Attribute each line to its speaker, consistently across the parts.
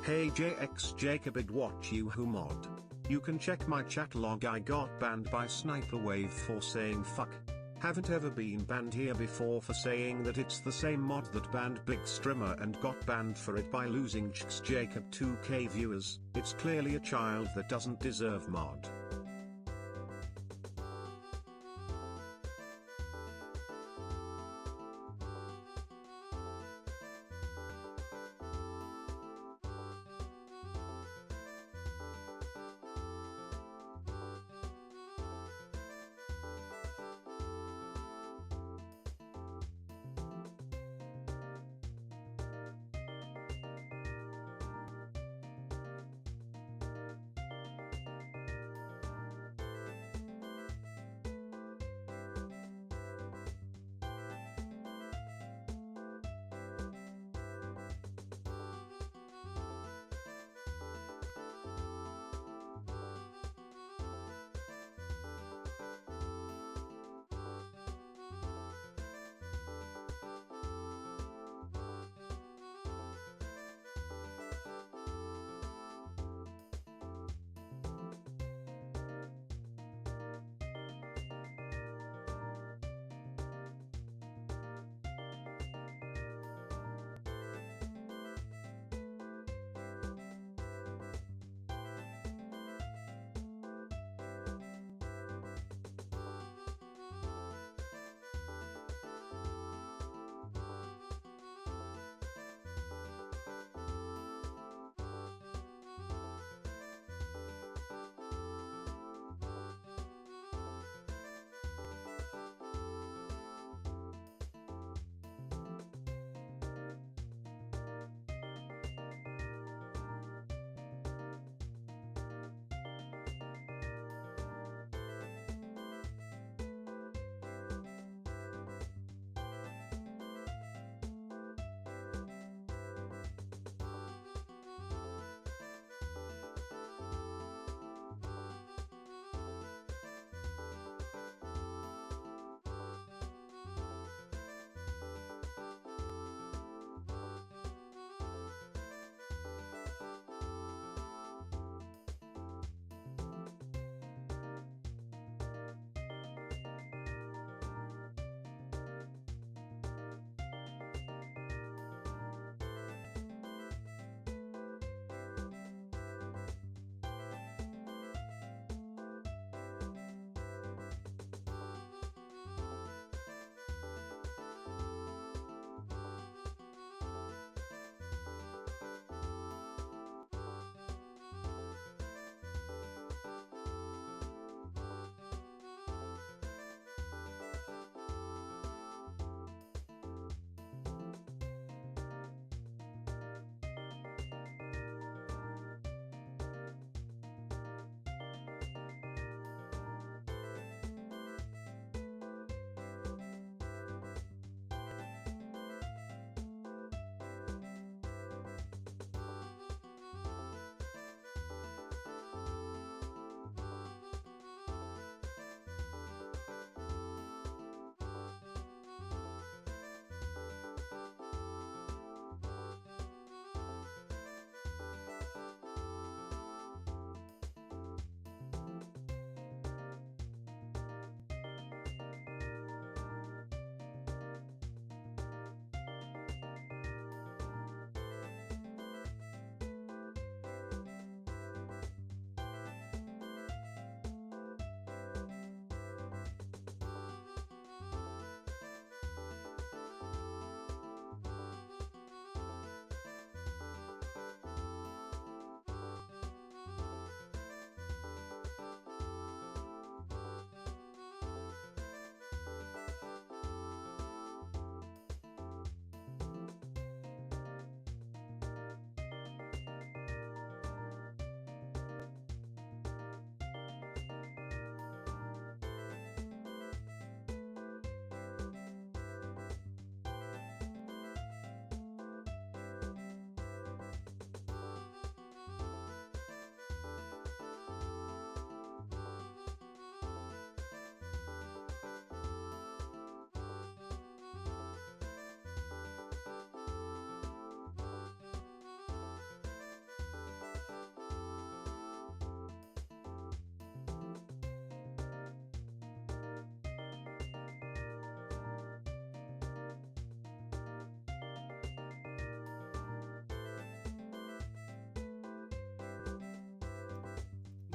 Speaker 1: Hey JX Jacob, I'd watch you who mod. You can check my chat log. I got banned by Sniper Wave for saying fuck. Haven't ever been banned here before for saying that. It's the same mod that banned Big Streamer and got banned for it by losing JX Jacob 2k viewers. It's clearly a child that doesn't deserve mod.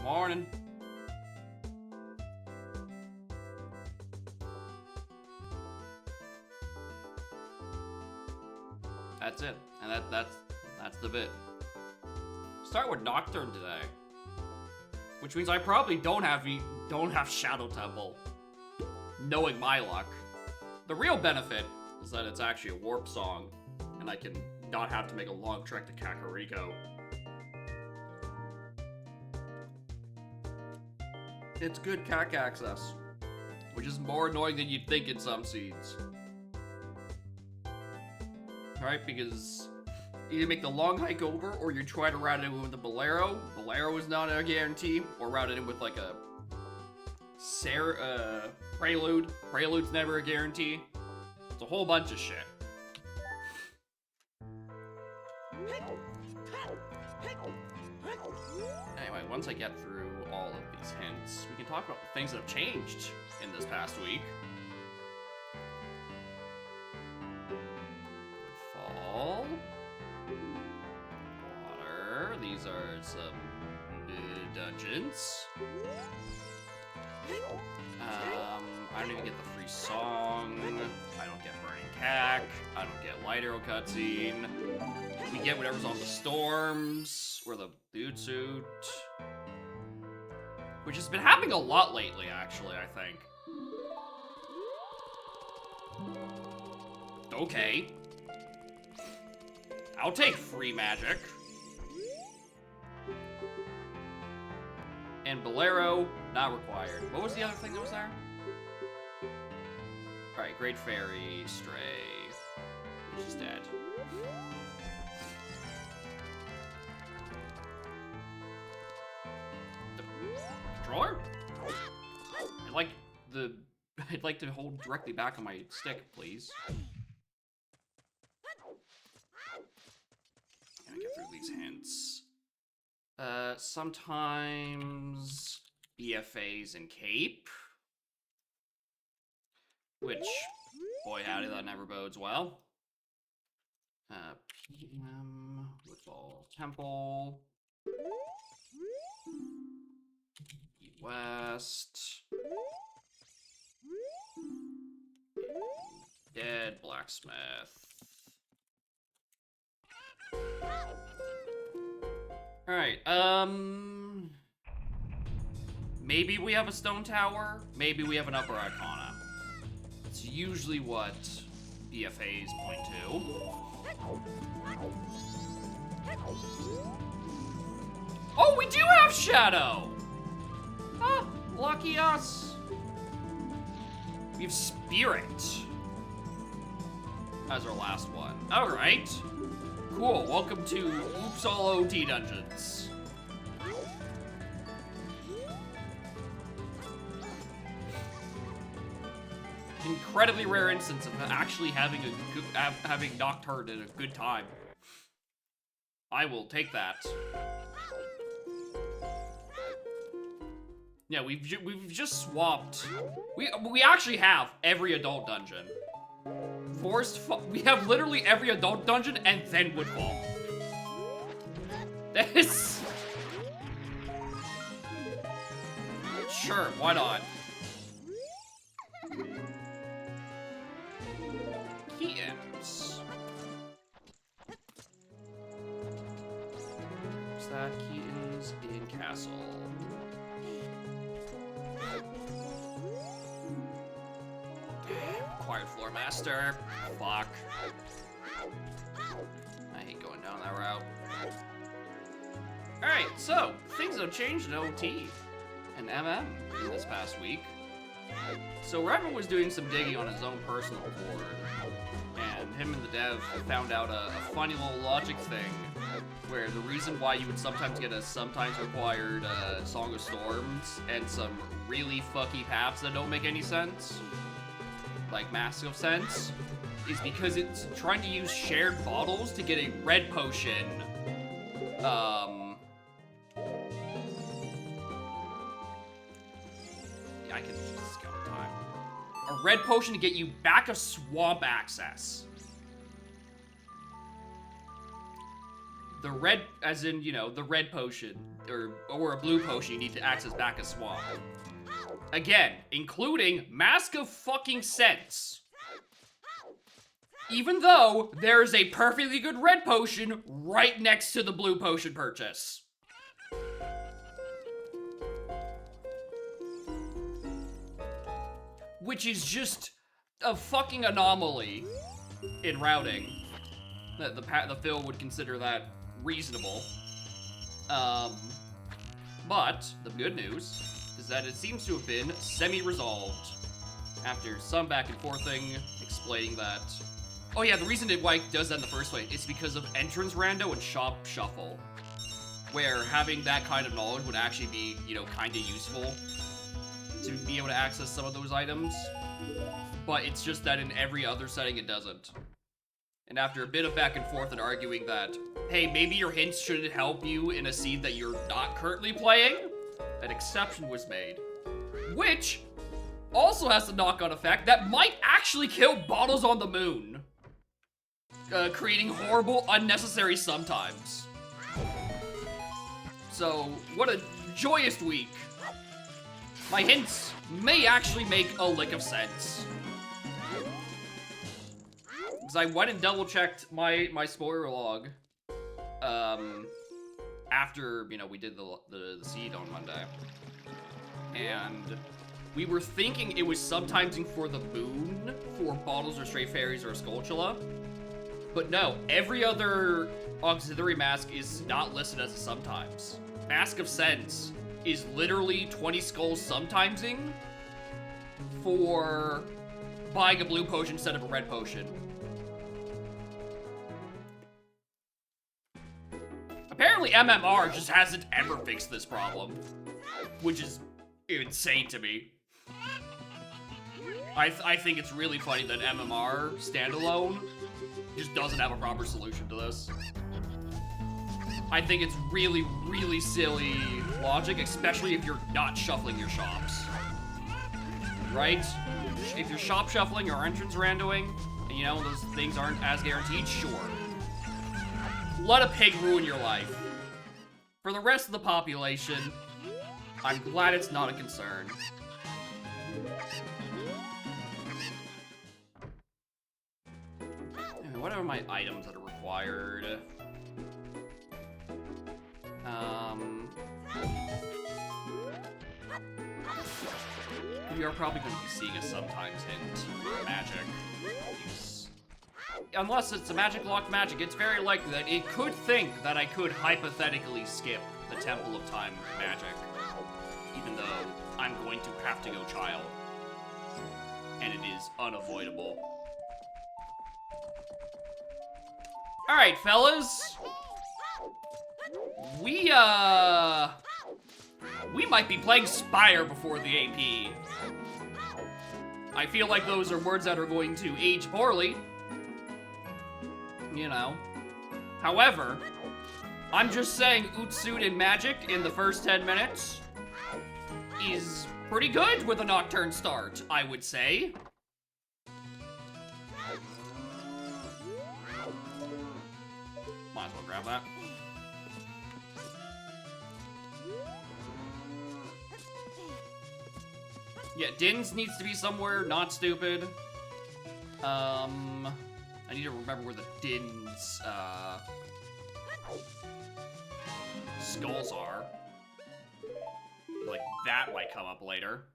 Speaker 2: Morning. That's it, and that's the bit. Start with Nocturne today, which means I probably don't have Shadow Temple, knowing my luck. The real benefit is that it's actually a warp song, and I can not have to make a long trek to Kakariko. It's good CAC access, which is more annoying than you'd think in some seeds. Right, because either make the long hike over, or you try to route it in with the Bolero. Bolero is not a guarantee, or route it in with like a Prelude. Prelude's never a guarantee. It's a whole bunch of shit. Anyway, once I get through all of these hints, we can talk about the things that have changed in this past week. Woodfall. Water. These are some dungeons. I don't even get the free song. I don't get Burning Cack. I don't get Light Arrow cutscene. We get whatever's on the Storms, or the Dude Suit. Which has been happening a lot lately, actually, I think. Okay. I'll take free magic. And Bolero, not required. What was the other thing that was there? Alright, Great Fairy, Stray. She's dead. The controller? I'd like to hold directly back on my stick, please. Gonna get through these hints. Sometimes BFAs and Cape. Which, boy howdy, that never bodes well. PM, Woodfall Temple. West. Dead Blacksmith. Alright, maybe we have a stone tower, maybe we have an upper Icona. It's usually what BFAs point to. Oh, we do have Shadow! Ah, lucky us. We have Spirit as our last one. Alright. Cool, welcome to Oops All OT Dungeons. Incredibly rare instance of actually having Nocturne at a good time. I will take that. Yeah, we've just swapped. We actually have every adult dungeon. We have literally every adult dungeon and then Woodfall. This. Sure, why not? Keaton's. What's that? Keaton's in Castle. Acquired Floor Master. Fuck. I hate going down that route. Alright, so, things have changed in OT and MM in this past week. So Redman was doing some digging on his own personal board, and him and the dev found out a funny little logic thing, where the reason why you would sometimes get a sometimes required Song of Storms and some really fucky paths that don't make any sense, like Mask of Sense, is because it's trying to use shared bottles to get a red potion. I can just go time. A red potion to get you back a swamp access. The red, as in, you know, the red potion, or a blue potion you need to access back a swamp. Again, including Mask of fucking Sense. Even though there is a perfectly good red potion right next to the blue potion purchase. Which is just a fucking anomaly in routing. That the Phil would consider that reasonable. But the good news is that it seems to have been semi-resolved after some back and forthing explaining that. Oh yeah, the reason why it does that in the first place is because of entrance rando and shop shuffle, where having that kind of knowledge would actually be, you know, kind of useful to be able to access some of those items. But it's just that in every other setting it doesn't. And after a bit of back and forth and arguing that, hey, maybe your hints shouldn't help you in a seed that you're not currently playing, an exception was made. Which also has the knock-on effect that might actually kill Bottles on the Moon. Creating horrible, unnecessary sometimes. So, what a joyous week. My hints may actually make a lick of sense. Because I went and double-checked my spoiler log, after, you know, we did the seed on Monday. And we were thinking it was subtimesing for the moon for Bottles or Stray Fairies or Skulltula. But no, every other auxiliary mask is not listed as a sometimes. Mask of Sense is literally 20 skulls sometimesing for buying a blue potion instead of a red potion. Apparently MMR just hasn't ever fixed this problem, which is insane to me. I think it's really funny that MMR standalone just doesn't have a proper solution to this. I think it's really, really silly logic, especially if you're not shuffling your shops. Right? If you're shop shuffling or entrance randoing, and you know, those things aren't as guaranteed, sure. Let a pig ruin your life. For the rest of the population, I'm glad it's not a concern. Anyway, what are my items that are required? We are probably going to be seeing a sometimes hint for magic. Unless it's a magic locked magic, it's very likely that it could think that I could hypothetically skip the Temple of Time magic, even though I'm going to have to go child. And it is unavoidable. Alright, fellas. We might be playing Spire before the AP. I feel like those are words that are going to age poorly. You know. However, I'm just saying Utsud and Magic in the first 10 minutes is pretty good with a Nocturne start, I would say. Might as well grab that. Yeah, Dins needs to be somewhere not stupid. I need to remember where the Dins, skulls are. Like, that might come up later.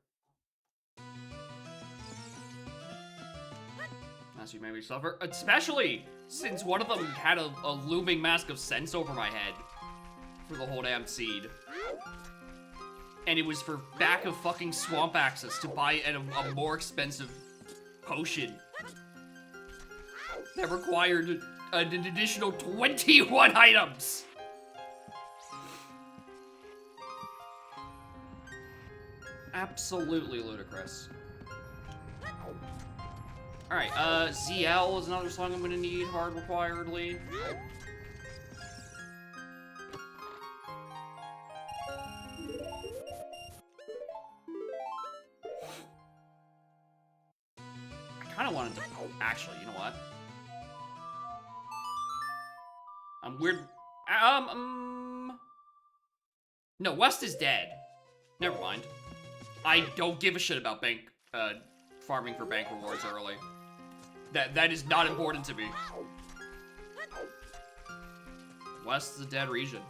Speaker 2: As you maybe suffer, especially since one of them had a looming Mask of Sense over my head for the whole damn seed. And it was for back of fucking swamp access to buy a more expensive potion that required an additional 21 items. Absolutely ludicrous. Alright, ZL is another song I'm gonna need hard requiredly. I kinda wanted to, actually, you know what? I'm weird. No, West is dead. Never mind. I don't give a shit about farming for bank rewards early. That is not important to me. West is a dead region.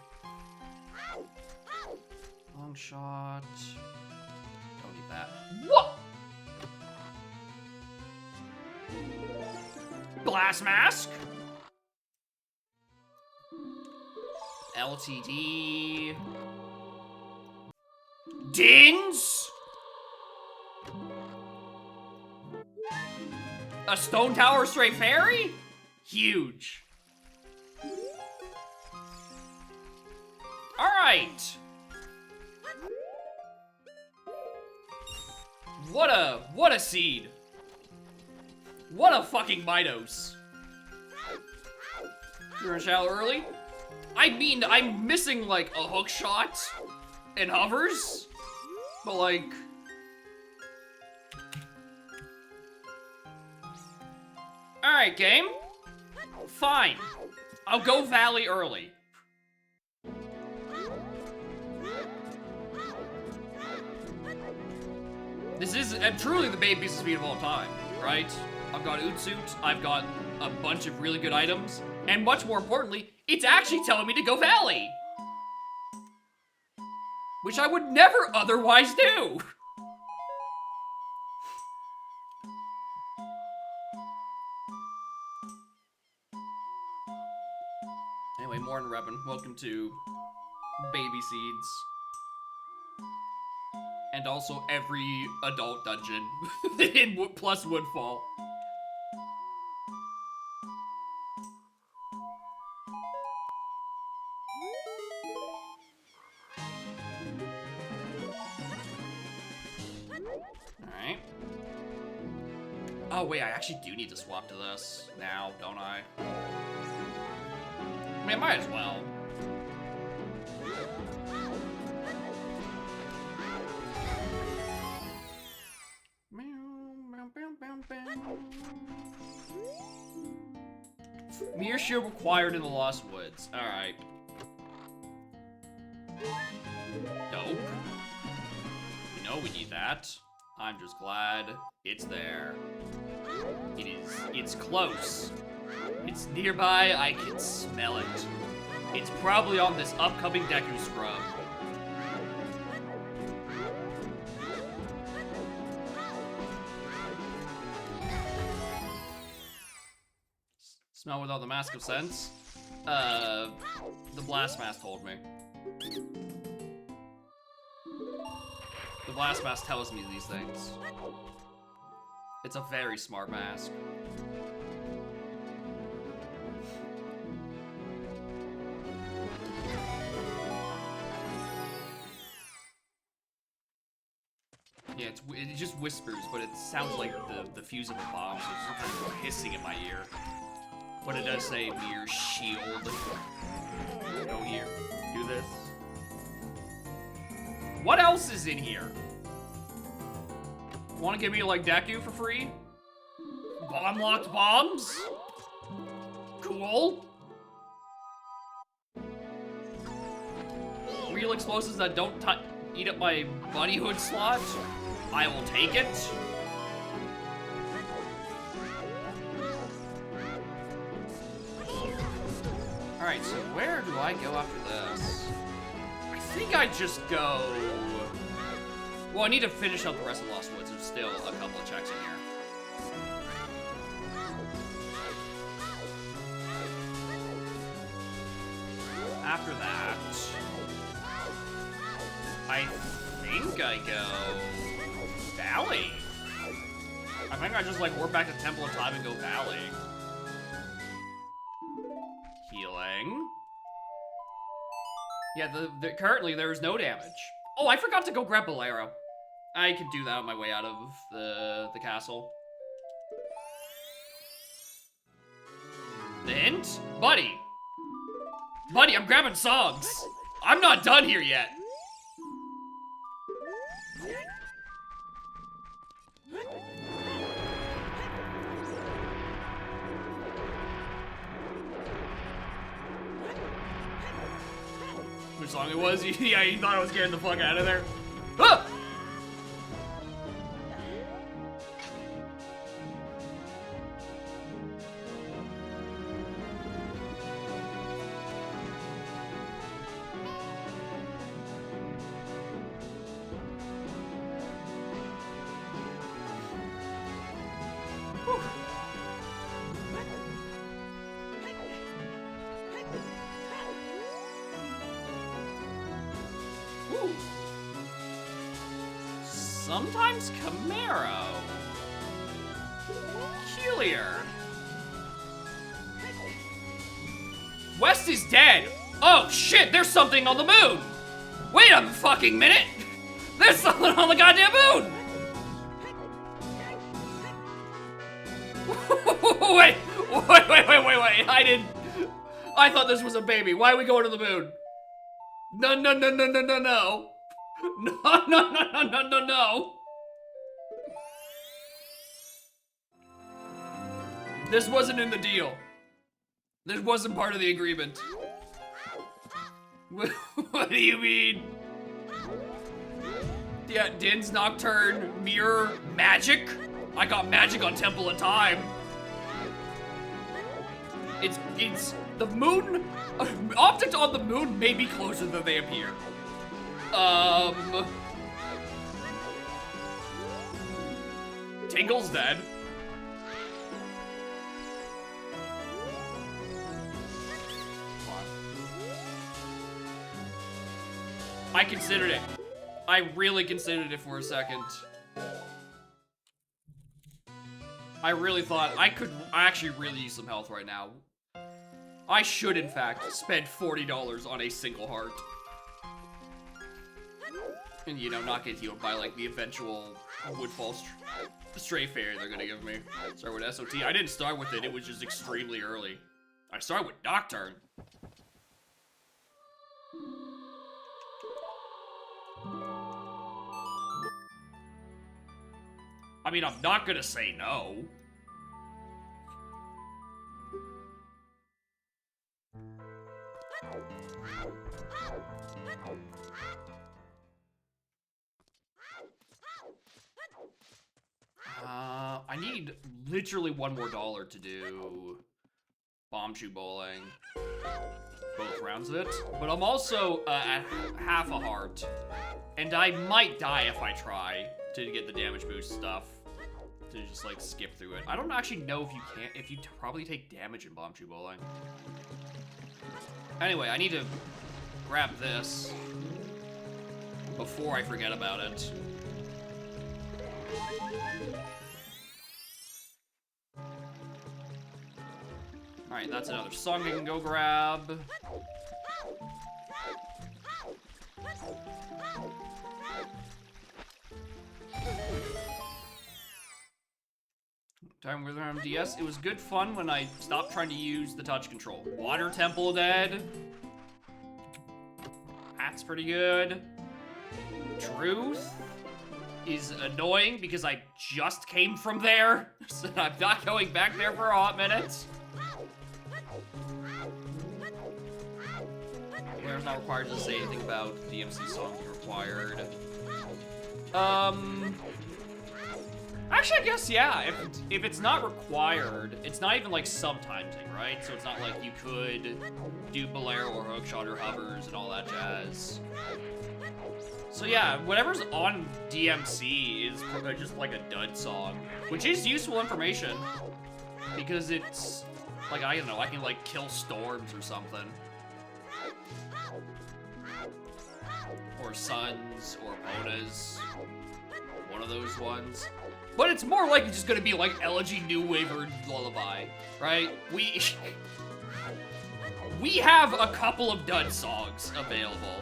Speaker 2: Long shot. Don't need that. What? Glass mask. LTD. Dins. A Stone Tower Stray Fairy? Huge. Alright. What a seed. What a fucking Midos. You're in shallow early? I mean, I'm missing like a hook shot and hovers, but like... Alright, game. Fine. I'll go Valley early. This is truly the main piece of speed of all time, right? I've got Ootsuit, I've got a bunch of really good items, and much more importantly, it's actually telling me to go Valley! Which I would never otherwise do! Anyway, Morton Rebin, welcome to Baby Seeds. And also every adult dungeon in plus Woodfall. Alright. Oh wait, I actually do need to swap to this now, don't I? I mean, I might as well. Mirror Shield required in the Lost Woods. Alright. Dope. We know we need that. I'm just glad it's there. It's close. It's nearby, I can smell it. It's probably on this upcoming Deku scrub. Smell without the Mask of Sense? The Blast Mask told me. The Blast Mask tells me these things. It's a very smart mask. Yeah, it just whispers, but it sounds like the fuse of a bomb, so it's just kind of hissing in my ear. But it does say Mirror Shield. Go here. Do this. What else is in here? Want to give me like Deku for free? Bomb locked bombs? Cool. Real explosives that don't eat up my Bunny Hood slot? I will take it. Alright, so where do I go after this? I think I just go... Well, I need to finish up the rest of Lost Woods. There's still a couple of checks in here. After that... I think I go... Valley? I think I just, like, warp back to Temple of Time and go Valley. Healing. Yeah, currently there's no damage. Oh, I forgot to go grab Bolero. I could do that on my way out of the castle. The hint? Buddy. Buddy, I'm grabbing songs. I'm not done here yet. which song it was. Yeah, he thought I was getting the fuck out of there. Ah! Woo. Sometimes Camaro. Peculiar. West is dead. Oh shit, there's something on the moon. Wait a fucking minute. There's something on the goddamn moon. Wait. I thought this was a baby. Why are we going to the moon? No. No. This wasn't in the deal. This wasn't part of the agreement. What do you mean? Yeah, Din's Nocturne, Mirror, Magic? I got magic on Temple of Time. It's the moon. Objects on the moon may be closer than they appear. Tingle's dead. I considered it. I really considered it for a second. I really thought I actually really use some health right now. I should, in fact, spend $40 on a single heart. And, you know, not get healed by, like, the eventual Woodfall Stray Fairy they're gonna give me. Start with SOT. I didn't start with it, it was just extremely early. I started with Nocturne. I mean, I'm not gonna say no. I need literally $1 more to do Bombchu Bowling. Both rounds of it. But I'm also at half a heart. And I might die if I try to get the damage boost stuff. To just like skip through it. I don't actually know if you can, if you probably take damage in Bombchu Bowling. Anyway, I need to grab this before I forget about it. Alright, that's another song we can go grab. Time with DS. It was good fun when I stopped trying to use the touch control. Water Temple dead. That's pretty good. Truth is annoying because I just came from there. So I'm not going back there for a hot minute. We're not required to say anything about DMC songs required. Actually, I guess, yeah, if it's not required, it's not even like subtiming, right? So it's not like you could do Bolero or Hookshot or Hovers and all that jazz. So yeah, whatever's on DMC is just like a dud song, which is useful information because it's like, I don't know, I can like kill storms or something. Or Suns or Ponas. One of those ones. But it's more likely just gonna be like Elegy New Wave or Lullaby, right? We have a couple of dud songs available.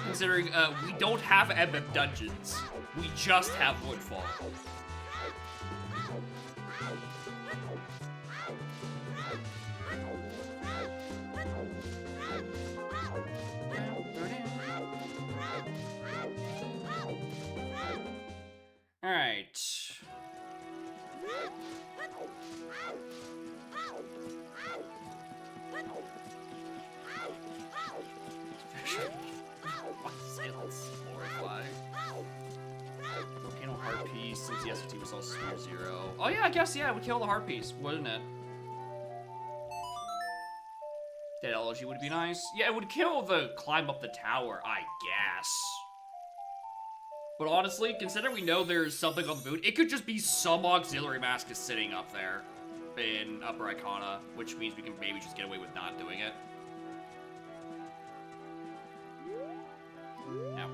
Speaker 2: Considering we don't have MM Dungeons. We just have Woodfall. All right. is also spear 0. Oh yeah, I guess, yeah, it would kill the heart piece, wouldn't it? Dead elegy would be nice. Yeah, it would kill the climb up the tower, I guess. But honestly, considering we know there's something on the moon, it could just be some auxiliary mask is sitting up there in Upper Icona, which means we can maybe just get away with not doing it. Yeah.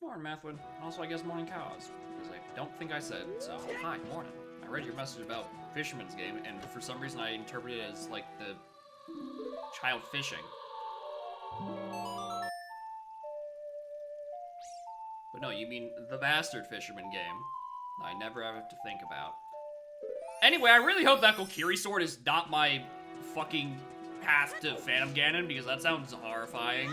Speaker 2: Morning, Mathwin. Also, I guess morning cows, because I don't think I said, so hi, morning. I read your message about Fisherman's Game, and for some reason I interpreted it as, like, the child fishing. But no, you mean the Bastard Fisherman Game. I never have to think about. Anyway, I really hope that Kokiri sword is not my fucking path to Phantom Ganon, because that sounds horrifying.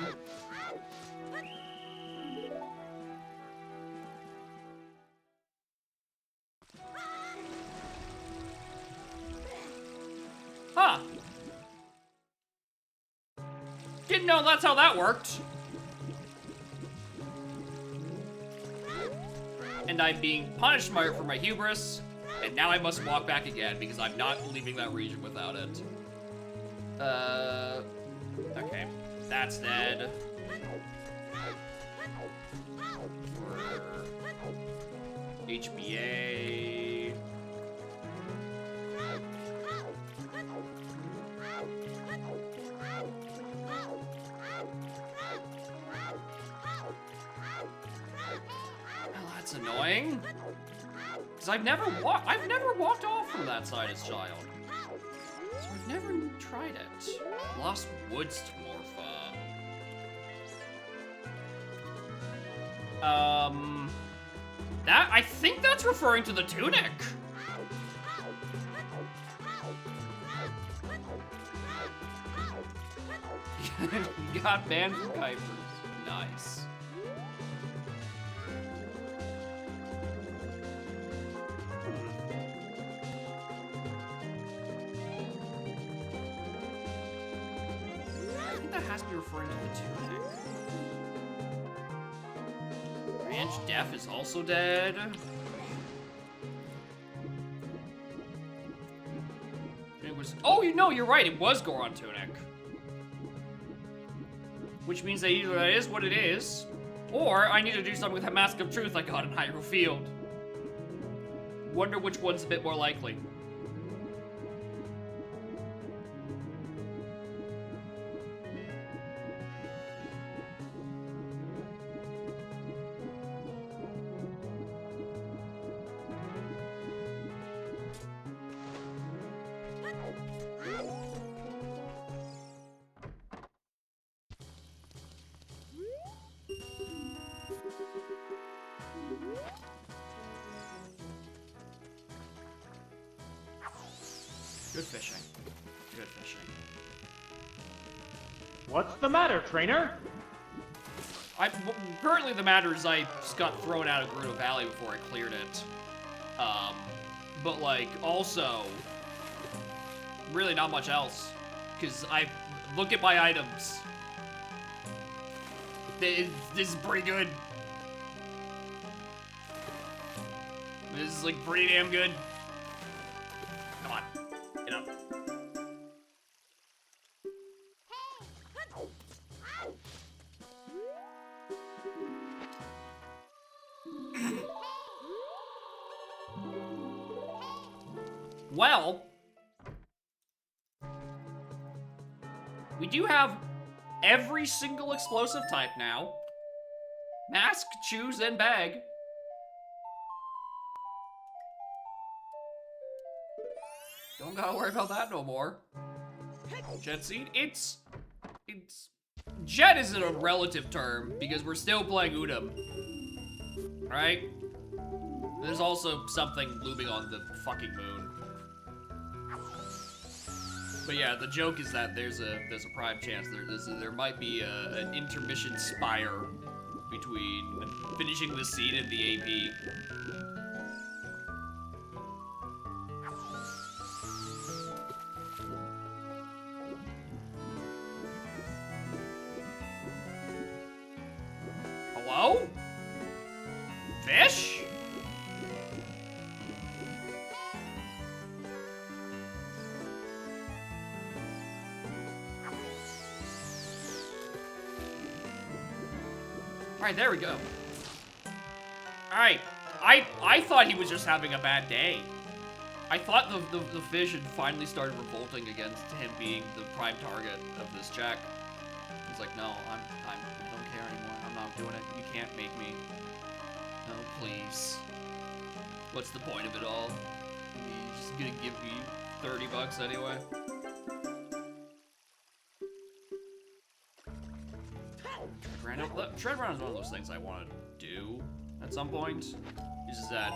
Speaker 2: Huh. Didn't know that's how that worked. And I'm being punished for my hubris, and now I must walk back again because I'm not leaving that region without it. Okay, that's dead. For HBA. That's annoying. Because I've never walked off from that side as a child. So I've never tried it. Lost Woods Dwarfa. I think that's referring to the tunic. You got banned from Kuipers. Nice. I think that has to be referring to the tunic. Branch Def is also dead. It was. Oh, you know, you're right. It was Goron Tunic. Which means that either that is what it is, or I need to do something with that Mask of Truth I got in Hyrule Field. Wonder which one's a bit more likely. Good fishing. Good fishing.
Speaker 3: What's the matter, trainer?
Speaker 2: Currently the matter is I just got thrown out of Gerudo Valley before I cleared it. But like, also, really not much else. Because I look at my items. This is pretty good. This is like pretty damn good. Come on. Get up. Well, we do have every single explosive type now. Mask, choose, and bag. Don't gotta worry about that no more. Jet Seed, it's... Jet isn't a relative term, because we're still playing Udam. Right? There's also something looming on the fucking moon. But yeah, the joke is that there's a prime chance there might be an intermission spire between finishing the scene and the AP. Hello? Fish? Alright, there we go. Alright, I thought he was just having a bad day. I thought the fish had finally started revolting against him being the prime target of this check. He's like, no, I don't care anymore. I'm not doing it. You can't make me. No, please. What's the point of it all? He's just gonna give me 30 bucks anyway. Tread run is one of those things I want to do at some point. Is that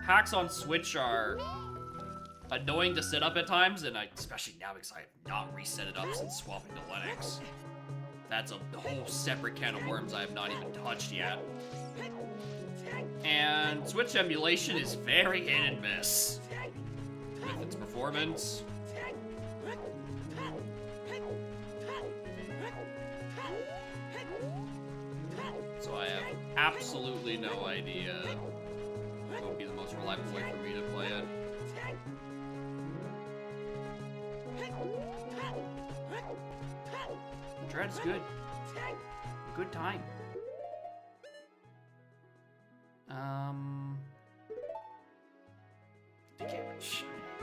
Speaker 2: hacks on Switch are annoying to set up at times, and especially now because I have not reset it up since swapping to Linux. That's a whole separate can of worms I have not even touched yet. And Switch emulation is very hit and miss with its performance. So I have absolutely no idea what would be the most reliable way for me to play it. The Dread's good. Good time.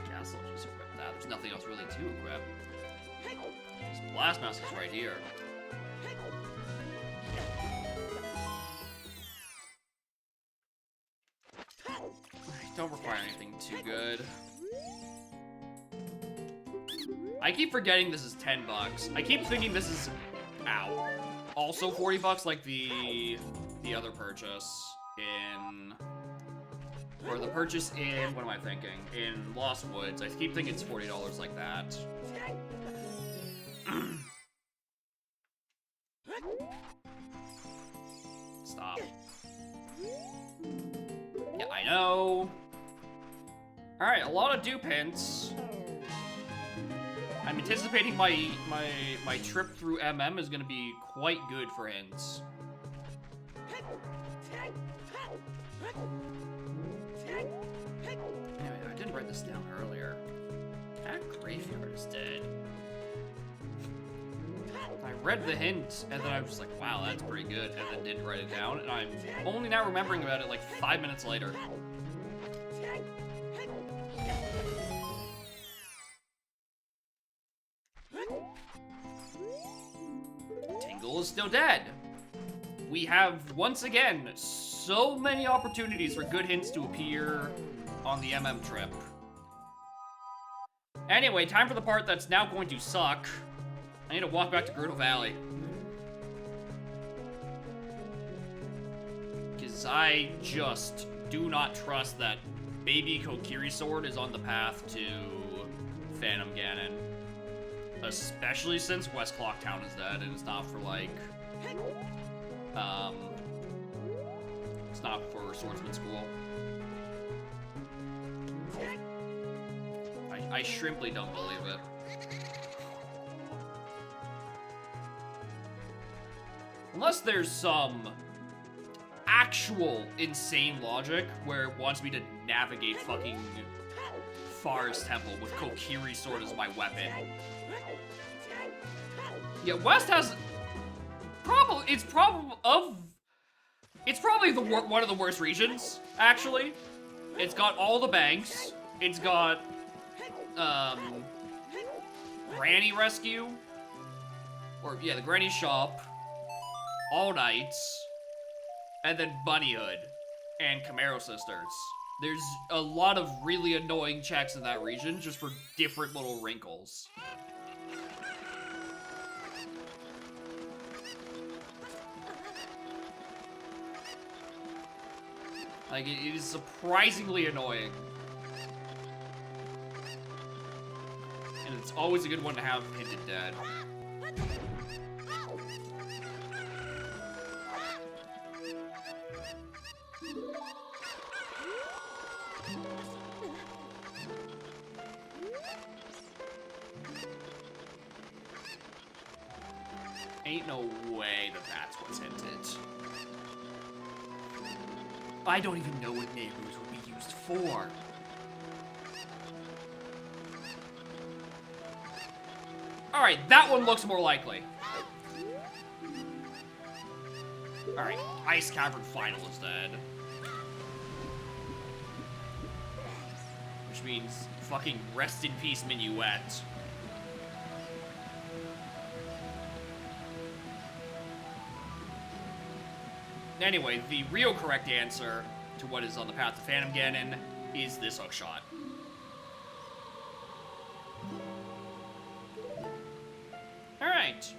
Speaker 2: Castle, just equip that. There's nothing else really to equip. This Blast Master's right here. Don't require anything too good. I keep forgetting this is 10 bucks. I keep thinking this is, ow, also 40 bucks like the other purchase in, or the purchase in, what am I thinking? In Lost Woods. I keep thinking it's $40 like that. Stop. Yeah, I know. Alright, a lot of dupe hints. I'm anticipating my trip through MM is gonna be quite good for hints. Anyway, I didn't write this down earlier. Cat Graveyard is dead. I read the hint, and then I was just like, wow, that's pretty good, and then didn't write it down, and I'm only now remembering about it like 5 minutes later. Tingle is still dead. We have, once again, so many opportunities for good hints to appear on the MM trip. Anyway, time for the part that's now going to suck. I need to walk back to Gerudo Valley. Because I just do not trust that baby Kokiri sword is on the path to Phantom Ganon. Especially since West Clocktown is dead and it's not for like, it's not for Swordsman School. I shrimply don't believe it. Unless there's some actual insane logic where it wants me to navigate fucking Forest Temple with Kokiri sword as my weapon. Yeah, West has it's probably one of the worst regions, actually. It's got all the banks. It's got Granny Rescue, or yeah, the Granny Shop, All Nights, and then Bunnyhood and Camaro Sisters. There's a lot of really annoying checks in that region just for different little wrinkles. Like, it is surprisingly annoying. always a good one to have hinted dead. Ain't no way that that's what's hinted. I don't even know what neighbors would be used for. Alright, that one looks more likely. Alright, Ice Cavern Final is dead. Which means fucking rest in peace, Minuet. Anyway, the real correct answer to what is on the path to Phantom Ganon is this hookshot. Alright.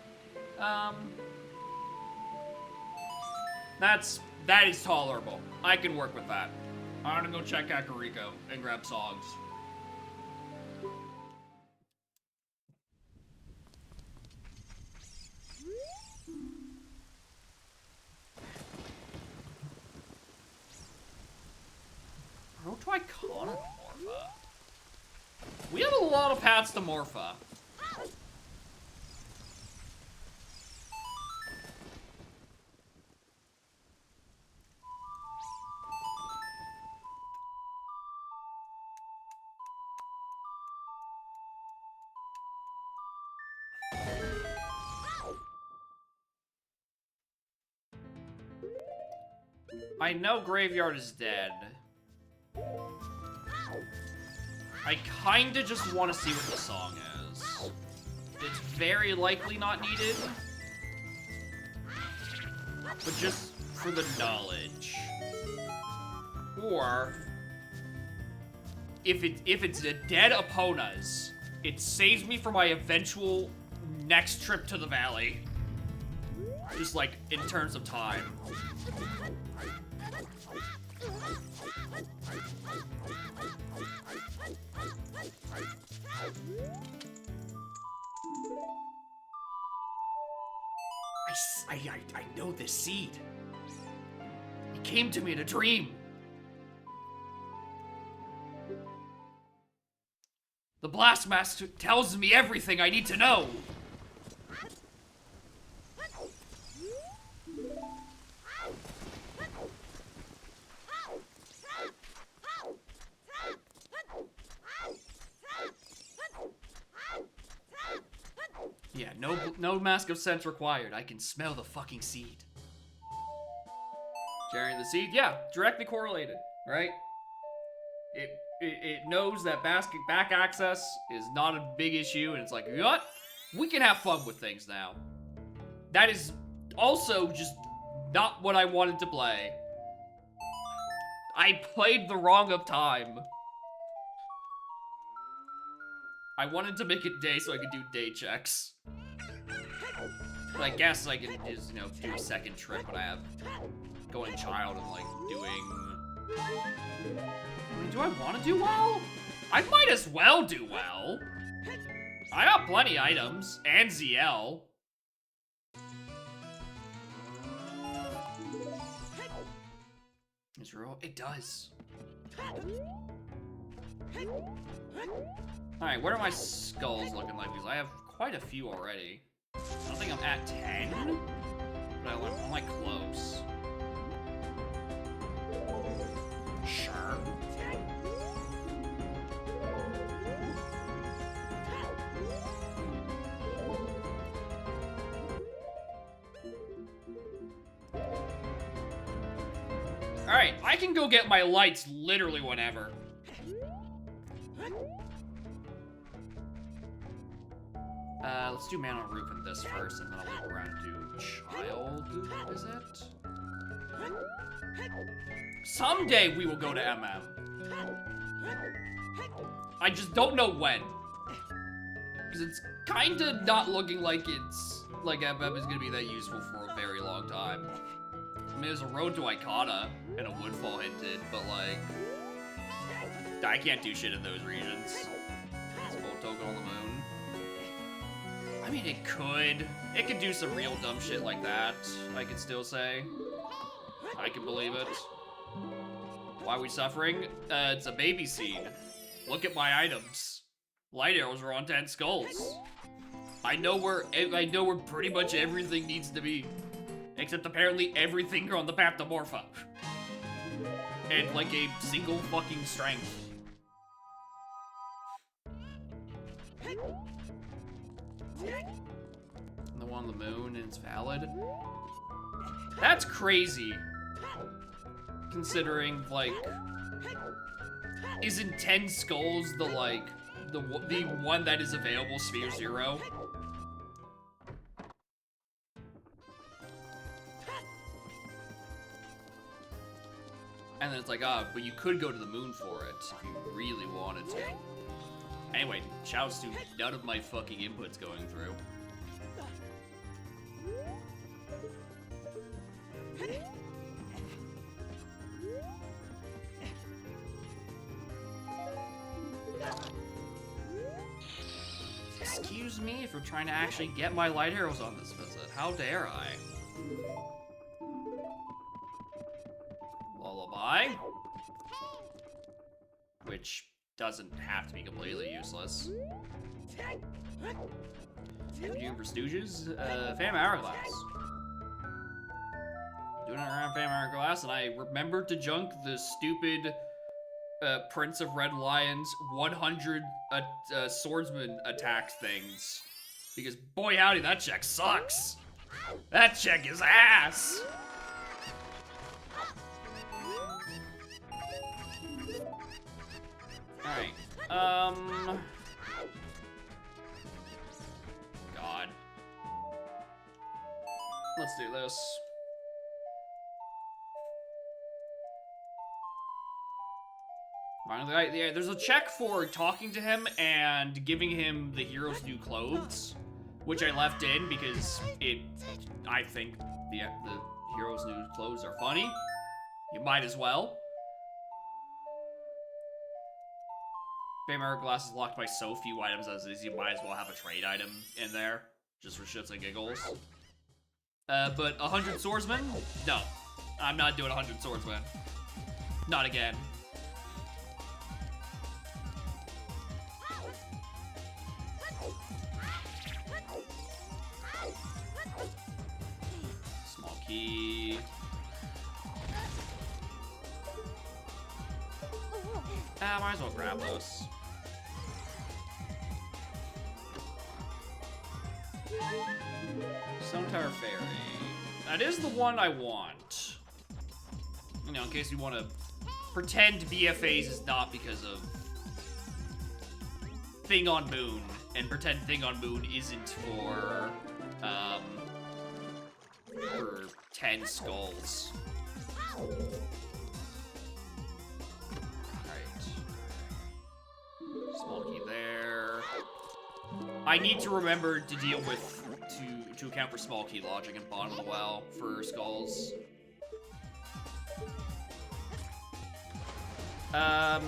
Speaker 2: That is tolerable. I can work with that. I'm gonna go check Kakariko and grab songs. How do I call it Morpha? We have a lot of paths to Morpha. I know Graveyard is dead. I kinda just want to see what the song is. It's very likely not needed. But just for the knowledge. Or if it's a dead Epona's, it saves me for my eventual next trip to the valley. Just like in terms of time. I know this seed. It came to me in a dream. The Blast Master tells me everything I need to know. Yeah, no Mask of Sense required. I can smell the fucking seed. Sharing the seed? Yeah, directly correlated, right? It knows that back access is not a big issue, and it's like, you know what? We can have fun with things now. That is also just not what I wanted to play. I played the wrong of time. I wanted to make it day so I could do day checks. But I guess I can just, you know, do a second trip when I have going child and like doing... I mean, do I want to do well? I might as well do well. I got plenty items and ZL. Is real? It does. Alright, what are my skulls looking like? Because I have quite a few already. I don't think I'm at 10, but I'm like close. Sure. Alright, I can go get my lights literally whenever. Let's do Man on Roof in this first, and then I'll loop around and do Child, is it? Someday we will go to MM. I just don't know when. Because it's kinda not looking like it's, like MM is gonna be that useful for a very long time. I mean, there's a Road to Icona and a Woodfall hinted, but like, I can't do shit in those regions. It's Full Token on the Moon. I mean, it could. It could do some real dumb shit like that, I could still say. I can believe it. Why are we suffering? It's a baby seed. Look at my items. Light arrows are on 10 skulls. I know where pretty much everything needs to be. Except apparently everything are on the path to Morpha. And like a single fucking strength. And the one on the moon, and it's valid. That's crazy. Considering, like, isn't 10 skulls the, like, the one that is available Sphere Zero? And then it's like, but you could go to the moon for it if you really wanted to. Anyway, shouts to none of my fucking inputs going through. Excuse me if you're trying to actually get my light arrows on this visit. How dare I? Lullaby. Which doesn't have to be completely useless. Doing for Stooges? Phantom Hourglass. Doing it around Phantom Hourglass, and I remembered to junk the stupid Prince of Red Lion's 100 swordsman attack things. Because boy howdy, that check sucks. That check is ass. Alright, God. Let's do this. Finally, yeah, there's a check for talking to him and giving him the hero's new clothes, which I left in because I think the hero's new clothes are funny. You might as well. Phantom Hourglass is locked by so few items as is, you might as well have a trade item in there, just for shits and giggles. But 100 swordsmen? No. I'm not doing 100 swordsmen. Not again. Small key. Might as well grab those. Stone Tower Fairy. That is the one I want. You know, in case you want to pretend BFAs is not because of Thing on Moon, and pretend Thing on Moon isn't for 10 skulls. Small key there. I need to remember to deal with, to account for small key logic and bottom of the well for skulls. I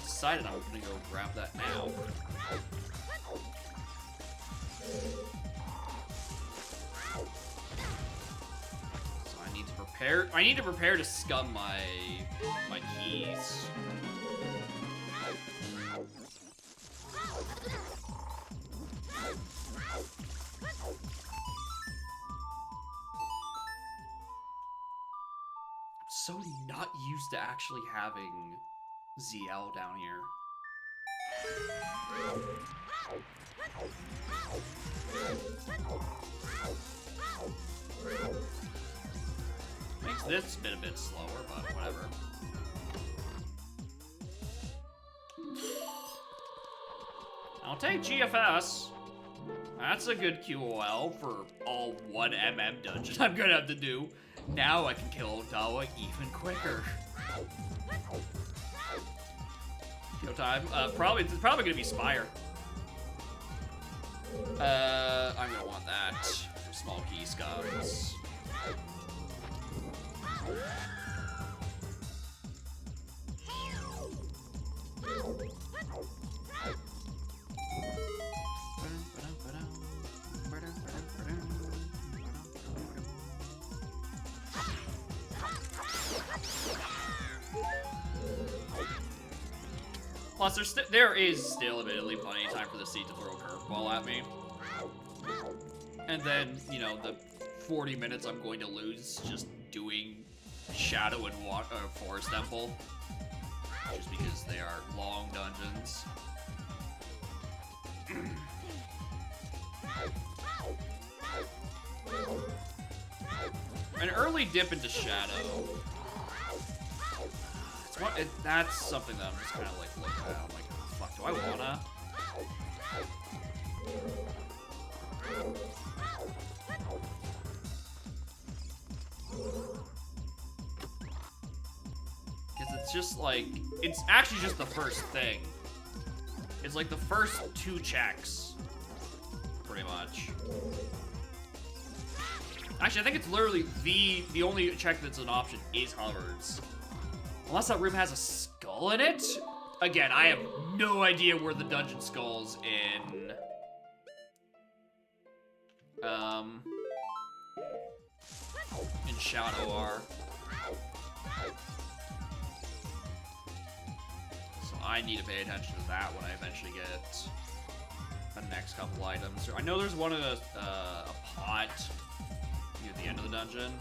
Speaker 2: decided I'm gonna go grab that now. So I need to prepare to scum my keys. So not used to actually having ZL down here. Makes this bit a bit slower, but whatever. I'll take GFS. That's a good QOL for all 1mm dungeon I'm gonna have to do. Now I can kill Odawa even quicker. Kill time. It's probably gonna be Spire. I'm gonna want that for small key scums. Plus, there is still admittedly plenty of time for the seed to throw a curveball at me. And then, you know, the 40 minutes I'm going to lose just doing Shadow and Forest Temple. Just because they are long dungeons. An early dip into Shadow. That's something that I'm just kind of like looking at. I'm like, oh, fuck, do I wanna? Because it's just like, it's actually just the first thing. It's like the first 2 checks, pretty much. Actually, I think it's literally the only check that's an option is Hovers. Unless that room has a skull in it? Again, I have no idea where the dungeon skulls in Shadow are. So I need to pay attention to that when I eventually get the next couple items. I know there's one in a pot near the end of the dungeon.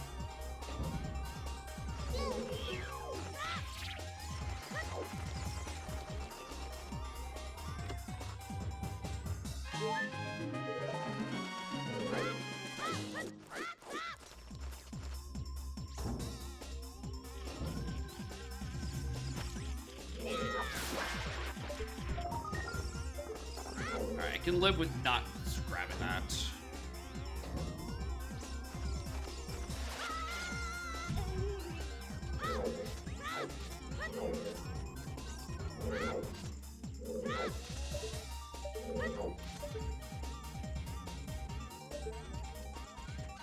Speaker 2: Alright, I can live with not grabbing that.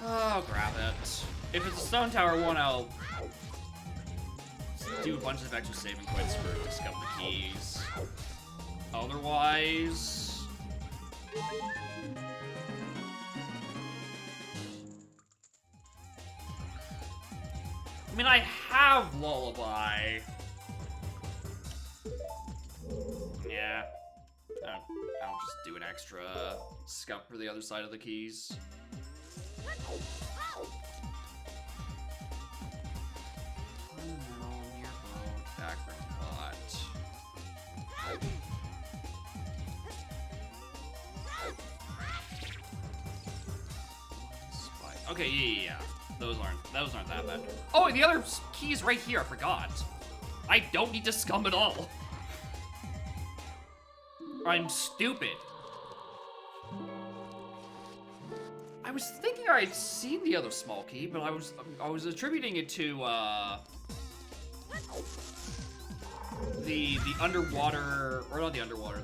Speaker 2: Oh, grab it. If it's a Stone Tower one, I'll do a bunch of extra saving points for discover the keys. Otherwise, I mean, I have Lullaby. Yeah. I'll just do an extra scout for the other side of the keys. Okay, yeah. Those aren't that bad. Oh, the other key is right here. I forgot. I don't need to scum at all. I'm stupid. I was thinking I'd seen the other small key, but I was attributing it to the underwater, or not the underwater,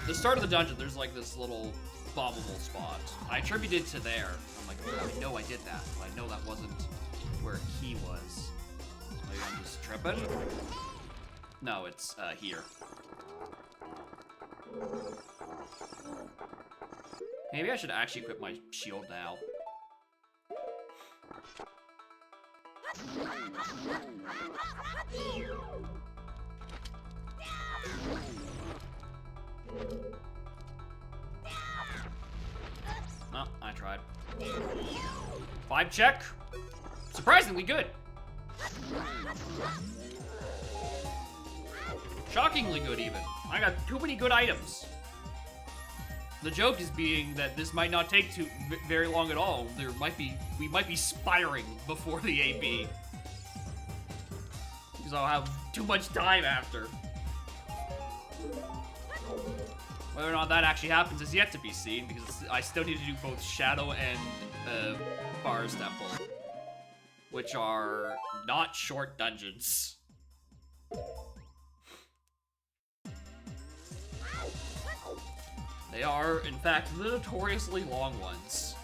Speaker 2: the start of the dungeon. There's like this little bombable spot. I attributed it to there. I'm like, oh, I know I did that, but I know that wasn't where a key was. Maybe I'm just tripping. No, it's here. Maybe I should actually equip my shield now. No, I tried. 5 check. Surprisingly good. Shockingly good, even. I got too many good items. The joke is being that this might not take very long at all. We might be spiring before the AB. Because I'll have too much time after. Whether or not that actually happens is yet to be seen, because I still need to do both Shadow and Forest Temple, which are not short dungeons. They are, in fact, the notoriously long ones.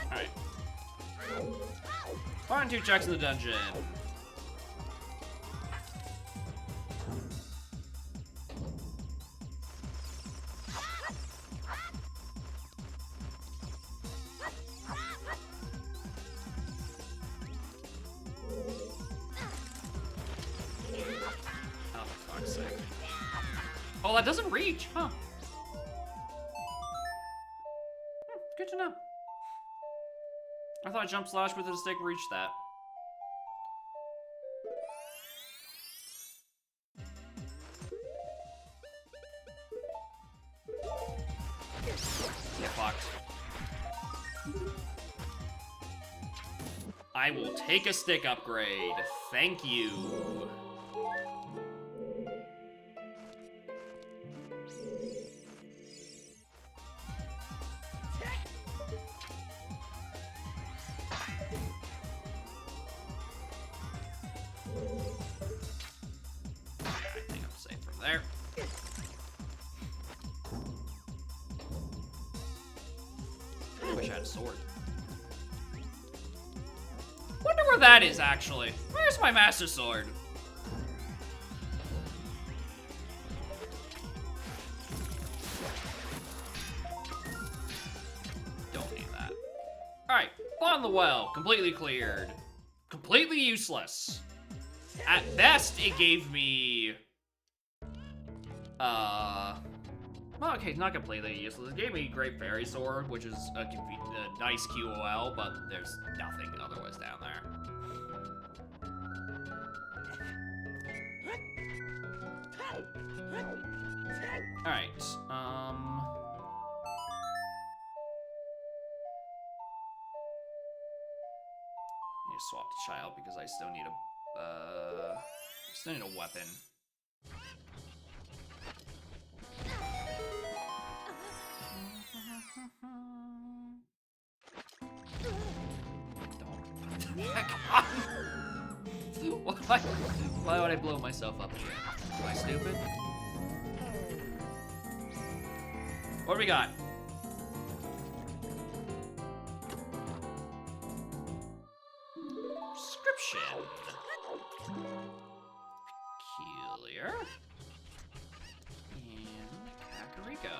Speaker 2: Alright. 1 and 2 checks in the dungeon. Oh, that doesn't reach, huh? Good to know. I thought jump slash with a stick reached that. Get fucked. I will take a stick upgrade. Thank you. I think I'm safe from there. I wish I had a sword. Wonder where that is, actually. Where's my Master Sword? Don't need that. Alright, Bond the Well. Completely cleared. Completely useless. At best, it gave me... Well, okay, it's not completely useless. It gave me Great Fairy Sword, which is a nice QOL, but there's nothing otherwise down there. Alright, I need to swap the child because I still need a weapon. Why would I blow myself up again? Am I stupid? What do we got? Description. Peculiar. And Kakariko.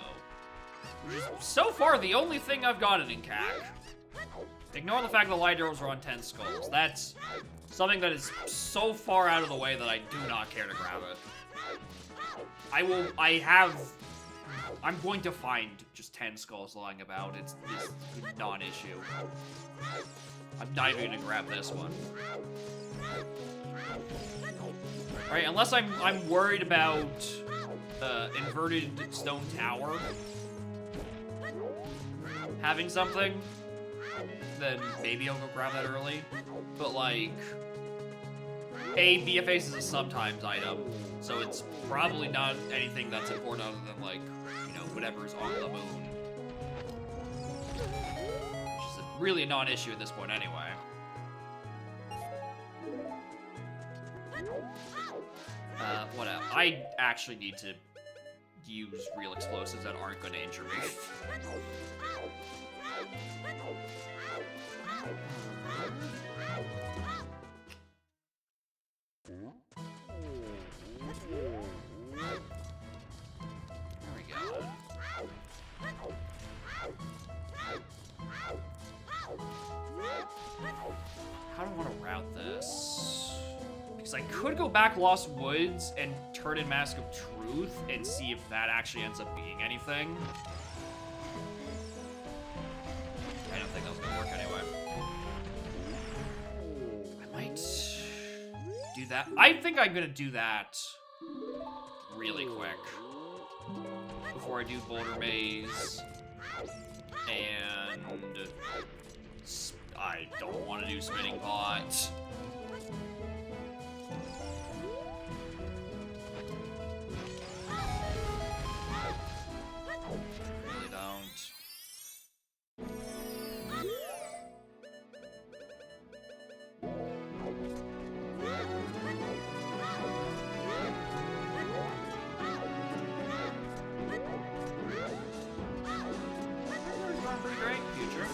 Speaker 2: So far, the only thing I've gotten in Kak. Ignore the fact that the light arrows are on 10 skulls. That's something that is so far out of the way that I do not care to grab it. I'm going to find just 10 skulls lying about. It's a non-issue. I'm not even gonna grab this one. Alright, unless I'm worried about inverted stone tower having something, then maybe I'll go grab that early. But like, BFAce is a sometimes item, so it's probably not anything that's important other than like, you know, whatever's on the moon. Which is really a non-issue at this point anyway. What else? I actually need to use real explosives that aren't going to injure me. There we go. How do I want to route this? Because I could go back Lost Woods and turn in Mask of Truth and see if that actually ends up being anything. I don't think that was gonna work anyway. I might do that. I think I'm gonna do that really quick before I do Boulder Maze, and I don't want to do Spinning Pot. Really don't. Pretty great, future.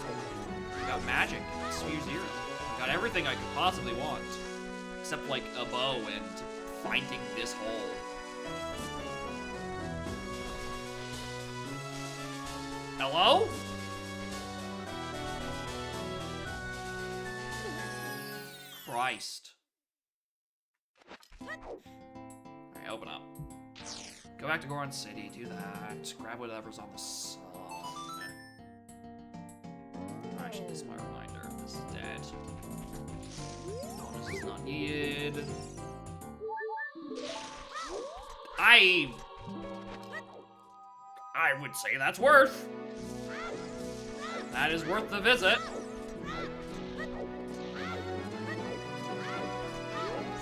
Speaker 2: Got magic, Sphere Zero. Got everything I could possibly want. Except like a bow and finding this hole. Hello? Christ. Alright, open up. Go back to Goron City, do that. Grab whatever's on the song. Actually, this is my reminder. This is dead. Bonus is not needed. I would say that's worth. That is worth the visit.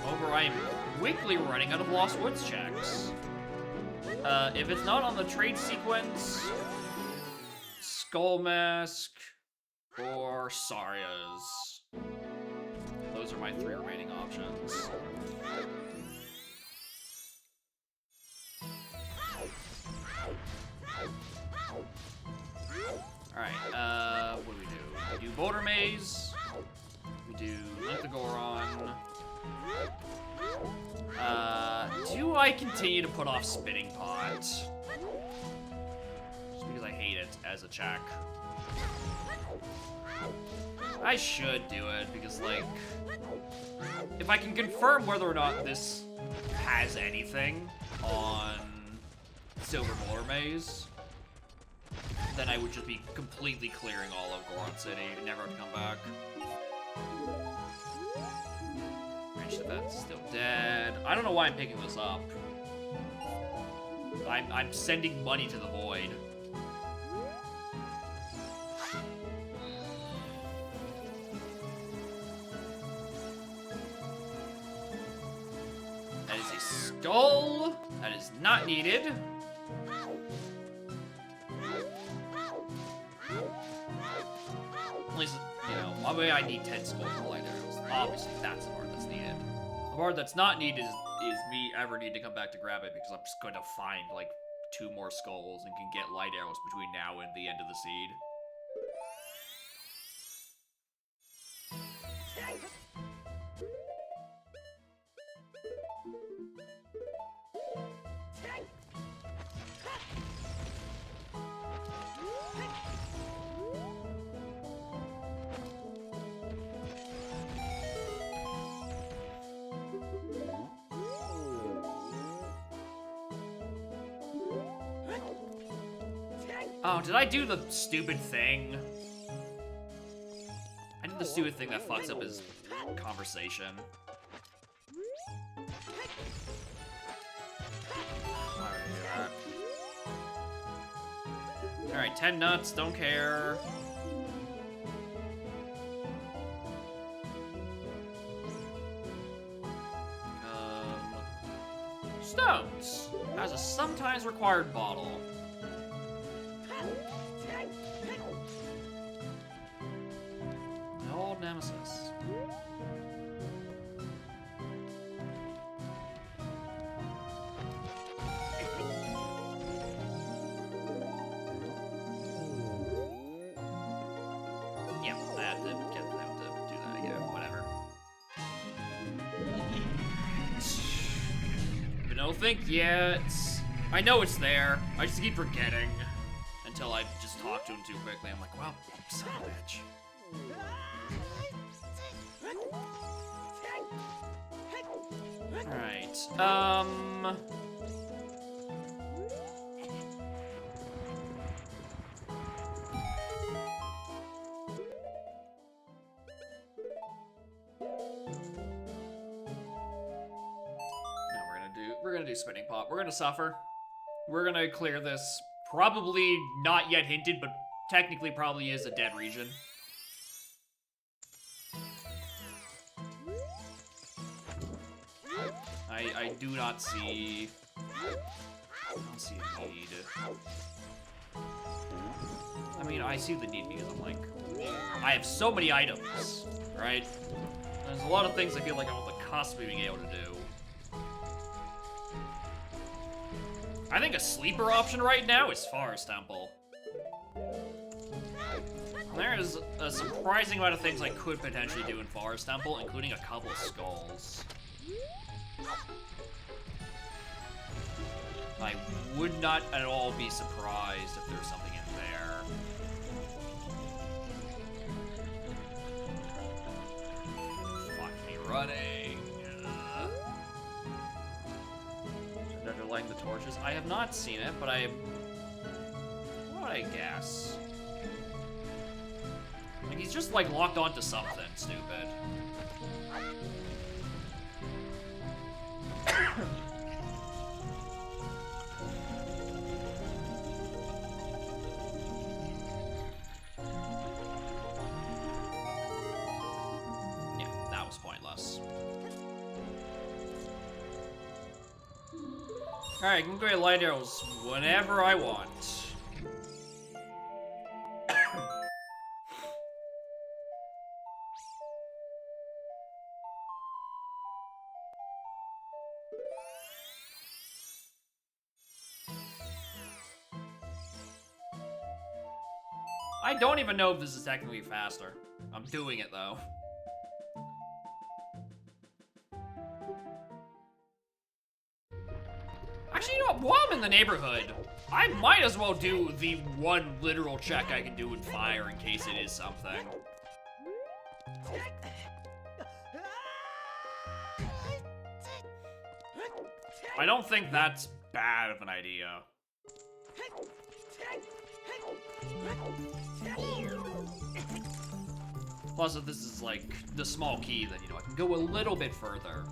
Speaker 2: However, I'm quickly running out of Lost Woods checks. If it's not on the trade sequence, Skull Mask, or Saria's. Those are my 3 remaining options. Alright, what do we do? We do Boulder Maze. We do Link the Goron. Do I continue to put off Spinning Pot? Just because I hate it as a check. I should do it, because, like, if I can confirm whether or not this has anything on Silver Boulder Maze, then I would just be completely clearing all of Goron City and never have to come back. Range Defense still dead. I don't know why I'm picking this up. I'm sending money to the void. That is a skull. That is not needed. At least, you know, maybe I need 10 skulls for light arrows. Obviously, that's the part that's needed. The part that's not needed is me ever need to come back to grab it, because I'm just going to find, like, 2 more skulls and can get light arrows between now and the end of the seed. Oh, did I do the stupid thing? I did the stupid thing that fucks up his conversation. Alright, 10 nuts, don't care. Stones has a sometimes required bottle. The old nemesis. Yeah, I had to get them to do that again, whatever. But no think yet. I know it's there. I just keep forgetting until I just talk to him too quickly. I'm like, well, son of a bitch. Alright, No, we're gonna do Spinning Pot. We're gonna suffer. We're gonna clear this. Probably not yet hinted, but technically probably is a dead region. I do not see... I don't see a need. I mean, I see the need because I'm like... I have so many items, right? There's a lot of things I feel like I'm on the cusp of being able to do. I think a sleeper option right now is Forest Temple. There is a surprising amount of things I could potentially do in Forest Temple, including a couple of skulls. I would not at all be surprised if there's something in there. Fuck me running. Another playing the torches. I have not seen it, but what would I guess? Like, he's just, like, locked onto something stupid. Yeah, that was pointless. Alright, I can go get light arrows whenever I want. I don't even know if this is technically faster. I'm doing it though. Actually, you know what? While I'm in the neighborhood, I might as well do the one literal check I can do in fire in case it is something. I don't think that's bad of an idea. Plus, if this is like the small key, then you know I can go a little bit further.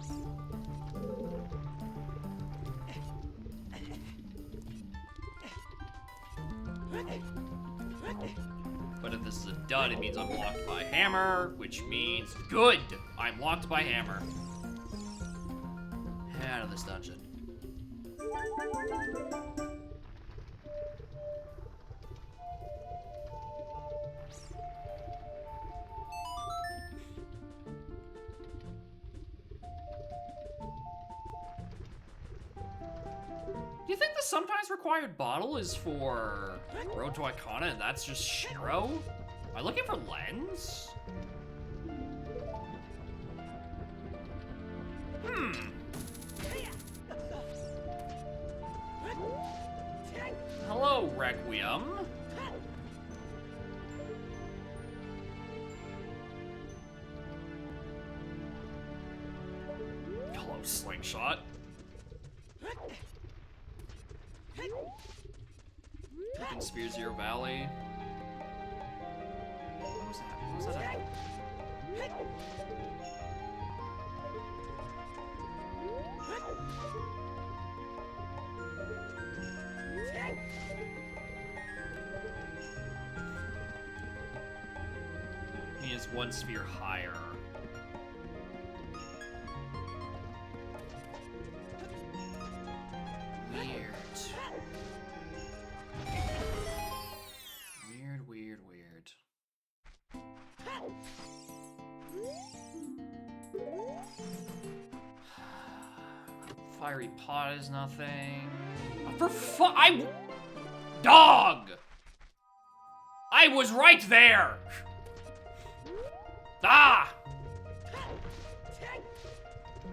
Speaker 2: But if this is a dud, it means I'm locked by hammer, which means good. I'm locked by hammer. Head out of this dungeon. Do you think the sometimes required bottle is for Road to Icona and that's just Shiro? Am I looking for lens? Hello, Requiem. Hello, Slingshot. Fucking Spear Zero Valley. What was that? What was that? He is one sphere higher. Weird. Weird. Fiery pot is nothing. Dog! I was right there! Ah!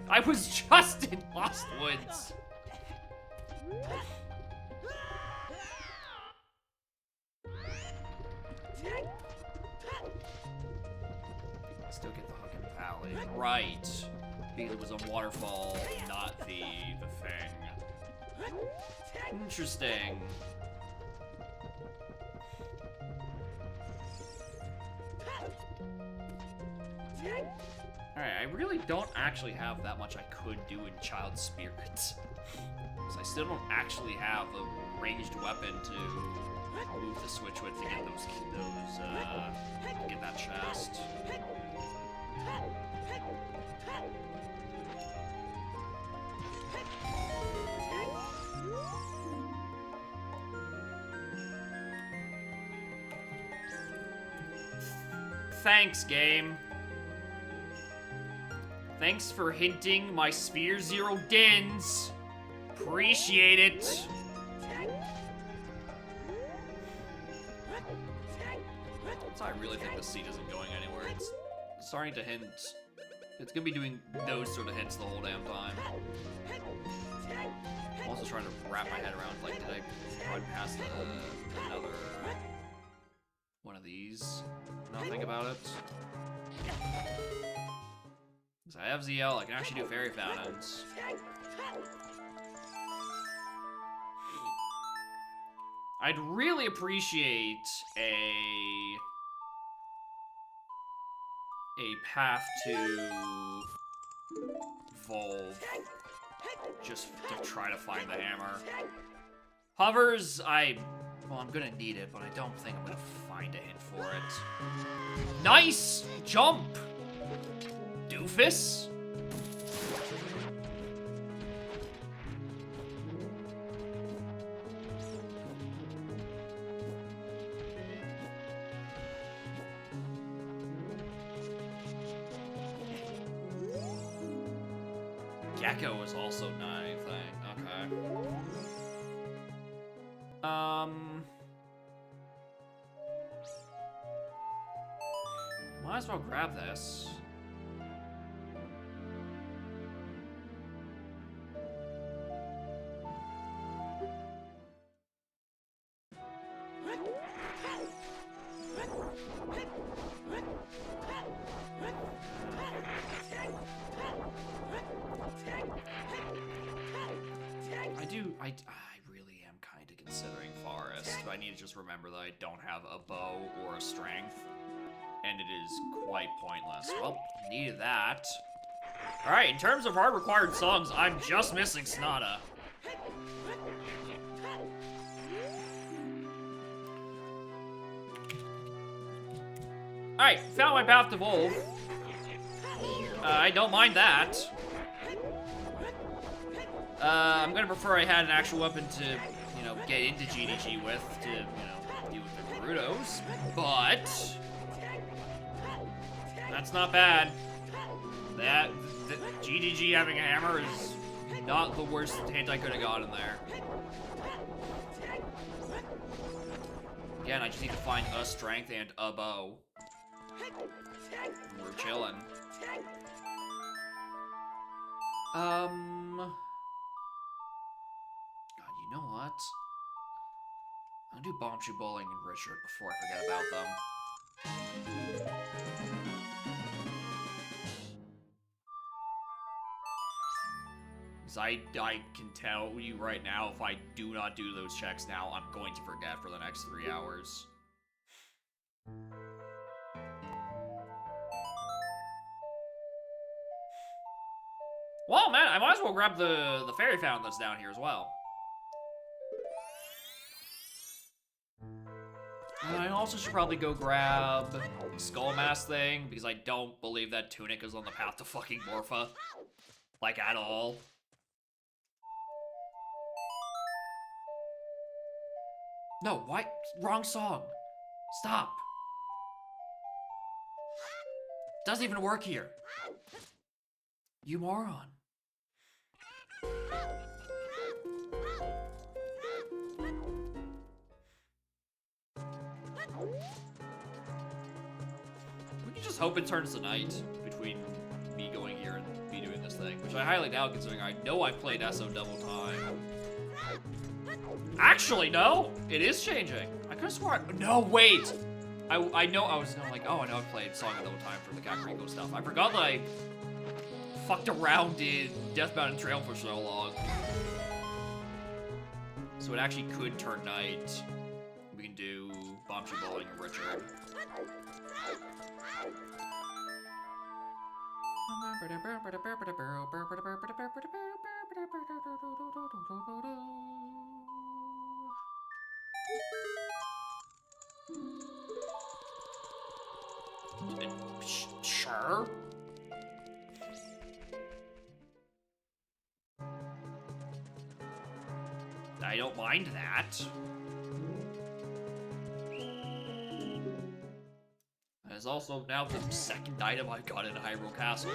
Speaker 2: I was just in Lost Woods. Still get the hook in the valley. Right. Because it was a waterfall, not the thing. Interesting. Alright, I really don't actually have that much I could do in Child Spirit. Because I still don't actually have a ranged weapon to move the switch with to get get that chest. Thanks, game. Thanks for hinting my Spear Zero Dins. Appreciate it. So I really think the seat isn't going anywhere. It's starting to hint. It's gonna be doing those sort of hints the whole damn time. I'm also trying to wrap my head around, like, did I run past another one of these? Not think about it. So I have ZL, I can actually do fairy fountains. I'd really appreciate a path to Volve, just to try to find the hammer. Hovers, well, I'm gonna need it, but I don't think I'm gonna find a hint for it. Nice jump, doofus. Gecko is also not anything. Okay. Might as well grab this. I really am kind of considering Forest, but I need to just remember that I don't have a bow or a strength, and it is quite pointless. Well, needed that. Alright, in terms of hard required songs, I'm just missing Sonata. Alright, found my path to Volve. I don't mind that. I'm gonna prefer I had an actual weapon to, you know, get into GDG with, to, you know, deal with the Gerudos, but that's not bad. The GDG having a hammer is not the worst hint I could have gotten there. Again, I just need to find a strength and a bow. We're chilling. You know what? I'll do Bombchu Bowling and Richard before I forget about them. Because I can tell you right now, if I do not do those checks now, I'm going to forget for the next 3 hours. Well, man, I might as well grab the fairy fountain that's down here as well. I also should probably go grab the Skull Mask thing, because I don't believe that Tunic is on the path to fucking Morpha. Like, at all. No, why? Wrong song. Stop. Doesn't even work here. You moron. We can just hope it turns to night between me going here and me doing this thing, which I highly doubt considering I know I've played SO double time. Actually, no! It is changing. I could have sworn. No, wait! I know I was like, oh, I know I've played Song of Double Time for the Kakariko stuff. I forgot that I fucked around in Deathbound and Trail for so long. So it actually could turn night. We can do Bombchu Bowling and Richard. Sure. I don't mind that. That is also now the second item I got in Hyrule Castle.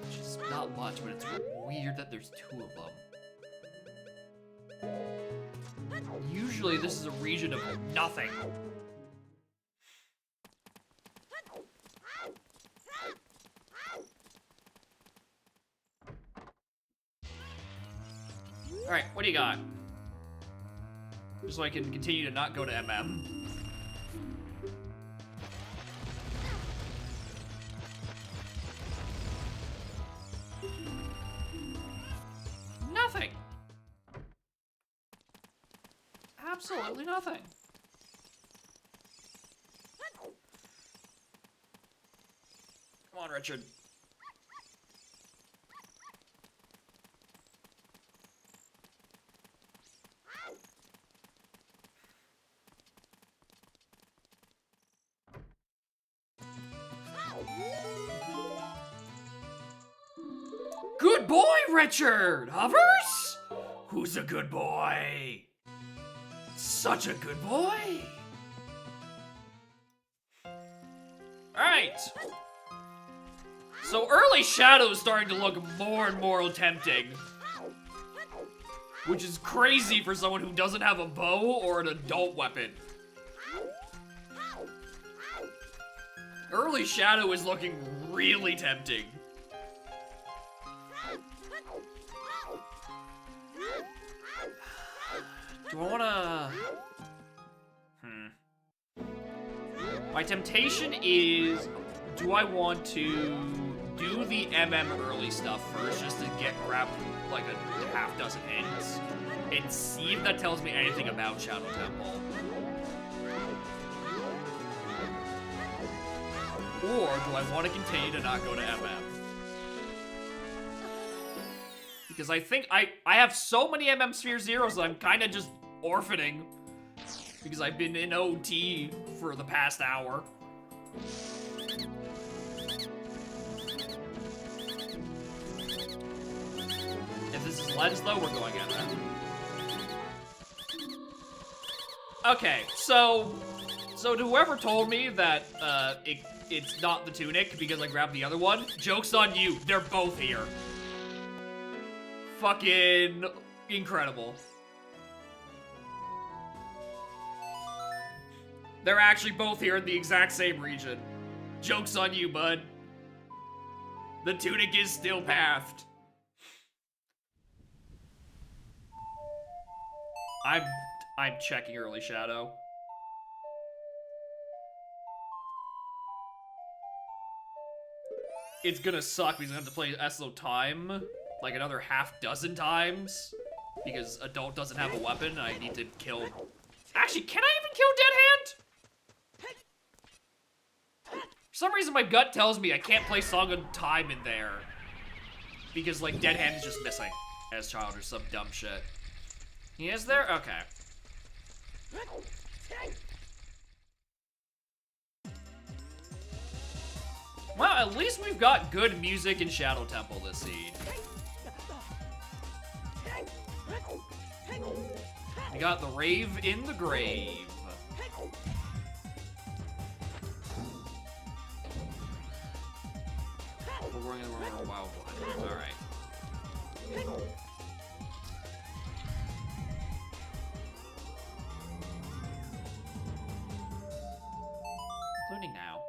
Speaker 2: Which is not much, but it's weird that there's 2 of them. Usually this is a region of nothing. Alright, what do you got? Just so I can continue to not go to MM. Nothing! Absolutely nothing. Come on, Richard. Good boy, Richard! Hovers? Who's a good boy? Such a good boy! Alright. So early Shadow is starting to look more and more tempting. Which is crazy for someone who doesn't have a bow or an adult weapon. Early Shadow is looking really tempting. Do I wanna... My temptation is, do I want to do the MM early stuff first, just to grab like a half dozen hits, and see if that tells me anything about Shadow Temple? Or do I want to continue to not go to MM? Because I think I have so many MM Sphere Zeros that I'm kind of just orphaning. Because I've been in OT for the past hour. If this is Lens, though, we're going at that. Okay, so to whoever told me that it's not the Tunic because I grabbed the other one, joke's on you. They're both here. Fucking incredible. They're actually both here in the exact same region. Joke's on you, bud. The Tunic is still pathed. I'm checking early Shadow. It's gonna suck because I have to play Eslo Time like another half dozen times because Adult doesn't have a weapon and I need to kill... Actually, can I even kill Dead Hand? For some reason, my gut tells me I can't play Song of Time in there. Because, like, Dead Hand is just missing as child or some dumb shit. He is there? Okay. Well, at least we've got good music in Shadow Temple this seed. We got the Rave in the Grave. We're going in the wild one. Alright. Including now.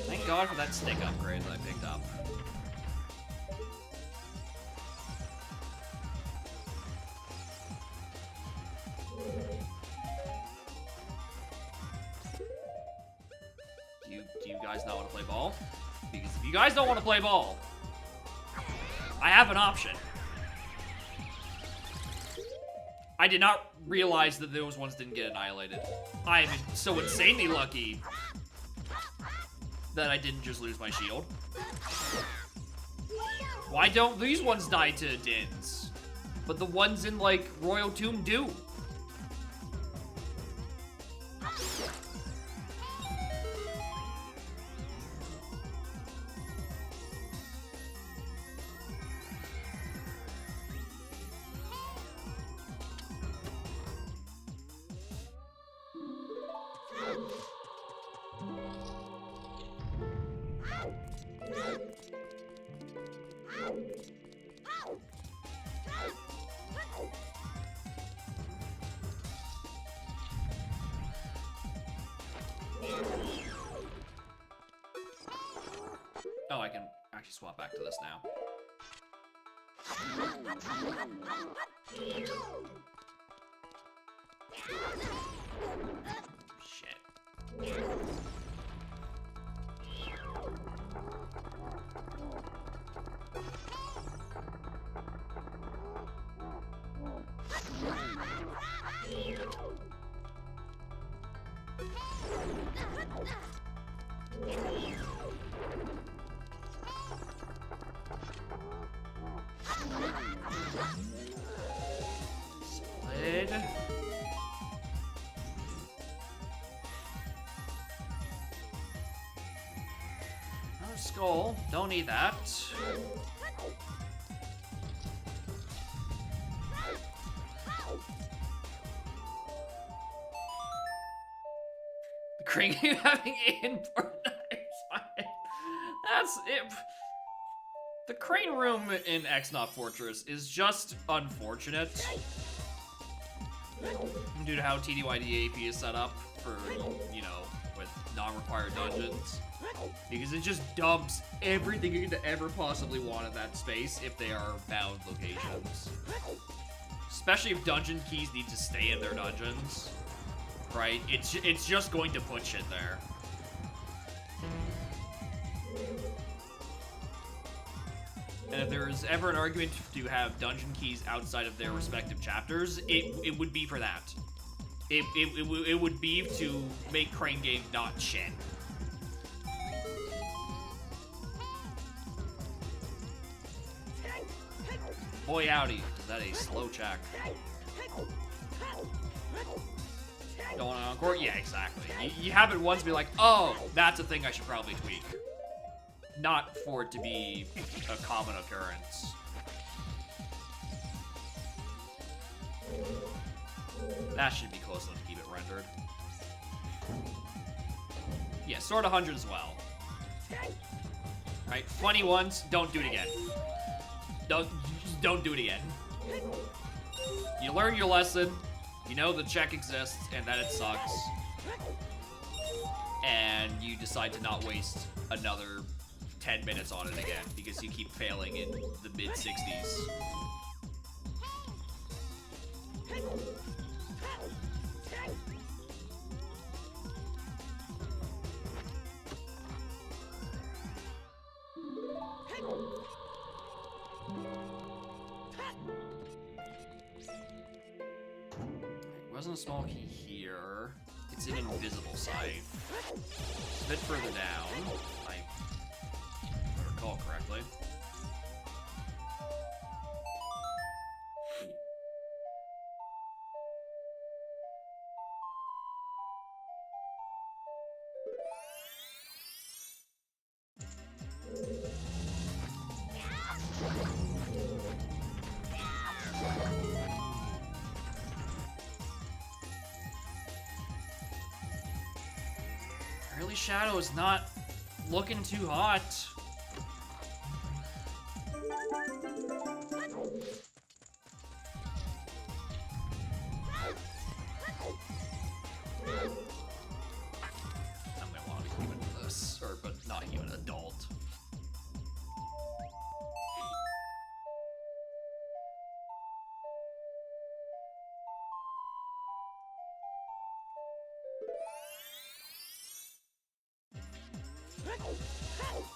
Speaker 2: Thank God for that stick upgrade that I picked up. Do you guys not want to play ball? Because if you guys don't want to play ball, I have an option. I did not realize that those ones didn't get annihilated. I am so insanely lucky that I didn't just lose my shield. Why don't these ones die to Dins? But the ones in, like, Royal Tomb do. Oh, I can actually swap back to this now. Shit. skull. Don't need that. The Crane Game having input. That's it. The crane room in Exnot Fortress is just unfortunate due to how TDYD AP is set up for, you know, with non-required dungeons. Because it just dumps everything you could ever possibly want in that space if they are bound locations. Especially if dungeon keys need to stay in their dungeons, right? It's just going to put shit there. And if there is ever an argument to have dungeon keys outside of their respective chapters, it would be for that. It would be to make Crane Game not shit. Boy howdy, is that a slow check? Don't want to encore? Yeah, exactly. You have it once, be like, oh, that's a thing I should probably tweak. Not for it to be a common occurrence. That should be close enough to keep it rendered. Yeah, Sword 100 as well. Right, funny ones, don't do it again. Don't do it again. You learn your lesson, you know the check exists and that it sucks, and you decide to not waste another 10 minutes on it again because you keep failing in the mid-60s. Wasn't a small key here. It's an invisible site. It's a bit further down. I recall correctly. Early Shadow is not looking too hot. I'm gonna want to be human for this, or but not human, adult.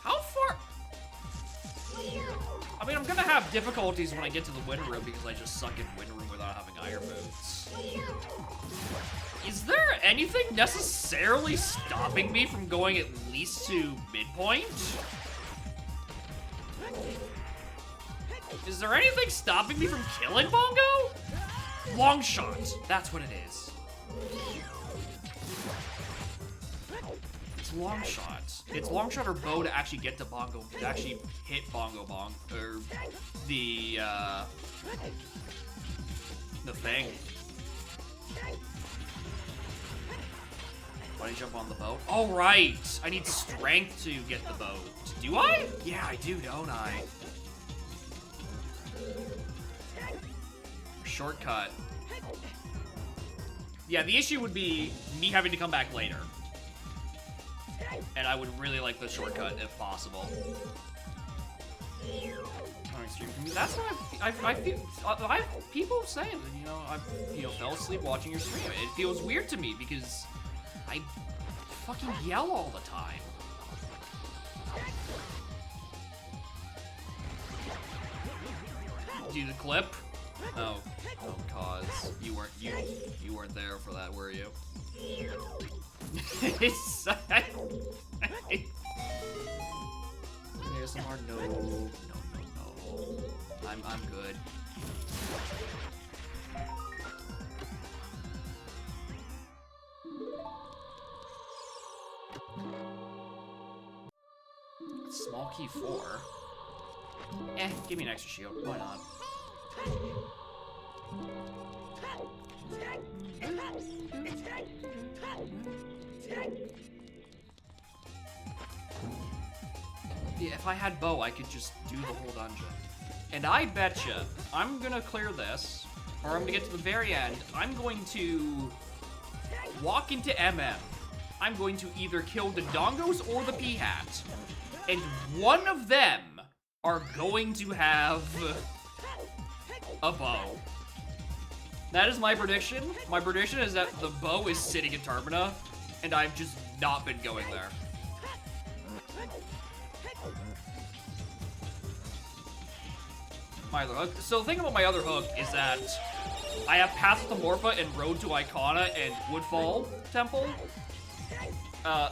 Speaker 2: How far? I mean, I'm gonna have difficulties when I get to the Wind Room because I just suck in Wind Room without having Iron Boots. Is there anything necessarily stopping me from going at least to midpoint? Is there anything stopping me from killing Bongo? Long shot. That's what it is. It's long shot. It's long shot or bow to actually get to Bongo, to actually hit Bongo Bong, or the thing. Why do you jump on the boat? Oh, right! I need strength to get the boat. Do I? Yeah, I do, don't I? Shortcut. Yeah, the issue would be me having to come back later. And I would really like the shortcut if possible. That's what I feel. I have people saying that, I fell asleep watching your stream. It feels weird to me because I fucking yell all the time. Do the clip? Oh, cause you weren't there for that, were you? ASMR, no. I'm good. Small Small key 4. Give me an extra shield. Why not? Yeah, if I had bow, I could just do the whole dungeon. And I betcha I'm gonna clear this, or I'm gonna get to the very end. I'm going to walk into MM. I'm going to either kill the Dongos or the Peahat. And one of them are going to have a bow. That is my prediction. My prediction is that the bow is sitting in Termina, and I've just not been going there. My other hook. So the thing about my other hook is that I have Path to Morpha and Road to Icona and Woodfall Temple.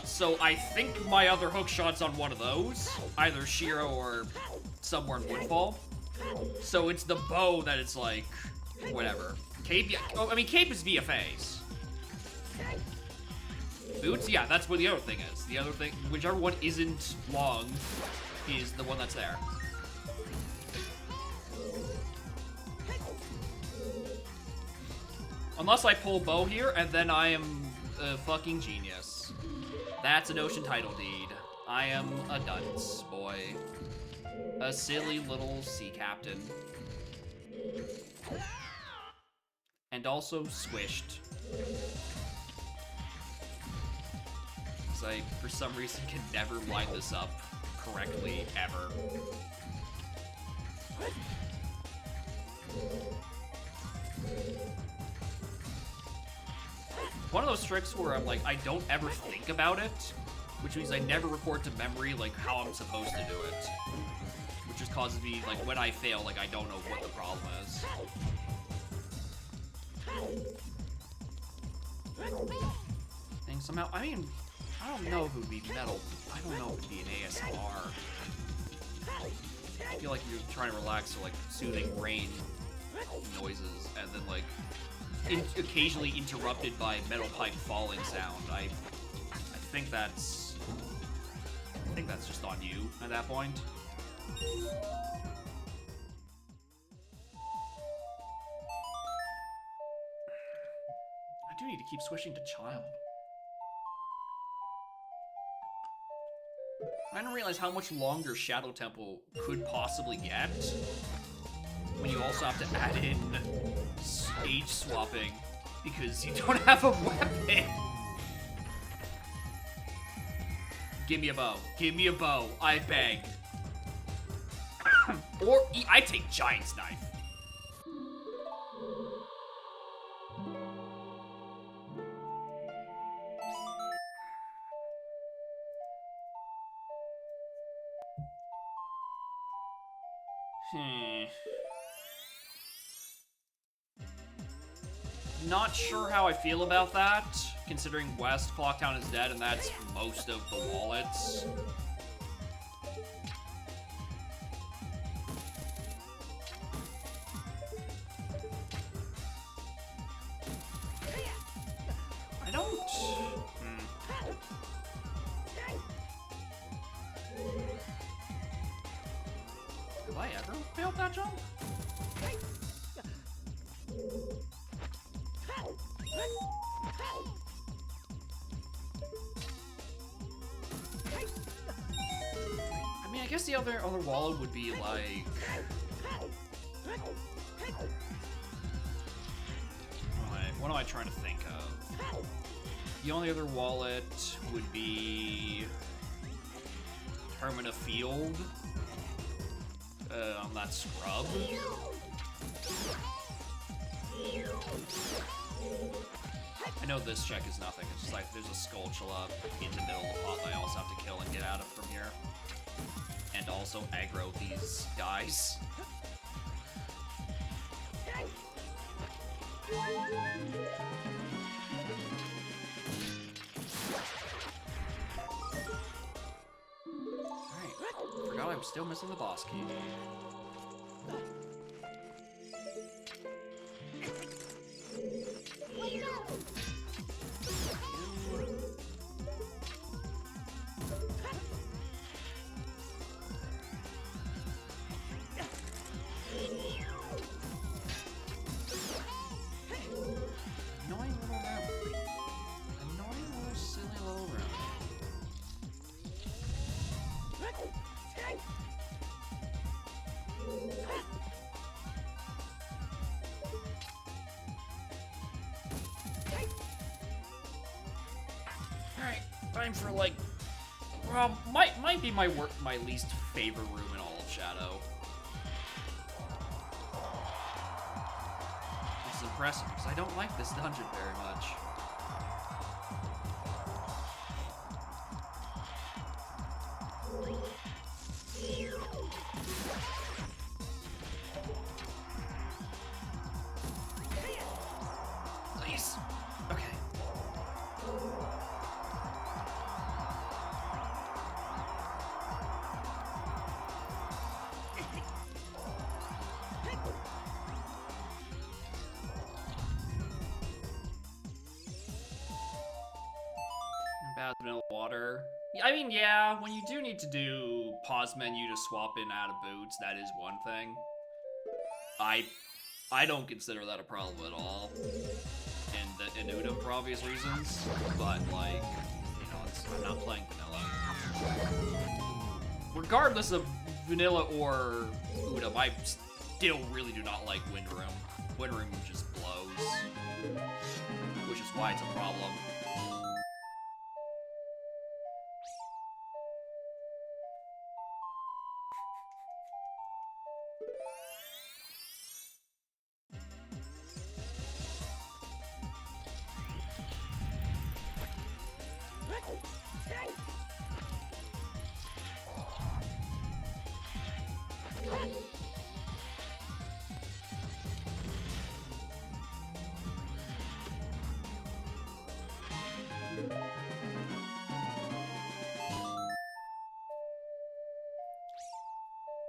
Speaker 2: So I think my other hook shot's on one of those, either Shiro or somewhere in Woodfall. So it's the bow that it's like, whatever. Cape, yeah, I mean, Cape is VFAs. Boots, yeah, that's where the other thing is. The other thing, whichever one isn't long, is the one that's there. Unless I pull bow here, and then I am a fucking genius. That's an ocean title deed. I am a dunce boy. A silly little sea captain. And also squished. Because I, for some reason, can never line this up correctly, ever. One of those tricks where I'm like, I don't ever think about it, which means I never record to memory, like, how I'm supposed to do it. Which just causes me, like, when I fail, like, I don't know what the problem is. Thing somehow, I mean, I don't know if it would be metal. I don't know if it would be an ASMR. I feel like you're trying to relax to, like, soothing rain noises, and then, like, occasionally interrupted by metal pipe falling sound. I think that's just on you at that point. I do need to keep switching to child. I didn't realize how much longer Shadow Temple could possibly get when you also have to add in age swapping because you don't have a weapon. Give me a bow. Give me a bow. I beg. Or I take Giant's Knife. Not sure how I feel about that, considering West Clocktown is dead and that's most of the wallets. I don't... Have I ever failed that jump? I mean, I guess the other wallet would be like... What am I trying to think of? The only other wallet would be... Termina Field. On that scrub. I know this check is nothing, it's just like there's a Skulltula in the middle of the pot that I also have to kill and get out of from here. And also aggro these guys. Alright, forgot I'm still missing the boss key. Time for like, well, might be my least favorite room in all of Shadow. Which is impressive because I don't like this dungeon very much. Please. Okay. Bad vanilla water. I mean, yeah, when you do need to do pause menu to swap in out of boots, that is one thing. I don't consider that a problem at all. In Udom for obvious reasons, but like, you know, I'm not playing vanilla. Regardless of vanilla or Udom, I still really do not like Windroom. Windroom just blows, which is why it's a problem.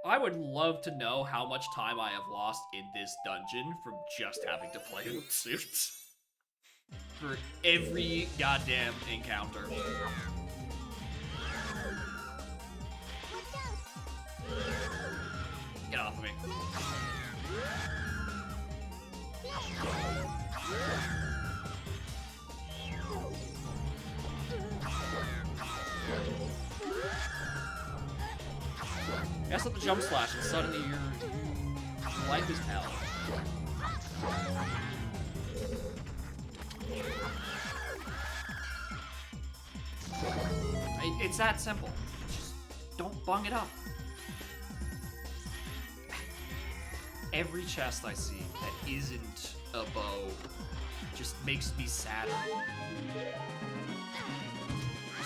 Speaker 2: I would love to know how much time I have lost in this dungeon from just having to play with suits. For every goddamn encounter. Get off of me. Mess up the jump slash and suddenly your life is hell. It's that simple. Just don't bung it up. Every chest I see that isn't a bow just makes me sadder.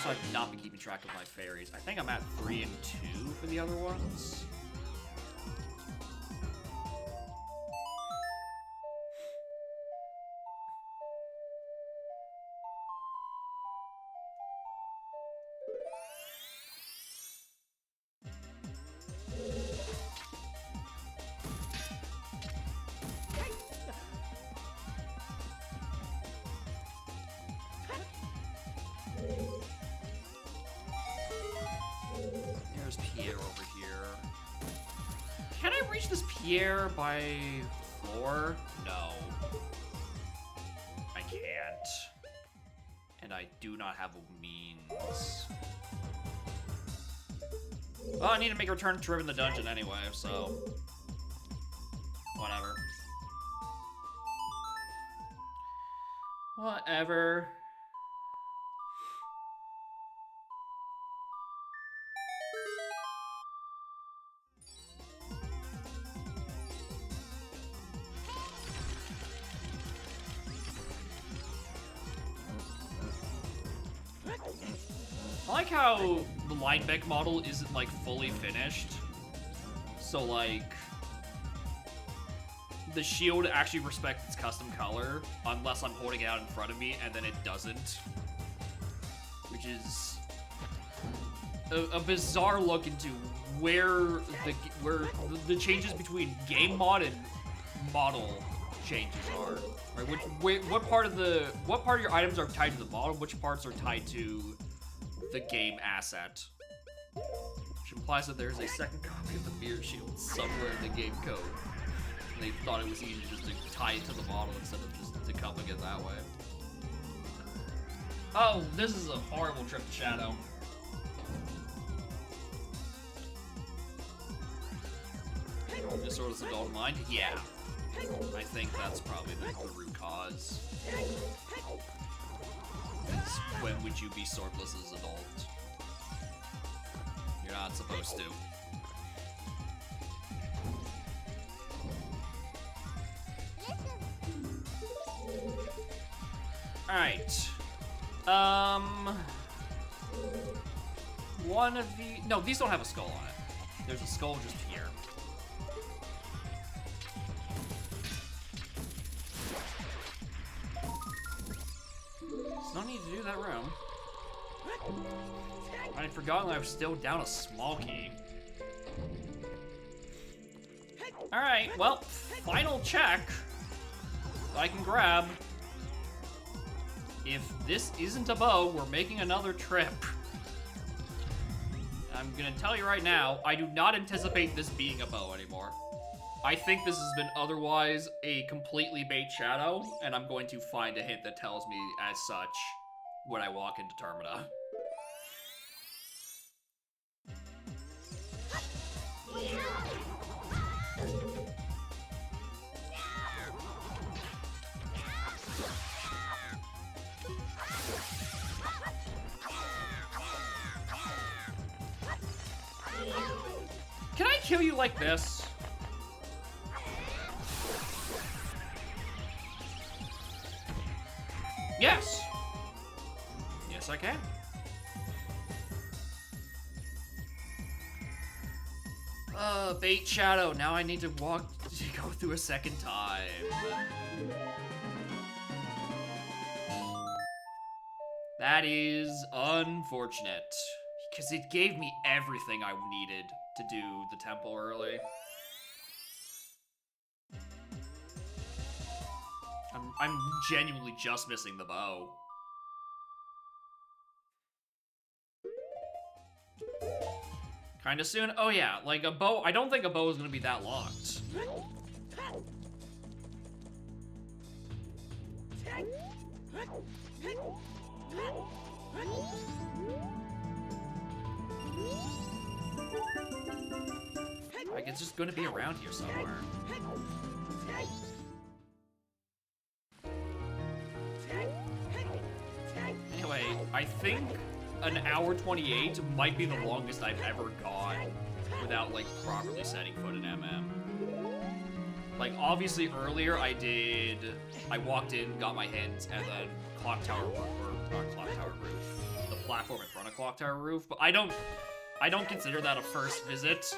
Speaker 2: So I've not been keeping track of my fairies. I think I'm at 3 and 2 for the other ones. There's Pierre over here. Can I reach this Pierre by floor? No. I can't. And I do not have a means. Well, I need to make a return to Riven the dungeon anyway, so... whatever. Whatever. I like how the Linebeck model isn't, like, fully finished. So, like, the shield actually respects its custom color, unless I'm holding it out in front of me, and then it doesn't. Which is a bizarre look into where the changes between game mod and model changes are. Right? What part of your items are tied to the model, which parts are tied to the game asset, which implies that there's a second copy of the Beard Shield somewhere in the game code. And they thought it was easy just to tie it to the model instead of just decoupling it that way. Oh, this is a horrible trip to Shadow. Disorders of adult mind? Yeah. I think that's probably the root cause. when would you be swordless as an adult? You're not supposed to. Alright. One of the... No, these don't have a skull on it. There's a skull just here. There's no need to do that room. I'd forgotten I was still down a small key. Alright, well, final check that I can grab. If this isn't a bow, we're making another trip. I'm gonna tell you right now, I do not anticipate this being a bow anymore. I think this has been otherwise a completely bait shadow, and I'm going to find a hint that tells me as such when I walk into Termina. Can I kill you like this? Yes. Yes, I can. Bait shadow. Now I need to go through a second time. That is unfortunate. Because it gave me everything I needed to do the temple early. I'm genuinely just missing the bow. Kinda soon? Oh yeah, like a bow. I don't think a bow is gonna be that locked. Like, it's just gonna be around here somewhere. Anyway, I think an hour 28 might be the longest I've ever gone without, like, properly setting foot in MM. Like, obviously earlier I walked in, got my hints, and then Clock Tower Roof, or not Clock Tower Roof, the platform in front of Clock Tower Roof, but I don't consider that a first visit.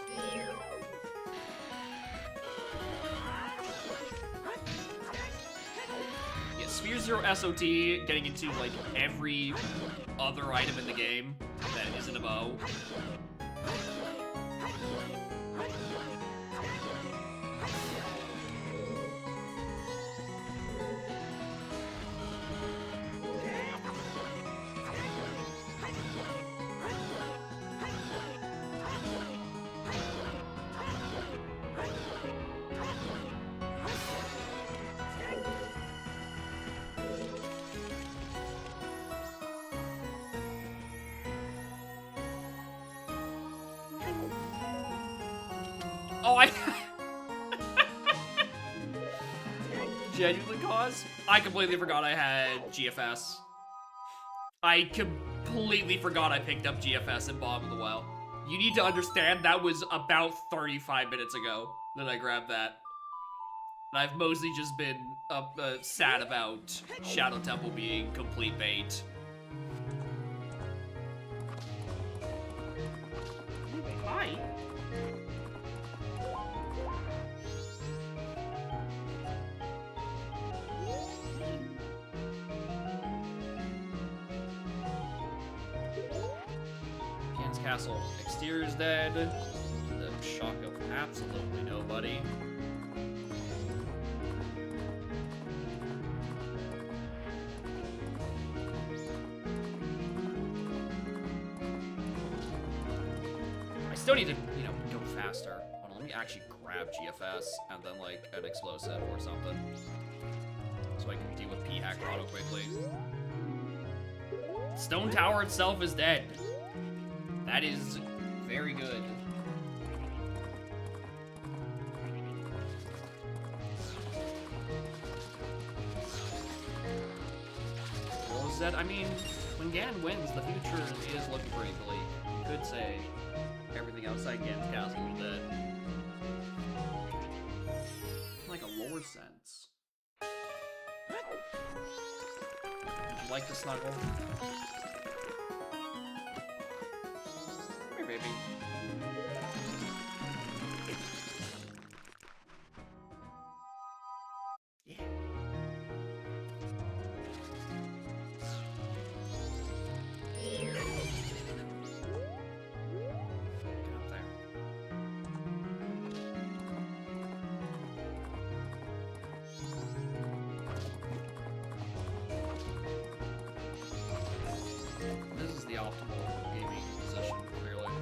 Speaker 2: Yeah, Sphere Zero SOT, getting into, like, every other item in the game that isn't a bow. Oh, I genuinely cause? I completely forgot I had GFS. I completely forgot I picked up GFS in Bottom of the Well. You need to understand that was about 35 minutes ago that I grabbed that. And I've mostly just been sad about Shadow Temple being complete bait. Hi. Castle exterior's dead. To the shock of absolutely nobody. I still need to, go faster. Hold on, let me actually grab GFS and then like an explosive or something. So I can deal with P-Hack auto quickly. Stone Tower itself is dead. That is very good. What was that? I mean, when Ganon wins, the future is looking pretty bleak. You could say everything outside Ganon's castle is dead. Like a lore sense. Would you like to snuggle? Come here, baby. Yeah. Get up there. This is the optimal gaming position, clearly.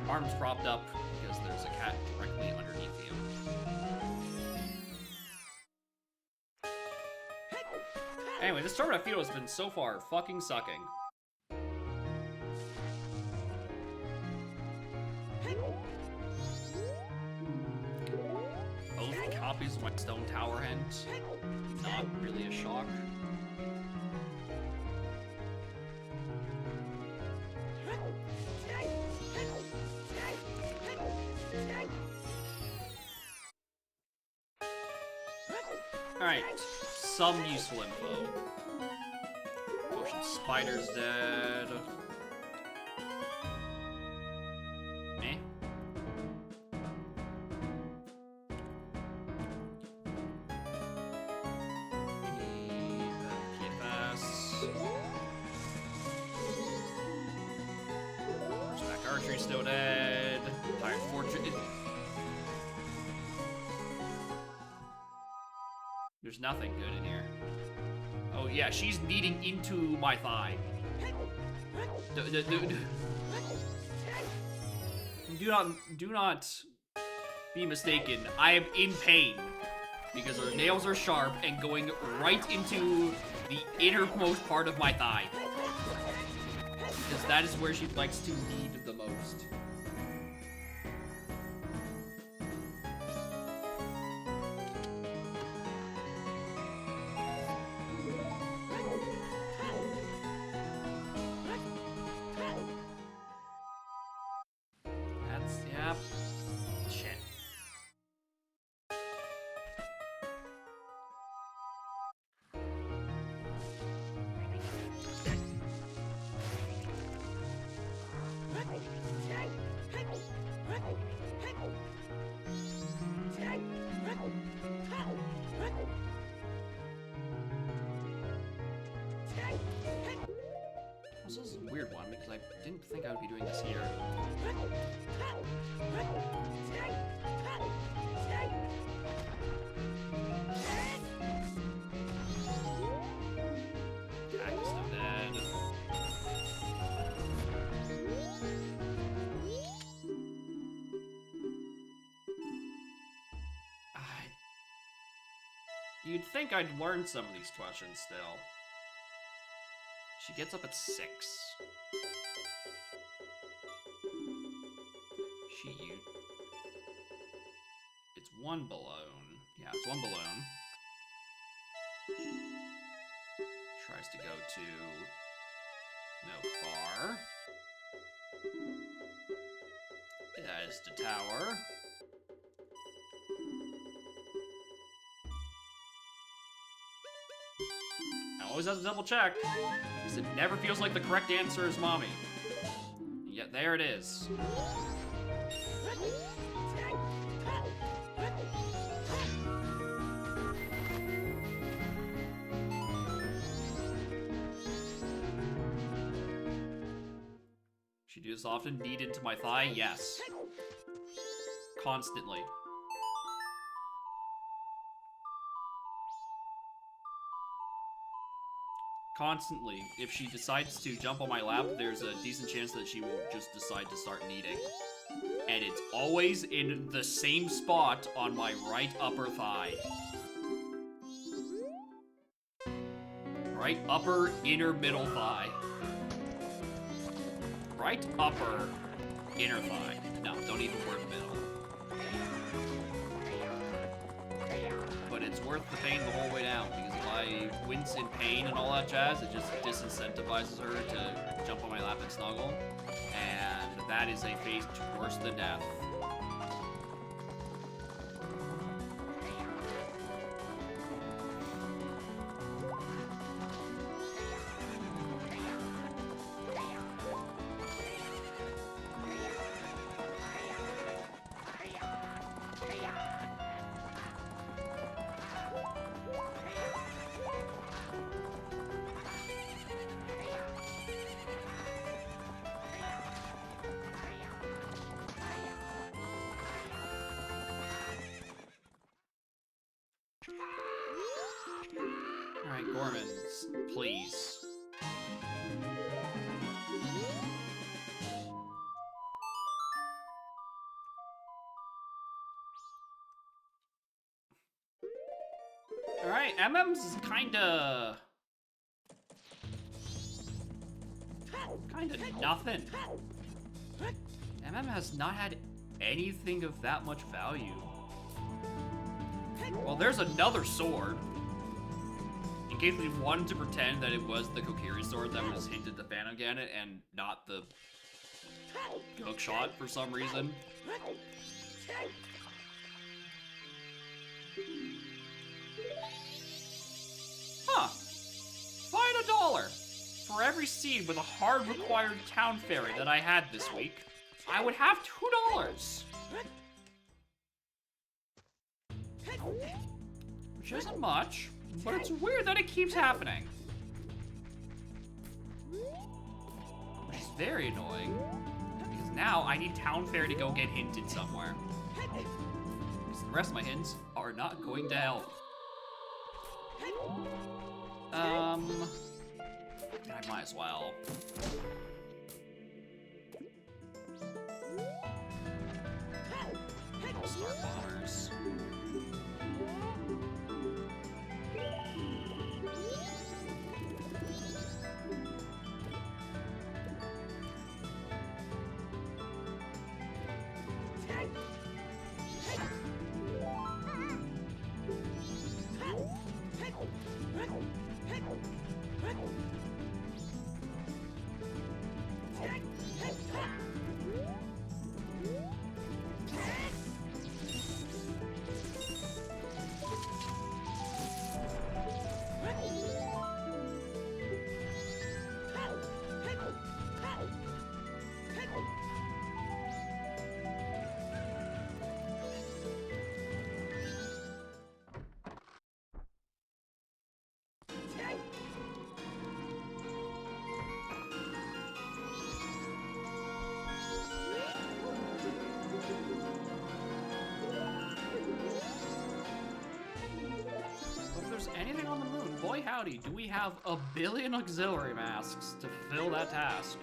Speaker 2: Arms propped up because there's a cat directly underneath you. Anyway, this tournament I feel has been so far fucking sucking. Both copies of my Stone Tower Hint. Not really a shock. Alright, some useful info. Ocean Spider's dead. Eh? PFS. Horseback Archery still dead. Tired Fortune. There's nothing good in here. Oh yeah, she's kneading into my thigh. Do not be mistaken. I am in pain because her nails are sharp and going right into the innermost part of my thigh. Because that is where she likes to knead the most. Yep. Shit. This is a weird one because I didn't think I would be doing this here. Jack is still dead. You'd think I'd learn some of these questions still. She gets up at 6. It's one balloon. Yeah, it's one balloon. Tries to go to Milk Bar. That is the tower. I always have to double check, because it never feels like the correct answer is mommy. Yet there it is. She do this often? Knead into my thigh? Yes. Constantly. Constantly. If she decides to jump on my lap, there's a decent chance that she will just decide to start kneading. And it's always in the same spot on my right upper thigh. Right upper, inner, middle thigh. Right upper, inner thigh. No, don't even word middle. But it's worth the pain the whole way down, because if I wince in pain and all that jazz, it just disincentivizes her to jump on my lap and snuggle, and that is a fate worse than death. Alright, Gormans, please. Alright, MM's kinda nothing. MM has not had anything of that much value. Well, there's another sword. In case we wanted to pretend that it was the Kokiri sword that was hinted to Phantom Gannett and not the hook shot for some reason. Huh. Find $1. For every seed with a hard required town fairy that I had this week, I would have $2. Which isn't much, but it's weird that it keeps happening. Which is very annoying, because now I need Town Fairy to go get hinted somewhere. Because the rest of my hints are not going to help. I might as well. Star Bombers. Anything on the moon, boy howdy, do we have a billion auxiliary masks to fill that task.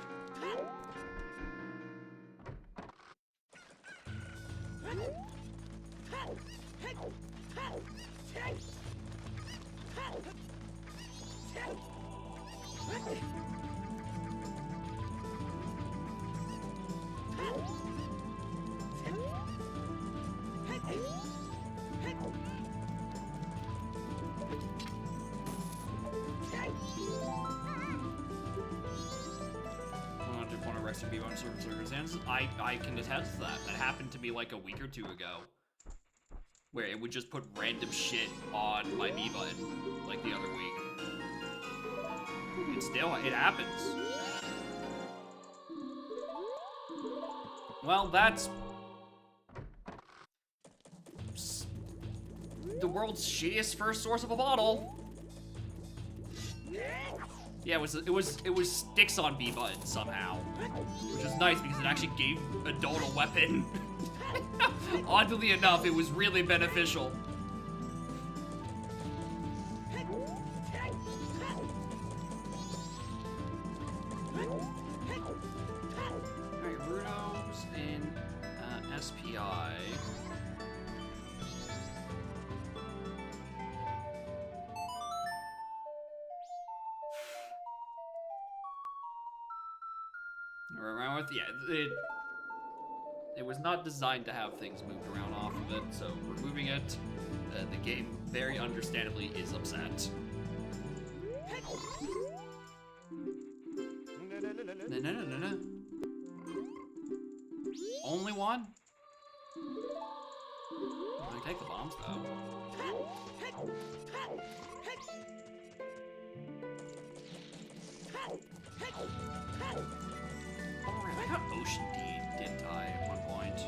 Speaker 2: Certain circumstances, I can attest to that. That happened to me like a week or two ago, where it would just put random shit on my B button, like the other week. And still, it happens. Well, that's the world's shittiest first source of a bottle. Yeah, it was sticks on B button somehow, which is nice because it actually gave Adult a weapon. Oddly enough, it was really beneficial. Alright, Runo's in SPI. Around with, yeah, it was not designed to have things moved around often. of it, so removing it, the game very understandably is upset. No. Only one? I take the bombs, though. Oh, right, I got Ocean Deed, didn't I, at one point?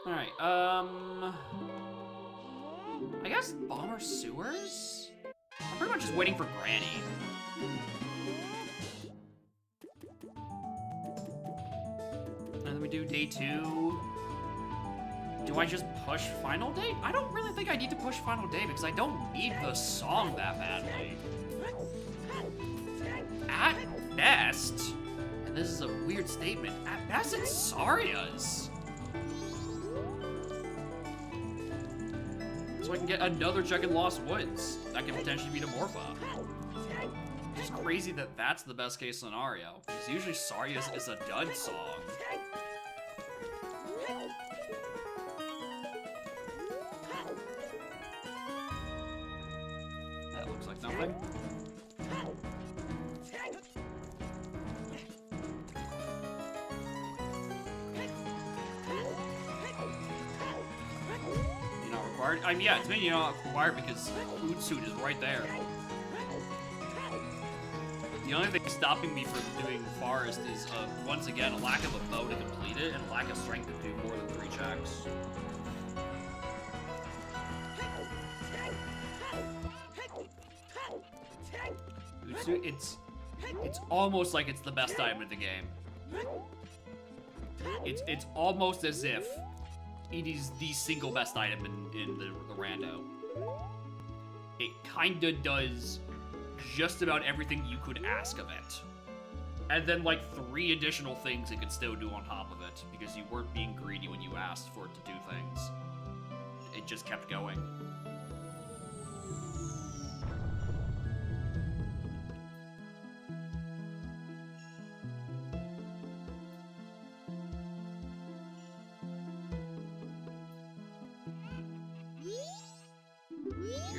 Speaker 2: Alright, I guess Bomber Sewers? I'm pretty much just waiting for Granny. And then we do day 2. Do I just push Final Day? I don't really think I need to push Final Day because I don't need the song that badly. At best, and this is a weird statement, at best it's Saria's. So I can get another check in Lost Woods. That can potentially be Demorpha. It's crazy that that's the best case scenario, because usually Saria's is a dud song. That looks like nothing. I mean, yeah, it's maybe not required because Food Suit is right there. The only thing stopping me from doing Forest is, once again, a lack of a bow to complete it and a lack of strength to do more than 3 checks. Food Suit, it's almost like it's the best item in the game. It's almost as if it is the single best item in the rando. It kinda does just about everything you could ask of it. And then like 3 additional things it could still do on top of it, because you weren't being greedy when you asked for it to do things. It just kept going.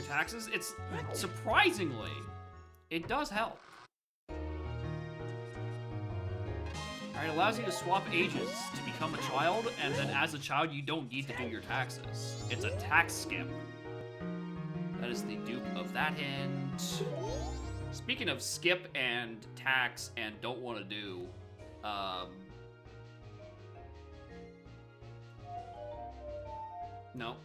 Speaker 2: Taxes, it's surprisingly, it does help. Alright, it allows you to swap ages to become a child, and then as a child, you don't need to do your taxes. It's a tax skip. That is the dupe of that hint. Speaking of skip and tax and don't want to do, no.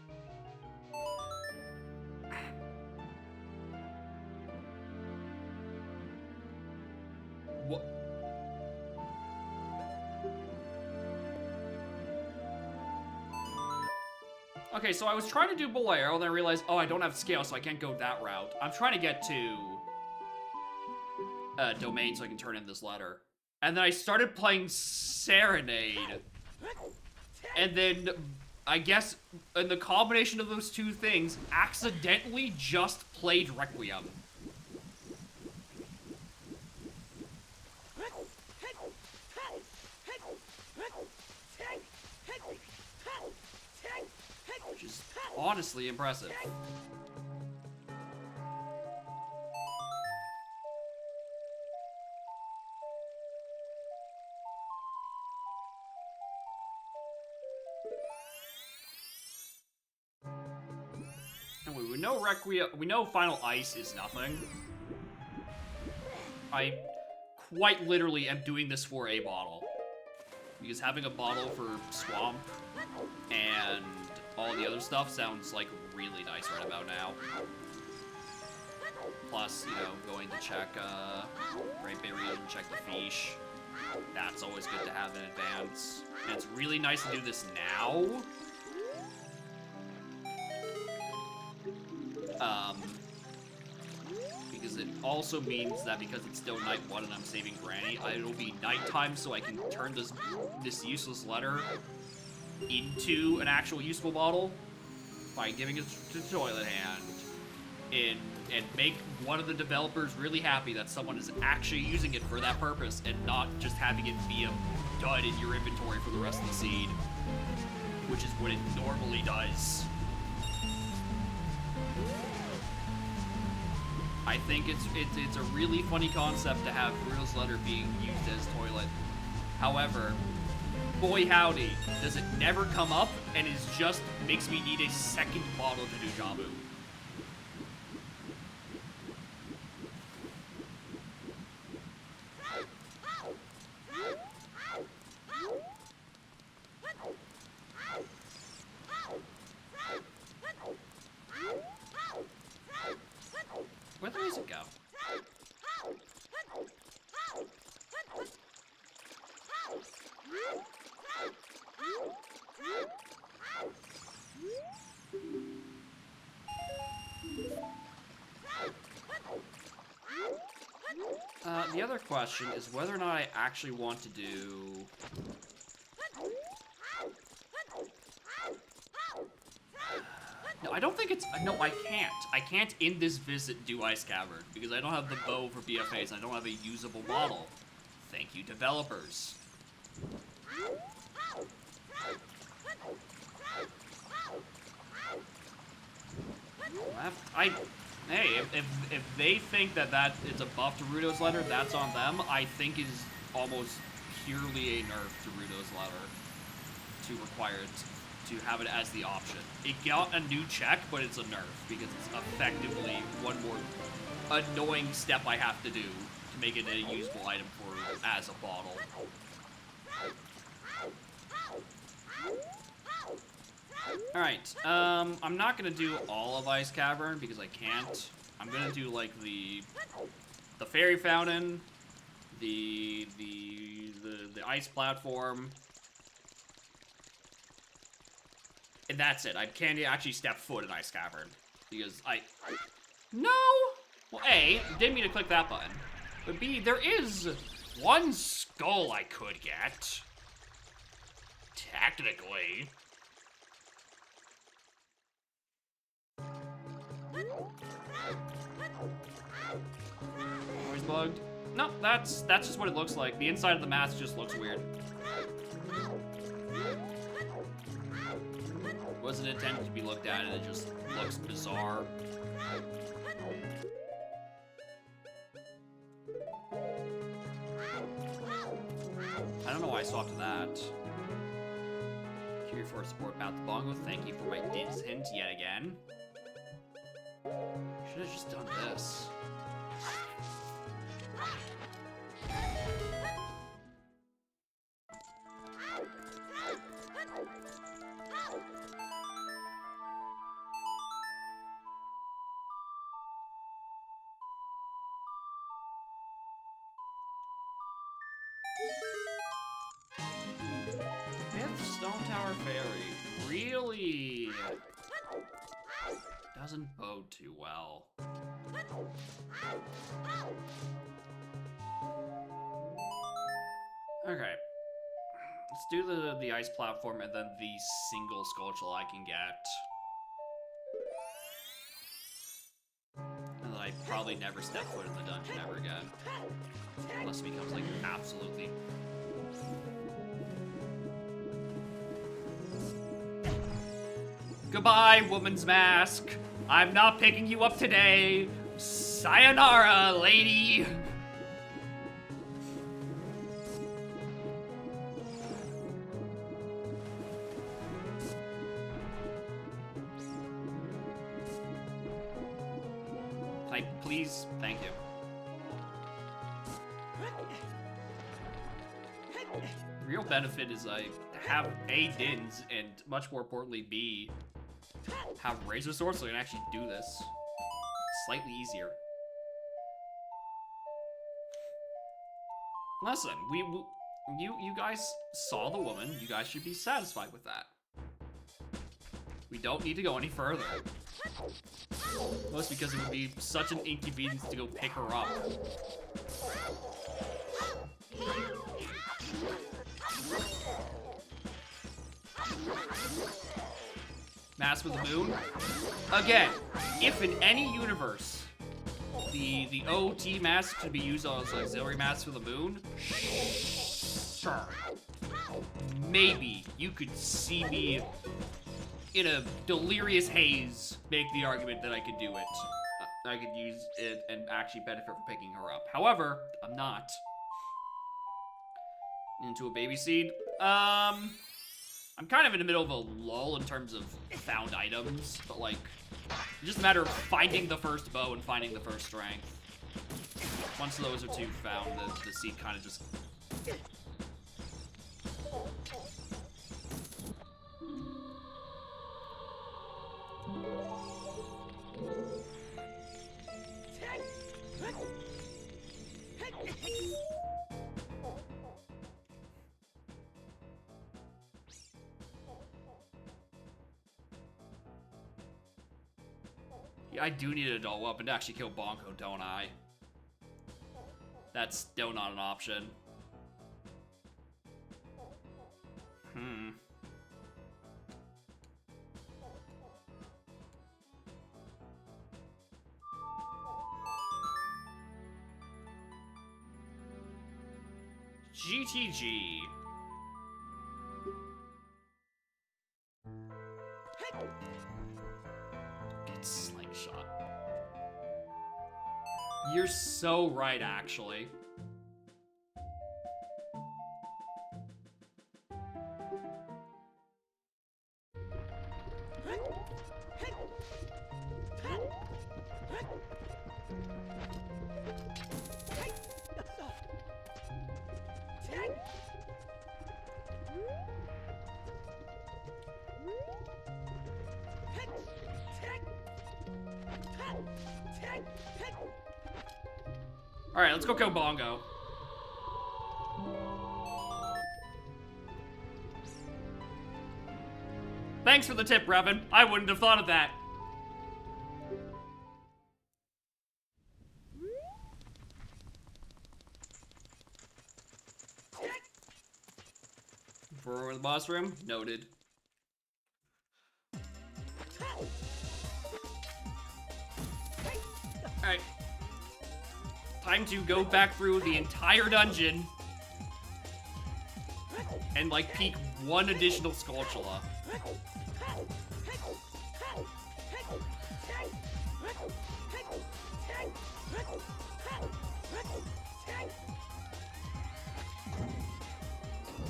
Speaker 2: What? Okay, so I was trying to do Bolero, then I realized, oh, I don't have scale, so I can't go that route. I'm trying to get to Domain so I can turn in this letter. And then I started playing Serenade. And then, I guess, in the combination of those 2 things, accidentally just played Requiem. Which is honestly impressive. And we know Requiem, we know Final Ice is nothing. I quite literally am doing this for a bottle. Because having a bottle for Swamp and all the other stuff sounds like really nice right about now. Plus, you know, going to check Great Bay Region, check the Fish. That's always good to have in advance. And it's really nice to do this now. Because it also means that because it's still night 1 and I'm saving Granny, it'll be nighttime so I can turn this useless letter into an actual useful bottle. by giving it to Toilet Hand and make one of the developers really happy that someone is actually using it for that purpose and not just having it be a dud in your inventory for the rest of the seed, which is what it normally does. I think it's a really funny concept to have Bruno's letter being used as toilet. However, boy howdy, does it never come up and is just makes me need a second bottle to do Jamu. Where'd the music go? The other question is whether or not I actually want to do... No, I don't think it's... No, I can't. I can't in this visit do Ice Cavern because I don't have the bow for BFAs and I don't have a usable model. Thank you, developers. Hey, if they think that it's a buff to Rudo's letter, that's on them. I think it is almost purely a nerf to Rudo's letter to require it, to have it as the option. It got a new check, but it's a nerf because it's effectively one more annoying step I have to do to make it a usable item for as a bottle. Alright, I'm not gonna do all of Ice Cavern because I can't. I'm gonna do like the fairy fountain, the ice platform, and that's it. I can't actually step foot in Ice Cavern because no. Well, A, didn't mean to click that button, but B, there is one skull I could get technically. Always bugged. No, that's just what it looks like. The inside of the mask just looks weird. It wasn't intended to be looked at, and it just looks bizarre. I don't know why I swapped to that. Curious for support about the bongo. Thank you for my Diz hint yet again. Should have just done this. Fifth Stone Tower Fairy. Really? Doesn't bode too well. Okay. Let's do the ice platform and then the single Skulltula I can get. And then I probably never step foot in the dungeon ever again. Unless it becomes like absolutely... Goodbye, woman's mask. I'm not picking you up today. Sayonara, lady. Please, thank you. The real benefit is I have A, Dins, and much more importantly, B, have Razor Sword so I can actually do this slightly easier. Listen, you guys saw the woman. You guys should be satisfied with that. We don't need to go any further. Mostly because it would be such an inconvenience to go pick her up. Mask of the Moon. Again, if in any universe the OT mask could be used as auxiliary mask for the moon, sure. Maybe you could see me in a delirious haze make the argument that I could do it. I could use it and actually benefit from picking her up. However, I'm not. Into a baby seed. I'm kind of in the middle of a lull in terms of found items, but like, it's just a matter of finding the first bow and finding the first strength. Once those are two found, the seed kind of just... Yeah, I do need an adult weapon to actually kill Bonko, don't I? That's still not an option. GTG. Get slingshot. You're so right, actually. Alright, let's go kill Bongo. Thanks for the tip, Revan. I wouldn't have thought of that. For the boss room? Noted. Alright. Time to go back through the entire dungeon and, like, peek one additional Skulltula.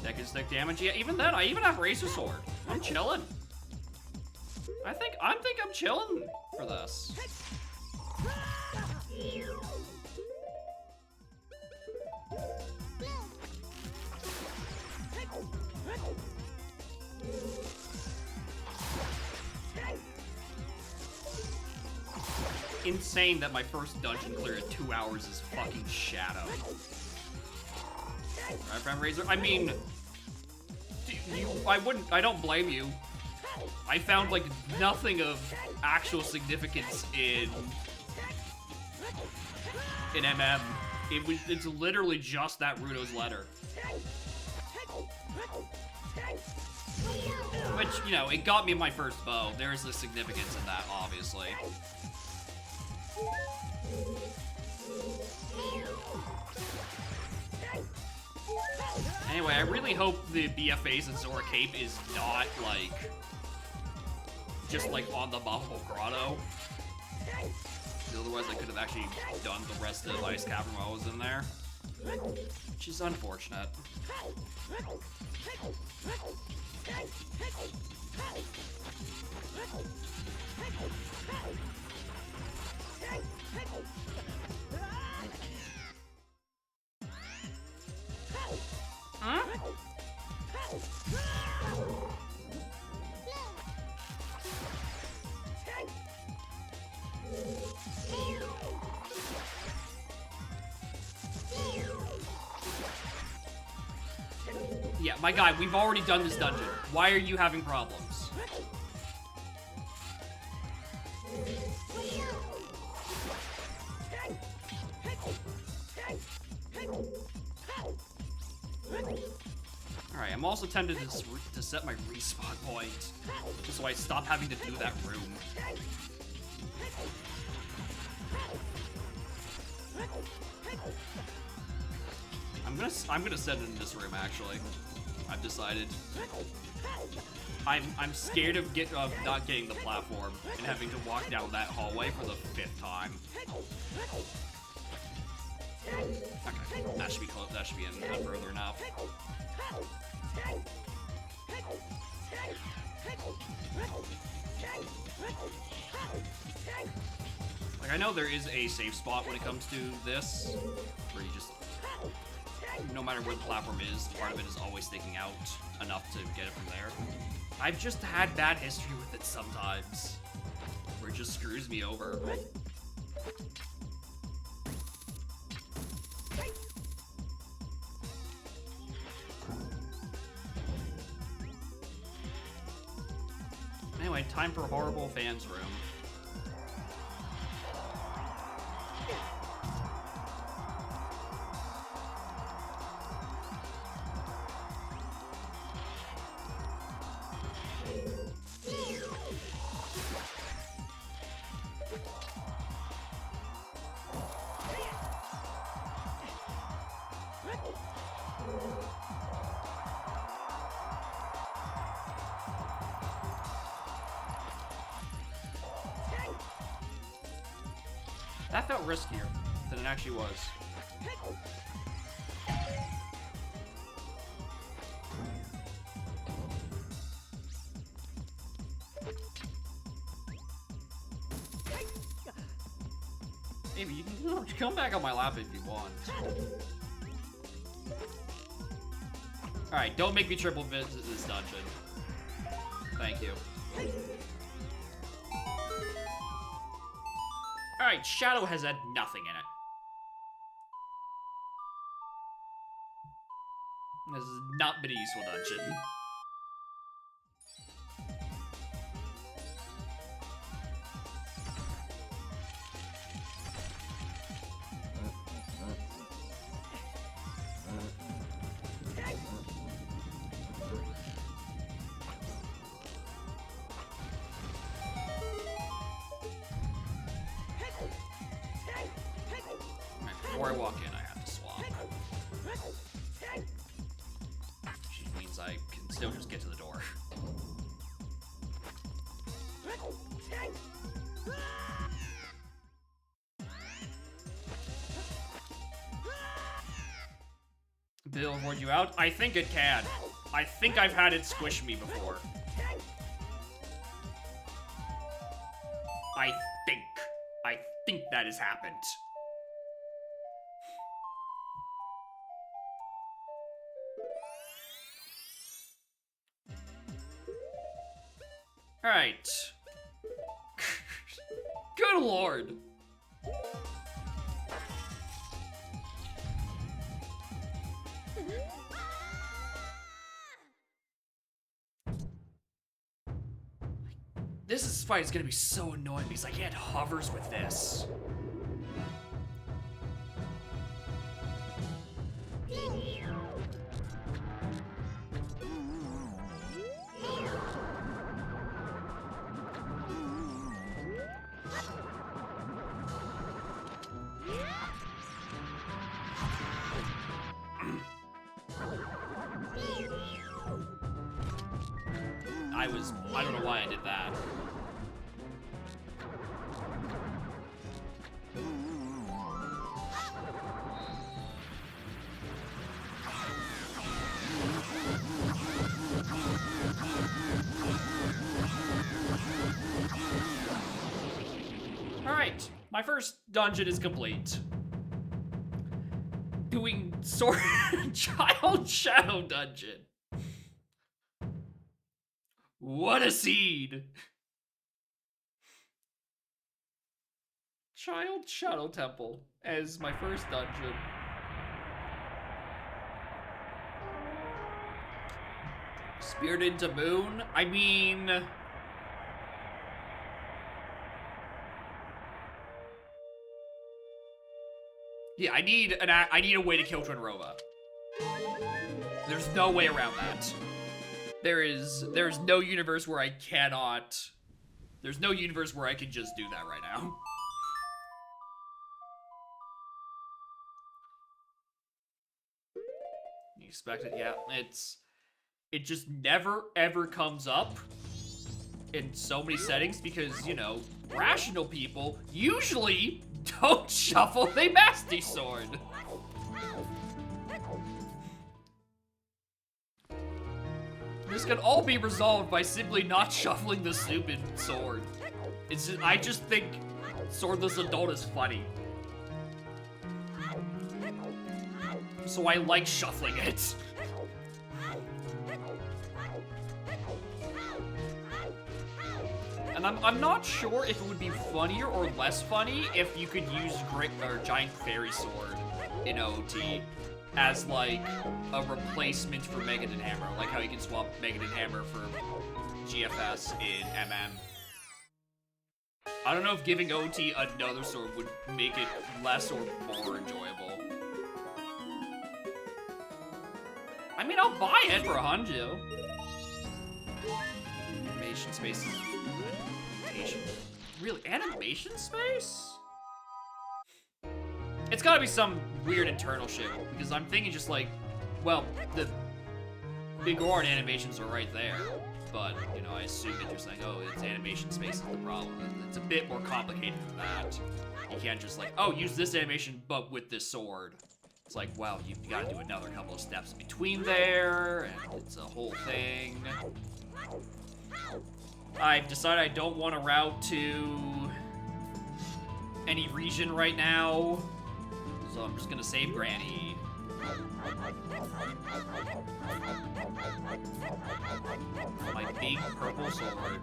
Speaker 2: Second stick damage. Yeah, even then, I even have Razor Sword. I'm chilling. I think I'm chilling for this. Insane that my first dungeon clear in 2 hours is fucking Shadow. Right, Friend Razor? I mean, I don't blame you. I found, like, nothing of actual significance in MM. It's literally just that Ruto's letter. Which, you know, it got me my first bow. There's the significance in that, obviously. Anyway, I really hope the BFA's and Zora Cape is not, like, just, like, on the Buffalo Grotto. Otherwise, I could have actually done the rest of Ice Cavern while I was in there. Which is unfortunate. Huh? Yeah, my guy, we've already done this dungeon. Why are you having problems? Alright, I'm also tempted to set my respawn point, just so I stop having to do that room. I'm gonna set it in this room, actually. I've decided. I'm scared of not getting the platform and having to walk down that hallway for the 5th time. Okay, that should be close. That should be in further enough. Like, I know there is a safe spot when it comes to this, where you just, no matter where the platform is, part of it is always sticking out enough to get it from there. I've just had bad history with it sometimes, where it just screws me over. Anyway, time for Horrible Fans Room. That felt riskier than it actually was. Maybe you can come back on my lap if you want. Alright, don't make me triple visit this dungeon. Thank you. Alright, Shadow has had nothing in it. This has not been a useful dungeon. Before I walk in, I have to swap. Which means I can still just get to the door. Bill, avoid you out? I think it can. I think I've had it squish me before. I think that has happened. Alright. Good lord. This fight is gonna be so annoying because I can't hovers with this. I don't know why I did that. Alright, my first dungeon is complete. Doing Sword Child Shadow Dungeon. What a seed! Child Shadow Temple as my first dungeon. Spirit into Moon? I mean... yeah, I need a way to kill Twinrova. There's no way around that. There's no universe where I cannot. There's no universe where I can just do that right now. You expect it? Yeah, it just never ever comes up in so many settings because, you know, rational people usually don't shuffle the Master Sword. This can all be resolved by simply not shuffling the stupid sword. I just think Swordless Adult is funny. So I like shuffling it. And I'm not sure if it would be funnier or less funny if you could use Giant Fairy Sword in OT as like a replacement for Megadon Hammer, like how you can swap Megadon Hammer for GFS in MM. I don't know if giving OT another sword would make it less or more enjoyable. I mean, I'll buy it for $100. Animation space. Animation? Really? Animation space? It's gotta be some weird internal shit, because I'm thinking just like, well, the Big Goron animations are right there, but, you know, I assume that you're saying, oh, it's animation space is the problem. It's a bit more complicated than that. You can't just like, oh, use this animation, but with this sword. It's like, well, you've gotta do another couple of steps in between there, and it's a whole thing. I've decided I don't want to route to any region right now. So I'm just gonna save Granny. My big purple sword.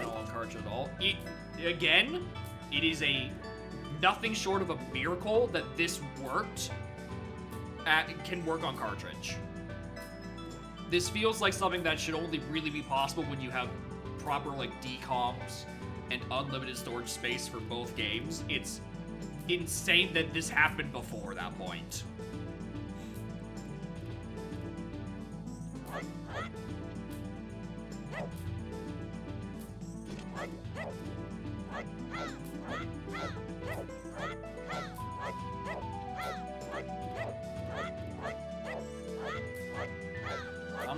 Speaker 2: On cartridge at all. Again, it is nothing short of a miracle that this worked. Can work on cartridge. This feels like something that should only really be possible when you have proper like decoms and unlimited storage space for both games. It's insane that this happened before that point.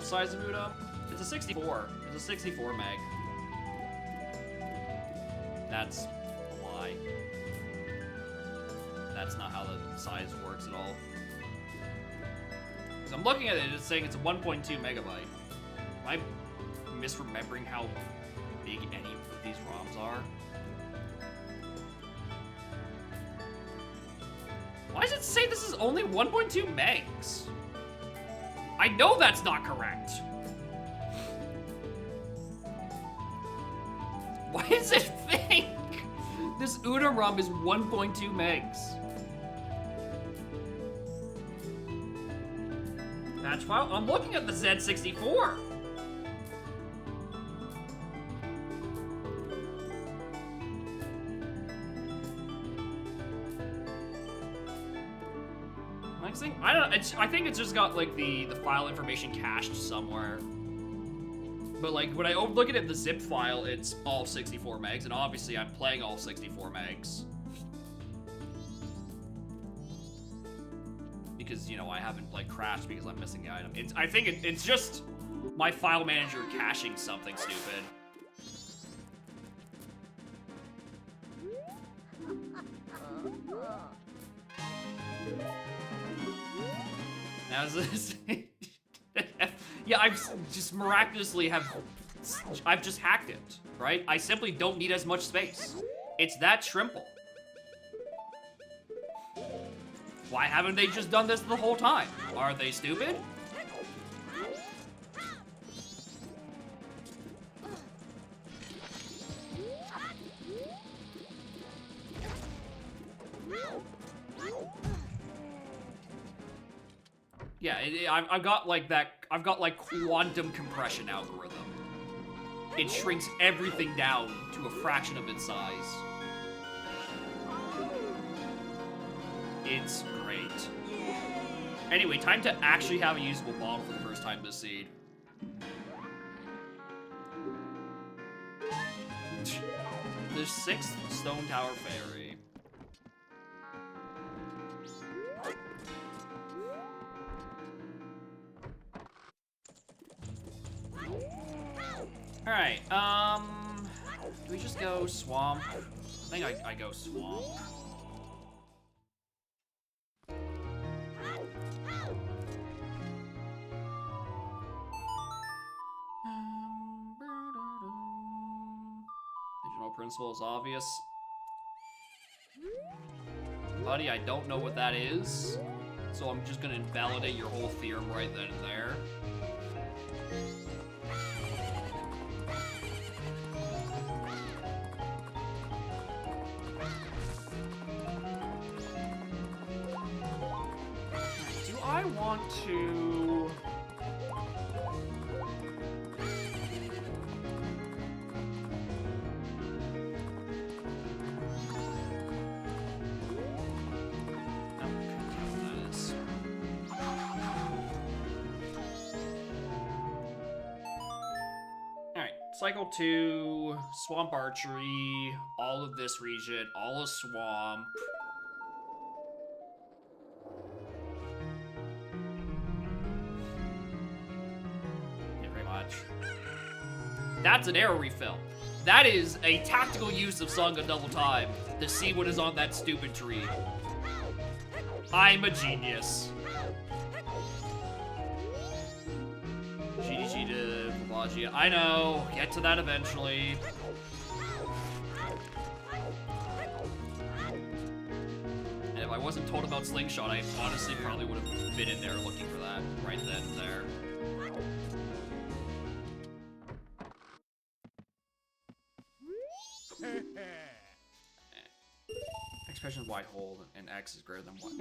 Speaker 2: Size of boot up? It's a 64. It's a 64 meg. That's a lie. That's not how the size works at all. Because I'm looking at it, it's saying it's a 1.2 megabyte. Am I misremembering how big any of these ROMs are? Why does it say this is only 1.2 megs? I know that's not correct. Why does it think this Una-ROM is 1.2 megs? Patch file? I'm looking at the Z64. I think it's just got like the file information cached somewhere. But like when I look at it in the zip file, it's all 64 megs, and obviously I'm playing all 64 megs. Because, you know, I haven't like crashed because I'm missing the item. I think it's just my file manager caching something stupid. Now, yeah, I've just miraculously I've just hacked it, right? I simply don't need as much space. It's that simple. Why haven't they just done this the whole time? Are they stupid? Yeah, I've got like I've got like quantum compression algorithm. It shrinks everything down to a fraction of its size. It's great. Anyway, time to actually have a usable bottle for the first time this seed. The 6th Stone Tower Fairy. Alright, do we just go swamp? I think I go swamp. Original principle is obvious. Buddy, I don't know what that is, so I'm just gonna invalidate your whole theorem right then and there. Do I want to... Cycle 2, Swamp Archery, all of this region, all of Swamp. Yeah, pretty much. That's an arrow refill. That is a tactical use of Song of Double Time to see what is on that stupid tree. I'm a genius. GDG to Pelagia. I know. Get to that eventually. And if I wasn't told about Slingshot, I honestly probably would have been in there looking for that right then and there. Expression is wide hold and X is greater than 1.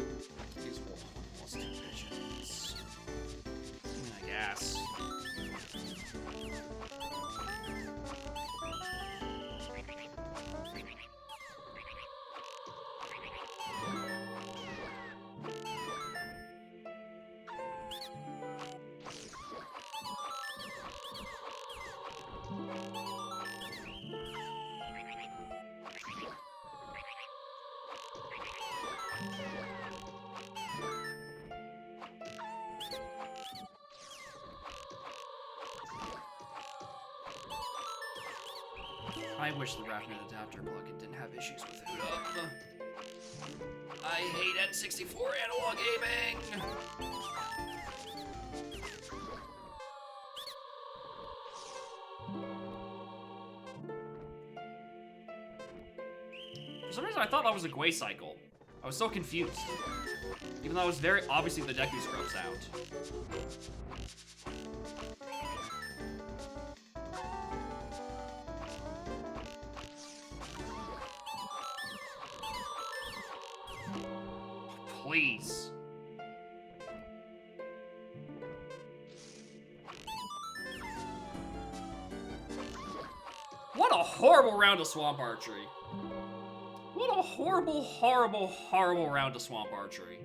Speaker 2: These 4 plus 2 visions. I guess. I wish the Raffnet adapter plugin didn't have issues with it. I hate N64 analog gaming! For some reason I thought that was a Gwei cycle. I was so confused. Even though it was very obviously the Deku Scrub sound. Please. What a horrible round of Swamp Archery. What a horrible, horrible, horrible round of Swamp Archery.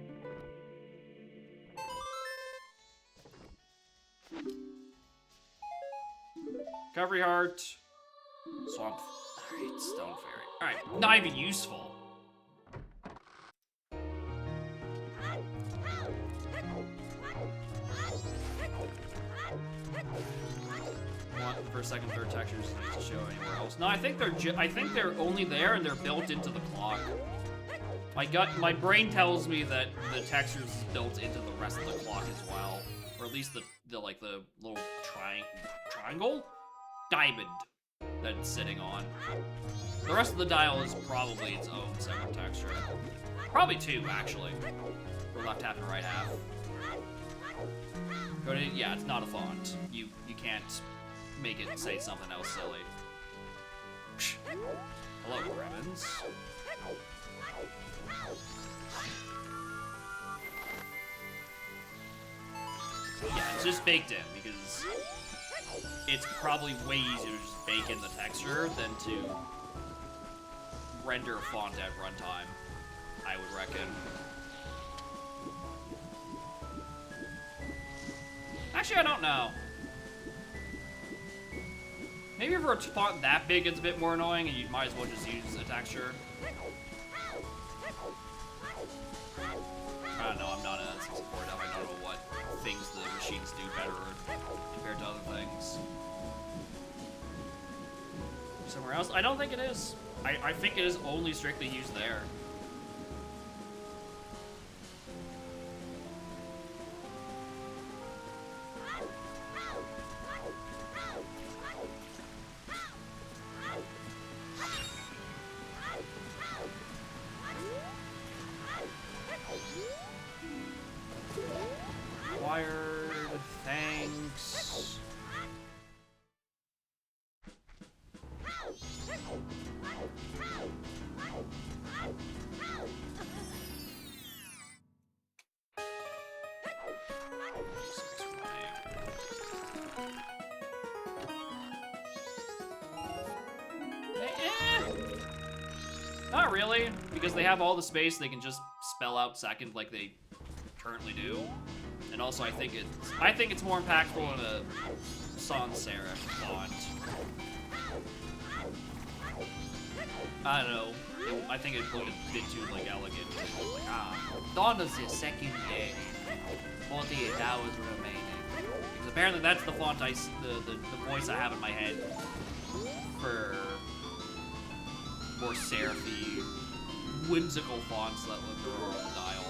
Speaker 2: Recovery Heart. Swamp. Alright, Stone Fairy. Alright, not even useful. First, second, third textures to show anywhere else. No, I think they're only there and they're built into the clock. My brain tells me that the textures is built into the rest of the clock as well, or at least the little triangle diamond that it's sitting on. The rest of the dial is probably its own separate texture. Probably 2 actually, for left half and right half. Yeah, it's not a font. You can't make it say something else silly. Hello, Gremlins. Yeah, it's just baked in because it's probably way easier to just bake in the texture than to render a font at runtime, I would reckon. Actually, I don't know. Maybe for a font that big, it's a bit more annoying, and you might as well just use a texture. I don't know, I'm not an N64 dev. I don't know what things the machines do better compared to other things. Somewhere else? I don't think it is. I think it is only strictly used there. Wired, thanks. Not really, because they have all the space, they can just spell out second like they currently do. And also I think it's more impactful in a sans serif font. I don't know. I think it'd look a bit too like elegant. Like, dawn is your second day. 48 hours remaining. Because apparently that's the font the voice I have in my head for more serify, whimsical fonts that look the dial.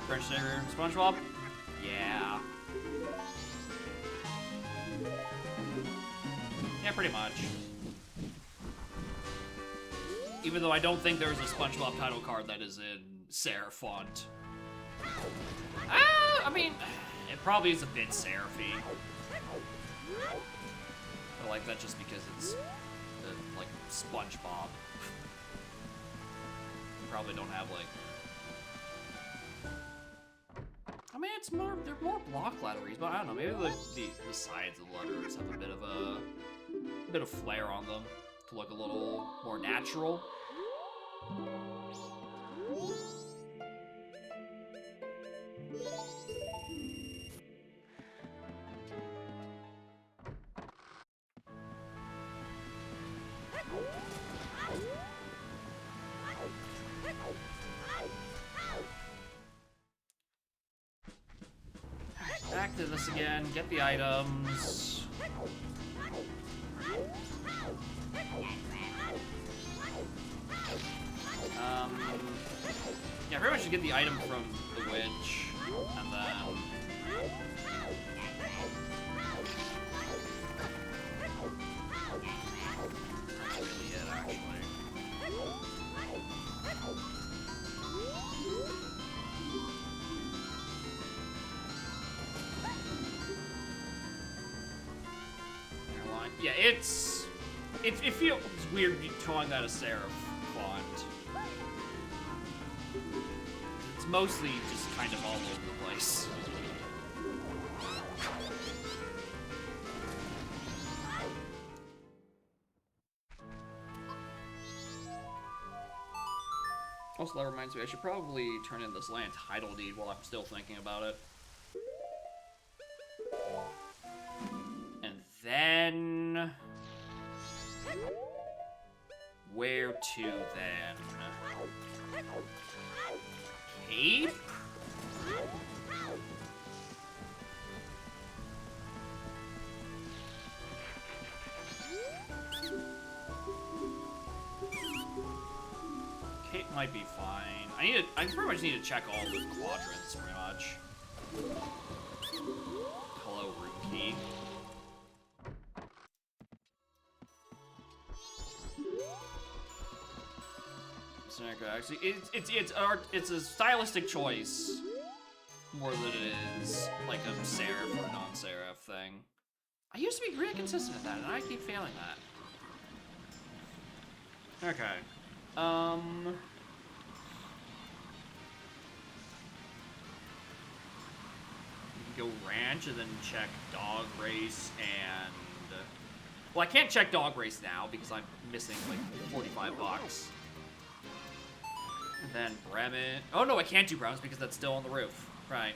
Speaker 2: French Neighbor SpongeBob? Yeah. Yeah, pretty much. Even though I don't think there's a SpongeBob title card that is in serif font. I mean, it probably is a bit serify. I like that just because it's like SpongeBob. Probably don't have like. I mean, they're more block letteries, but I don't know. Maybe the sides of the letters have a bit of flair on them to look a little more natural. Back to this again, get the items. Yeah, pretty much just get the item from the witch, and then... That's really it, actually. Yeah, it feels weird calling that a serif font. It's mostly just kind of all over the place. Also, that reminds me, I should probably turn in this land title deed while I'm still thinking about it. And then... where to then? Cape? Cape might be fine. I pretty much need to check all the quadrants, pretty much. Hello, room key. Actually, it's a stylistic choice more than it is like a serif or non-serif thing. I used to be really consistent at that, and I keep failing that. Okay. go ranch and then check dog race and... well, I can't check dog race now because I'm missing like 45 bucks. And then Bremen. Oh no, I can't do Bremens because that's still on the roof. Right.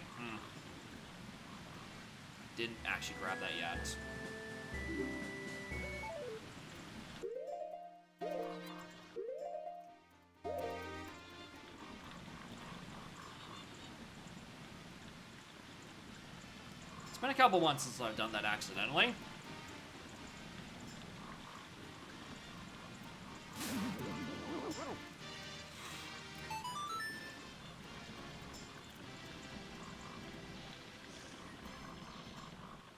Speaker 2: Didn't actually grab that yet. It's been a couple months since I've done that accidentally.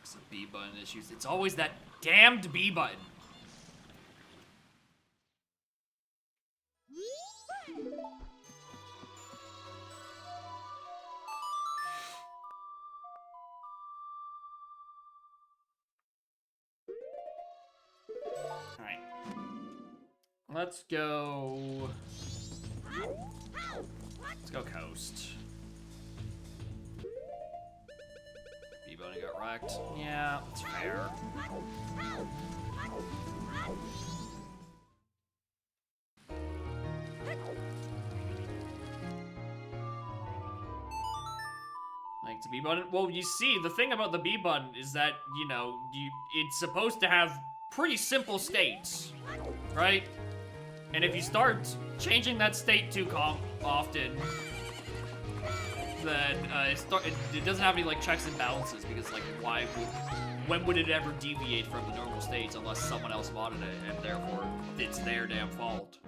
Speaker 2: Some B button issues. It's always that damned B button. Alright. Let's go... let's go coast. B-Bunny got wrecked. Yeah, that's fair. Like, the B button? Well, you see, the thing about the B button is that, you know, it's supposed to have pretty simple states, right? And if you start changing that state too often, then it doesn't have any, like, checks and balances, because, like, when would it ever deviate from the normal states unless someone else modded it, and therefore it's their damn fault.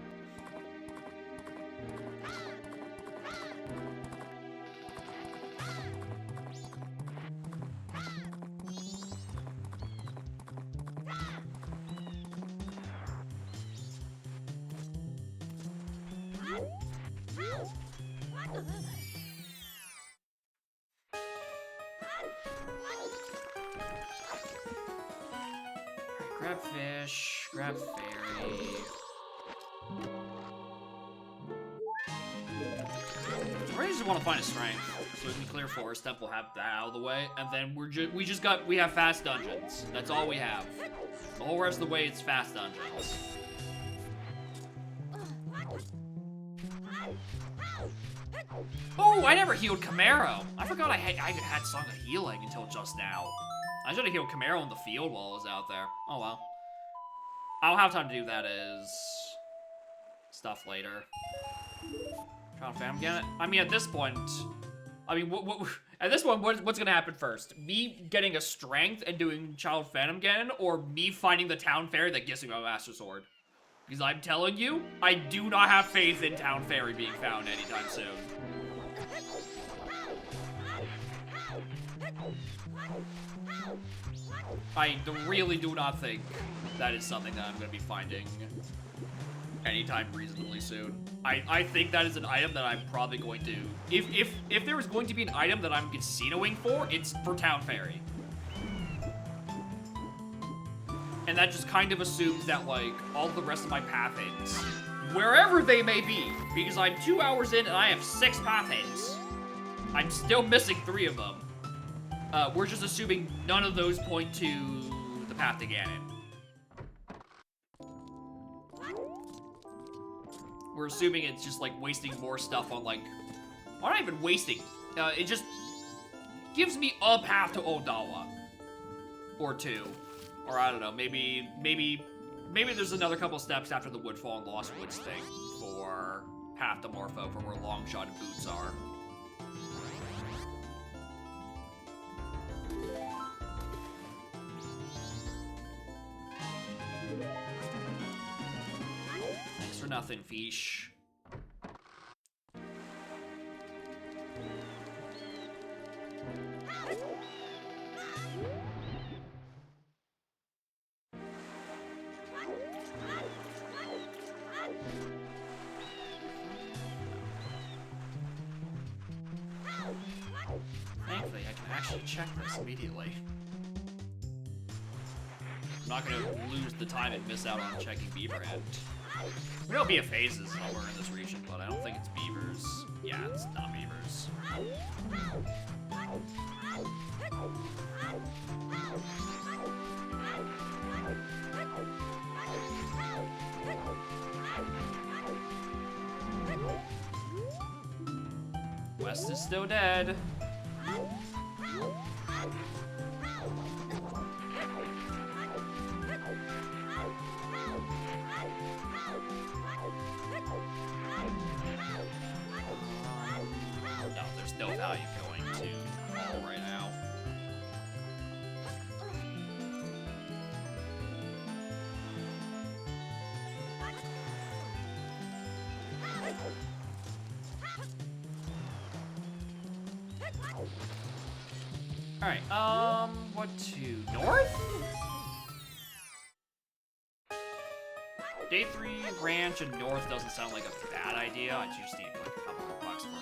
Speaker 2: Grab fish, grab fairy. I just want to find a strength so we can clear forest step. We'll have that out of the way, and then we have fast dungeons. That's all we have. The whole rest of the way it's fast dungeons. Oh, I never healed Camaro. I forgot I had Song of Healing until just now. I should have healed Camaro in the field while I was out there. Oh well. I'll have time to do that as stuff later. Trying to fam again. I mean, at this point, what's gonna happen first? Me getting a strength and doing Child Phantom Ganon, or me finding the town fairy that gives me my Master Sword? Because I'm telling you, I do not have faith in town fairy being found anytime soon. I really do not think that is something that I'm going to be finding anytime reasonably soon. I think that is an item that I'm probably going to... If there is going to be an item that I'm casinoing for, it's for Town Fairy. And that just kind of assumes that, like, all the rest of my path ends, wherever they may be, because I'm 2 hours in and I have 6 path ends. I'm still missing 3 of them. We're just assuming none of those point to the path to Ganon. We're assuming it's just, like, wasting more stuff on, like... Well, not even wasting. It just gives me a path to Odawa. Or 2. Or, I don't know, maybe there's another couple steps after the Woodfall and Lost Woods thing for path to Morpho, for where Longshot and Boots are. Thanks for nothing, Fish. Thankfully, I can actually check this immediately. I'm not gonna lose the time and miss out on checking Beaver End. We know Be a Phases somewhere in this region, but I don't think it's Beavers. Yeah, it's not beavers. West is still dead. No, there's no value going to all right now. Alright, what to? North? Day 3 ranch and north doesn't sound like a bad idea. I just need like a couple of bucks for a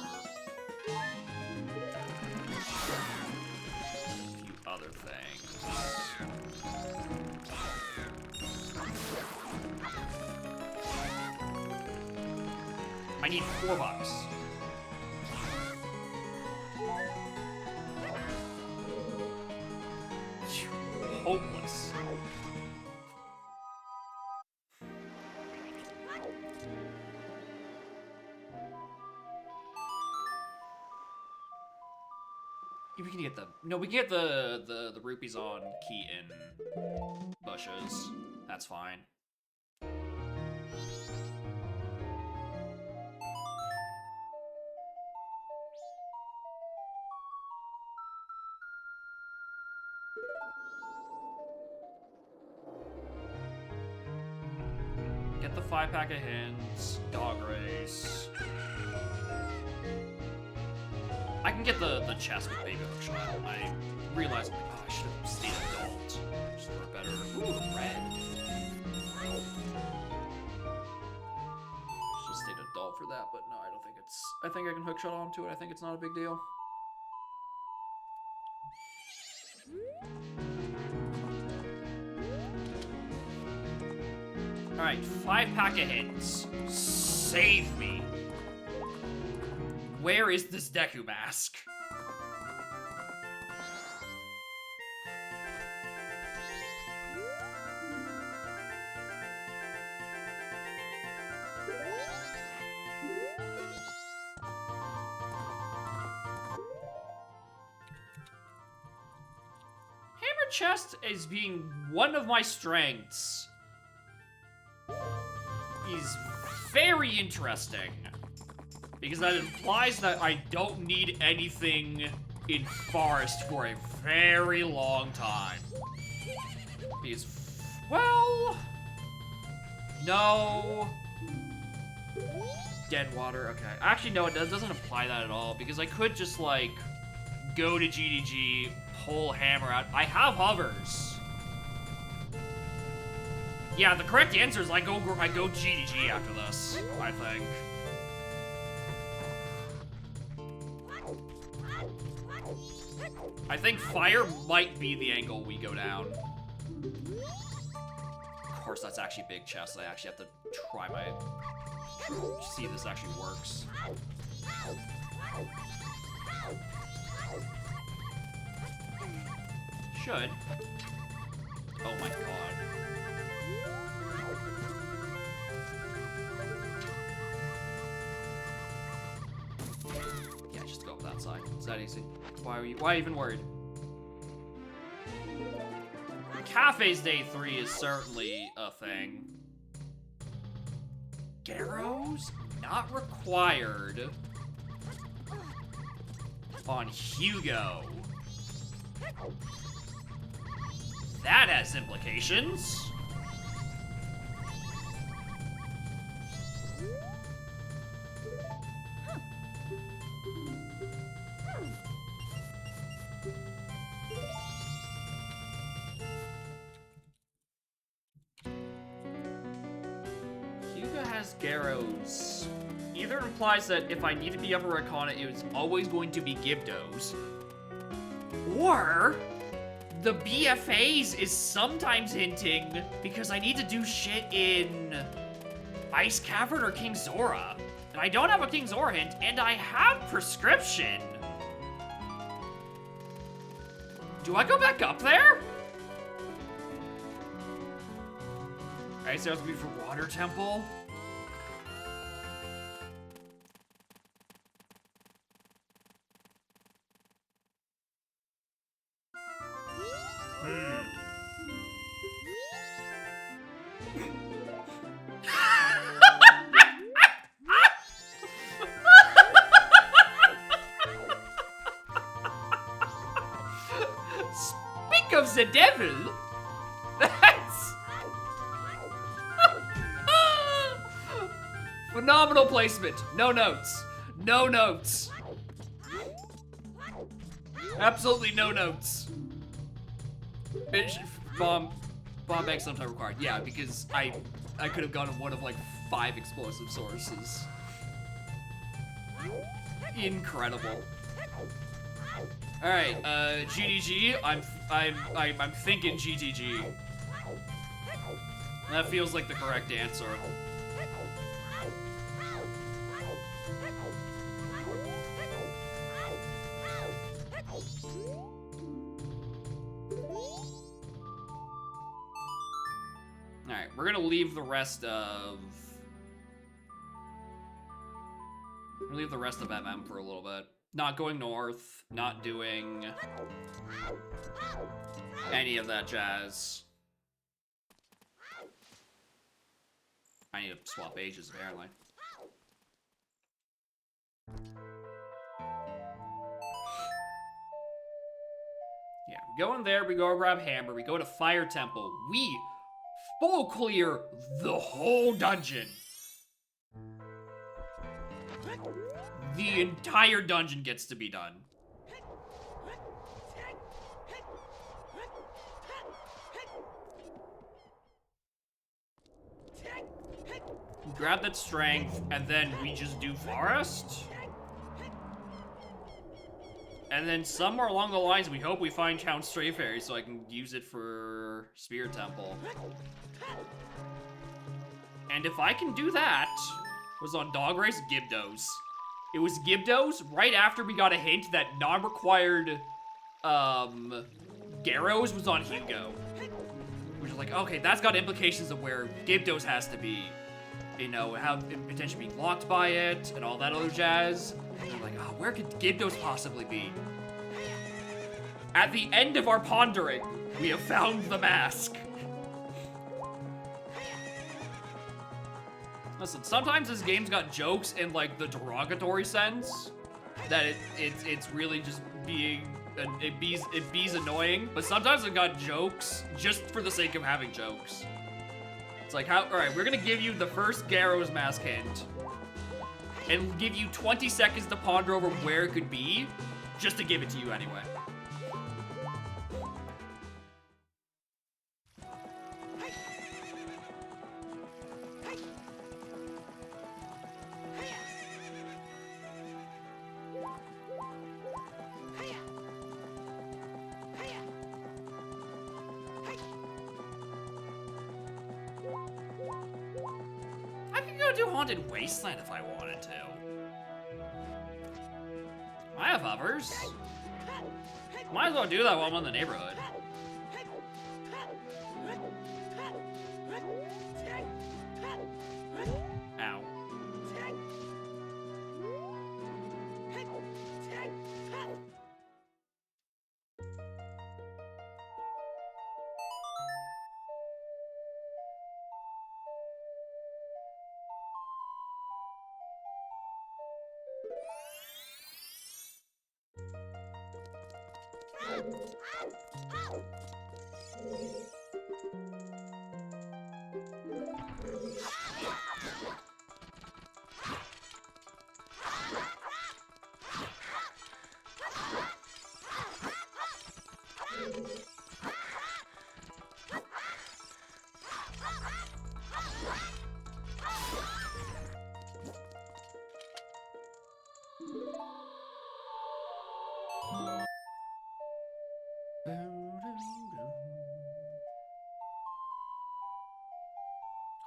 Speaker 2: few other things. I need $4. Hopeless. We can get the we can get the rupees on Keaton bushes. That's fine. Get the 5-pack of hints, dog race. I can get the chest with Baby Hookshot. I realized, like, oh, I should have stayed adult. Just for a better. Ooh, red. Should have stayed adult for that, but no, I don't think it's. I think I can hookshot onto it. I think it's not a big deal. Alright, 5-pack of hints. Save me. Where is this Deku mask? Hammer chest is being one of my strengths. Is very interesting. Because that implies that I don't need anything in Forest for a very long time. Because, well... No... Dead water, okay. Actually, no, it doesn't apply that at all. Because I could just, like, go to GDG, pull Hammer out. I have hovers. Yeah, the correct answer is I go GDG after this, I think. I think fire might be the angle we go down. Of course, that's actually a big chest. I actually have to try my... see if this actually works. Should. Oh my god. Yeah, just go up that side. It's that easy. Why even worried? Cafe's Day 3 is certainly a thing. Garrows? Not required. On Hugo. That has implications. Garrows either implies that if I need to be Upper Arcana, it's always going to be Gibdos, or the BFAs is sometimes hinting because I need to do shit in Ice Cavern or King Zora. And I don't have a King's Orhint, and I have Prescription. Do I go back up there? Alright, so it's gonna be for Water Temple. Speak of the devil. That's phenomenal placement. No notes. No notes. Absolutely no notes. Bomb bank sometime required. Yeah, because I could have gotten one of like 5 explosive sources. Incredible. All right, GDG. I'm thinking GTG. That feels like the correct answer. All right, we're gonna leave the rest of. We'll leave the rest of MM for a little bit. Not going north, not doing any of that jazz. I need to swap ages, apparently. Yeah, we go in there, we go grab Hammer, we go to Fire Temple. We full clear the whole dungeon. The entire dungeon gets to be done. Grab that strength, and then we just do forest. And then somewhere along the lines, we hope we find Count Stray Fairy so I can use it for Spirit Temple. And if I can do that, was on Dog Race Gibdos. It was Gibdos right after we got a hint that non-required Garrows was on Hugo. Which is like, okay, that's got implications of where Gibdos has to be. You know, how potentially being blocked by it and all that other jazz. And I'm like, oh, where could Gibdos possibly be? At the end of our pondering, we have found the mask. Listen, sometimes this game's got jokes in like the derogatory sense that it's really just being it bees annoying, but sometimes it got jokes just for the sake of having jokes. It's like, all right, we're gonna give you the first Garrows mask hint and give you 20 seconds to ponder over where it could be, just to give it to you anyway. Do Haunted Wasteland if I wanted to. I have hovers. Might as well do that while I'm in the neighborhood. Ow.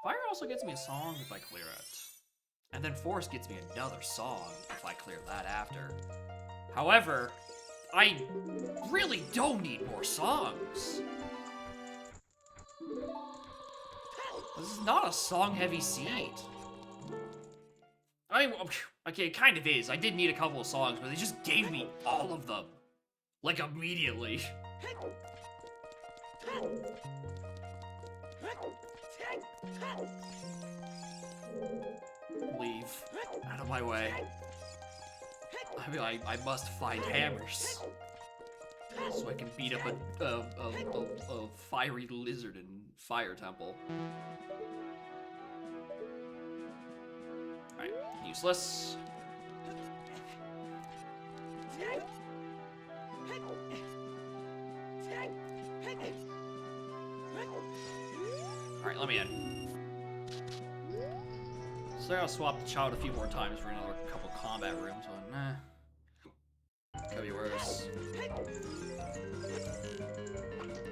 Speaker 2: Fire also gets me a song if I clear it. And then Forest gets me another song if I clear that after. However, I really don't need more songs. This is not a song-heavy seed. I mean, okay, it kind of is. I did need a couple of songs, but they just gave me all of them. Like, immediately. Leave. Out of my way. I mean, I must find hammers. So I can beat up a fiery lizard in Fire Temple. Alright, useless. Alright, let me in. So I'll swap the child a few more times for another couple combat rooms, but nah. Could be worse.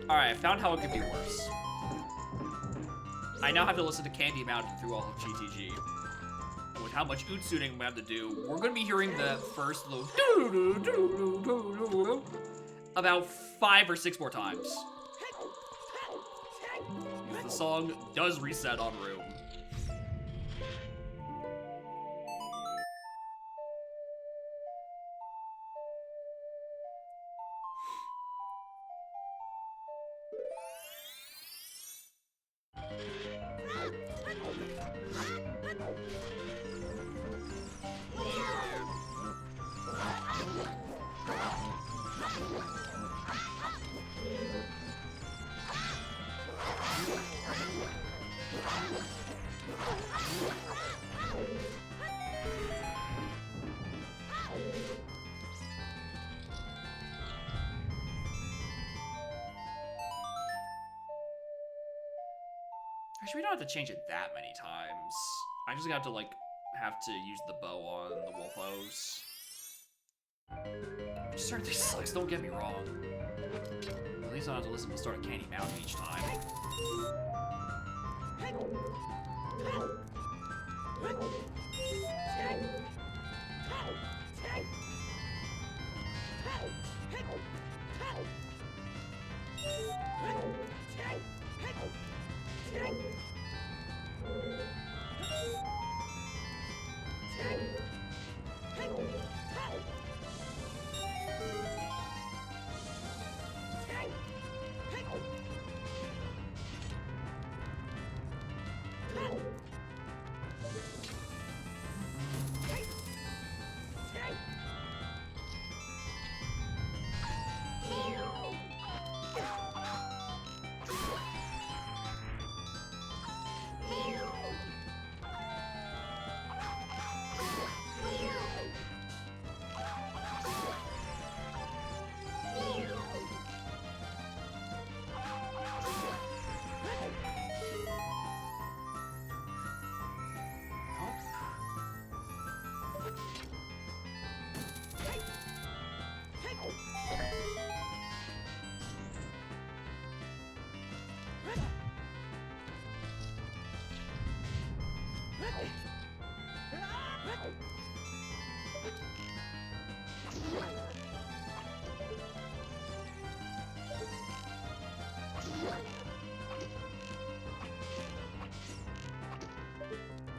Speaker 2: Alright, I found how it could be worse. I now have to listen to Candy Mountain through all of GTG. And with how much Utsuding we have to do, we're gonna be hearing the first little about 5 or 6 more times. If the song does reset on room. Actually, we don't have to change it that many times. I just have to, like, use the bow on the Wolfos. Certainly sucks, don't get me wrong. At least I don't have to listen to the start of Candy Mountain each time.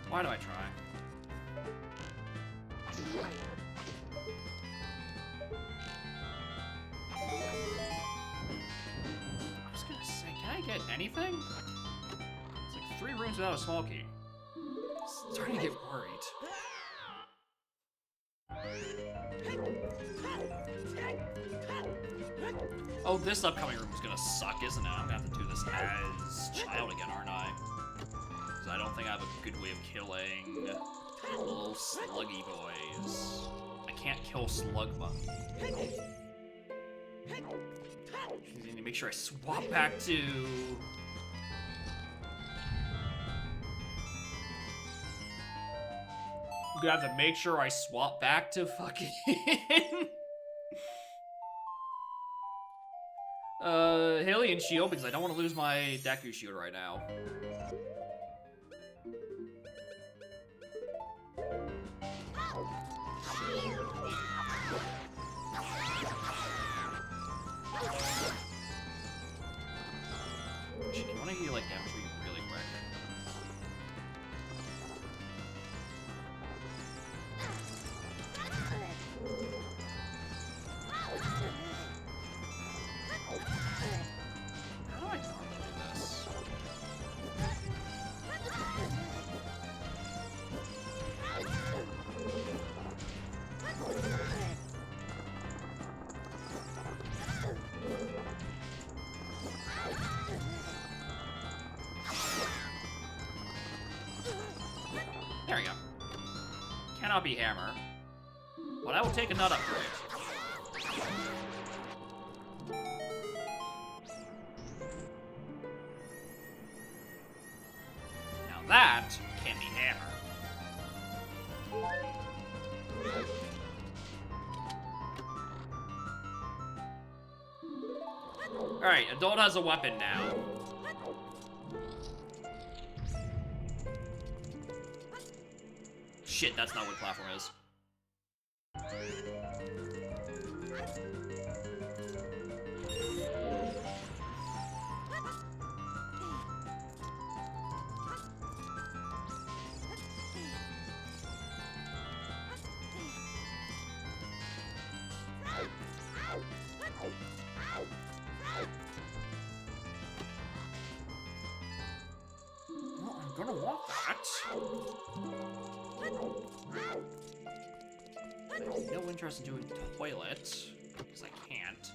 Speaker 2: Why do I try? I was gonna say, can I get anything? It's like 3 rooms without a small key. I'm starting to get worried. Oh, this upcoming room is gonna suck, isn't it? I'm gonna have to do this as Child again, aren't I? Because I don't think I have a good way of killing little sluggy boys. I can't kill Slugma. I need to make sure I swap back to... I'm gonna have to make sure I swap back to fucking... Hylian Shield, because I don't want to lose my Deku Shield right now. not be hammer. But I will take a nut upgrade. Now that can be hammer. Alright, adult has a weapon now. Shit, that's not what platform is. Well, I'm gonna want that. I have no interest in doing toilet, because I can't.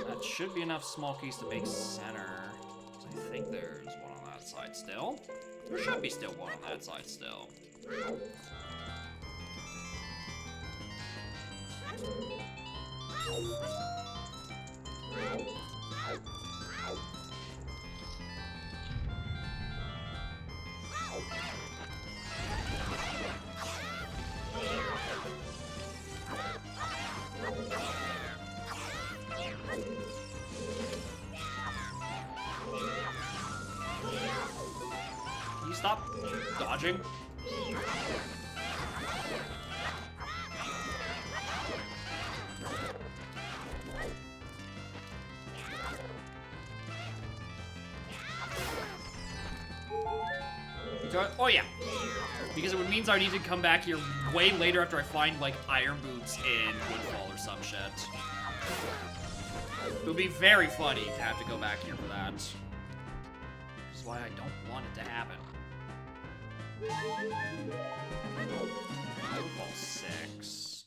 Speaker 2: That should be enough small keys to make center. I think there's one on that side still. There should be still one on that side still. Can you stop dodging? Oh yeah, because it means I need to come back here way later after I find like iron boots in Woodfall or some shit. It would be very funny to have to go back here for that. Which is why I don't want it to happen. Woodfall 6.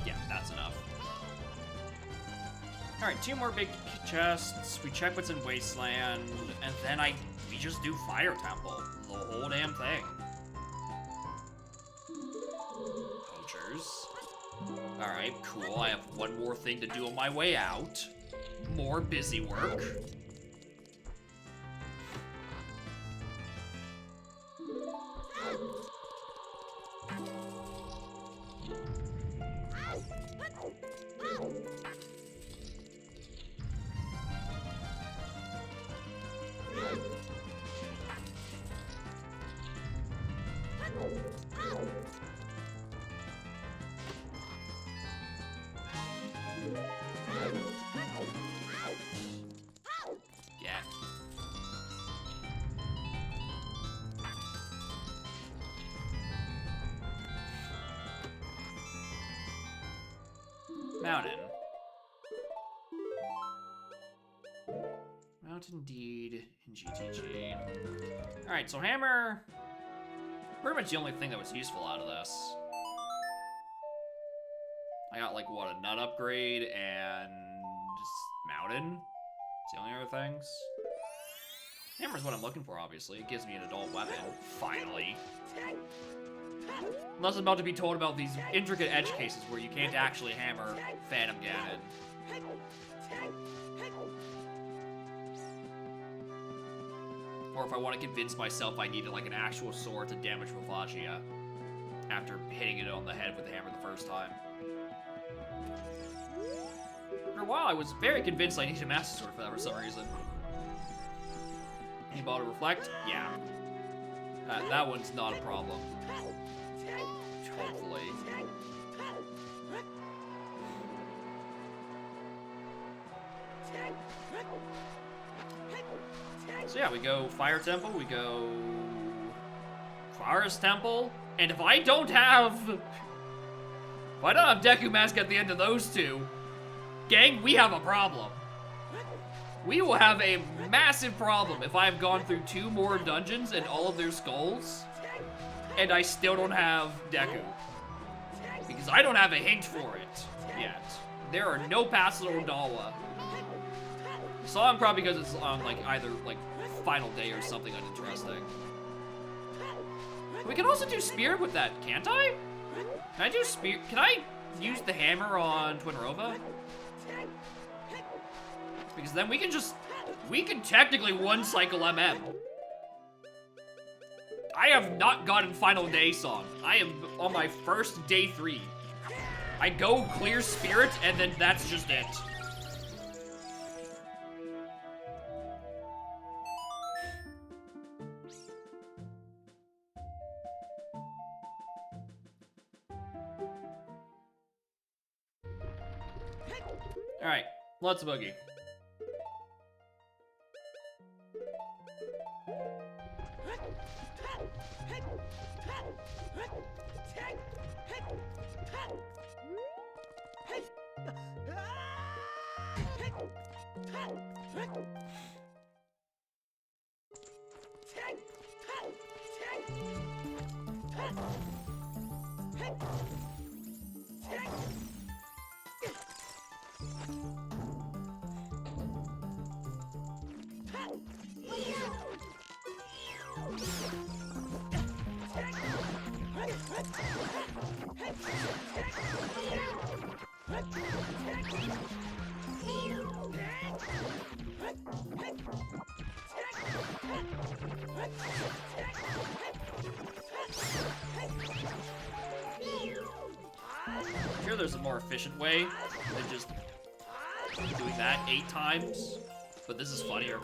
Speaker 2: Yeah, that's enough. Alright, 2 more big chests. We check what's in Wasteland, and then we just do Fire Temple. The whole damn thing. Poachers. Alright, cool. I have one more thing to do on my way out. More busy work. Yeah. Mountain. Mountain Deed in GTG. Alright, so hammer. Pretty much the only thing that was useful out of this. I got like what, a nut upgrade and mountain. It's the only other things. Hammer's what I'm looking for, obviously. It gives me an adult weapon, finally. Unless I'm about to be told about these intricate edge cases where you can't actually hammer Phantom Ganon. Or if I want to convince myself I needed like an actual sword to damage Ravagia after hitting it on the head with the hammer the first time. For a while, I was very convinced I needed a Master Sword for that for some reason. Any ball to reflect? Yeah. That one's not a problem. Hopefully. So yeah, we go Fire Temple, we go Forest Temple, and if I don't have Deku Mask at the end of those two, gang, we have a problem. We will have a massive problem if I have gone through 2 more dungeons and all of their skulls. and I still don't have Deku. Because I don't have a hint for it yet. There are no passes on Odawa. Song probably because it's on like either like final day or something uninteresting. We can also do Spirit with that, can't I? Can I do Spirit? Can I use the hammer on Twinrova? Because then we can technically one cycle MM. I have not gotten Final Day Song. I am on my first day 3. I go clear Spirit and then that's just it. Alright, let's boogie. I'm sure there's a more efficient way than just doing that 8 times, but this is funnier.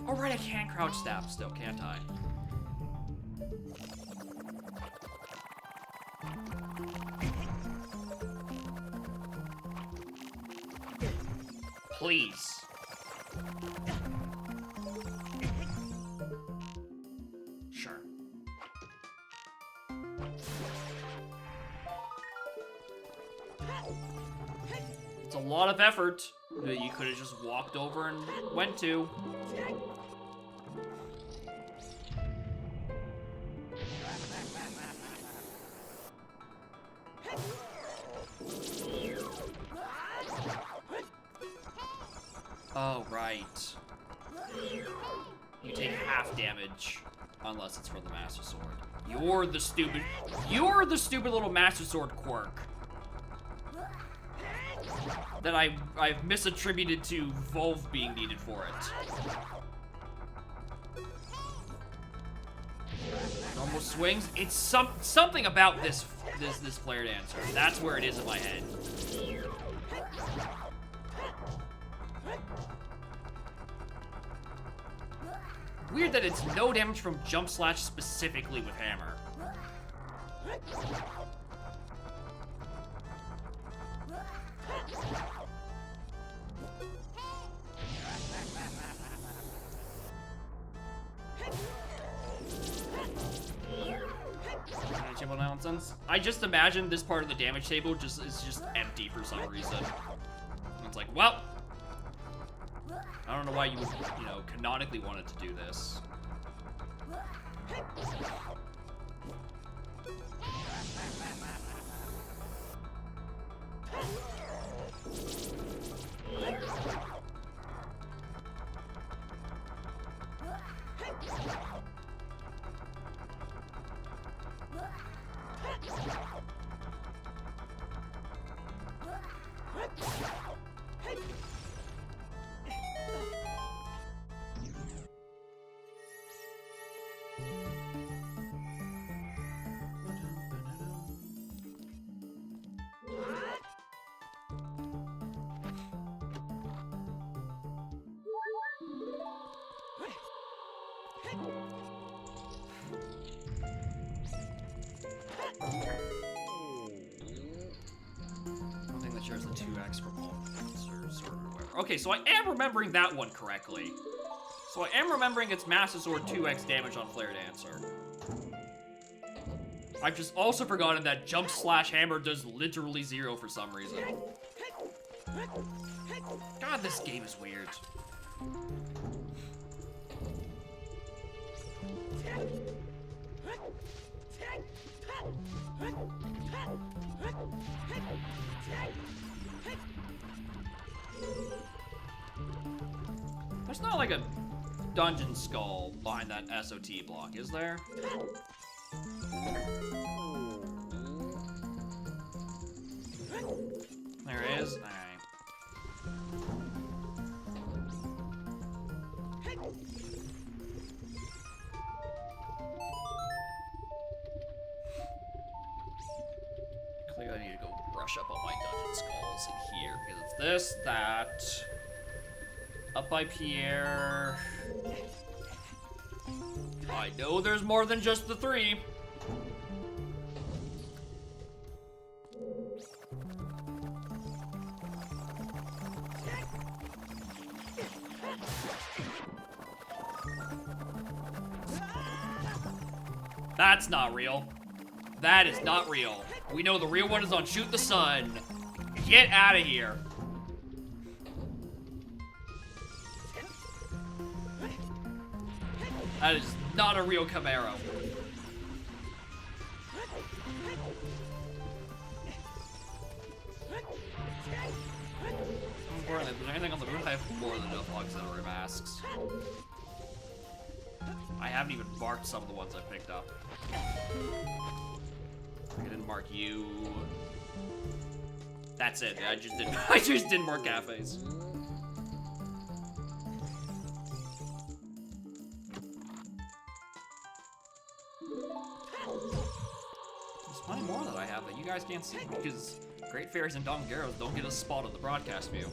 Speaker 2: Alright, I can crouch stab still, can't I? Please. Sure. It's a lot of effort that you could have just walked over and went to. Oh, right. You take half damage unless it's from the Master Sword. You're the stupid little Master Sword quirk that I've misattributed to Volv being needed for it. Normal swings. It's something about this Flare Dancer. That's where it is in my head. Weird that it's no damage from Jump Slash specifically with Hammer. Table nonsense. I just imagine this part of the damage table is just empty for some reason. And it's like, well, I don't know why you would, canonically wanted to do this. I think that shares the 2x from all monsters or whatever. Okay, so I am remembering that one correctly. So I am remembering it's Master Sword 2x damage on Flare Dancer. I've just also forgotten that jump slash hammer does literally 0 for some reason. God, this game is weird. There's not like a dungeon skull behind that SOT block, is there? There is? Alright. Clearly I need to go brush up on my dungeon skulls in here, because it's this, that... Up by Pierre... I know there's more than just the 3. That's not real. That is not real. We know the real one is on Shoot the Sun. Get out of here. That is not a real Camaro. Importantly, if there's anything on the roof, I have more than enough auxiliary masks. I haven't even marked some of the ones I picked up. I didn't mark you. That's it. I just didn't mark cafes. There's plenty more that I have that you guys can't see because Great Fairies and Dongeros don't get a spot on the broadcast view.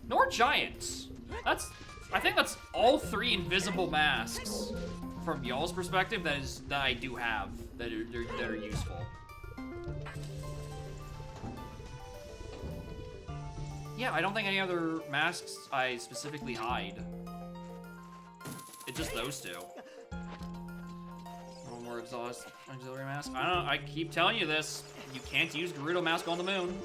Speaker 2: Nor Giants. I think that's all 3 invisible masks from y'all's perspective that I do have that are useful. Yeah, I don't think any other masks I specifically hide. It's just those 2. One more exhaust auxiliary mask. I don't know, I keep telling you this. You can't use Gerudo mask on the moon.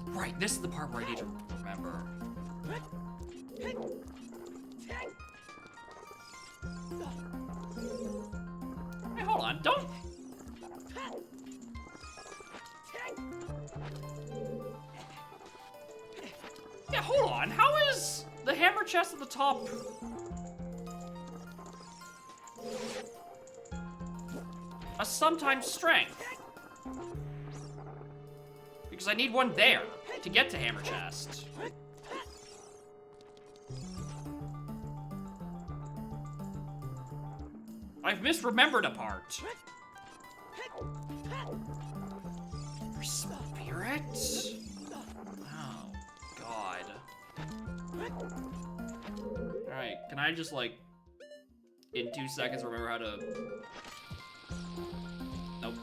Speaker 2: Right, this is the part where I need to remember. Hey, hold on, don't... Yeah, hold on, how is the hammer chest at the top... a sometimes strength? Because I need one there to get to hammer chest. I've misremembered a part. For spirit? Oh, God. Alright, can I just, like, in 2 seconds remember how to... Nope.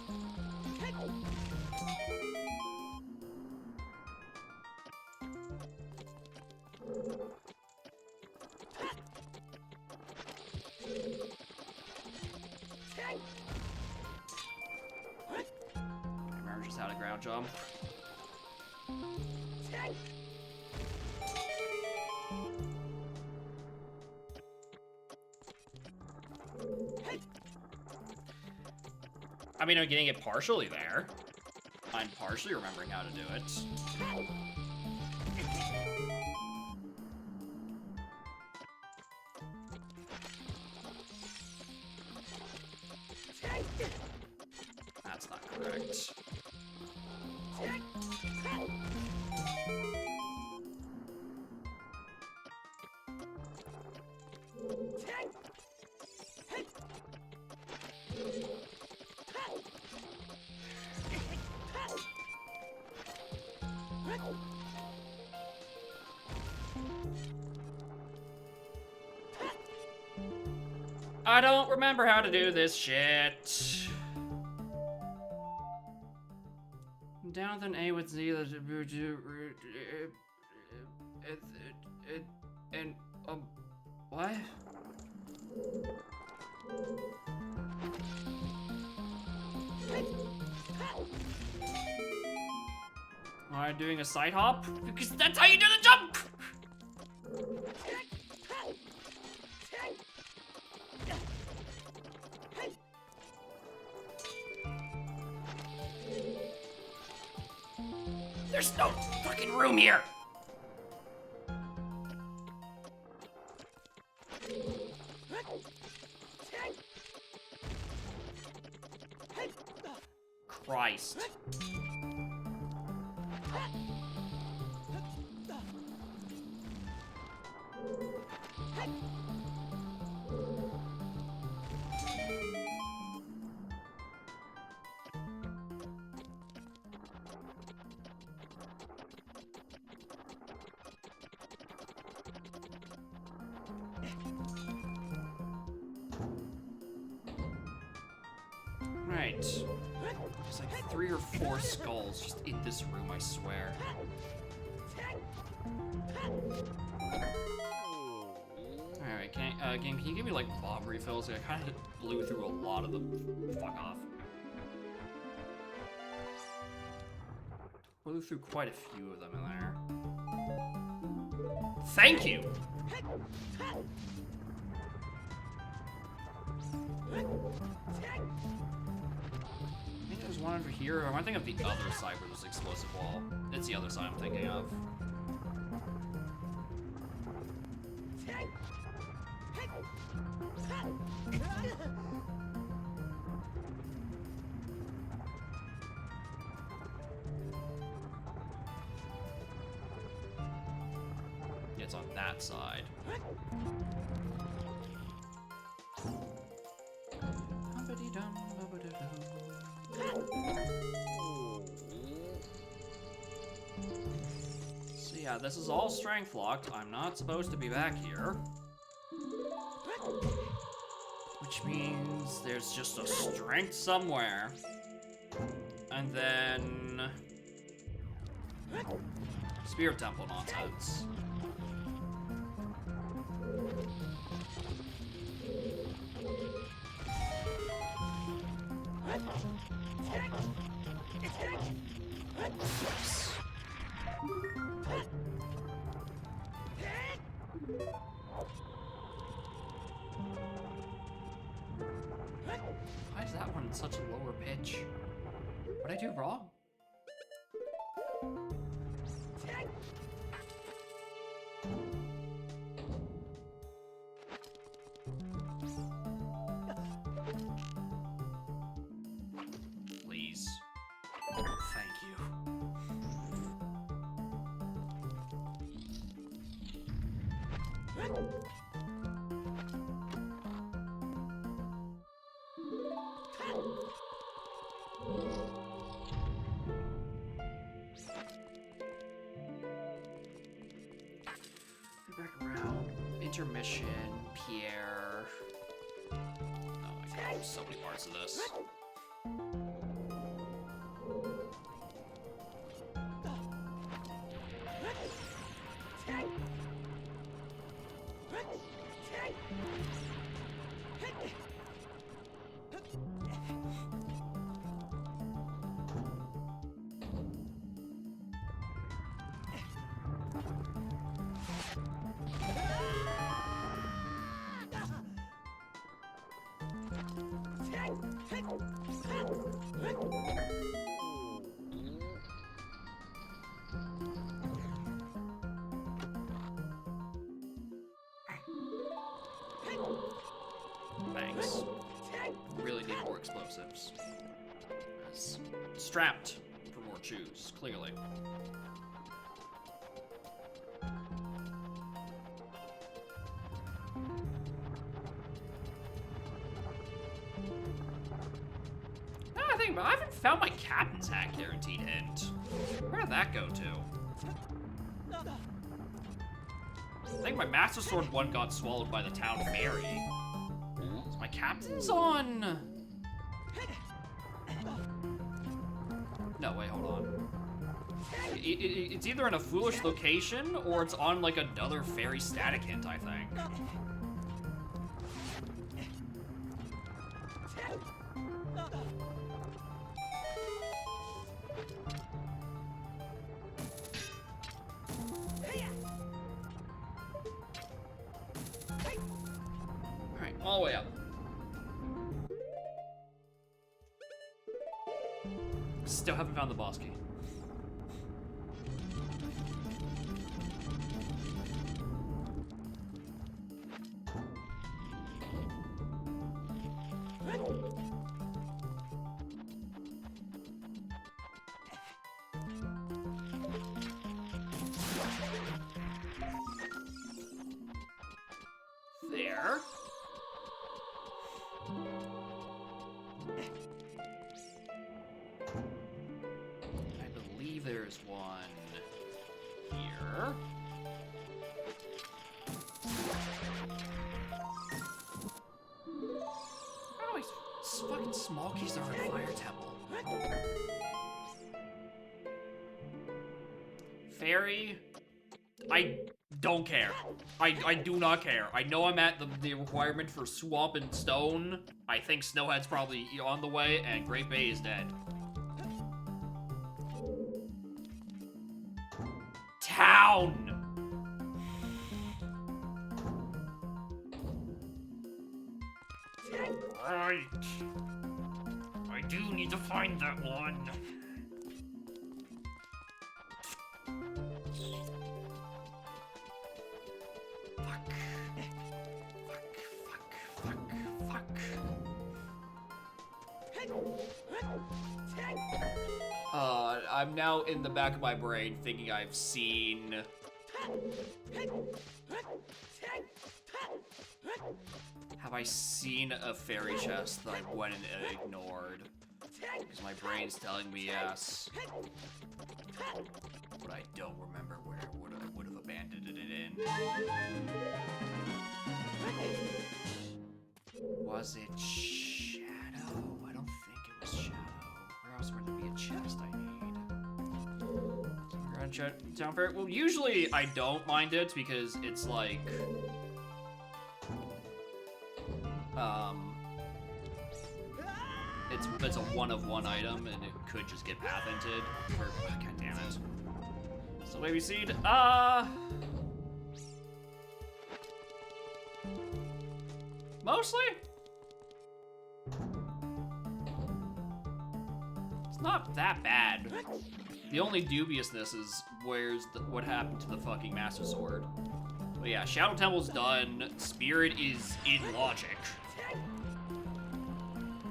Speaker 2: Remember just how to ground jump. I mean, I'm getting it partially there. I'm partially remembering how to do it. That's not correct. I don't remember how to do this shit. Down with an A with Z. And what? Am I doing a side hop? Because that's how you do the jump! There's no fucking room here! Christ. Right. There's like 3 or 4 skulls just in this room, I swear. Alright, game, can you give me like bomb refills? I kind of blew through a lot of them. Fuck off. Blew through quite a few of them in there. Thank you! I think there's one over here. Or am I thinking of the other side where there's an explosive wall? It's the other side I'm thinking of. Yeah, it's on that side. So yeah, this is all strength locked. I'm not supposed to be back here. Which means there's just a strength somewhere. And then... Spirit Temple nonsense. Why is that one in such a lower pitch? What did I do wrong? Please. Thank you. Back around. Intermission, Pierre. Oh my god, there's so many parts of this. Thanks. Really need more explosives. Strapped for more chews, clearly. I think I haven't found my captain's hat guaranteed hint. Where did that go to? I think my Master Sword 1 got swallowed by the town fairy. So my captain's on... No, wait, hold on. It's either in a foolish location, or it's on, like, another fairy static hint, I think. Alright, all the way up. Still haven't found the boss key. There. I believe there's one here. Oh, these fucking small keys are in Fire Temple. Fairy, I don't care. I do not care. I know I'm at the requirement for Swamp and Stone. I think Snowhead's probably on the way, and Great Bay is dead. Town! Right. I do need to find that one. I'm now in the back of my brain thinking I've seen... Have I seen a fairy chest that I went and ignored? Because my brain's telling me yes. But I don't remember where I would have abandoned it in. Was it Shadow? I don't think it was Shadow. Where else would there be a chest I need? Town Fair? Well, usually I don't mind it because it's like... It's a one-of-one item and it could just get patented for... Oh, God damn it. So maybe seed, mostly? It's not that bad. The only dubiousness is what happened to the fucking Master Sword. But yeah, Shadow Temple's done. Spirit is in Logic.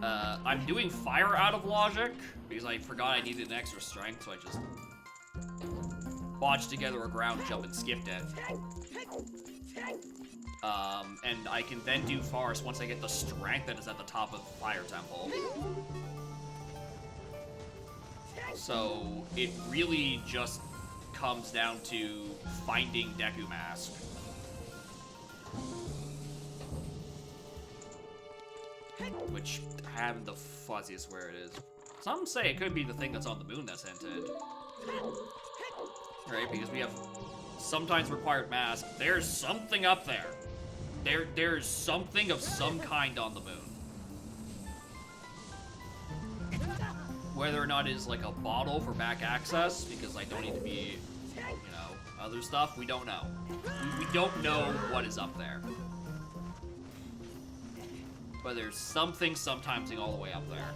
Speaker 2: I'm doing Fire out of Logic because I forgot I needed an extra strength, so I just botched together a ground jump and skipped it. And I can then do Forest once I get the strength that is at the top of the Fire Temple. So it really just comes down to finding Deku Mask. Which I haven't the fuzziest where it is. Some say it could be the thing that's on the moon that's hinted. Right, because we have sometimes required mask. There's something up there. There's something of some kind on the moon. Whether or not it's like a bottle for back access, because I don't need to be, you know, other stuff, we don't know. We don't know what is up there. But there's something sometimes all the way up there.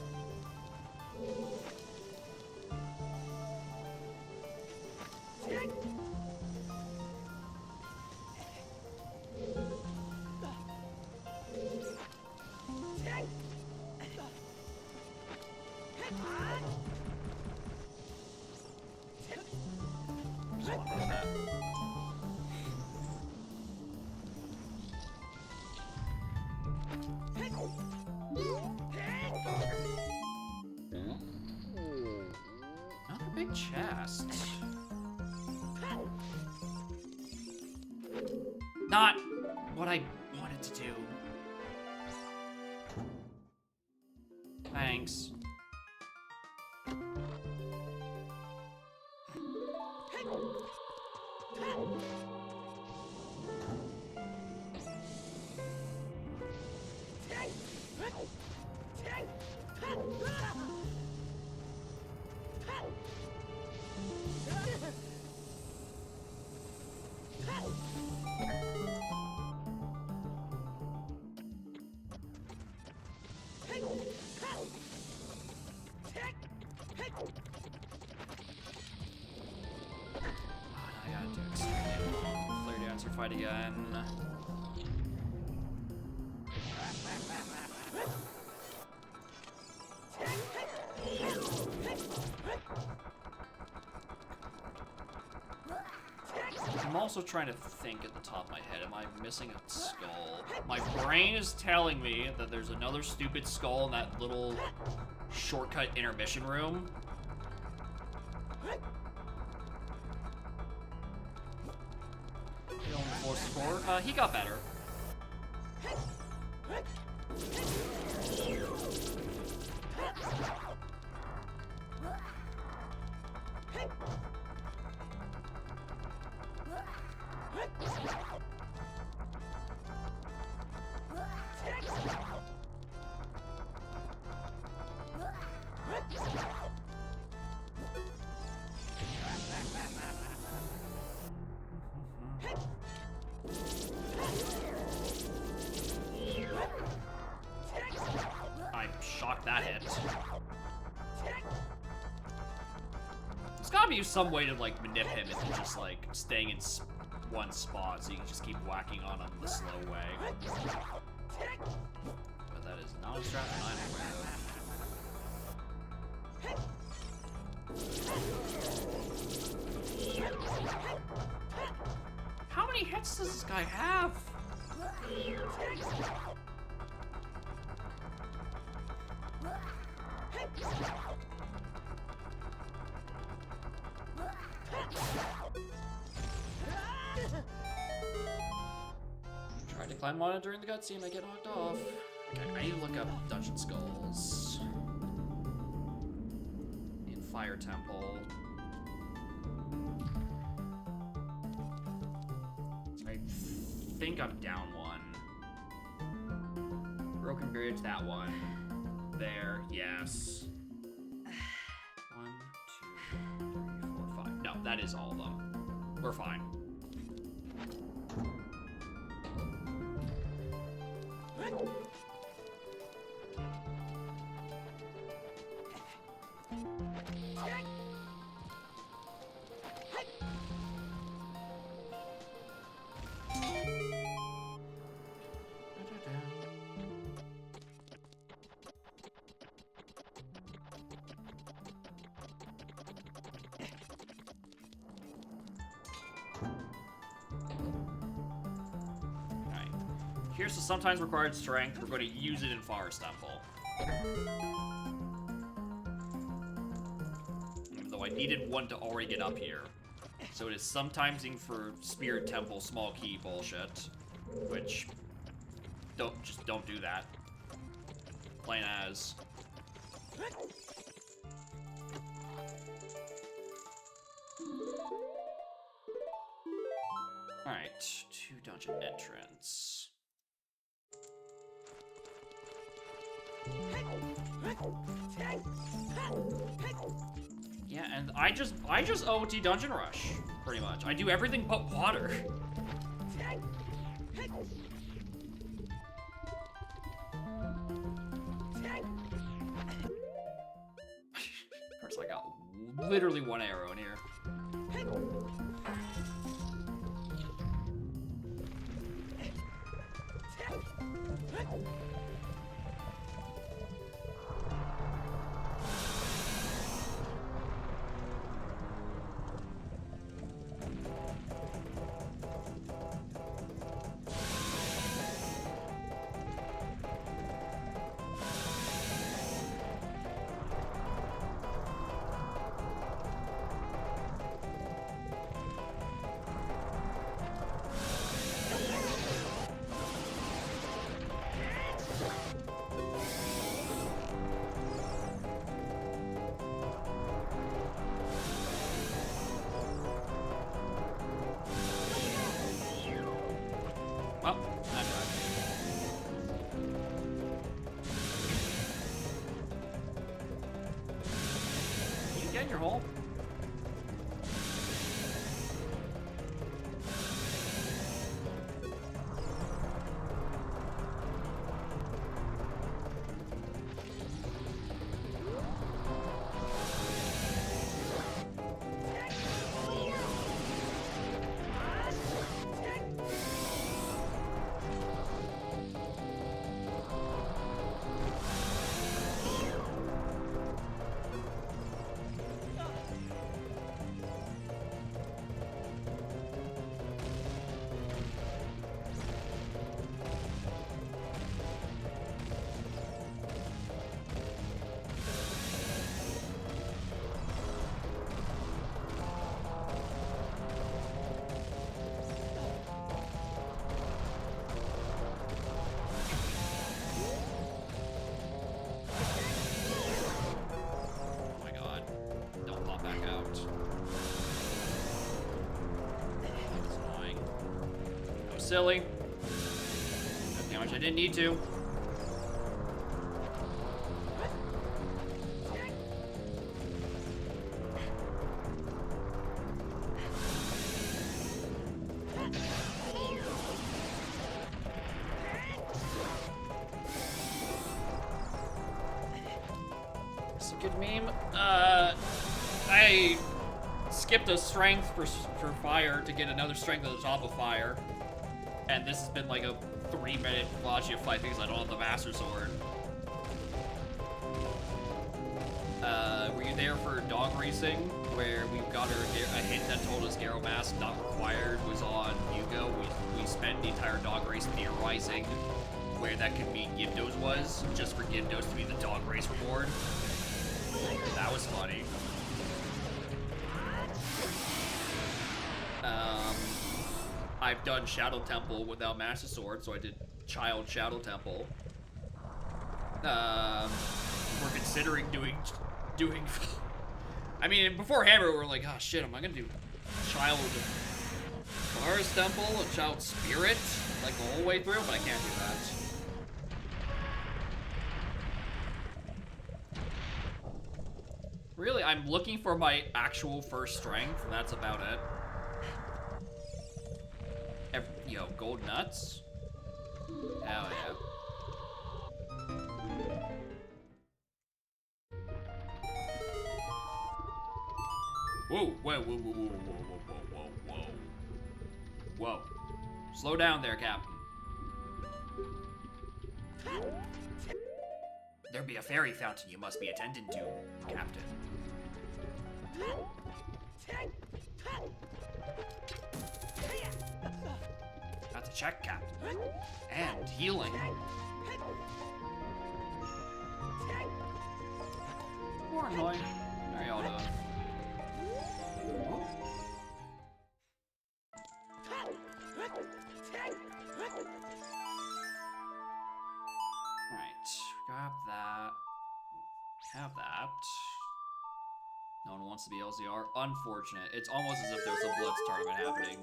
Speaker 2: Another big chest. Not what I wanted to do. I gotta do extreme flare dancer fight again. I'm also trying to think at the top of my head, am I missing a skull? My brain is telling me that there's another stupid skull in that little shortcut intermission room. Feeling the force support. He got better. I shocked that hit. There's gotta be some way to like manip him if he's just like staying in one spot so you can just keep whacking on him the slow way. But that is not a strat I'm aware of. How many hits does this guy have? Tried to climb on it during the cutscene, I get knocked off. Okay, I need to look up Dungeon Skulls. In Fire Temple. I think I'm down one. Broken Bridge, that one. There, yes. 1, 2, 3, 4, 5. No, that is all of them. We're fine. Here's the sometimes required strength. We're going to use it in Forest Temple. Even though I needed one to already get up here. So it is sometimesing for Spirit Temple small key bullshit. Which, just don't do that. Plain as. Alright, to dungeon entrance. Yeah, and I just OT Dungeon Rush, pretty much. I do everything but water. Of course, I got literally one arrow in here. in your hole. Silly. Took damage I didn't need to. It's a good meme. I skipped a strength for fire to get another strength at the top of fire. And this has been like a 3-minute Bellagio fight because I don't have the Master Sword. Were you there for dog racing, where we got a hint that told us Garo Mask not required was on Yugo? We spent the entire dog race theorizing where that could mean Gyarados was, just for Gyarados to be the dog race reward. That was funny. I've done Shadow Temple without Master Sword, so I did Child Shadow Temple. We're considering doing. I mean, before Hammer, we were like, oh shit, am I gonna do Child Forest Temple and Child Spirit like the whole way through? But I can't do that. Really, I'm looking for my actual first strength, and that's about it. Yo, gold nuts? Hell yeah. Whoa, whoa, whoa, whoa, whoa, whoa, whoa, whoa, whoa. Whoa. Slow down there, Captain. There be a fairy fountain you must be attending to, Captain. That's a check, Captain. And healing. More annoying. There y'all doing. Right, grab that. Have that. No one wants to be LZR. Unfortunate. It's almost as if there's a Blitz tournament happening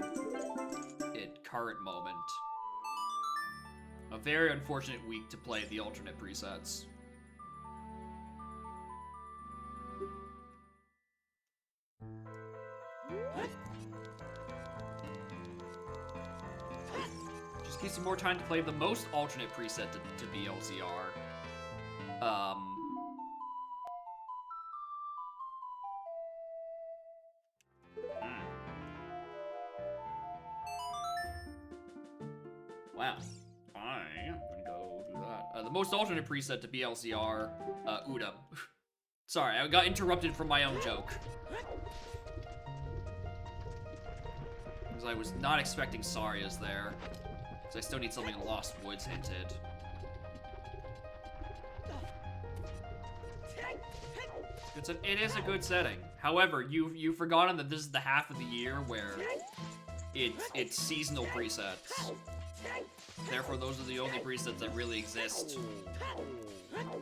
Speaker 2: at current moment. A very unfortunate week to play the alternate presets. Just gives you more time to play the most alternate preset to be LZR. Wow. I am gonna go do that. The most alternate preset to BLCR, Udam. Sorry, I got interrupted from my own joke. Because I was not expecting Saria's there. Because I still need something in Lost Woods hinted. It is a good setting. However, you've forgotten that this is the half of the year where it's seasonal presets. Therefore, those are the only presets that really exist.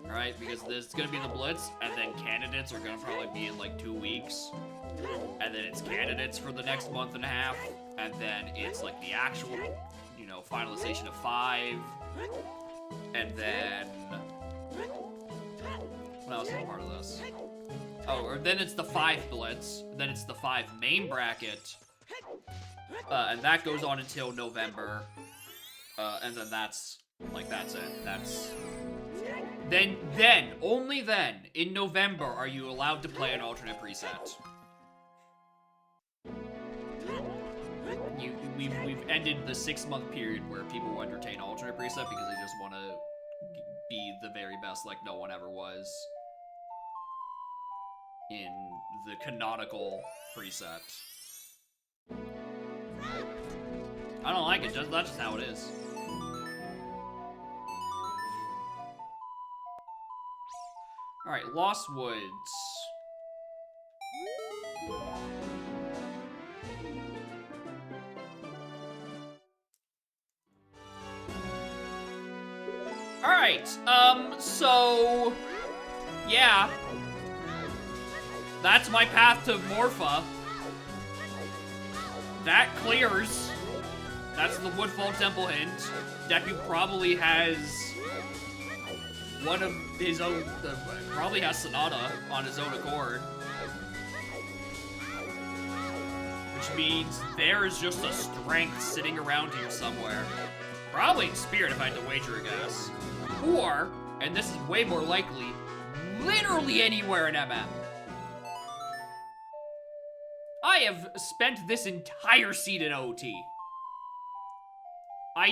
Speaker 2: Alright, because there's gonna be the Blitz, and then candidates are gonna probably be in like 2 weeks. And then it's candidates for the next month and a half. And then it's like the actual, you know, finalization of 5. And then... what else is a part of this? Oh, or then it's the 5 Blitz. Then it's the 5 main bracket. And that goes on until November. And then that's it. That's... Then, only then, in November, are you allowed to play an alternate preset. We've ended the 6-month period where people will entertain alternate preset because they just want to be the very best like no one ever was in the canonical preset. I don't like it, that's just how it is. Alright, Lost Woods. Alright, so... yeah. That's my path to Morpha. That clears. That's the Woodfall Temple hint. Deku probably has one of his own, probably has Sonata on his own accord. Which means there is just a strength sitting around here somewhere. Probably in Spirit if I had to wager a guess. Or, and this is way more likely, literally anywhere in MM. I have spent this entire seed in OT. I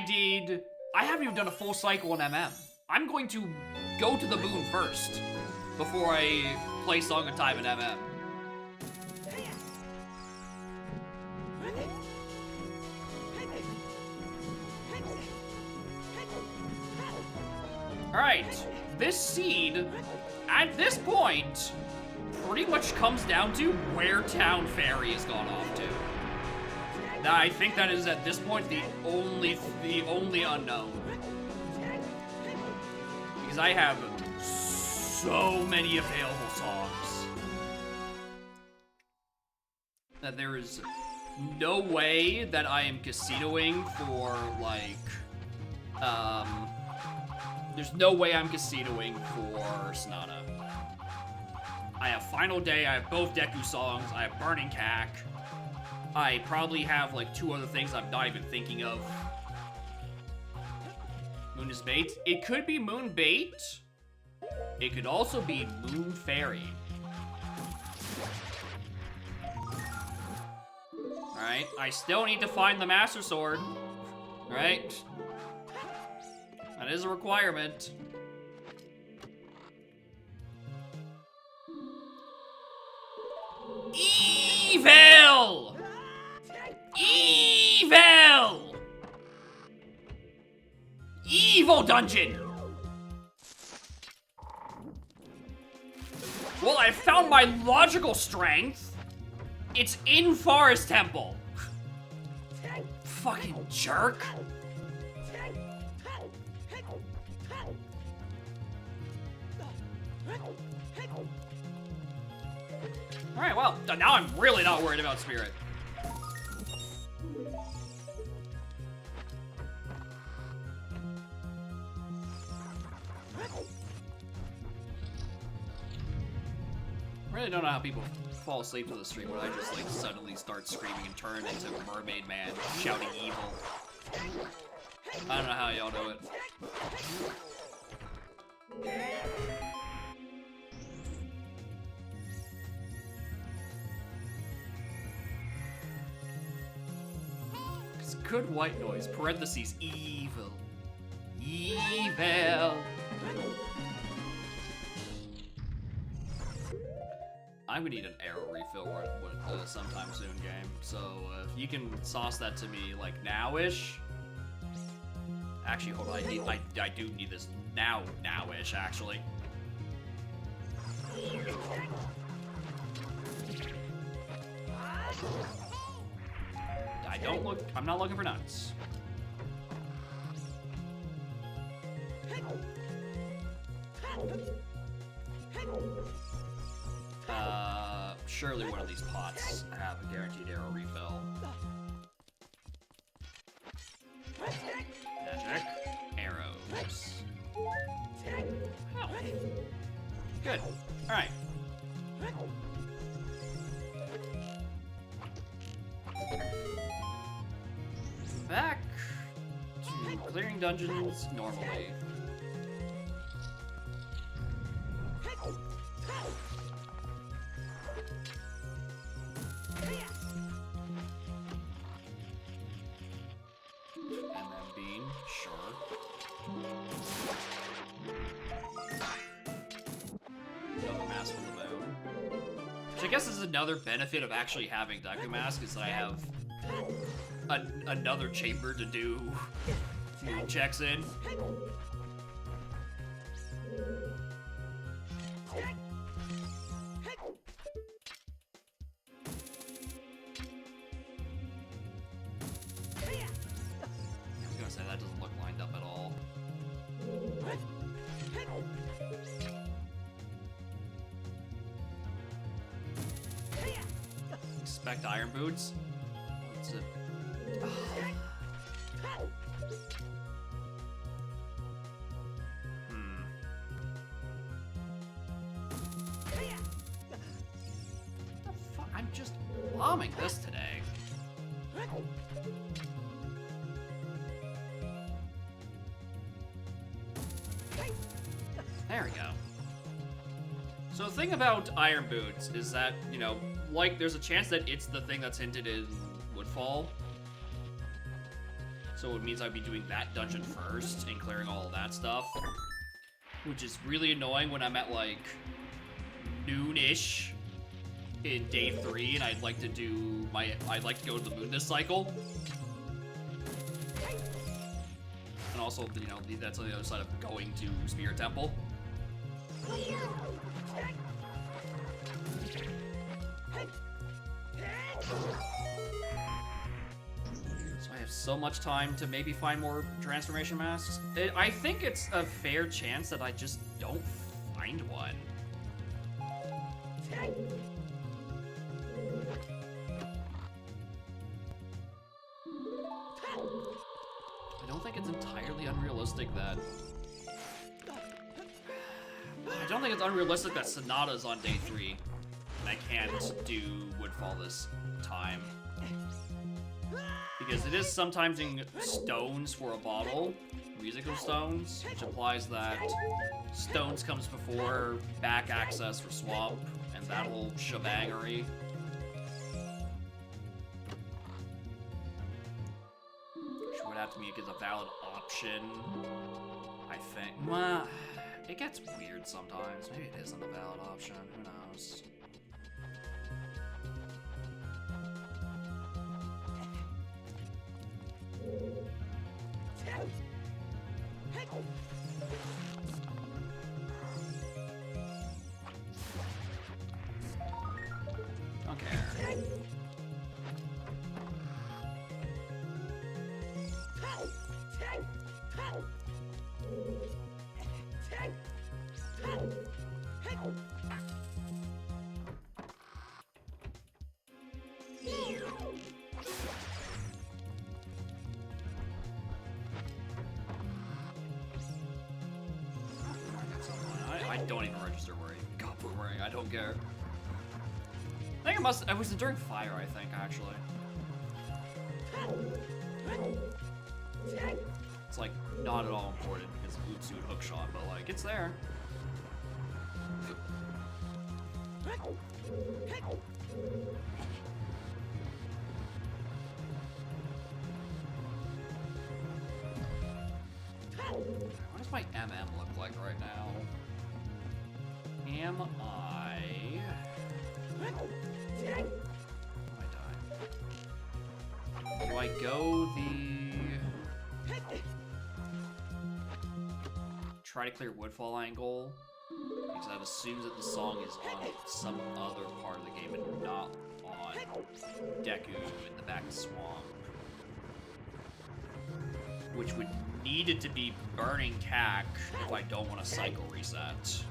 Speaker 2: haven't even done a full cycle in MM. I'm going to go to the moon first before I play Song of Time in MM. Alright, this seed, at this point, pretty much comes down to where Town Fairy has gone off to. Now, I think that is, at this point, the only unknown. Because I have so many available songs that there is no way that I am casinoing for, like, there's no way I'm casinoing for Sonata. I have Final Day, I have both Deku songs, I have Burning Cack. I probably have like 2 other things I'm not even thinking of. Moon is Bait. It could be Moon Bait. It could also be Moon Fairy. Alright, I still need to find the Master Sword. Right? That is a requirement. Evil! Evil! Evil dungeon! Well, I found my logical strength. It's in Forest Temple. Fucking jerk. Alright, well, now I'm really not worried about Spirit. I really don't know how people fall asleep to the stream when I just like suddenly start screaming and turn into Mermaid Man shouting evil. I don't know how y'all do it. It's good white noise, parentheses, evil. Evil. I'm gonna need an arrow refill sometime soon, game. So if you can sauce that to me like now-ish. Actually, hold on. I do need this now-ish actually. I'm not looking for nuts. Surely one of these pots have a guaranteed arrow refill. Magic. Arrows. Oh. Good. Alright. Back to clearing dungeons normally. And then Bean, sure. Another Mask from the Bone. Which I guess is another benefit of actually having Deku Mask, is that I have another chamber to do moon checks in. I was gonna say, that doesn't look lined up at all. Expect Iron Boots? What's it? I'm just bombing this today. There we go. So the thing about Iron Boots is that, you know, like, there's a chance that it's the thing that's hinted in Woodfall. So it means I'd be doing that dungeon first and clearing all of that stuff. Which is really annoying when I'm at, like, noon-ish in day 3 and I'd like to go to the moon this cycle. And also, you know, that's on the other side of going to Spirit Temple. So I have so much time to maybe find more transformation masks. I think it's a fair chance that I just don't find one. I don't think it's entirely unrealistic that... I don't think it's unrealistic that Sonata's on day 3. And I can't do Woodfall this time. Because it is sometimes in stones for a bottle, musical stones, which implies that stones comes before back access for Swamp, and that whole shebangery. Which would have to be a valid option, I think. Well, it gets weird sometimes. Maybe it isn't a valid option, who knows. Don't care. I don't even register where we're wearing. I don't care. I think I was during fire, I think, actually. It's like not at all important because of Utsu and Hookshot, but like it's there. What does my MM look like right now? Am I... Do I go the... try to clear Woodfall angle? Because that assumes that the song is on some other part of the game and not on Deku in the back of Swamp. Which would need it to be Burning Cack if I don't want to cycle reset.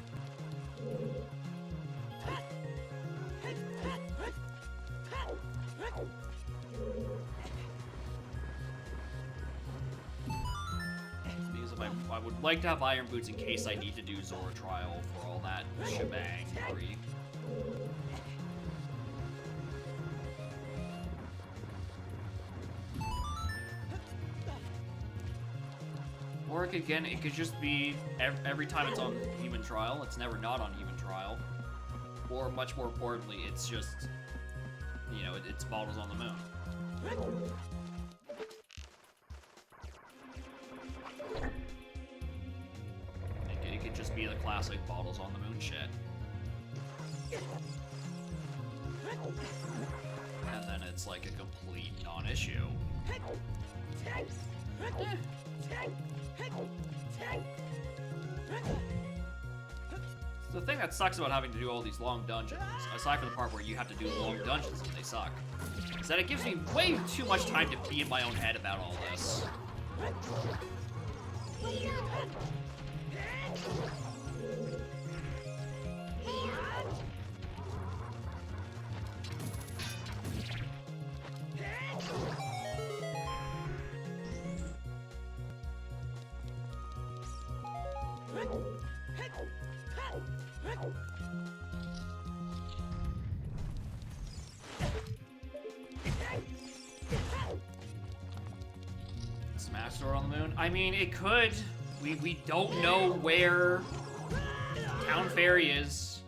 Speaker 2: Because if I would like to have Iron Boots in case I need to do Zora Trial for all that shebang. Or it could just be every time it's on human trial, it's never not on human trial. Or much more importantly, it's just, you know, it's bottles on the moon. It could just be the classic bottles on the moon shit. And then it's like a complete non-issue. The thing that sucks about having to do all these long dungeons, aside from the part where you have to do long dungeons and they suck, is that it gives me way too much time to be in my own head about all this. Smash Sword on the moon? I mean, it could. We don't know where Town Fairy is.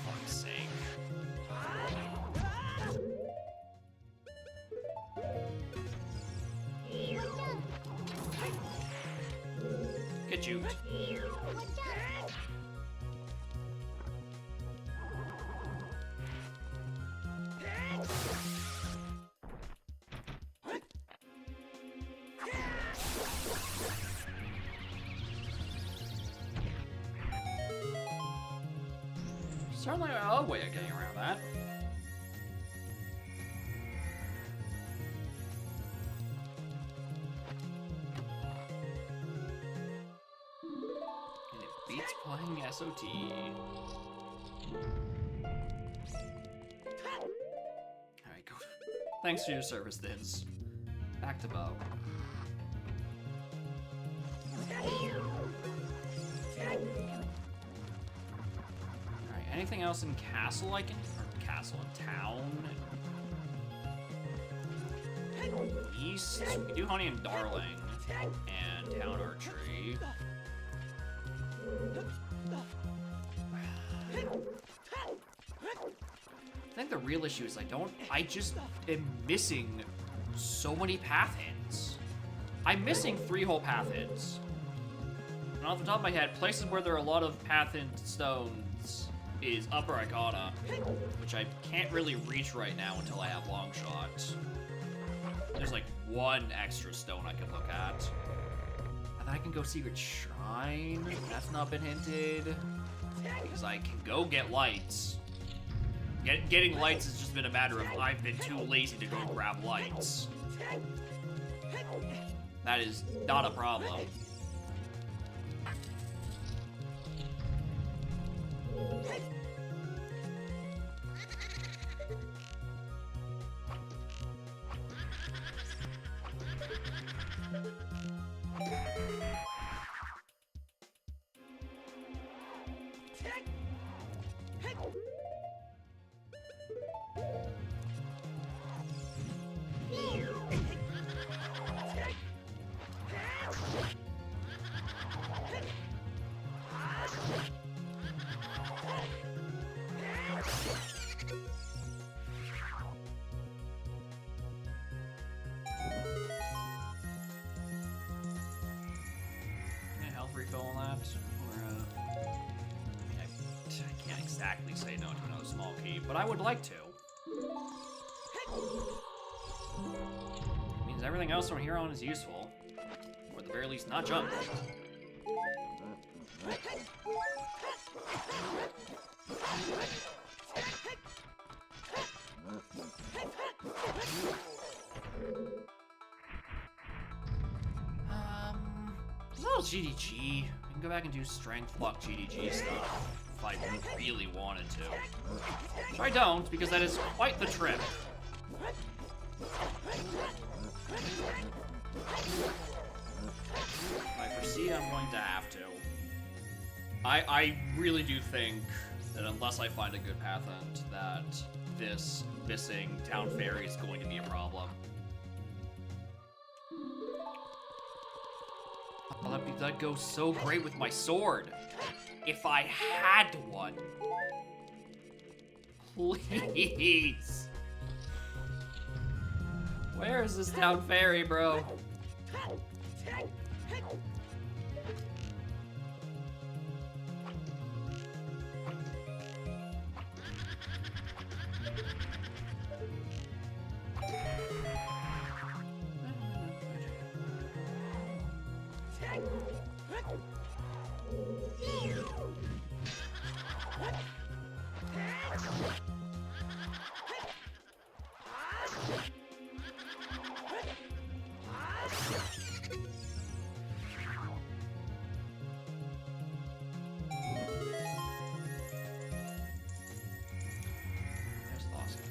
Speaker 2: Fuck's sake. Get juked. Certainly a way of getting around that. And it beats playing SOT. Alright, go. Thanks for your service, Diz. Back to Bo. Anything else in Castle I can... or Castle in Town? East? We can do Honey and Darling. And Town Archery. I think the real issue is I just am missing so many path hints. I'm missing 3 whole path hints. And off the top of my head, places where there are a lot of path hint stones is Upper Icona, which I can't really reach right now until I have Longshot. There's like 1 extra stone I can look at. And then I can go Secret Shrine. That's not been hinted. Because I can go get lights. Getting lights has just been a matter of I've been too lazy to go grab lights. That is not a problem. Refill on that, or I mean, I can't exactly say no to another small key, but I would like to. It means everything else from here on is useful, or at the very least, not junk. Little GDG. We can go back and do strength block GDG stuff. if I really wanted to. Which I don't, because that is quite the trip. I foresee I'm going to have to. I really do think that unless I find a good path end, that this missing town fairy is going to be a problem. Oh, that'd go so great with my sword. If I had one. Please. Where is this town fairy, bro?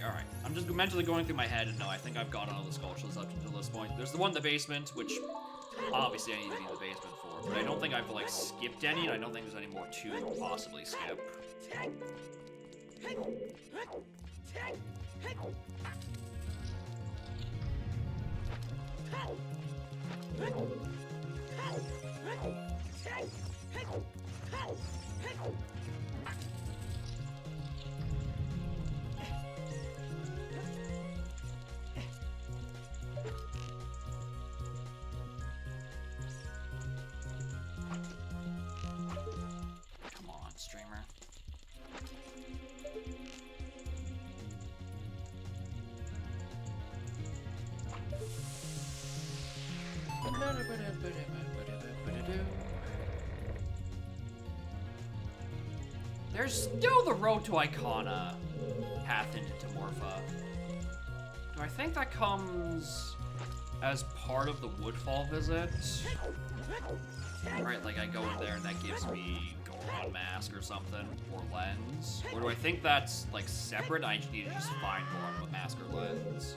Speaker 2: Alright, I'm just mentally going through my head, and no, I think I've gotten all the sculptures up until this point. There's the one in the basement, which obviously I need to be in the basement for, but I don't think I've, like, skipped any, and I don't think there's any more to possibly skip. Come on, streamer. There's still the road to Icona path into Morpha. Do I think that comes as part of the Woodfall visit? Right, like I go in there and that gives me Goron Mask or something, or Lens? Or do I think that's like separate? I need to just find Goron Mask or Lens.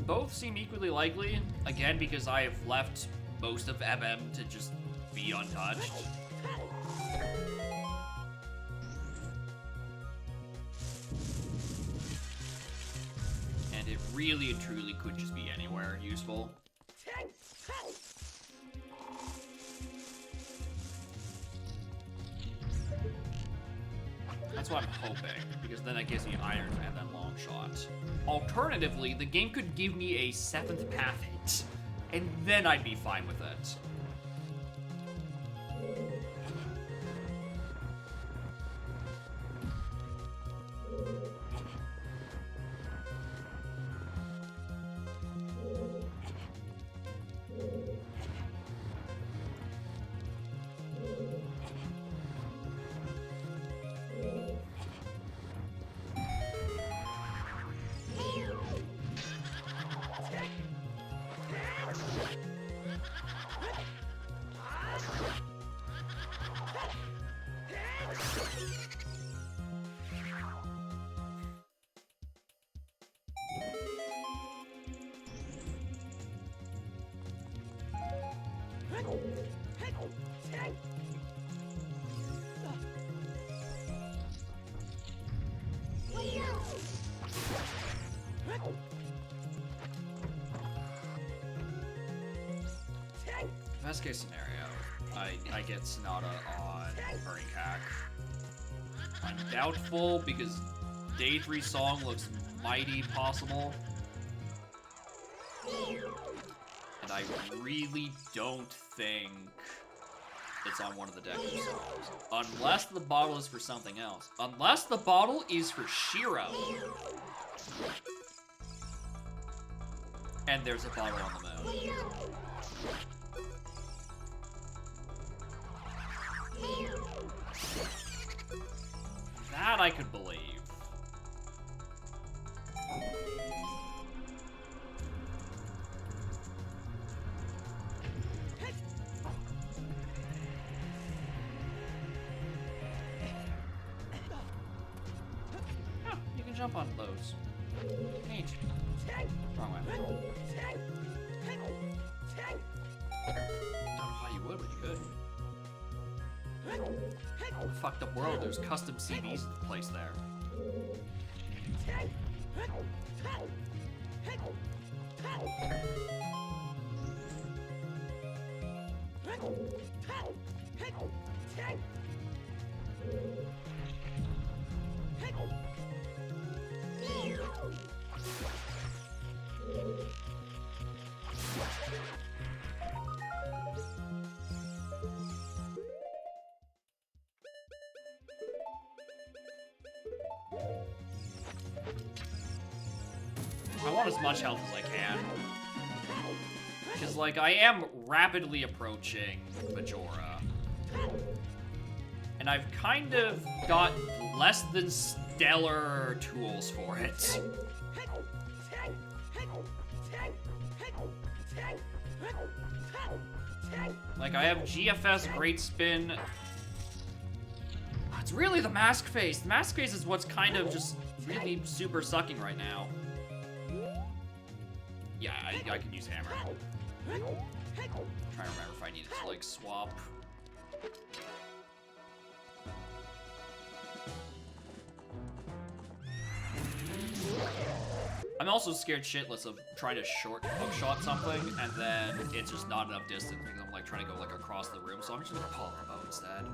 Speaker 2: Both seem equally likely, again because I have left most of MM to just be untouched. And it really and truly could just be anywhere useful. That's what I'm hoping, because then that gives me iron and then long shot. Alternatively, the game could give me a 7th path hit, and then I'd be fine with it. Best case scenario, I get Sonata on Burning Cack. I'm doubtful because Day 3 song looks mighty possible. And I really don't think it's on one of the Deku songs. Unless the bottle is for something else. Unless the bottle is for Shiro. And there's a bottle on the moon. That I could believe. jump on those. Neat. Wrong way. Don't know why you would, but you could. Fucked up world, there's custom CVs placed there. I want as much health as I can. Because, like, I am rapidly approaching Majora. And I've kind of got less than stellar tools for it. Like, I have GFS, Great Spin. It's really the Mask Face. The Mask Face is what's kind of just really super sucking right now. Yeah, I can use Hammer. I'm trying to remember if I needed to, like, swap. I'm also scared shitless of trying to short hookshot something, and then it's just not enough distance because I'm, like, trying to go, like, across the room, so I'm just gonna pull a bow instead.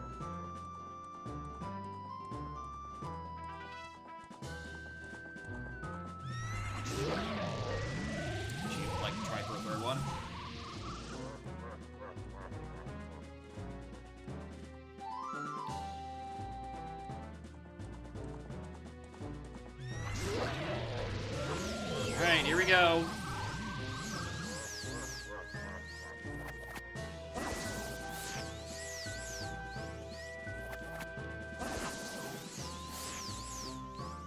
Speaker 2: Like, try for a third one. Alright, here we go.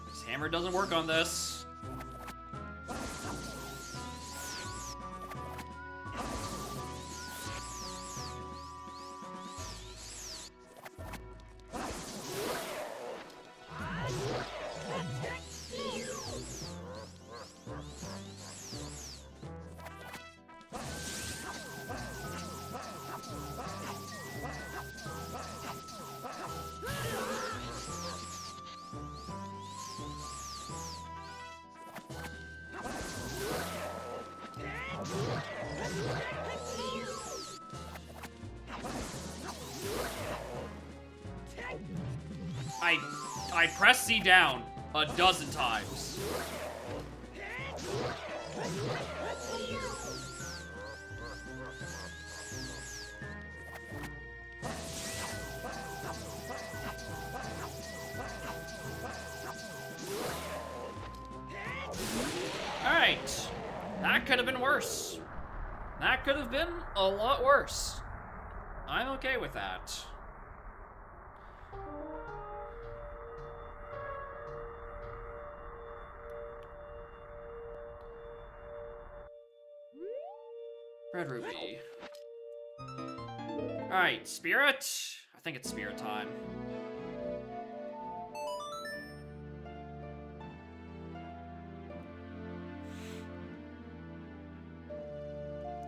Speaker 2: This hammer doesn't work on this. I pressed C down a dozen times. Alright. That could have been worse. That could have been a lot worse. I'm okay with that. Red Ruby. Alright, Spirit? I think it's Spirit time.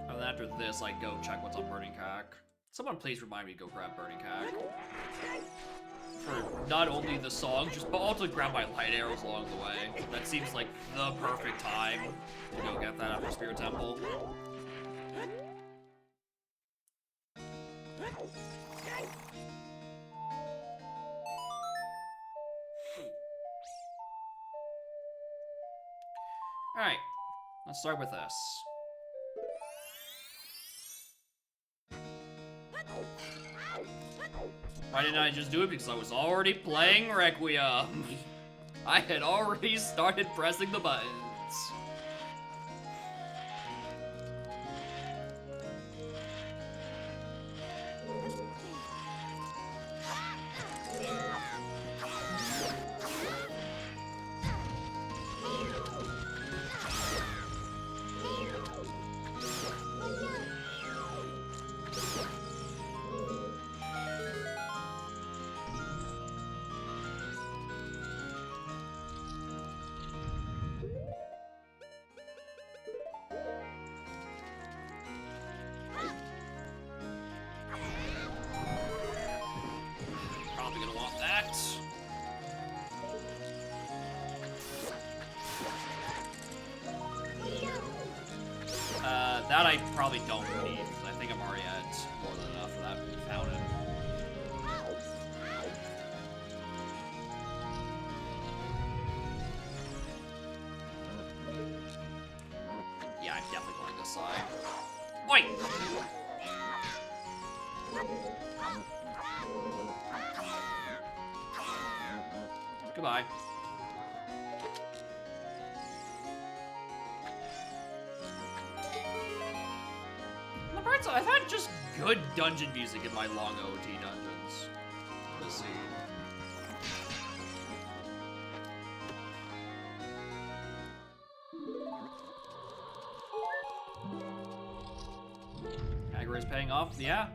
Speaker 2: And then after this, I go check what's on Burning Cack. Someone please remind me to go grab Burning Cack. For not only the song, but also grab my light arrows along the way. That seems like the perfect time to go get that after Spirit Temple. Alright, let's start with this. Why didn't I just do it? Because I was already playing Requiem. I had already started pressing the buttons. That I probably don't need, because I think I'm already at more than enough for that fountain. Yeah, I'm definitely going this side. Wait! Goodbye. On the bright side, I've had just good dungeon music in my long OT dungeons. Let's see. Aggro is paying off, yeah.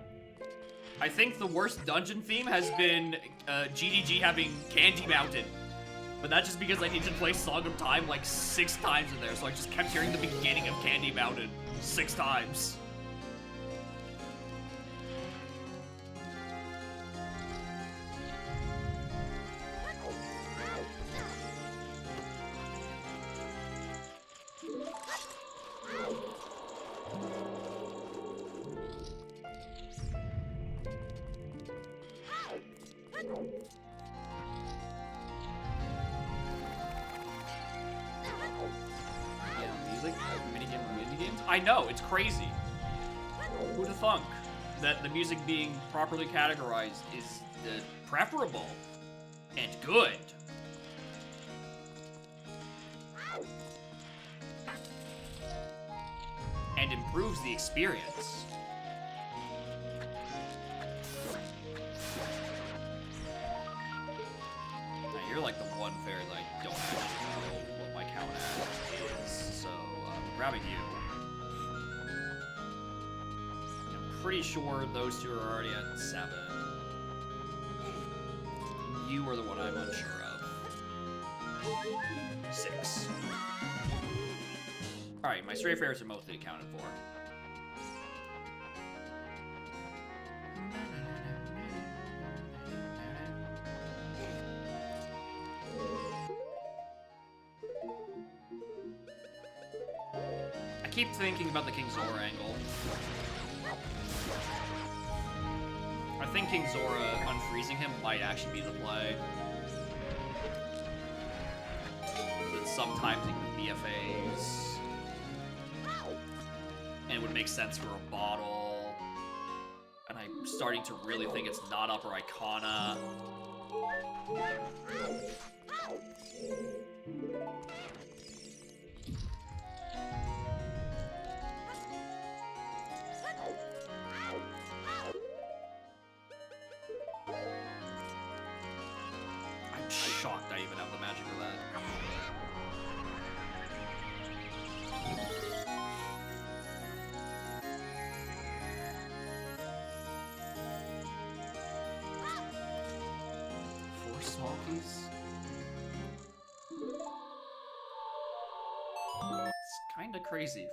Speaker 2: I think the worst dungeon theme has been GDG having Candy Mountain. But that's just because I needed to play Song of Time like 6 times in there, so I just kept hearing the beginning of Candy Mountain 6 times. I know, it's crazy. Who'da thunk that the music being properly categorized is preferable and good. And improves the experience. Now, you're like the one fairy that I don't actually know what my count at is, so I'm grabbing you. Pretty sure those two are already at 7. You are the one I'm unsure of. 6. Alright, my stray fairies are mostly accounted for. I keep thinking about the King Zora angle. I think King Zora unfreezing him might actually be the play. But sometimes he can be BFAs. And it would make sense for a bottle. And I'm starting to really think it's not Upper Icona. I'm shocked I even have the magic for that. Four Smokies? It's kinda crazy.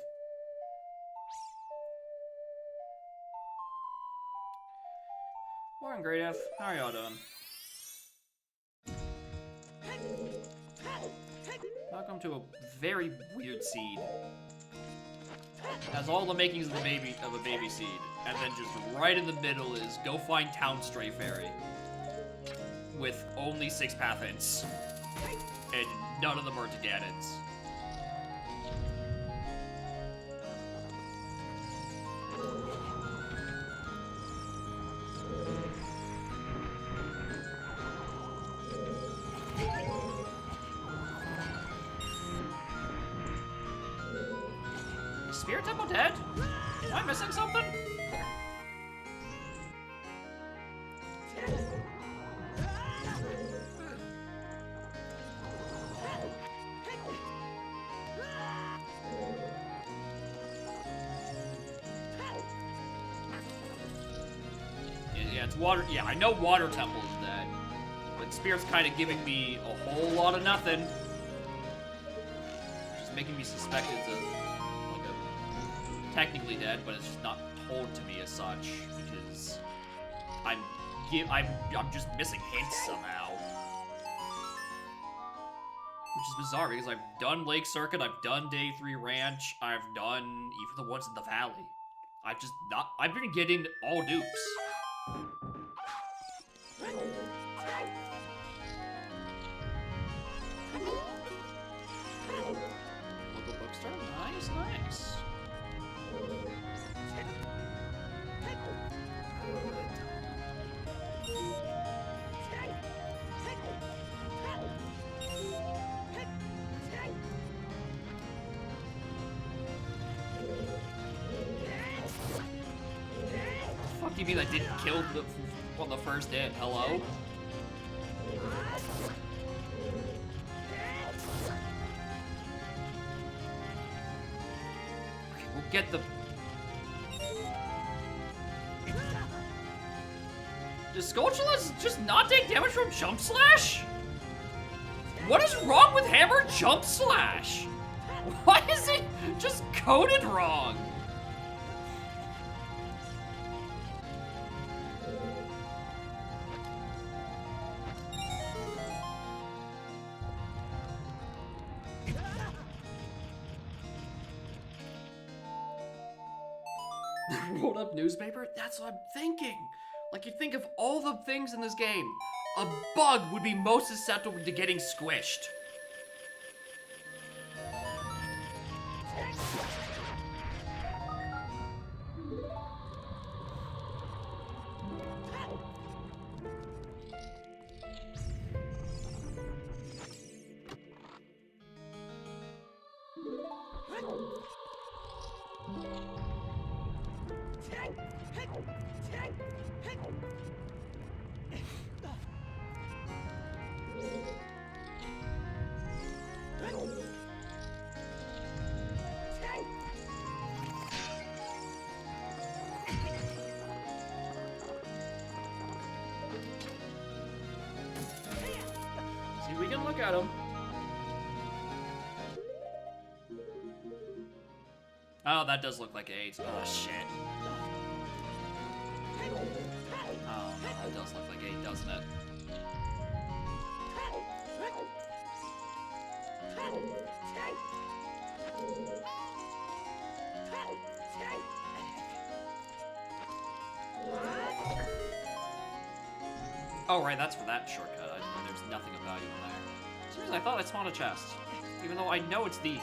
Speaker 2: Morning, Great F. How are y'all doing? Welcome to a very weird seed. Has all the makings of a baby seed, and then just right in the middle is go find Town Stray Fairy with only 6 path hints, and none of them are Taganons. Spirit Temple dead? Am I missing something? Yeah, it's water. Yeah, I know Water Temple is dead, but Spirit's kind of giving me a whole lot of nothing. Just making me suspect it's technically dead, but it's just not told to me as such because I'm just missing hints somehow. Which is bizarre because I've done Lake Circuit, I've done Day 3 Ranch, I've done even the ones in the valley. I've been getting all dupes. Local bookstore, nice, nice. What do you mean I didn't kill the on the first hit? Hello? Okay, we'll get the... Does Skulltula just not take damage from Jump Slash? What is wrong with Hammer Jump Slash? Why is it just coded wrong? Rolled up newspaper? That's what I'm thinking. Like, you think of all the things in this game, a bug would be most susceptible to getting squished. See, we can look at him. Oh, that does look like AIDS. Oh, shit. Oh, that does look like 8, doesn't it? Oh, right, that's for that shortcut. There's nothing of value in there. Seriously, I thought I spawned a chest. Even though I know it's these.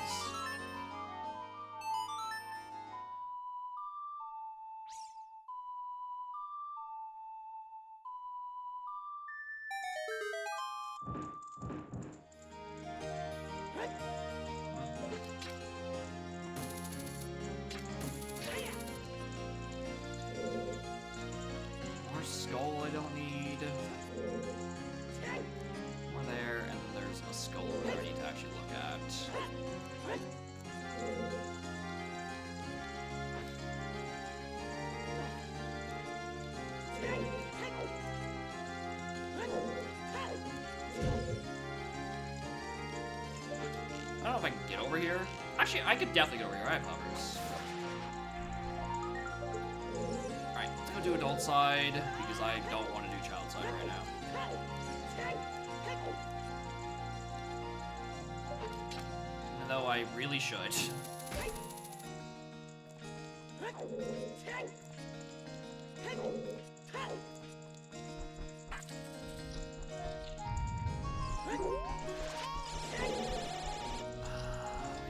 Speaker 2: More skull I don't need. More there, and then there's a skull that I need to actually look at. I don't know if I can get over here. Actually, I could definitely get over here. I have hovers. Alright, let's go do adult side, because I don't want to do child side right now. Even though I really should. I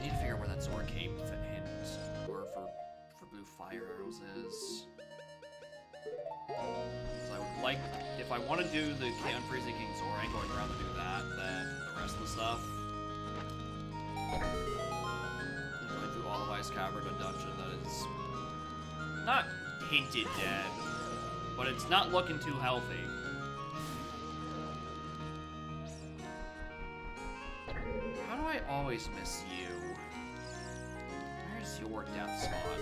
Speaker 2: need to figure out where that sword came to end, or for blue fire arrows is. So I would like, if I want to do the Unfreezing King Zoran, going around to do that, then the rest of the stuff. Going through all of Ice Cavern, a dungeon that is not hinted dead, but it's not looking too healthy. How do I always miss you? Where's your death spot?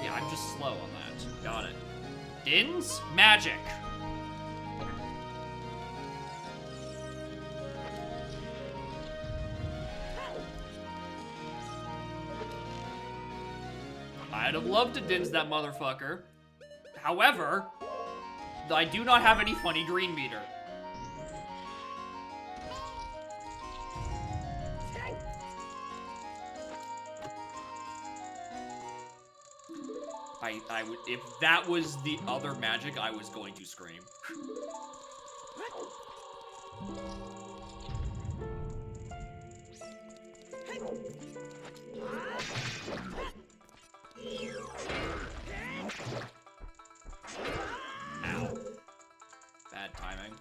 Speaker 2: Yeah, I'm just slow on that. Got it. Din's magic. I'd have loved to Din's that motherfucker. However, I do not have any funny green meter. I would, if that was the other magic, I was going to scream. Ow. Bad timing.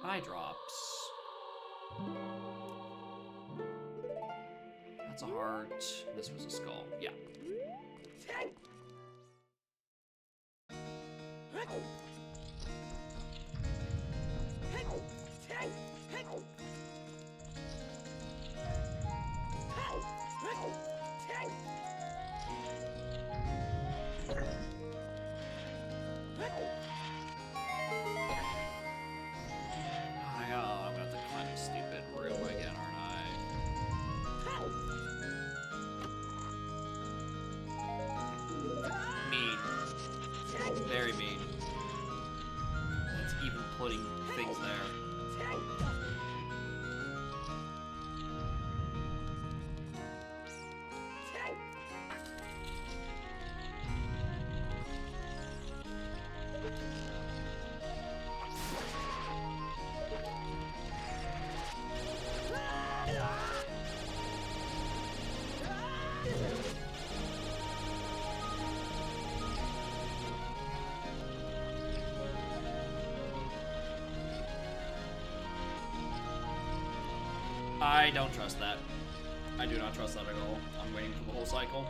Speaker 2: Eye drops. That's a heart. This was a skull. Yeah. I'm gonna have to climb a stupid room again, aren't I? Mean. Very mean. That's even putting things there. I don't trust that. I do not trust that at all. I'm waiting for the whole cycle.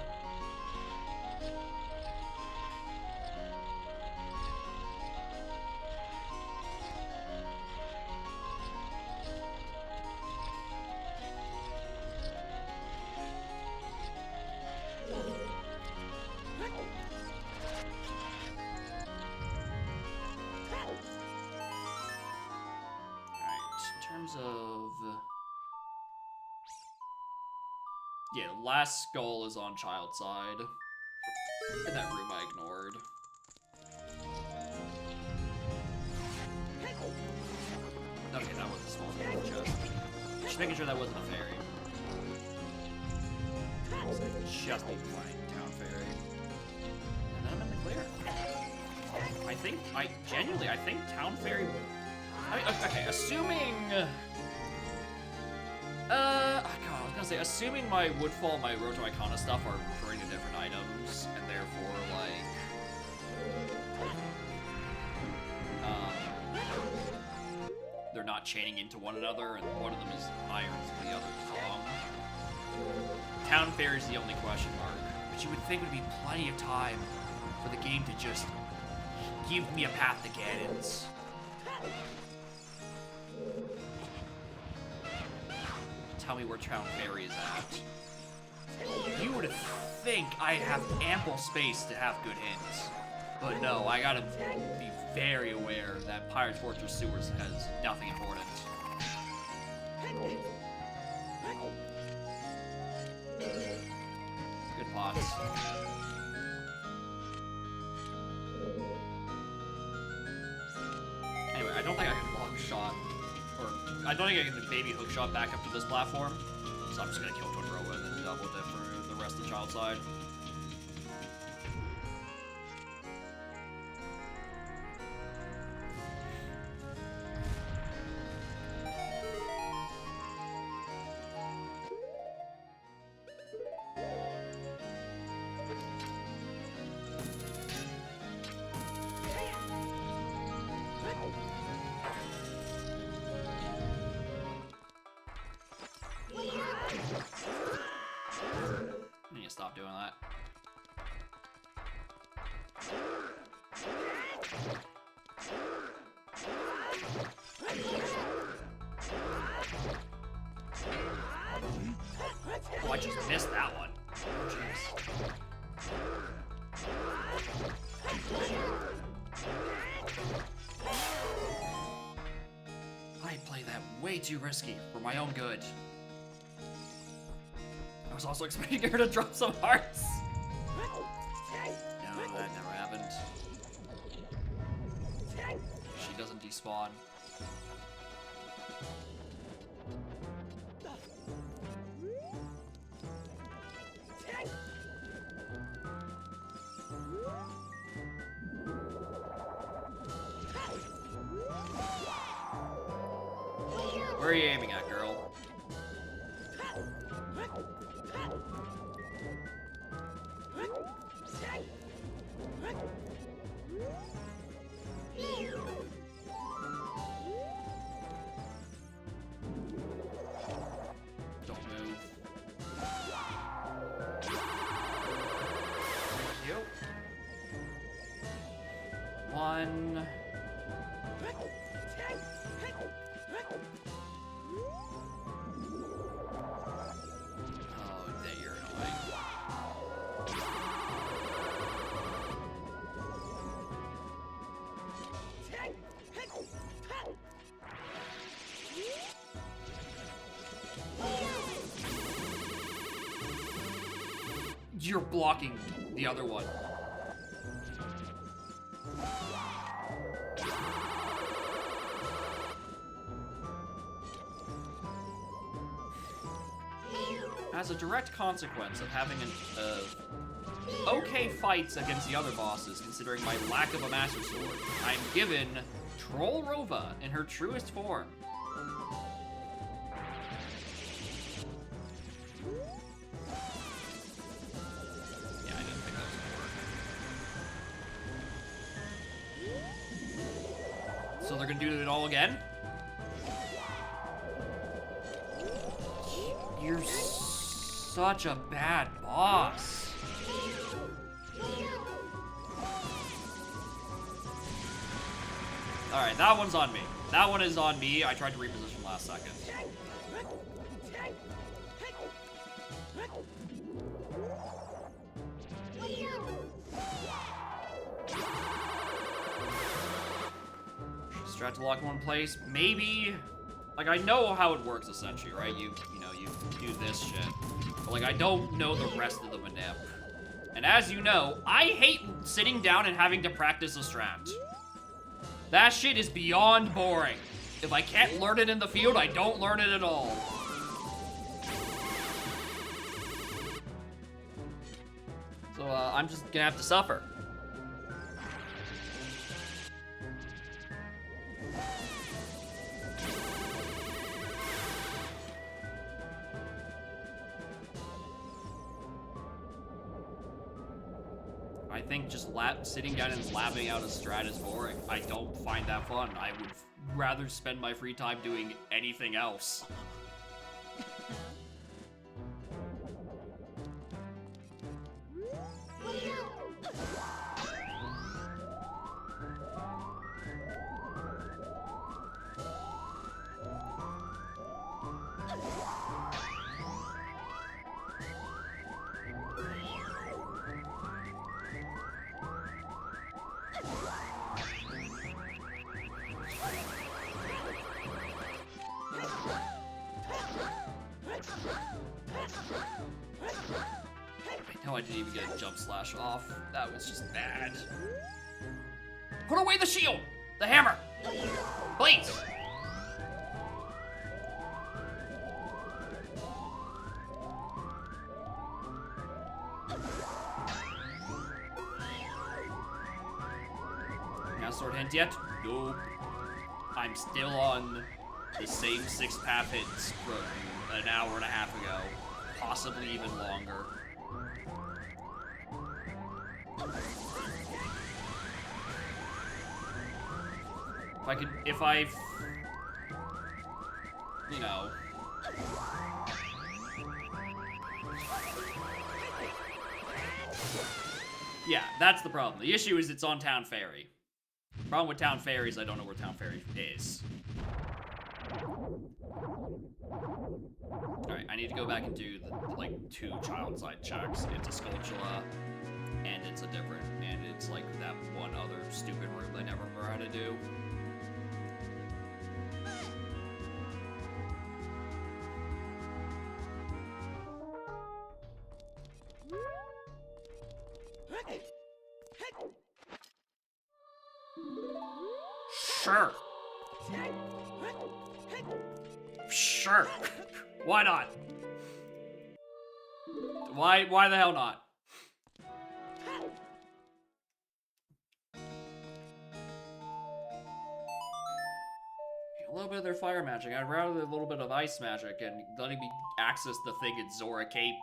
Speaker 2: Yeah, the last skull is on child side. And that room I ignored. Okay, that was a small chest. Just making sure that wasn't a fairy. Just need to find Town Fairy. And then I'm in the clear. I think Town Fairy... I mean, okay, assuming... God, I was gonna say, assuming my Woodfall and my Road to Icona stuff are referring to different items, and therefore, like... they're not chaining into one another, and one of them is iron, and the other is long. Town Fairy is the only question mark, but you would think it would be plenty of time for the game to just give me a path to Ganon's. Tell me where Town Fairy is at. You would think I have ample space to have good hints. But no, I gotta be very aware that Pirate's Fortress Sewers has nothing important. Good pots. Anyway, I don't think I can long shot, or I don't think I can baby hook shot back up to this platform, so I'm just gonna kill Totoro and then double dip for the rest of the child side. I need to stop doing that. Oh, I just missed that one. Oh, jeez. I played that way too risky for my own good. I was also expecting her to drop some hearts. No, that never happened. She doesn't despawn. Where are you aiming at, girl? Don't move. Thank you. One. Oh, that you're annoying. You're blocking the other one. As a direct consequence of having okay fights against the other bosses, considering my lack of a Master Sword, I'm given Troll Rova in her truest form. Yeah, I didn't think that was gonna work. So they're gonna do it all again? You're such a bad boss. Alright, that one's on me. That one is on me. I tried to reposition last second. Strat to lock in one place. Maybe. Like, I know how it works essentially, right? You know, you do this shit. But, like, I don't know the rest of the manip. And as you know, I hate sitting down and having to practice a strat. That shit is beyond boring. If I can't learn it in the field, I don't learn it at all. So, I'm just gonna have to suffer. I think just sitting down and labbing out a strat is boring. I don't find that fun. I would rather spend my free time doing anything else. I know I didn't even get a jump slash off. That was just bad. Put away the shield! The hammer! Please! Now sword hint yet? Nope. I'm still on the same 6-path hits from an hour and a half ago. Possibly even longer. If I, you know. Yeah, that's the problem. The issue is it's on Town Ferry. Problem with Town Ferry is I don't know where Town Ferry is. Alright, I need to go back and do the, like, 2 child side checks. It's a Skulltula, and it's a different, and it's like that one other stupid room that I never remember how to do. Sure. Sure. Why not? Why the hell not? A little bit of their fire magic. I'd rather a little bit of ice magic and letting me access the thing in Zora Cape.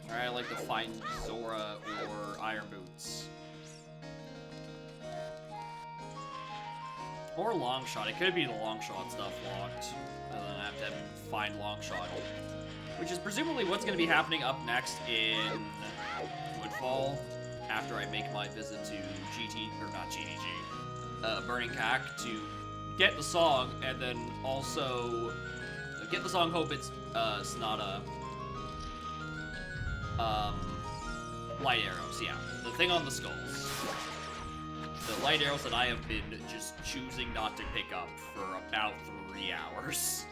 Speaker 2: Alright, I like to find Zora or Iron Boots. Or Longshot. It could be the Longshot stuff locked. And then I have to find Longshot. Which is presumably what's going to be happening up next in Woodfall. After I make my visit to GT, or not GTG, Burning Cack to get the song, and then also get the song Hope It's Sonata. Light arrows, yeah. The thing on the skulls. The light arrows that I have been just choosing not to pick up for about 3 hours.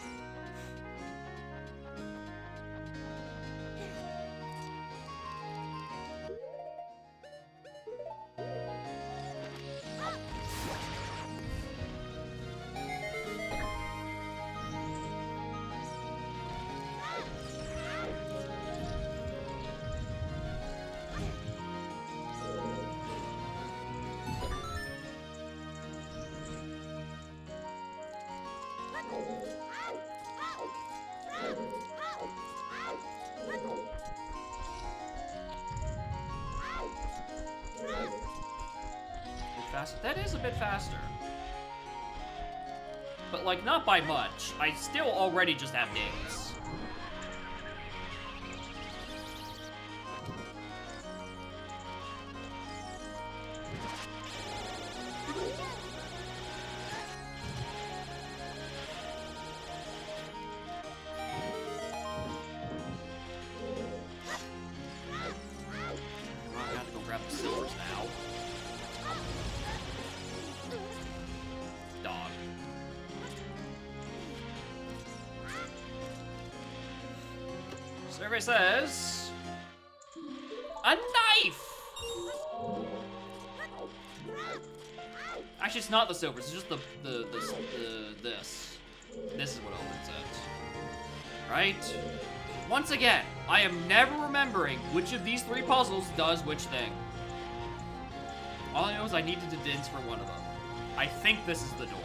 Speaker 2: That is a bit faster. But, like, not by much. I still already just have names. Oh, I have to go grab the silvers now. Dog. Survey says a knife. Actually, it's not the silvers. It's just this. This is what opens it. Right? Once again, I am never remembering which of these 3 puzzles does which thing. All I know is I needed to dins for one of them. I think this is the door.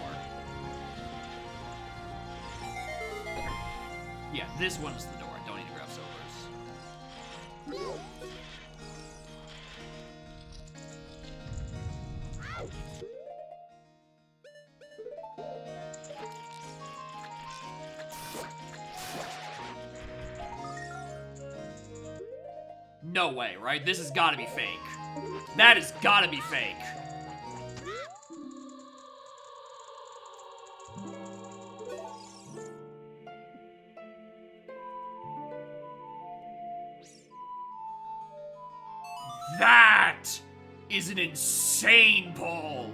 Speaker 2: Yeah, this one is the door. I don't need to grab silvers. No way, right? This has got to be fake. That has got to be fake. That is an insane pull.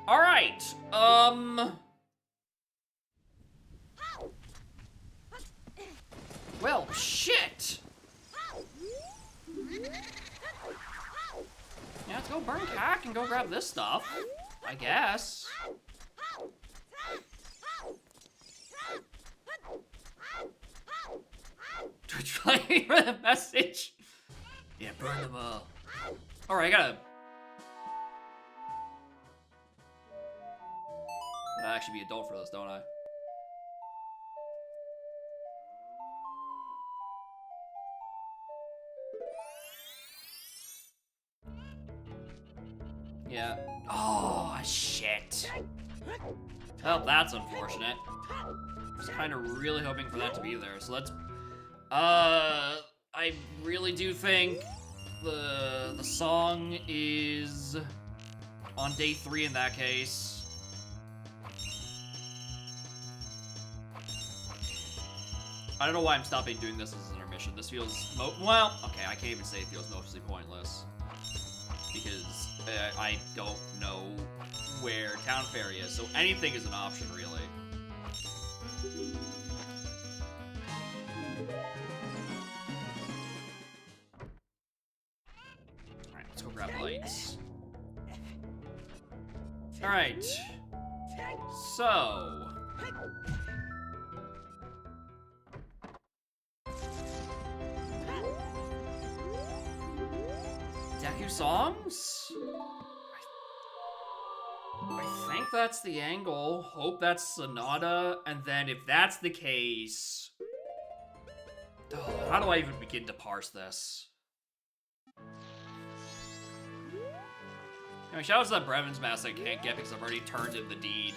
Speaker 2: All right. Well, shit. Yeah, let's go burn Cack and go grab this stuff, I guess. Twitch flying for the message. Yeah, burn them all. Alright, I gotta... I'd actually be adult for this, don't I? Yeah. Oh, shit. Well, that's unfortunate. was kind of really hoping for that to be there. So let's... I really do think the song is on day 3 in that case. I don't know why I'm stopping doing this as an intermission. This feels... well, okay, I can't even say it feels mostly pointless. Because I don't know where Town Fairy is, so anything is an option, really. Alright, let's go grab lights. Alright. So... Deku songs? I think that's the angle. Hope that's Sonata. And then if that's the case... how do I even begin to parse this? I mean, shout out to that Brevin's Mask I can't get because I've already turned in the deed.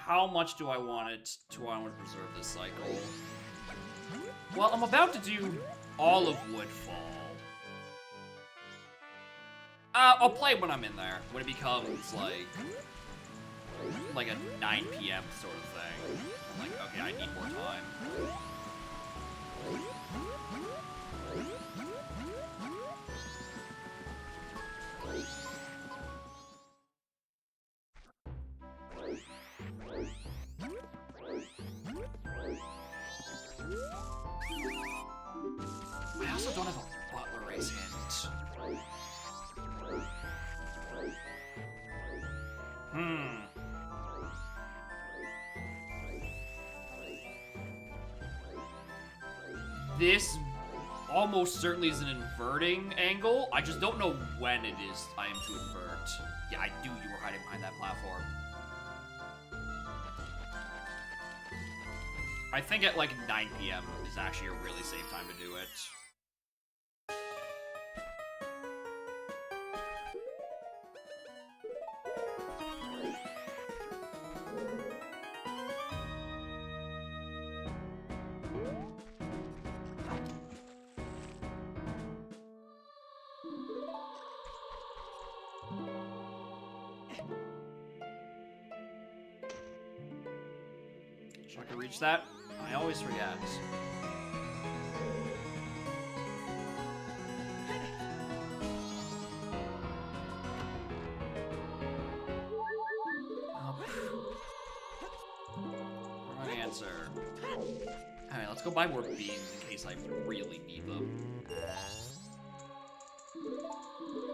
Speaker 2: How much do I want it to preserve this cycle? Well, I'm about to do all of Woodfall. I'll play when I'm in there, when it becomes like a 9 PM sort of thing. I'm like, okay, I need more time. I also don't have a Butler Race hint. This almost certainly is an inverting angle. I just don't know when it is I am to invert. Yeah, I knew you were hiding behind that platform. I think at like 9 PM is actually a really safe time to do it. Should I can reach that? I always forget. Wrong answer. Alright, let's go buy more beans in case I really need them.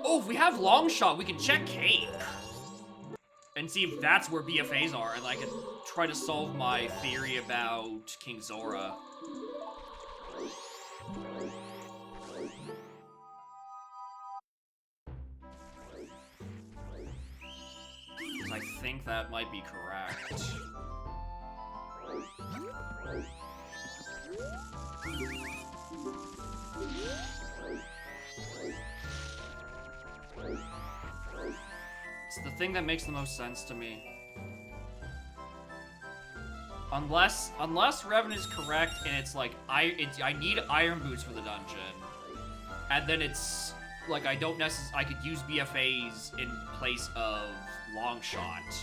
Speaker 2: Oh, if we have long shot, we can check Cape. And see if that's where BFAs are, and I can try to solve my theory about King Zora. I think that might be correct. It's the thing that makes the most sense to me. Unless Revan is correct and it's like I need Iron Boots for the dungeon, and then it's like I don't necessarily I could use BFAs in place of Longshot.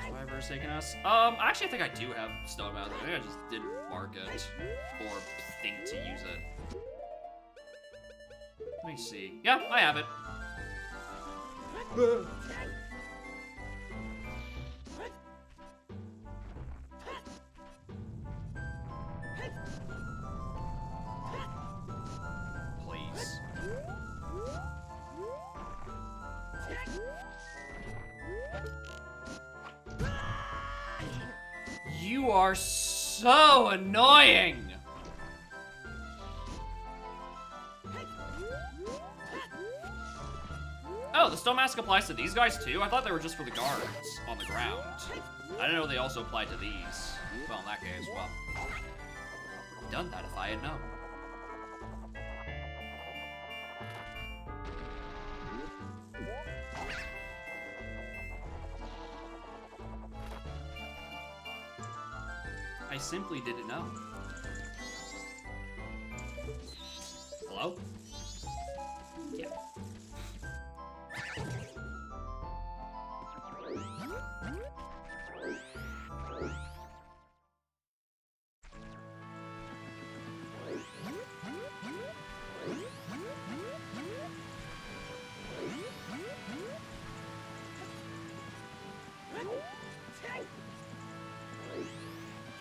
Speaker 2: Have I ever taken us? Actually I think I do have Stone Mountain. I think I just didn't mark it or think to use it. Let me see. Yeah, I have it. Please. You are so annoying! Oh, the stone mask applies to these guys too? I thought they were just for the guards on the ground. I didn't know they also applied to these. Well, in that case, well. I would have done that if I had known. I simply didn't know. Hello? Yeah.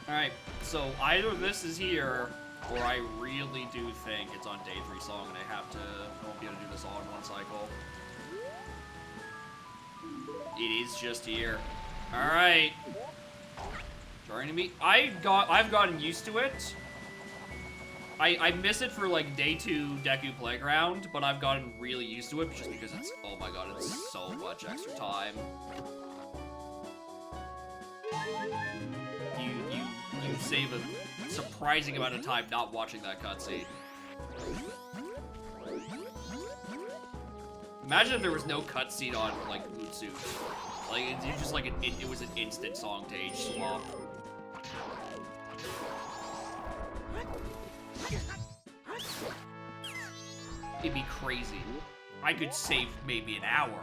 Speaker 2: Alright, so either this is here, or I really do think it's on day 3 song and I won't be able to do this all in one cycle. It is just here. Alright. Trying to meet. I've gotten used to it. I miss it for like day 2 Deku Playground, but I've gotten really used to it just because it's, oh my god, it's so much extra time. You save a surprising amount of time not watching that cutscene. Imagine if there was no cutscene on, like, Mutsu. Like, it's just like, it was an instant song to age swap. It'd be crazy. I could save maybe an hour.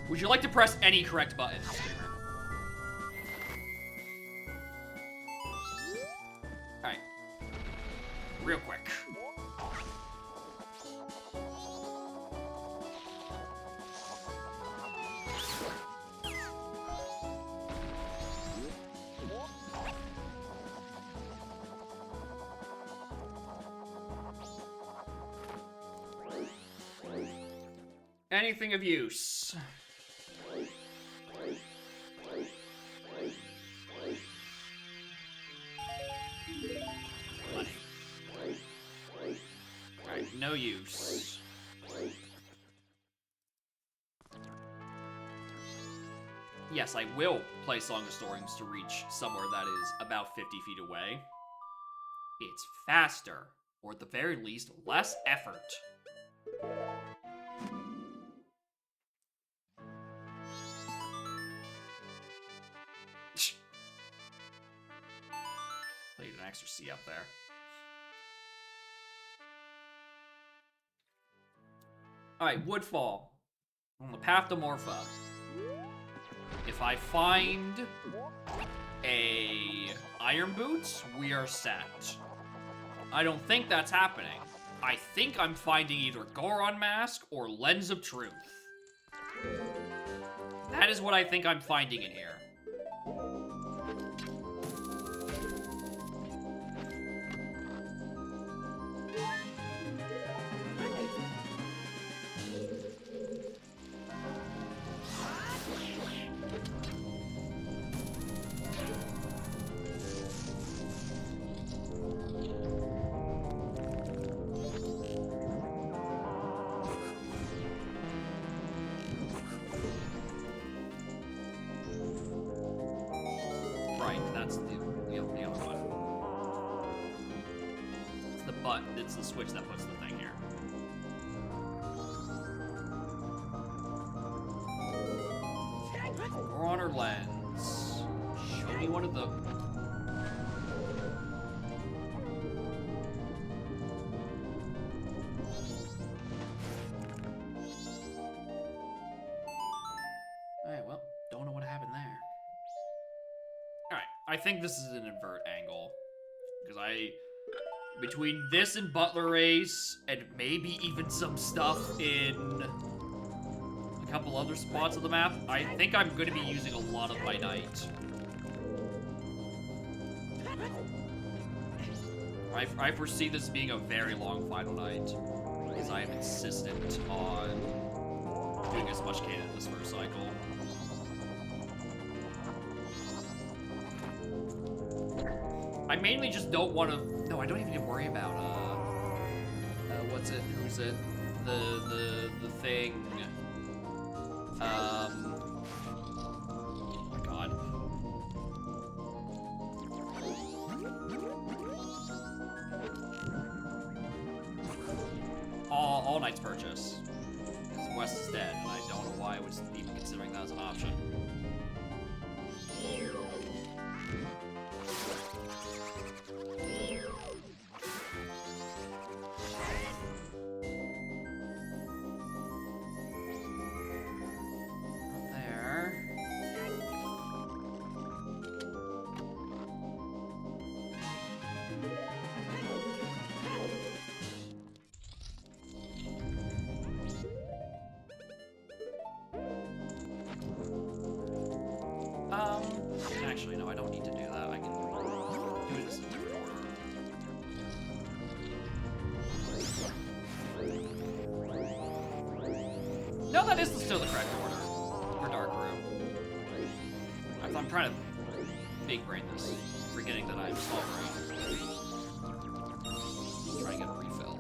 Speaker 2: Would you like to press any correct button? Alright. Real quick. Anything of use. Money. Alright, no use. Yes, I will play Song of Storms to reach somewhere that is about 50 feet away. It's faster, or at the very least, less effort. Played an extra C up there. Alright, Woodfall. On the path to Morpha. If I find a Iron Boots, we are set. I don't think that's happening. I think I'm finding either Goron Mask or Lens of Truth. That is what I think I'm finding in here. It's the switch that puts the thing here. Goron or Lens? Show me one of the... Alright, well, don't know what happened there. Alright, I think this is an invert angle. Because between this and Butler Race, and maybe even some stuff in a couple other spots of the map, I think I'm going to be using a lot of my night. I foresee this being a very long final night, because I am insistent on doing as much canon this first cycle. I mainly just don't want to. No, I don't even need to worry about what's it? Who's it? The thing. Oh my god. All Knight's Purchase. Because West is dead, and I don't know why I was even considering that as an option. Actually, no, I don't need to do that. I can do this in a different order. No, that is still the correct order for Dark Room. I'm trying to big brain this, forgetting that I'm small brain. Trying to get a refill.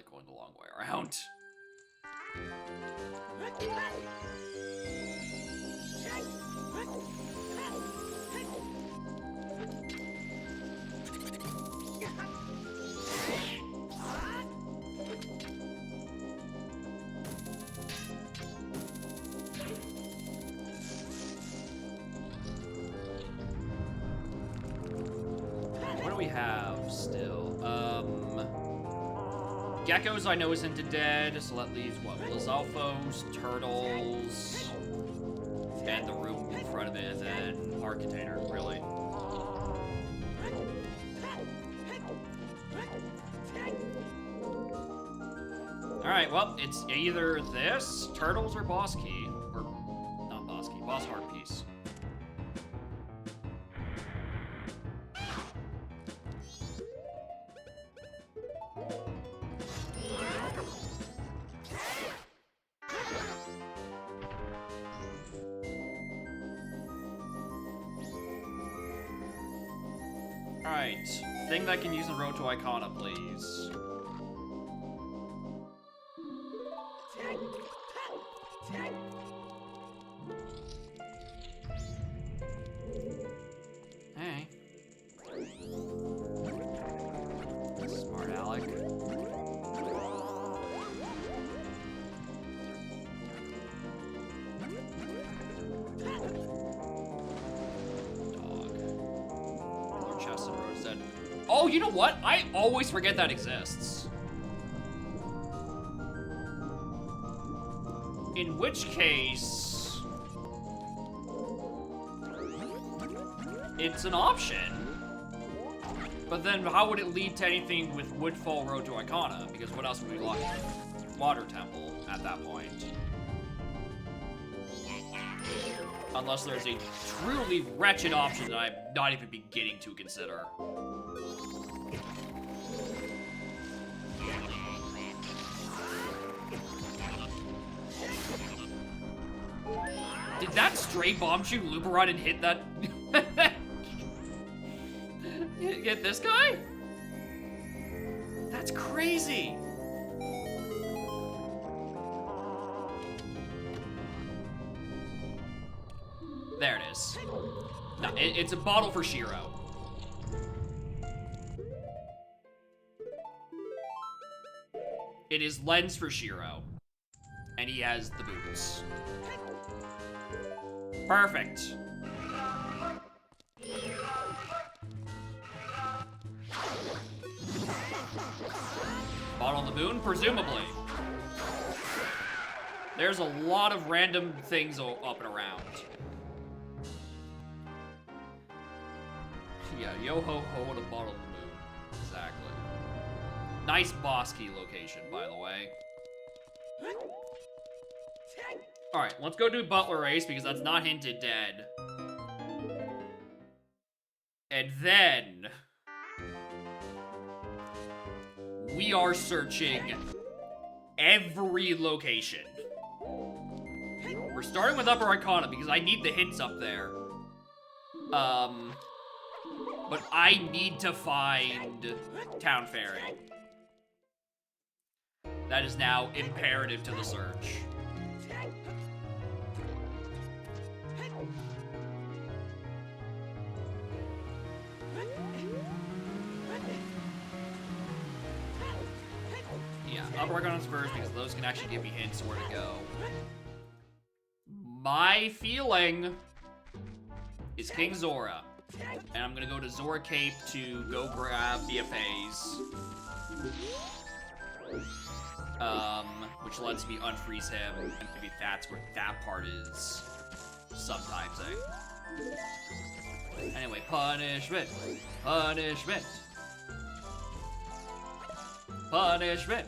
Speaker 2: Going the long way around. What do we have still? Geckos I know isn't dead, so that leaves what? Lizalfos, Turtles, and the room in front of it, and then our container, really. Alright, well, it's either this, Turtles, or Boss Key. Or, not Boss Key, Boss Heart Piece. Alright, thing that I can use in Road to Icona, please. Hey. Smart Alec. Oh, you know what? I always forget that exists. In which case, it's an option. But then how would it lead to anything with Woodfall Road to Icona? Because what else would we lock in? Water Temple at that point. Unless there's a truly wretched option that I'm not even beginning to consider. Did that stray bomb shoot loop around and hit that? Get this guy? That's crazy. There it is. No, it's a bottle for Shiro. It is lens for Shiro. And he has the boots. Perfect. Bottle on the moon, presumably. There's a lot of random things up and around. Yeah, yo-ho-ho and a bottle on the moon. Exactly. Nice boss key location, by the way. Alright, let's go do Butler Race, because that's not hinted dead. And then we are searching every location. We're starting with Upper Icona, because I need the hints up there. But I need to find Town Fairy. That is now imperative to the search. Yeah, Upper Icona's first, because those can actually give me hints where to go. My feeling is King Zora. And I'm gonna go to Zora Cape to go grab BFAs. Which lets me unfreeze him, and maybe that's where that part is. Sometimes, eh? Anyway, punishment. Punishment. Punishment.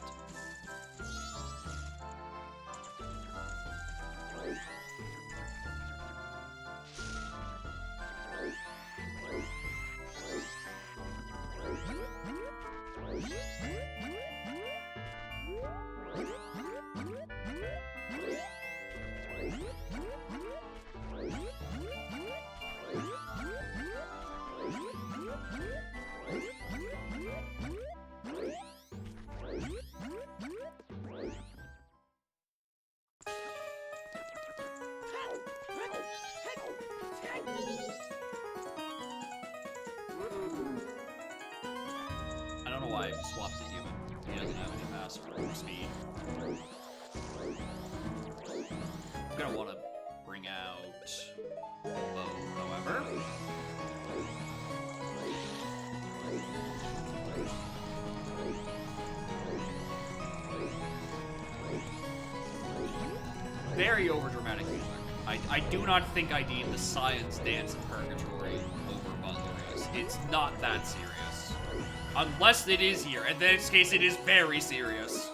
Speaker 2: I don't know why I swapped to human. He doesn't have any mass or speed. I'm gonna want to bring out bow, however. Very overdramatic music. I do not think I need the Science Dance of Purgatory over Butler Race. It's not that serious. Unless it is here, in this case it is very serious.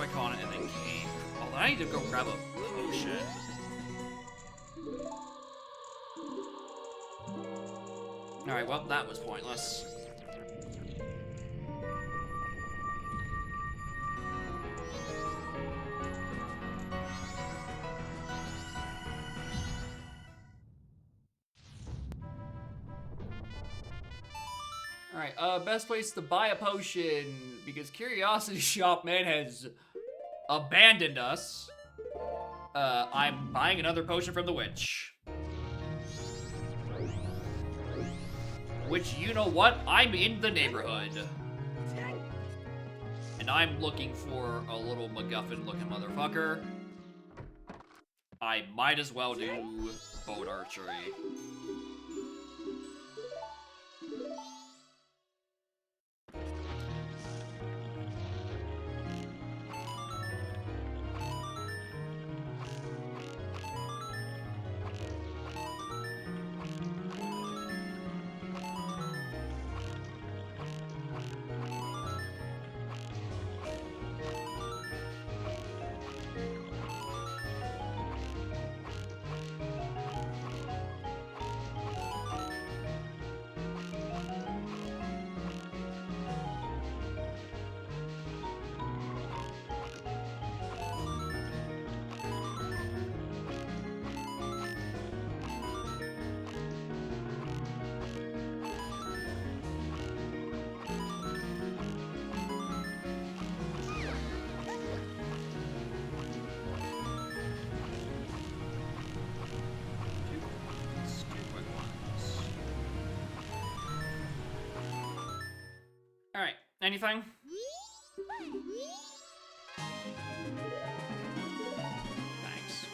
Speaker 2: Icona and then cave. Oh, then I need to go grab a potion. Alright, well, that was pointless. Alright, best place to buy a potion, because Curiosity Shop Man has abandoned us. I'm buying another potion from the witch. Which, you know what? I'm in the neighborhood. And I'm looking for a little MacGuffin-looking motherfucker. I might as well do bow archery. Alright, anything? Thanks.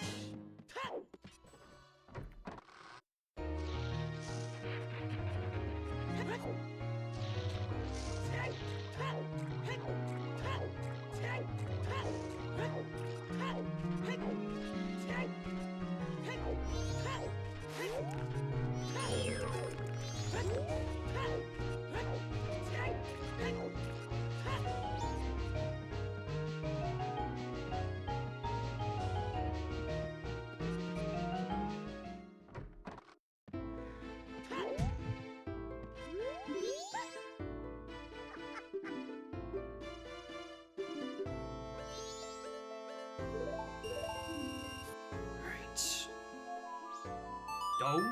Speaker 2: Don't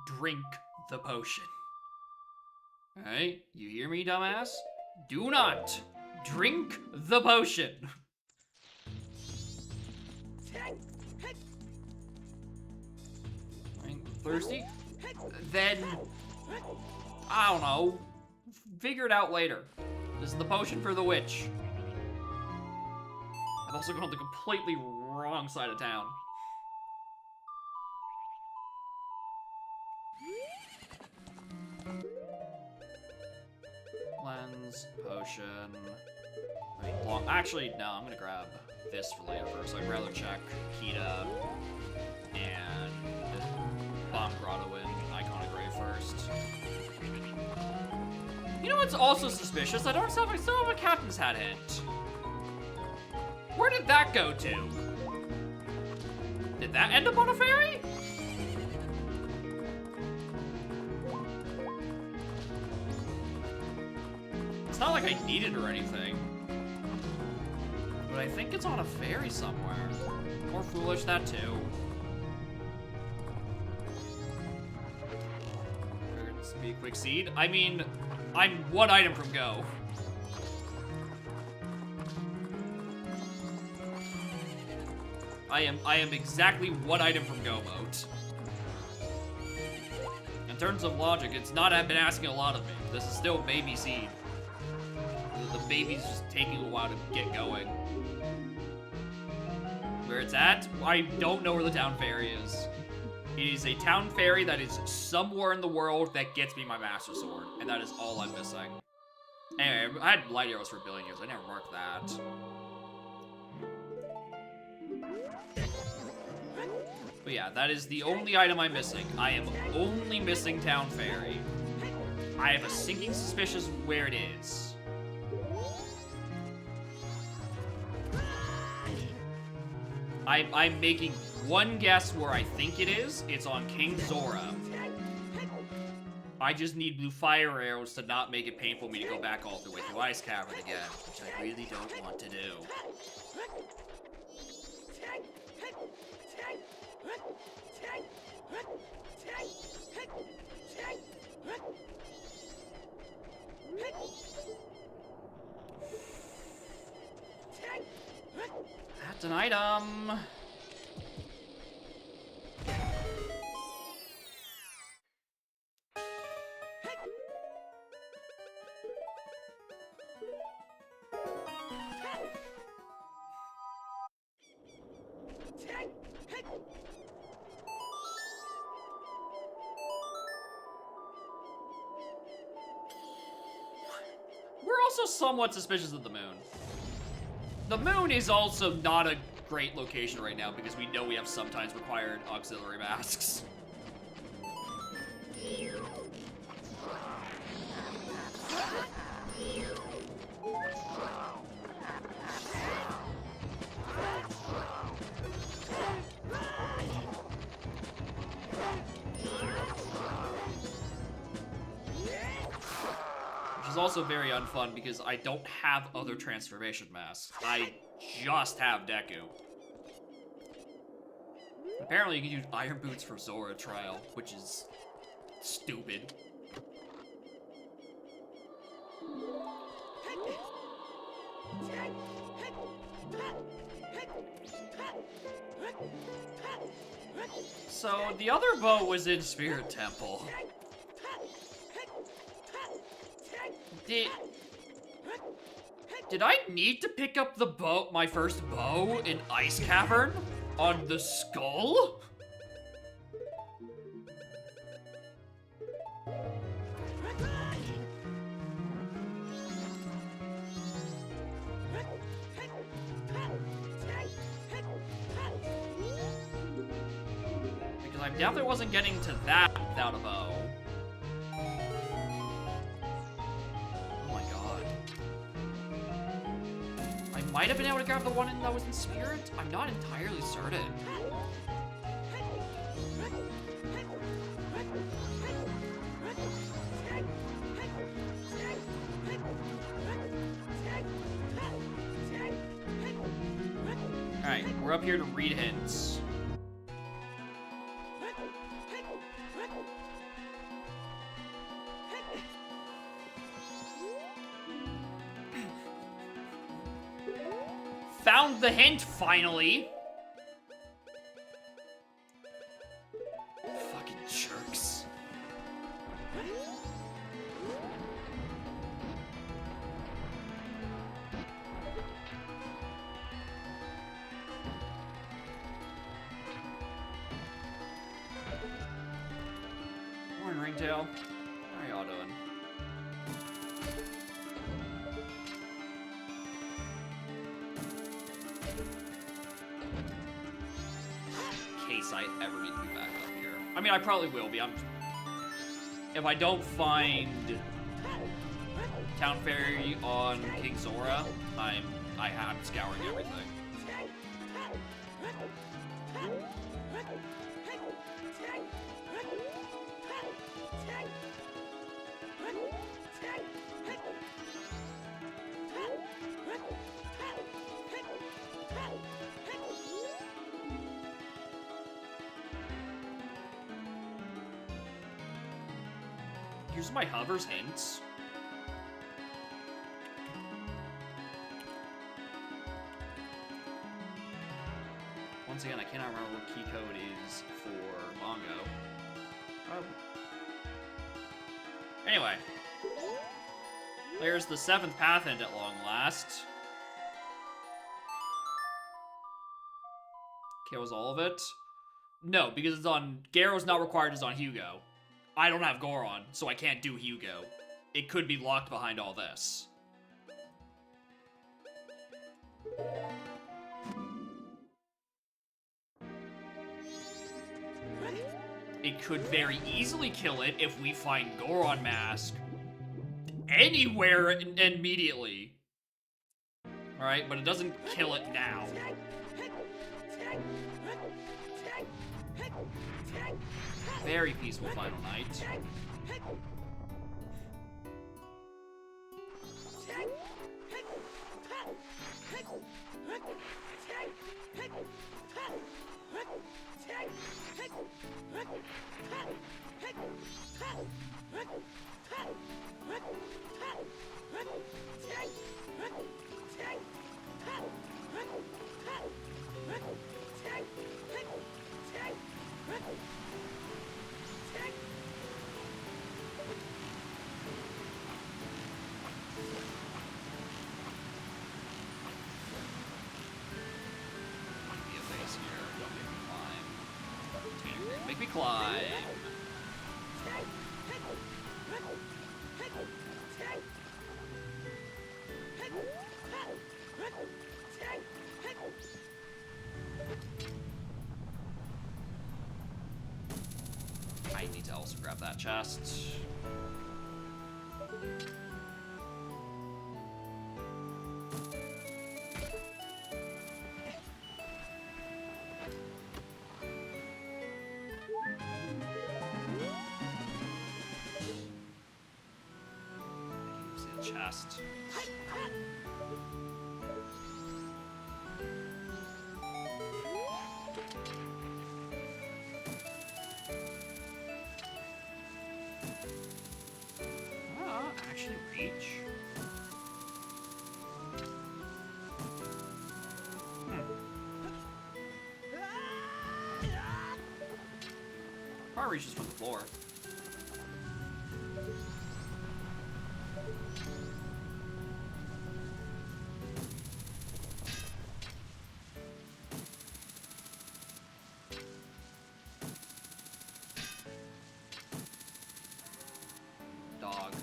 Speaker 2: drink the potion. Alright, you hear me, dumbass? Do not drink the potion. Thirsty? Then, I don't know. Figure it out later. This is the potion for the witch. I've also gone the completely wrong side of town. Lens, potion. Wait, actually, no, I'm gonna grab this for later first. I'd rather check Kita and Bomb Grotto and Iconic Grave first. You know what's also suspicious? I still have a Captain's Hat hint. Where did that go to? Did that end up on a ferry? It's not like I need it or anything. But I think it's on a ferry somewhere. More foolish, that too. Be a quick seed. I mean, I'm one item from go. I am exactly one item from go mode. In terms of logic, it's not been asking a lot of me. This is still baby seed. The baby's just taking a while to get going. Where it's at, I don't know where the town ferry is. It is a town ferry that is somewhere in the world that gets me my Master Sword, and that is all I'm missing. Anyway, I had light arrows for a billion years. I never marked that. But yeah, that is the only item I'm missing. I am only missing town ferry. I have a sinking suspicion where it is. I'm making one guess where I think it is. It's on King Zora. I just need blue fire arrows to not make it painful for me to go back all the way through Ice Cavern again, which I really don't want to do. That's an item. We're also somewhat suspicious of the moon. The moon is also not a great location right now because we know we have sometimes required auxiliary masks. Which is also very unfun because I don't have other transformation masks. I just have Deku. Apparently you can use Iron Boots for Zora trial, which is stupid. So the other boat was in Spirit Temple. Did I need to pick up the bow, my first bow in Ice Cavern on the skull? Because I definitely wasn't getting to that without a bow. Might have been able to grab the one that was in Spirit. I'm not entirely certain. Alright, we're up here to read hints. Found the hint, finally! Fucking jerks. Morning, Ringtail. How are y'all doing? Case I ever need to be back up here. I mean, I probably will be. If I don't find Town Fairy on King Zora, I'm scouring everything. Here's my hover's hints. Once again, I cannot remember what key code is for Mongo. Oh. Anyway. There's the 7th path hint at long last. Okay, was all of it? No, because it's on... Garrow's not required is on Hugo. I don't have Goron, so I can't do Hugo. It could be locked behind all this. It could very easily kill it if we find Goron Mask anywhere immediately. Alright, but it doesn't kill it now. Very peaceful final night. Make me climb. I need to also grab that chest. Chest. Actually reach. Probably reaches from the floor. Dog.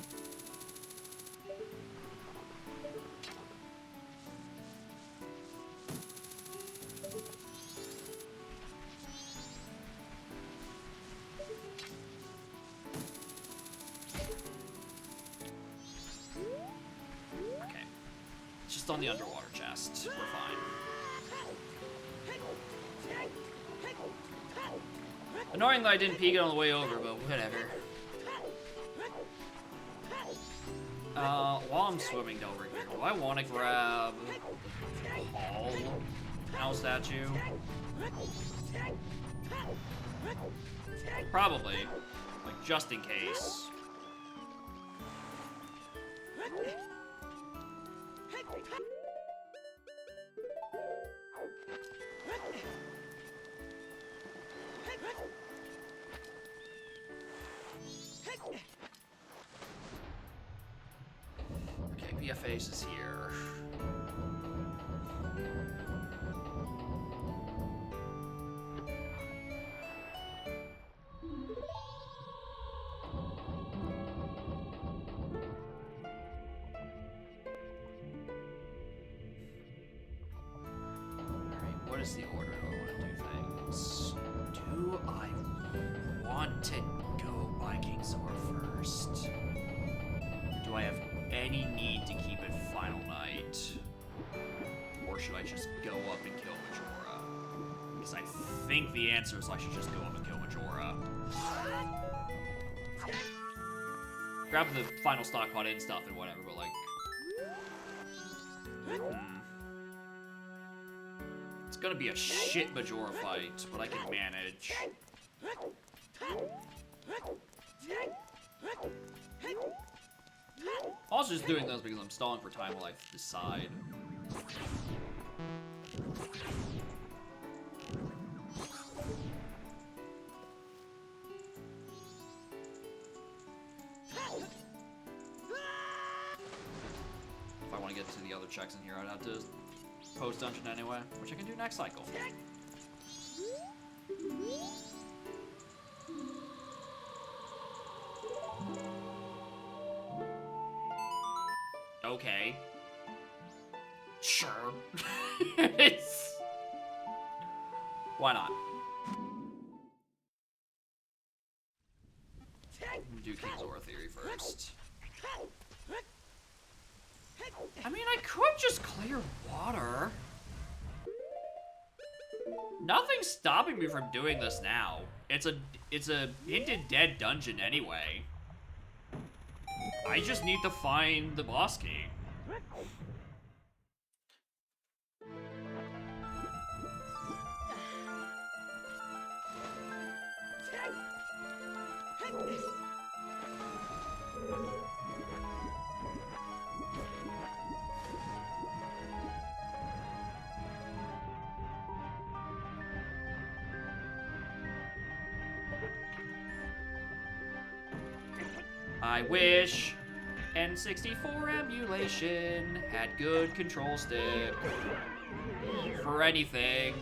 Speaker 2: Okay. It's just on the underwater chest. We're fine. Annoying that I didn't peek it on the way over, but whatever. While I'm swimming over here, do I want to grab Hall Owl statue? Probably, like just in case. Okay, BFA's is here. Alright, what is the order I want to do things? Do I want to go by King Zor first? Do I have any need to keep it Final Night? Or should I just go up and kill Majora? Because I think the answer is I should just go up and kill Majora. Grab the final stockpot and stuff and whatever, but like... It's gonna be a shit Majora fight, but I can manage. Also just doing those because I'm stalling for time while I decide. If I want to get to the other checks in here, I'd have to post-dungeon anyway, which I can do next cycle. Okay. Sure. Why not? Do King Zor theory first. I mean, I could just clear water. No, nothing's stopping me from doing this now. It's a hinted dead dungeon anyway. I just need to find the boss key. I wish N64 emulation had good control stick for anything.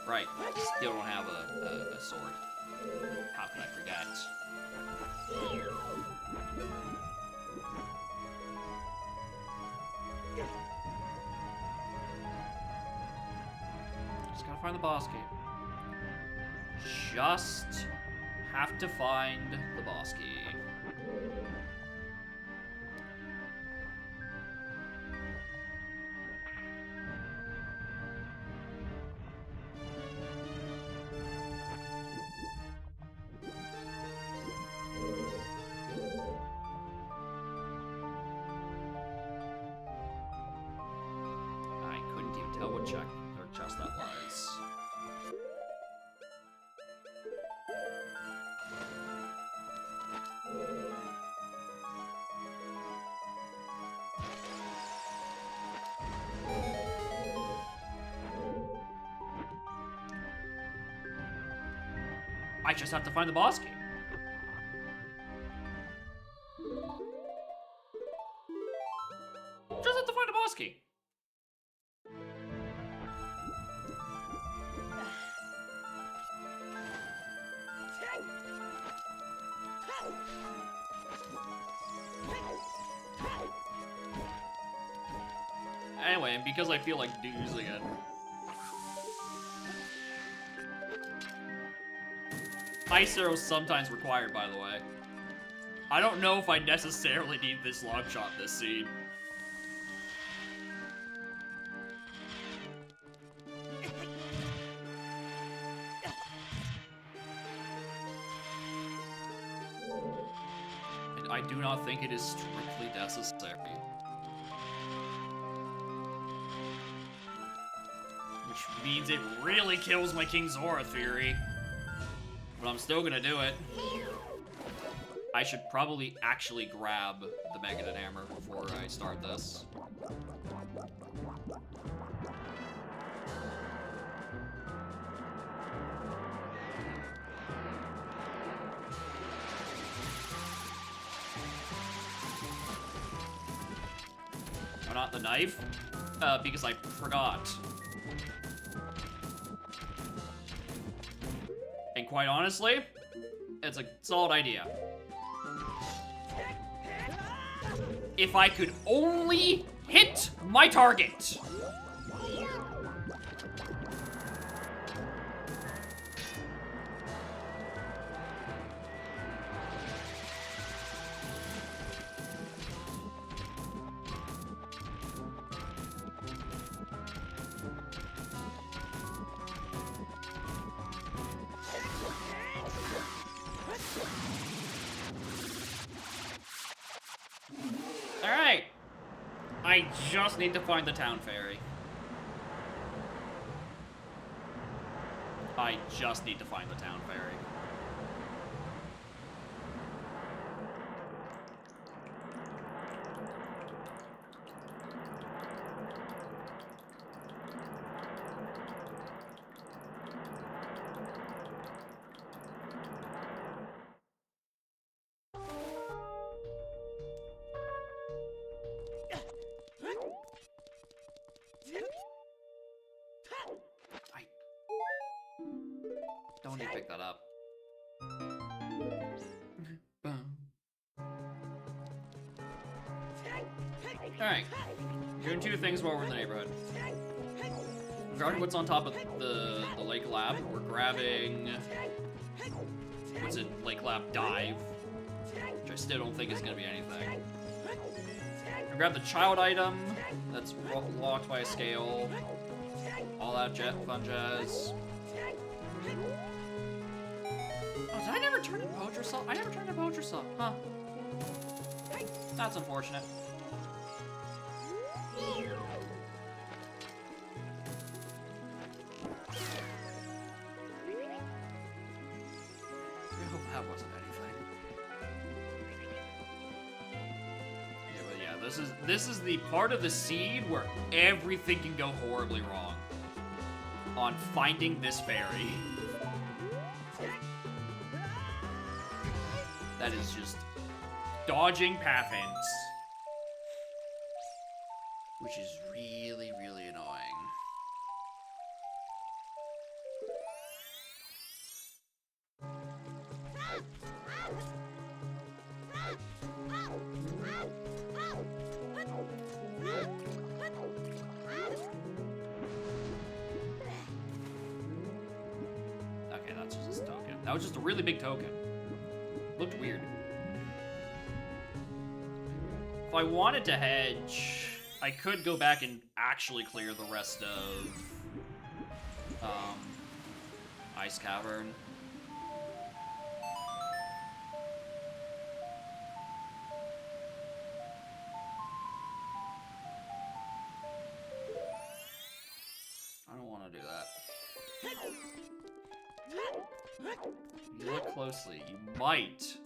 Speaker 2: Right, still don't have a sword. How can I forget? Just gotta find the boss key. Just have to find the boss key. I couldn't even tell what check or chest that was. I just have to find the boss key. Just have to find a boss key. Anyway, and because I feel like using it. Ice arrows sometimes required, by the way. I don't know if I necessarily need this long shot this scene. And I do not think it is strictly necessary. Which means it really kills my King Zora theory. But I'm still gonna do it. I should probably actually grab the Megadon Hammer before I start this. Oh, not the knife? Because I forgot. And quite honestly, it's a solid idea. If I could only hit my target. Alright. I just need to find the town ferry. I just need to find the town ferry. Don't need to pick that up. Alright. Doing two things while we're in the neighborhood. Regarding what's on top of the Lake Lab, we're grabbing it's a Lake Lab dive, which I still don't think is gonna be anything. I grab the child item that's locked by a scale. All that fun jazz. Oh, did I never turn in Poacher Saw? I never turned in Poacher Saw, huh? That's unfortunate. I hope that wasn't anything. Yeah, but yeah, this is the part of the seed where everything can go horribly wrong. On finding this fairy. That is just dodging path hints. Which is really, really annoying. Okay, that's just a token. That was just a really big token. Looked weird. If I wanted to hedge, I could go back and actually clear the rest of Ice Cavern. I don't want to do that. If you look closely, you might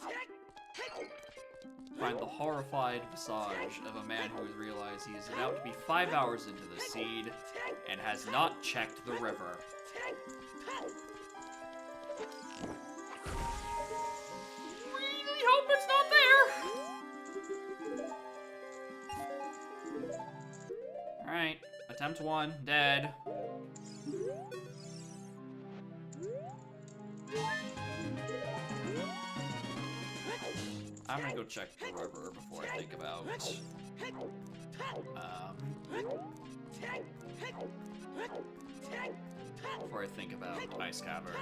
Speaker 2: find the horrified visage of a man who has realized he is about to be 5 hours into the seed and has not checked the river. Really hope it's not there! Alright, attempt 1, dead. I'm gonna go check the river before I think about Ice Cavern.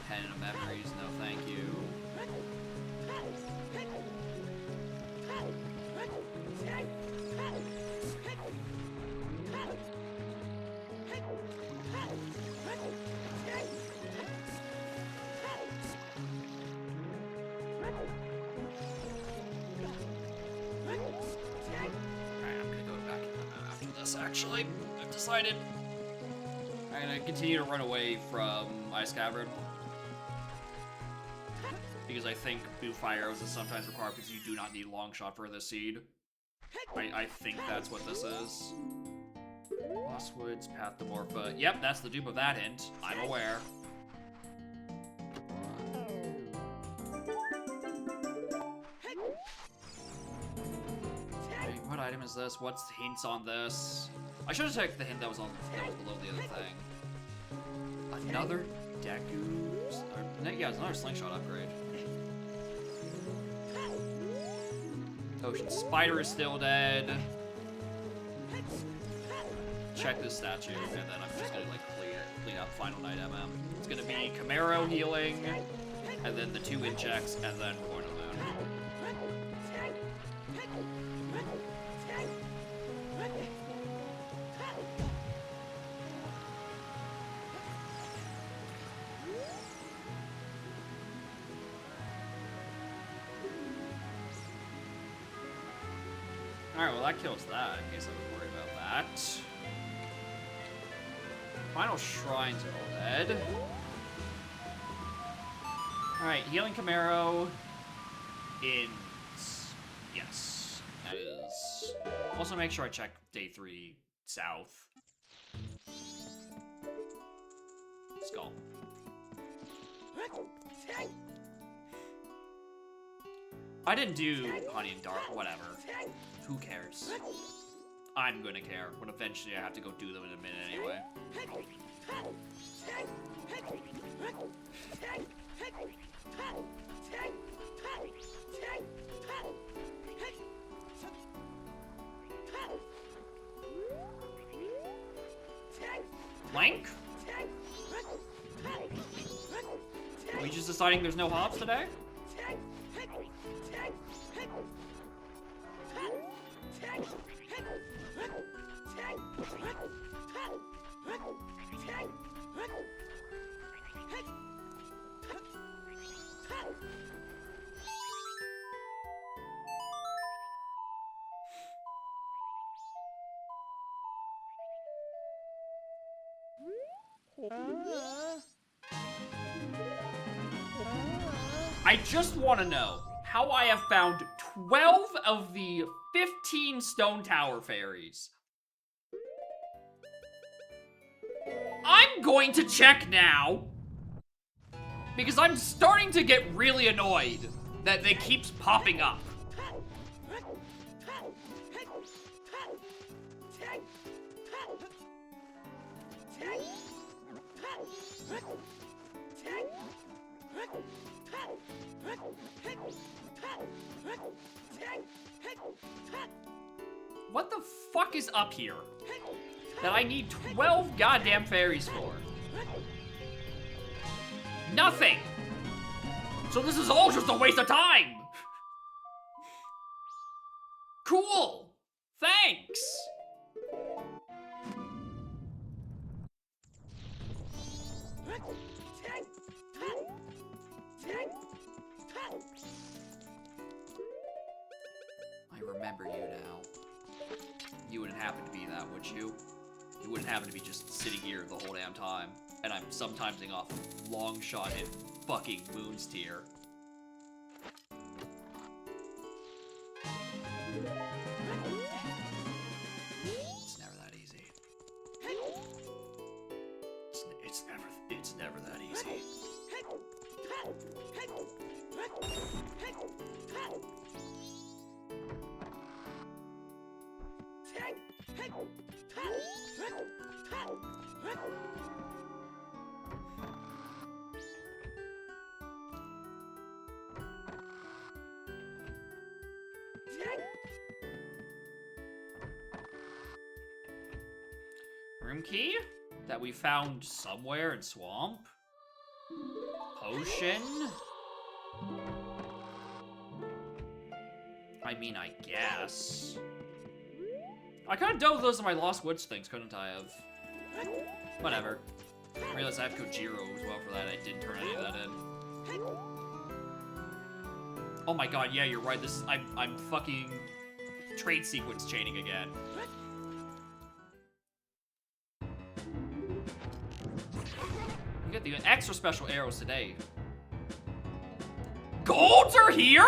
Speaker 2: Pen of Memories, no thank you. Actually, I've decided I'm gonna continue to run away from Ice Cavern because I think Boot Fire Arrows is sometimes required because you do not need long shot for this seed. I think that's what this is. Lost Woods, Path to Morpha. Yep, that's the dupe of that hint. I'm aware. What item is this? What's the hints on this? I should have checked the hint that was below the other thing. Another Deku? Yeah, it's another slingshot upgrade. Ocean Spider is still dead. Check this statue, and then I'm just gonna like clean up Final Night MM. It's gonna be Camaro healing, and then the 2 win checks, and then we're going to the moon. Alright, well that kills that, in case I was worried about that. Final Shrines are all dead. Alright, Healing Camaro ends. Yes, that is. Also make sure I check day 3 south. Skull. I didn't do Honey and Dark, whatever. Who cares? I'm gonna care, but eventually I have to go do them in a minute anyway. we just deciding there's no hops today? I just want to know how I have found 12 of the 15 Stone Tower fairies. I'm going to check now, because I'm starting to get really annoyed that they keeps popping up. What the fuck is up here that I need 12 goddamn fairies for? Nothing! So this is all just a waste of time! Cool! Thanks! I remember you now. You wouldn't happen to be that, would you? You wouldn't happen to be just sitting here the whole damn time, and I'm sometimesing off a long shot in fucking Moon's tier. It's never that easy. It's never that easy. Room key that we found somewhere in Swamp. Potion. I mean, I guess. I could have done with those in my Lost Woods things, couldn't I have? Whatever. I realized I have Kojiro as well for that. I didn't turn any of that in. Oh my god, yeah, you're right. This I'm fucking trade sequence chaining again. You get the extra special arrows today. Golds are here?!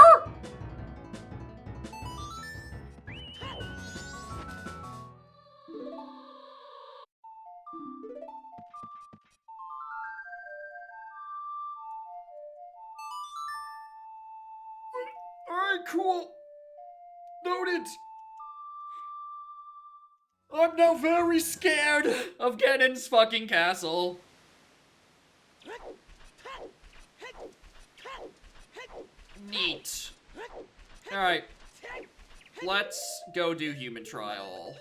Speaker 2: Alright, cool. Noted. I'm now very scared of Genon's fucking castle. Neat. Alright. Let's go do human trial.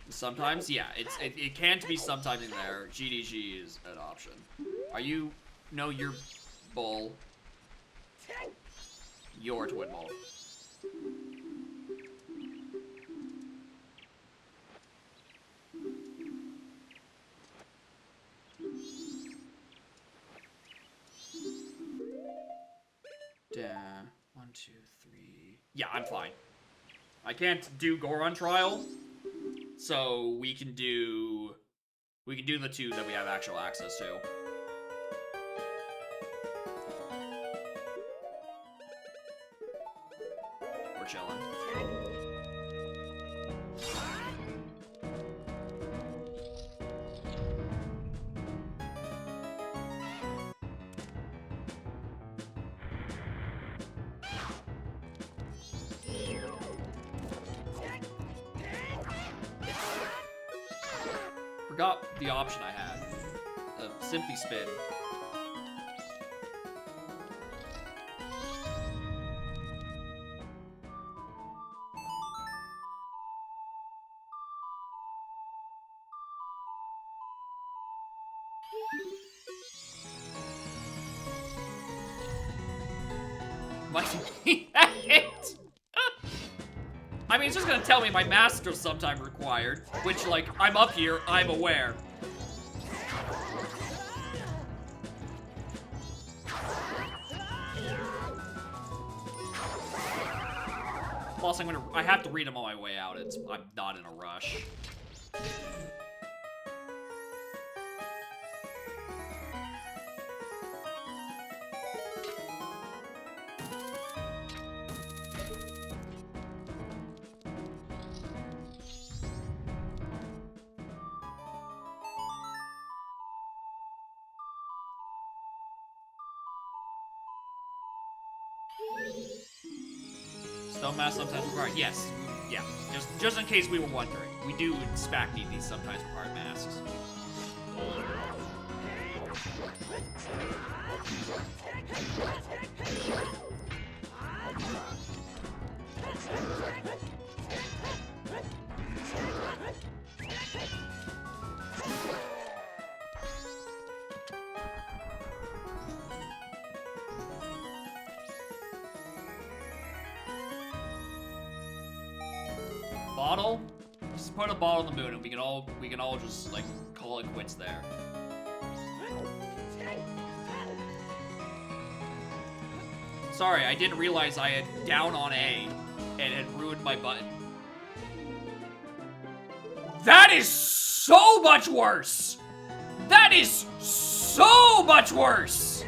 Speaker 2: Sometimes, yeah, it can't be sometimes in there. GDG is an option. Are you? No, you're bull. You're twin bull. One, two, three. Yeah, I'm fine. I can't do Goron trial. So we can do the two that we have actual access to. We're chilling. Forgot the option I had. Simply spin. Might be it. I mean, it's just gonna tell me my master's sometime required, which, like, I'm up here, I'm aware. Plus, I have to read them on my way out. I'm not in a rush. Stone masks sometimes required. Yes. Yeah. Just in case we were wondering. We do in SPAC need these sometimes required masks. Bottle? Just put a bottle on the moon and we can all just like call it quits there. Sorry, I didn't realize I had down on A and had ruined my button. That is so much worse! That is so much worse!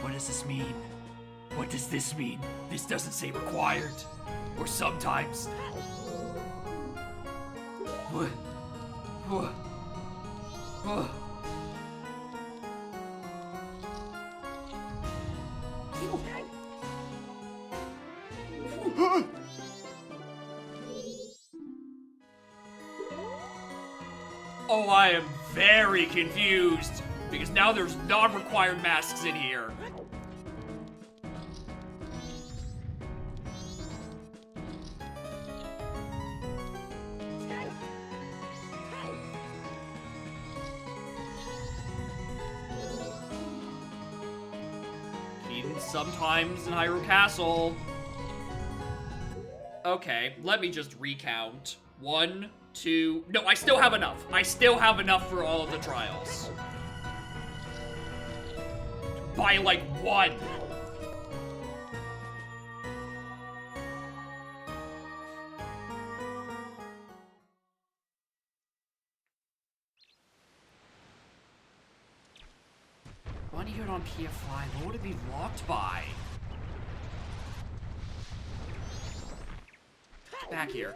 Speaker 2: What does this mean? What does this mean? This doesn't say required. Or sometimes. What? Oh, I am very confused. Because now there's non-required masks in here. Sometimes in Hyrule Castle. Okay, let me just recount. 1, 2... No, I still have enough. I still have enough for all of the trials. By, like, 1. Money here on PF5, what would it be locked by? Back here.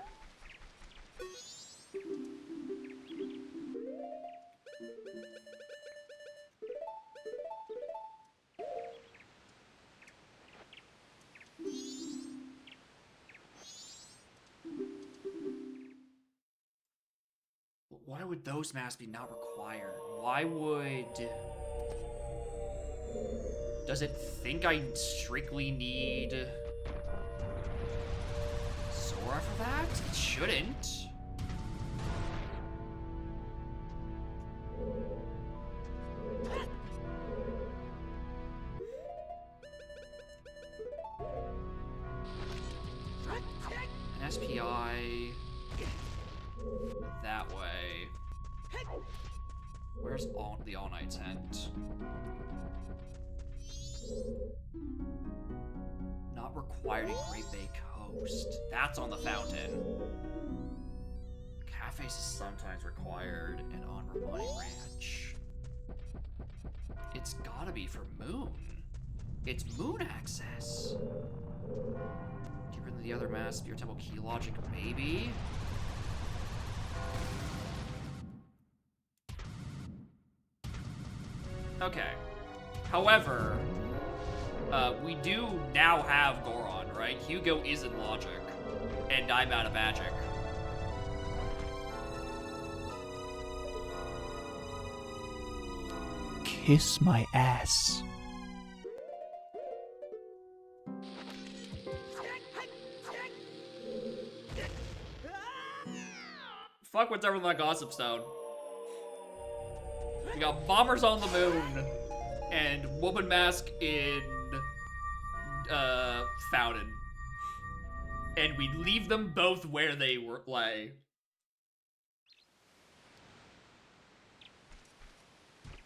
Speaker 2: Why would those masks be not required? Why would... Does it think I strictly need Sora for that? It shouldn't. An SPI that way. Where's the All Night tent? Not required in Great Bay Coast. That's on the fountain. Cafes is sometimes required and on Romani Ranch. It's gotta be for Moon. It's Moon access. Deeper than the other mass, Spirit Temple Key Logic, maybe? Okay. However, we do now have Goron, right? Hugo is in Logic, and I'm out of Magic.
Speaker 4: Kiss my ass.
Speaker 2: Fuck whatever that gossip stone. We got bombers on the moon and woman mask in Fountain. And we leave them both where they were lay.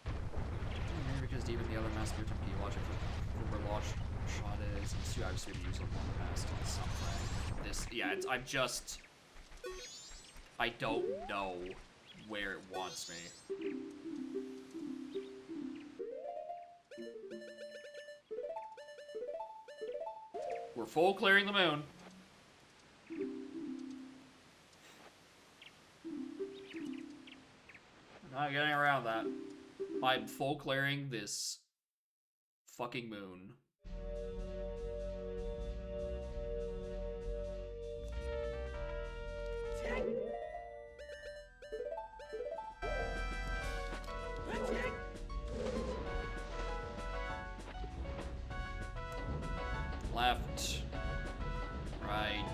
Speaker 2: Maybe because even the other master to be watching for where launch shot is, and so I was maybe using one mask on something. This, yeah, I don't know where it wants me. We're full clearing the moon. Not getting around that. I'm full clearing this fucking moon. Left, right,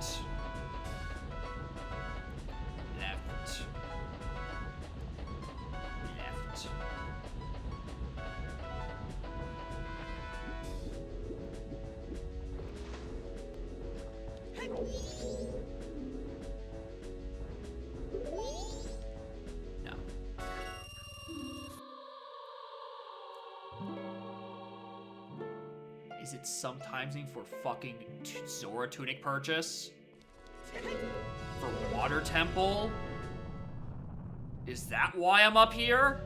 Speaker 2: left, left. No. Is it sometimesing for fucking Zora tunic purchase? For Water Temple? Is that why I'm up here?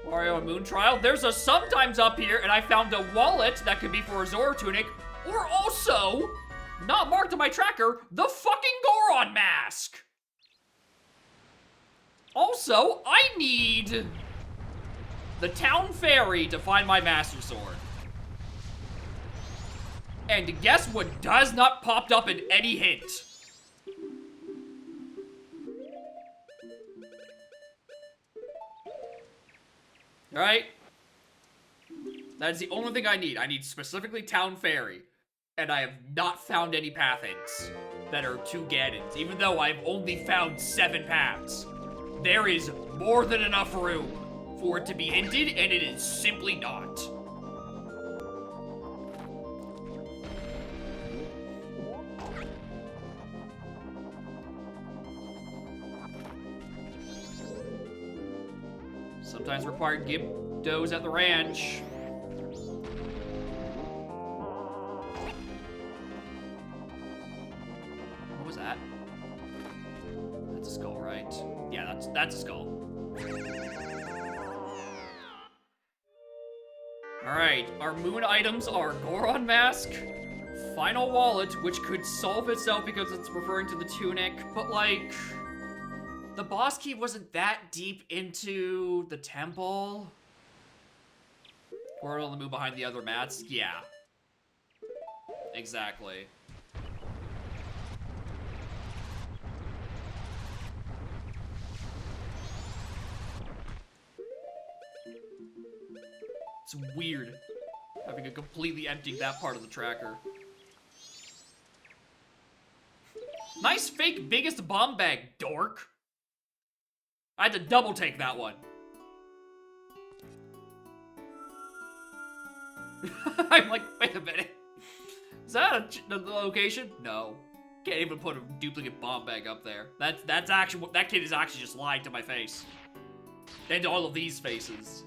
Speaker 2: Wario and Moon Trial? There's a sometimes up here, and I found a wallet that could be for a Zora tunic, or also, not marked on my tracker, the fucking Goron mask! Also, I need the town ferry to find my Master Sword. And guess what does not popped up in any hint? Alright? That is the only thing I need. I need specifically town ferry. And I have not found any path hints that are 2 Ganons, even though I've only found 7 paths. There is more than enough room for it to be hinted, and it is simply not. Sometimes required Gibdos at the ranch. What was that? That's a skull, right? Yeah, that's a skull. Alright, our moon items are Goron Mask, Final Wallet, which could solve itself because it's referring to the tunic, but like, the boss key wasn't that deep into the temple. We're on the move behind the other mats? Yeah. Exactly. It's weird having a completely emptied that part of the tracker. Nice fake biggest bomb bag, dork. I had to double take that one. I'm like, wait a minute. Is that a location? No. Can't even put a duplicate bomb bag up there. That's actually, that kid is actually just lying to my face. And to all of these faces.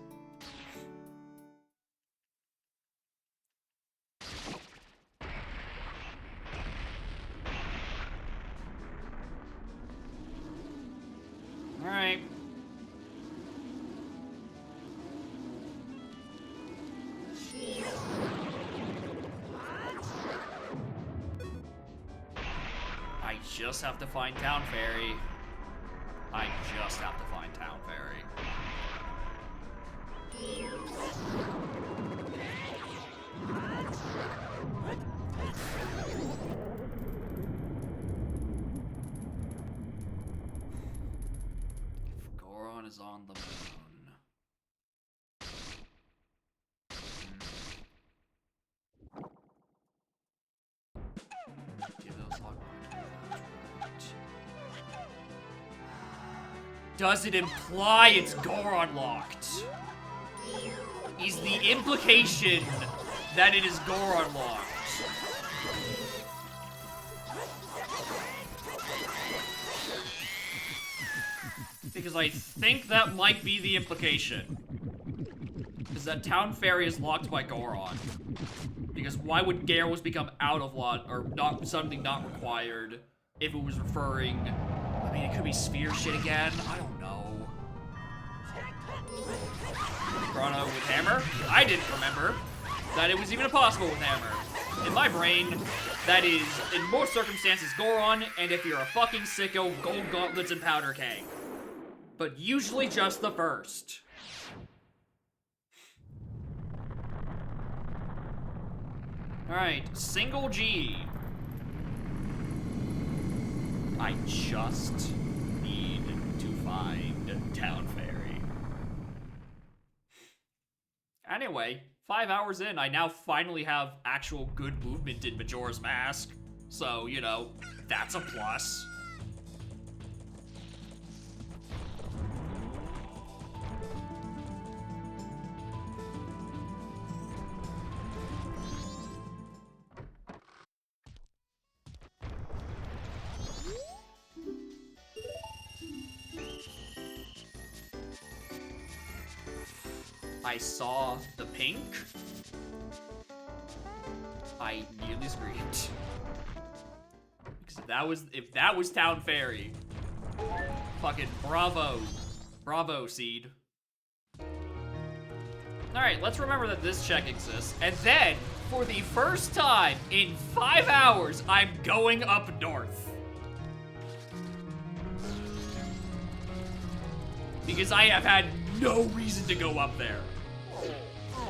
Speaker 2: Alright. I just have to find Town Ferry. I just have to find Town Ferry. Goron is on the moon. Give Does it imply it's Goron locked? Is the implication that it is Goron locked? Because I think that might be the implication. Is that Town Fairy is locked by Goron. Because why would Gyarados become out of lot, or not something not required, if it was referring... I mean, it could be Sphere shit again. I don't know. Chrono with Hammer? I didn't remember that it was even possible with Hammer. In my brain, that is, in most circumstances, Goron, and if you're a fucking sicko, Gold Gauntlets and Powder Keg. But usually just the first. Alright, single G. I just need to find Town Fairy. Anyway, 5 hours in, I now finally have actual good movement in Majora's Mask. So, you know, that's a plus. I saw the pink. I nearly screamed. Because if that was Town Fairy, fucking bravo. Bravo, Seed. Alright, let's remember that this check exists. And then, for the first time in 5 hours, I'm going up north. Because I have had no reason to go up there.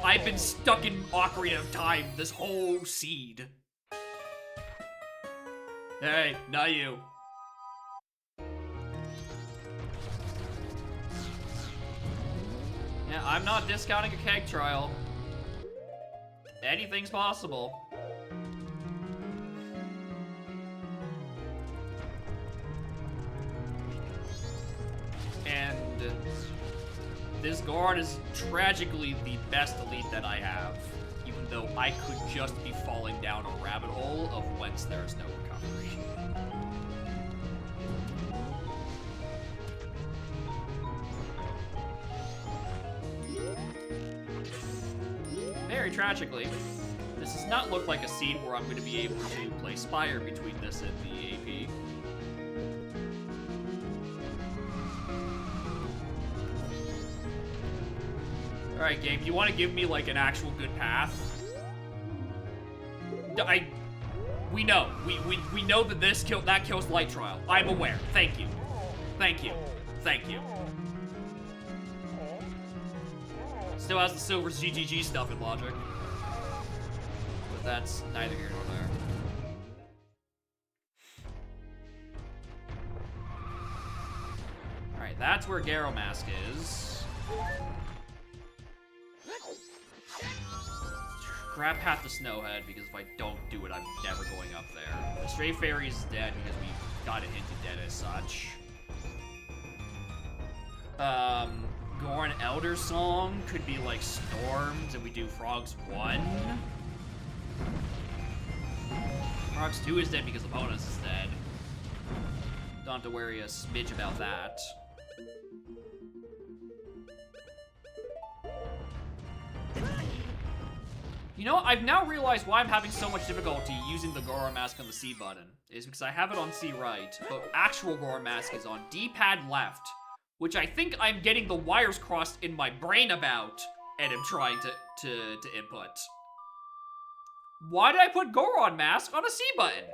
Speaker 2: I've been stuck in Ocarina of Time this whole seed. Hey, not you. Yeah, I'm not discounting a keg trial. Anything's possible. And this Goron is tragically the best elite that I have, even though I could just be falling down a rabbit hole of whence there is no recovery. Very tragically, this does not look like a scene where I'm going to be able to play Spire between this and the AP. Alright, game, you want to give me, like, an actual good path? We know. We know that that kills Light Trial. I'm aware. Thank you. Thank you. Thank you. Still has the Silver's GGG stuff in Logic. But that's neither here nor there. Alright, that's where Garo Mask is. Grab Path to Snowhead, because if I don't do it, I'm never going up there. The Stray Fairy is dead because we got it hinted dead as such. Goron Elder Song could be like Storms, and we do Frogs 1. Frogs 2 is dead because Opponents is dead. Don't have to worry a smidge about that. You know, I've now realized why I'm having so much difficulty using the Goron Mask on the C button. Is because I have it on C right, but actual Goron Mask is on D-pad left, which I think I'm getting the wires crossed in my brain about, and am trying to input. Why did I put Goron Mask on a C button?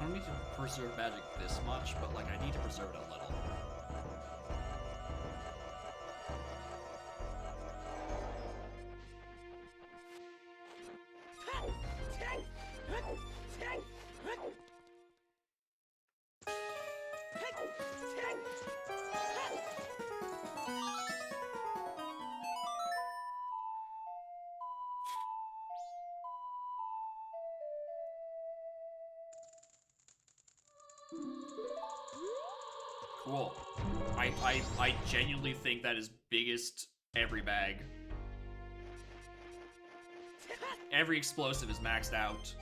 Speaker 2: don't need to preserve magic this much, but like I need to preserve it a little. Cool. I genuinely think that is biggest every bag. Every explosive is maxed out.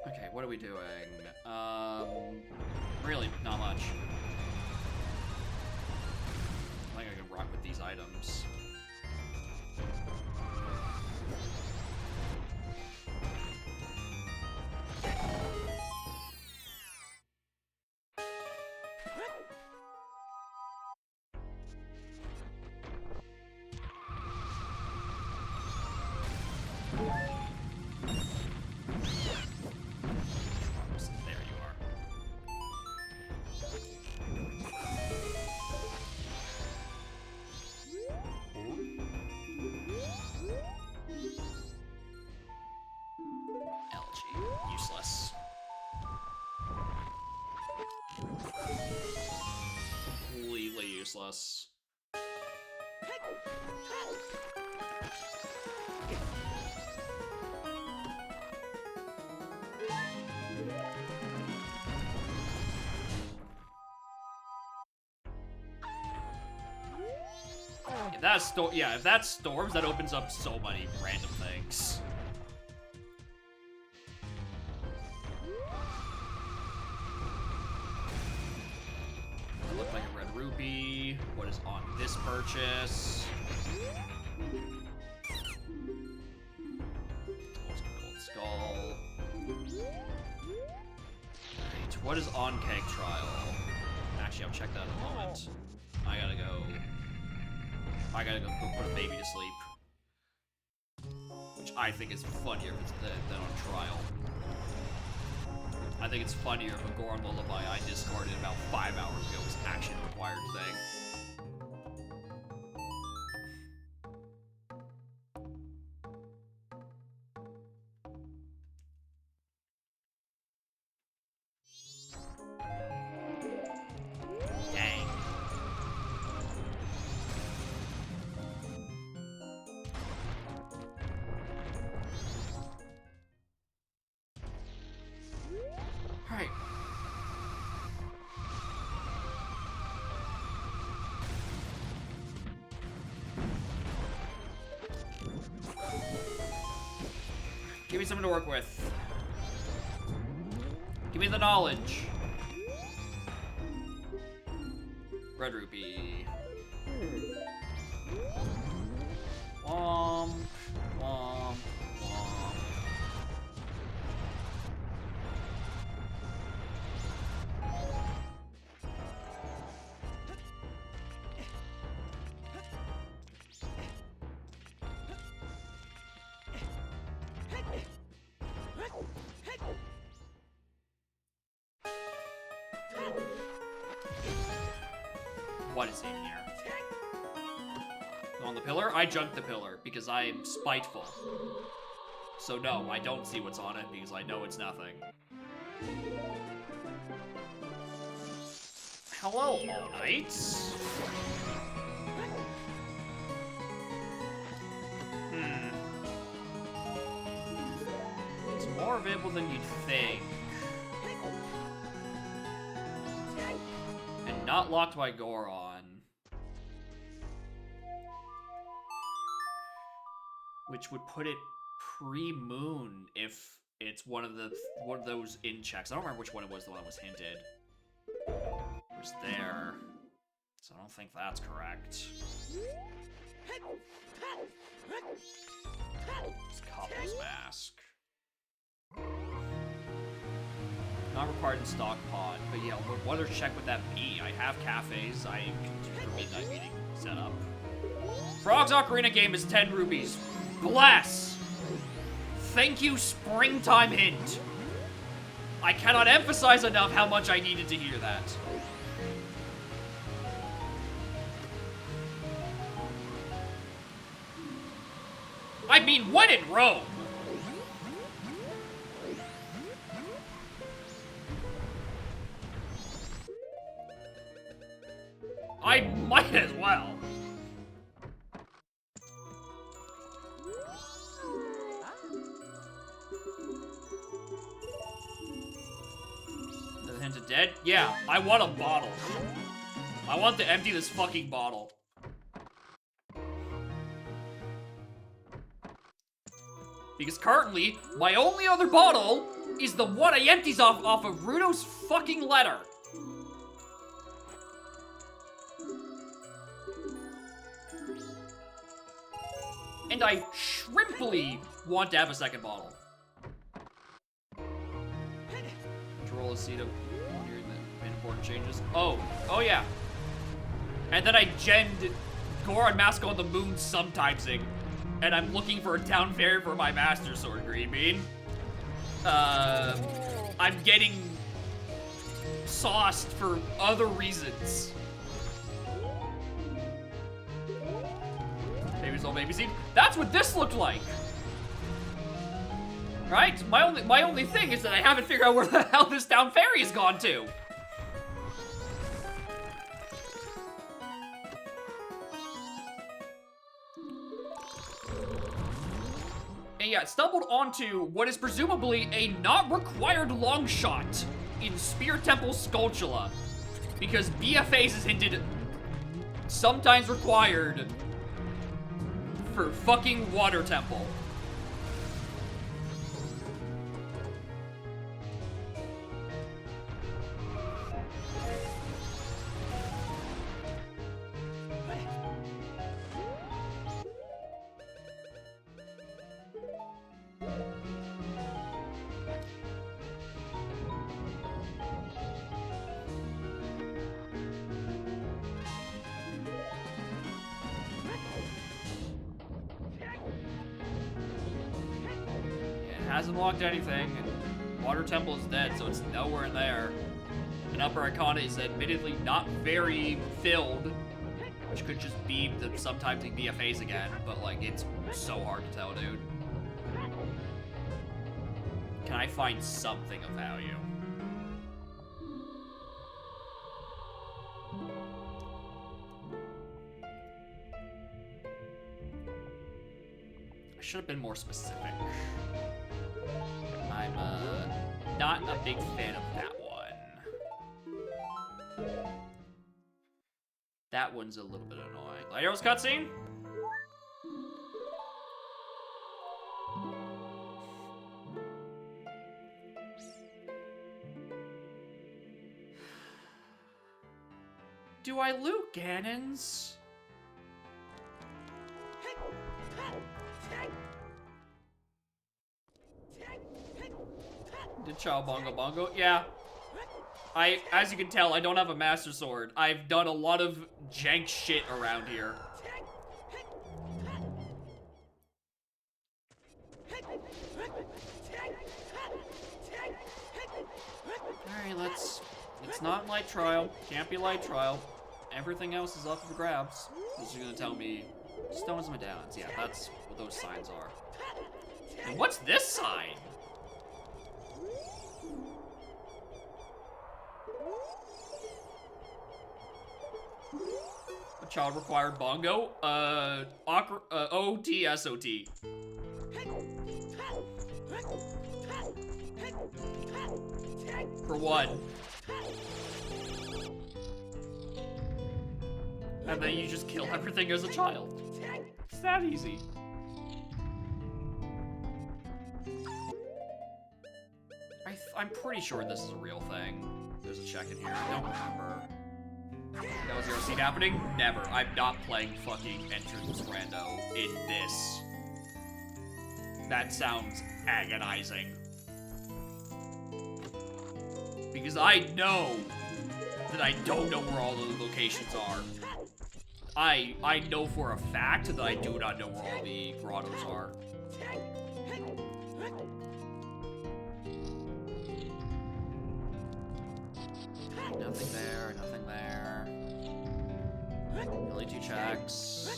Speaker 2: Okay, what are we doing? Really, not much. I think I can rock with these items. There you are. LG, useless. Completely useless. If that's storms, that opens up so many random things. That looked like a red rupee. What is on this purchase? Gold skull. Right, what is on Keg Trial? Actually, I'll check that in a moment. I gotta go put a baby to sleep. Which I think is funnier than on Trial. I think it's funnier if a Goron Lullaby I discarded about 5 hours ago was action required thing. Dang. Alright. Give me something to work with. Give me the knowledge. Red rupee. Womp, womp, womp. What is in here? On the pillar? I junked the pillar because I am spiteful. So no, I don't see what's on it because I know it's nothing. Hello, All Knights. It's more available than you'd think. And not locked by Goron. Which would put it pre-moon if it's one of those in checks. I don't remember which one it was, the one that was hinted. It was there. So I don't think that's correct. It's Couple's Mask. Not required in stock pod, but yeah, what other check would that be? I have cafes, I can do a midnight meeting set up. Frog's Ocarina game is 10 rupees. Bless! Thank you, Springtime Hint. I cannot emphasize enough how much I needed to hear that. I mean, when in Rome? I might as well. The hint of dead? Yeah, I want a bottle. I want to empty this fucking bottle. Because currently, my only other bottle is the one I empties off of Rudo's fucking letter. And I shrimply want to have a second bottle. Control a seat of during the important changes. Oh yeah. And then I gemmed Goron Mask on the Moon sometimesing. And I'm looking for a town fair for my Master Sword, Green Bean. I'm getting sauced for other reasons. Baby's old baby seed. That's what this looked like. Right? My only thing is that I haven't figured out where the hell this town fairy has gone to. And yeah, stumbled onto what is presumably a not required long shot in Spear Temple Skulltula. Because BFAs is hinted sometimes required for fucking Water Temple. Hasn't locked anything, and Water Temple is dead, so it's nowhere in there. And Upper Arcana is admittedly not very filled, which could just be the sometimes thing BFAs again, but like, it's so hard to tell, dude. Can I find something of value? I should have been more specific. I'm not a big fan of that one. That one's a little bit annoying. Light Arrows cutscene? Do I loot Ganons? Did Chow Bongo Bongo? Yeah. As you can tell, I don't have a Master Sword. I've done a lot of jank shit around here. Alright, it's not light trial. Can't be light trial. Everything else is up for grabs. This is gonna tell me stones and medallions. Yeah, that's what those signs are. And what's this sign? A child required bongo? OTSOT. For what? And then you just kill everything as a child. It's that easy. I'm pretty sure this is a real thing. There's a check in here. I don't remember. That was your scene happening? Never. I'm not playing fucking Entrance Rando in this. That sounds agonizing. Because I know that I don't know where all the locations are. I know for a fact that I do not know where all the grottos are. Nothing there, nothing there. Only 2 checks.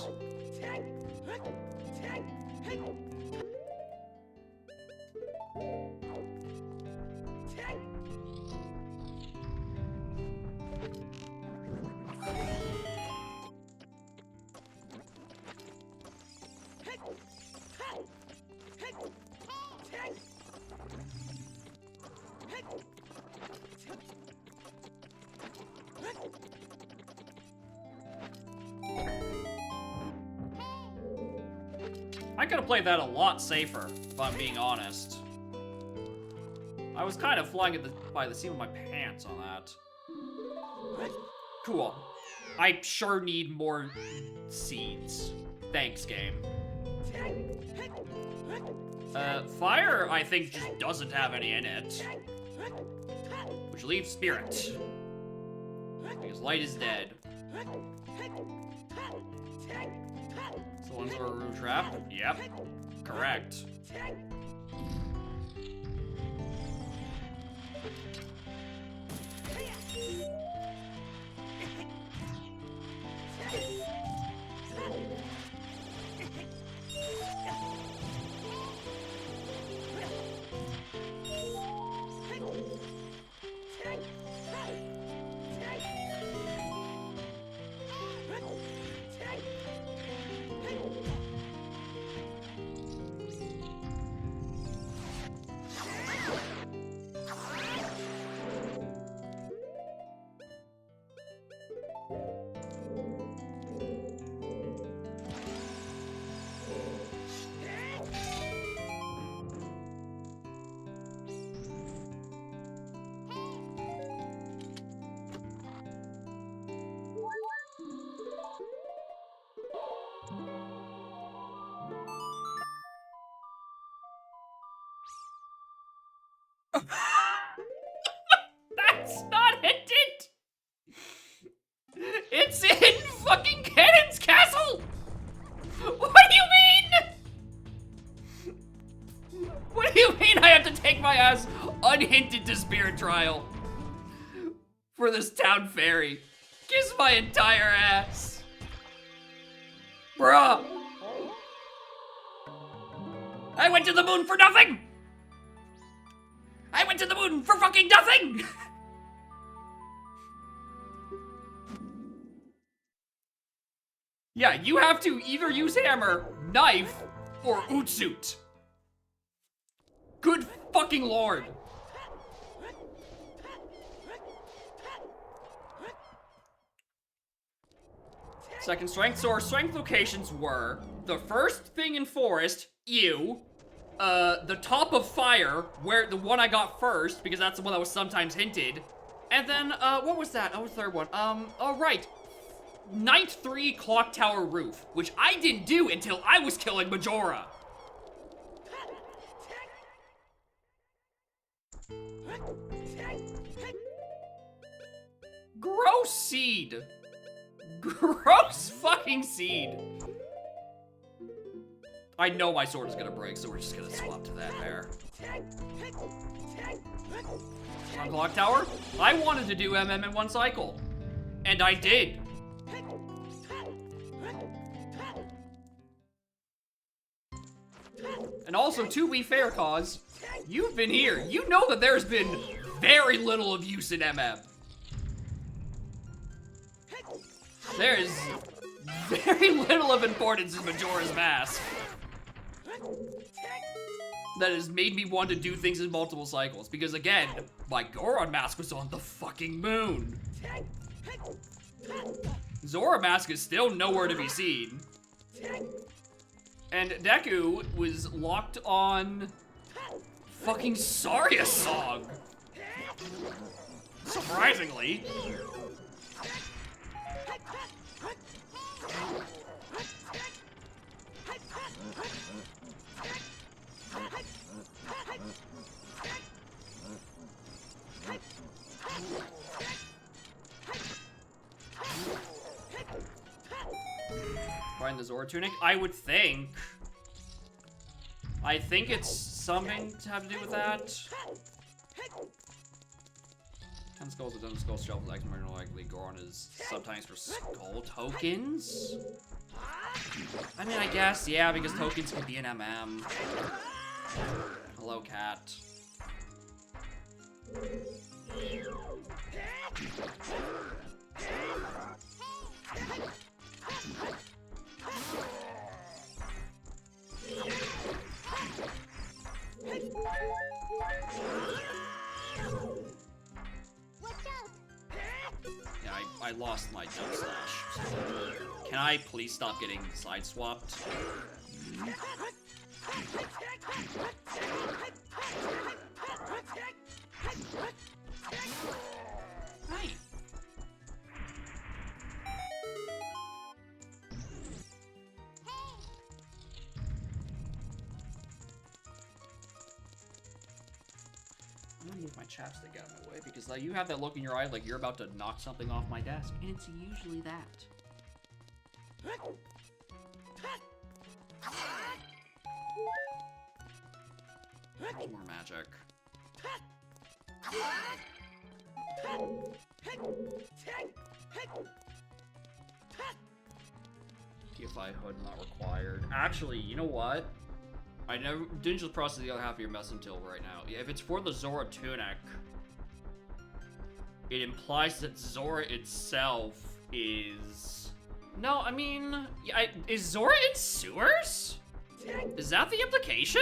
Speaker 2: I could have played that a lot safer, if I'm being honest. I was kind of flying by the seam of my pants on that. Cool. I sure need more seeds. Thanks, game. Fire, I think, just doesn't have any in it. Which leaves spirit. Because light is dead. So one's a room trap? Yep. Correct. That's not hinted! It's in fucking Cannon's Castle! What do you mean? What do you mean I have to take my ass unhinted to Spirit Trial? For this town fairy. Kiss my entire ass. Bruh! I went to the moon for nothing! I went to the moon for fucking nothing! Yeah, you have to either use hammer, knife, or ootsuit. Good fucking lord. Second strength, so our strength locations were the first thing in forest, the top of fire, where the one I got first, because that's the one that was sometimes hinted. And then, what was that? Oh, the third one. Oh, right. Night 3 clock tower roof, which I didn't do until I was killing Majora. Gross seed. Gross fucking seed. I know my sword is gonna break, so we're just gonna swap to that there. On clock tower, I wanted to do MM in one cycle. And I did. And also, to be fair, Cause, you've been here. You know that there's been very little of use in MM. There's very little of importance in Majora's Mask. That has made me want to do things in multiple cycles. Because again, my Goron Mask was on the fucking moon. Zora Mask is still nowhere to be seen. And Deku was locked on fucking Saria Song. Surprisingly. find the Zora tunic? I would think. I think it's something to have to do with that. 10 skulls, a dozen skulls, shelf is actually more likely. Goron is sometimes for skull tokens? I mean, I guess, yeah, because tokens can be an MM. Hello, cat. Yeah, I lost my jump slash. Can I please stop getting sideswapped? Right. I'm gonna move my chapstick out of my way because you have that look in your eye like you're about to knock something off my desk, and it's usually that. More magic. TFI hood not required. Actually, you know what? I didn't just process the other half of your mess until right now. If it's for the Zora tunic, it implies that Zora itself is... No, I mean... is Zora in sewers? Is that the implication?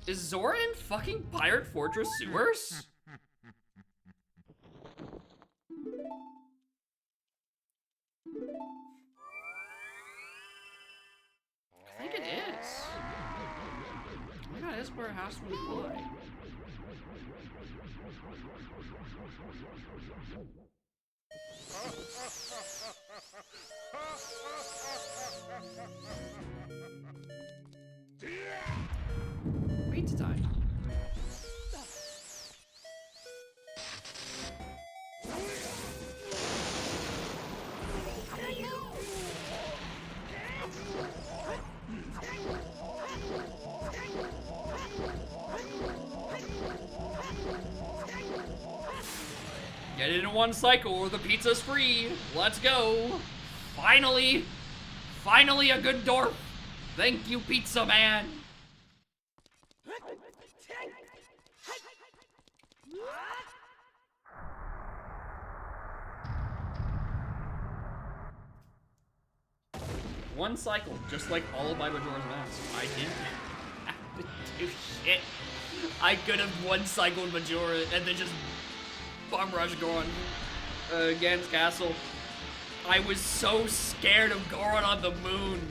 Speaker 2: Is Zora in fucking Pirate Fortress sewers? I think it is. Oh my god, this is where it has to imply. Pizza time. Get it in one cycle or the pizza's free. Let's go. Finally. Finally a good dwarf. Thank you, Pizza Man. One cycle, just like all of my Majora's Mask. I didn't have to do shit. I could have one cycled Majora and then just bum rush Goron against Castle. I was so scared of Goron on the moon.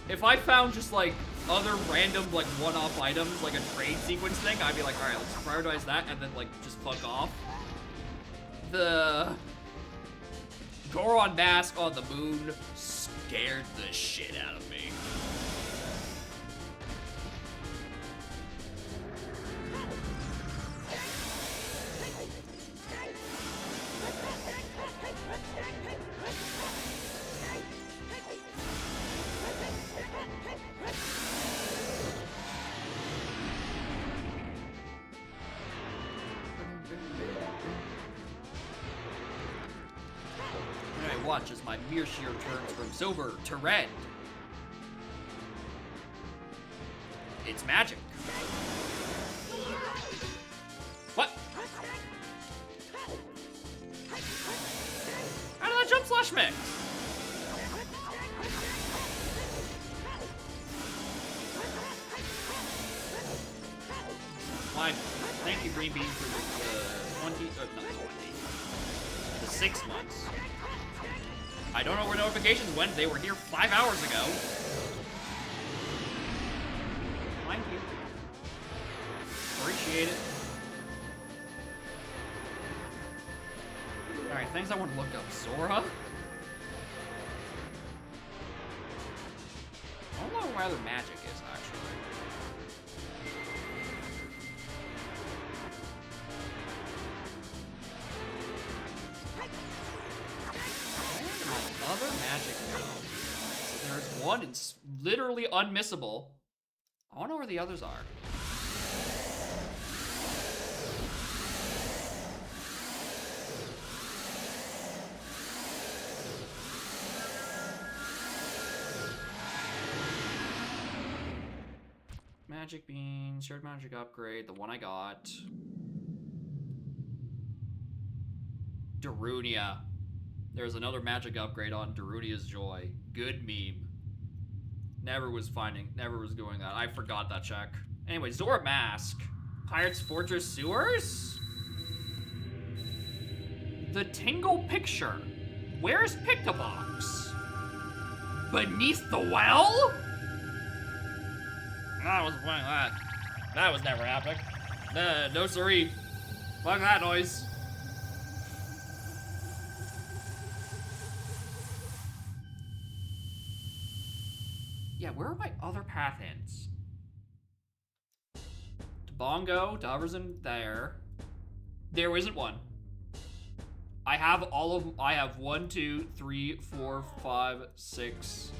Speaker 2: If I found just like other random like one-off items, like a trade sequence thing, I'd be like, alright, let's prioritize that and then like just fuck off. The Goron mask on the moon scared the shit out of me. Watch as my Mirshir turns from silver to red. It's magic. What? How did that jump slash mix? My thank you, Green Bean, for the 20, not 20, the 6 months. I don't know where notifications went. They were here 5 hours ago. Thank you. Appreciate it. Alright, things I want to look up. Zora? I don't know where other magic is, actually. Other magic. magic. So there's one, it's literally unmissable. I wanna know where the others are. Magic bean, shared magic upgrade, the one I got. Darunia. There's another magic upgrade on Darunia's Joy. Good meme. Never was doing that. I forgot that check. Anyway, Zora Mask. Pirate's Fortress Sewers? The Tingle Picture. Where's Pictobox? Beneath the well? I wasn't playing that. That was never happening. No siree. Fuck that noise. Yeah, where are my other path hints? To Bongo, to Hoverson there. There isn't one. I have 1, 2, 3, 4, 5, 6,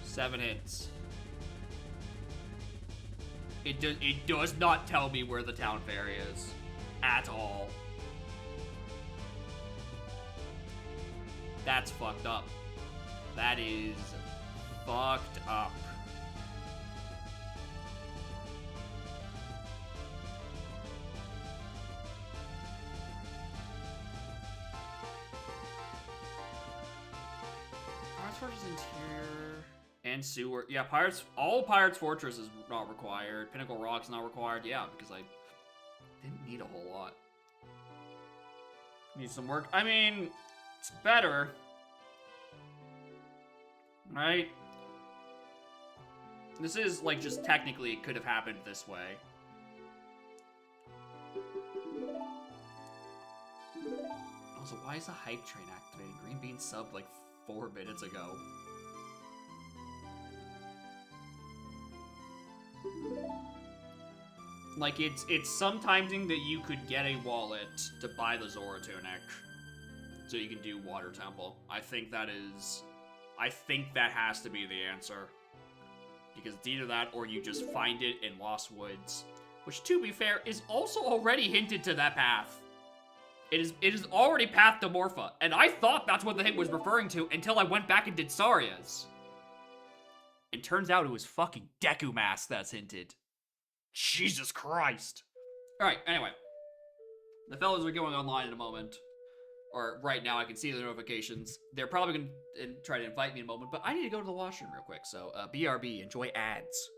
Speaker 2: 7 hints. It does not tell me where the town fair is. At all. That's fucked up. That is fucked up. Pirates Fortress interior and sewer. Yeah, all Pirates Fortress is not required. Pinnacle Rock's not required. Yeah, because I didn't need a whole lot. Need some work. I mean, it's better. Right? This is, like, just technically it could have happened this way. Also, why is the hype train activated? Green Bean subbed, like, 4 minutes ago. Like, it's sometiming that you could get a wallet to buy the Zora Tunic. So you can do Water Temple. I think that has to be the answer. Because it's either that or you just find it in Lost Woods. Which, to be fair, is also already hinted to that path. It is already path to Morpha. And I thought that's what the thing was referring to until I went back and did Saria's. It turns out it was fucking Deku Mask that's hinted. Jesus Christ. Alright, anyway. The fellas are going online in a moment. Or right now, I can see the notifications. They're probably going to try to invite me in a moment, but I need to go to the washroom real quick. So, BRB, enjoy ads.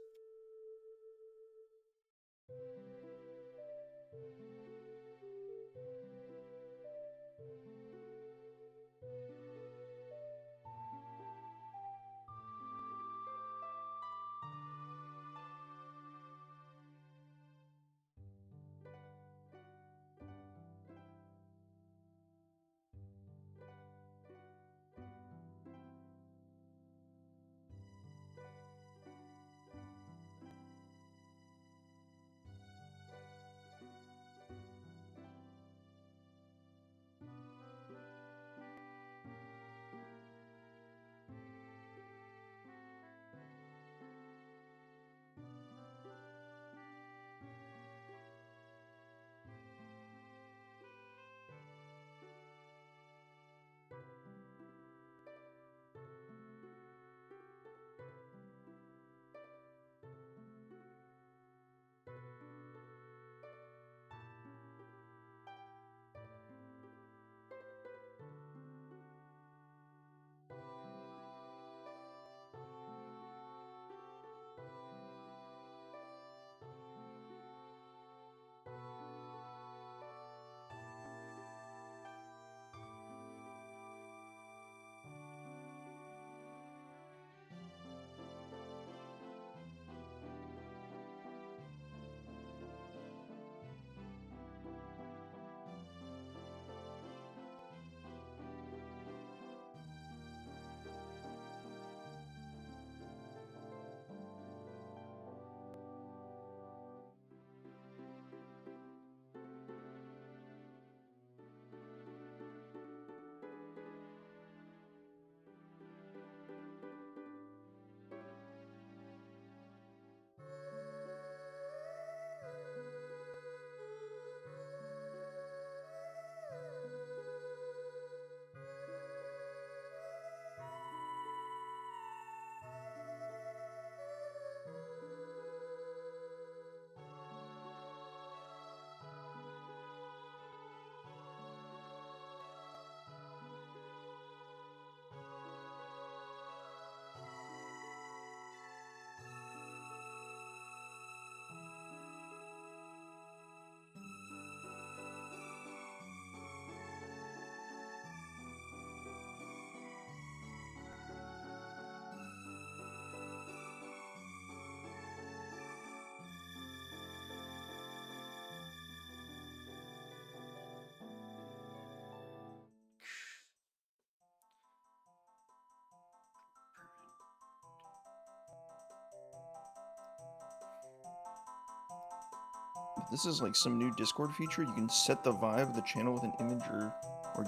Speaker 5: this is like some new Discord feature. You can set the vibe of the channel with an image or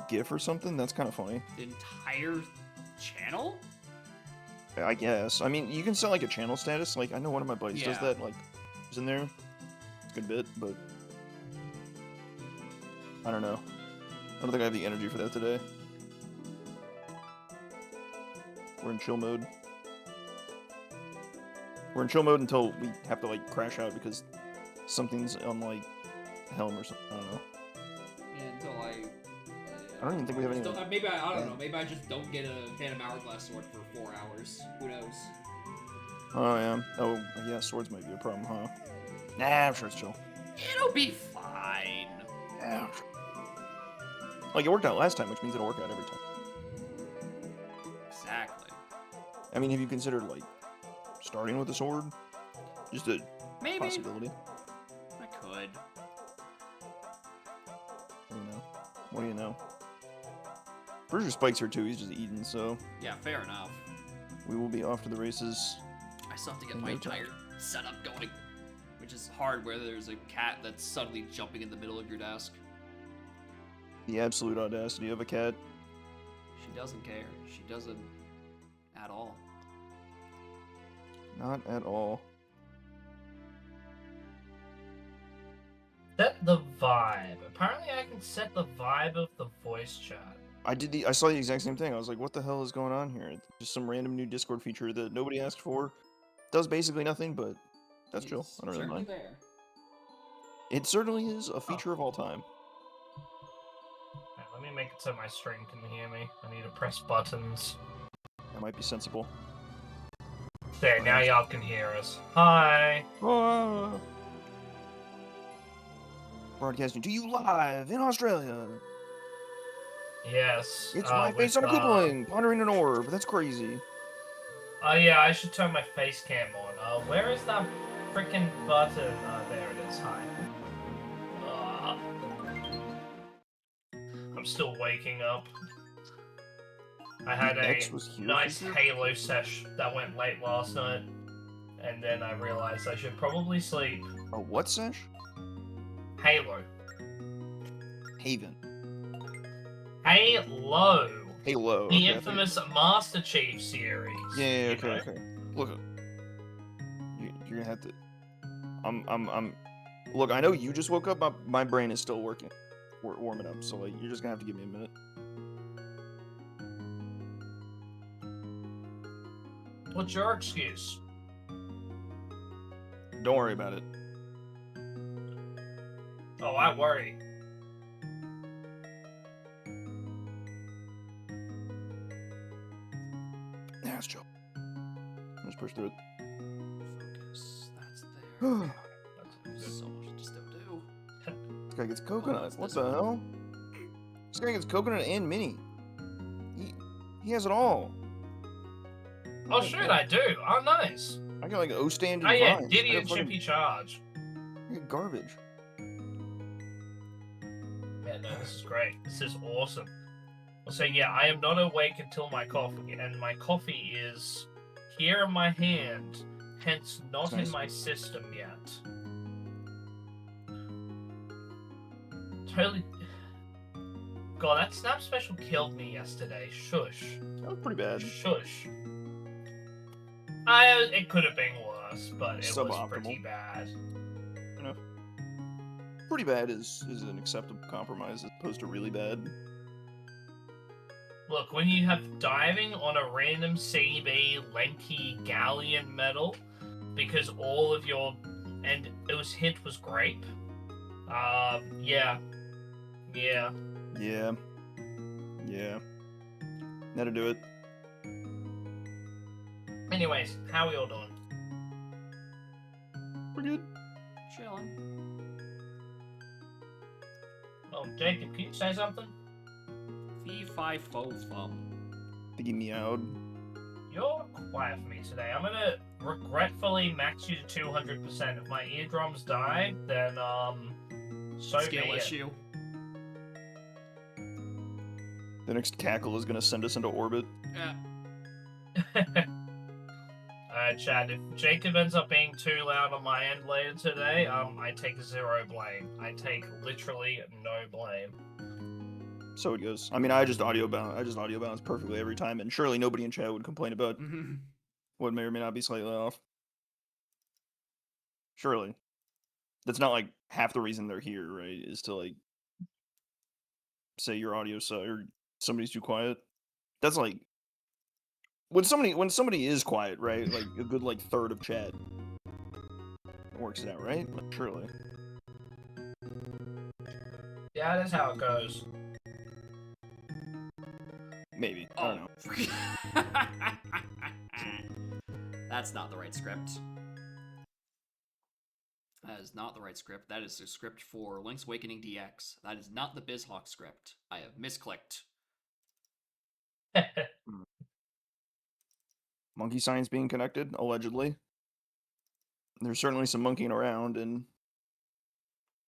Speaker 5: GIF or something. That's kind of funny.
Speaker 2: The entire channel?
Speaker 5: I guess. I mean, you can set like a channel status. Like, I know one of my buddies does
Speaker 2: Yeah.
Speaker 5: that. Like, it's in there. It's a good bit, but I don't know. I don't think I have the energy for that today. We're in chill mode. We're in chill mode until we have to like crash out because something's on like Helm or something. I don't know.
Speaker 2: Yeah, until
Speaker 5: I don't even think we have any.
Speaker 6: Maybe I don't know. Maybe I just don't get a Phantom Hourglass sword for 4 hours. Who knows?
Speaker 5: Oh yeah. Oh yeah. Swords might be a problem, huh? Nah, I'm sure it's chill.
Speaker 2: It'll be fine.
Speaker 5: Yeah. Like it worked out last time, which means it'll work out every time.
Speaker 2: Exactly.
Speaker 5: I mean, have you considered like starting with a sword? Just a
Speaker 2: Maybe.
Speaker 5: possibility.
Speaker 2: I could.
Speaker 5: You know. What do you know? Pretty sure Spike's here too. He's just eating, so
Speaker 2: Yeah, fair enough.
Speaker 5: we will be off to the races.
Speaker 2: I still have to get
Speaker 5: In
Speaker 2: my
Speaker 5: no time.
Speaker 2: entire setup going. Which is hard where there's a cat that's suddenly jumping in the middle of your desk.
Speaker 5: The absolute audacity of a cat.
Speaker 2: She doesn't care. She doesn't at all.
Speaker 5: Not at all.
Speaker 7: Set the vibe. Apparently I can set the vibe of the voice chat.
Speaker 5: I saw the exact same thing. I was like, what the hell is going on here? It's just some random new Discord feature that nobody asked for. Does basically nothing, but that's chill.
Speaker 6: It's
Speaker 5: I don't really
Speaker 6: certainly
Speaker 5: mind.
Speaker 6: there.
Speaker 5: It certainly is a feature of all time.
Speaker 7: Right, let me make it so my stream can hear me. I need to press buttons.
Speaker 5: That might be sensible.
Speaker 7: There, now y'all can hear us. Hi.
Speaker 5: Ah. Broadcasting to you live in Australia.
Speaker 7: Yes.
Speaker 5: It's my face on a Googling, pondering an orb. That's crazy.
Speaker 7: Oh yeah, I should turn my face cam on. Where is that freaking button? There it is. Hi. I'm still waking up. I had a
Speaker 5: X was here
Speaker 7: nice
Speaker 5: for sure.
Speaker 7: Halo sesh that went late last night, and then I realized I should probably sleep.
Speaker 5: A what sesh?
Speaker 7: Halo.
Speaker 5: Haven.
Speaker 7: Halo.
Speaker 5: Halo.
Speaker 7: The
Speaker 5: okay, I think-
Speaker 7: infamous Master Chief series.
Speaker 5: Yeah,
Speaker 7: you
Speaker 5: okay,
Speaker 7: know?
Speaker 5: okay. Look, you're gonna have to. Look, I know you just woke up. My brain is still working, warming up. So like, you're just gonna have to give me a minute.
Speaker 7: What's your excuse?
Speaker 5: Don't worry about it.
Speaker 7: Oh, I worry.
Speaker 5: Yeah, it's chill. Let's push through it.
Speaker 2: Focus. That's there. There's so much to still do.
Speaker 5: This guy gets coconut.
Speaker 2: that's
Speaker 5: What
Speaker 2: this
Speaker 5: the
Speaker 2: one.
Speaker 5: hell? This guy gets coconut and mini. He has it all.
Speaker 7: Oh shit, I do. Oh nice.
Speaker 5: I got like O stand
Speaker 7: Oh
Speaker 5: and
Speaker 7: yeah,
Speaker 5: vines.
Speaker 7: Diddy
Speaker 5: I
Speaker 7: and
Speaker 5: got fucking-
Speaker 7: Chippy charge.
Speaker 5: I got garbage.
Speaker 7: Yeah, no, this is great. This is awesome. So yeah, I am not awake until my coffee, and my coffee is here in my hand, hence not
Speaker 5: Nice.
Speaker 7: in my system yet. Totally. God, that Snap special killed me yesterday. Shush.
Speaker 5: That was pretty bad.
Speaker 7: Shush. It could have been worse, but it was
Speaker 5: Suboptimal.
Speaker 7: pretty bad.
Speaker 5: Pretty bad is an acceptable compromise as opposed to really bad.
Speaker 7: Look, when you have diving on a random CB Lenky Galleon medal, because all of your and it was hint was grape. Yeah.
Speaker 5: Yeah. That'll do it.
Speaker 7: Anyways, how are we all doing?
Speaker 5: We're good.
Speaker 2: Chilling.
Speaker 7: Oh, Jacob, can you say something?
Speaker 2: Fee fi fo fum.
Speaker 5: I think he meowed.
Speaker 7: You're quiet for me today. I'm gonna regretfully max you to 200%. If my eardrums die, then so be
Speaker 2: Skill
Speaker 7: it.
Speaker 2: issue.
Speaker 5: The next cackle is gonna send us into orbit.
Speaker 2: Yeah.
Speaker 7: Chad, if Jacob ends up being too loud on my end later today, I take zero blame. I take literally no blame.
Speaker 5: So it goes. I mean, I just audio balance perfectly every time, and surely nobody in chat would complain about what may or may not be slightly off. Surely. That's not like half the reason they're here, right? Is to like say your audio or somebody's too quiet. That's like when somebody is quiet, right? Like a good like third of chat works it out, right? Like, surely.
Speaker 7: Yeah, that's how it goes.
Speaker 5: Maybe. I don't know.
Speaker 2: That's not the right script. That is not the right script. That is the script for Link's Awakening DX. That is not the BizHawk script. I have misclicked.
Speaker 5: Monkey signs being connected, allegedly. There's certainly some monkeying around in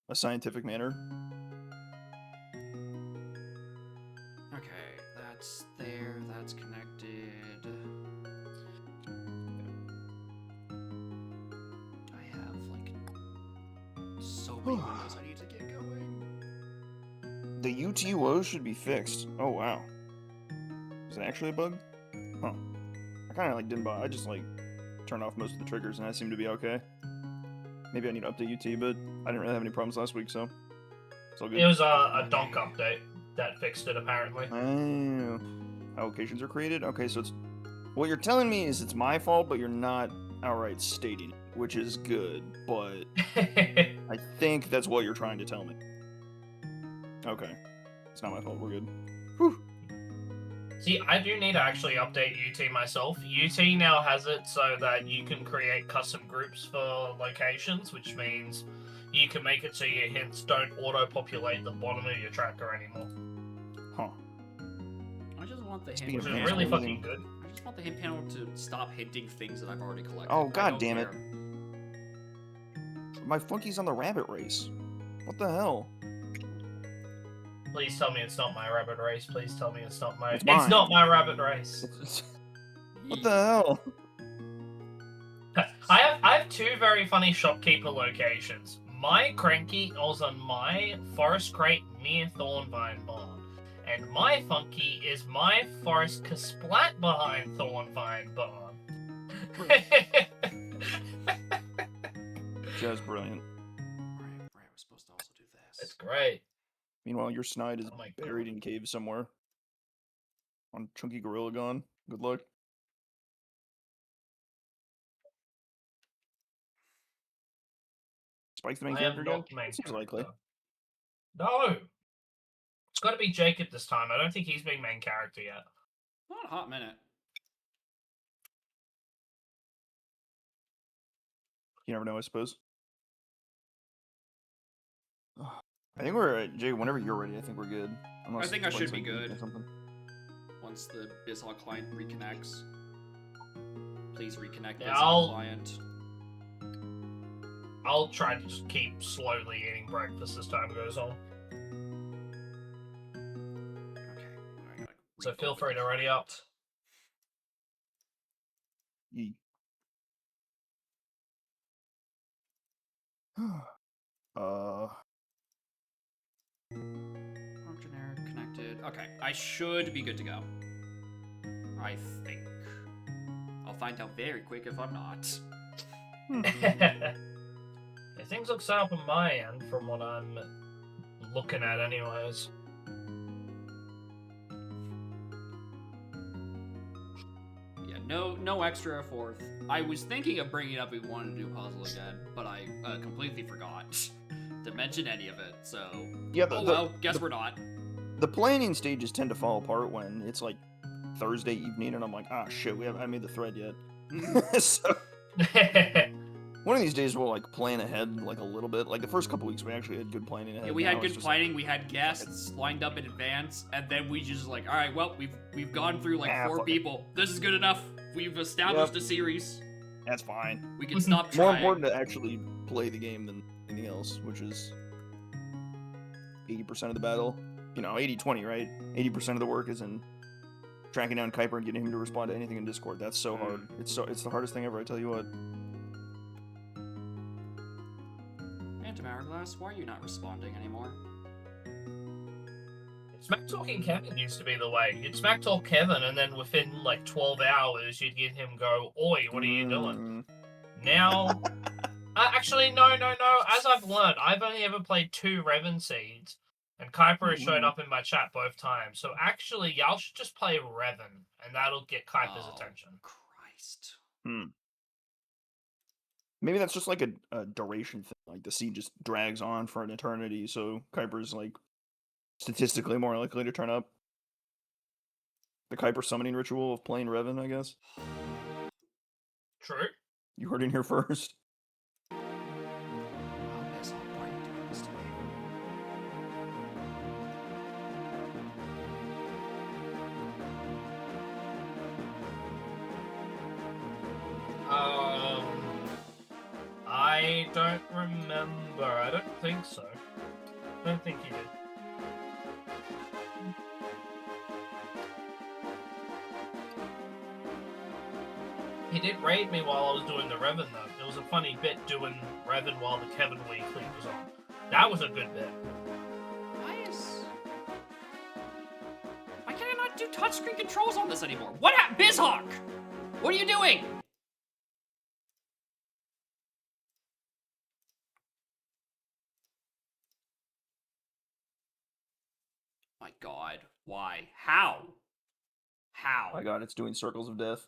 Speaker 5: a scientific manner.
Speaker 2: Okay, that's there. That's connected. I have like so many windows I need to get going.
Speaker 5: The UTO should be fixed. Oh wow. Is it actually a bug? Huh. I kind of like didn't buy. I just like turned off most of the triggers and that seemed to be okay. Maybe I need to update UT, but I didn't really have any problems last week, so it's all good.
Speaker 7: It was a donk update that fixed it, apparently.
Speaker 5: Oh, allocations are created? Okay, so it's... What you're telling me is it's my fault, but you're not outright stating it, which is good, but I think that's what you're trying to tell me. Okay. It's not my fault, we're good. Whew.
Speaker 7: See, I do need to actually update UT myself. UT now has it so that you can create custom groups for locations, which means you can make it so your hints don't auto-populate the bottom of your tracker anymore.
Speaker 5: Huh.
Speaker 2: I just want the hint.
Speaker 5: Speaking
Speaker 7: Which
Speaker 5: of
Speaker 7: is
Speaker 5: hints,
Speaker 7: really
Speaker 5: what
Speaker 7: fucking good.
Speaker 2: I just want the hint panel to stop hinting things that I've already collected.
Speaker 5: Oh,
Speaker 2: I
Speaker 5: god
Speaker 2: don't
Speaker 5: damn it.
Speaker 2: care.
Speaker 5: My funky's on the rabbit race. What the hell?
Speaker 7: Please tell me it's not my rabbit race. Please tell me it's not my...
Speaker 5: It's
Speaker 7: It's
Speaker 5: mine.
Speaker 7: not my rabbit race.
Speaker 5: What the hell?
Speaker 7: I have two very funny shopkeeper locations. My Cranky is on my forest crate near Thornvine Barn. And my Funky is my forest Kasplat behind Thornvine Barn.
Speaker 5: Just brilliant.
Speaker 2: Right, we're supposed to also do this.
Speaker 7: It's great.
Speaker 5: Meanwhile, your snide is
Speaker 7: Oh my
Speaker 5: buried
Speaker 7: God.
Speaker 5: in cave somewhere. On Chunky Gorilla gone. Good luck. Spike the main
Speaker 7: I am
Speaker 5: character again?
Speaker 7: not the main
Speaker 5: Seems likely.
Speaker 7: character. No! It's got to be Jacob this time. I don't think he's being main character yet.
Speaker 2: Not a hot minute.
Speaker 5: You never know, I suppose. I think we're Jay. Whenever you're ready, I think we're good. Unless
Speaker 2: think I should be
Speaker 5: Blake's like,
Speaker 2: good.
Speaker 5: Something.
Speaker 2: Once the BizHawk client reconnects. Please reconnect
Speaker 7: Yeah,
Speaker 2: BizHawk client.
Speaker 7: I'll try to just keep slowly eating breakfast as time goes on.
Speaker 2: Okay. I gotta
Speaker 7: So feel
Speaker 2: refocus.
Speaker 7: free to ready up.
Speaker 5: Yee.
Speaker 2: Generic connected. Okay, I should be good to go. I think. I'll find out very quick if I'm not.
Speaker 7: Yeah, things look set up on my end from what I'm looking at anyways.
Speaker 2: Yeah, no extra fourth. I was thinking of bringing it up if we wanted to do puzzle again, but I completely forgot to mention any of it. So,
Speaker 5: Yeah,
Speaker 2: oh well, guess we're not.
Speaker 5: the planning stages tend to fall apart when it's like Thursday evening, and I'm like, ah, shit, I haven't made the thread yet. So one of these days we'll like plan ahead like a little bit. Like the first couple weeks we actually had good planning ahead.
Speaker 2: Yeah, we
Speaker 5: Now
Speaker 2: had
Speaker 5: it's
Speaker 2: good
Speaker 5: just
Speaker 2: planning. We had guests lined up in advance, and then we just like, all right, well, we've gone through like
Speaker 5: Ah,
Speaker 2: 4
Speaker 5: fuck it.
Speaker 2: people. This is good enough. We've established a series.
Speaker 5: That's fine.
Speaker 2: We can stop
Speaker 5: More
Speaker 2: trying.
Speaker 5: important to actually play the game than anything else, which is 80% of the battle. You know, 80-20, right? 80% of the work is in tracking down Kuiper and getting him to respond to anything in Discord. That's so hard. It's the hardest thing ever. I tell you what.
Speaker 2: Phantom Hourglass, why are you not responding anymore?
Speaker 7: Smack Talking Kevin used to be the way. You'd Smack Talk Kevin, and then within like 12 hours, you'd get him go, "Oi, what are you doing?" Now, actually, no. As I've learned, I've only ever played 2 Revan Seeds, and Kuiper has showed up in my chat both times. So actually, y'all should just play Revan, and that'll get Kuiper's attention.
Speaker 2: Christ.
Speaker 5: Maybe that's just like a duration thing. Like the seed just drags on for an eternity, so Kuiper's like statistically more likely to turn up. The Kuiper summoning ritual of playing Revan, I guess.
Speaker 7: True.
Speaker 5: You heard it here first.
Speaker 2: Oh, Bizhawk, why are you doing this to me?
Speaker 7: I don't remember. I don't think so. I don't think he did. He did raid me while I was doing the Revan, though. It was a funny bit doing Revan while the Kevin Weekly was on. That was a good bit.
Speaker 2: Why can I not do touchscreen controls on this anymore? What happened? Bizhawk! What are you doing? My god. Why? How? How?
Speaker 5: My god, it's doing circles of death.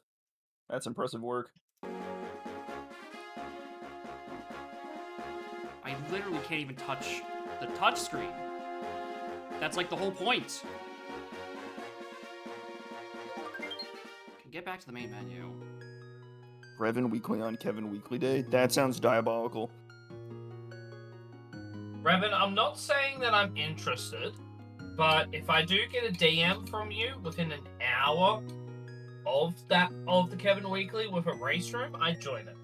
Speaker 5: That's impressive work.
Speaker 2: I literally can't even touch the touchscreen. That's like the whole point. Can get back to the main menu.
Speaker 5: Revan Weekly on Kevin Weekly Day? That sounds diabolical.
Speaker 7: Revan, I'm not saying that I'm interested, but if I do get a DM from you within an hour of the Kevin Weekly with a race room, I'd join it.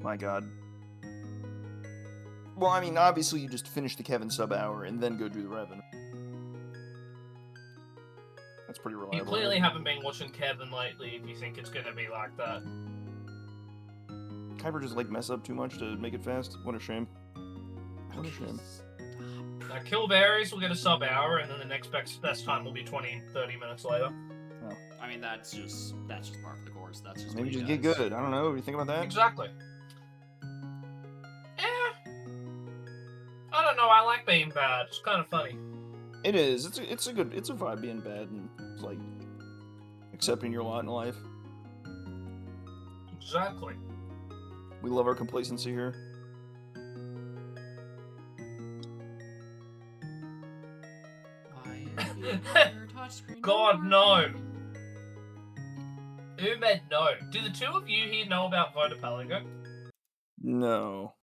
Speaker 5: My god. Well, I mean, obviously you just finish the Kevin sub hour and then go do the Revan. That's pretty reliable.
Speaker 7: You clearly haven't been watching Kevin lately if you think it's gonna be like that.
Speaker 5: Kuiper just like mess up too much to make it fast. What a shame. What a shame.
Speaker 7: Now, Kill Berries will get a sub hour, and then the next best time will be 20-30 minutes later.
Speaker 2: I mean, that's just part of the course. That's just
Speaker 5: Maybe
Speaker 2: what he
Speaker 5: just get
Speaker 2: does.
Speaker 5: good. I don't know. You think about that?
Speaker 7: Exactly. I don't know. I like being bad. It's kind of funny.
Speaker 5: It is. It's a vibe being bad and it's like accepting your lot in life.
Speaker 7: Exactly.
Speaker 5: We love our complacency here.
Speaker 2: Why is your touchscreen
Speaker 7: God,
Speaker 2: not
Speaker 7: no. Umed, no. Do the two of you here know about Vodapelago?
Speaker 5: No.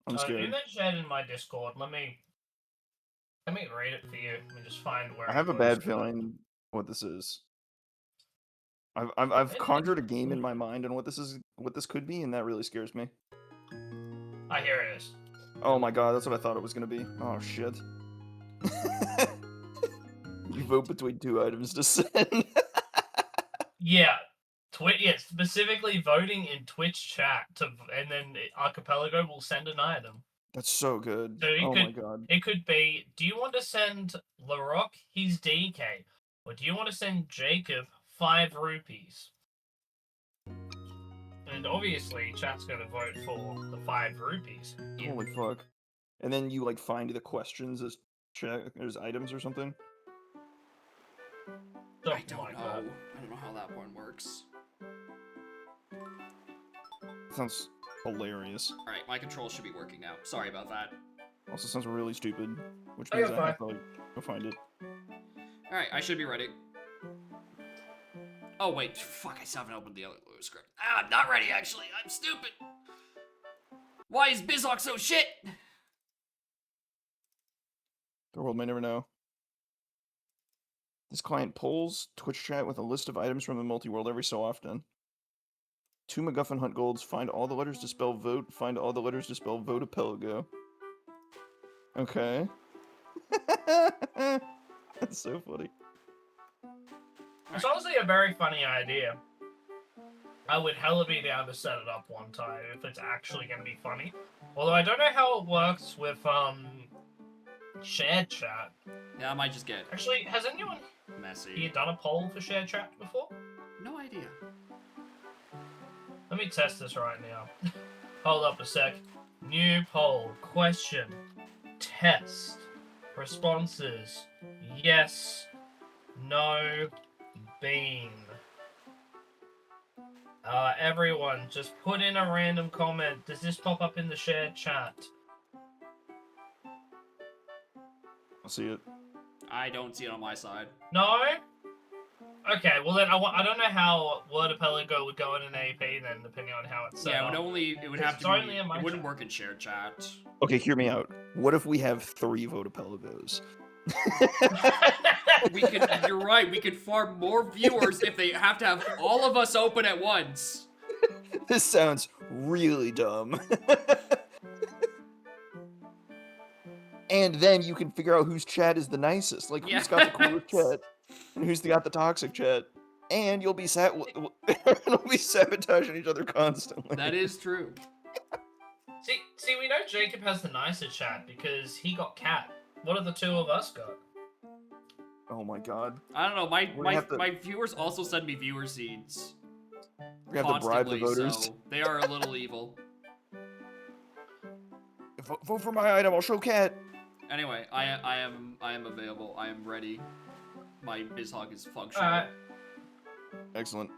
Speaker 5: I'm scared.
Speaker 7: Umed shared in my Discord. Let me read it for you. Let me just find where
Speaker 5: I have a
Speaker 7: it
Speaker 5: bad
Speaker 7: was.
Speaker 5: feeling what this is. I've conjured a game in my mind on what this could be, and that really scares me.
Speaker 7: Ah, here it is.
Speaker 5: Oh my god, that's what I thought it was gonna be. Oh shit. You vote between 2 items to send.
Speaker 7: Yeah. Yeah, specifically voting in Twitch chat and then Archipelago will send an item.
Speaker 5: That's so good.
Speaker 7: So you
Speaker 5: Oh
Speaker 7: could-
Speaker 5: my god.
Speaker 7: It could be, do you want to send Larocque his DK? Or do you want to send Jacob 5 rupees? And obviously, chat's going to vote for the 5 rupees.
Speaker 5: Holy fuck. And then you like find the questions as items or something?
Speaker 2: I
Speaker 7: Something
Speaker 2: don't
Speaker 7: like
Speaker 2: know.
Speaker 7: that.
Speaker 2: I don't know how that one works.
Speaker 5: Sounds hilarious.
Speaker 2: Alright, my controls should be working now. Sorry about that.
Speaker 5: Also sounds really stupid, which
Speaker 7: Oh,
Speaker 5: means
Speaker 7: you're
Speaker 5: I have to like go find it.
Speaker 2: Alright, I should be ready. Oh, wait. Fuck, I still haven't opened the other script. Ah, I'm not ready, actually. I'm stupid. Why is Bizhawk so shit?
Speaker 5: The world may never know. This client polls Twitch chat with a list of items from the multi-world every so often. 2 MacGuffin Hunt Golds, find all the letters to spell vote, find all the letters to spell Vodapelago. Okay. That's so funny.
Speaker 7: It's honestly a very funny idea. I would hella be down to set it up one time if it's actually going to be funny. Although I don't know how it works with shared chat.
Speaker 2: Yeah, I might just get
Speaker 7: Actually, has anyone
Speaker 2: messy.
Speaker 7: here done a poll for shared chat before?
Speaker 2: No idea.
Speaker 7: Let me test this right now. Hold up a sec. New poll. Question. Test. Responses. Yes. No. Bean. Everyone, just put in a random comment. Does this pop up in the shared chat?
Speaker 5: I'll see it.
Speaker 2: I don't see it on my side.
Speaker 7: No? Okay, well then I don't know how Word Apelago would go in an AP then, depending on how it's set
Speaker 2: Yeah,
Speaker 7: up.
Speaker 2: it would have
Speaker 7: It's
Speaker 2: to be,
Speaker 7: only in my
Speaker 2: it wouldn't
Speaker 7: chat.
Speaker 2: work in shared chat.
Speaker 5: Okay, hear me out. What if we have 3 Votapelagos?
Speaker 2: You're right, we could farm more viewers if they have to have all of us open at once.
Speaker 5: This sounds really dumb. And then you can figure out whose chat is the nicest. Like, who's got the coolest
Speaker 2: Yes.
Speaker 5: chat, and who's got the toxic chat. And you'll be it'll be sabotaging each other constantly.
Speaker 2: That is true.
Speaker 7: See, we know Jacob has the nicer chat because he got cat. What have the two of us got?
Speaker 5: Oh my god.
Speaker 2: I don't know,
Speaker 5: We're gonna have to-
Speaker 2: my viewers also send me viewer seeds.
Speaker 5: We have to bribe the
Speaker 2: constantly,
Speaker 5: voters.
Speaker 2: so they are a little evil.
Speaker 5: Vote for my item, I'll show cat.
Speaker 2: Anyway, I am available. I am ready. My BizHog is functional.
Speaker 7: Alright,
Speaker 5: Excellent.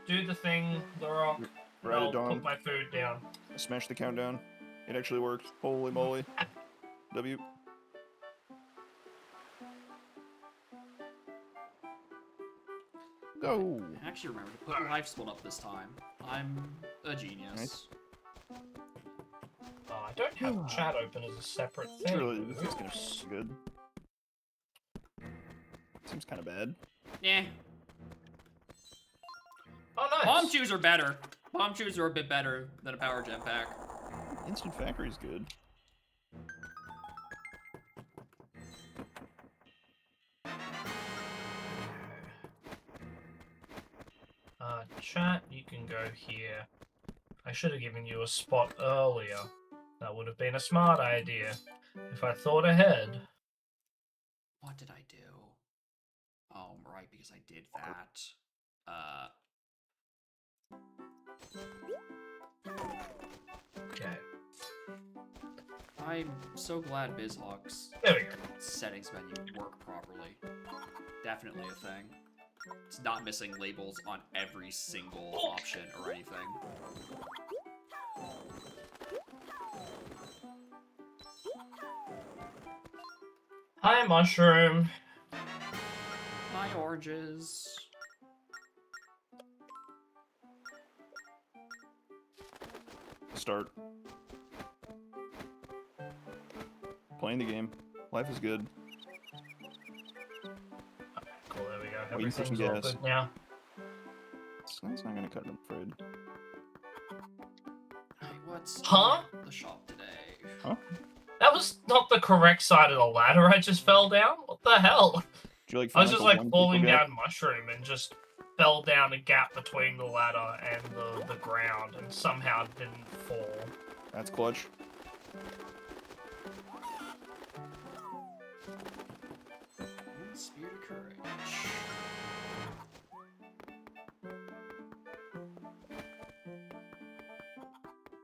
Speaker 7: do the thing, Larock.
Speaker 5: Right
Speaker 7: I'll
Speaker 5: at dawn.
Speaker 7: put my food down.
Speaker 5: Smash the countdown. It actually worked. Holy moly. W. Go.
Speaker 2: I actually remember to put live split up this time. I'm a genius.
Speaker 5: Nice.
Speaker 7: Oh, I don't have chat open as a separate thing.
Speaker 5: Surely this is gonna be good. Seems kind of bad.
Speaker 2: Yeah.
Speaker 7: Oh, nice.
Speaker 2: Bomb shoes are better. Bomb shoes are a bit better than a power jetpack.
Speaker 5: Instant Factory's good.
Speaker 7: Chat, you can go here. I should have given you a spot earlier. That would have been a smart idea. If I thought ahead.
Speaker 2: What did I do? Oh, right, because I did that.
Speaker 7: Okay.
Speaker 2: I'm so glad BizHawk's
Speaker 7: There we go.
Speaker 2: settings menu work properly. Definitely a thing. It's not missing labels on every single option or anything.
Speaker 7: Hi, Mushroom.
Speaker 2: My oranges.
Speaker 5: Start. Playing the game. Life is good.
Speaker 7: Cool, there we go.
Speaker 5: Oh, you pushing
Speaker 7: Everything's all
Speaker 5: gas.
Speaker 7: good now.
Speaker 5: It's not gonna cut it, I'm afraid.
Speaker 2: Hey, what's
Speaker 7: Huh?
Speaker 2: in the shop today?
Speaker 7: That was not the correct side of the ladder I just fell down. What the hell?
Speaker 5: Do you like
Speaker 7: I was
Speaker 5: find
Speaker 7: just
Speaker 5: the
Speaker 7: like
Speaker 5: one
Speaker 7: falling
Speaker 5: people get?
Speaker 7: down Mushroom and just fell down a gap between the ladder and the ground and somehow didn't fall.
Speaker 5: That's clutch.
Speaker 2: Spirit of Courage.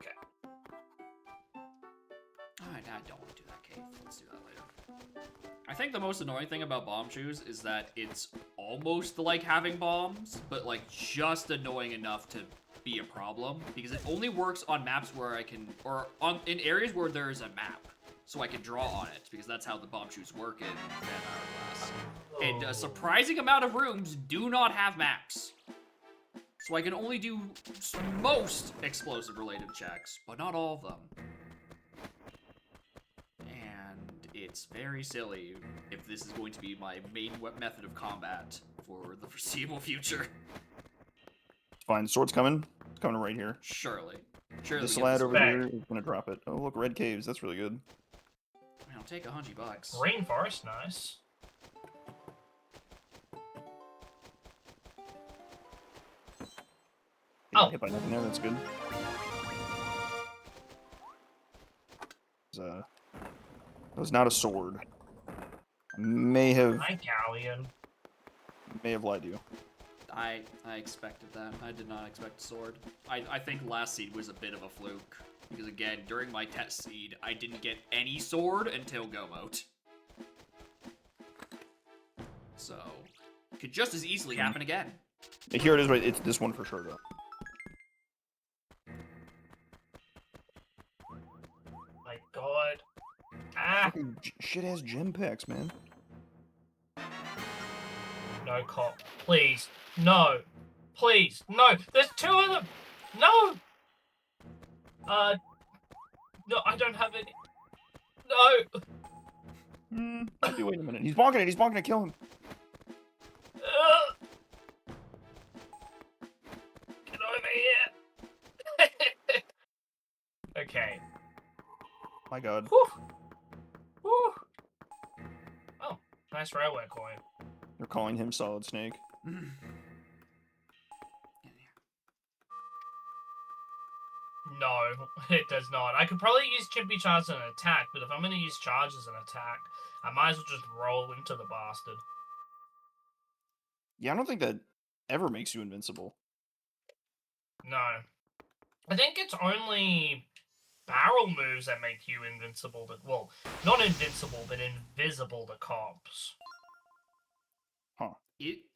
Speaker 7: Okay.
Speaker 2: Alright, I don't want to do that cave. Let's do that later. I think the most annoying thing about bomb shoes is that it's almost like having bombs, but like just annoying enough to be a problem because it only works on maps where I can, or in areas where there is a map, so I can draw on it because that's how the bomb shoes work in Phantom Hourglass. And a surprising amount of rooms do not have maps. So I can only do most explosive related checks, but not all of them. And it's very silly if this is going to be my main method of combat for the foreseeable future.
Speaker 5: Fine, sword's coming. It's coming right here.
Speaker 2: Surely. Surely.
Speaker 5: This
Speaker 2: we get
Speaker 5: lad
Speaker 2: this
Speaker 5: over
Speaker 2: back.
Speaker 5: here is gonna drop it. Oh, look, red caves. That's really good.
Speaker 2: I'll take $100.
Speaker 7: Rainforest, nice. Oh.
Speaker 5: Hit by nothing there. That's good. That was not a sword. May have
Speaker 7: Hi, Galleon.
Speaker 5: lied to you.
Speaker 2: I expected that. I did not expect a sword. I think last seed was a bit of a fluke. Because again, during my test seed, I didn't get any sword until Go Mode. So, could just as easily happen again.
Speaker 5: Here it is, but it's this one for sure, though.
Speaker 7: My God. Ah!
Speaker 5: Shit-ass gem packs, man.
Speaker 7: No cop. Please. No. Please. No. There's 2 of them. No. No, I don't have any. No.
Speaker 5: Might be waiting a minute. He's bonking it. He's bonking it. Kill him.
Speaker 7: Get over here. Okay.
Speaker 5: My God.
Speaker 7: Whew. Whew. Oh, nice railway coin.
Speaker 5: They're calling him Solid Snake.
Speaker 7: No, it does not. I could probably use Chimpy Charge as an attack, but if I'm going to use Charge as an attack, I might as well just roll into the bastard.
Speaker 5: Yeah, I don't think that ever makes you invincible.
Speaker 7: No. I think it's only barrel moves that make you invincible to... Well, not invincible, but invisible to cops.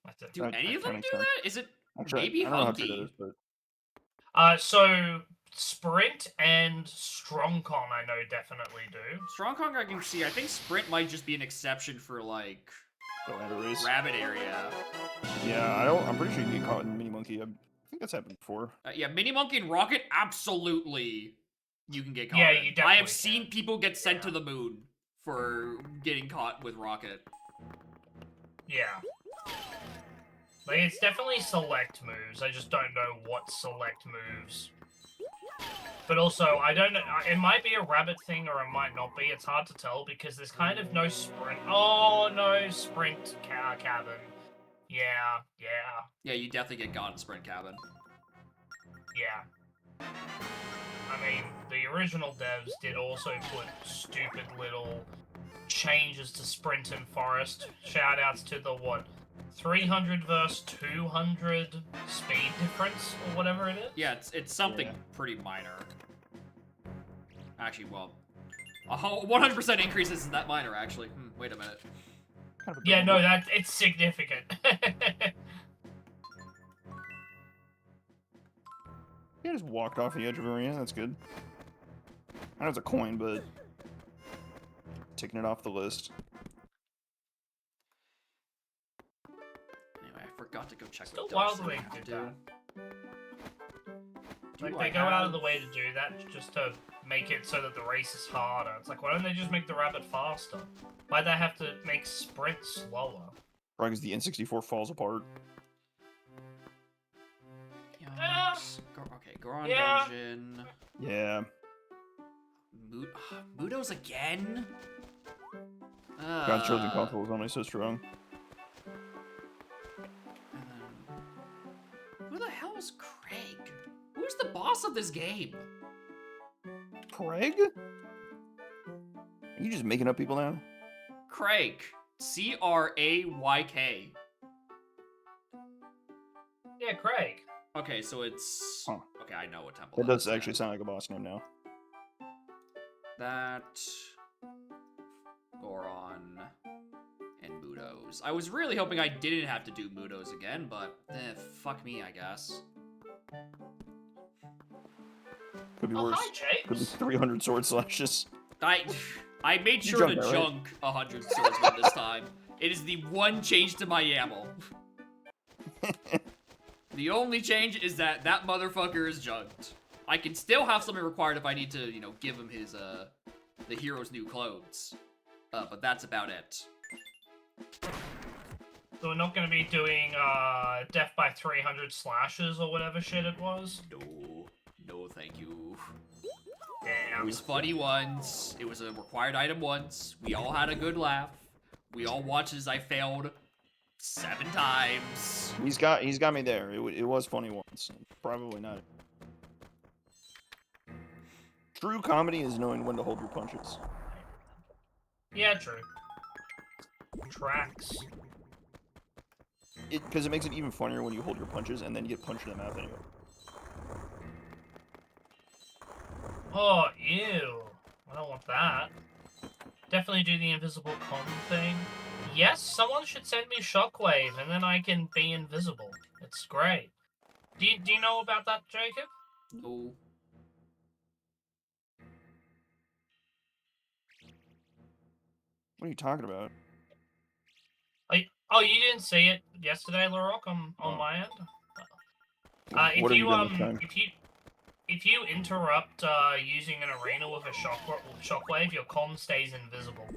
Speaker 7: That's it.
Speaker 2: Do
Speaker 5: That-
Speaker 2: any
Speaker 5: that
Speaker 2: of them
Speaker 5: kinda
Speaker 2: do
Speaker 5: makes
Speaker 2: that? Is it
Speaker 5: Actually,
Speaker 2: maybe
Speaker 5: I don't know how true
Speaker 2: Humpty?
Speaker 5: that is, but
Speaker 7: So Sprint and Strong Con I know definitely do.
Speaker 2: Strong Kong I can see. I think Sprint might just be an exception for, like,
Speaker 5: the ladder race.
Speaker 2: rabbit area.
Speaker 5: Yeah, I'm pretty sure you get caught in Mini Monkey. I think that's happened before.
Speaker 2: Yeah, Mini Monkey and Rocket, absolutely you can get caught.
Speaker 7: Yeah,
Speaker 2: in.
Speaker 7: you
Speaker 2: I
Speaker 7: definitely
Speaker 2: have seen
Speaker 7: can.
Speaker 2: people get sent
Speaker 7: Yeah.
Speaker 2: to the moon for getting caught with Rocket.
Speaker 7: Yeah. Like, it's definitely select moves. I just don't know what select moves. But also, I don't know. It might be a rabbit thing or it might not be. It's hard to tell because there's kind of no sprint. Oh, no, sprint cabin. Yeah, yeah,
Speaker 2: Yeah, you definitely get caught in Sprint Cabin.
Speaker 7: yeah. I mean, the original devs did also put stupid little changes to sprint and forest. Shoutouts to the, 300 versus 200 speed difference or whatever it is?
Speaker 2: Yeah, it's something
Speaker 5: Yeah.
Speaker 2: pretty minor. Actually, well, a 100% increase isn't that minor, actually. Wait a minute.
Speaker 5: Kind of a
Speaker 7: Yeah,
Speaker 5: big
Speaker 7: no,
Speaker 5: one.
Speaker 7: it's significant.
Speaker 5: He just walked off the edge of arena. That's good. I know it's a coin, but taking it off the list.
Speaker 2: Anyway, I forgot to go check
Speaker 7: Still
Speaker 2: what
Speaker 7: wild
Speaker 2: Dustin
Speaker 7: the way
Speaker 2: had
Speaker 7: to
Speaker 2: to
Speaker 7: do
Speaker 2: do.
Speaker 7: Like,
Speaker 2: Do
Speaker 7: they
Speaker 2: I
Speaker 7: go out of
Speaker 2: have-
Speaker 7: the way to do that just to make it so that the race is harder. It's like, why don't they just make the rabbit faster? Why'd they have to make sprint slower?
Speaker 5: Probably because the N64 falls apart.
Speaker 2: Yikes. Okay, Goron
Speaker 7: Yeah.
Speaker 2: Dungeon.
Speaker 5: Yeah.
Speaker 2: Mudos again?
Speaker 5: God's chosen console is only so strong.
Speaker 2: And then, who the hell is Craig? Who's the boss of this game?
Speaker 5: Craig? Are you just making up people now?
Speaker 2: Craig. Crayk.
Speaker 7: Yeah, Craig.
Speaker 2: Okay, so it's...
Speaker 5: Huh.
Speaker 2: Okay, I know what temple
Speaker 5: That does
Speaker 2: is
Speaker 5: actually
Speaker 2: then.
Speaker 5: sound like a boss name now.
Speaker 2: That... Goron... and Mudos. I was really hoping I didn't have to do Mudos again, but fuck me, I guess.
Speaker 5: Could be
Speaker 7: Oh,
Speaker 5: worse.
Speaker 7: hi,
Speaker 5: Could be
Speaker 7: James.
Speaker 5: 300 sword slashes.
Speaker 2: I made
Speaker 5: You
Speaker 2: sure to
Speaker 5: jumped that, right?
Speaker 2: junk 100 swordsmen this time. It is the one change to my YAML. The only change is that that motherfucker is junked. I can still have something required if I need to, you know, give him his, the hero's new clothes. But that's about it.
Speaker 7: So we're not going to be doing death by 300 slashes or whatever shit it was?
Speaker 2: No, thank you. It
Speaker 7: Damn.
Speaker 2: was funny once. It was a required item once. We all had a good laugh. We all watched as I failed 7 times.
Speaker 5: He's got me there. It was funny once. Probably not. True comedy is knowing when to hold your punches.
Speaker 7: Yeah, true. Tracks.
Speaker 5: Because it makes it even funnier when you hold your punches and then you get punched in the mouth anyway.
Speaker 7: Oh, ew. I don't want that. Definitely do the invisible con thing. Yes, someone should send me Shockwave, and then I can be invisible. It's great. Do you know about that, Jacob?
Speaker 2: No.
Speaker 5: What are you talking about?
Speaker 7: Oh, you didn't see it yesterday, Larock, on
Speaker 5: Oh.
Speaker 7: my end?
Speaker 5: What have you done this time?
Speaker 7: If you interrupt using an arena with a shockwave, your comm stays invisible.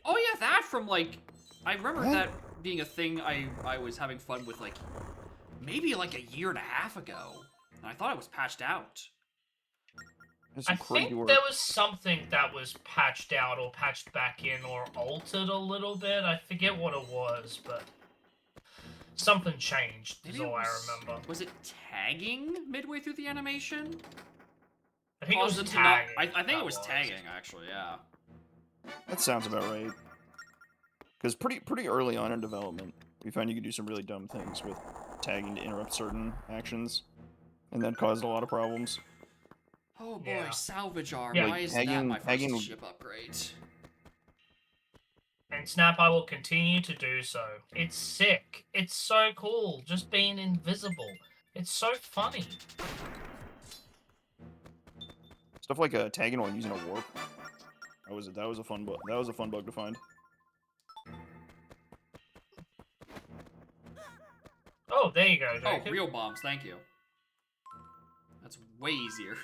Speaker 2: Oh yeah, that from like, I remember
Speaker 5: What?
Speaker 2: that being a thing I was having fun with like, maybe like a year and a half ago, and I thought it was patched out.
Speaker 5: That's
Speaker 7: I
Speaker 5: some crazy
Speaker 7: think
Speaker 5: work.
Speaker 7: there was something that was patched out or patched back in or altered a little bit. I forget what it was, but something changed is
Speaker 2: Maybe it
Speaker 7: all I
Speaker 2: was-
Speaker 7: remember.
Speaker 2: Was it tagging midway through the animation?
Speaker 7: I think it was
Speaker 2: Caused them to not-
Speaker 7: tagging.
Speaker 2: I think
Speaker 7: that
Speaker 2: it was tagging actually. Yeah.
Speaker 5: That sounds about right. Because pretty early on in development, we found you could do some really dumb things with tagging to interrupt certain actions, and that caused a lot of problems.
Speaker 2: Oh boy,
Speaker 7: Yeah.
Speaker 2: salvage arm.
Speaker 7: Yeah.
Speaker 2: Why
Speaker 5: Like,
Speaker 2: isn't that
Speaker 5: tagging-
Speaker 2: my first
Speaker 5: tagging-
Speaker 2: ship upgrade?
Speaker 7: And Snap, I will continue to do so. It's sick. It's so cool, just being invisible. It's so funny.
Speaker 5: Stuff like tagging while using a warp. That was a fun bug. That was a fun bug to find.
Speaker 7: Oh, there you go,
Speaker 2: Oh,
Speaker 7: Jacob.
Speaker 2: real bombs. Thank you. That's way easier.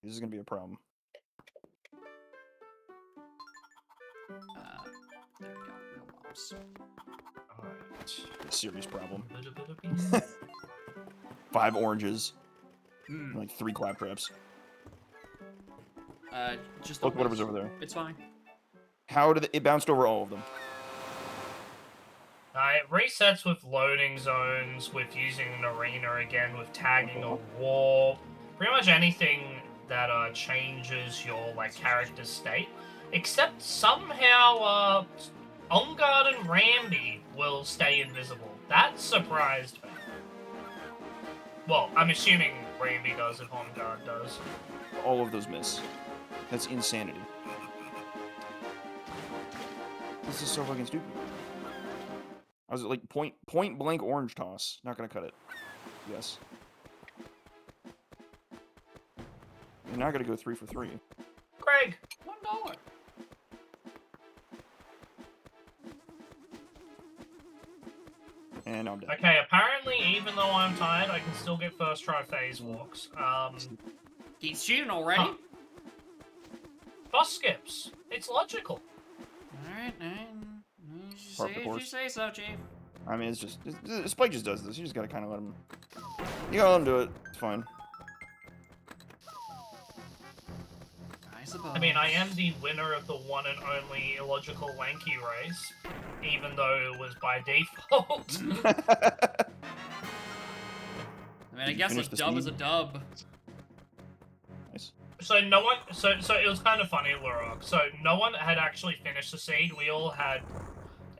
Speaker 5: This is gonna be a problem.
Speaker 2: There we go. Real bombs.
Speaker 7: Alright.
Speaker 5: A serious problem.
Speaker 7: Bada-bada-bing.
Speaker 5: 5 oranges,
Speaker 2: Hmm.
Speaker 5: and like 3 claptraps.
Speaker 2: Just
Speaker 5: Look
Speaker 2: don't
Speaker 5: whatever's
Speaker 2: miss.
Speaker 5: over there.
Speaker 2: It's fine.
Speaker 5: How did it bounced over all of them?
Speaker 7: It resets with loading zones, with using an arena again, with tagging a warp. Pretty much anything that changes your like character's state. Except somehow On Guard and Rambi will stay invisible. That surprised me. Well, I'm assuming Rambi does if On Guard does.
Speaker 5: All of those miss. That's insanity. This is so fucking stupid. I was like point blank orange toss. Not gonna cut it. Yes. You're not gonna go 3 for 3.
Speaker 7: Craig!
Speaker 2: $1.
Speaker 5: And I'm dead.
Speaker 7: Okay, apparently, even though I'm tired, I can still get first try phase walks.
Speaker 2: He's cheating already?
Speaker 7: Huh. Boss skips. It's logical.
Speaker 2: Alright,
Speaker 5: Part of the
Speaker 2: if you
Speaker 5: course.
Speaker 2: say so, Chief.
Speaker 5: I mean, it's just Spike just does this. You just gotta kind of let him. You gotta let him do it. It's fine.
Speaker 2: I suppose.
Speaker 7: I mean, I am the winner of the one and only illogical lanky race, even though it was by default.
Speaker 2: I mean, I guess a
Speaker 5: Finish the
Speaker 2: dub is a
Speaker 5: speed.
Speaker 2: dub.
Speaker 5: Nice.
Speaker 7: So no one, so it was kind of funny, Lurok. So no one had actually finished the seed. We all had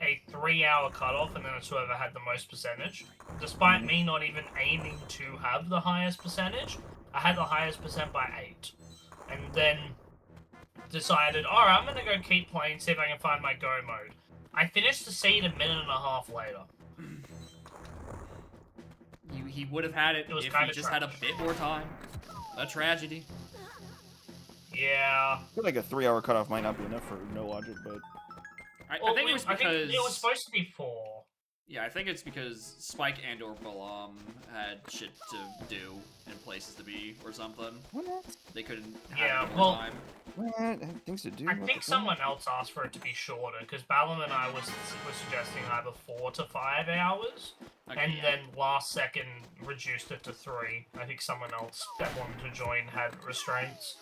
Speaker 7: a 3-hour cutoff, and then it's whoever had the most percentage. Despite me not even aiming to have the highest percentage, I had the highest percent by 8, and then decided, all right, I'm gonna go keep playing, see if I can find my go mode. I finished the seed a minute and a half later.
Speaker 2: He would have had it
Speaker 7: It was
Speaker 2: if he
Speaker 7: kinda
Speaker 2: just had a
Speaker 7: trash.
Speaker 2: bit more time. A tragedy.
Speaker 7: Yeah.
Speaker 5: I feel like a 3-hour cutoff might not be enough for no logic, but
Speaker 2: I
Speaker 7: Well,
Speaker 2: think it was because
Speaker 7: it was supposed to be 4.
Speaker 2: yeah, I think it's because Spike and or Balam had shit to do and places to be or something.
Speaker 5: what?
Speaker 2: They couldn't have
Speaker 7: Yeah,
Speaker 2: more
Speaker 7: well,
Speaker 2: time.
Speaker 5: What? I have things to do.
Speaker 7: I
Speaker 5: what the
Speaker 7: think
Speaker 5: fuck?
Speaker 7: someone else asked for it to be shorter, because Balam and I were suggesting either 4 to 5 hours,
Speaker 2: Okay,
Speaker 7: and
Speaker 2: yeah.
Speaker 7: then last second reduced it to 3. I think someone else that wanted to join had restraints.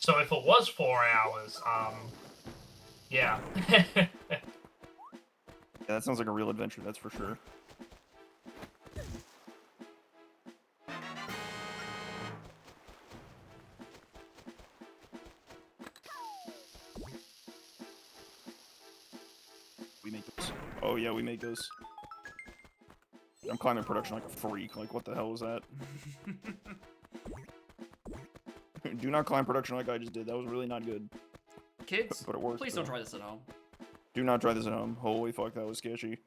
Speaker 7: So if it was 4 hours, yeah.
Speaker 5: Yeah, that sounds like a real adventure, that's for sure. We make those. Oh yeah, we make those. I'm climbing production like a freak. Like, what the hell was that? Do not climb production like I just did. That was really not good.
Speaker 2: Kids,
Speaker 5: But it worked.
Speaker 2: please don't try this at home.
Speaker 5: Do not try this at home. Holy fuck, that was sketchy.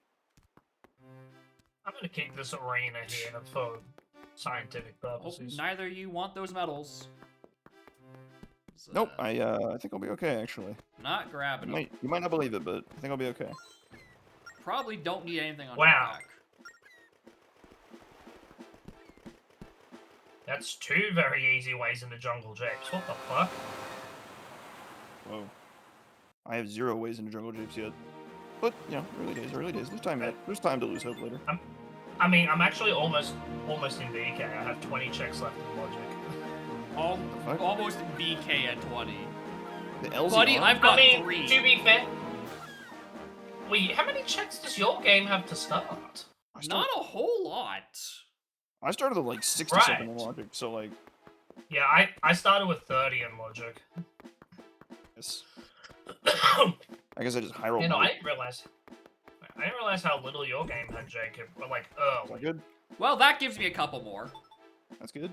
Speaker 7: I'm gonna keep this arena here for scientific
Speaker 2: Oh,
Speaker 7: purposes.
Speaker 2: neither you want those medals. So,
Speaker 5: Nope, I think I'll be okay actually.
Speaker 2: Not grabbing them.
Speaker 5: You might not believe it, but I think I'll be okay.
Speaker 2: Probably don't need anything on
Speaker 7: Wow.
Speaker 2: your back.
Speaker 7: That's 2 very easy ways in the jungle, Japes. What the fuck?
Speaker 5: Whoa. I have 0 ways into Jungle Japes yet. But, you know, early days, early days. There's time yet. There's time to lose hope later.
Speaker 7: I mean, I'm actually almost in BK. I have 20 checks left in Logic.
Speaker 5: fuck?
Speaker 2: Almost BK at 20.
Speaker 5: The LZ
Speaker 2: Buddy,
Speaker 5: arm?
Speaker 2: I've got
Speaker 7: I mean,
Speaker 2: 3.
Speaker 7: to be fair... Wait, how many checks does your game have to start?
Speaker 2: Not a whole lot.
Speaker 5: I started at like 67 in
Speaker 7: Right.
Speaker 5: Logic, so like,
Speaker 7: Yeah, I started with 30 in Logic.
Speaker 5: yes. I guess I just high rolled.
Speaker 7: You know, I didn't realize how little your game had, Jacob. But like,
Speaker 5: Is that
Speaker 7: early.
Speaker 5: good?
Speaker 2: Well, that gives me a couple more.
Speaker 5: That's good.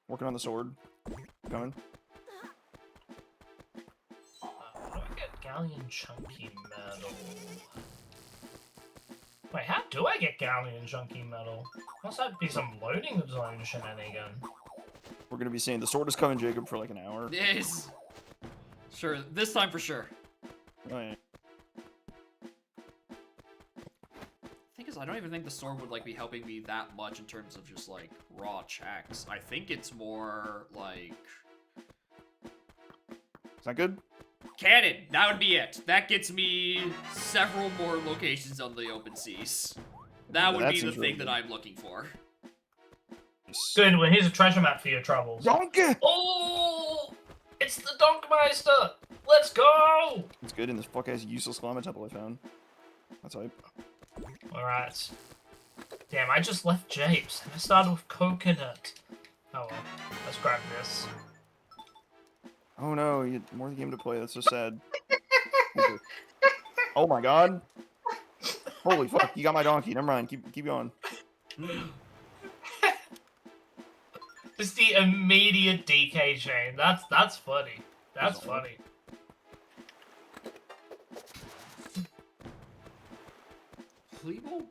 Speaker 5: Working on the sword. Coming.
Speaker 7: How do I get Galleon Chunky Metal? Wait, how do I get Galleon Chunky Metal? Must have to be some loading zone shenanigan.
Speaker 5: We're gonna be saying the sword is coming, Jacob, for like an hour.
Speaker 2: Yes. Sure, this time for sure.
Speaker 5: Oh, yeah.
Speaker 2: Thing is, I don't even think the sword would like be helping me that much in terms of just like raw checks. I think it's more like
Speaker 5: Is that good?
Speaker 2: cannon. That would be it. That gets me several more locations on the open seas. That
Speaker 5: Yeah,
Speaker 2: would
Speaker 5: that
Speaker 2: be the
Speaker 5: seems really
Speaker 2: thing that
Speaker 5: good.
Speaker 2: I'm looking for.
Speaker 5: Nice.
Speaker 7: Good, well here's a treasure map for your troubles.
Speaker 5: Donkey!
Speaker 7: Oh! It's the Donkmeister! Let's go!
Speaker 5: It's good in this fuck ass useless Llama temple I found. That's hype.
Speaker 7: Alright. Damn, I just left Japes. I started with coconut. Oh well. Let's grab this.
Speaker 5: Oh no, you had more of the game to play. That's so sad. Okay. Oh my god. Holy fuck, you got my donkey. Never mind. Keep going.
Speaker 7: Just the immediate DK chain. That's funny. That's funny.
Speaker 2: Legal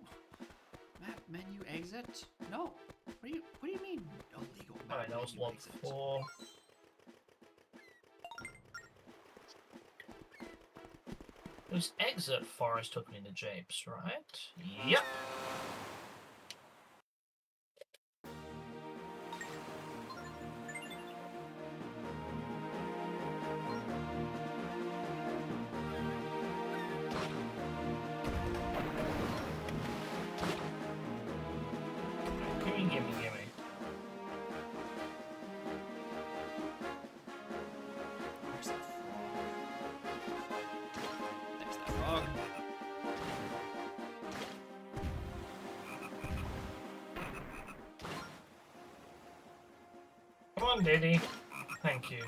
Speaker 2: map menu exit? No. What do you mean? No legal map
Speaker 7: Alright, that was
Speaker 2: menu
Speaker 7: log
Speaker 2: exit?
Speaker 7: 4. Those exit forest took me to Japes, right? Yep. Gimme.
Speaker 2: Where's that frog? There's that frog.
Speaker 7: Come on, Diddy. Thank you.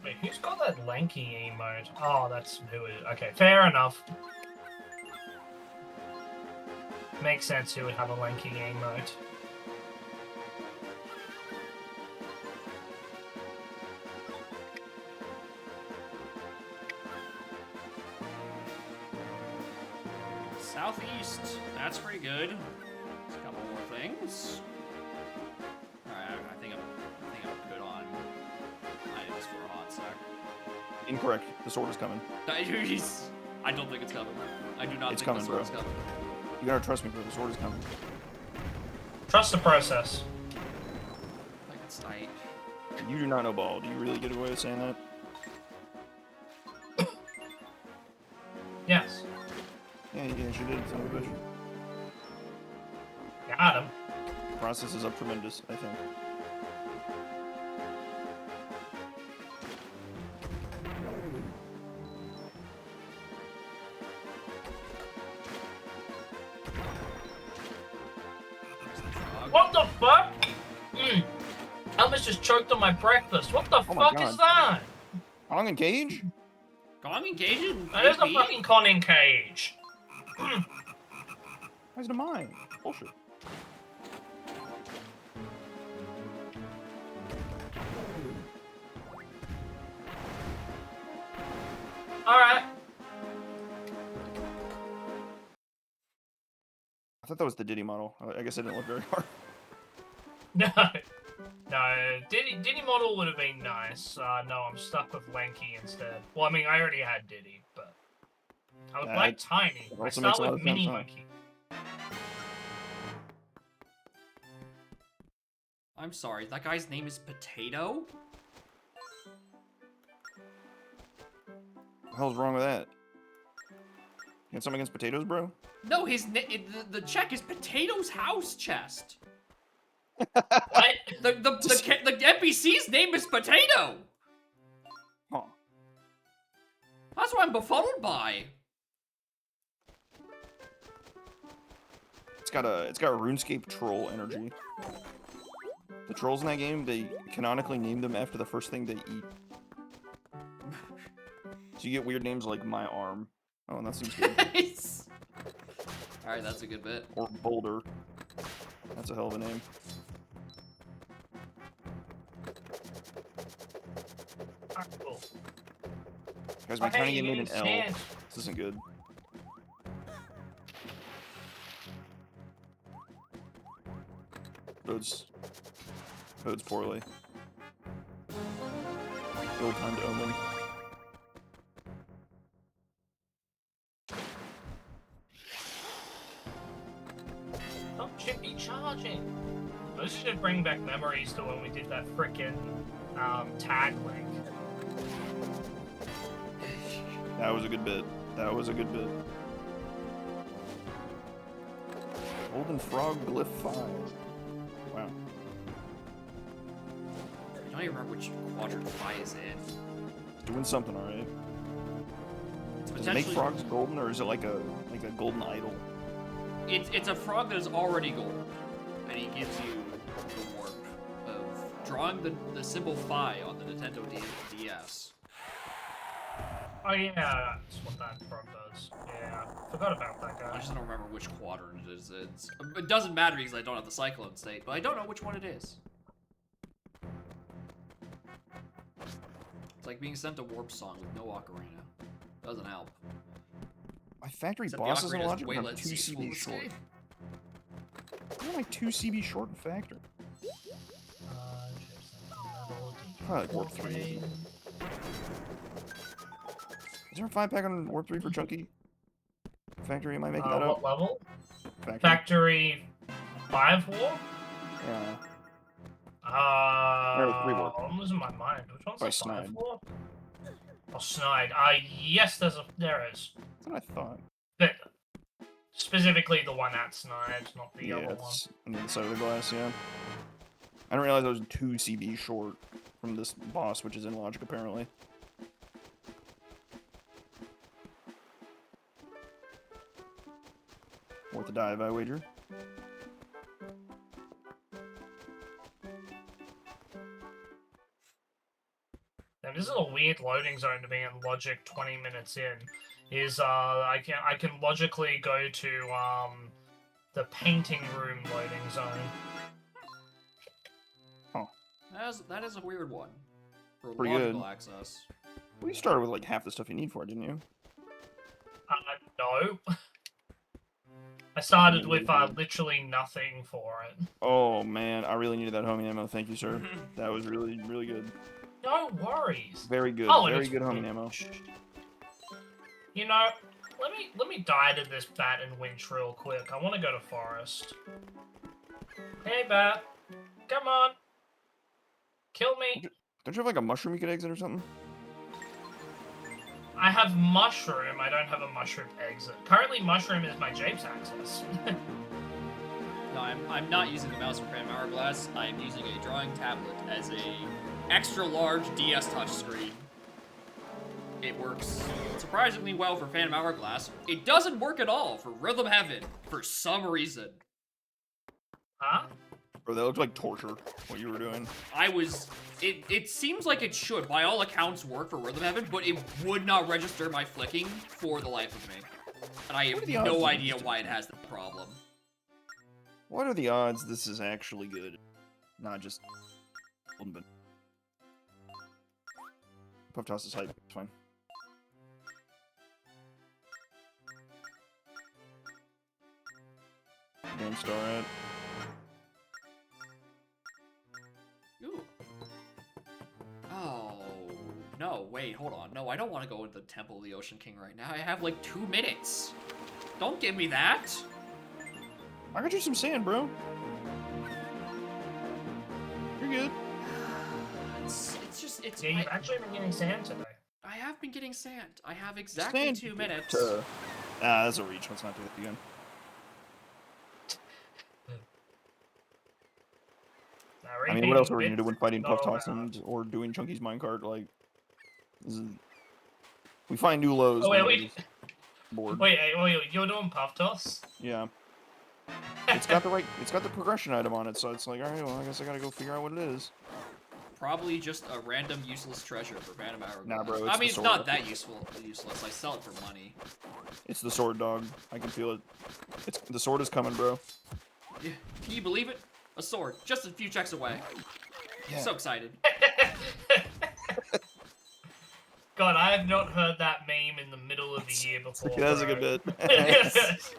Speaker 7: Wait, who's got that lanky emote? Oh, that's who it is. Okay, fair enough. Makes sense who would have a lanky emote.
Speaker 2: Southeast. That's pretty good. There's a couple more things. Alright, I think I'm good on items for a hot sec.
Speaker 5: Incorrect. The sword is coming.
Speaker 2: I don't think it's coming. I do not
Speaker 5: It's
Speaker 2: think
Speaker 5: coming,
Speaker 2: the sword is
Speaker 5: bro.
Speaker 2: coming.
Speaker 5: You gotta trust me, bro. The sword is coming.
Speaker 7: Trust the process.
Speaker 2: Like it's tight.
Speaker 5: You do not know ball. Do you really get away with saying that?
Speaker 7: Yes.
Speaker 5: Yeah, you sure did. Son of a bitch.
Speaker 7: Got him.
Speaker 5: process is up tremendous, I think.
Speaker 7: What the fuck? I almost just choked on my breakfast. What the
Speaker 5: Oh my
Speaker 7: fuck is
Speaker 5: God.
Speaker 7: that?
Speaker 5: Kong and Cage?
Speaker 2: Kong and Cage and
Speaker 7: That is a
Speaker 2: AP?
Speaker 7: fucking conning cage.
Speaker 5: Why's it mine? Bullshit.
Speaker 7: Alright.
Speaker 5: I thought that was the Diddy model. I guess I didn't look very hard.
Speaker 7: No. No, Diddy model would have been nice. No, I'm stuck with Lanky instead. Well, I mean, I already had Diddy, but I would like
Speaker 5: That
Speaker 7: Tiny. I
Speaker 5: also
Speaker 7: start
Speaker 5: makes a lot
Speaker 7: with
Speaker 5: of
Speaker 7: Mini
Speaker 5: sense, huh?
Speaker 7: Monkey.
Speaker 2: I'm sorry, that guy's name is Potato?
Speaker 5: What the hell's wrong with that? You got something against potatoes, bro?
Speaker 2: No, the check is Potato's house chest.
Speaker 7: What?
Speaker 2: The NPC's name is Potato.
Speaker 5: Huh.
Speaker 2: That's what I'm befuddled by.
Speaker 5: It's got a RuneScape troll energy. The trolls in that game, they canonically named them after the first thing they eat. So you get weird names like My Arm. Oh, and that seems good.
Speaker 2: Alright, that's a good bit.
Speaker 5: Or Boulder. That's a hell of a name.
Speaker 7: Alright, cool.
Speaker 5: Guys, my
Speaker 7: Hey,
Speaker 5: tiny
Speaker 7: you
Speaker 5: game made an
Speaker 7: didn't
Speaker 5: L.
Speaker 7: stand.
Speaker 5: This isn't good. Bodes poorly. Ill-timed omen.
Speaker 7: Don't should be charging. Those should bring back memories to when we did that frickin' tag link.
Speaker 5: That was a good bit. That was a good bit. Golden Frog Glyph 5. Wow.
Speaker 2: I don't even remember which quadrant Phi is in.
Speaker 5: It's doing something alright.
Speaker 2: It's
Speaker 5: Does it make
Speaker 2: potentially
Speaker 5: frogs golden, or is it like a golden idol?
Speaker 2: it's a frog that is already gold, and he gives you the warp of drawing the symbol Phi on the Nintendo DS.
Speaker 7: Oh yeah, that's what that frog does. Yeah, forgot about that
Speaker 2: I
Speaker 7: guy.
Speaker 2: just don't remember which quadrant it is. It doesn't matter because I don't have the Cyclone State, but I don't know which one it is. It's like being sent a warp song with no ocarina. Doesn't help.
Speaker 5: My factory
Speaker 2: Except the
Speaker 5: bosses in
Speaker 2: ocarina is
Speaker 5: Logic
Speaker 2: way
Speaker 5: are
Speaker 2: less
Speaker 5: 2
Speaker 2: useful in
Speaker 5: CB
Speaker 2: this
Speaker 5: short.
Speaker 2: game.
Speaker 5: I'm like 2 CB short in factory. Probably like warp 3. Is there a 5-pack on warp 3 for Chunky? Factory, am I making that
Speaker 7: What
Speaker 5: up?
Speaker 7: level?
Speaker 5: Factory?
Speaker 7: Factory 5 war?
Speaker 5: Yeah.
Speaker 7: Uh,
Speaker 5: 3 warp.
Speaker 7: I'm losing my mind. Which one's
Speaker 5: By
Speaker 7: the 5
Speaker 5: Snide.
Speaker 7: war? Oh, Snide. Yes, there is.
Speaker 5: That's what I thought.
Speaker 7: But specifically the one at Snide, not the
Speaker 5: Yeah,
Speaker 7: other one.
Speaker 5: it's on the other side of the glass, yeah. I didn't realize I was 2 CB short from this boss, which is in Logic, apparently. Worth a dive, I wager.
Speaker 7: Now this is a weird loading zone to be in Logic 20 minutes in. I can logically go to the painting room loading zone.
Speaker 2: That is a weird one. For
Speaker 5: Pretty
Speaker 2: logical
Speaker 5: good.
Speaker 2: access.
Speaker 5: Well, you started with like half the stuff you need for it, didn't you?
Speaker 7: No. I started with literally nothing for it.
Speaker 5: Oh man, I really needed that homing ammo. Thank you, sir. That was really, really good.
Speaker 7: No worries.
Speaker 5: Very good.
Speaker 7: Oh, and
Speaker 5: Very
Speaker 7: it's-
Speaker 5: good homing ammo.
Speaker 7: You know, let me die to this bat and winch real quick. I want to go to forest. Hey bat, come on, kill me.
Speaker 5: Don't you have like a mushroom you could exit or something?
Speaker 7: I have mushroom. I don't have a mushroom exit. Currently, mushroom is my Japes access.
Speaker 2: No, I'm not using the mouse for Phantom Hourglass. I'm using a drawing tablet as a extra large DS touchscreen. It works surprisingly well for Phantom Hourglass. It doesn't work at all for Rhythm Heaven for some reason.
Speaker 7: Huh?
Speaker 5: Bro, that looked like torture, what you were doing.
Speaker 2: It seems like it should, by all accounts, work for Rhythm Heaven, but it would not register my flicking for the life of me. And I
Speaker 5: What are the
Speaker 2: have
Speaker 5: odds
Speaker 2: no
Speaker 5: of
Speaker 2: idea
Speaker 5: this?
Speaker 2: why it has that problem.
Speaker 5: What are the odds this is actually good? Not just a little bit. Puff Toss is hype, it's fine. Game Star at.
Speaker 2: Ooh. Oh, no, wait, hold on. No, I don't want to go into the Temple of the Ocean King right now. I have like 2 minutes. Don't give me that.
Speaker 5: I got you some sand, bro. You're good.
Speaker 2: It's
Speaker 7: Yeah, you've actually been getting sand today.
Speaker 2: I have been getting sand. I have exactly
Speaker 5: Sand.
Speaker 2: 2 minutes.
Speaker 5: That's a reach. Let's not do that again. I mean, what else are we gonna do when fighting Puff Toss or doing Chunky's minecart? Like, this is... we find new lows.
Speaker 7: Oh, wait,
Speaker 5: when
Speaker 7: wait.
Speaker 5: we're just bored.
Speaker 7: Wait, you're doing Puff Toss?
Speaker 5: Yeah. It's got the progression item on it, so it's like, alright, well, I guess I gotta go figure out what it is.
Speaker 2: Probably just a random useless treasure for Phantom Hourglass.
Speaker 5: Nah, bro, it's
Speaker 2: I
Speaker 5: the
Speaker 2: mean, it's
Speaker 5: sword.
Speaker 2: not that useless. I sell it for money.
Speaker 5: It's the sword, dog. I can feel it. The sword is coming, bro.
Speaker 2: Yeah, can you believe it? A sword, just a few checks away.
Speaker 5: Yeah.
Speaker 2: So excited.
Speaker 7: God, I have not heard that meme in the middle of the year before.
Speaker 5: That's a
Speaker 7: bro.
Speaker 5: good bit.
Speaker 2: That's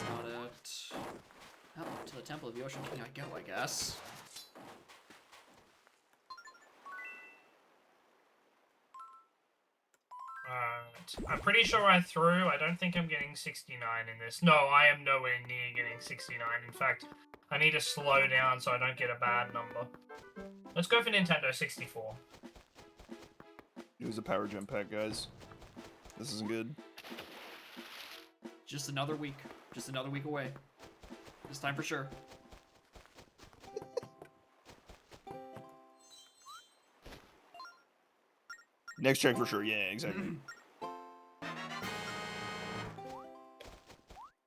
Speaker 2: not it. Oh, to the Temple of the Ocean King I go, I guess.
Speaker 7: Alright. I'm pretty sure I threw. I don't think I'm getting 69 in this. No, I am nowhere near getting 69. In fact, I need to slow down so I don't get a bad number. Let's go for Nintendo 64.
Speaker 5: It was a power gem pack, guys. This isn't good.
Speaker 2: Just another week. Just another week away. This time for sure.
Speaker 5: Next check for sure. Yeah, exactly.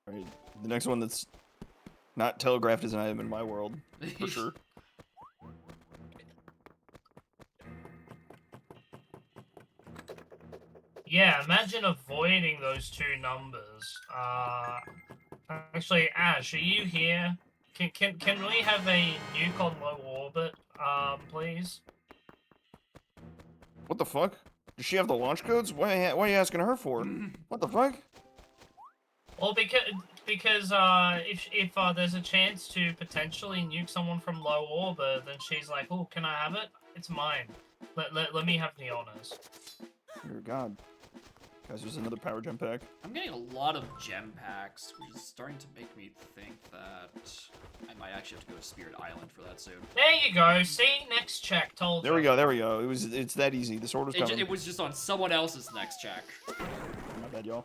Speaker 5: Alright, the next one that's not telegraphed as an item in my world, for sure.
Speaker 7: Yeah, imagine avoiding those 2 numbers. Actually, Ash, are you here? Can we have a nuke on low orbit, please?
Speaker 5: What the fuck? Does she have the launch codes? Why are you asking her for? What the fuck?
Speaker 7: Well, because if there's a chance to potentially nuke someone from low orbit, then she's like, oh, can I have it? It's mine. Let me have the honors.
Speaker 5: Dear God. Guys, there's another power gem pack.
Speaker 2: I'm getting a lot of gem packs, which is starting to make me think that I might actually have to go to Spirit Island for that soon.
Speaker 7: There you go. See, next check. Told
Speaker 5: There
Speaker 7: you.
Speaker 5: we go, there we go. It's that easy. The sword was coming.
Speaker 2: It was just on someone else's next check.
Speaker 5: My bad, y'all.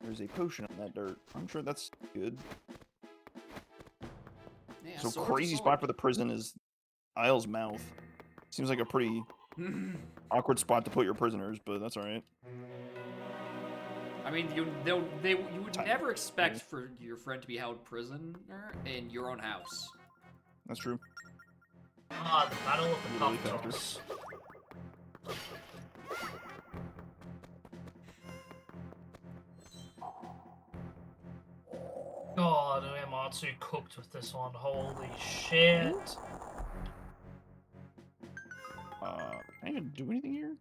Speaker 5: There's a potion on that dirt. I'm sure that's good.
Speaker 2: Yeah,
Speaker 5: So
Speaker 2: sword's a
Speaker 5: crazy
Speaker 2: sword.
Speaker 5: spot for the prison is Isle's mouth. Seems like a pretty awkward spot to put your prisoners, but that's alright.
Speaker 2: I mean, you would
Speaker 5: Time.
Speaker 2: never expect for your friend to be held prisoner in your own house.
Speaker 5: That's true.
Speaker 7: Ah, the Battle of the
Speaker 5: Really
Speaker 7: Puff
Speaker 5: factor.
Speaker 7: Toss. God, Uematsu cooked with this one. Holy shit.
Speaker 5: Can I even do anything here?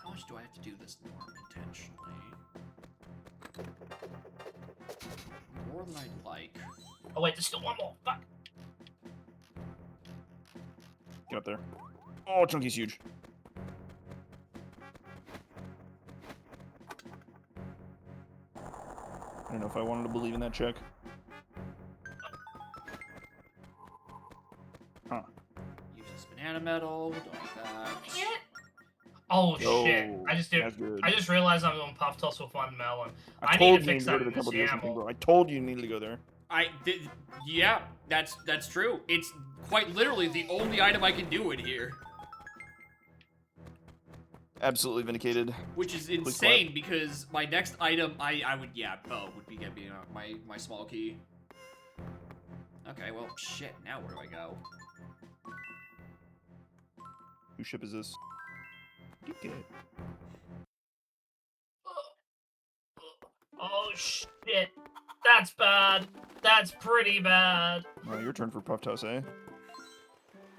Speaker 2: How much do I have to do this norm intentionally? More than I'd like.
Speaker 7: Oh wait, there's still one more. Fuck.
Speaker 5: Get up there. Oh, Chunky's huge. I don't know if I wanted to believe in that check.
Speaker 2: banana metal. Don't like that.
Speaker 7: Oh shit!
Speaker 5: Oh,
Speaker 7: I just did.
Speaker 5: that's good.
Speaker 7: I just realized I'm doing puff toss with one melon.
Speaker 5: I
Speaker 7: I
Speaker 5: told
Speaker 7: need to
Speaker 5: you
Speaker 7: fix
Speaker 5: to go
Speaker 7: that
Speaker 5: to the
Speaker 7: in this
Speaker 5: Temple Deer thing,
Speaker 7: YAML.
Speaker 5: bro. I told you needed to go there.
Speaker 2: Yeah, that's true. It's quite literally the only item I can do in here,
Speaker 5: Absolutely vindicated.
Speaker 2: which is
Speaker 5: clap.
Speaker 2: insane because my next item, I would would be getting my small key. Okay, well, shit. Now where do I go?
Speaker 5: Whose ship is this? Okay.
Speaker 7: Oh shit! That's bad. That's pretty bad.
Speaker 5: Your turn for Puff Toss, eh?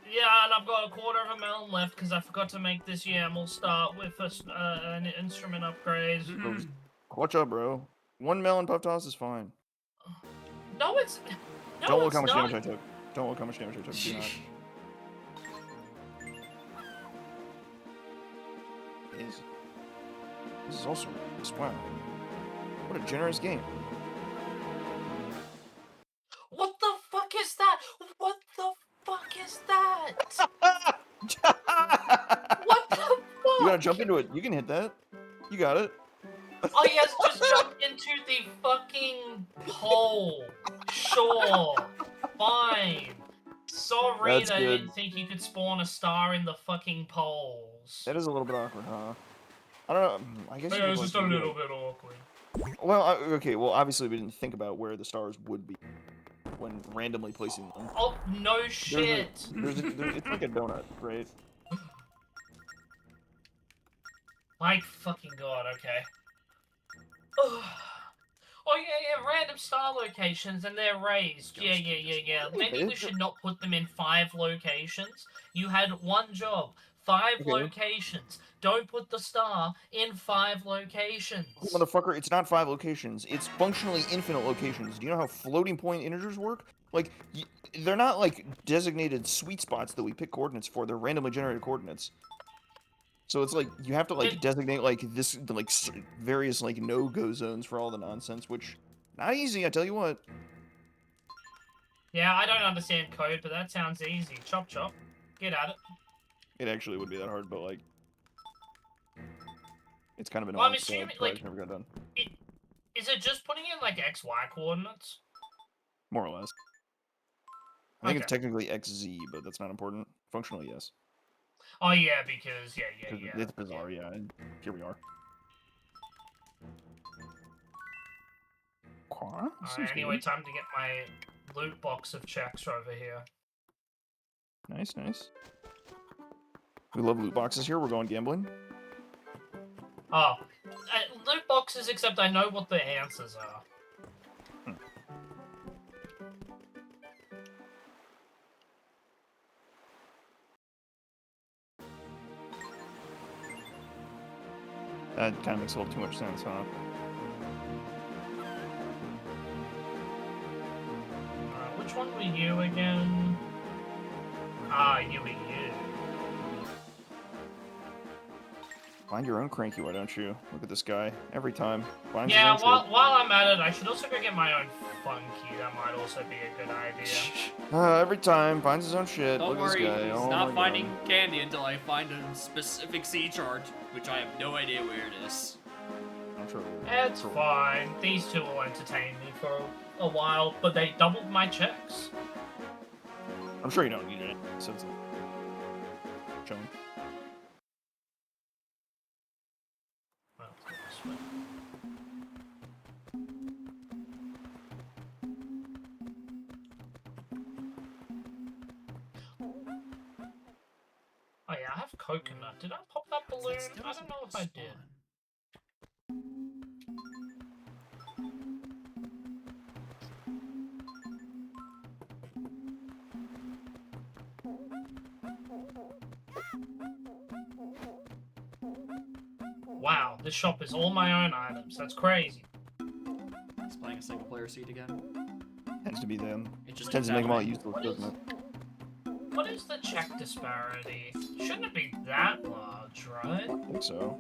Speaker 7: Yeah, and I've got a quarter of a melon left because I forgot to make this YAML start with an instrument upgrade.
Speaker 5: Watch out, bro. 1 melon Puff Toss is fine.
Speaker 7: No, it's no,
Speaker 5: Don't look
Speaker 7: it's
Speaker 5: how much
Speaker 7: not.
Speaker 5: damage I took. Don't look how much damage I took. Do not. This is also wow. What a generous game.
Speaker 7: What the fuck is that? What the fuck is that? What the fuck?
Speaker 5: You gotta jump into it. You can hit that. You got it.
Speaker 7: Oh, he has just jumped into the fucking hole. Sure. Fine. Sorry
Speaker 5: That's
Speaker 7: that I
Speaker 5: good.
Speaker 7: didn't think you could spawn a star in the fucking poles.
Speaker 5: That is a little bit awkward, huh? I don't know. I guess. you
Speaker 7: Yeah,
Speaker 5: could,
Speaker 7: it's just a
Speaker 5: like, do
Speaker 7: little
Speaker 5: it.
Speaker 7: bit awkward.
Speaker 5: Well, okay. Well, obviously we didn't think about where the stars would be when randomly placing them.
Speaker 7: Oh, no shit.
Speaker 5: It's like a donut, right?
Speaker 7: My fucking god, okay. Oh yeah, random star locations and they're raised. Yeah. Maybe we should not put them in 5 locations. You had one job. 5
Speaker 5: Okay.
Speaker 7: locations. Don't put the star in 5 locations.
Speaker 5: Motherfucker, it's not 5 locations. It's functionally infinite locations. Do you know how floating point integers work? Like, they're not like designated sweet spots that we pick coordinates for. They're randomly generated coordinates. So it's like you have to like designate like this like various like no-go zones for all the nonsense, which not easy. I tell you what.
Speaker 7: Yeah, I don't understand code, but that sounds easy. Chop chop. Get at it.
Speaker 5: It actually would be that hard, but like, it's kind of annoying.
Speaker 7: Well, I'm
Speaker 5: so
Speaker 7: assuming,
Speaker 5: surprised
Speaker 7: like-
Speaker 5: it never got done.
Speaker 7: Is it just putting in like XY coordinates?
Speaker 5: More or less. I think it's
Speaker 7: Okay.
Speaker 5: technically XZ, but that's not important. Functionally, yes.
Speaker 7: Oh yeah, because
Speaker 5: 'Cause it's bizarre, yeah. And here we are.
Speaker 7: Alright, anyway, time to get my loot box of checks over here.
Speaker 5: Nice, nice. We love loot boxes here. We're going gambling.
Speaker 7: Oh, loot boxes, except I know what the answers are.
Speaker 5: That kind of makes a little too much sense, huh?
Speaker 7: Which one were you again? Ah, you were you.
Speaker 5: Find your own cranky, why don't you? Look at this guy. Every time. Finds
Speaker 7: Yeah,
Speaker 5: his own shit.
Speaker 7: while I'm at it, I should also go get my own funky. That might also be a good idea.
Speaker 5: Every time. Finds his own shit.
Speaker 2: Don't
Speaker 5: Look
Speaker 2: worry,
Speaker 5: at this guy.
Speaker 2: he's
Speaker 5: Oh
Speaker 2: not
Speaker 5: my
Speaker 2: finding
Speaker 5: God.
Speaker 2: candy until I find a specific sea chart, which I have no idea where it is.
Speaker 5: I'm sure.
Speaker 7: It's fine. These two will entertain me for a while, but they doubled my checks.
Speaker 5: I'm sure you don't need it. Since chilling.
Speaker 7: Well, let's go this way. Oh yeah, I have coconut. Did I pop that balloon? I don't know if I did. Wow, this shop is all my own items. That's crazy.
Speaker 2: He's playing a single player seat again.
Speaker 5: Tends to be them.
Speaker 2: It just
Speaker 5: Tends to
Speaker 2: keeps
Speaker 5: make them all
Speaker 2: happening.
Speaker 5: useless,
Speaker 7: What is-
Speaker 5: doesn't it?
Speaker 7: What is the check disparity? Shouldn't it be that large, right?
Speaker 5: I think so.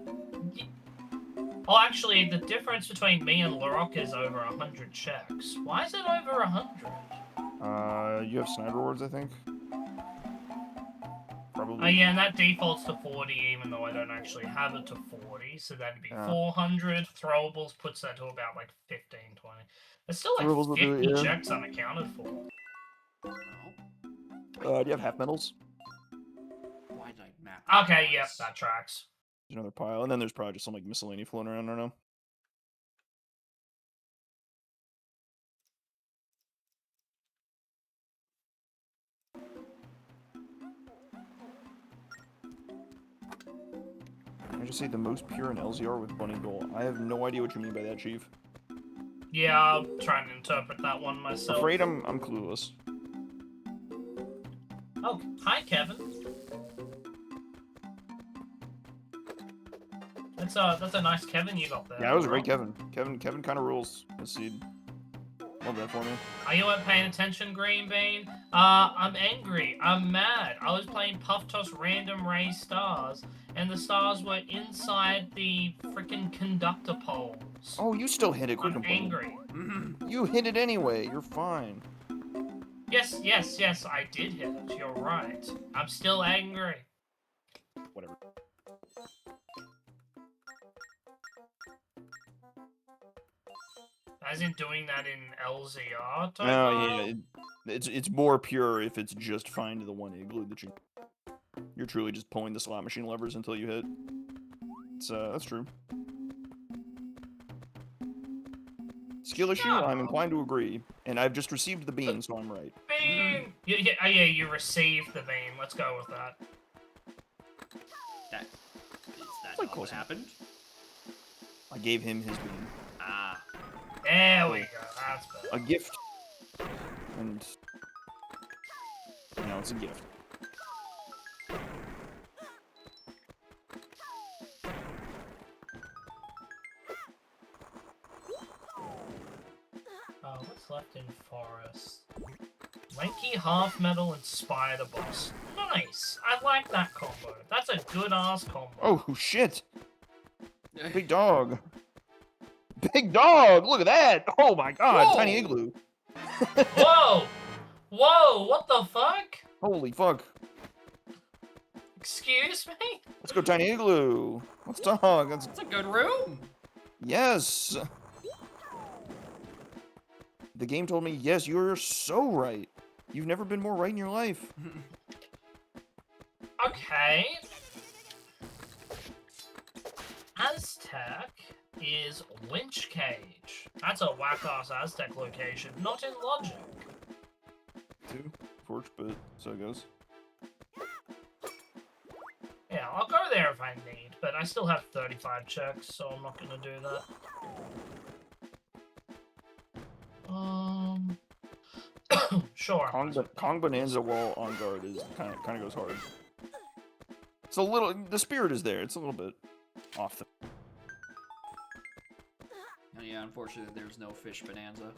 Speaker 7: Oh, actually, the difference between me and Larok is over 100 checks. Why is it over 100?
Speaker 5: You have Sniper rewards, I think. probably.
Speaker 7: Yeah, and that defaults to 40, even though I don't actually have it to 40, so that'd be 400. Throwables puts that to about like 15, 20. There's still like
Speaker 5: Throwables will
Speaker 7: 50
Speaker 5: do it, yeah.
Speaker 7: checks unaccounted for.
Speaker 2: Well,
Speaker 5: Do you have half metals?
Speaker 2: why did I map?
Speaker 7: Okay,
Speaker 2: that
Speaker 7: yep,
Speaker 2: twice?
Speaker 7: that tracks.
Speaker 5: There's another pile, and then there's probably just some like miscellany floating around. I don't know. I just say the most pure in LZR with bunny goal. I have no idea what you mean by that, Chief.
Speaker 7: Yeah, I'll try and interpret that one myself.
Speaker 5: Afraid I'm clueless.
Speaker 7: Oh, hi, Kevin. That's a nice Kevin you got there.
Speaker 5: Yeah, that was a great Kevin. Kevin kind of rules this seed. Love that for me.
Speaker 7: Are you not paying attention, Green Bean? I'm angry. I'm mad. I was playing Puff Toss Random Ray Stars, and the stars were inside the freaking conductor poles.
Speaker 5: Oh, you still hit it. Quick
Speaker 7: I'm
Speaker 5: complaint.
Speaker 7: angry.
Speaker 5: You hit it anyway. You're fine.
Speaker 7: Yes, I did hit it. You're right. I'm still angry.
Speaker 5: Whatever.
Speaker 7: As in doing that in LZR?
Speaker 5: No, yeah, it's more pure if it's just find the one igloo that you're truly just pulling the slot machine levers until you hit. It's that's true. Skill issue, I'm inclined to agree, and I've just received the bean, so I'm right.
Speaker 7: Bean! Yeah, you received the bean. Let's go with that.
Speaker 2: That is that
Speaker 5: Like
Speaker 2: not
Speaker 5: close
Speaker 2: what
Speaker 5: enough.
Speaker 2: happened?
Speaker 5: I gave him his bean.
Speaker 2: Ah,
Speaker 7: There we go. That's better.
Speaker 5: A gift. And it's a gift.
Speaker 7: What's left in Forest? Lanky Half Metal and Spider Boss. Nice! I like that combo. That's a good ass combo.
Speaker 5: Oh shit! Big dog. Big dog! Look at that! Oh my god!
Speaker 2: Whoa!
Speaker 5: Tiny igloo.
Speaker 7: Whoa! Whoa! What the fuck?
Speaker 5: Holy fuck!
Speaker 7: Excuse me?
Speaker 5: Let's go, tiny igloo. Let's dog. That's
Speaker 2: it's a good room.
Speaker 5: yes. The game told me yes. You're so right. You've never been more right in your life.
Speaker 7: Okay. Aztec is Winch Cage. That's a whack-ass Aztec location, not in Logic.
Speaker 5: 2 forge, but so it goes.
Speaker 7: Yeah, I'll go there if I need, but I still have 35 checks, so I'm not gonna do that. Sure.
Speaker 5: Kong Bonanza while on guard is kind of goes hard. It's a little. The spirit is there. It's a little bit off the.
Speaker 2: And yeah, unfortunately, there's no fish bonanza.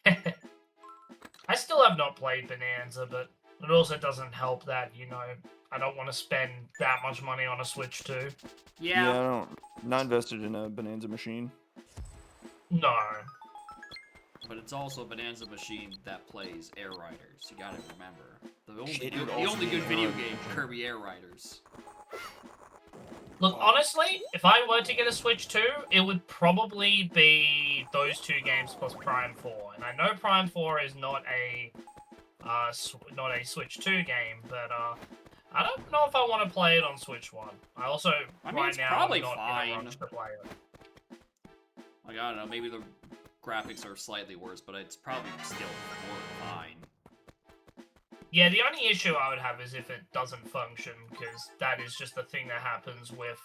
Speaker 7: I still have not played Bonanza, but it also doesn't help that, I don't want to spend that much money on a Switch 2.
Speaker 2: Yeah.
Speaker 5: I don't. Not invested in a Bonanza machine.
Speaker 7: No.
Speaker 2: But it's also a bonanza machine that plays Air Riders. You gotta remember. The only
Speaker 5: Shit, it
Speaker 2: good,
Speaker 5: would
Speaker 2: the
Speaker 5: also
Speaker 2: only
Speaker 5: be
Speaker 2: good
Speaker 5: an
Speaker 2: video
Speaker 5: Air
Speaker 2: game,
Speaker 5: Rider.
Speaker 2: Kirby Air Riders.
Speaker 7: Look, honestly, if I were to get a Switch 2, it would probably be those 2 games plus Prime 4. And I know Prime 4 is not a Switch 2 game, but I don't know if I want to play it on Switch 1. I also,
Speaker 2: I mean,
Speaker 7: right
Speaker 2: it's
Speaker 7: now,
Speaker 2: probably
Speaker 7: I'm not in a
Speaker 2: fine.
Speaker 7: rush to play it.
Speaker 2: Like, I don't know, maybe the graphics are slightly worse, but it's probably still fine.
Speaker 7: Yeah, the only issue I would have is if it doesn't function, because that is just the thing that happens with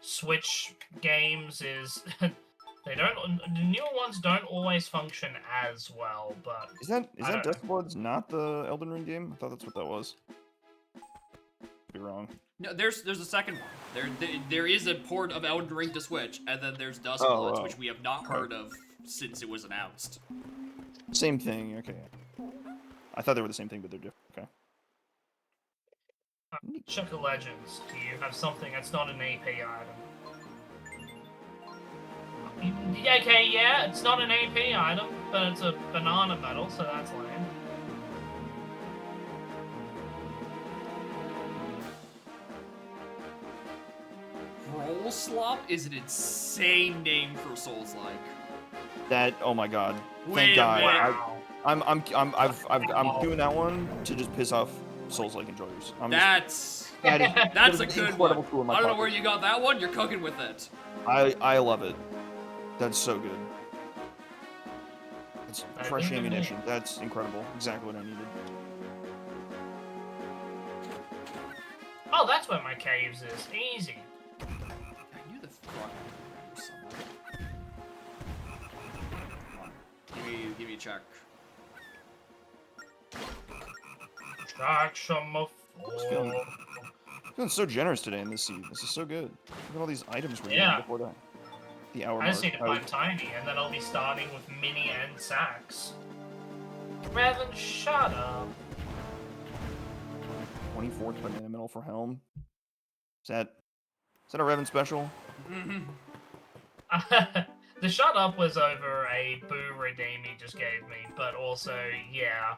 Speaker 7: Switch games is the newer ones don't always function as well, but
Speaker 5: Is that
Speaker 7: I don't know.
Speaker 5: Deathblood's not the Elden Ring game? I thought that's what that was. Could be wrong.
Speaker 2: No, there's a second one. There is a port of Elden Ring to Switch, and then there's Dustbloods,
Speaker 5: oh.
Speaker 2: which we have not heard of since it was announced.
Speaker 5: Same thing. Okay. I thought they were the same thing, but they're different. Okay.
Speaker 7: check the legends. Do you have something that's not an AP item? Okay, yeah, it's not an AP item, but it's a banana medal, so that's lame.
Speaker 2: Scroll Slop is an insane name for Souls-like.
Speaker 5: That, oh my god.
Speaker 2: Wait
Speaker 5: Thank
Speaker 2: a
Speaker 5: God.
Speaker 2: minute.
Speaker 5: I'm doing that one to just piss off Souls-like enjoyers.
Speaker 2: That's
Speaker 5: That is
Speaker 2: a
Speaker 5: an
Speaker 2: good
Speaker 5: incredible
Speaker 2: one.
Speaker 5: tool in my
Speaker 2: I don't know
Speaker 5: pocket.
Speaker 2: where you got that one. You're cooking with it.
Speaker 5: I love it. That's so good. It's
Speaker 7: I
Speaker 5: fresh
Speaker 7: think I'm
Speaker 5: ammunition. That's incredible. Exactly what I needed.
Speaker 7: Oh, that's where my caves is. Easy.
Speaker 2: I knew the frog was somewhere. Give me a check.
Speaker 7: Track some of
Speaker 5: Feeling so generous today in this seed. This is so good. Look at all these items we're getting
Speaker 7: Yeah.
Speaker 5: before the hour
Speaker 7: I just need
Speaker 5: mark.
Speaker 7: to find Tiny, and then I'll be starting with Mini and Sax. Revan, shut up.
Speaker 5: 24th banana medal for Helm. Is that a Revan special?
Speaker 7: The shut up was over a boo redeem he just gave me, but also, yeah.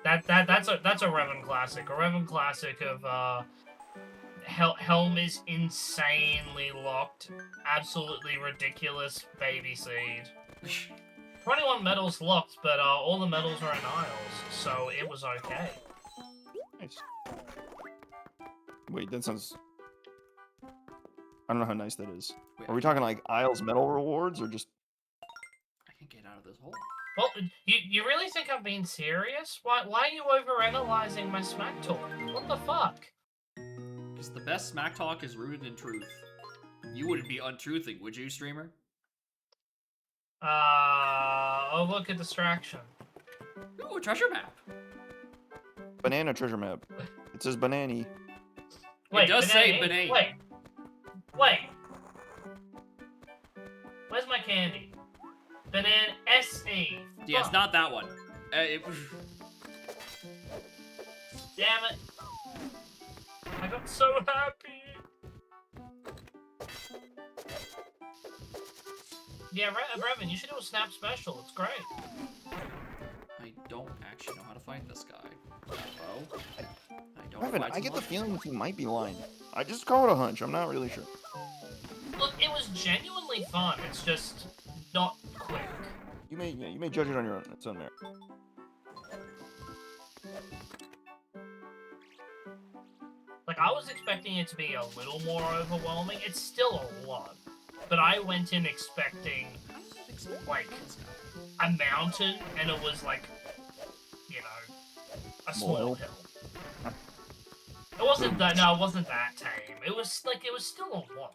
Speaker 7: That's a Revan classic. A Revan classic of Helm is insanely locked. Absolutely ridiculous baby seed. 21 medals locked, but all the medals are in Isles, so it was okay.
Speaker 5: Nice. Wait, that sounds... I don't know how nice that is.
Speaker 2: Wait,
Speaker 5: Are we talking like Isles medal rewards or just...
Speaker 2: I can get out of this hole.
Speaker 7: Well, you really think I'm being serious? Why are you overanalyzing my smack talk? What the fuck?
Speaker 2: Because the best smack talk is rooted in truth. You wouldn't be untruthing, would you, streamer?
Speaker 7: Oh, look at distraction.
Speaker 2: Ooh, a treasure map.
Speaker 5: Banana treasure map. It says banani.
Speaker 2: It does say banana.
Speaker 7: Wait. Where's my candy? Banana SE.
Speaker 2: Yeah, it's
Speaker 7: Fuck.
Speaker 2: not that one.
Speaker 7: Damn it. I got so happy. Yeah, Revan, you should do a snap special. It's great.
Speaker 2: I don't actually know how to fight this guy. Oh, I don't know
Speaker 5: Revan,
Speaker 2: why it's
Speaker 5: I get the
Speaker 2: unlocked.
Speaker 5: feeling that you might be lying. I just call it a hunch. I'm not really sure.
Speaker 7: Look, it was genuinely fun. It's just not quick.
Speaker 5: You may judge it on your own. It's on there.
Speaker 7: Like, I was expecting it to be a little more overwhelming. It's still a lot. But I went in expecting, like, a mountain, and it was like, you know, a small
Speaker 5: Moil.
Speaker 7: hill. It wasn't that, no, it wasn't that tame. It was, like, it was still a lot.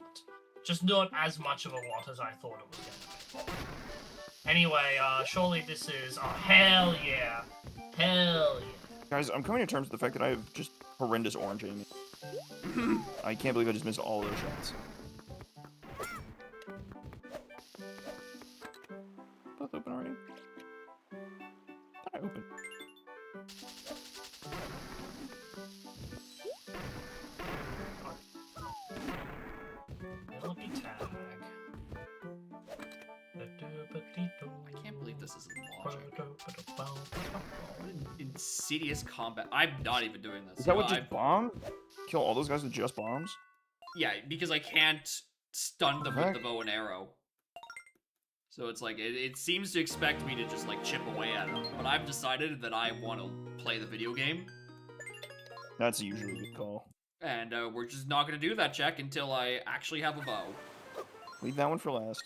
Speaker 7: Just not as much of a lot as I thought it was gonna be. Anyway, surely this is, oh, hell yeah. Hell yeah.
Speaker 5: Guys, I'm coming to terms with the fact that I have just horrendous orange aiming. I can't believe I just missed all those shots. Both open already? Thought I opened.
Speaker 7: Lucky tag.
Speaker 2: I can't believe this isn't logic. What an insidious combat. I'm not even doing this.
Speaker 5: Is that
Speaker 2: You
Speaker 5: what
Speaker 2: know,
Speaker 5: just bomb? Kill all those guys with just bombs?
Speaker 2: Yeah, because I can't stun them with
Speaker 5: Heck?
Speaker 2: the bow and arrow. So it's like, it seems to expect me to just like chip away at them. But I've decided that I want to play the video game.
Speaker 5: That's usually a good call.
Speaker 2: And we're just not going to do that check until I actually have a bow.
Speaker 5: Leave that one for last.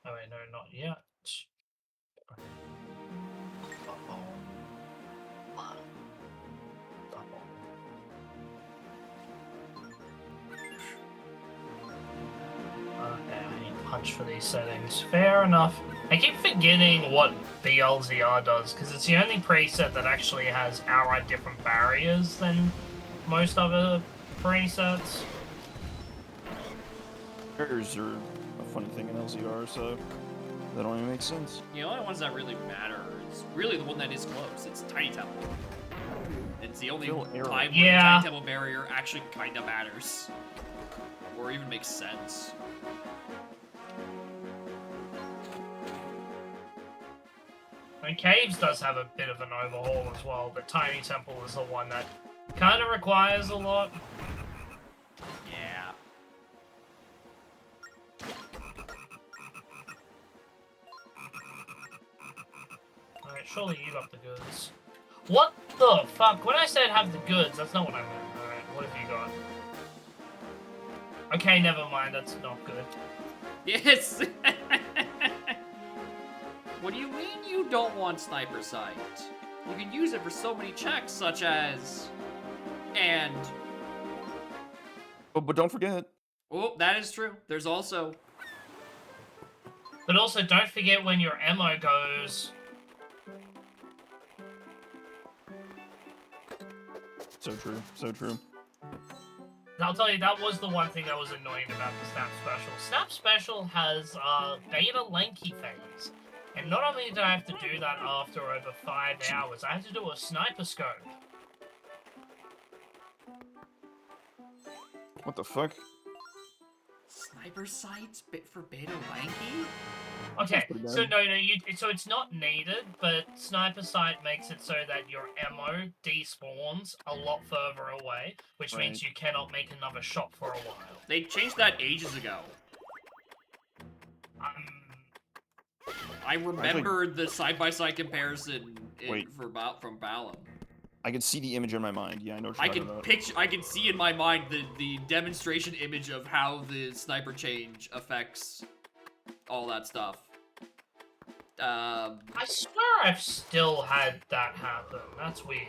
Speaker 7: Oh wait, no, not yet. Okay, I need to punch for these settings. Fair enough. I keep forgetting what BLZR does, because it's the only preset that actually has outright different barriers than most other presets.
Speaker 5: Triggers are a funny thing in LZR, so that don't even make sense.
Speaker 2: The only ones that really matter is really the one that is close. It's Tiny Temple. It's the only
Speaker 5: Kill arrow.
Speaker 2: time when the
Speaker 7: Yeah.
Speaker 2: Tiny Temple barrier actually kind of matters. Or even makes sense.
Speaker 7: I mean, Caves does have a bit of an overhaul as well, but Tiny Temple is the one that kind of requires a lot.
Speaker 2: Yeah.
Speaker 7: Alright, surely you got the goods. What the fuck? When I said have the goods, that's not what I meant. Alright, what have you got? Okay, never mind, that's not good.
Speaker 2: Yes. What do you mean you don't want Sniper Sight? You can use it for so many checks, such as... And...
Speaker 5: But don't forget,
Speaker 2: Oh, that is true. There's also...
Speaker 7: But also, don't forget when your ammo goes...
Speaker 5: so true, so true.
Speaker 7: I'll tell you, that was the one thing that was annoying about the Snap Special. Snap Special has beta lanky phase. And not only did I have to do that after over 5 hours, I had to do a sniper scope.
Speaker 5: What the fuck?
Speaker 2: Sniper Sight for Beta Lanky?
Speaker 7: Okay,
Speaker 5: pretty
Speaker 7: so
Speaker 5: bad.
Speaker 7: no, so it's not needed, but Sniper Sight makes it so that your ammo despawns a lot further away, which means
Speaker 5: Right.
Speaker 7: you cannot make another shot for a while.
Speaker 2: They changed that ages ago. I remember the side-by-side comparison
Speaker 5: Wait.
Speaker 2: from Balam.
Speaker 5: I can see the image in my mind. Yeah, I know what
Speaker 2: I
Speaker 5: you're
Speaker 2: can
Speaker 5: talking about.
Speaker 2: picture, I can see in my mind the demonstration image of how the sniper change affects all that stuff.
Speaker 7: I swear I've still had that happen. That's weird.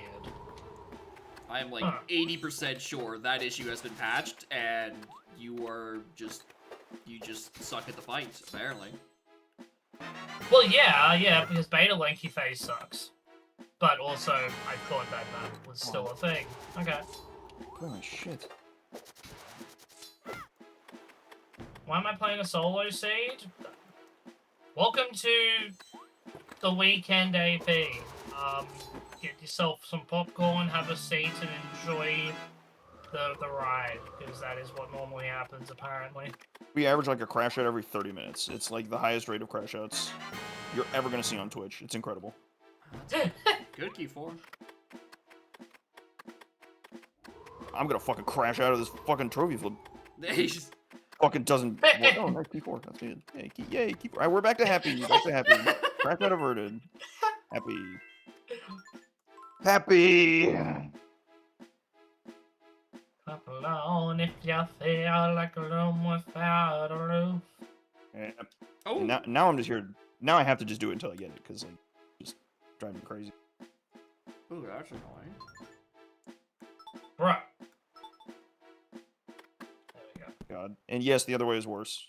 Speaker 2: I am like
Speaker 7: Huh.
Speaker 2: 80% sure that issue has been patched, and you just suck at the fight, apparently.
Speaker 7: Well, yeah, because beta lanky phase sucks. But also, I thought that was still a thing. Okay.
Speaker 5: Oh shit.
Speaker 7: Why am I playing a solo seed? Welcome to the weekend AP. Get yourself some popcorn, have a seat, and enjoy the ride, because that is what normally happens, apparently.
Speaker 5: We average like a crash out every 30 minutes. It's like the highest rate of crash outs you're ever gonna see on Twitch. It's incredible.
Speaker 2: Good Q4.
Speaker 5: I'm gonna fucking crash out of this fucking trophy flip.
Speaker 2: They just-
Speaker 5: Fucking doesn't. Oh, nice P4. That's good. Yay, yay, keep. All right, we're back to happy. Back to happy. Crash out averted. Happy. Happy.
Speaker 7: Clap along if you feel like a room without a roof.
Speaker 5: Yeah.
Speaker 2: Oh,
Speaker 5: And now I'm just here. Now I have to just do it until I get it, because like, just driving me crazy.
Speaker 2: ooh, that's annoying.
Speaker 7: Bruh. There we go.
Speaker 5: God. And yes, the other way is worse.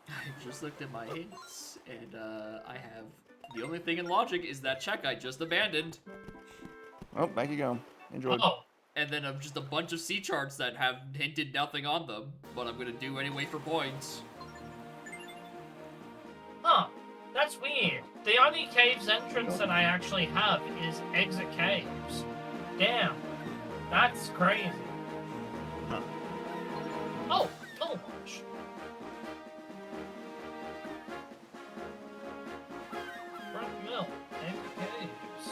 Speaker 2: I just looked at my hints, and I have the only thing in logic is that check I just abandoned,
Speaker 5: Oh, back you go. Enjoy.
Speaker 7: Oh,
Speaker 2: and then just a bunch of C charts that have hinted nothing on them, but I'm gonna do anyway for points.
Speaker 7: huh. That's weird. The only caves entrance that I actually have is exit caves. Damn. That's crazy.
Speaker 5: Huh.
Speaker 7: Oh, Little Marsh. Front Mill. Exit caves.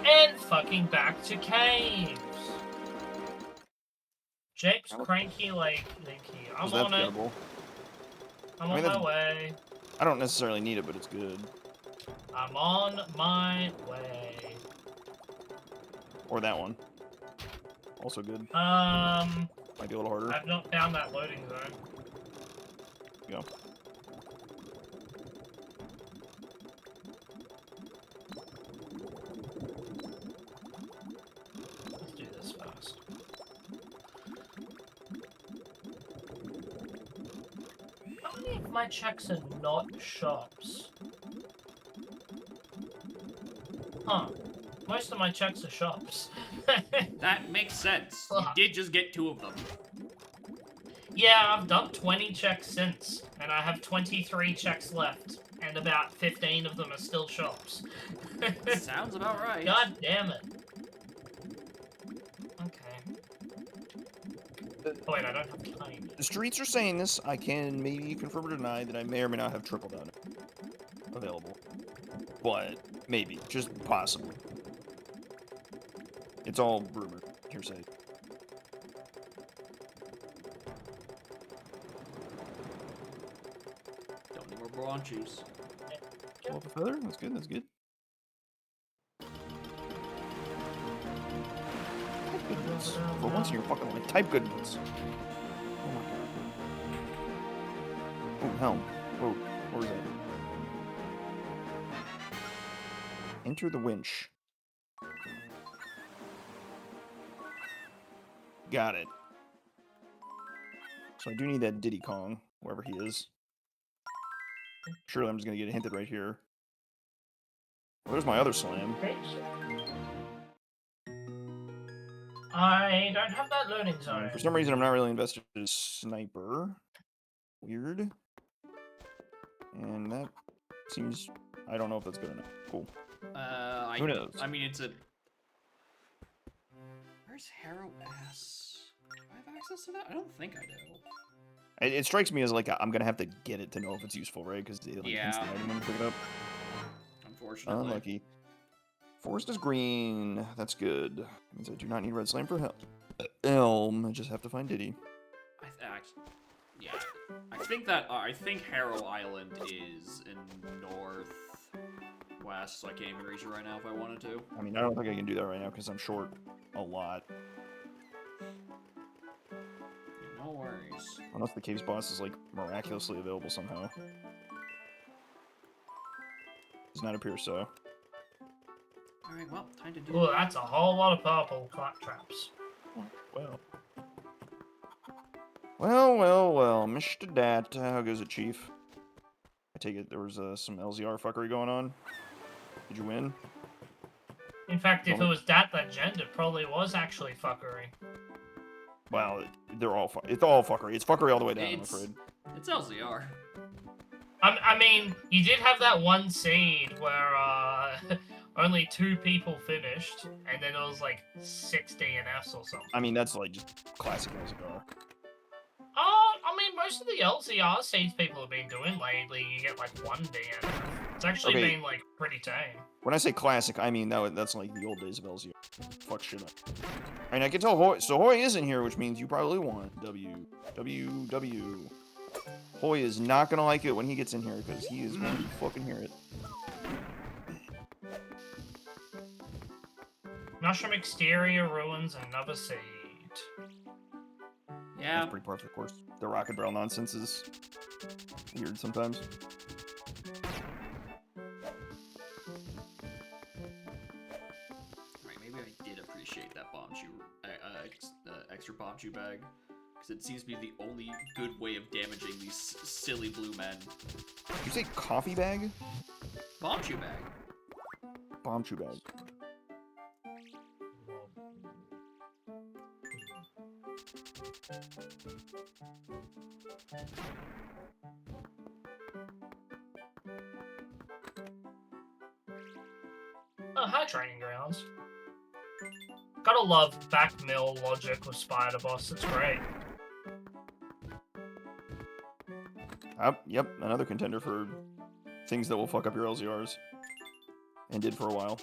Speaker 7: And fucking back to caves. Jake's cranky like Nicky. I'm
Speaker 5: That's
Speaker 7: on it.
Speaker 5: gettable.
Speaker 7: I'm
Speaker 5: I
Speaker 7: on
Speaker 5: mean,
Speaker 7: my
Speaker 5: that's-
Speaker 7: way.
Speaker 5: I don't necessarily need it, but it's good.
Speaker 7: I'm on my way.
Speaker 5: Or that one. Also good.
Speaker 7: Um,
Speaker 5: Might be a little harder.
Speaker 7: I've not found that loading zone.
Speaker 5: Go.
Speaker 7: Let's do this fast. How many of my checks are not shops? Huh. Most of my checks are shops.
Speaker 2: That makes sense. You
Speaker 7: Fuck.
Speaker 2: did just get 2 of them.
Speaker 7: Yeah, I've done 20 checks since, and I have 23 checks left, and about 15 of them are still shops.
Speaker 2: Sounds about right.
Speaker 7: God damn it. Okay. Oh wait, I don't have time.
Speaker 5: The streets are saying this. I can maybe confirm or deny that I may or may not have triple done it. available. But maybe, just possibly. It's all rumor, hearsay.
Speaker 2: Don't need more Bronchus.
Speaker 5: Pull up a feather? That's good, that's good. Type good ones. For once in your fucking life, type good ones. Oh my god. Oh, helm. Whoa, where was that? Enter the winch. Got it. So I do need that Diddy Kong, wherever he is. Surely I'm just gonna get hinted right here. Where's my other slam?
Speaker 7: I don't have that loading zone.
Speaker 5: For some reason, I'm not really invested in sniper. Weird. And that seems... I don't know if that's good enough. Cool. Who knows?
Speaker 2: I mean, it's a... Where's Harrow S? Do I have access to that? I don't think I do.
Speaker 5: It strikes me as like I'm gonna have to get it to know if it's useful, right? Because it like hints the
Speaker 2: Yeah.
Speaker 5: item when you pick it up.
Speaker 2: Unfortunately.
Speaker 5: Unlucky. Forest is green. That's good. Means I do not need red slime for Elm. I just have to find Diddy.
Speaker 2: Yeah. I think that I think Harrow Island is in northwest, so I can't even reach it right now if I wanted to.
Speaker 5: I mean, I don't think I can do that right now because I'm short a lot.
Speaker 2: No worries.
Speaker 5: Unless the caves boss is like miraculously available somehow. Does not appear so.
Speaker 2: Alright, well, time to do
Speaker 7: Oh, that's a whole lot of purple clap traps.
Speaker 5: Well. Well, Mr. Dat, how goes it, Chief? I take it there was some LZR fuckery going on. Did you win?
Speaker 7: In fact, if it was that legend, it probably was actually fuckery.
Speaker 5: Well, they're all it's all fuckery. It's fuckery all the way down, I'm afraid.
Speaker 2: It's LZR.
Speaker 7: I mean, you did have that one seed where only 2 people finished, and then it was like 6 DNFs or something.
Speaker 5: I mean, that's like just classic LZR.
Speaker 7: I mean, most of the LCR seeds people have been doing lately, you get like 1 DNF. It's actually
Speaker 5: Okay.
Speaker 7: been like pretty tame.
Speaker 5: When I say classic, I mean that's like the old days of LZR. Fuck shit up. And I can tell Hoy, so Hoy isn't here, which means you probably won. W. Hoy is not gonna like it when he gets in here because he is going to fucking hear it.
Speaker 7: Mushroom exterior ruins another seed.
Speaker 2: Yeah.
Speaker 5: That's pretty par for the course. The rocket barrel nonsense is weird sometimes.
Speaker 2: Right, maybe I did appreciate that extra bomb chew bag. Because it seems to be the only good way of damaging these silly blue men.
Speaker 5: Did you say coffee bag?
Speaker 2: Bomb chew bag.
Speaker 5: Bomb chew bag.
Speaker 7: Oh, hi, Training Grounds. Gotta love back mill logic with Spider Boss, it's great.
Speaker 5: Yep, another contender for things that will fuck up your LZRs. And did for a while.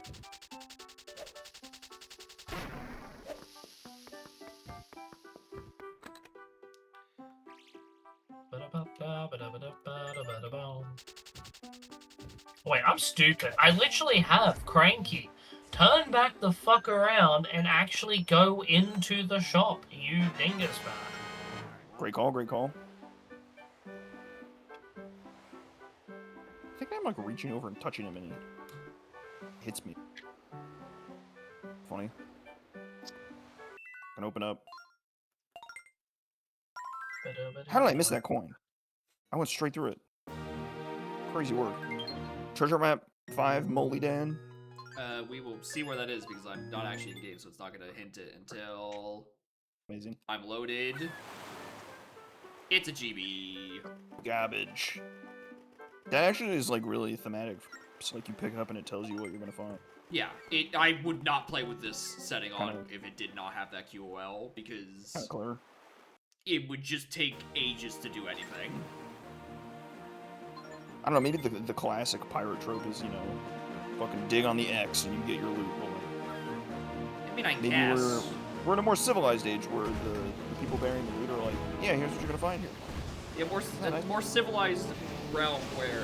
Speaker 7: Wait, I'm stupid. I literally have Cranky. Turn back the fuck around and actually go into the shop, you dingus bag.
Speaker 5: Great call, great call. I think I'm like reaching over and touching him and he hits me. Funny. Can open up. How did I miss that coin? I went straight through it. Crazy work. Treasure map 5, Moly Dan.
Speaker 2: We will see where that is because I'm not actually in game, so it's not gonna hint it until
Speaker 5: Amazing.
Speaker 2: I'm loaded. It's a GB.
Speaker 5: Garbage. That actually is like really thematic. It's like you pick it up and it tells you what you're gonna find.
Speaker 2: Yeah, I would not play with this setting on
Speaker 5: Kinda-
Speaker 2: if it did not have that QOL because
Speaker 5: Kind of clever.
Speaker 2: it would just take ages to do anything.
Speaker 5: I don't know, maybe the classic pirate trope is, you know, fucking dig on the X and you get your loot. Well,
Speaker 2: I mean, I
Speaker 5: maybe
Speaker 2: guess.
Speaker 5: we're in a more civilized age where the people bearing the loot are like, yeah, here's what you're gonna find here.
Speaker 2: Yeah, more civilized realm where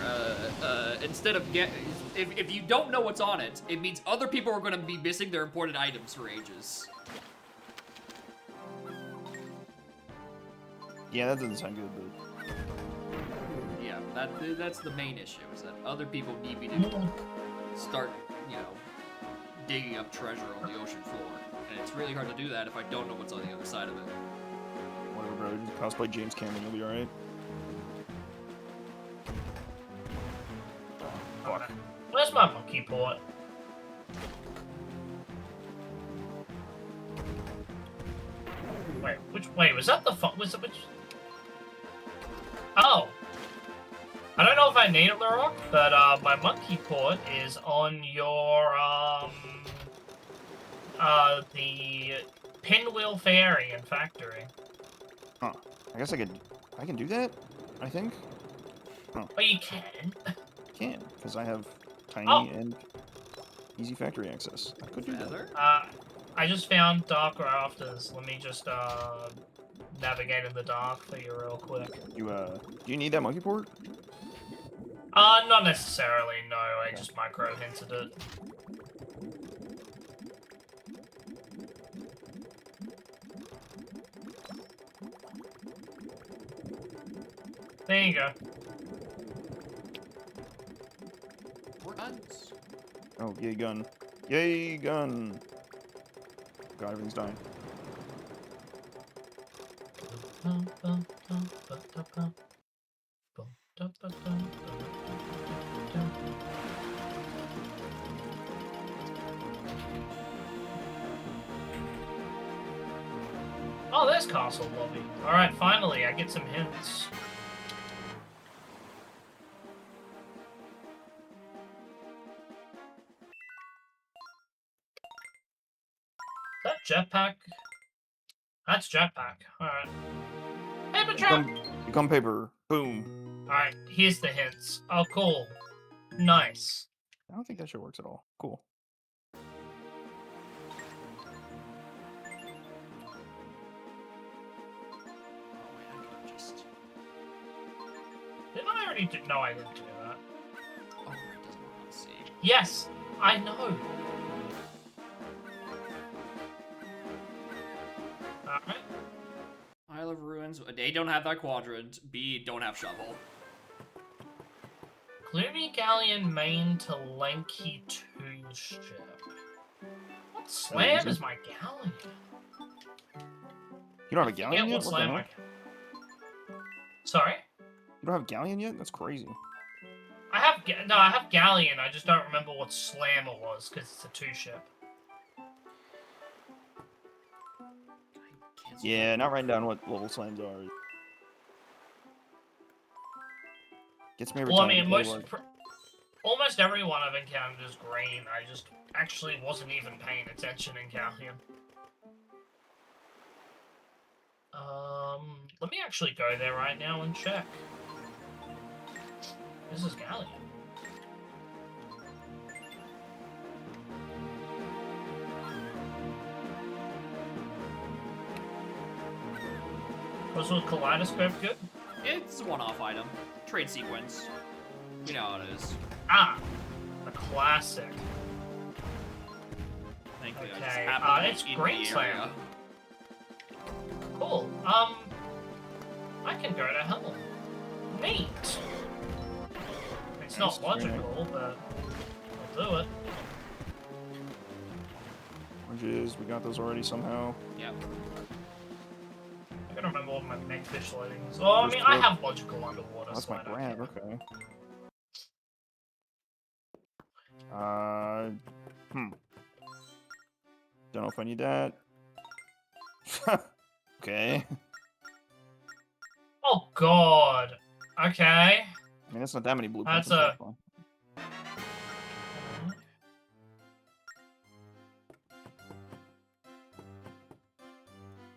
Speaker 2: instead of if you don't know what's on it, it means other people are going to be missing their important items for ages.
Speaker 5: Yeah, that doesn't sound good, but
Speaker 2: Yeah, that's the main issue, is that other people need me to start, you know, digging up treasure on the ocean floor. And it's really hard to do that if I don't know what's on the other side of it.
Speaker 5: whatever, bro. Just cosplay James Cameron, you'll be alright. Fuck.
Speaker 7: Where's my monkey port? Wait, was that the was it which? Oh. I don't know if I need it, Larok, but my monkey port is on your the Pinwheel Ferry and Factory.
Speaker 5: Huh. I guess I can do that, I think.
Speaker 7: Oh, you can.
Speaker 5: I can, because I have tiny
Speaker 7: Oh.
Speaker 5: and easy factory access. I could do that.
Speaker 2: Feather?
Speaker 7: I just found Dark Rafters. Let me just navigate in the dark for you real quick.
Speaker 5: Do you need that monkey port?
Speaker 7: Not necessarily, no, I just micro hinted it. There you go.
Speaker 2: More guns.
Speaker 5: Oh, yay gun. Yay gun! God, everything's dying.
Speaker 7: Oh, there's Castle Lobby. Alright, finally, I get some hints. Is that jetpack? That's jetpack. Alright. Paper trap!
Speaker 5: Become paper. Boom.
Speaker 7: Alright, here's the hints. Oh, cool. Nice.
Speaker 5: I don't think that shit works at all. Cool.
Speaker 2: Oh, wait, I can just...
Speaker 7: Didn't I already do? No, I didn't do that.
Speaker 2: Oh, it doesn't want to see.
Speaker 7: Yes, I know. Alright.
Speaker 2: Isle of Ruins. A, don't have that quadrant. B, don't have shovel.
Speaker 7: Gloomy Galleon main to Lanky 2 ship. What slam is my galleon?
Speaker 5: You don't have a galleon
Speaker 7: Yeah,
Speaker 5: yet?
Speaker 7: what
Speaker 5: What the
Speaker 7: slam?
Speaker 5: hell?
Speaker 7: Sorry?
Speaker 5: You don't have a galleon yet? That's crazy.
Speaker 7: I have I have galleon. I just don't remember what slammer was because it's a 2 ship.
Speaker 5: Yeah, not writing down what level slams are. Gets me every
Speaker 7: Well, I
Speaker 5: time.
Speaker 7: mean, almost everyone I've encountered is green. I just actually wasn't even paying attention in Galleon. Let me actually go there right now and check. This is Galleon. Was the Kaleidoscope good?
Speaker 2: It's a one-off item. Trade sequence. You know how it is.
Speaker 7: Ah, the classic.
Speaker 2: Thank you. I just
Speaker 7: Okay,
Speaker 2: happened to
Speaker 7: it's
Speaker 2: be in
Speaker 7: Green
Speaker 2: the
Speaker 7: Slam.
Speaker 2: area.
Speaker 7: Cool. I can go to Helm. Neat. It's not
Speaker 5: Nice, very
Speaker 7: logical, but I'll do it.
Speaker 5: Oranges, we got those already somehow.
Speaker 2: Yep.
Speaker 7: I gotta remember what my Megfish lighting is. Oh, I mean, I have logical underwater.
Speaker 5: That's
Speaker 7: so
Speaker 5: my
Speaker 7: I don't
Speaker 5: grab,
Speaker 7: care.
Speaker 5: okay. Don't know if I need that. Okay.
Speaker 7: Oh god. Okay.
Speaker 5: I mean, that's not that many blueprints.
Speaker 7: That's
Speaker 5: fine.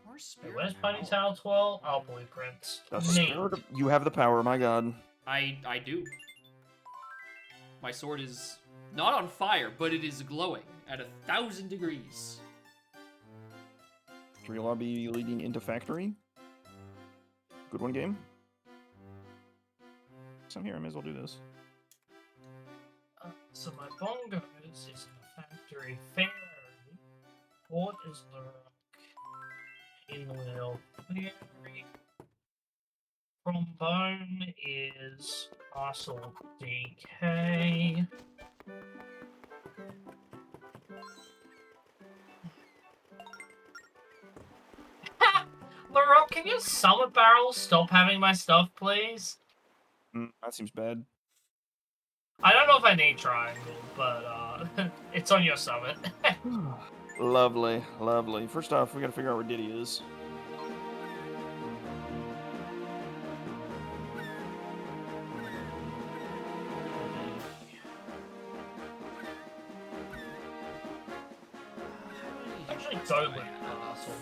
Speaker 2: More
Speaker 7: Wait,
Speaker 2: spirit
Speaker 7: where's
Speaker 2: power.
Speaker 7: Ponytail 12? Oh, blueprints.
Speaker 5: The
Speaker 7: Neat.
Speaker 5: spirit of- you have the power, my god.
Speaker 2: I do. My sword is not on fire, but it is glowing at 1,000 degrees.
Speaker 5: Three lobby leading into factory. Good one, game. So I'm here, I may as well do this.
Speaker 7: So my bongos is in the factory. Fairy. Port is the Inwell Fairy. Trombone is Castle DK. Larock, can your summit barrel stop having my stuff, please?
Speaker 5: That seems bad.
Speaker 7: I don't know if I need triangle, but it's on your summit.
Speaker 5: Lovely, lovely. First off, we gotta figure out where Diddy is.
Speaker 7: Actually, don't look at Castle.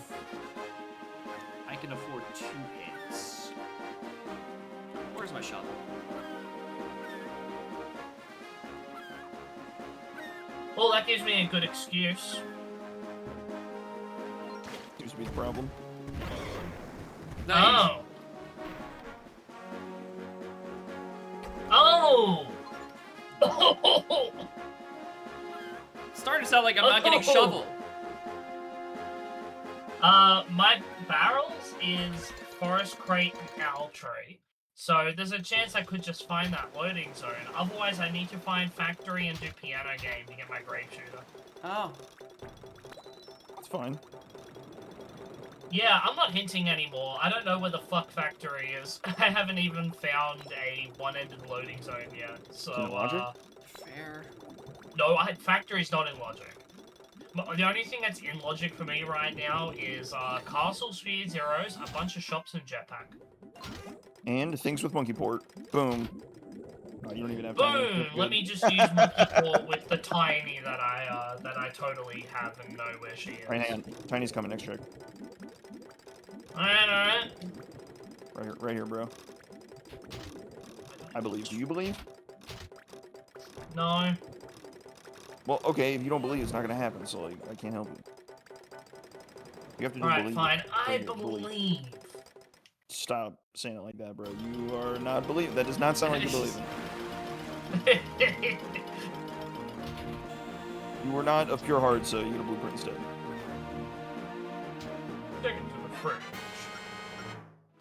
Speaker 2: I can afford 2 hits. Where's my shovel?
Speaker 7: Well, that gives me a good excuse.
Speaker 5: Seems to be the problem.
Speaker 2: Nice.
Speaker 7: Oh. Oh.
Speaker 2: It's starting to sound like I'm not getting shovel.
Speaker 7: My barrels is Forest Crate and Owl Tree. So there's a chance I could just find that loading zone. Otherwise, I need to find Factory and do Piano Game to get my Grave Shooter.
Speaker 2: Oh.
Speaker 5: It's fine.
Speaker 7: Yeah, I'm not hinting anymore. I don't know where the fuck Factory is. I haven't even found a one-ended loading zone yet. So,
Speaker 5: In Logic?
Speaker 2: Fair.
Speaker 7: No, Factory's not in Logic. The only thing that's in Logic for me right now is Castle, Sphere, Zeros, a bunch of shops, and Jetpack.
Speaker 5: And things with Monkey Port. Boom. Oh, you don't even have
Speaker 7: Boom!
Speaker 5: time.
Speaker 7: Let me just use Monkey Port with the Tiny that I totally have and know where she is.
Speaker 5: Right hand. Tiny's coming next trick.
Speaker 7: Alright.
Speaker 5: Right here, bro. I believe. Do you believe?
Speaker 7: No.
Speaker 5: Well, okay, if you don't believe, it's not gonna happen, so, like, I can't help you. You have to just
Speaker 7: Alright,
Speaker 5: believe.
Speaker 7: fine. I
Speaker 5: Believe.
Speaker 7: believe.
Speaker 5: Stop saying it like that, bro. You are not believing. That does not sound like you believe it. You were not of pure heart, so you get a blueprint instead.
Speaker 7: Take it to the fridge.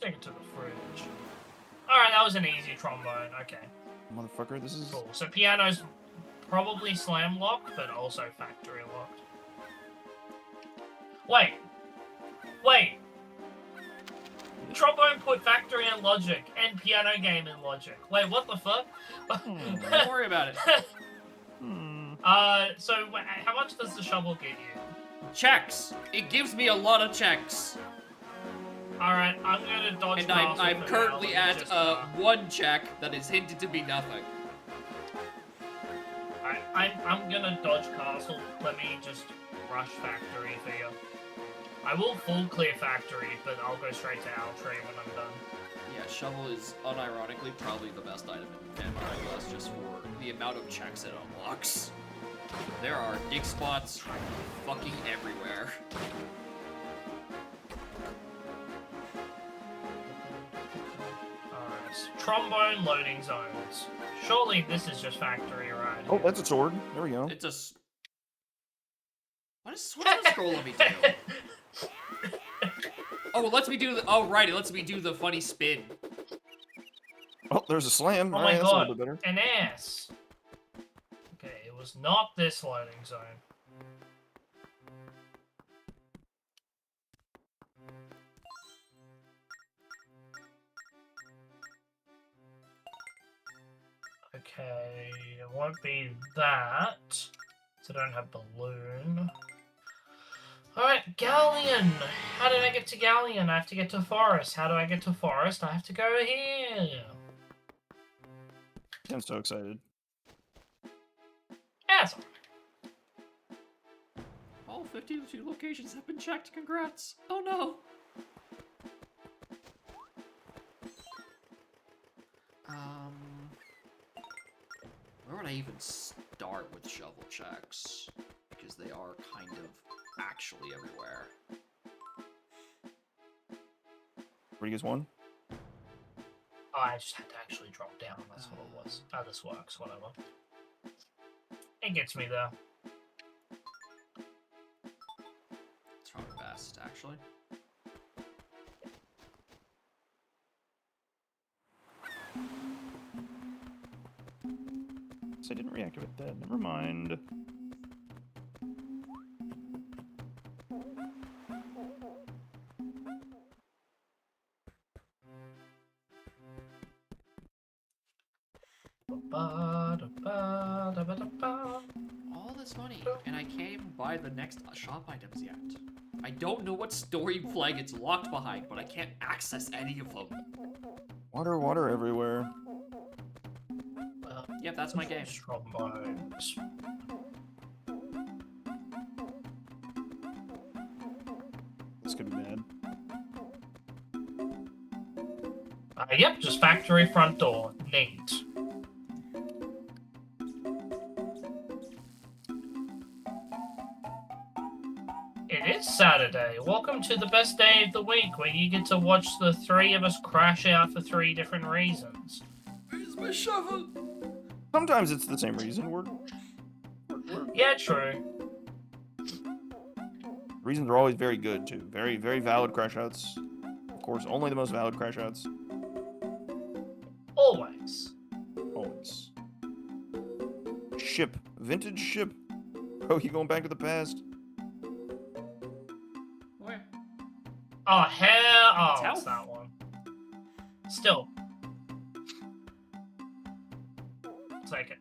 Speaker 7: Take it to the fridge. Alright, that was an easy trombone. Okay,
Speaker 5: Motherfucker, this is...
Speaker 7: cool. So piano's probably slam locked, but also factory locked. Wait! Trombone put factory in Logic and piano game in Logic. Wait, what the fuck?
Speaker 2: Don't worry about it.
Speaker 7: So how much does the shovel get you?
Speaker 2: Checks. It gives me a lot of checks.
Speaker 7: Alright, I'm gonna dodge
Speaker 2: And
Speaker 7: Castle
Speaker 2: I'm
Speaker 7: for
Speaker 2: currently
Speaker 7: now.
Speaker 2: at
Speaker 7: Just,
Speaker 2: 1 check that is hinted to be nothing.
Speaker 7: I'm gonna dodge Castle. Let me just rush factory for you. I will full clear factory, but I'll go straight to Owl Tree when I'm done.
Speaker 2: Yeah, shovel is unironically probably the best item in Vampire Class just for the amount of checks it unlocks. There are dig spots fucking everywhere.
Speaker 7: Alright, trombone loading zones. Surely this is just factory, right?
Speaker 5: Oh, that's a sword. There we go.
Speaker 2: It's a... What does the scroll let me do? Oh, it lets me do the... Oh, right, it lets me do the funny spin.
Speaker 5: Oh, there's a slam.
Speaker 7: Oh
Speaker 5: Alright,
Speaker 7: my
Speaker 5: that's a little
Speaker 7: god,
Speaker 5: bit better.
Speaker 7: an ass. Okay, it was not this loading zone. Okay, it won't be that. So I don't have balloon. Alright, Galleon! How did I get to Galleon? I have to get to Forest. How do I get to Forest? I have to go here.
Speaker 5: I'm so excited.
Speaker 7: Yes.
Speaker 2: All 52 locations have been checked. Congrats. Oh no. Where would I even start with shovel checks? Because they are kind of actually everywhere.
Speaker 5: What do you guys want?
Speaker 7: Oh, I just had to actually drop down. That's what it was. Oh, this works. Whatever. It gets me there.
Speaker 2: It's probably best, actually.
Speaker 5: So I didn't reactivate that. Never mind.
Speaker 2: All this money, and I can't even buy the next shop items yet. I don't know what story flag it's locked behind, but I can't access any of them.
Speaker 5: Water, water everywhere.
Speaker 2: Yep, that's my game.
Speaker 7: Trombones.
Speaker 5: This could be bad.
Speaker 7: Yep, just factory front door. Neat. It is Saturday. Welcome to the best day of the week where you get to watch the three of us crash out for 3 different reasons.
Speaker 2: Where's my shovel?
Speaker 5: Sometimes it's the same reason.
Speaker 7: Yeah, true.
Speaker 5: Reasons are always very good too. Very, very valid crash outs. Of course, only the most valid crash outs.
Speaker 7: Always.
Speaker 5: Always. Ship. Vintage ship. Bro, you going back to the past?
Speaker 2: Where?
Speaker 7: Oh, hell. Oh,
Speaker 2: Tell-
Speaker 7: it's that one. Still. Take it.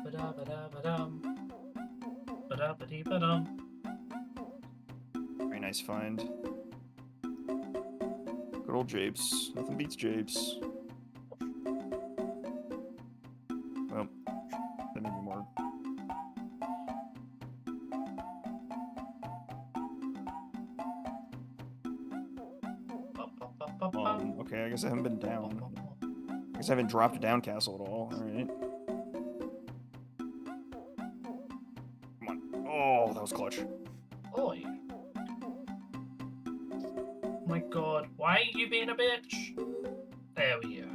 Speaker 7: Ba-da-ba-da-ba-dum. Ba-da-ba-dee-ba-dum.
Speaker 5: Very nice find. Good old Japes. Nothing beats Japes. Well, that may be more. Okay, I guess I haven't been down. I guess I haven't dropped down castle at all. Alright. Come on. Oh, that was clutch.
Speaker 7: Oi. My god, why are you being a bitch? There we are.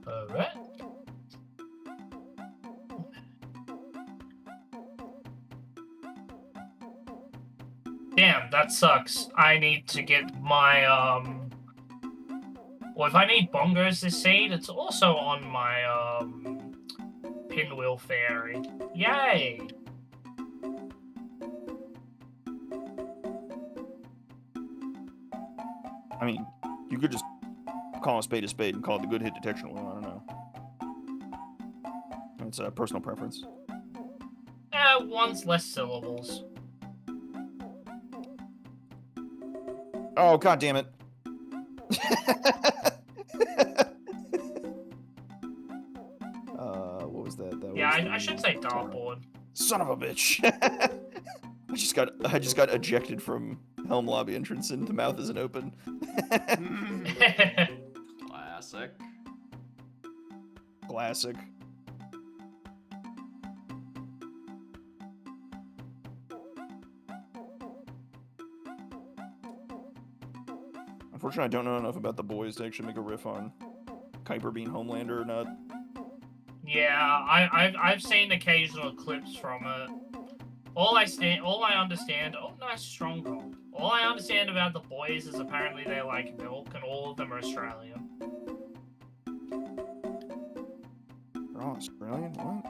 Speaker 7: Alright. Damn, that sucks. I need to get my, well, if I need bongos this seed, it's also on my, pinwheel fairy. Yay!
Speaker 5: I mean, you could just call a spade and call it the good hit detection wheel. I don't know. It's a personal preference.
Speaker 7: One's less syllables.
Speaker 5: Oh, god damn it. What was that? That
Speaker 7: Yeah,
Speaker 5: was
Speaker 7: I should say dartboard.
Speaker 5: Son of a bitch. I just got ejected from Helm lobby entrance and the mouth isn't open.
Speaker 2: Classic.
Speaker 5: Classic. Unfortunately, I don't know enough about the boys to actually make a riff on Kuiper being Homelander or not.
Speaker 7: Yeah, I've seen occasional clips from it. All I understand. Oh, nice strong goal. All I understand about the boys is apparently they like milk, and all of them are Australian.
Speaker 5: They're all Australian? What?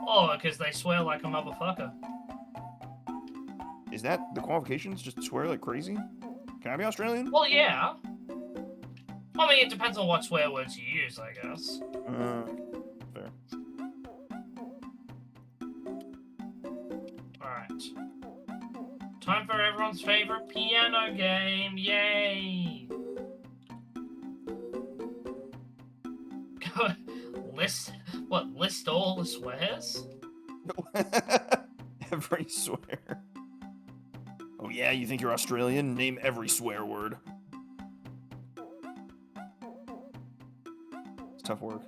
Speaker 7: Oh, because they swear like a motherfucker.
Speaker 5: Is that the qualifications? Just swear like crazy? Can I be Australian?
Speaker 7: Well, yeah. I mean, it depends on what swear words you use, I guess.
Speaker 5: Fair.
Speaker 7: Alright. time for everyone's favorite piano game. Yay! List all the swears?
Speaker 5: Every swear. Oh yeah, you think you're Australian? Name every swear word. It's tough work.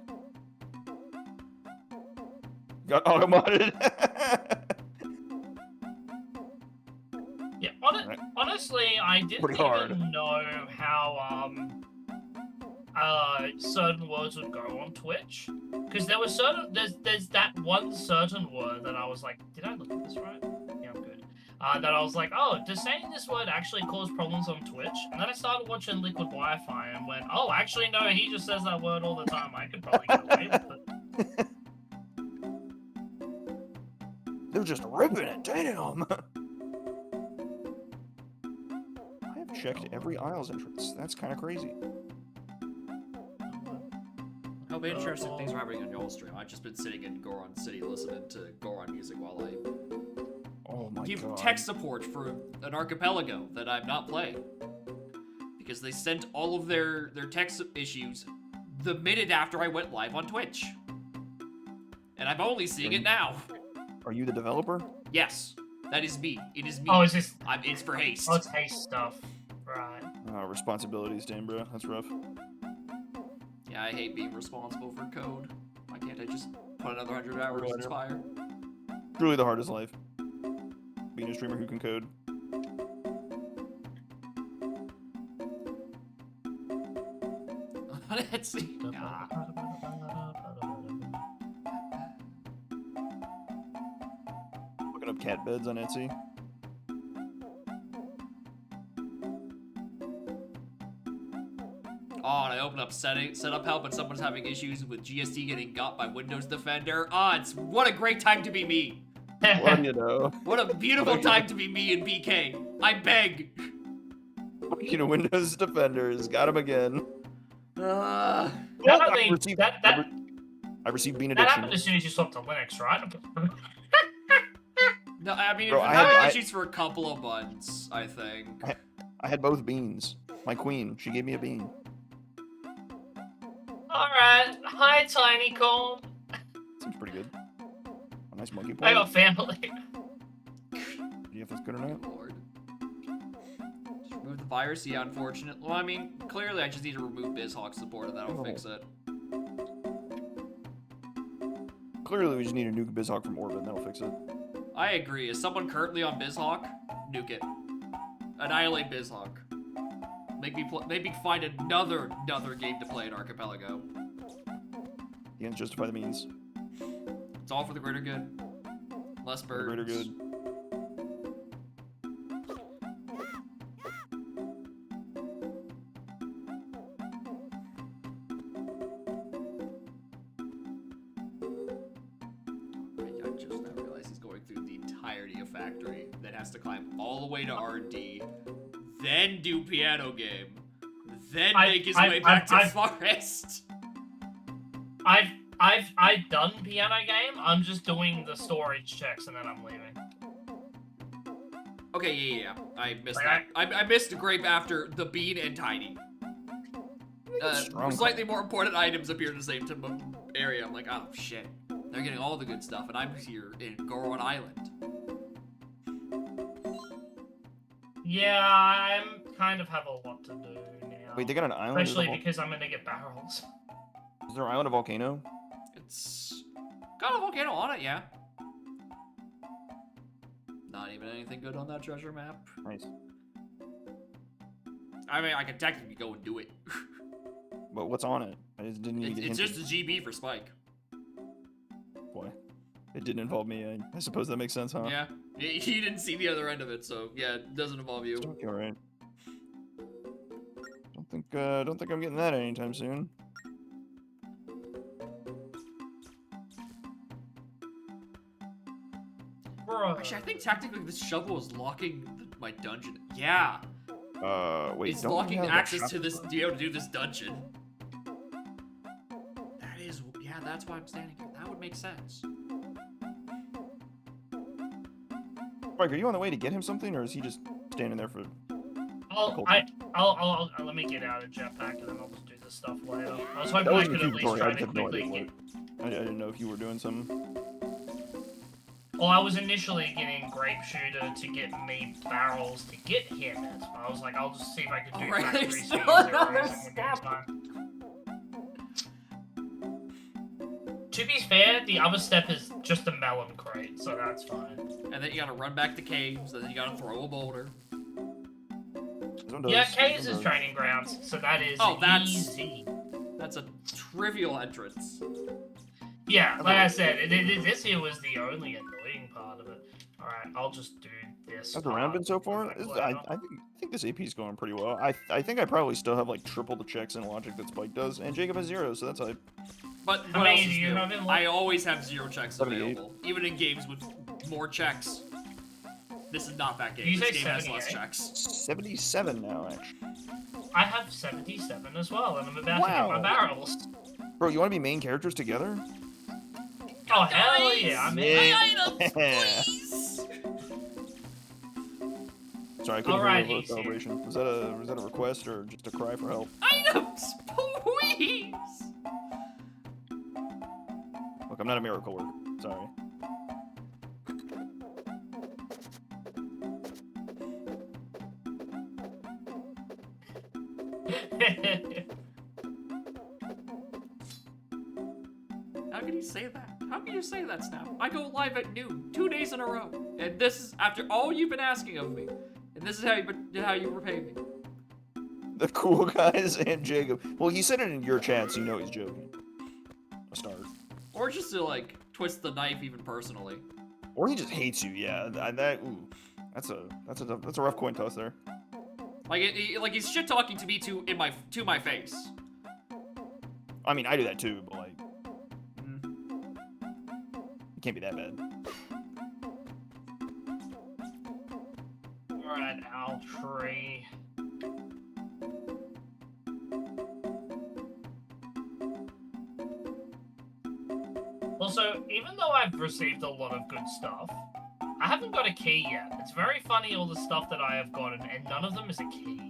Speaker 5: Got auto-modded.
Speaker 7: Yeah,
Speaker 5: Right.
Speaker 7: honestly, I didn't
Speaker 5: Pretty
Speaker 7: even
Speaker 5: hard.
Speaker 7: know how certain words would go on Twitch. Because there's that one certain word that I was like, did I look at this right? Yeah, I'm good. That I was like, oh, does saying this word actually cause problems on Twitch? And then I started watching Liquid Wi-Fi and went, oh, actually no, he just says that word all the time. I could probably get away with it.
Speaker 5: They're just ripping it. Damn. I have checked every Isles entrance. That's kind of crazy.
Speaker 2: How many interesting things are happening on y'all's stream? I've just been sitting in Goron City listening to Goron music while I
Speaker 5: Oh my
Speaker 2: give
Speaker 5: god.
Speaker 2: tech support for an archipelago that I'm not playing. Because they sent all of their tech issues the minute after I went live on Twitch. And I'm only seeing it now.
Speaker 5: Are you the developer?
Speaker 2: Yes, that is me. It is me.
Speaker 7: Oh, is this?
Speaker 2: It's for haste.
Speaker 7: Oh, it's haste stuff. Right.
Speaker 5: Responsibilities, damn bro. That's rough.
Speaker 2: Yeah, I hate being responsible for code. Why can't I just put another 100 hours in Spire?
Speaker 5: Truly the hardest life. Being a streamer who can code.
Speaker 2: On Etsy. Ah.
Speaker 5: Looking up cat beds on Etsy.
Speaker 2: Oh, and I open up setup help and someone's having issues with GSD getting got by Windows Defender. What a great time to be me.
Speaker 5: What do you know?
Speaker 2: What a beautiful time to be me in BK. I beg.
Speaker 5: You know, Windows Defenders. Got him again.
Speaker 2: Uh,
Speaker 7: That,
Speaker 5: I
Speaker 7: I mean,
Speaker 5: received-
Speaker 7: that
Speaker 5: I received Bean
Speaker 7: that
Speaker 5: Addiction.
Speaker 7: happened as soon as you swapped to Linux, right?
Speaker 2: no, I mean,
Speaker 5: Bro,
Speaker 2: I've
Speaker 5: I
Speaker 2: had
Speaker 5: had-
Speaker 2: issues for a couple of months, I think.
Speaker 5: I had both beans. My queen, she gave me a bean.
Speaker 7: Alright. Hi, Tiny Corn.
Speaker 5: Seems pretty good. A nice monkey
Speaker 7: I
Speaker 5: paw.
Speaker 7: got family.
Speaker 5: Do you if that's good or not?
Speaker 2: Lord. Just remove the virus? Yeah, unfortunately. Well, I mean, clearly I just need to remove BizHawk support and that'll fix it.
Speaker 5: Clearly, we just need a nuke BizHawk from orbit, and that'll fix it.
Speaker 2: I agree. Is someone currently on BizHawk? Nuke it. Annihilate BizHawk. Make me find another game to play in Archipelago.
Speaker 5: The ends justify the means.
Speaker 2: It's all for the greater good. Less
Speaker 5: For the
Speaker 2: birds.
Speaker 5: greater good.
Speaker 2: I just now realized he's going through the entirety of Factory, then has to climb all the way to R&D, then do piano game, then make his way back to Forest.
Speaker 7: I've done piano game. I'm just doing the storage checks and then I'm leaving.
Speaker 2: Okay, yeah. I missed
Speaker 7: Like,
Speaker 2: that. I missed a grape after the bean and tiny.
Speaker 5: Strong
Speaker 2: Slightly more important items appear in the same area. I'm like, oh shit. They're getting all the good stuff, and I'm here in Goron Island.
Speaker 7: Yeah, I'm kind of have a lot to do now.
Speaker 5: Wait, they got an island?
Speaker 7: Especially because I'm gonna get barrels.
Speaker 5: Is there an island, a volcano?
Speaker 2: It's got a volcano on it, yeah. Not even anything good on that treasure map.
Speaker 5: Nice.
Speaker 2: I mean, I could technically go and do it.
Speaker 5: But what's on it? I just didn't even get
Speaker 2: It's
Speaker 5: hinted.
Speaker 2: just a GB for Spike.
Speaker 5: Boy, it didn't involve me. I suppose that makes sense, huh?
Speaker 2: Yeah. He didn't see the other end of it, so yeah, it doesn't involve you.
Speaker 5: Okay, all right. Don't think I'm getting that anytime soon.
Speaker 7: Bro.
Speaker 2: Actually, I think technically this shovel is locking my dungeon. Yeah.
Speaker 5: Wait.
Speaker 2: It's
Speaker 5: don't we
Speaker 2: blocking
Speaker 5: have a
Speaker 2: access to
Speaker 5: shop-
Speaker 2: this, to be able to do this dungeon. That is, yeah, that's why I'm standing here. That would make sense.
Speaker 5: Mike, are you on the way to get him something, or is he just standing there for?
Speaker 7: I'll let me get out a jetpack and then I'll just do this stuff later. I was hoping
Speaker 5: That
Speaker 7: I
Speaker 5: wasn't
Speaker 7: could at least
Speaker 5: accusatory. I
Speaker 7: try
Speaker 5: just
Speaker 7: to
Speaker 5: have no
Speaker 7: quickly
Speaker 5: idea
Speaker 7: get.
Speaker 5: what. I didn't know if you were doing something.
Speaker 7: Well, I was initially getting Grape Shooter to get me barrels to get him it. I was like, I'll just see if I can do
Speaker 2: Alright,
Speaker 7: factory
Speaker 2: there's
Speaker 7: speed
Speaker 2: still
Speaker 7: zeros
Speaker 2: another
Speaker 7: in the
Speaker 2: step.
Speaker 7: meantime. To be fair, the other step is just a melon crate, so that's fine.
Speaker 2: And then you gotta run back to caves, and then you gotta throw a boulder.
Speaker 5: This one does,
Speaker 7: Yeah,
Speaker 5: this
Speaker 7: Caves
Speaker 5: one
Speaker 7: is
Speaker 5: does.
Speaker 7: training grounds, so that is
Speaker 2: Oh, that's-
Speaker 7: easy.
Speaker 2: That's a trivial entrance.
Speaker 7: Yeah, like I said, this here was the only annoying part of it. Alright, I'll just do this.
Speaker 5: How's the round
Speaker 7: part
Speaker 5: been so far?
Speaker 7: back
Speaker 5: I
Speaker 7: later.
Speaker 5: think this AP is going pretty well. I think I probably still have like triple the checks in logic that Spike does, and Jacob has 0, so that's hype.
Speaker 2: But
Speaker 7: How
Speaker 2: what
Speaker 7: many
Speaker 2: else
Speaker 7: do
Speaker 2: is
Speaker 7: you
Speaker 2: new?
Speaker 7: have in
Speaker 2: I always have 0 checks
Speaker 5: 78.
Speaker 2: available, even in games with more checks. This is not that game.
Speaker 7: You
Speaker 2: This
Speaker 7: say
Speaker 2: game has less
Speaker 7: 78?
Speaker 2: checks.
Speaker 5: 77 now, actually.
Speaker 7: I have 77 as well, and I'm about to
Speaker 5: Wow.
Speaker 7: get my barrels.
Speaker 5: Bro, you want to be main characters together?
Speaker 7: Oh, hell yeah, I'm in.
Speaker 5: Yeah.
Speaker 2: Items, please!
Speaker 5: Sorry, I couldn't
Speaker 7: Alright,
Speaker 5: hear the
Speaker 7: he's here.
Speaker 5: celebration. Was that a request or just a cry for help?
Speaker 2: Items, please!
Speaker 5: Look, I'm not a miracle worker. Sorry.
Speaker 2: How can you say that? How can you say that, Snap? I go live at noon, 2 days in a row, and this is after all you've been asking of me, and this is how you repay me.
Speaker 5: The cool guys and Jacob. Well, he said it in your chat, so you know he's joking. A start.
Speaker 2: Or just to like twist the knife even personally.
Speaker 5: Or he just hates you. Yeah, ooh, that's a rough coin toss there.
Speaker 2: Like like he's shit talking to me to my face.
Speaker 5: I mean, I do that too, but like,
Speaker 2: Mm.
Speaker 5: it can't be that bad.
Speaker 7: Alright, Al tree. Also, even though I've received a lot of good stuff, I haven't got a key yet. It's very funny all the stuff that I have gotten, and none of them is a key.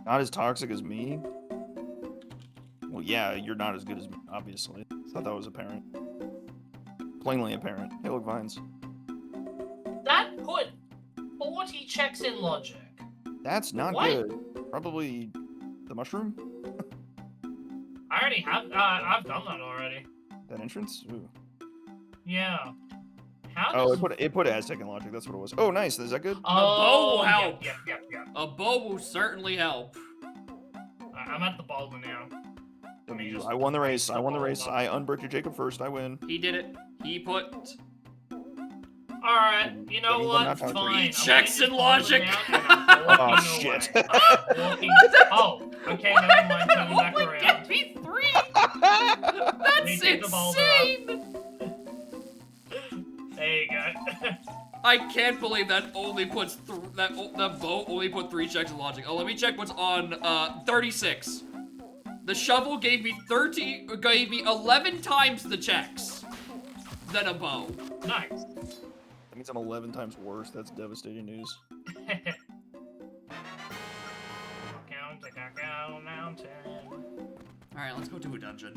Speaker 5: Not as toxic as me. Well, yeah, you're not as good as me, obviously. Thought that was apparent. Plainly apparent. Hey, look, vines.
Speaker 7: That put 40 checks in logic.
Speaker 5: That's not
Speaker 7: What?
Speaker 5: good. Probably the mushroom?
Speaker 7: I already have. I've done that already.
Speaker 5: That entrance? Ooh.
Speaker 7: Yeah. How
Speaker 5: Oh,
Speaker 7: does...
Speaker 5: it put Aztec in logic. That's what it was. Oh, nice. Is that good?
Speaker 7: Oh,
Speaker 2: will help.
Speaker 7: Yep.
Speaker 2: A bow will certainly help.
Speaker 7: I'm at the boulder now. Let me just-
Speaker 5: I won the race. I won the
Speaker 7: Hold
Speaker 5: race.
Speaker 7: on.
Speaker 5: I unbricked your Jacob first. I win.
Speaker 2: He did it. He put
Speaker 7: Alright, you know
Speaker 5: Anyone
Speaker 7: what?
Speaker 5: not talking to
Speaker 7: Fine.
Speaker 5: you?
Speaker 7: I'm
Speaker 2: Checks
Speaker 7: putting
Speaker 2: and
Speaker 7: this boulder
Speaker 2: logic.
Speaker 7: down and I'm
Speaker 5: Oh,
Speaker 7: walking
Speaker 5: shit.
Speaker 7: away. Walking... Oh, okay, never mind. Coming back
Speaker 2: only
Speaker 7: around.
Speaker 2: get me 3.
Speaker 7: Let me
Speaker 2: That's
Speaker 7: take the boulder up.
Speaker 2: insane.
Speaker 7: There you go.
Speaker 2: I can't believe that only puts that bow only put 3 checks in logic. Oh, let me check what's on 36. The shovel gave me 11 times the checks than a bow.
Speaker 7: Nice.
Speaker 5: That means I'm 11 times worse. That's devastating news.
Speaker 7: Count the Cacao Mountain.
Speaker 2: All right, let's go do a dungeon.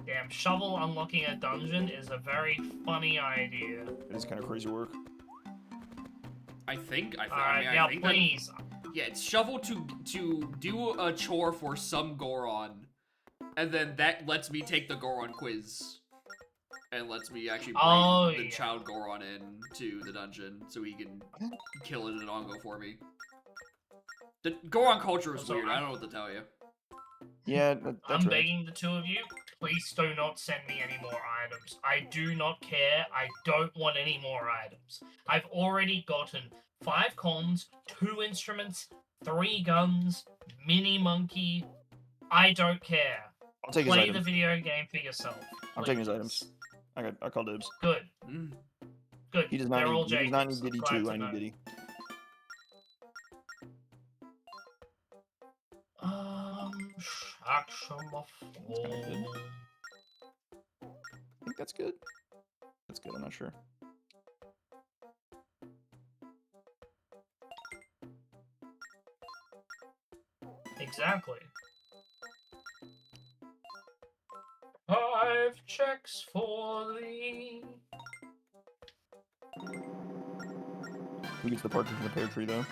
Speaker 7: Damn, shovel unlocking a dungeon is a very funny idea.
Speaker 5: It is kind of crazy work.
Speaker 2: I think
Speaker 7: Alright,
Speaker 2: I
Speaker 7: now
Speaker 2: think
Speaker 7: please.
Speaker 2: yeah, it's shovel to do a chore for some Goron, and then that lets me take the Goron quiz, and lets me actually bring the
Speaker 7: yeah.
Speaker 2: child Goron in to the dungeon so he can kill it in Ongo for me. The Goron culture is
Speaker 7: Also,
Speaker 2: weird. I don't know what to tell you.
Speaker 5: Yeah, that's
Speaker 7: I'm
Speaker 5: right.
Speaker 7: begging the two of you, please do not send me any more items. I do not care. I don't want any more items. I've already gotten 5 cons, 2 instruments, 3 guns, mini monkey. I don't care.
Speaker 5: I'll take his
Speaker 7: Play the
Speaker 5: items.
Speaker 7: video game for yourself.
Speaker 5: I'm taking his
Speaker 7: please.
Speaker 5: items. I call dibs.
Speaker 7: Good.
Speaker 2: Mm.
Speaker 7: Good.
Speaker 5: He does not
Speaker 7: They're all
Speaker 5: need. He does not need
Speaker 7: Jacobs.
Speaker 5: Diddy
Speaker 7: Glad
Speaker 5: 2.
Speaker 7: to
Speaker 5: I
Speaker 7: know.
Speaker 5: need Diddy.
Speaker 7: Action before.
Speaker 5: good. I think that's good. That's good, I'm not sure.
Speaker 7: Exactly. 5 checks for thee.
Speaker 5: Who gets the partridge in the pear tree, though?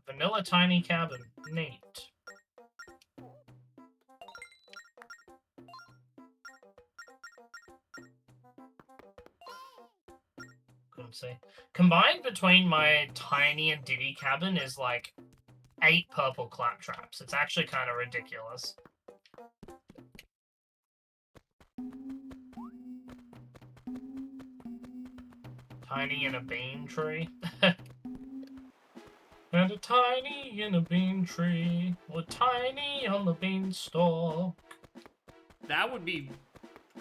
Speaker 7: Vanilla tiny cabin. Neat. Couldn't say. Combined between my tiny and Diddy cabin is like 8 purple claptraps. It's actually kind of ridiculous. Tiny in a bean tree. And a tiny in a bean tree, or tiny on the beanstalk.
Speaker 2: That would be.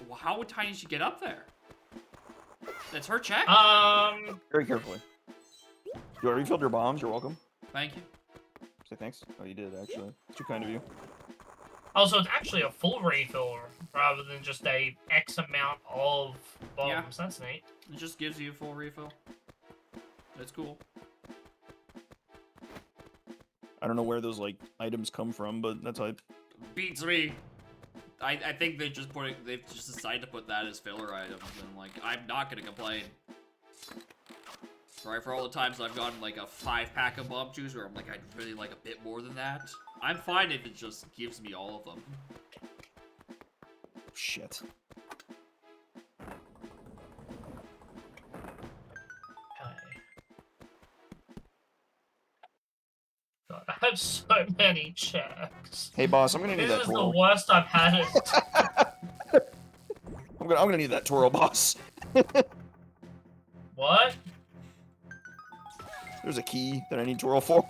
Speaker 2: Well, how would Tiny she get up there? That's her check.
Speaker 5: Very carefully. You already refilled your bombs, you're welcome.
Speaker 2: Thank you.
Speaker 5: Say thanks. Oh, you did, actually. It's too kind of you.
Speaker 7: Also, it's actually a full refill rather than just a X amount of bombs.
Speaker 2: Yeah.
Speaker 7: That's neat.
Speaker 2: It just gives you a full refill. That's cool.
Speaker 5: I don't know where those, like, items come from, but that's hype.
Speaker 2: Beats me. I think they've just decided to put that as filler items, and like I'm not gonna complain. Right, for all the times I've gotten like a 5-pack of bomb juice where I'm like I'd really like a bit more than that. I'm fine if it just gives me all of them.
Speaker 5: Shit.
Speaker 7: God, I have so many checks.
Speaker 5: Hey, boss, I'm gonna need
Speaker 7: This
Speaker 5: that
Speaker 7: is the
Speaker 5: twirl.
Speaker 7: worst I've had it.
Speaker 5: I'm gonna need that twirl, boss.
Speaker 7: What?
Speaker 5: There's a key that I need twirl for.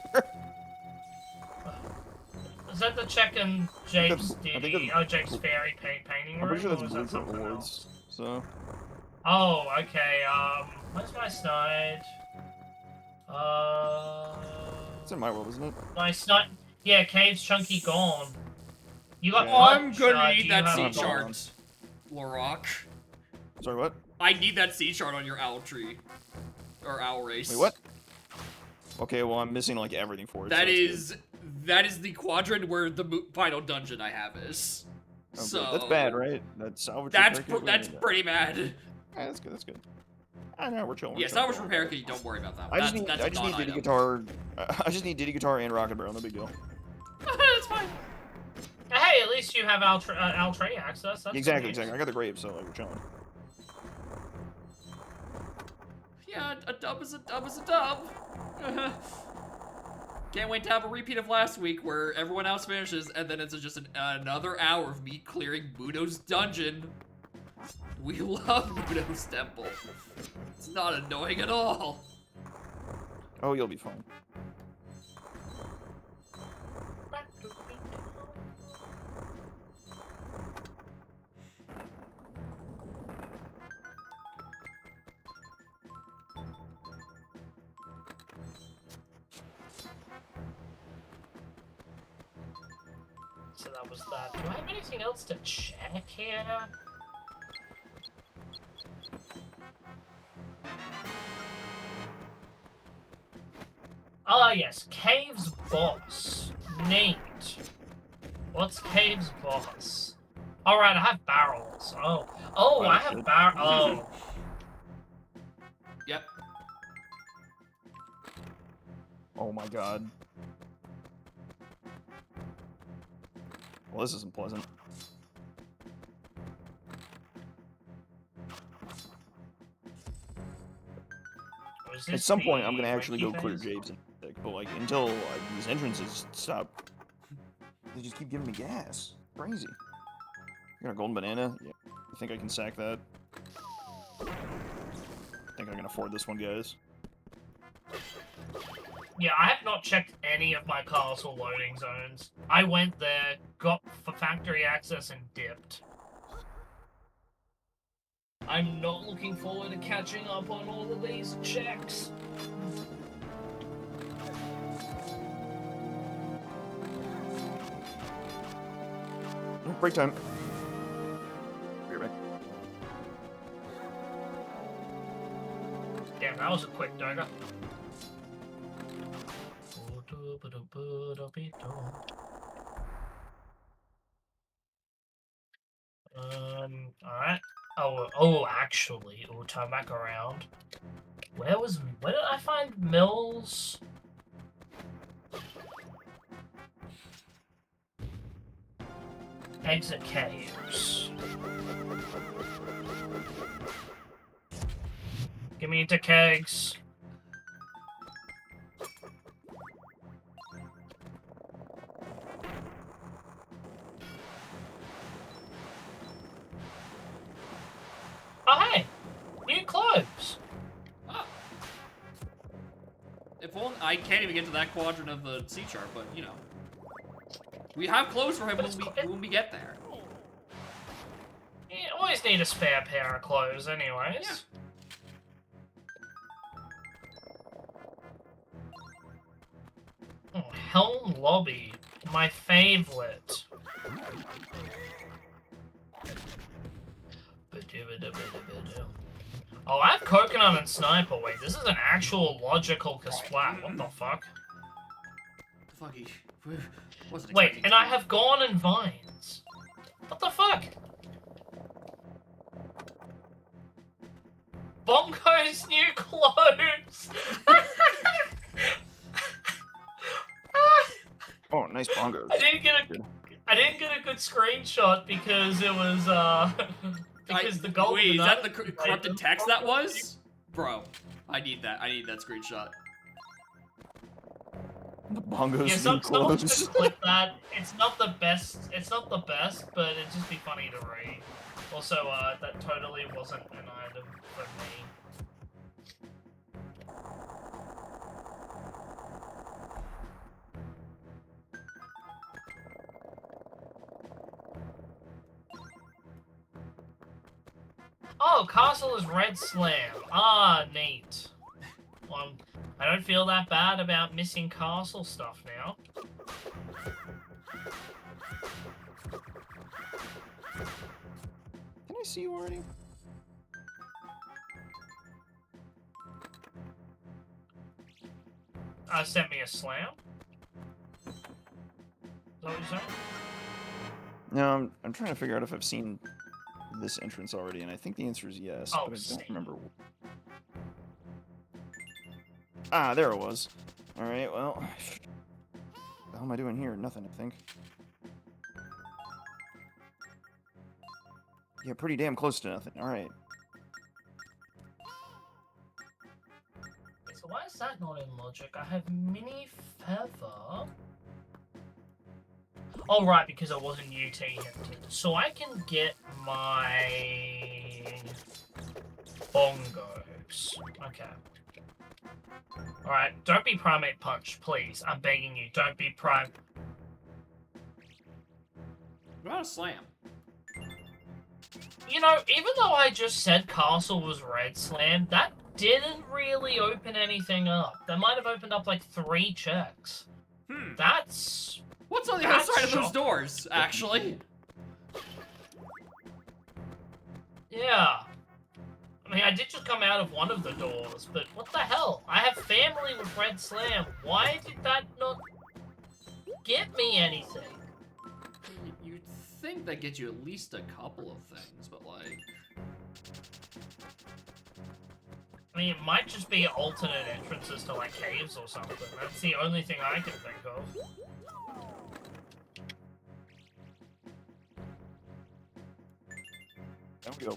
Speaker 7: Is that the check in Jake's
Speaker 5: I think
Speaker 7: Diddy?
Speaker 5: that's-
Speaker 7: Oh, Jake's fairy painting room?
Speaker 5: I'm pretty sure
Speaker 7: or
Speaker 5: that's
Speaker 7: was that
Speaker 5: blueprint
Speaker 7: something
Speaker 5: rewards.
Speaker 7: else?
Speaker 5: So,
Speaker 7: Oh, okay. Where's my snide?
Speaker 5: it's in my world, isn't it?
Speaker 7: My snide. Yeah, Cave's chunky gone. You got.
Speaker 5: Yeah.
Speaker 7: what
Speaker 2: I'm gonna
Speaker 7: snide do
Speaker 2: need
Speaker 7: you
Speaker 2: that
Speaker 7: have
Speaker 2: sea
Speaker 7: on?
Speaker 2: chart, Lorok.
Speaker 5: Sorry, what?
Speaker 2: I need that sea chart on your owl tree. Or owl race.
Speaker 5: Wait, what? Okay, well, I'm missing, like, everything for it.
Speaker 2: That
Speaker 5: so
Speaker 2: is the quadrant where the final dungeon I have is.
Speaker 5: that's good.
Speaker 2: So
Speaker 5: Okay, that's bad, right? That's salvage.
Speaker 2: That's
Speaker 5: repair kit?
Speaker 2: that's
Speaker 5: Yeah,
Speaker 2: pretty bad.
Speaker 5: that's good. That's good. I know we're chilling.
Speaker 2: Yeah, salvage repair kit. Don't worry about that.
Speaker 5: I just need
Speaker 2: that's
Speaker 5: Diddy
Speaker 2: non-item.
Speaker 5: guitar. I just need Diddy guitar and Rocket Barrel. No big deal.
Speaker 2: It's fine.
Speaker 7: Hey, at least you have Altray access. That's
Speaker 5: Exactly,
Speaker 7: nice.
Speaker 5: exactly. I got the grave, so like we're chilling.
Speaker 2: Yeah, a dub is a dub is a dub. Can't wait to have a repeat of last week where everyone else finishes and then it's just another hour of me clearing Muno's dungeon. We love Muno's temple. It's not annoying at all.
Speaker 5: Oh, you'll be fine.
Speaker 7: So that was that. Do I have anything else to check here? Ah, yes. Cave's boss. Neat. What's Cave's boss? Alright, I have barrels. Oh. Oh, I have Oh.
Speaker 2: Yep.
Speaker 5: Oh my god. Well, this isn't pleasant.
Speaker 7: Was
Speaker 5: At
Speaker 7: this
Speaker 5: some point,
Speaker 7: the
Speaker 5: I'm gonna actually go
Speaker 7: wiki
Speaker 5: clear
Speaker 7: phase?
Speaker 5: Japes and but like until these entrances stop, they just keep giving me gas. Crazy. You got a golden banana? Yeah. I think I can sack that. I think I can afford this one, guys.
Speaker 7: Yeah, I have not checked any of my castle loading zones. I went there, got for factory access, and dipped. I'm not looking forward to catching up on all of these checks.
Speaker 5: Break time. Be right back.
Speaker 7: Damn, that was a quick dagger. Alright. Actually, we'll turn back around. Where did I find Mills? Exit caves. Give me into kegs. Oh hey! New clothes!
Speaker 2: Ah. If only I can't even get to that quadrant of the sea chart, but you know. We have clothes for him when we get there.
Speaker 7: You always need a spare pair of clothes anyways.
Speaker 2: Yeah.
Speaker 7: Oh, Helm Lobby. My favorite. Oh, I have Coconut and Sniper. Wait, this is an actual logical Kasplat. What the fuck?
Speaker 2: The fuck? Wasn't
Speaker 7: Wait,
Speaker 2: expecting
Speaker 7: and
Speaker 2: to.
Speaker 7: I have Gorn and Vines. What the fuck? Bongo's new clothes!
Speaker 5: Oh, nice bongos.
Speaker 7: I didn't get a good screenshot because it was because the gold.
Speaker 2: Wait, is that the corrupted text that was? Bro, I need that. I need that screenshot.
Speaker 5: The bongos
Speaker 7: Yeah,
Speaker 5: new
Speaker 7: someone
Speaker 5: clothes.
Speaker 7: should clip that. It's not the best. It's not the best, but it'd just be funny to read. Also, that totally wasn't an item for me. Oh, Castle is Red Slam. Ah, neat. Well, I don't feel that bad about missing Castle stuff now.
Speaker 5: Can I see you already?
Speaker 7: Sent me a slam? Is that what you're saying?
Speaker 5: No, I'm trying to figure out if I've seen this entrance already, and I think the answer is yes,
Speaker 7: Oh,
Speaker 5: but I
Speaker 7: same.
Speaker 5: don't remember. Ah, there it was. Alright, well... What the hell am I doing here? Nothing, I think. Yeah, pretty damn close to nothing. Alright.
Speaker 7: So why is that not in logic? I have Mini Feather. Oh, right, because I wasn't UT hinted. So I can get my... Bongos. Okay. Alright, don't be Primate Punch, please. I'm begging you, don't be Prime...
Speaker 2: What about a slam?
Speaker 7: You know, even though I just said Castle was Red Slam, that didn't really open anything up. That might have opened up like 3 checks. That's...
Speaker 2: What's on the other
Speaker 7: That's
Speaker 2: side of those
Speaker 7: shocking.
Speaker 2: doors, actually?
Speaker 7: Yeah. I mean, I did just come out of one of the doors, but what the hell? I have family with Red Slam. Why did that not get me anything?
Speaker 2: You'd think that gets you at least a couple of things, but like...
Speaker 7: I mean, it might just be alternate entrances to, like, caves or something. That's the only thing I can think of.
Speaker 5: There we go.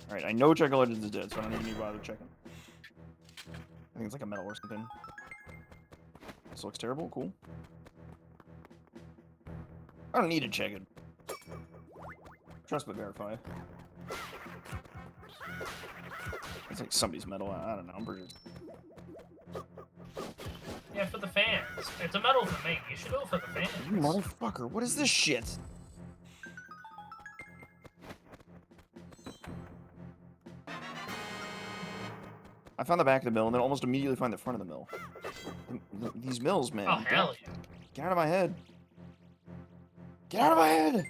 Speaker 5: Alright, I know Jack Legends is dead, so I don't even need to bother checking. I think it's like a medal or something. This looks terrible. Cool. I don't need to check it. Trust but verify. It's like somebody's medal. I don't know. I'm pretty...
Speaker 7: Yeah, for the fans. It's a medal for me. You should do it for the fans.
Speaker 5: You motherfucker, what is this shit? I found the back of the mill and then almost immediately find the front of the mill. These mills, man.
Speaker 7: Oh, hell yeah.
Speaker 5: Get out of my head. Get out of my head.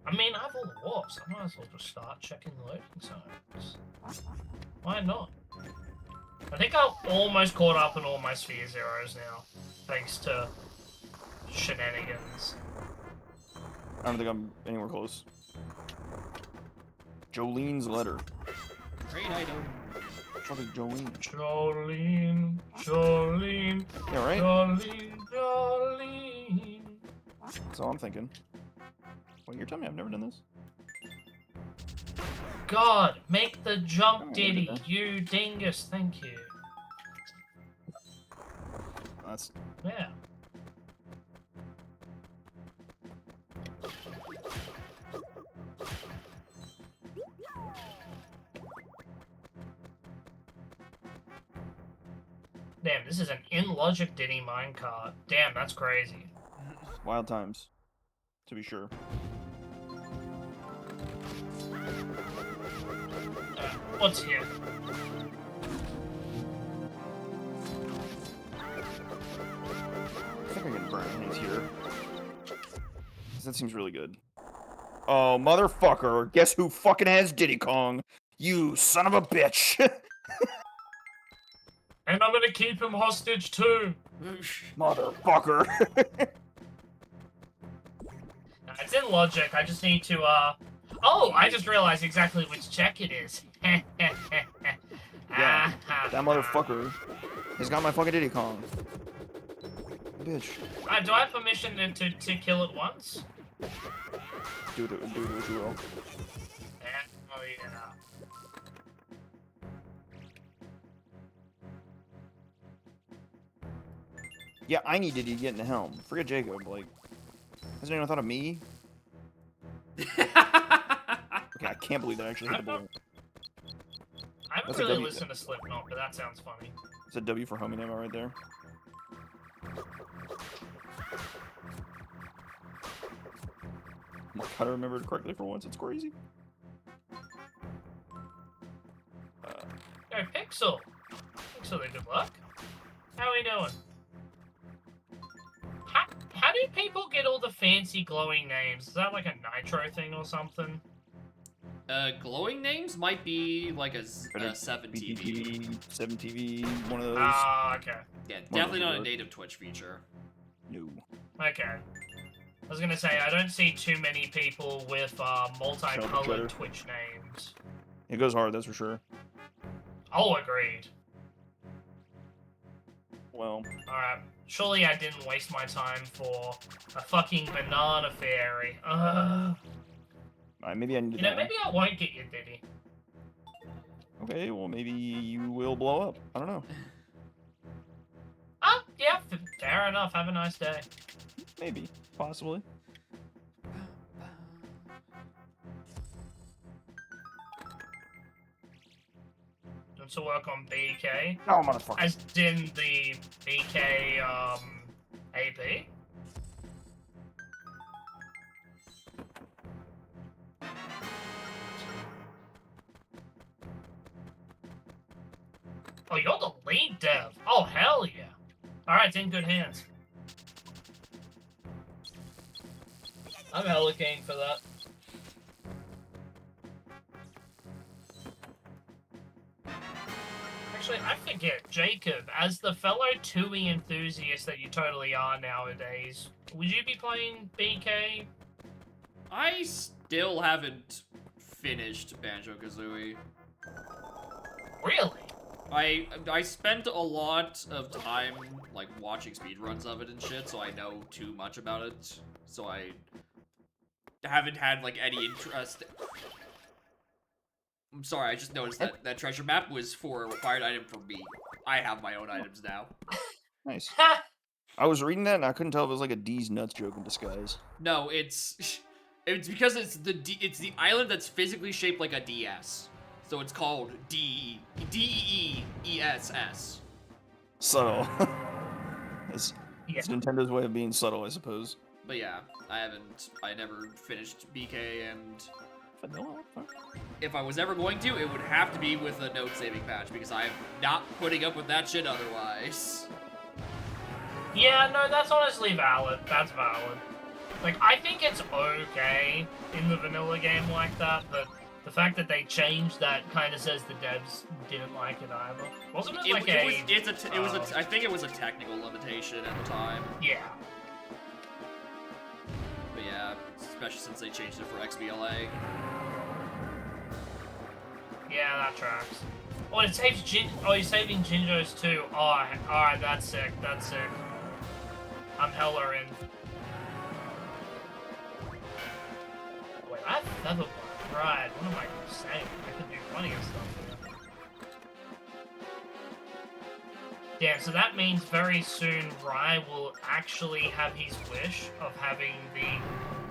Speaker 7: I mean, I have all the warps. I might as well just start checking the loading zones. Why not? I think I'm almost caught up in all my Sphere Zeros now, thanks to shenanigans.
Speaker 5: I don't think I'm anywhere close. Jolene's letter.
Speaker 2: Great item.
Speaker 5: What is Jolene?
Speaker 7: Jolene, Jolene,
Speaker 5: Yeah, right?
Speaker 7: Jolene, Jolene.
Speaker 5: That's all I'm thinking. Wait, you're telling me I've never done this?
Speaker 7: God, make the jump,
Speaker 5: Oh,
Speaker 7: Diddy,
Speaker 5: look at
Speaker 7: you dingus, thank you.
Speaker 5: That's
Speaker 7: Yeah. Damn, this is an in-logic Diddy minecart. Damn, that's crazy.
Speaker 5: wild times, to be sure.
Speaker 7: What's here?
Speaker 5: I think I can burn things here. 'Cause that seems really good. Oh, motherfucker. Guess who fucking has Diddy Kong? You son of a bitch.
Speaker 7: And I'm gonna keep him hostage too.
Speaker 5: Motherfucker.
Speaker 7: It's in logic, I just need to, Oh, I just realized exactly which check it is.
Speaker 5: Yeah, that motherfucker has got my fucking Diddy Kong. Bitch.
Speaker 7: Do I have permission to kill it once?
Speaker 5: Do what you will.
Speaker 7: Oh, yeah.
Speaker 5: Yeah, I need Diddy to get in the helm. Forget Jacob, like... Hasn't anyone thought of me? Okay, I can't believe that I actually hit the ball.
Speaker 7: I haven't
Speaker 5: That's a
Speaker 7: really
Speaker 5: W.
Speaker 7: listened to Slipknot, but that sounds funny.
Speaker 5: It's a W for homie name right there. I remembered correctly for once, it's crazy.
Speaker 7: Yo, Pixel! Pixel, good luck. How are we doing? How do people get all the fancy glowing names? Is that like a Nitro thing or something?
Speaker 2: Glowing names might be like a 7TV.
Speaker 5: 7TV, one of those.
Speaker 7: Ah, okay.
Speaker 2: Yeah,
Speaker 5: One of
Speaker 2: definitely
Speaker 5: those
Speaker 2: not a
Speaker 5: would work.
Speaker 2: native Twitch feature.
Speaker 5: No.
Speaker 7: Okay. I was gonna say, I don't see too many people with multicolored
Speaker 5: Twitter.
Speaker 7: Twitch names.
Speaker 5: It goes hard, that's for sure.
Speaker 7: Oh, agreed.
Speaker 5: Well,
Speaker 7: Alright. Surely I didn't waste my time for a fucking banana fairy.
Speaker 5: maybe I need to
Speaker 7: You know,
Speaker 5: die.
Speaker 7: maybe I won't get you, Diddy.
Speaker 5: Okay, well maybe you will blow up. I don't know.
Speaker 7: Yeah, fair enough. Have a nice day.
Speaker 5: Maybe. Possibly.
Speaker 7: Doing some work on BK.
Speaker 5: Oh, motherfucker.
Speaker 7: As in the BK, AP. Oh, you're the lead dev. Oh, hell yeah. Alright, it's in good hands. I'm hella keen for that. Actually, I forget, Jacob, as the fellow TUI enthusiast that you totally are nowadays, would you be playing BK?
Speaker 2: I still haven't finished Banjo-Kazooie.
Speaker 7: Really?
Speaker 2: I spent a lot of time, like, watching speedruns of it and shit, so I know too much about it. So I haven't had, like, any interest. I'm sorry, I just noticed that that treasure map was for a required item for me. I have my own items now.
Speaker 5: Nice.
Speaker 7: Ha!
Speaker 5: I was reading that and I couldn't tell if it was like a D's nuts joke in disguise.
Speaker 2: No, it's because it's the island that's physically shaped like a DS. So it's called DEESS.
Speaker 5: Subtle. it's
Speaker 7: Yeah.
Speaker 5: it's Nintendo's way of being subtle, I suppose.
Speaker 2: But yeah, I never finished BK and
Speaker 5: Vanilla? Huh?
Speaker 2: if I was ever going to, it would have to be with a note saving patch because I'm not putting up with that shit otherwise.
Speaker 7: Yeah, no, that's honestly valid. That's valid. Like, I think it's okay in the vanilla game like that, but the fact that they changed that kind of says the devs didn't like it either. Wasn't it like
Speaker 2: I think it was a technical limitation at the time.
Speaker 7: Yeah.
Speaker 2: But yeah, especially since they changed it for XBLA.
Speaker 7: Yeah, that tracks. Oh, it saves you're saving Jinjos too. Oh, alright, that's sick. That's sick. I'm hella in. Wait, I have Featherboy. Right, what am I saying? I can do plenty of stuff here. Yeah, so that means very soon Rai will actually have his wish of having the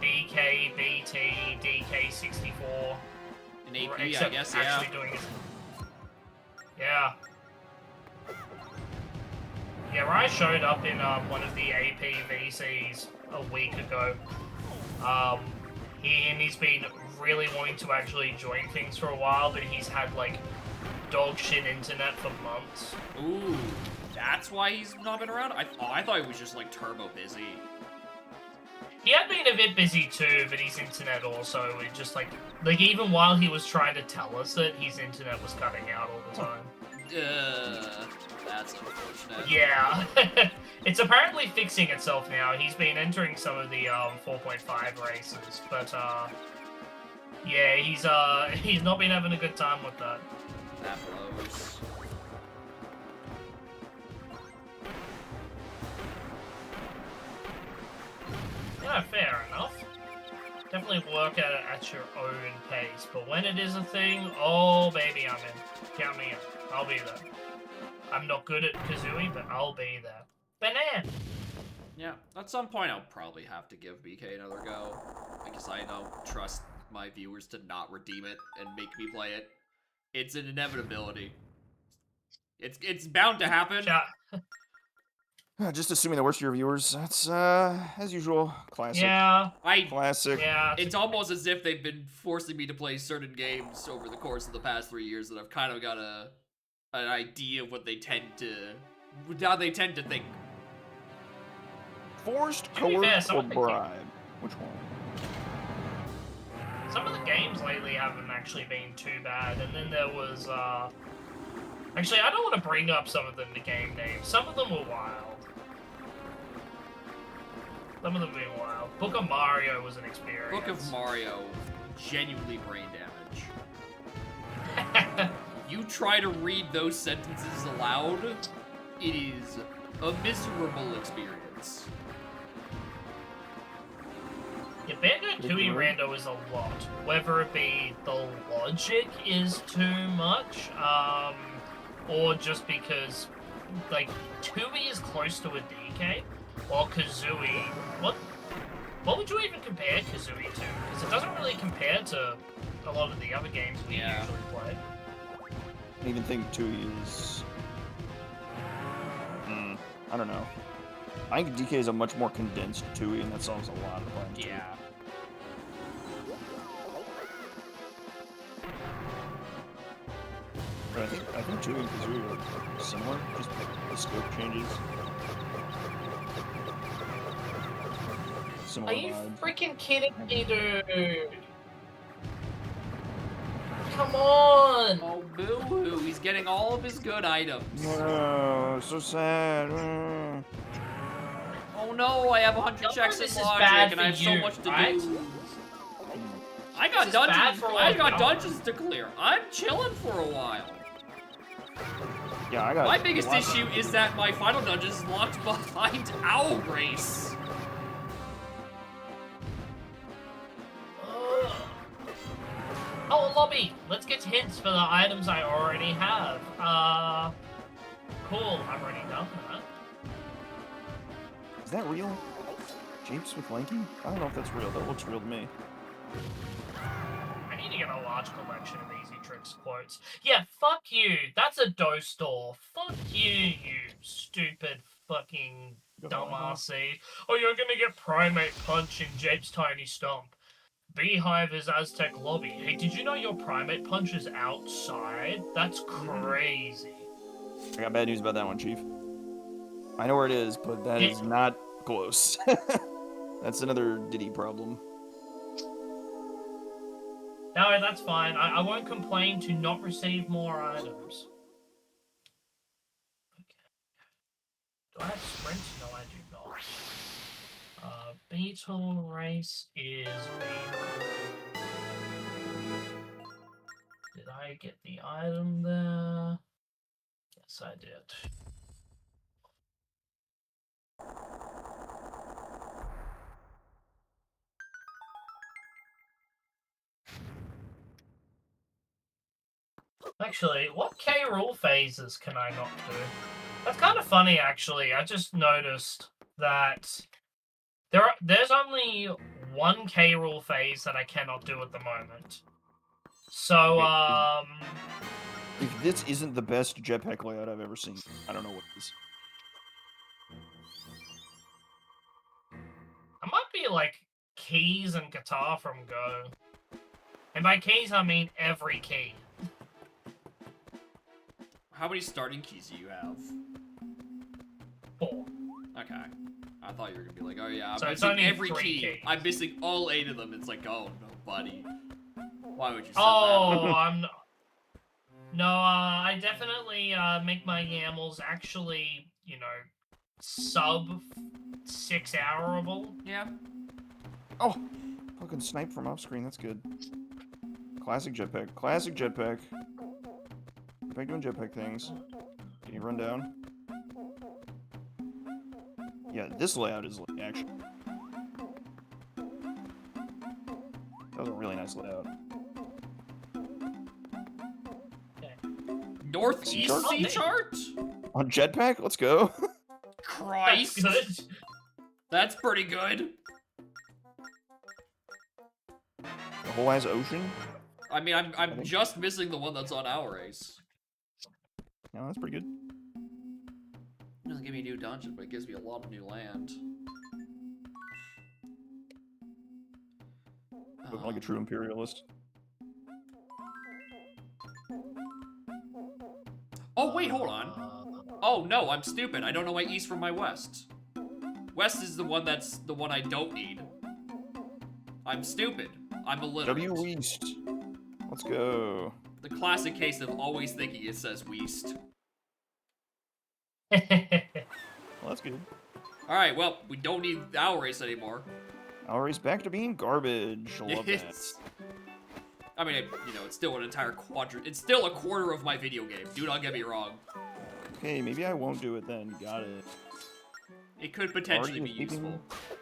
Speaker 7: DKBT DK64.
Speaker 2: An AP,
Speaker 7: Except
Speaker 2: I guess, yeah.
Speaker 7: actually doing it. Yeah. Yeah, Rai showed up in one of the AP VCs a week ago. He's been really wanting to actually join things for a while, but he's had like dog shit internet for months.
Speaker 2: Ooh, that's why he's not been around? I thought he was just like turbo busy.
Speaker 7: He had been a bit busy too, but his internet also, it just like even while he was trying to tell us that his internet was cutting out all the time.
Speaker 2: That's unfortunate.
Speaker 7: Yeah. It's apparently fixing itself now. He's been entering some of the 4.5 races, but yeah, he's not been having a good time with that.
Speaker 2: That blows.
Speaker 7: Yeah, fair enough. Definitely work at your own pace, but when it is a thing, oh baby, I'm in. Count me in. I'll be there. I'm not good at Kazooie, but I'll be there. Banana!
Speaker 2: Yeah, at some point I'll probably have to give BK another go, because I don't trust my viewers to not redeem it and make me play it. It's an inevitability. It's bound to happen.
Speaker 5: Just assuming the worst of your viewers. That's as usual. Classic.
Speaker 7: Yeah.
Speaker 5: Classic.
Speaker 7: Yeah.
Speaker 2: It's almost as if they've been forcing me to play certain games over the course of the past 3 years that I've kind of got an idea of what they how they tend to think.
Speaker 5: Forced,
Speaker 7: To be fair,
Speaker 5: coerced, or bribe? Which one?
Speaker 7: Some of the games lately haven't actually been too bad, and then there was, actually, I don't want to bring up some of the game names. Some of them were wild. Some of them were wild. Book of Mario was an experience.
Speaker 2: Book of Mario, genuinely brain damage. You try to read those sentences aloud, it is a miserable experience.
Speaker 7: Yeah, Banjo-Tooie Rando is a lot. Whether it be the logic is too much, or just because, like, Tooie is close to a DK, while Kazooie, what would you even compare Kazooie to? Because it doesn't really compare to a lot of the other games we usually play.
Speaker 5: I even think Tooie is... I don't know. I think DK is a much more condensed Tooie, and that solves a lot of problems.
Speaker 2: Yeah.
Speaker 5: But I think Tooie and Kazooie are similar, just the scope changes. Similar
Speaker 7: Are you
Speaker 5: vibe.
Speaker 7: freaking kidding me, dude? Come on!
Speaker 2: Oh, boo-hoo, he's getting all of his good items.
Speaker 5: No, so sad.
Speaker 2: Oh no, I have 100 checks
Speaker 7: this
Speaker 2: in
Speaker 7: is bad
Speaker 2: logic and
Speaker 7: for
Speaker 2: I have so
Speaker 7: you,
Speaker 2: much to
Speaker 7: right?
Speaker 2: do. I got
Speaker 7: This is bad
Speaker 2: dungeons.
Speaker 7: for
Speaker 2: I
Speaker 7: like
Speaker 2: got
Speaker 7: no.
Speaker 2: dungeons to clear. I'm chilling for a while.
Speaker 5: Yeah, I got.
Speaker 2: My biggest issue is that my final dungeon is locked behind Owl Race.
Speaker 7: Oh, lobby! Let's get hints for the items I already have. Cool, I've already done that.
Speaker 5: Is that real? Japes with Lanky? I don't know if that's real. That looks real to me.
Speaker 7: I need to get a large collection of Easy Tricks quotes. Yeah, fuck you! That's a dough store. Fuck you, you stupid fucking dumbass seed. Oh, you're gonna get Primate Punch in Jape's Tiny Stomp. Beehive is Aztec Lobby. Hey, did you know your primate punch is outside? That's crazy.
Speaker 5: I got bad news about that one, Chief. I know where it is, but that is not close. That's another Diddy problem.
Speaker 7: No, that's fine. I won't complain to not receive more items. Okay. Do I have sprint? No, I do not. Beetle race is Beetle. Did I get the item there? Yes, I did. Actually, what K rule phases can I not do? That's kind of funny, actually. I just noticed that there's only one K rule phase that I cannot do at the moment. So,
Speaker 5: If this isn't the best jetpack layout I've ever seen, I don't know what is.
Speaker 7: I might be like keys and guitar from Go. And by keys, I mean every key.
Speaker 2: How many starting keys do you have?
Speaker 7: 4.
Speaker 2: Okay. I thought you were gonna be like, oh yeah, I'm
Speaker 7: So it's
Speaker 2: missing
Speaker 7: only
Speaker 2: every
Speaker 7: 3
Speaker 2: key.
Speaker 7: keys.
Speaker 2: I'm missing all 8 of them. It's like, oh no, buddy. Why would you say
Speaker 7: Oh,
Speaker 2: that?
Speaker 7: I'm not... No, I definitely make my YAMLs actually, you know, sub 6 hourable.
Speaker 2: Yeah.
Speaker 5: Oh, fucking snipe from off screen. That's good. Classic jetpack. Classic jetpack. Jetpack doing jetpack things. Can you run down? Yeah, this layout is like actually. That was a really nice layout.
Speaker 2: Northeast
Speaker 5: Chart?
Speaker 2: sea chart?
Speaker 5: On jetpack, let's go.
Speaker 2: Christ.
Speaker 7: That's good.
Speaker 2: That's pretty good.
Speaker 5: The whole ass ocean.
Speaker 2: I mean, I'm just missing the one that's on our race.
Speaker 5: Yeah, that's pretty good.
Speaker 2: It doesn't give me a new dungeon, but it gives me a lot of new land.
Speaker 5: Looking like a true imperialist.
Speaker 2: Oh, wait, hold on. Oh, no, I'm stupid. I don't know my east from my west. West is the one that's the one I don't need. I'm stupid. I'm illiterate.
Speaker 5: W East. Let's go.
Speaker 2: The classic case of always thinking it says Weast.
Speaker 5: Well, that's good.
Speaker 2: Alright, well, we don't need our race anymore.
Speaker 5: Our race back to being garbage. Love that.
Speaker 2: It's- I mean, you know, it's still an entire quadrant. It's still a quarter of my video game. Do not get me wrong.
Speaker 5: Okay, maybe I won't do it then. Got it.
Speaker 2: It could potentially be
Speaker 5: Already escaping-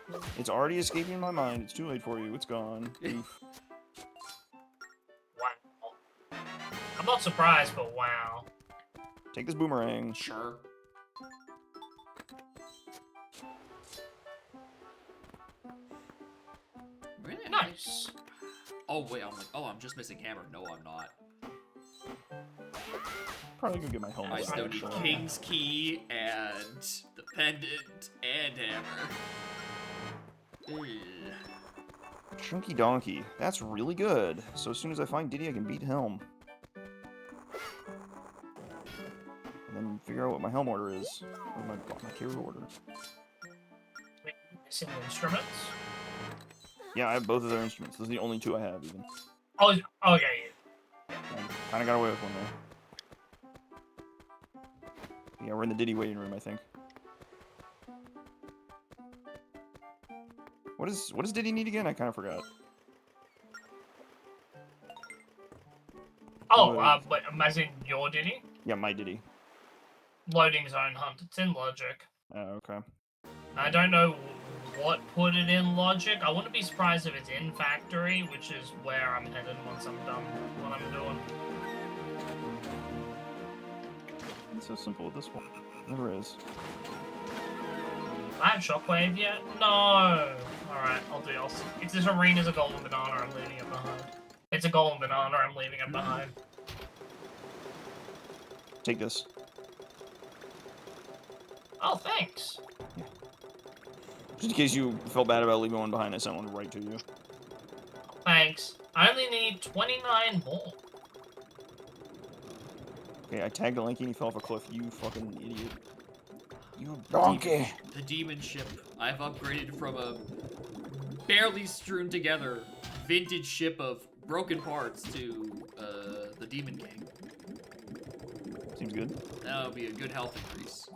Speaker 2: useful.
Speaker 5: It's already escaping my mind. It's too late for you. It's gone. Oof.
Speaker 7: Wow. I'm not surprised, but wow.
Speaker 5: Take this boomerang.
Speaker 2: Sure. Really?
Speaker 7: Nice.
Speaker 2: Oh, wait, I'm like, oh, I'm just missing hammer. No, I'm not.
Speaker 5: Probably gonna get my helmet.
Speaker 2: I still
Speaker 5: back,
Speaker 2: need
Speaker 5: so-
Speaker 2: King's Key and the pendant and hammer. Ugh.
Speaker 5: Chunky Donkey. That's really good. So as soon as I find Diddy, I can beat Helm. And then figure out what my Helm order is. Or my carry order.
Speaker 7: Missing instruments.
Speaker 5: Yeah, I have both of their instruments. Those are the only 2 I have, even.
Speaker 7: Oh, okay.
Speaker 5: Kind of got away with one there. Yeah, we're in the Diddy waiting room, I think. What does Diddy need again? I kind of forgot.
Speaker 7: Oh, but imagine your Diddy?
Speaker 5: Yeah, my Diddy.
Speaker 7: Loading zone hunt. It's in Logic.
Speaker 5: Oh, okay.
Speaker 7: I don't know what put it in Logic. I wouldn't be surprised if it's in Factory, which is where I'm headed once I'm done what I'm doing.
Speaker 5: It's so simple with this one. Never is.
Speaker 7: I have Shockwave yet? No! Alright, I'll do else. If this arena's a golden banana, I'm leaving it behind. It's a golden banana, I'm leaving it behind.
Speaker 5: Take this.
Speaker 7: Oh, thanks!
Speaker 5: Just in case you felt bad about leaving one behind, I sent one right to you.
Speaker 7: I only need 29 more.
Speaker 5: Okay, I tagged a Lanky and he fell off a cliff. You fucking idiot. You
Speaker 2: Donkey. The demon ship. I've upgraded from a barely strewn together vintage ship of broken parts to the Demon King.
Speaker 5: Seems good.
Speaker 2: That'll be a good health increase.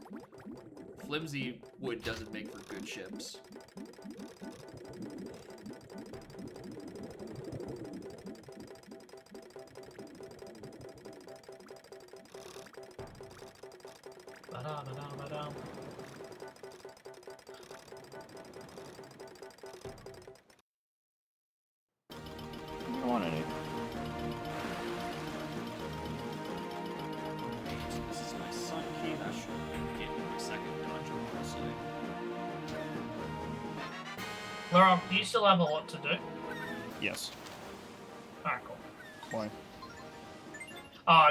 Speaker 2: Flimsy wood doesn't make for good ships.
Speaker 7: Ba-da-ba-da-ba-dum.
Speaker 5: I don't want any.
Speaker 2: This is my sun key. That should get me my second dungeon, honestly.
Speaker 7: Laurel, do you still have a lot to do?
Speaker 5: Yes.
Speaker 7: Alright, cool.
Speaker 5: Why?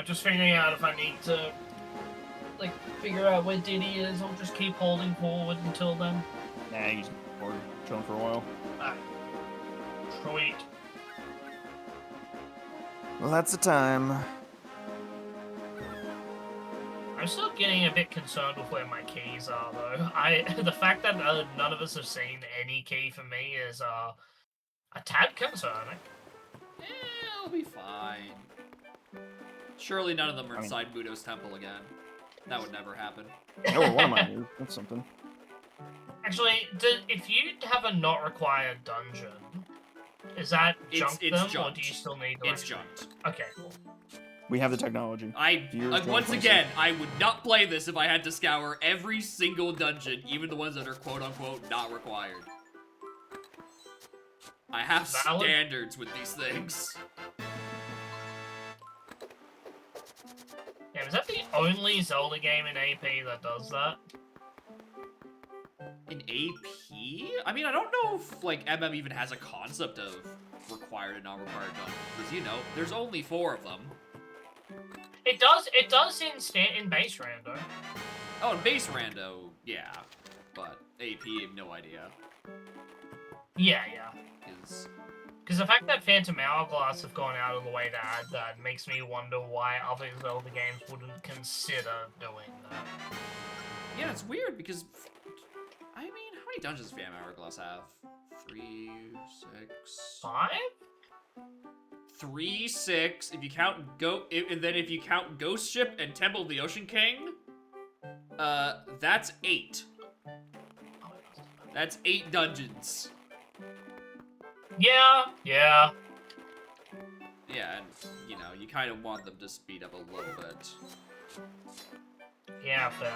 Speaker 7: Just figuring out if I need to, like, figure out where Diddy is. I'll just keep holding forward until then.
Speaker 5: Nah, he's bored. Chilling for a while.
Speaker 7: Alright. Sweet.
Speaker 5: Well, that's the time.
Speaker 7: I'm still getting a bit concerned with where my keys are, though. The fact that none of us have seen any key for me is a tad concerning.
Speaker 2: It'll be fine. Surely none of them are
Speaker 5: I mean-
Speaker 2: inside Mudo's temple again. That would never happen.
Speaker 5: No, one of mine is. That's something.
Speaker 7: Actually, if you have a not required dungeon, is that junk
Speaker 2: it's
Speaker 7: them, or
Speaker 2: junked.
Speaker 7: do you still need the
Speaker 2: It's
Speaker 7: rest?
Speaker 2: junked.
Speaker 7: Okay, cool.
Speaker 5: We have the technology.
Speaker 2: Once again, I would not play this if I had to scour every single dungeon, even the ones that are quote-unquote not required. I have
Speaker 7: Valid.
Speaker 2: standards with these things.
Speaker 7: Yeah, is that the only Zelda game in AP that does that?
Speaker 2: In AP? I mean, I don't know if, like, MM even has a concept of required and non-required dungeons, because, you know, there's only 4 of them.
Speaker 7: It does in base rando.
Speaker 2: Oh, and base rando, yeah. But AP, I have no idea.
Speaker 7: Yeah.
Speaker 2: Is
Speaker 7: Because the fact that Phantom Hourglass have gone out of the way to add that makes me wonder why other Zelda games wouldn't consider doing that.
Speaker 2: yeah, it's weird because I mean, how many dungeons does Phantom Hourglass have? 3, 6,
Speaker 7: 5?
Speaker 2: 3, 6. If you count and then if you count Ghost Ship and Temple of the Ocean King, that's 8. That's 8 dungeons.
Speaker 7: Yeah.
Speaker 2: Yeah, and you know, you kind of want them to speed up a little bit.
Speaker 7: Yeah, fair.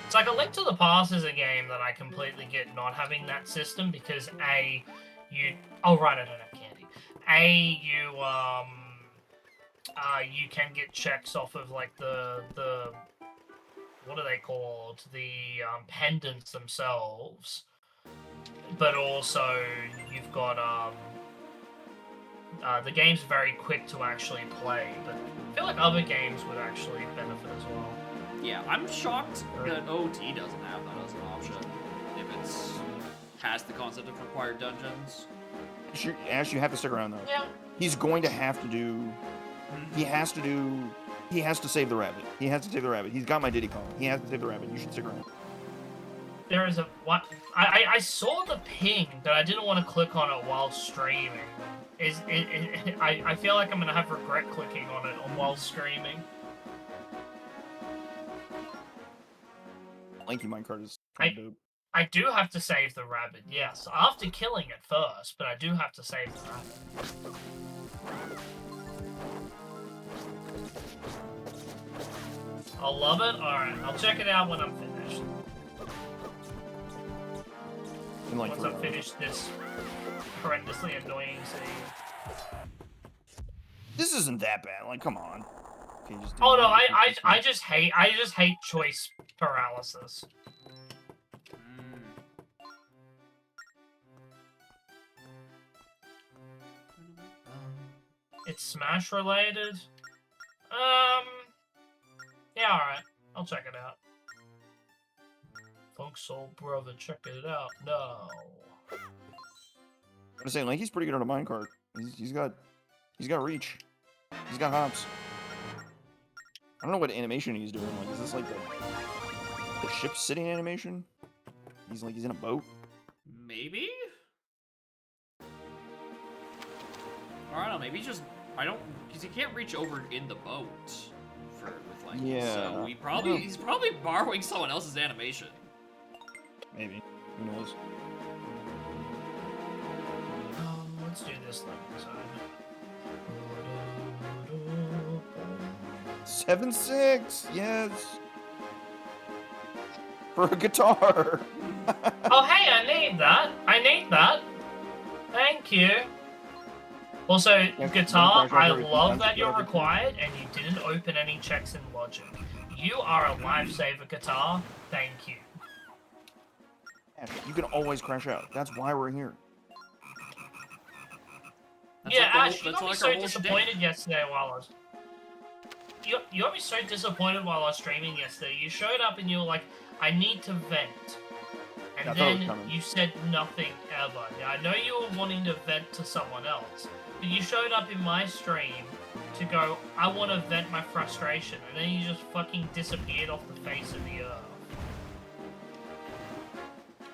Speaker 7: It's like A Link to the Past is a game that I completely get not having that system because oh right, I don't have candy. You can get checks off of like the what are they called? The pendants themselves. But also you've got the game's very quick to actually play, but I feel like other games would actually benefit as well.
Speaker 2: Yeah, I'm shocked that OT doesn't have that as an option. If it's has the concept of required dungeons.
Speaker 5: Ash, you have to stick around though.
Speaker 7: Yeah.
Speaker 5: He's going to have to do. He has to save the rabbit. He has to save the rabbit. He's got my Diddy Kong. He has to save the rabbit. You should stick around.
Speaker 7: There is a what? I saw the ping, but I didn't want to click on it while streaming. I feel like I'm gonna have regret clicking on it while streaming.
Speaker 5: Lanky minecart is kind of dope.
Speaker 7: I do have to save the rabbit, yes. After killing it first, but I do have to save the rabbit. I'll love it. Alright, I'll check it out when I'm finished.
Speaker 5: And like
Speaker 7: Once I've finished this horrendously annoying scene.
Speaker 5: this isn't that bad. Like, come on. Okay, just do
Speaker 7: Oh no,
Speaker 5: that.
Speaker 7: I just hate choice paralysis. It's Smash related. Yeah, alright. I'll check it out. Funk Soul Brother, check it out. No.
Speaker 5: I'm saying, Lanky's pretty good on a minecart. He's got He's got reach. He's got hops. I don't know what animation he's doing. Like, is this like the ship sitting animation? He's in a boat.
Speaker 2: Maybe? Or I don't know, maybe he's just, because he can't reach over in the boat with Lanky.
Speaker 5: Yeah.
Speaker 2: So he's probably borrowing someone else's animation.
Speaker 5: Maybe. Who knows?
Speaker 7: Let's do this like this.
Speaker 5: 7-6. Yes. For a guitar.
Speaker 7: Oh, hey, I need that. Thank you. Also, guitar, I love that you're required and you didn't open any checks in Logic. You are a lifesaver, guitar. Thank you.
Speaker 5: Ash, you can always crash out. That's why we're here.
Speaker 2: That's
Speaker 7: Yeah,
Speaker 2: like the whole-
Speaker 7: Ash, you
Speaker 2: that's
Speaker 7: got me
Speaker 2: like
Speaker 7: so
Speaker 2: our whole shtick.
Speaker 7: disappointed yesterday while I was... You got me so disappointed while I was streaming yesterday. You showed up and you were like, I need to vent.
Speaker 5: Yeah, I
Speaker 7: And
Speaker 5: thought it was
Speaker 7: then
Speaker 5: coming.
Speaker 7: you said nothing ever. Now, I know you were wanting to vent to someone else, but you showed up in my stream to go, I want to vent my frustration, and then you just fucking disappeared off the face of the earth.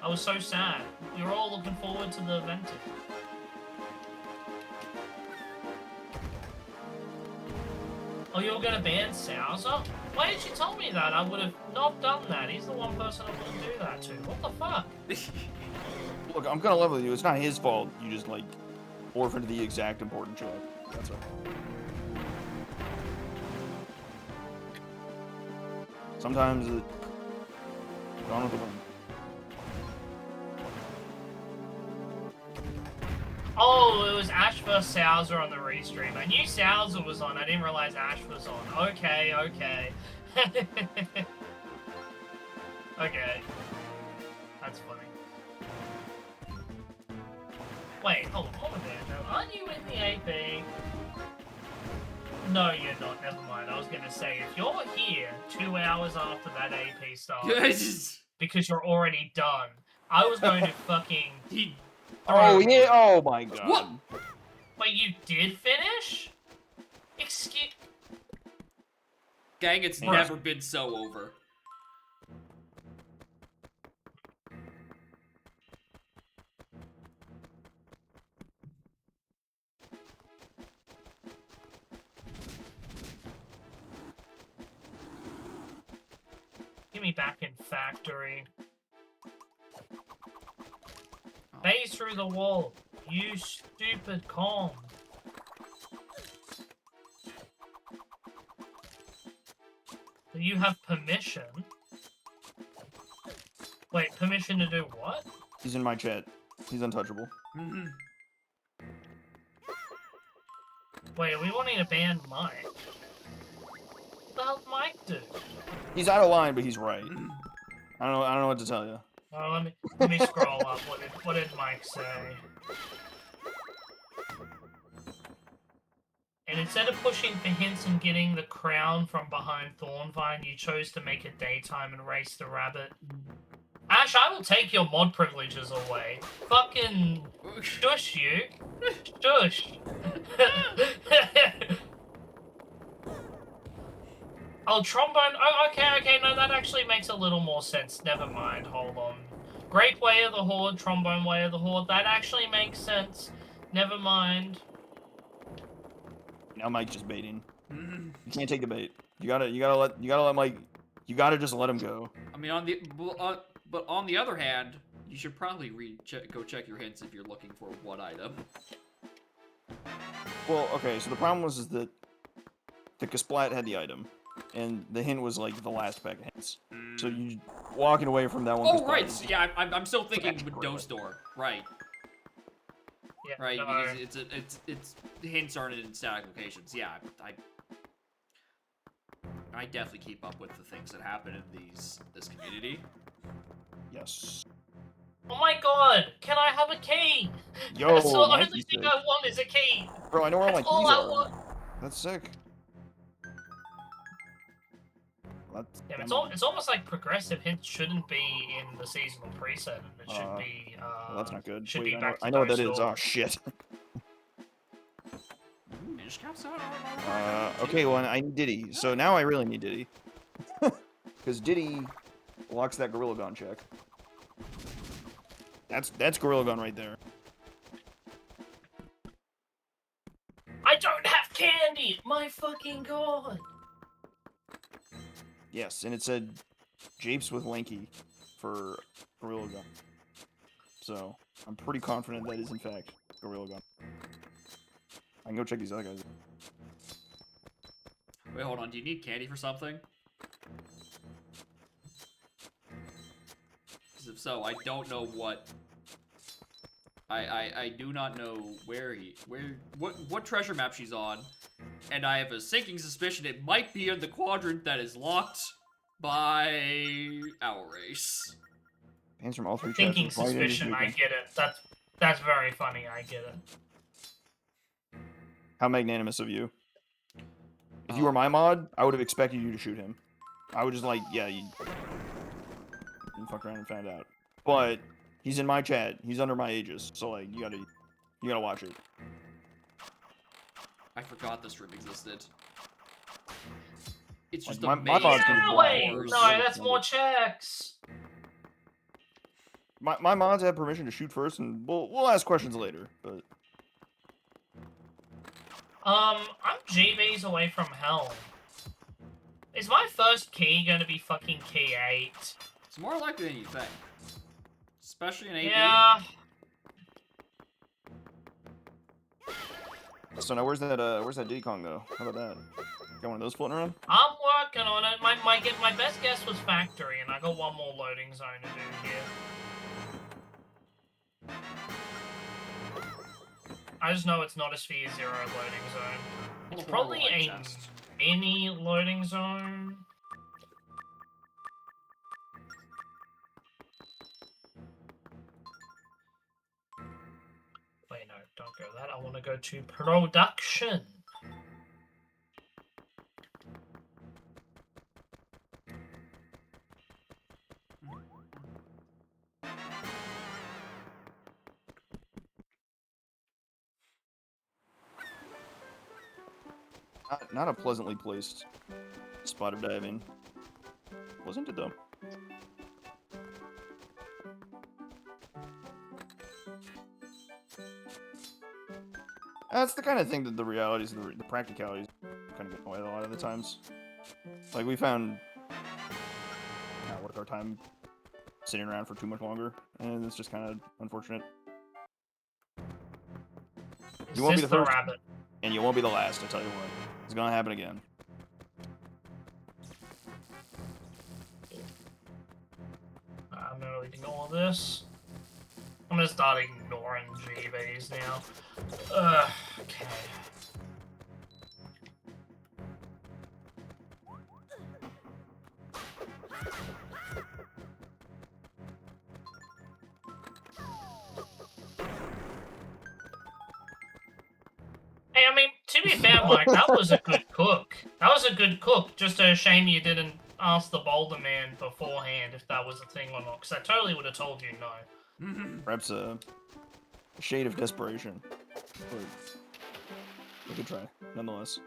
Speaker 7: I was so sad. We were all looking forward to the venting. Oh, you were gonna ban Souser? Why didn't you tell me that? I would have not done that. He's the one person I wouldn't do that to. What the fuck?
Speaker 5: Look, I'm gonna level with you. It's not his fault. You just like orphaned the exact important job. That's all. Sometimes it gone with the wind.
Speaker 7: Oh, it was Ash vs. Souser on the restream. I knew Souser was on. I didn't realize Ash was on. Okay. Okay. That's funny. Wait, hold on, Banjo. Aren't you in the AP? No, you're not. Never mind. I was gonna say, if you're here 2 hours after that AP starts, because you're already done, I was going to fucking...
Speaker 5: Oh yeah! Oh my god!
Speaker 2: What?
Speaker 7: Wait, you did finish? Excuse...
Speaker 2: Gang, it's
Speaker 5: Yeah.
Speaker 2: never been so over.
Speaker 7: Get me back in factory. Phase through the wall. You stupid calm. You have permission? Wait, permission to do what?
Speaker 5: He's in my chat. He's untouchable.
Speaker 7: Wait, are we wanting to ban Mike? What the hell's Mike do?
Speaker 5: He's out of line, but he's right. I don't know what to tell you.
Speaker 7: Oh, let me scroll up. What did Mike say? And instead of pushing for hints and getting the crown from behind Thornvine, you chose to make it daytime and race the rabbit. Ash, I will take your mod privileges away. Fucking shush you. Shush. Oh, trombone. Oh, okay. No, that actually makes a little more sense. Never mind. Hold on. Grape Way of the Horde, Trombone Way of the Horde. That actually makes sense. Never mind.
Speaker 5: Now Mike's just baiting. You can't take the bait. You gotta let Mike. You gotta just let him go.
Speaker 2: I mean, but on the other hand, you should probably go check your hints if you're looking for one item.
Speaker 5: Well, okay. So the problem was that the Kasplat had the item, and the hint was like the last pack of hints. So you walking away from that one.
Speaker 2: Oh
Speaker 5: Kasplat
Speaker 2: right,
Speaker 5: was-
Speaker 2: yeah, I'm still thinking
Speaker 5: That's
Speaker 2: with
Speaker 5: great.
Speaker 2: Dose Door, right?
Speaker 7: Yeah,
Speaker 2: Right,
Speaker 7: no.
Speaker 2: because it's hints aren't in static locations. Yeah, I definitely keep up with the things that happen in this community.
Speaker 5: Yes.
Speaker 7: Oh my god! Can I have a key?
Speaker 5: Yo,
Speaker 7: That's the
Speaker 5: Mikey's
Speaker 7: only thing
Speaker 5: sick.
Speaker 7: I want is a key.
Speaker 5: Bro, I know where all my
Speaker 7: That's all
Speaker 5: keys
Speaker 7: I
Speaker 5: are.
Speaker 7: want.
Speaker 5: That's sick.
Speaker 7: Yeah, it's almost like progressive hints shouldn't be in the seasonal preset, and it should be.
Speaker 5: Well, that's not good.
Speaker 7: Should
Speaker 5: Wait,
Speaker 7: be
Speaker 5: I
Speaker 7: back to
Speaker 5: know what that
Speaker 7: Dose
Speaker 5: is.
Speaker 7: Door.
Speaker 5: Oh shit.
Speaker 2: Fish caps out?
Speaker 5: Okay, well, I need Diddy. So now I really need Diddy. Because Diddy locks that Gorilla Gun check. That's Gorilla Gun right there.
Speaker 7: I don't have candy! My fucking god!
Speaker 5: Yes, and it said Japes with Lanky for Gorilla Gun. So, I'm pretty confident that is in fact Gorilla Gun. I can go check these other guys.
Speaker 2: Wait, hold on. Do you need candy for something? Because if so, I don't know what. I do not know what treasure map she's on, and I have a sinking suspicion it might be in the quadrant that is locked by Owl Race.
Speaker 5: Hands from all three
Speaker 7: Thinking
Speaker 5: chapters. Why didn't you
Speaker 7: suspicion,
Speaker 5: do
Speaker 7: I
Speaker 5: that?
Speaker 7: get it. That's very funny, I get it.
Speaker 5: How magnanimous of you. If you were my mod, I would have expected you to shoot him. I would just like, yeah, you fuck around and found out. But he's in my chat. He's under my aegis, so like you gotta watch it.
Speaker 2: I forgot this room existed. It's
Speaker 5: Like,
Speaker 2: just
Speaker 5: my
Speaker 2: a maze
Speaker 5: mod's
Speaker 2: of
Speaker 5: gonna
Speaker 7: Yeah,
Speaker 5: be
Speaker 7: wait!
Speaker 5: doors.
Speaker 7: No, that's more checks!
Speaker 5: My mods have permission to shoot first, and we'll ask questions later. But
Speaker 7: I'm GBs away from hell. Is my first key gonna be fucking key 8?
Speaker 2: It's more likely than you think. Especially in AP.
Speaker 7: Yeah.
Speaker 5: so now where's that Diddy Kong though? How about that? Got one of those floating around?
Speaker 7: I'm working on it. My best guess was factory, and I got one more loading zone to do here. I just know it's not a Sphere Zero loading zone. It's probably a mini loading zone. Wait, no, don't go that. I want to go to production.
Speaker 5: Not a pleasantly placed spot of diving. Wasn't it though? That's the kind of thing that the realities, the practicalities, kind of get away a lot of the times. Like we found, worth our time sitting around for too much longer, and it's just kind of unfortunate. You won't be the first,
Speaker 7: rabbit.
Speaker 5: and you won't be the last. I tell you what, it's gonna happen again.
Speaker 7: I'm gonna ignore this. I'm gonna start ignoring GBs now. Okay. Hey, I mean, to be fair, Mike, that was a good cook. That was a good cook. Just a shame you didn't ask the Boulder Man beforehand if that was a thing or not, because I totally would have told you no.
Speaker 5: Perhaps a shade of desperation. But a good try, nonetheless.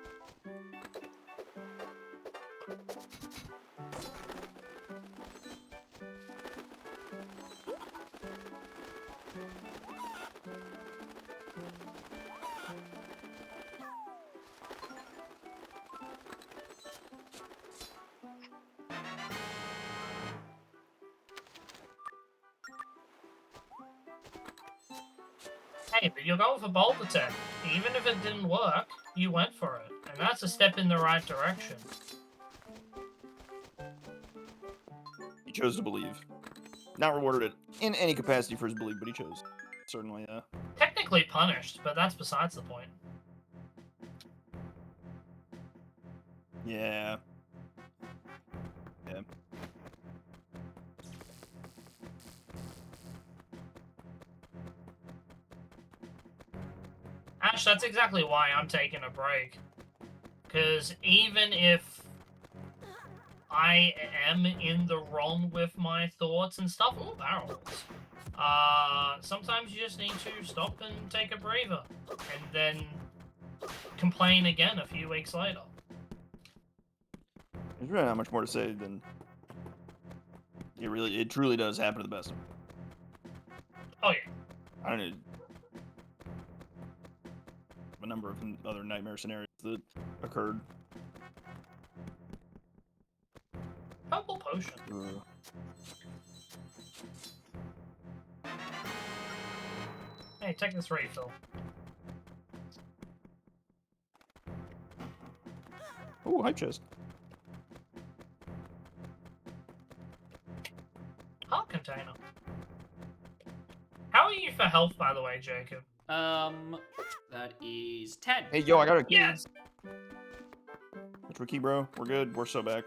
Speaker 7: Hey, but you're going for Boulder Tech. Even if it didn't work, you went for it. And that's a step in the right direction.
Speaker 5: He chose to believe. Not rewarded it in any capacity for his belief, but he chose. Certainly, yeah.
Speaker 7: Technically punished, but that's besides the point.
Speaker 5: Yeah. Yeah.
Speaker 7: Ash, that's exactly why I'm taking a break. Because even if I am in the wrong with my thoughts and stuff, all barrels, sometimes you just need to stop and take a breather. And then complain again a few weeks later.
Speaker 5: There's really not much more to say than it truly does happen to the best of them.
Speaker 7: Oh yeah.
Speaker 5: I don't know. A number of other nightmare scenarios that occurred.
Speaker 7: Purple potion. Hey, take this refill.
Speaker 5: Ooh, hype chest.
Speaker 7: Heart container. How are you for health, by the way, Jacob?
Speaker 2: That is 10.
Speaker 5: Hey, yo, I got a key.
Speaker 7: Yes.
Speaker 5: What's your key, bro? We're good. We're so back.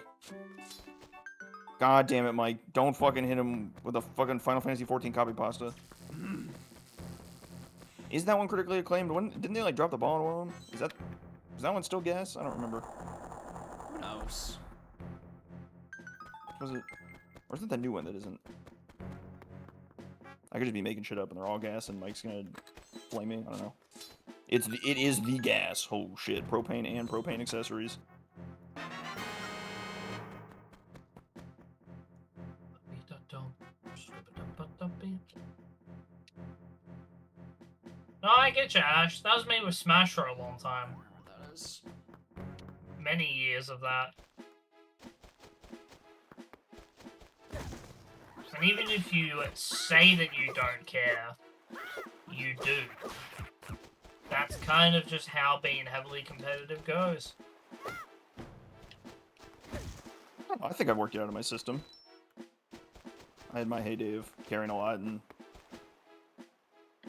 Speaker 5: God damn it, Mike. Don't fucking hit him with a fucking Final Fantasy 14 copy pasta. Isn't that one critically acclaimed? Didn't they, like, drop the ball on one of them? Is that one still gas? I don't remember.
Speaker 2: Who knows?
Speaker 5: Was it? Or is it the new one that isn't? I could just be making shit up and they're all gas and Mike's gonna flame me. I don't know. It is the gas. Oh shit. Propane and propane accessories.
Speaker 7: No, I get you, Ash. That was made with Smash for a long time.
Speaker 2: That is.
Speaker 7: Many years of that. And even if you say that you don't care, you do. That's kind of just how being heavily competitive goes.
Speaker 5: I think I've worked it out of my system. I had my heyday of caring a lot and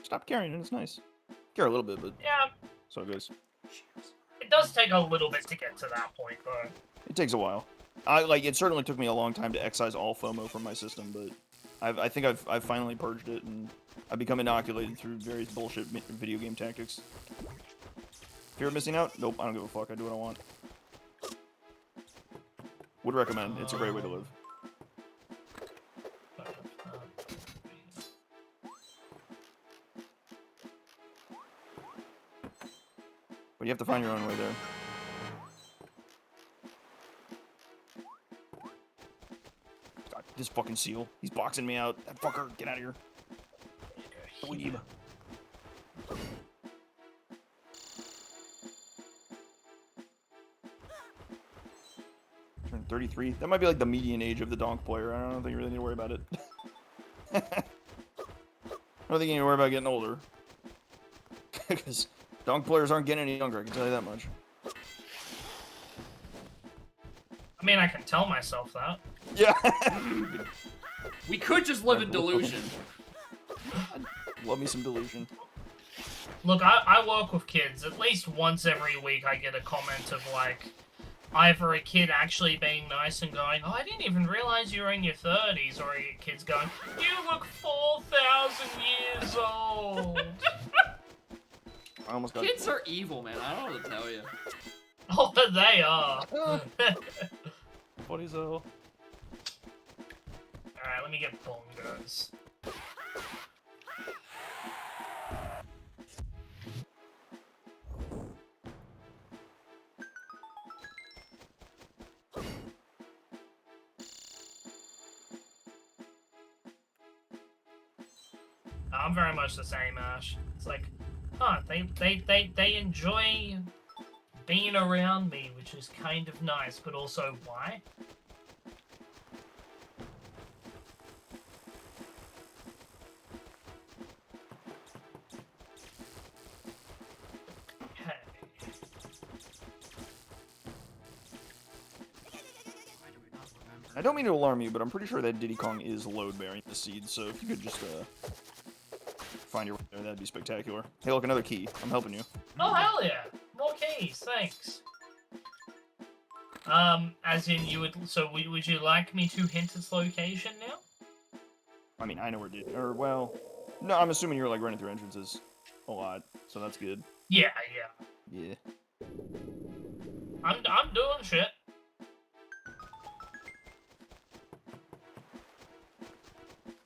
Speaker 5: stopped caring and it's nice. Care a little bit, but
Speaker 7: Yeah,
Speaker 5: so it goes.
Speaker 7: it does take a little bit to get to that point, though.
Speaker 5: It takes a while. It certainly took me a long time to excise all FOMO from my system, but I think I've finally purged it and I've become inoculated through various bullshit video game tactics. Fear of missing out? Nope, I don't give a fuck. I do what I want. Would recommend. It's a great way to live. But you have to find your own way there. God, this fucking seal. He's boxing me out. That fucker, get out of here. Dweeb. Turn 33. That might be like the median age of the donk player. I don't think you really need to worry about it. I don't think you need to worry about getting older. Because donk players aren't getting any younger, I can tell you that much.
Speaker 7: I mean, I can tell myself that.
Speaker 5: Yeah.
Speaker 2: We could just live in delusion.
Speaker 5: Love me some delusion.
Speaker 7: Look, I work with kids. At least once every week I get a comment of, like, either a kid actually being nice and going, oh, I didn't even realize you were in your 30s, or a kid's going, you look 4,000 years old.
Speaker 5: I almost got
Speaker 2: Kids are evil, man. I don't know what to tell you.
Speaker 7: Oh, but they are.
Speaker 5: What is all?
Speaker 7: Alright, let me get bongos. I'm very much the same, Ash. It's like, huh, they enjoy being around me, which is kind of nice, but also why? Okay.
Speaker 5: I don't mean to alarm you, but I'm pretty sure that Diddy Kong is load-bearing the seed, so if you could just, find your way there, that'd be spectacular. Hey, look, another key. I'm helping you.
Speaker 7: Oh, hell yeah! More keys, thanks. As in you would, so would you like me to hint its location now?
Speaker 5: I mean, I know where Diddy, or, well, no, I'm assuming you're, like, running through entrances a lot, so that's good.
Speaker 7: Yeah.
Speaker 5: Yeah.
Speaker 7: I'm doing shit.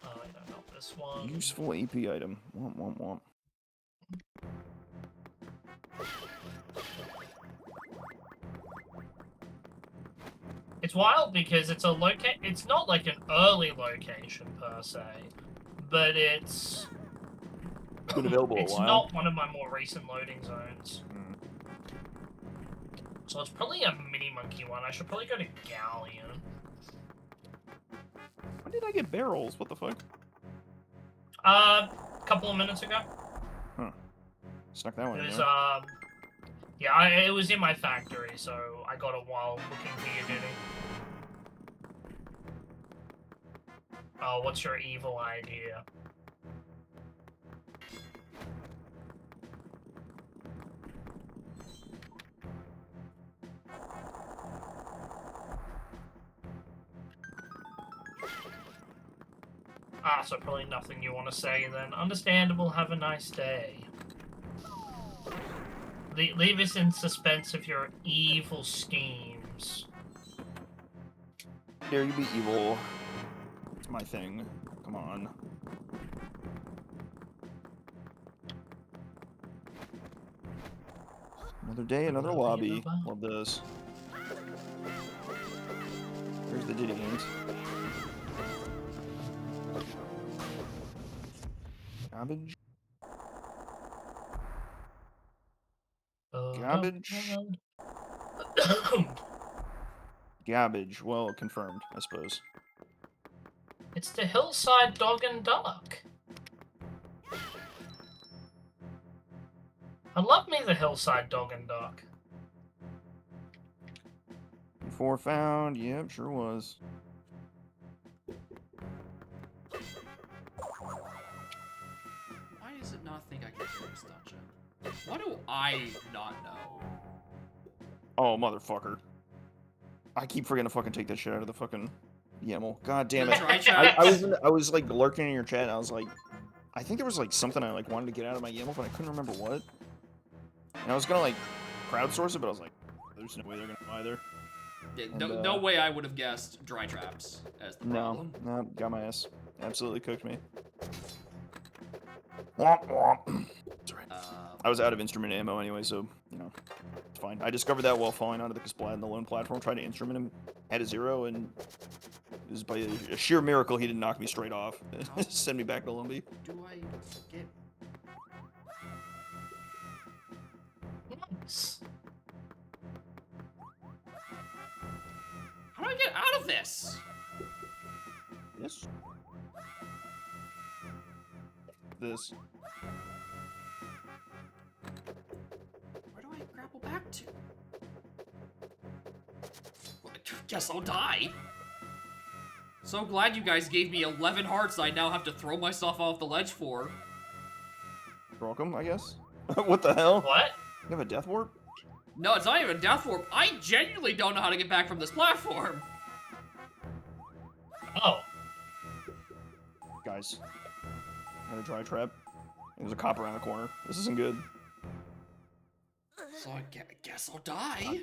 Speaker 7: Oh, I don't know this one.
Speaker 5: Useful AP item. Womp, womp, womp.
Speaker 7: It's wild because it's it's not like an early location per se, but it's
Speaker 5: Been available a
Speaker 7: it's
Speaker 5: while.
Speaker 7: not one of my more recent loading zones.
Speaker 5: Hmm.
Speaker 7: So it's probably a mini monkey one. I should probably go to Galleon.
Speaker 5: When did I get barrels? What the fuck?
Speaker 7: A couple of minutes ago.
Speaker 5: Snuck that one
Speaker 7: It
Speaker 5: in
Speaker 7: was
Speaker 5: there.
Speaker 7: yeah, it was in my factory, so I got it while looking for your duty. Oh, what's your evil idea? Ah, so probably nothing you want to say then. Understandable, have a nice day. Leave us in suspense of your evil schemes.
Speaker 5: Dare you be evil? It's my thing. Come on. Another day, another lobby. Love this. There's the Diddy games. Garbage. Garbage. Garbage. Well, confirmed, I suppose.
Speaker 7: It's the hillside dog and duck. I love me the hillside dog and duck.
Speaker 5: Before found, yep, sure was.
Speaker 2: Why does it not think I can do this dungeon? Why do I not know?
Speaker 5: Oh, motherfucker. I keep forgetting to fucking take that shit out of the fucking YAML. God damn it.
Speaker 2: Try chat.
Speaker 5: I was like lurking in your chat and I was like, I think there was like something I like wanted to get out of my YAML, but I couldn't remember what. And I was gonna like crowdsource it, but I was like, there's no way they're gonna either.
Speaker 2: Yeah,
Speaker 5: And,
Speaker 2: no way I would have guessed dry traps as the
Speaker 5: No,
Speaker 2: problem.
Speaker 5: no, got my ass. Absolutely cooked me. Womp womp. That's right. I was out of instrument ammo anyway, so, you know, it's fine. I discovered that while falling onto the Kasplat in the lone platform, trying to instrument him, had a 0, and it was by a sheer miracle he didn't knock me straight off. Send me back to Lumby.
Speaker 2: Do I get?
Speaker 7: Nice.
Speaker 2: How do I get out of this?
Speaker 5: Yes. This.
Speaker 2: Where do I grapple back to? Well, I guess I'll die. So glad you guys gave me 11 hearts I now have to throw myself off the ledge for.
Speaker 5: You're welcome, I guess. What the hell?
Speaker 7: What?
Speaker 5: You have a death warp?
Speaker 2: No, it's not even a death warp. I genuinely don't know how to get back from this platform.
Speaker 7: Oh.
Speaker 5: Guys. I got a dry trap. There's a cop around the corner. This isn't good.
Speaker 2: So I guess I'll die.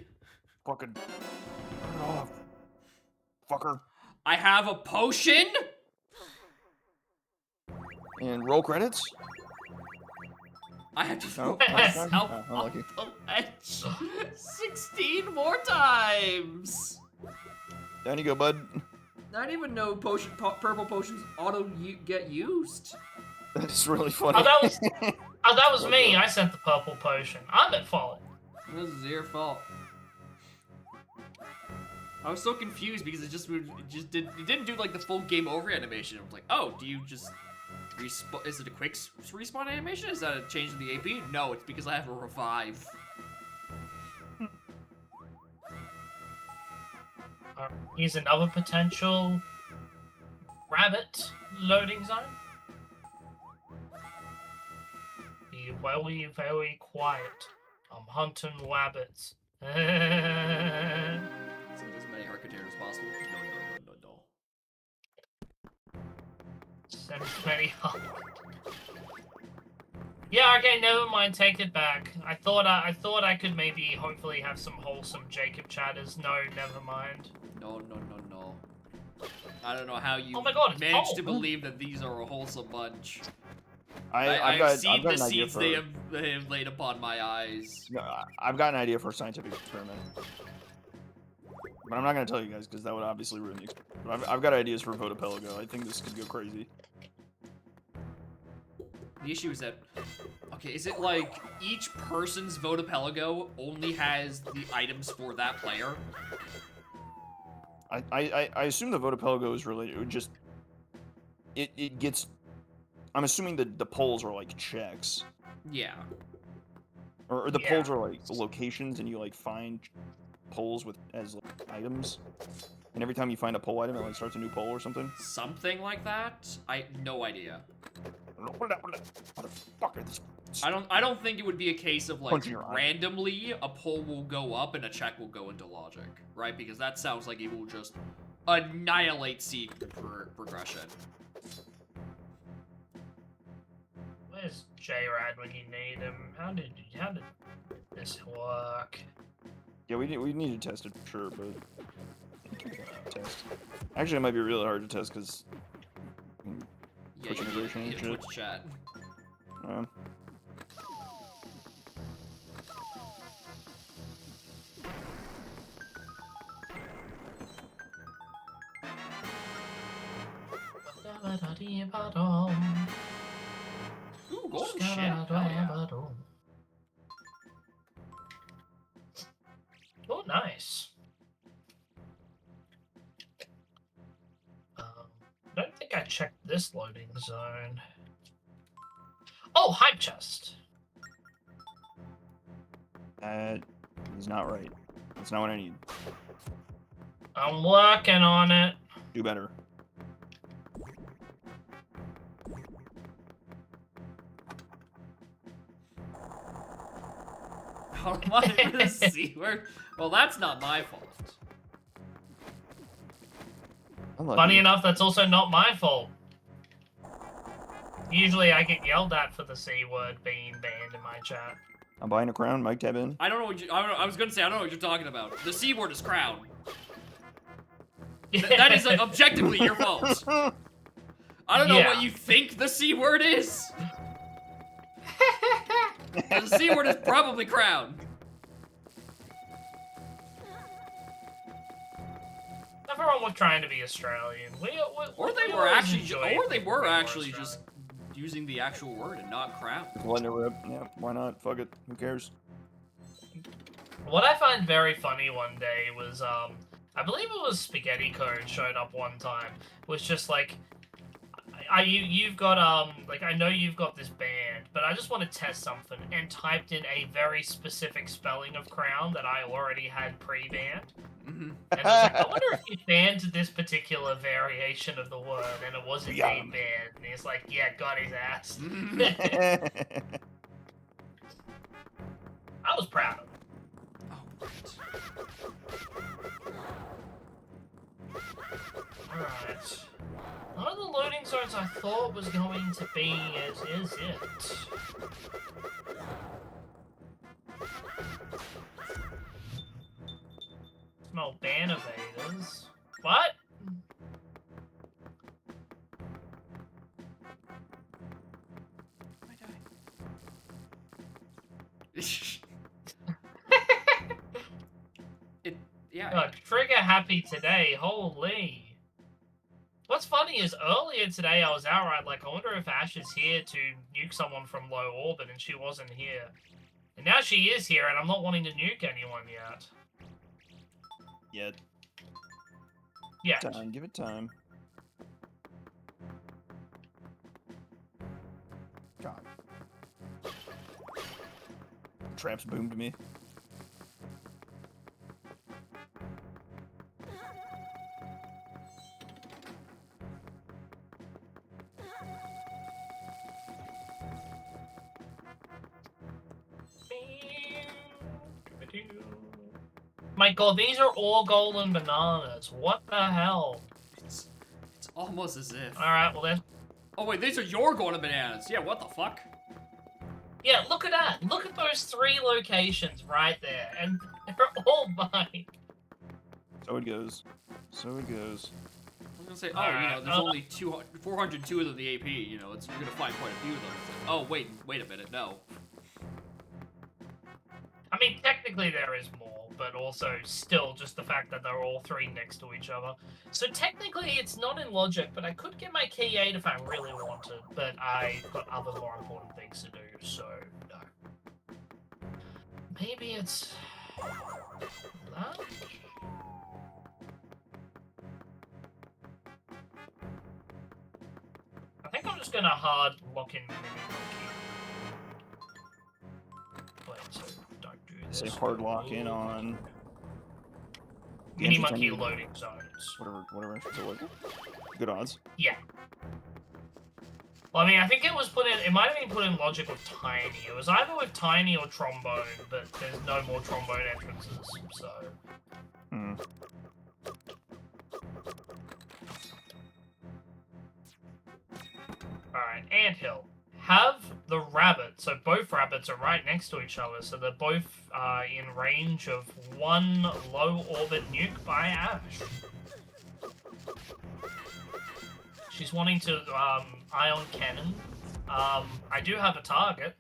Speaker 5: Fucking. Turn it off. Fucker.
Speaker 2: I have a potion?
Speaker 5: And roll credits?
Speaker 2: I have to throw
Speaker 5: No?
Speaker 2: myself
Speaker 5: Oh,
Speaker 2: off
Speaker 5: unlucky.
Speaker 2: the ledge 16 more times.
Speaker 5: Down you go, bud.
Speaker 2: I didn't even know purple potions get used.
Speaker 5: That's really funny.
Speaker 7: Oh, that was me. I sent the purple potion. I'm at fault.
Speaker 2: This is your fault. I was so confused because it didn't do like the full game over animation. I was like, oh, do you just respawn? Is it a quick respawn animation? Is that a change in the AP? No, it's because I have a revive.
Speaker 7: Here's another potential rabbit loading zone. Be very, very quiet. I'm hunting rabbits.
Speaker 2: Send as many heart containers as possible. No.
Speaker 7: Send as many up. Yeah, okay, never mind, take it back. I thought I could maybe hopefully have some wholesome Jacob chatters. No, never mind.
Speaker 2: No. I don't know how you
Speaker 7: Oh my God, it's
Speaker 2: managed to
Speaker 7: cold.
Speaker 2: believe that these are a wholesome bunch.
Speaker 5: I've
Speaker 2: I've
Speaker 5: got
Speaker 2: seen the
Speaker 5: an idea
Speaker 2: seeds
Speaker 5: for.
Speaker 2: they have laid upon my eyes.
Speaker 5: No, I've got an idea for a scientific experiment. But I'm not gonna tell you guys because that would obviously ruin the experience. But I've got ideas for Votapelago. I think this could go crazy.
Speaker 2: The issue is that, okay, is it like each person's Votapelago only has the items for that player?
Speaker 5: I assume the Votapelago is related. It would just it gets. I'm assuming that the polls are like checks,
Speaker 2: Yeah.
Speaker 5: or the
Speaker 7: Yeah.
Speaker 5: polls are like locations, and you like find polls with as like, items. And every time you find a poll item, it like starts a new poll or something.
Speaker 2: Something like that? No idea.
Speaker 5: Motherfucker, this
Speaker 2: I don't think it would be a case of like
Speaker 5: Punch in your eye.
Speaker 2: randomly a poll will go up and a check will go into logic, right? Because that sounds like it will just annihilate seed progression.
Speaker 7: Where's J-Rad when you need him? How did this work?
Speaker 5: Yeah, we need to test it for sure, but test. Actually, it might be really hard to test because
Speaker 2: Yeah,
Speaker 5: Twitch
Speaker 2: you
Speaker 5: integration and
Speaker 2: need
Speaker 5: shit.
Speaker 2: Twitch chat. Ooh, golden ship. Hell yeah.
Speaker 7: Oh, nice. I don't think I checked this loading zone. Oh, hype chest.
Speaker 5: He's not right. That's not what I need.
Speaker 7: I'm working on it.
Speaker 5: Do better.
Speaker 2: How am I gonna see where? Well, that's not my fault.
Speaker 7: Funny enough, that's also not my fault. Usually I get yelled at for the C word being banned in my chat.
Speaker 5: I'm buying a crown. Mike, tab in.
Speaker 2: I don't know what I was gonna say. I don't know what you're talking about. The C word is crown. That is objectively your fault. I don't know
Speaker 7: Yeah.
Speaker 2: what you think the C word is. The C word is probably crown.
Speaker 7: Everyone was trying to be Australian.
Speaker 2: Or they
Speaker 7: we
Speaker 2: were
Speaker 7: always
Speaker 2: actually,
Speaker 7: enjoyed
Speaker 2: or they
Speaker 7: being
Speaker 2: were
Speaker 7: more
Speaker 2: actually
Speaker 7: Australian.
Speaker 2: just using the actual word and not crown.
Speaker 5: Just letting it rip. Yeah, why not? Fuck it. Who cares?
Speaker 7: What I find very funny one day was, I believe it was Spaghetti Code showed up one time. Was just like, you've got, like, I know you've got this band, but I just want to test something, and typed in a very specific spelling of crown that I already had pre-banned.
Speaker 2: Mhm.
Speaker 7: And I was like, I wonder if you banned this particular variation of the word, and it wasn't being
Speaker 5: Yum.
Speaker 7: banned. And he's like, yeah, got his ass. I was proud of him.
Speaker 2: Oh, right.
Speaker 7: Alright. One of the loading zones I thought was going to be is it. Smell ban evaders. What?
Speaker 2: Yeah.
Speaker 7: Trigger happy today, holy. What's funny is earlier today I was outright like, I wonder if Ash is here to nuke someone from low orbit, and she wasn't here. And now she is here, and I'm not wanting to nuke anyone yet.
Speaker 5: Yet.
Speaker 7: Yeah.
Speaker 5: Time. Give it time. God. Traps boomed me.
Speaker 7: My god, these are all golden bananas. What the hell?
Speaker 2: It's almost as if.
Speaker 7: Alright, well then.
Speaker 2: Oh wait, these are your golden bananas. Yeah, what the fuck?
Speaker 7: Yeah, look at that. Look at those 3 locations right there. And they're all mine.
Speaker 5: So it goes. So it goes.
Speaker 2: I was gonna say, oh,
Speaker 7: Alright,
Speaker 2: there's only 402 of the AP. You're gonna find quite a few of them. Oh wait a minute, no.
Speaker 7: I mean, technically there is more, but also still just the fact that they're all three next to each other. So technically it's not in logic, but I could get my key 8 if I really wanted, but I got other more important things to do, so no. Maybe it's that? I think I'm just gonna hard lock in Mini Monkey. Wait, so don't do this.
Speaker 5: Say hard lock in on the
Speaker 7: Mini
Speaker 5: entrance
Speaker 7: Monkey
Speaker 5: on
Speaker 7: loading zones.
Speaker 5: whatever entrance it was. Good odds.
Speaker 7: Yeah. Well, I mean, I think it was put in. It might have been put in logic with Tiny. It was either with Tiny or Trombone, but there's no more Trombone entrances, so.
Speaker 5: Hmm.
Speaker 7: Alright, Anthill. Have the rabbit, so both rabbits are right next to each other, so they're both in range of one low orbit nuke by Ash. She's wanting to ion cannon. I do have a target.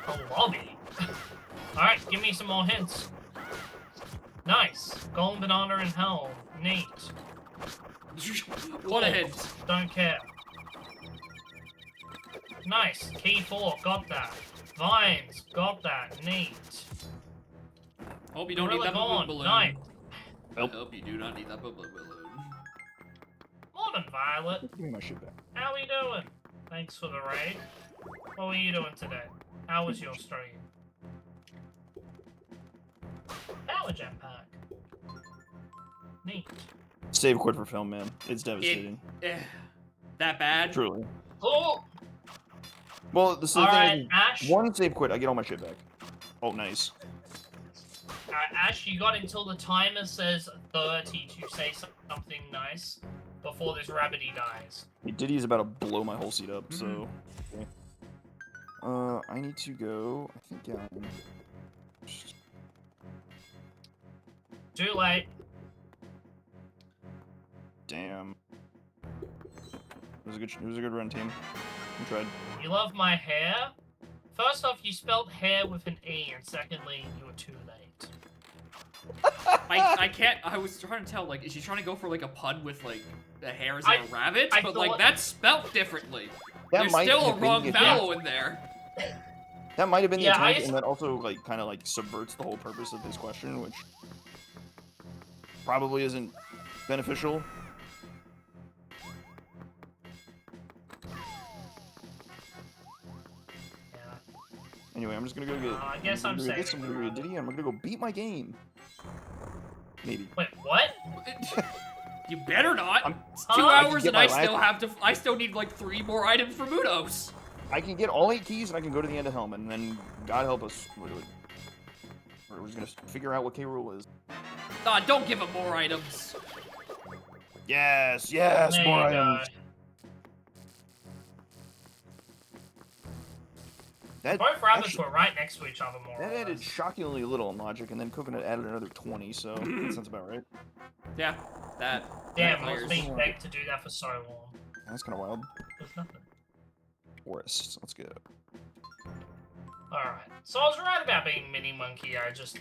Speaker 7: A lobby. Alright, give me some more hints. Nice. Golden banana and helm. Neat.
Speaker 2: What a hint.
Speaker 7: Don't care. Nice. Key 4, got that. Vines, got that. Neat.
Speaker 2: Hope you don't
Speaker 7: Gorilla
Speaker 2: need that
Speaker 7: Gone,
Speaker 2: balloon.
Speaker 7: nice.
Speaker 5: Nope.
Speaker 2: Hope you do not need that balloon.
Speaker 7: Morning, Violet.
Speaker 5: Give me my shit back.
Speaker 7: How we doing? Thanks for the raid. What were you doing today? How was your stream? Power jetpack. Neat.
Speaker 5: Save quit for film, man. It's devastating.
Speaker 2: That bad?
Speaker 5: Truly.
Speaker 7: Oh!
Speaker 5: Well, the thing
Speaker 7: Alright,
Speaker 5: is,
Speaker 7: Ash.
Speaker 5: one save quit, I get all my shit back. Oh, nice.
Speaker 7: Ash, you got until the timer says 30 to say something nice before this rabbity dies.
Speaker 5: Hey, Diddy's about to blow my whole seat up, so. Okay. I need to go. I think
Speaker 7: Too late.
Speaker 5: damn. It was a good run, team. We tried.
Speaker 7: You love my hair? First off, you spelled hair with an E, and secondly, you were too late.
Speaker 2: I can't. I was trying to tell, like, is she trying to go for, like, a pun with, like, the hairs of a rabbit?
Speaker 7: I
Speaker 2: But,
Speaker 7: thought-
Speaker 2: like, that's spelt differently.
Speaker 5: That
Speaker 2: There's
Speaker 5: might
Speaker 2: still a
Speaker 5: have been
Speaker 2: wrong
Speaker 5: the-
Speaker 2: vowel in there.
Speaker 5: That might have been the
Speaker 7: Yeah,
Speaker 5: intent, and that also like kind of like subverts the whole purpose of this question, which probably isn't beneficial.
Speaker 7: Yeah.
Speaker 5: Anyway, I'm just gonna go get.
Speaker 7: I guess I'm
Speaker 5: gonna go get
Speaker 7: saving
Speaker 5: some
Speaker 7: the rabbit.
Speaker 5: Diddy. I'm gonna go beat my game. Maybe.
Speaker 7: Wait, what?
Speaker 2: You better not.
Speaker 5: I'm-
Speaker 2: It's
Speaker 7: Huh?
Speaker 2: 2
Speaker 7: I
Speaker 5: can
Speaker 2: hours
Speaker 5: get
Speaker 2: and I
Speaker 5: my
Speaker 2: still
Speaker 5: life-
Speaker 2: have to. I still need, like, 3 more items for Mudos.
Speaker 5: I can get all 8 keys, and I can go to the end of Helm, and then God help us, we're just gonna figure out what K rule is.
Speaker 2: Nah, don't give him more items.
Speaker 5: Yes,
Speaker 7: There
Speaker 5: more
Speaker 7: you go.
Speaker 5: items. That
Speaker 7: Both rabbits
Speaker 5: actually-
Speaker 7: were right next to each other, more
Speaker 5: that
Speaker 7: or
Speaker 5: added
Speaker 7: less.
Speaker 5: shockingly little in logic, and then Coconut added another 20, so that sounds about right.
Speaker 2: Yeah, that.
Speaker 7: Damn,
Speaker 2: that
Speaker 7: I was
Speaker 2: clears.
Speaker 7: being begged to do that for so long.
Speaker 5: That's kind of wild.
Speaker 7: There's nothing.
Speaker 5: Forest, let's go.
Speaker 7: Alright, so I was right about being Mini Monkey, I just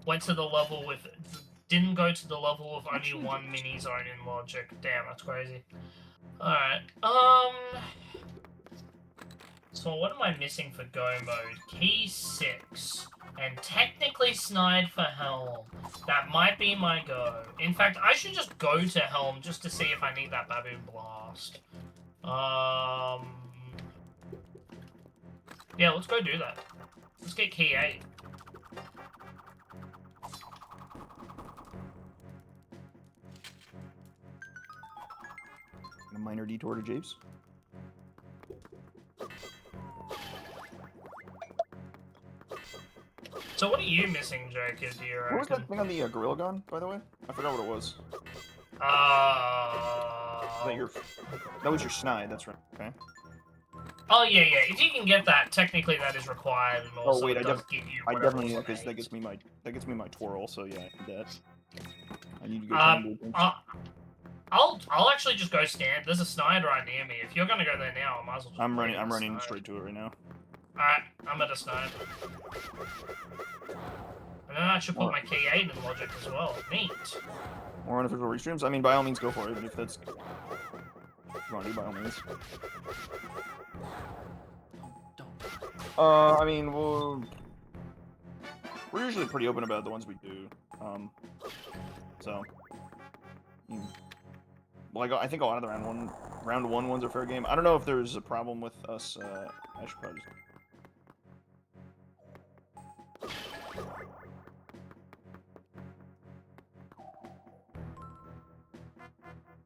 Speaker 7: went to the level with... Didn't go to the level of only one mini zone in logic. Damn, that's crazy. Alright, so what am I missing for go mode? Key 6. And technically Snide for Helm. That might be my go. In fact, I should just go to Helm just to see if I need that Baboon Blast. Yeah, let's go do that. Let's get key 8.
Speaker 5: A minor detour to Japes.
Speaker 7: So what are you missing, Jacob, do you
Speaker 5: What was
Speaker 7: reckon?
Speaker 5: that thing on the Gorilla Gun, by the way? I forgot what it was. That was your Snide, that's right. Okay.
Speaker 7: Oh yeah, yeah. If you can get that, technically that is required, and also
Speaker 5: wait,
Speaker 7: it
Speaker 5: I
Speaker 7: does give you.
Speaker 5: I
Speaker 7: whatever
Speaker 5: definitely
Speaker 7: you
Speaker 5: because that
Speaker 7: need.
Speaker 5: gets me my twirl. So yeah, I need that. I need to go
Speaker 7: Uh,
Speaker 5: turn blueprints.
Speaker 7: I'll actually just go stand. There's a snide right near me. If you're gonna go there now, I might as well just.
Speaker 5: I'm
Speaker 7: wait in
Speaker 5: running
Speaker 7: the snide.
Speaker 5: straight to it right now.
Speaker 7: Alright, I'm at a snide. And then I should put my key 8 in logic as well. Neat.
Speaker 5: More unofficial restreams. I mean, by all means, go for it. If that's what you want to do, by all means.
Speaker 2: Don't.
Speaker 5: I mean, we're usually pretty open about the ones we do. So, like, I think a lot of the round one ones are fair game. I don't know if there's a problem with us. I should probably just.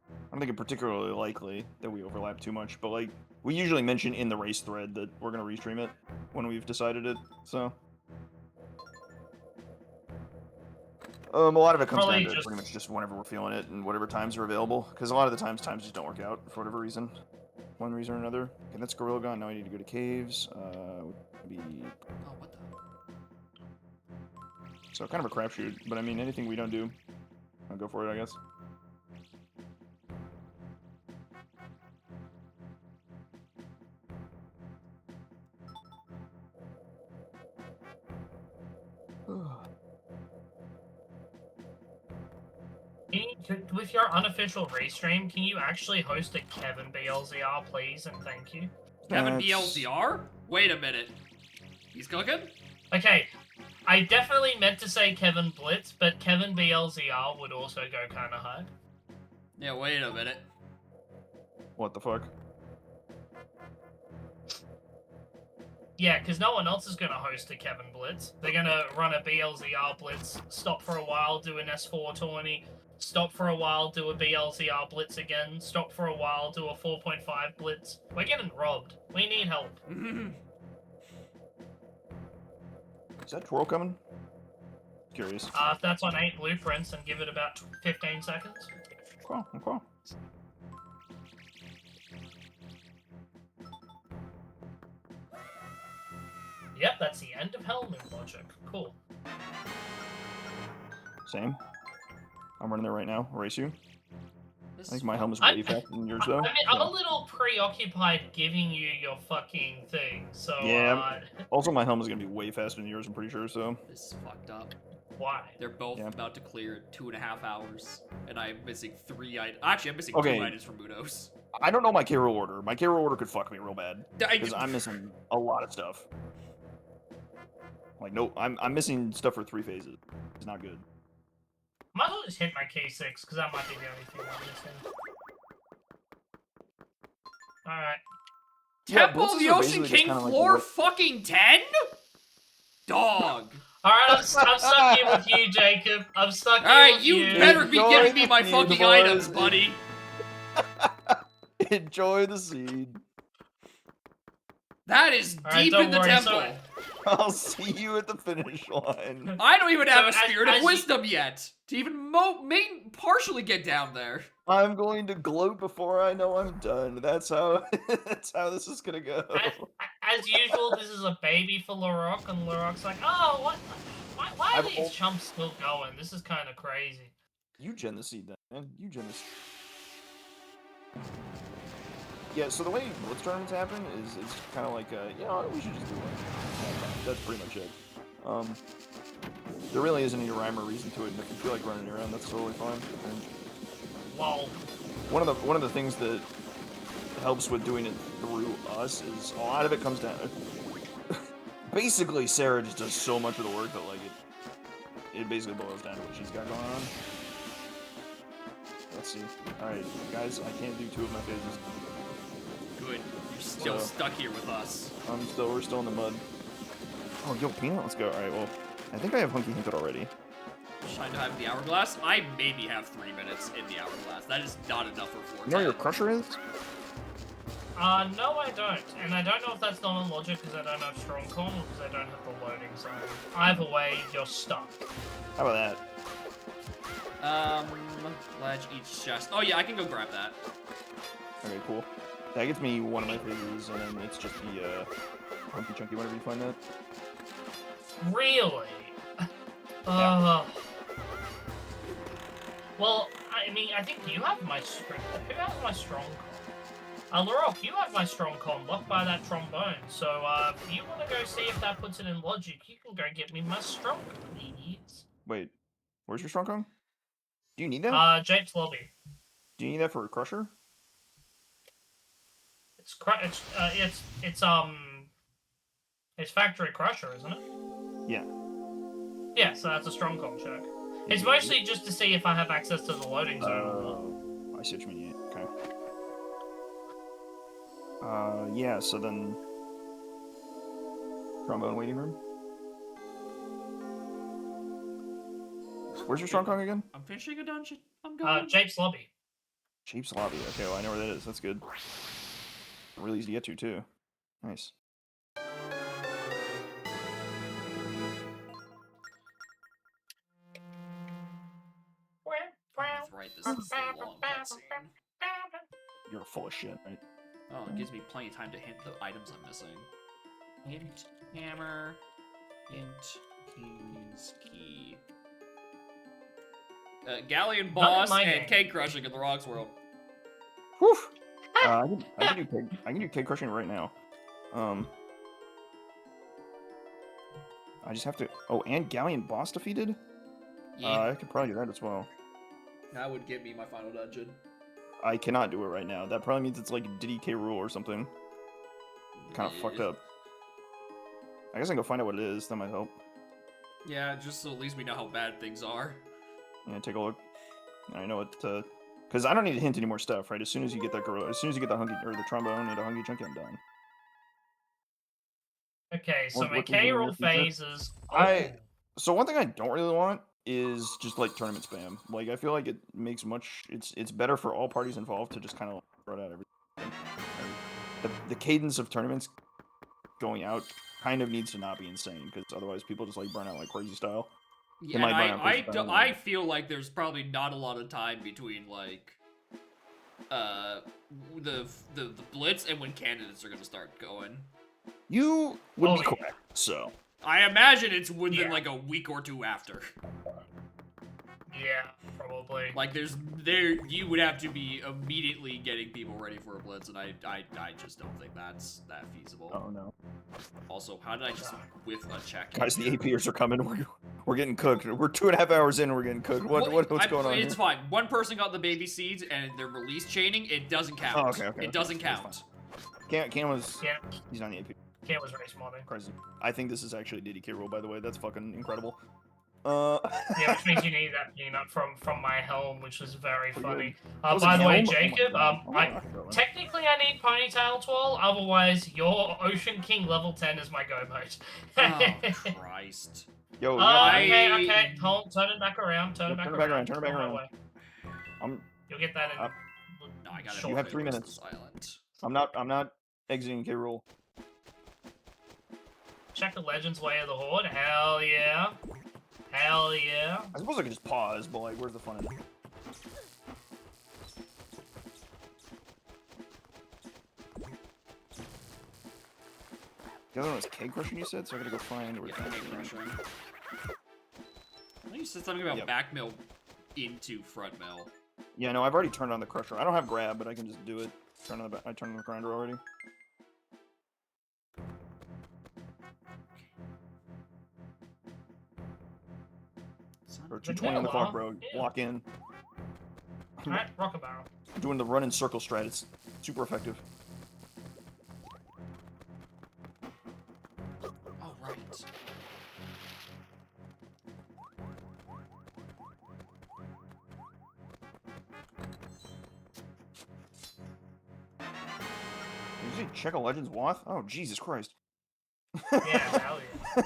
Speaker 5: I don't think it's particularly likely that we overlap too much, but like we usually mention in the race thread that we're gonna restream it when we've decided it. So a lot of it comes
Speaker 7: Probably
Speaker 5: down to pretty much just whenever we're feeling it and whatever times are available. Because a lot of the times just don't work out for whatever reason, one reason or another. Okay, that's Gorilla Gun. Now I need to go to caves. Be
Speaker 2: Oh, what the?
Speaker 5: so kind of a crapshoot. But I mean, anything we don't do, I'll go for it, I guess.
Speaker 7: With your unofficial restream, can you actually host a Kevin BLZR, please, and thank you?
Speaker 2: Kevin
Speaker 5: That's-
Speaker 2: BLZR? Wait a minute. He's cooking?
Speaker 7: Okay, I definitely meant to say Kevin Blitz, but Kevin BLZR would also go kind of hard.
Speaker 2: Yeah, wait a minute.
Speaker 5: What the fuck?
Speaker 7: Yeah, because no one else is going to host a Kevin Blitz. They're going to run a BLZR Blitz, stop for a while, do an S4 tourney, stop for a while, do a BLZR Blitz again, stop for a while, do a 4.5 Blitz. We're getting robbed. We need help.
Speaker 5: Is that twirl coming? Curious.
Speaker 7: If that's on 8 blueprints, then give it about 15 seconds.
Speaker 5: Cool, cool.
Speaker 7: Yep, that's the end of Helmet logic. Cool.
Speaker 5: Same. I'm running there right now. I'll race you.
Speaker 2: This
Speaker 5: I think
Speaker 2: is
Speaker 5: my
Speaker 2: fun.
Speaker 5: helmet's
Speaker 7: I-
Speaker 5: way faster than yours, though.
Speaker 7: I mean, I'm a little preoccupied giving you your fucking thing, so,
Speaker 5: Yeah. Also, my helmet's gonna be way faster than yours, I'm pretty sure, so.
Speaker 2: This is fucked up.
Speaker 7: why?
Speaker 2: They're both
Speaker 5: Yeah.
Speaker 2: about to clear in 2.5 hours, and I'm missing 3 items. Actually, I'm missing
Speaker 5: Okay.
Speaker 2: 2 items from Mudos.
Speaker 5: I don't know my K-roll order. My K-roll order could fuck me real bad.
Speaker 2: I-
Speaker 5: Because I'm missing a lot of stuff. Like, no, I'm missing stuff for 3 phases. It's not good.
Speaker 7: Might as well just hit my K6, because that might be the only thing I'm missing. Alright.
Speaker 5: Yeah,
Speaker 2: Temple of
Speaker 5: blitzes
Speaker 2: the
Speaker 5: are
Speaker 2: Ocean
Speaker 5: basically just
Speaker 2: King
Speaker 5: kinda like
Speaker 2: floor
Speaker 5: what-
Speaker 2: fucking 10? Dog.
Speaker 7: Alright, I'm stuck here with you, Jacob. I'm stuck here
Speaker 2: Alright,
Speaker 7: with
Speaker 2: you
Speaker 7: you.
Speaker 2: better be
Speaker 5: Enjoy
Speaker 2: giving me
Speaker 5: the
Speaker 2: my
Speaker 5: scene,
Speaker 2: fucking
Speaker 5: boys.
Speaker 2: items, buddy.
Speaker 5: Enjoy the seed.
Speaker 2: That is
Speaker 7: Alright,
Speaker 2: deep
Speaker 7: don't
Speaker 2: in the
Speaker 7: worry,
Speaker 2: temple.
Speaker 7: so-
Speaker 5: I'll see you at the finish line.
Speaker 2: I don't even have
Speaker 7: So
Speaker 2: a spirit
Speaker 7: as
Speaker 2: of
Speaker 7: you-
Speaker 2: wisdom yet to even partially get down there.
Speaker 5: I'm going to gloat before I know I'm done. That's how that's how this is gonna go.
Speaker 7: As usual, this is a baby for Larock, and Larock's like, oh, what? Why are
Speaker 5: I've
Speaker 7: these
Speaker 5: al-
Speaker 7: chumps still going? This is kind of crazy.
Speaker 5: You gen the seed then, man. You gen this. Yeah, so the way blitz tournaments happen is it's kind of like, you know, we should just do one. That's pretty much it. There really isn't any rhyme or reason to it, and if you feel like running around, that's totally fine. And
Speaker 7: Lol.
Speaker 5: one of the things that helps with doing it through us is a lot of it comes down. Basically, Sarah just does so much of the work that like it basically boils down to what she's got going on. Let's see. All right, guys, I can't do 2 of my phases.
Speaker 2: Good. You're still
Speaker 5: Well.
Speaker 2: stuck here with us.
Speaker 5: We're still in the mud. Oh, yo, Peanut, let's go. All right, well, I think I have Hunky Hinted already.
Speaker 2: Trying to have the hourglass. I maybe have 3 minutes in the hourglass. That is not enough for 4.
Speaker 5: You know where your Crusher is?
Speaker 7: No, I don't. And I don't know if that's not on logic because I don't have strong con or because I don't have the loading zone. Either way, you're stuck.
Speaker 5: How about that?
Speaker 2: Ledge each chest. Oh yeah, I can go grab that.
Speaker 5: Okay, cool. That gets me one of my phases, and then it's just the Hunky Chunky whenever you find that.
Speaker 7: Really?
Speaker 5: Yeah.
Speaker 7: Well, I mean, I think you have my who has my strong con? Larok, you have my strong con locked by that trombone. So, if you want to go see if that puts it in logic, you can go get me my strong con, please.
Speaker 5: Wait, where's your strong Kong? Do you need that?
Speaker 7: Jape's lobby.
Speaker 5: Do you need that for a Crusher?
Speaker 7: It's Factory Crusher, isn't it?
Speaker 5: Yeah.
Speaker 7: Yeah, so that's a strong con check. It's mostly just to see if I have access to the loading zone or not.
Speaker 5: I see what you mean. Okay. Yeah. So then, trombone waiting room. Where's your strong Kong again?
Speaker 2: I'm finishing a dungeon. I'm going.
Speaker 7: Jape's lobby.
Speaker 5: Jape's lobby. Okay, well I know where that is. That's good. Really easy to get to too. Nice.
Speaker 2: That's right, this is the long cutscene.
Speaker 5: You're full of shit, right?
Speaker 2: Oh, it gives me plenty of time to hint the items I'm missing. Hint, hammer, hint, king's key. Galleon boss
Speaker 7: my
Speaker 2: and
Speaker 7: game.
Speaker 2: cake crushing in the Rocks world.
Speaker 5: Whew. I can do cake crushing right now. I just have to. Oh, and Galleon boss defeated. I could probably do that as well.
Speaker 2: That would get me my final dungeon.
Speaker 5: I cannot do it right now. That probably means it's like Diddy K. Rool or something. Kind of fucked up. I guess I can go find out what it is. That might help.
Speaker 2: Yeah, just so at least we know how bad things are.
Speaker 5: Yeah, take a look. I know what. Because I don't need to hint any more stuff, right? As soon as you get that gorilla, as soon as you get the hunky or the trombone and the hunky chunky, I'm done.
Speaker 7: Okay, so
Speaker 5: What-
Speaker 7: my
Speaker 5: what do you do in
Speaker 7: K roll
Speaker 5: your future?
Speaker 7: phases.
Speaker 5: So one thing I don't really want is just like tournament spam. Like I feel like it makes it's better for all parties involved to just kind of throw it out everything. The cadence of tournaments going out kind of needs to not be insane because otherwise people just like burn out like crazy style.
Speaker 2: Yeah,
Speaker 5: might
Speaker 2: and
Speaker 5: burn out crazy style.
Speaker 2: I feel like there's probably not a lot of time between like the blitz and when candidates are gonna start going.
Speaker 5: You would be
Speaker 7: yeah.
Speaker 5: correct. So
Speaker 2: I imagine it's within
Speaker 7: Yeah.
Speaker 2: like a week or two after.
Speaker 7: Yeah, probably.
Speaker 2: Like you would have to be immediately getting people ready for a blitz, and I just don't think that's that feasible.
Speaker 5: oh no,
Speaker 2: Also, how did I just whiff a check?
Speaker 5: guys, the APers are coming. We're getting cooked. We're 2.5 hours in. And we're getting cooked. What's going on?
Speaker 2: It's
Speaker 5: here?
Speaker 2: fine. One person got the baby seeds, and they're release chaining. It doesn't count.
Speaker 5: Oh, okay.
Speaker 2: It doesn't
Speaker 5: That's
Speaker 2: count.
Speaker 5: Cam was.
Speaker 7: Yeah,
Speaker 5: He's not the AP.
Speaker 7: Cam was race modding.
Speaker 5: Crazy. I think this is actually a DDK rule, by the way. That's fucking incredible.
Speaker 7: Yeah, which means you need that peanut from my helm, which was very
Speaker 5: Pretty
Speaker 7: funny.
Speaker 5: That was
Speaker 7: By
Speaker 5: a
Speaker 7: the way,
Speaker 5: helm? Oh my
Speaker 7: Jacob,
Speaker 5: God.
Speaker 7: technically I need ponytail twirl, otherwise your Ocean King level 10 is my go mode.
Speaker 2: Oh Christ!
Speaker 5: Yo,
Speaker 7: Okay, hold, turn it back around, turn it back around.
Speaker 5: turn it back
Speaker 7: on my
Speaker 5: around.
Speaker 7: way.
Speaker 5: I'm
Speaker 7: You'll get that in.
Speaker 5: Up.
Speaker 2: No, I gotta.
Speaker 5: You have 3 minutes.
Speaker 2: Silent.
Speaker 5: I'm not exiting K rule.
Speaker 7: Check the Legends Way of the Horde. Hell yeah. Hell yeah.
Speaker 5: I suppose I could just pause, but like, where's the fun in it? The other one was cake crushing, you said, so I gotta go find where
Speaker 2: Yeah,
Speaker 5: it's
Speaker 2: cake
Speaker 5: at.
Speaker 2: crushing. I think you said something about
Speaker 5: Yep.
Speaker 2: back mill into front mill.
Speaker 5: Yeah, no, I've already turned on the crusher. I don't have grab, but I can just do it. I turned on the grinder already. Or 220 on the clock, bro.
Speaker 7: Yeah.
Speaker 5: Lock in.
Speaker 7: Alright, rock a barrel.
Speaker 5: Doing the run in circle strat. It's super effective.
Speaker 2: Oh right.
Speaker 5: Did you say check a Legends Wath? Oh, Jesus Christ.
Speaker 7: Yeah, hell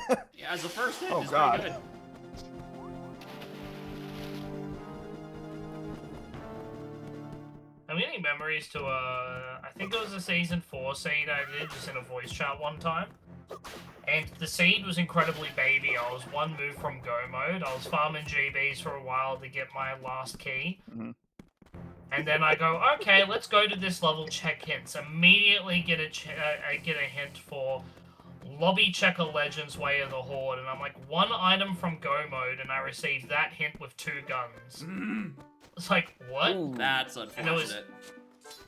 Speaker 7: yeah.
Speaker 2: Yeah, as a first hit,
Speaker 5: Oh,
Speaker 2: it's
Speaker 5: God.
Speaker 2: pretty good.
Speaker 7: I'm getting memories to I think it was a season 4 seed I did just in a voice chat one time. And the seed was incredibly baby. I was one move from go mode. I was farming GBs for a while to get my last key.
Speaker 5: Mhm.
Speaker 7: And then I go, okay, let's go to this level, check hints. Immediately get a hint for Lobby Checker Legends Way of the Horde, and I'm like, one item from Go Mode, and I received that hint with 2 guns. It's like, what?
Speaker 5: Ooh.
Speaker 2: That's
Speaker 7: And it
Speaker 2: unfortunate.
Speaker 7: was...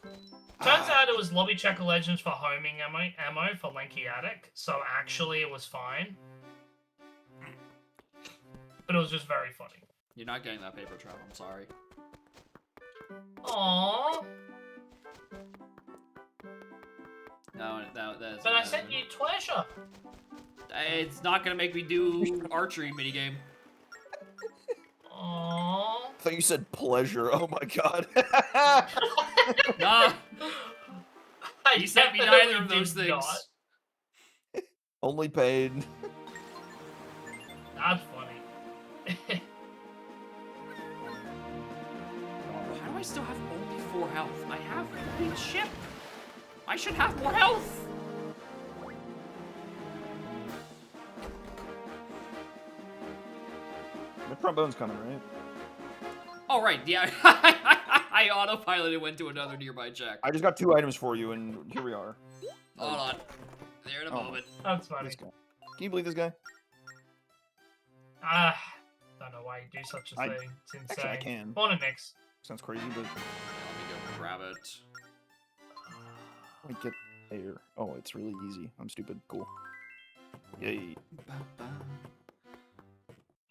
Speaker 7: Turns out it was Lobby Checker Legends for homing ammo for Lanky Attic, so actually it was fine. But it was just very funny.
Speaker 2: You're not getting that paper trail, I'm sorry.
Speaker 7: Aww.
Speaker 2: No, that's
Speaker 7: But I sent you treasure.
Speaker 2: It's not gonna make me do archery minigame.
Speaker 7: Aww.
Speaker 5: I thought you said pleasure. Oh my god.
Speaker 2: Nah,
Speaker 7: I
Speaker 2: you sent me
Speaker 7: definitely
Speaker 2: neither of those
Speaker 7: did
Speaker 2: things.
Speaker 7: not.
Speaker 5: Only paid.
Speaker 7: That's funny.
Speaker 2: How do I still have only 4 health? I have a big ship. I should have more health.
Speaker 5: The trombone's coming, right?
Speaker 2: Oh right, yeah. I autopiloted went to another nearby check.
Speaker 5: I just got 2 items for you, and here we are.
Speaker 2: Hold on. There in a
Speaker 5: Oh.
Speaker 2: moment.
Speaker 7: That's funny.
Speaker 5: This guy. Can you believe this guy?
Speaker 7: Don't know why you do such a
Speaker 5: I-
Speaker 7: thing. It's insane.
Speaker 5: Actually, I can.
Speaker 7: On to next.
Speaker 5: Sounds crazy, but
Speaker 2: Yeah, let me go grab it.
Speaker 5: let me get there. Oh, it's really easy. I'm stupid. Cool. Yay.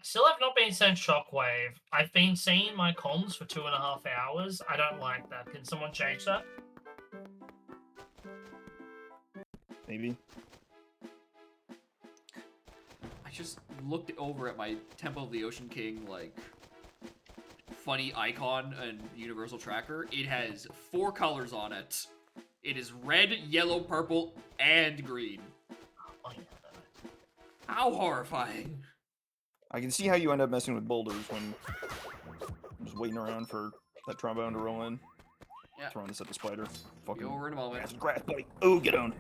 Speaker 7: Still have not been sent Shockwave. I've been seeing my comms for 2.5 hours. I don't like that. Can someone change that?
Speaker 5: Maybe.
Speaker 2: I just looked over at my Temple of the Ocean King, like, funny icon and Universal Tracker. It has 4 colors on it. It is red, yellow, purple, and green.
Speaker 7: Oh, yeah.
Speaker 2: How horrifying.
Speaker 5: I can see how you end up messing with boulders when I'm just waiting around for that trombone to roll in.
Speaker 2: Yeah.
Speaker 5: Throwing this at the spider. Fucking
Speaker 2: Be over in a moment.
Speaker 5: grass, grass, buddy. Oh, get on.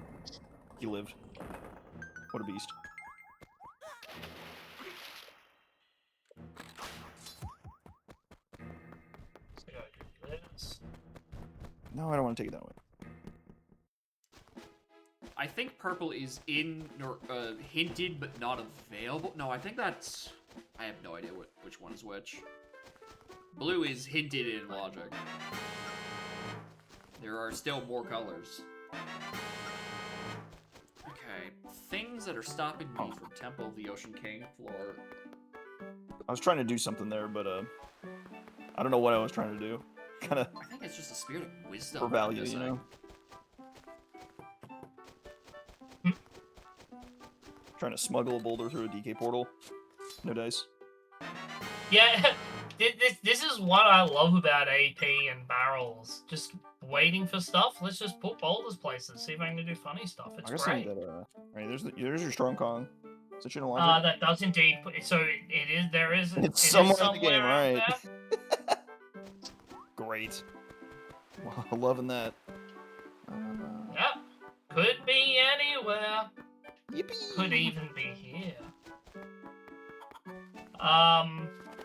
Speaker 5: He lived. What a beast.
Speaker 7: So I gotta do this.
Speaker 5: No, I don't want to take it that way.
Speaker 2: I think purple is hinted but not available. No, I think that's... I have no idea which one is which. Blue is hinted in logic. There are still more colors. Okay, things that are stopping me from Temple of the Ocean King floor.
Speaker 5: I was trying to do something there, but I don't know what I was trying to do. Kind of
Speaker 2: I think it's just a spirit of wisdom.
Speaker 5: for
Speaker 2: I'm
Speaker 5: value,
Speaker 2: guessing.
Speaker 5: you know. Trying to smuggle a boulder through a DK portal. No dice.
Speaker 7: Yeah, this is what I love about AP and barrels. Just waiting for stuff. Let's just put boulders places. See if I can do funny stuff. It's
Speaker 5: I guess
Speaker 7: great.
Speaker 5: right, there's your strong Kong. Is that your logic?
Speaker 7: That does indeed. So it is. There is.
Speaker 5: It's
Speaker 7: it is
Speaker 5: somewhere in the game,
Speaker 7: out
Speaker 5: right.
Speaker 7: there.
Speaker 5: Great. Wow, loving that.
Speaker 7: Yep. Could be anywhere.
Speaker 5: Yippee!
Speaker 7: Could even be here.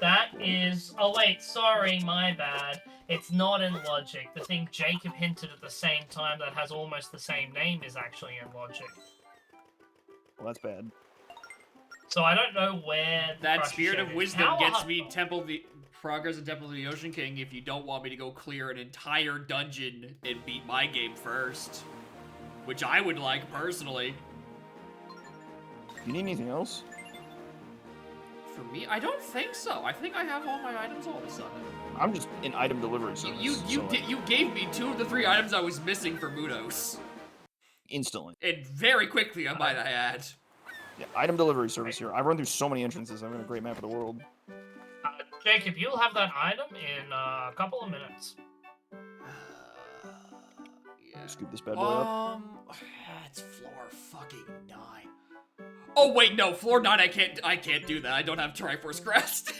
Speaker 7: That is... Oh, wait, sorry, my bad. It's not in Logic. The thing Jacob hinted at the same time that has almost the same name is actually in Logic.
Speaker 5: Well, that's bad.
Speaker 7: So I don't know where the
Speaker 2: That
Speaker 7: Crush
Speaker 2: spirit
Speaker 7: Shed
Speaker 2: of
Speaker 7: is.
Speaker 2: wisdom
Speaker 7: How
Speaker 2: gets
Speaker 7: hard-
Speaker 2: me progress in Temple of the Ocean King if you don't want me to go clear an entire dungeon and beat my game first. Which I would like, personally.
Speaker 5: You need anything else?
Speaker 2: For me, I don't think so. I think I have all my items all of a sudden.
Speaker 5: I'm just in item delivery service.
Speaker 2: You gave me 2 of the 3 items I was missing for Mudos.
Speaker 5: Instantly.
Speaker 2: And very quickly, I might add.
Speaker 5: Yeah, item delivery service here. I've run through so many entrances. I've got a great map of the world.
Speaker 7: Jacob, you'll have that item in a couple of minutes.
Speaker 2: Yeah.
Speaker 5: Scoop this bad boy up.
Speaker 2: It's floor fucking 9. Oh wait, no, floor 9. I can't do that. I don't have Triforce Crest.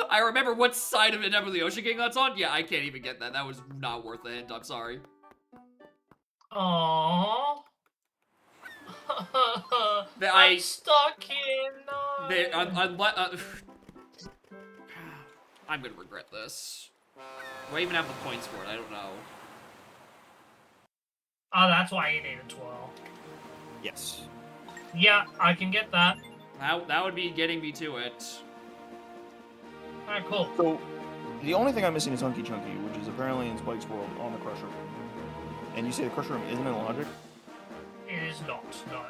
Speaker 2: I remember what side of Temple of the Ocean King that's on. Yeah, I can't even get that. That was not worth the hint. I'm sorry.
Speaker 7: Aww.
Speaker 2: I'm
Speaker 7: stuck here.
Speaker 2: I'm gonna regret this. Do I even have the points for it? I don't know.
Speaker 7: Oh, that's why you need a 12.
Speaker 5: Yes.
Speaker 7: Yeah, I can get that.
Speaker 2: That would be getting me to it.
Speaker 7: Alright, cool.
Speaker 5: So, the only thing I'm missing is Hunky Chunky, which is apparently in Spike's world on the Crusher Room. And you say the Crusher Room isn't in Logic?
Speaker 7: It is not, no.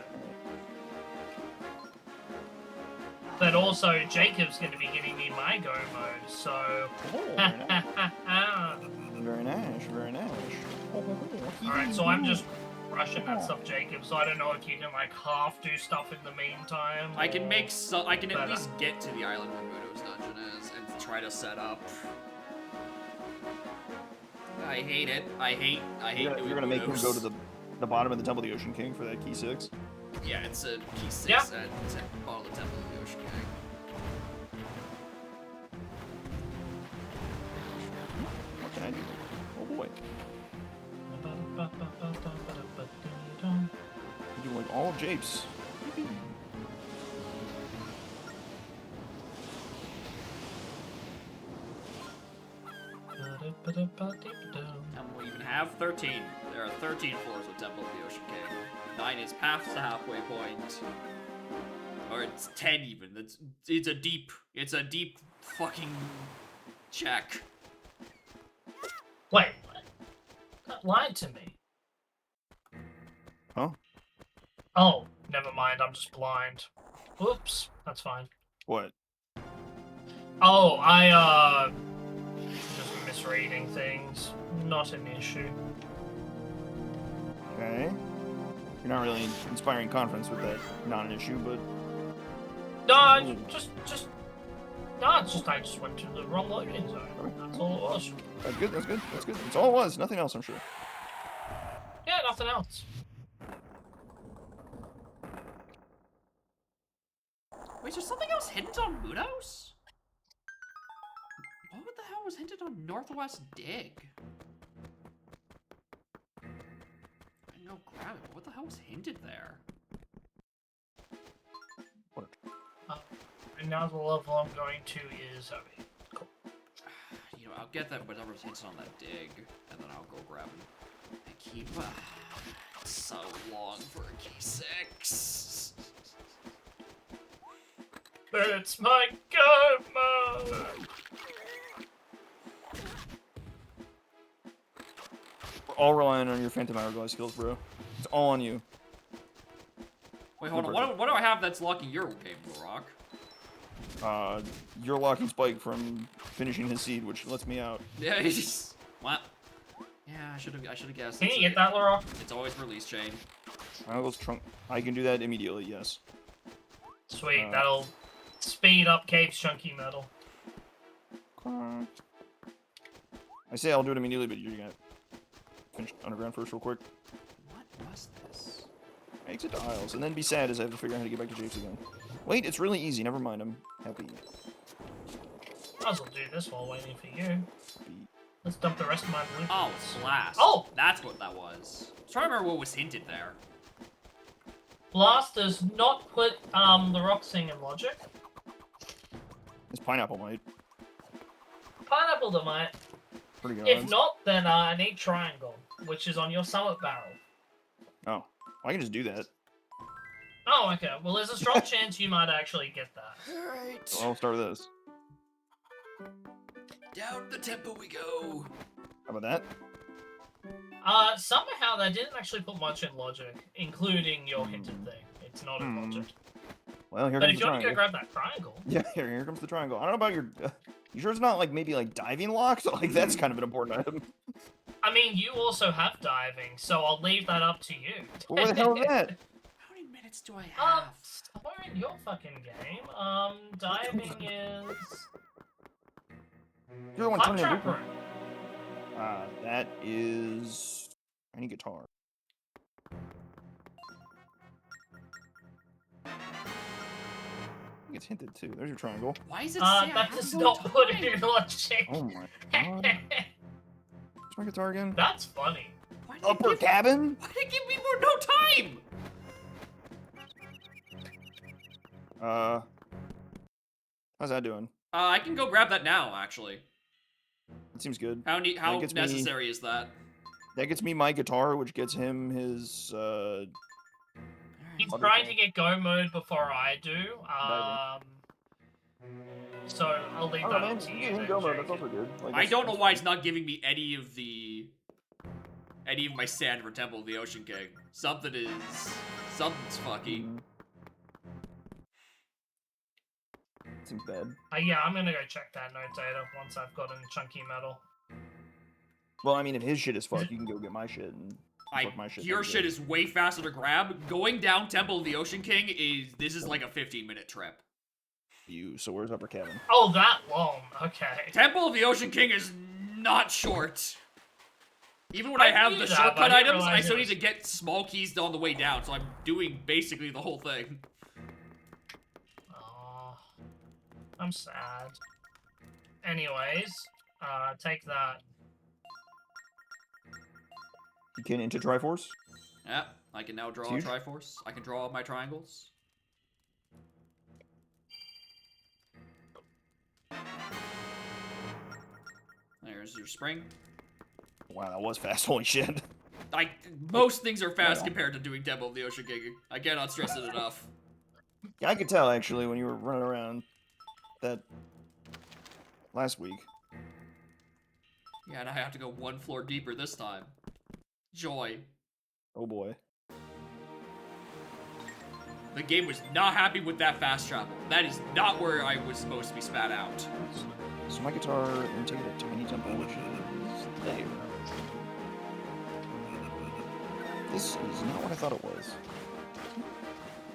Speaker 7: But also, Jacob's going to be getting me my go mode, so...
Speaker 5: Oh, very nice, very nice.
Speaker 7: Alright, so I'm just rushing that stuff, Jacob, so I don't know if you can, like, half do stuff in the meantime.
Speaker 2: I can
Speaker 7: or-
Speaker 2: make so I can at
Speaker 7: Better.
Speaker 2: least get to the island where Mudo's dungeon is and try to set up. I hate it. I hate doing
Speaker 5: You're gonna make him
Speaker 2: Mudo's.
Speaker 5: go to the bottom of the Temple of the Ocean King for that key 6?
Speaker 2: Yeah, it's a key 6
Speaker 7: Yeah.
Speaker 2: at bottom of the Temple of the Ocean King.
Speaker 5: What can I do? Oh boy. You do like all of Japes.
Speaker 2: And we even have 13. There are 13 floors of Temple of the Ocean King. 9 is past the halfway point. Or it's 10 even. It's a deep fucking check.
Speaker 7: Wait, what? That lied to me.
Speaker 5: Huh?
Speaker 7: Oh, never mind, I'm just blind. Oops, that's fine.
Speaker 5: What?
Speaker 7: Oh, I, just misreading things. Not an issue.
Speaker 5: Okay. You're not really inspiring confidence with that, not an issue, but
Speaker 7: No, just, no, it's just, I just went to the wrong loading zone. That's all it was.
Speaker 5: that's good, that's good, that's good. That's all it was, nothing else, I'm sure.
Speaker 7: Yeah, nothing else.
Speaker 2: Wait, is there something else hinted on Mudos? What the hell was hinted on Northwest Dig? I can go grab it, but what the hell was hinted there?
Speaker 7: And now the level I'm going to is heavy. Cool.
Speaker 2: You know, I'll get that whatever's hinted on that dig, and then I'll go grab a key. It's so long for a key 6.
Speaker 7: It's my go mode!
Speaker 5: We're all relying on your Phantom Hourglass skills, bro. It's all on you.
Speaker 2: Wait, hold on. What do I have that's locking your game, Rock?
Speaker 5: You're locking Spike from finishing his seed, which lets me out.
Speaker 2: Yeah, he's... What? Yeah, I should have guessed.
Speaker 7: Can
Speaker 2: It's
Speaker 7: you get that, Laura?
Speaker 2: It's always release chain.
Speaker 5: Hourglass trunk. I can do that immediately, yes.
Speaker 7: Sweet, that'll speed up Cape's chunky metal.
Speaker 5: I say I'll do it immediately, but you're gonna finish Underground first real quick.
Speaker 2: What was this?
Speaker 5: Exit to Isles, and then be sad as I have to figure out how to get back to Japes again. Wait, it's really easy, never mind, I'm happy.
Speaker 7: Might as well do this while waiting for you. Let's dump the rest of my blue.
Speaker 2: Oh, Blast.
Speaker 7: Oh!
Speaker 2: That's what that was. I'm trying to remember what was hinted there.
Speaker 7: Blast does not put the rock thing in logic.
Speaker 5: This pineapple might.
Speaker 7: Pineapple that might.
Speaker 5: Pretty good.
Speaker 7: If
Speaker 5: odds.
Speaker 7: not, then I need triangle, which is on your summit barrel.
Speaker 5: Oh, I can just do that.
Speaker 7: Oh, okay. Well, there's a strong chance you might actually get that.
Speaker 2: Alright.
Speaker 5: So I'll start with this.
Speaker 2: Down the temple we go.
Speaker 5: How about that?
Speaker 7: Somehow they didn't actually put much in logic, including your hinted thing. It's not in logic.
Speaker 5: Well, here
Speaker 7: But
Speaker 5: comes
Speaker 7: if
Speaker 5: the
Speaker 7: you want to go
Speaker 5: triangle.
Speaker 7: grab that triangle,
Speaker 5: Yeah, here comes the triangle. I don't know about your... you sure it's not, like, maybe, like, diving locks? Like, that's kind of an important item.
Speaker 7: I mean, you also have diving, so I'll leave that up to you.
Speaker 5: Well, where the hell is that?
Speaker 2: How many minutes do I have?
Speaker 7: Somewhere in your fucking game, diving is...
Speaker 5: You're the one
Speaker 7: Hot
Speaker 5: telling me to
Speaker 7: trap
Speaker 5: do
Speaker 7: room.
Speaker 5: that is... I need guitar. I think it's hinted, too. There's your triangle.
Speaker 2: Why is it say I
Speaker 7: That
Speaker 2: have
Speaker 7: does
Speaker 2: no
Speaker 7: not put
Speaker 2: time?
Speaker 7: it in logic.
Speaker 5: Oh my god. Where's my guitar again?
Speaker 7: That's funny.
Speaker 2: Why did it
Speaker 5: Upper
Speaker 2: give-
Speaker 5: cabin?
Speaker 2: Why did it give me more no time?
Speaker 5: How's that doing?
Speaker 2: I can go grab that now, actually.
Speaker 5: Seems good.
Speaker 2: How
Speaker 5: gets me-
Speaker 2: necessary is that?
Speaker 5: That gets me my guitar, which gets him his.
Speaker 7: He's
Speaker 5: Other
Speaker 7: trying
Speaker 5: thing.
Speaker 7: to get go mode before I do. So I'll leave that up to you. Then, Jake.
Speaker 5: good. Like,
Speaker 2: I don't know why it's not giving me any of my sand for Temple of the Ocean King. Something's fucky.
Speaker 5: Seems bad.
Speaker 7: Yeah, I'm gonna go check that note data once I've gotten chunky metal.
Speaker 5: Well, I mean, if his shit is fucked, you can go get my shit and fuck my shit.
Speaker 2: Your
Speaker 5: every
Speaker 2: shit
Speaker 5: day.
Speaker 2: is way faster to grab. Going down Temple of the Ocean King is like a 15-minute trip.
Speaker 5: So where's Upper Cabin?
Speaker 7: Oh, that long. Okay.
Speaker 2: Temple of the Ocean King is not short. Even when I have
Speaker 7: knew
Speaker 2: the
Speaker 7: that, but
Speaker 2: shortcut
Speaker 7: I didn't
Speaker 2: items, I
Speaker 7: realize
Speaker 2: still
Speaker 7: it
Speaker 2: need to get small keys on the way down, so I'm doing basically the whole thing.
Speaker 7: Oh, I'm sad. Anyways, take that.
Speaker 5: You can into Triforce.
Speaker 2: Yeah, I can now draw a
Speaker 5: Huge.
Speaker 2: Triforce. I can draw all my triangles. There's your spring.
Speaker 5: Wow, that was fast. Holy shit.
Speaker 2: Most things are fast
Speaker 5: Wow.
Speaker 2: compared to doing Temple of the Ocean King. I cannot stress it enough.
Speaker 5: Yeah, I could tell actually when you were running around that last week.
Speaker 2: Yeah, and I have to go one floor deeper this time. Joy.
Speaker 5: Oh boy.
Speaker 2: The game was not happy with that fast travel. That is not where I was supposed to be spat out.
Speaker 5: So my guitar and take it a tiny tempo, which is there. This is not what I thought it was.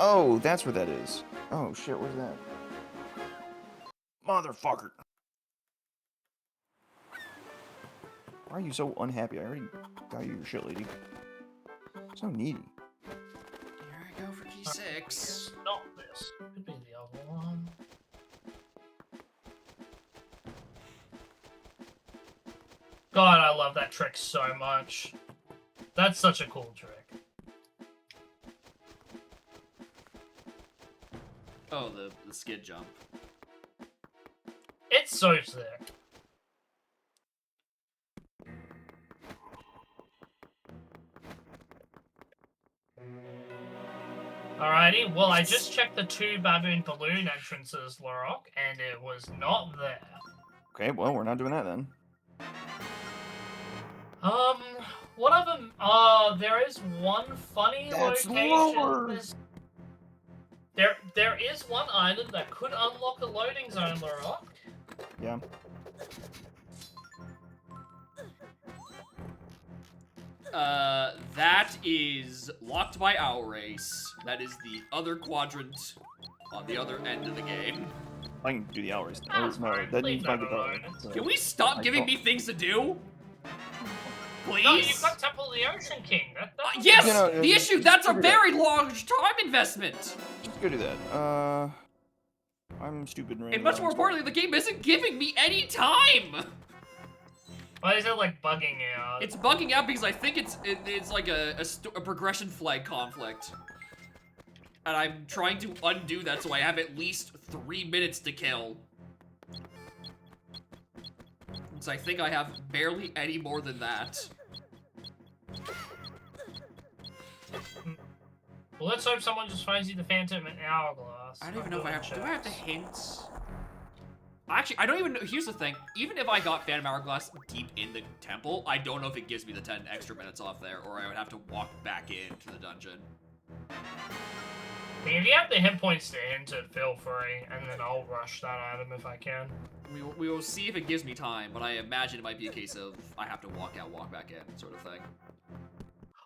Speaker 5: Oh, that's where that is. Oh shit, where's that? Motherfucker. Why are you so unhappy? I already got you your shit, lady. So needy.
Speaker 2: Here I go for key 6.
Speaker 7: Not this. Could be the other one. God, I love that trick so much. That's such a cool trick.
Speaker 2: Oh, the skid jump.
Speaker 7: It's so sick. Alrighty, well, I just checked the 2 Baboon Balloon entrances, Lorok, and it was not there.
Speaker 5: Okay, well, we're not doing that then.
Speaker 7: What other... there is one funny
Speaker 5: That's
Speaker 7: location.
Speaker 5: lower.
Speaker 7: There is one item that could unlock a loading zone, Lorok.
Speaker 5: Yeah.
Speaker 2: That is locked by Owl Race. That is the other quadrant on the other end of the game.
Speaker 5: I can do the hours.
Speaker 7: That's
Speaker 5: No,
Speaker 7: fine.
Speaker 5: that
Speaker 7: Leave
Speaker 5: needs my
Speaker 7: that
Speaker 5: guitar.
Speaker 7: alone.
Speaker 5: So-
Speaker 2: Can we stop
Speaker 5: I
Speaker 2: giving
Speaker 5: don't-
Speaker 2: me things to do? Please?
Speaker 7: No, you've got Temple of the Ocean King. That's
Speaker 2: Yes!
Speaker 5: You know,
Speaker 2: The issue, that's a
Speaker 5: figure it out.
Speaker 2: very large time investment!
Speaker 5: Just go do that. I'm stupid right
Speaker 2: And much more importantly, the game isn't giving me any time!
Speaker 7: Why is it like bugging out?
Speaker 2: It's bugging out because I think it's like a progression flag conflict. And I'm trying to undo that so I have at least 3 minutes to kill. So I think I have barely any more than that.
Speaker 7: Well, let's hope someone just finds you the Phantom and Hourglass.
Speaker 2: I don't even know if I have.
Speaker 7: Checks.
Speaker 2: Do I have to hint? Actually, I don't even know. Here's the thing. Even if I got Phantom Hourglass deep in the temple, I don't know if it gives me the 10 extra minutes off there, or I would have to walk back into the dungeon.
Speaker 7: If you have the hit points to hint it, feel free, and then I'll rush that item if I can.
Speaker 2: We will see if it gives me time, but I imagine it might be a case of I have to walk out, walk back in, sort of thing.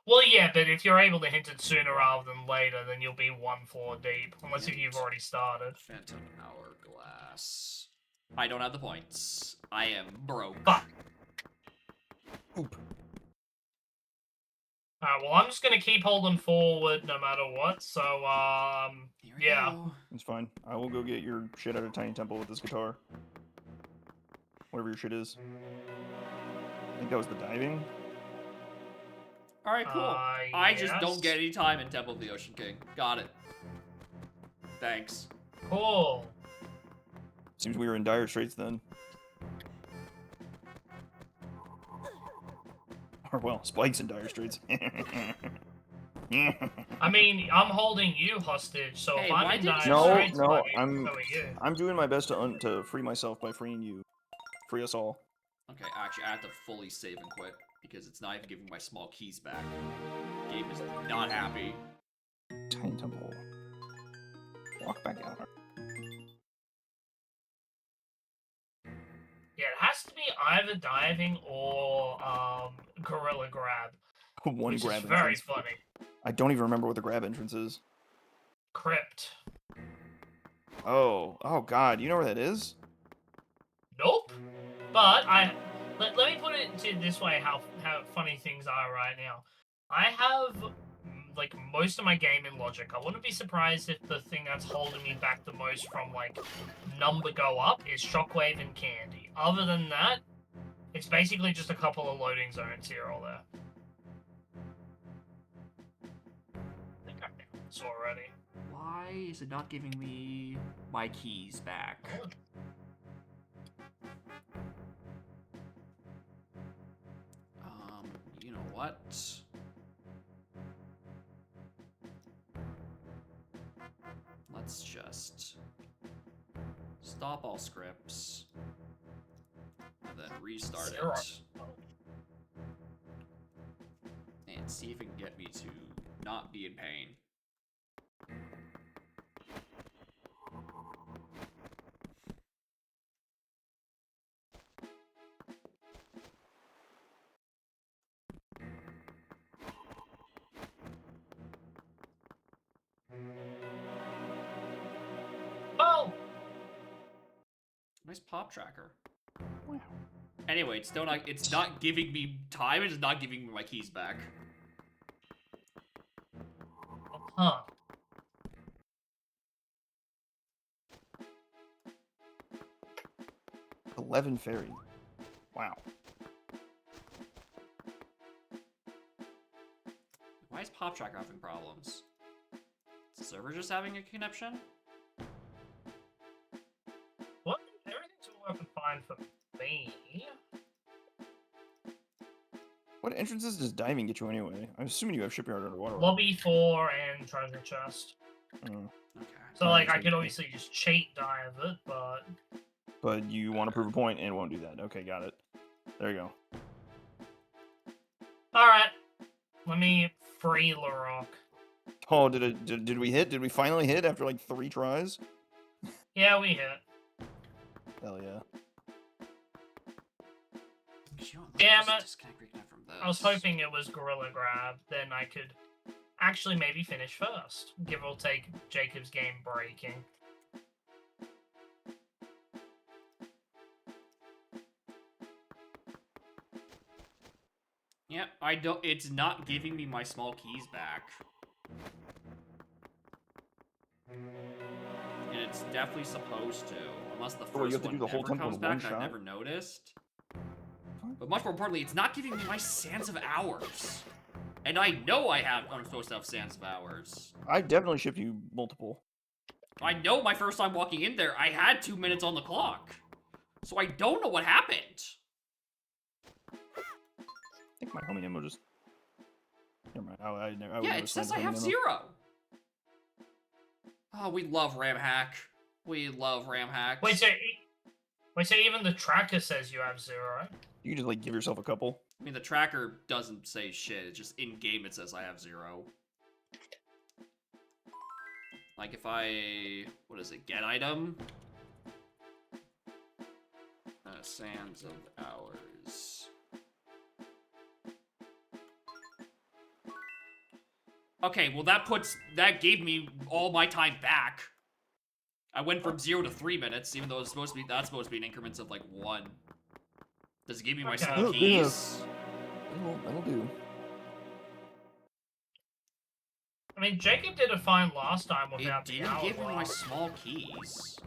Speaker 7: Well, yeah, but if you're able to hint it sooner rather than later, then you'll be 1 floor deep, unless if you've already started.
Speaker 2: Phantom Hourglass. I don't have the points. I am broke.
Speaker 7: Fuck.
Speaker 5: Oop.
Speaker 7: Alright, well, I'm just gonna keep holding forward no matter what, so,
Speaker 2: Here we
Speaker 7: yeah.
Speaker 2: go.
Speaker 5: It's fine. I will go get your shit out of Tiny Temple with this guitar. Whatever your shit is. I think that was the diving.
Speaker 2: Alright, cool. I just
Speaker 7: yes.
Speaker 2: don't get any time in Temple of the Ocean King. Got it. Thanks.
Speaker 7: Cool.
Speaker 5: Seems we were in dire straits then. Or, well, Spike's in dire straits.
Speaker 7: I mean, I'm holding you hostage, so
Speaker 2: Hey,
Speaker 7: if
Speaker 2: why
Speaker 7: I'm in
Speaker 2: did
Speaker 7: dire
Speaker 2: you-
Speaker 5: No,
Speaker 7: straits,
Speaker 5: no,
Speaker 7: why
Speaker 5: I'm-
Speaker 7: so are you.
Speaker 5: I'm doing my best to free myself by freeing you. Free us all.
Speaker 2: Okay, actually, I have to fully save and quit because it's not even giving my small keys back. Game is not happy.
Speaker 5: Tiny temple. Walk back out.
Speaker 7: Yeah, it has to be either diving or gorilla grab,
Speaker 5: One
Speaker 7: which
Speaker 5: grab
Speaker 7: is very
Speaker 5: entrance.
Speaker 7: funny.
Speaker 5: I don't even remember what the grab entrance is.
Speaker 7: Crypt.
Speaker 5: Oh God, you know where that is?
Speaker 7: Nope. But let me put it to this way: how funny things are right now. I have like most of my gaming logic. I wouldn't be surprised if the thing that's holding me back the most from like number go up is Shockwave and Candy. Other than that, it's basically just a couple of loading zones here or there. I think I know this already.
Speaker 2: Why is it not giving me my keys back? You know what? Let's just stop all scripts and then restart
Speaker 7: Zero.
Speaker 2: it and see if it can get me to not be in pain.
Speaker 7: Oh!
Speaker 2: Nice pop tracker. Anyway, it's still not. It's not giving me time. It's not giving me my keys back.
Speaker 7: Huh.
Speaker 5: $11 ferry. Wow.
Speaker 2: Why is pop tracker having problems? Is the server just having a connection?
Speaker 7: What? Everything's working fine for me.
Speaker 5: What entrances does diving get you anyway? I'm assuming you have shipyard underwater. right?
Speaker 7: Lobby 4 and treasure chest.
Speaker 5: Mm.
Speaker 2: Okay.
Speaker 7: So,
Speaker 5: Alright,
Speaker 7: like, I
Speaker 5: so-
Speaker 7: could obviously just cheat dive it, but...
Speaker 5: But you want to prove a point and won't do that. Okay, got it. There you go.
Speaker 7: Alright. Let me free Larok.
Speaker 5: Oh, did we hit? Did we finally hit after like 3 tries?
Speaker 7: Yeah, we hit.
Speaker 5: Hell yeah.
Speaker 2: You know what,
Speaker 7: Damn
Speaker 2: let's
Speaker 7: it.
Speaker 2: just disconnect Reconnect from this.
Speaker 7: I was hoping it was Gorilla Grab, then I could actually maybe finish first. Give or take Jacob's game breaking.
Speaker 2: Yep, I don't. It's not giving me my small keys back. And it's definitely supposed to, unless the first
Speaker 5: Oh, you have to
Speaker 2: one
Speaker 5: do the whole
Speaker 2: never
Speaker 5: temple
Speaker 2: comes
Speaker 5: in one
Speaker 2: back and
Speaker 5: shot?
Speaker 2: I've never noticed. But much more importantly, it's not giving me my Sands of Hours. And I know I'm supposed to have Sands of Hours.
Speaker 5: I definitely shipped you multiple.
Speaker 2: I know my first time walking in there, I had 2 minutes on the clock. So I don't know what happened.
Speaker 5: I think my homing ammo just. Never mind. I would
Speaker 2: Yeah,
Speaker 5: never
Speaker 2: it says
Speaker 5: snipe
Speaker 2: I
Speaker 5: homing
Speaker 2: have
Speaker 5: ammo.
Speaker 2: 0. Oh, we love RAM hack. We love RAM hacks.
Speaker 7: Wait, so even the tracker says you have 0, right?
Speaker 5: You can just like give yourself a couple.
Speaker 2: I mean, the tracker doesn't say shit. It's just in game it says I have 0. Like if I, what is it? Get item. Sands of Hours. Okay, well that gave me all my time back. I went from 0 to 3 minutes, even though that's supposed to be in increments of like 1. Does it give me my
Speaker 7: Okay.
Speaker 2: small
Speaker 5: Oh, yeah.
Speaker 2: keys?
Speaker 5: That'll do.
Speaker 7: I mean, Jacob did a fine last time
Speaker 2: It
Speaker 7: without the
Speaker 2: didn't give me my
Speaker 7: hourglass.
Speaker 2: small keys.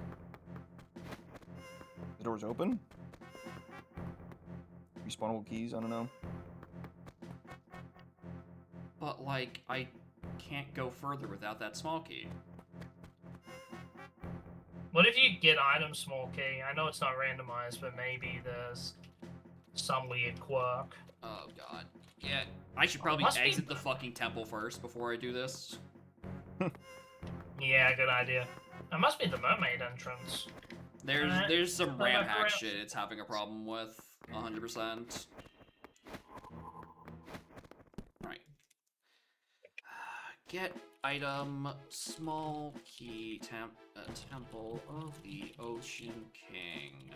Speaker 5: The door's open. Respawnable keys. I don't know.
Speaker 2: But like, I can't go further without that small key.
Speaker 7: What if you get item small key? I know it's not randomized, but maybe there's some weird quirk.
Speaker 2: Oh god. Yeah, I should probably
Speaker 7: Must be-
Speaker 2: exit the fucking temple first before I do this.
Speaker 7: Yeah, good idea. It must be the mermaid entrance.
Speaker 2: There's some
Speaker 7: Go
Speaker 2: ram
Speaker 7: back
Speaker 2: hack
Speaker 7: around.
Speaker 2: shit it's having a problem with, 100%. Right. Get item, small key, temple of the Ocean King.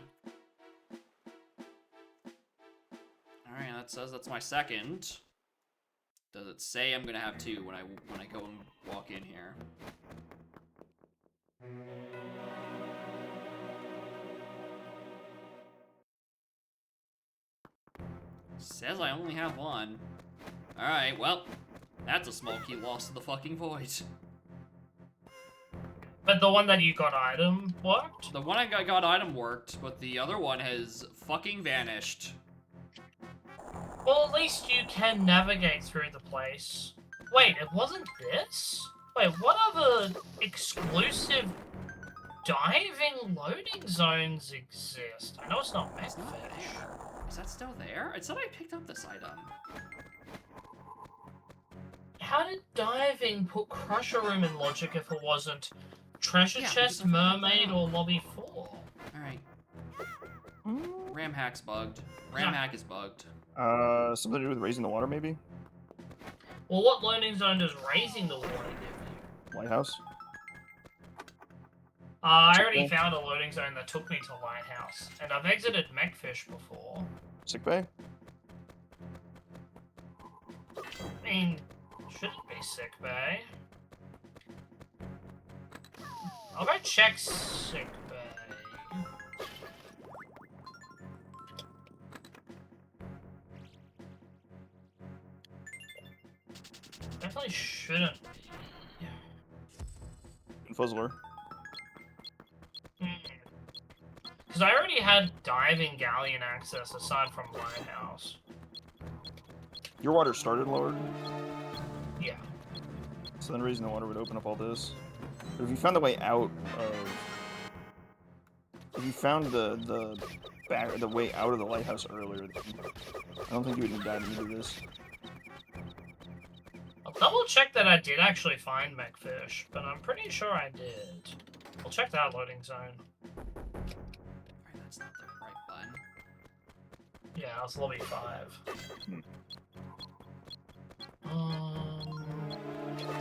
Speaker 2: Alright, that says that's my second. Does it say I'm gonna have two when I go and walk in here? Says I only have one. Alright, well, that's a small key lost to the fucking void.
Speaker 7: But the one that you got item worked?
Speaker 2: The one I got item worked, but the other one has fucking vanished.
Speaker 7: Well, at least you can navigate through the place. Wait, it wasn't this? Wait, what other exclusive diving loading zones exist? I know it's not
Speaker 2: It's not
Speaker 7: Megfish.
Speaker 2: there. Is that still there? It said I picked up this item.
Speaker 7: How did diving put Crusher Room in logic if it wasn't Treasure
Speaker 2: Yeah,
Speaker 7: Chest,
Speaker 2: because I forgot
Speaker 7: Mermaid,
Speaker 2: that.
Speaker 7: or Lobby 4?
Speaker 2: Alright. Ram hack's bugged. Ram hack is bugged.
Speaker 5: Something to do with raising the water, maybe?
Speaker 7: Well, what loading zone does raising the water give you?
Speaker 5: Lighthouse?
Speaker 7: I already found a loading zone that took me to Lighthouse, and I've exited Megfish before.
Speaker 5: Sick bay?
Speaker 7: I mean, shouldn't be Sick Bay. I'll go check Sick Bay. Definitely shouldn't be.
Speaker 5: Fuzzler.
Speaker 7: Because I already had diving galleon access aside from Lighthouse.
Speaker 5: Your water started lowered,
Speaker 7: Yeah.
Speaker 5: so then raising the water would open up all this. But if you found the way out of... If you found the way out of the lighthouse earlier, then I don't think you would need to dive into this.
Speaker 7: I'll double check that I did actually find Megfish, but I'm pretty sure I did. We'll check that loading zone.
Speaker 2: Alright, that's not the right button.
Speaker 7: Yeah, that's lobby 5.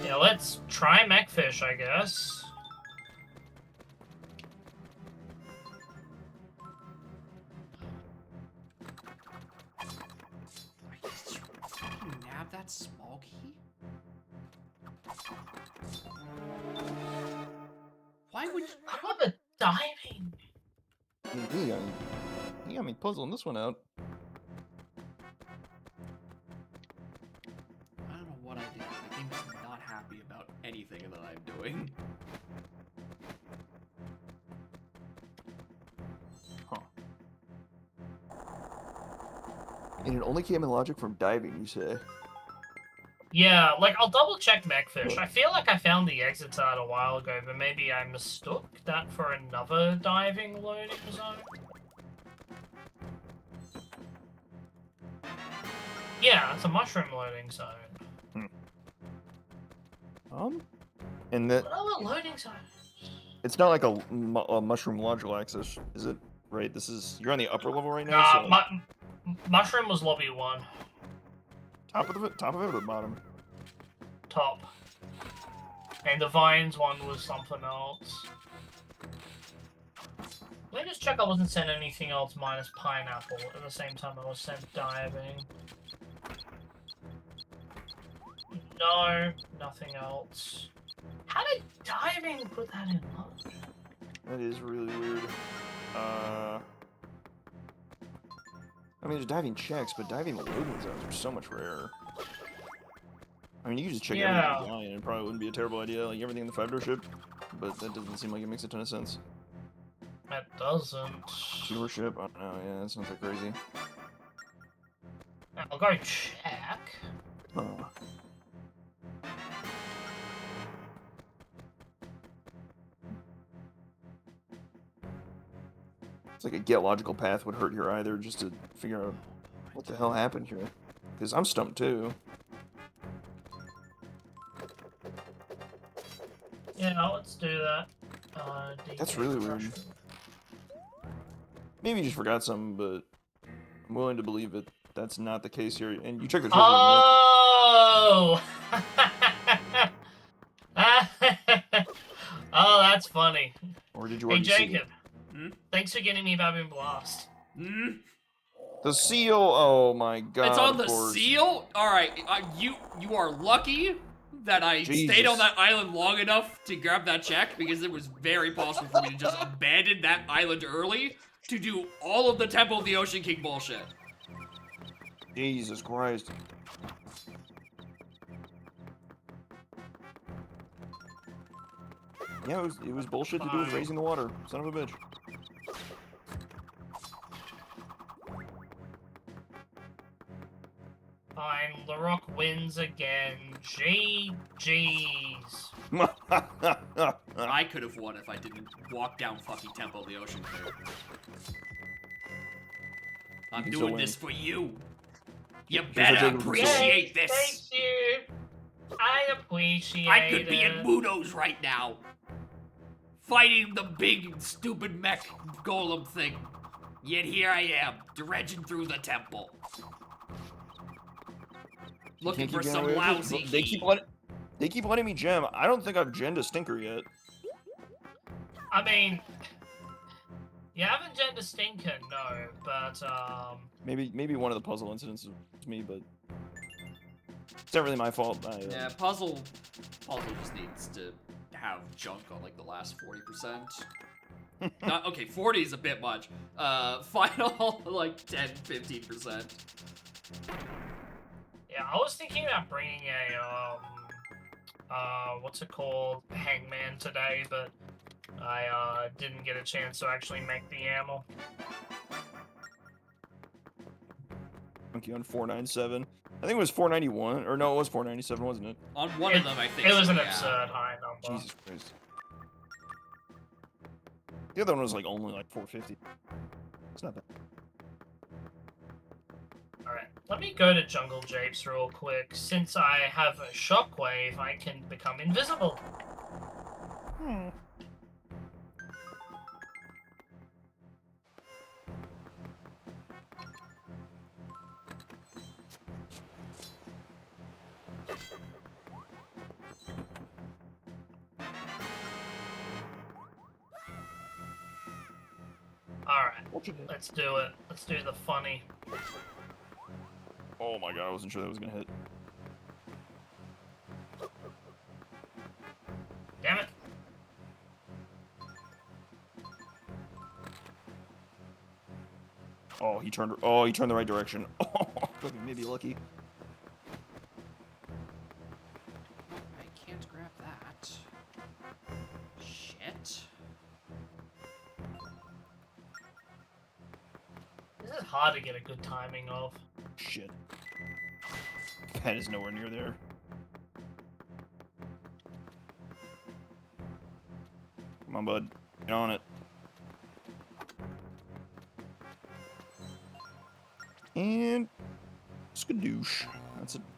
Speaker 7: Yeah, let's try Megfish, I guess.
Speaker 2: Did you fucking nab that small key? Why would you...
Speaker 7: How about the diving?
Speaker 5: You got me puzzling this one out.
Speaker 2: I don't know what I did. The game is not happy about anything that I'm doing.
Speaker 5: And it only came in logic from diving, you say?
Speaker 7: Yeah, like, I'll double check Megfish. I feel like I found the exit out a while ago, but maybe I mistook that for another diving loading zone. Yeah, it's a mushroom loading zone.
Speaker 5: And that
Speaker 7: What other loading zone?
Speaker 5: it's not like a mushroom logical access, is it? Right. This is you're on the upper level right now.
Speaker 7: Nah,
Speaker 5: So
Speaker 7: mushroom was lobby 1.
Speaker 5: top of it or the bottom?
Speaker 7: Top. And the vines one was something else. Let me just check I wasn't sent anything else minus pineapple at the same time I was sent diving. No, nothing else. How did diving put that in load?
Speaker 5: That is really weird. I mean, there's diving checks, but diving loading zones are so much rarer. I mean, you could just check everything online, and it probably wouldn't be a terrible idea, like everything in the 5-door ship, but that doesn't seem like it makes a ton of sense.
Speaker 7: That doesn't.
Speaker 5: 2-door ship? I don't know, yeah, that sounds like crazy.
Speaker 7: I'll go check.
Speaker 5: Huh. It's like a get logical path would hurt here either, just to figure out what the hell happened here. Because I'm stumped too.
Speaker 7: Yeah, let's do that.
Speaker 5: That's really weird. Maybe you just forgot something, but I'm willing to believe that that's not the case here. And you check the treasure room,
Speaker 7: Oh! Oh, that's funny.
Speaker 5: or did you
Speaker 7: Hey,
Speaker 5: already see it?
Speaker 7: Jacob.
Speaker 2: Hmm?
Speaker 7: Thanks for getting me Babin Blast.
Speaker 2: Hmm?
Speaker 5: The seal. Oh my god.
Speaker 2: It's on
Speaker 5: of
Speaker 2: the
Speaker 5: course.
Speaker 2: seal? Alright, you are lucky that I stayed on
Speaker 5: Jesus.
Speaker 2: that island long enough to grab that check, because it was very possible for me to just abandon that island early to do all of the Temple of the Ocean King bullshit.
Speaker 5: Jesus Christ. Yeah, it was bullshit to do with raising the water. Son of a bitch.
Speaker 7: Fine, Larok wins again. GG's.
Speaker 2: I could have won if I didn't walk down fucking Temple of the Ocean King. I'm
Speaker 5: can still
Speaker 2: doing
Speaker 5: win.
Speaker 2: this for you. You
Speaker 5: what
Speaker 2: better
Speaker 5: Jacob was saying.
Speaker 2: appreciate this.
Speaker 7: Thank you. I appreciate
Speaker 2: I could be
Speaker 7: it.
Speaker 2: in Muno's right now, fighting the big stupid mech golem thing. Yet here I am, dredging through the temple, looking
Speaker 5: Can't
Speaker 2: for
Speaker 5: keep
Speaker 2: some
Speaker 5: getting away with
Speaker 2: lousy
Speaker 5: it. They keep letting me gem. I don't think I've gemmed a stinker yet.
Speaker 7: I mean, you haven't gender stinker, no, but
Speaker 5: Maybe one of the puzzle incidents was me, but it's not really my fault.
Speaker 2: Yeah, puzzle just needs to have junk on like the last 40%. Okay, 40 is a bit much. Final like 10-15%.
Speaker 7: yeah, I was thinking about bringing a what's it called, Hangman today, but I didn't get a chance to actually make the ammo.
Speaker 5: Monkey on 497. I think it was 491, or no, it was 497, wasn't it?
Speaker 2: On one of them, I think.
Speaker 7: It was
Speaker 2: so,
Speaker 7: an
Speaker 2: yeah.
Speaker 7: absurd high number.
Speaker 5: Jesus Christ. The other one was like only like 450. It's not bad.
Speaker 7: Alright, let me go to Jungle Japes real quick. Since I have a shockwave, I can become invisible. Alright, let's do it. Let's do the funny.
Speaker 5: Oh my god, I wasn't sure that was gonna hit.
Speaker 7: Damn it.
Speaker 5: Oh, he turned the right direction. Oh, maybe lucky.
Speaker 2: I can't grab that. Shit.
Speaker 7: This is hard to get a good timing of.
Speaker 5: Shit. That is nowhere near there. Come on, bud. Get on it. And skadoosh.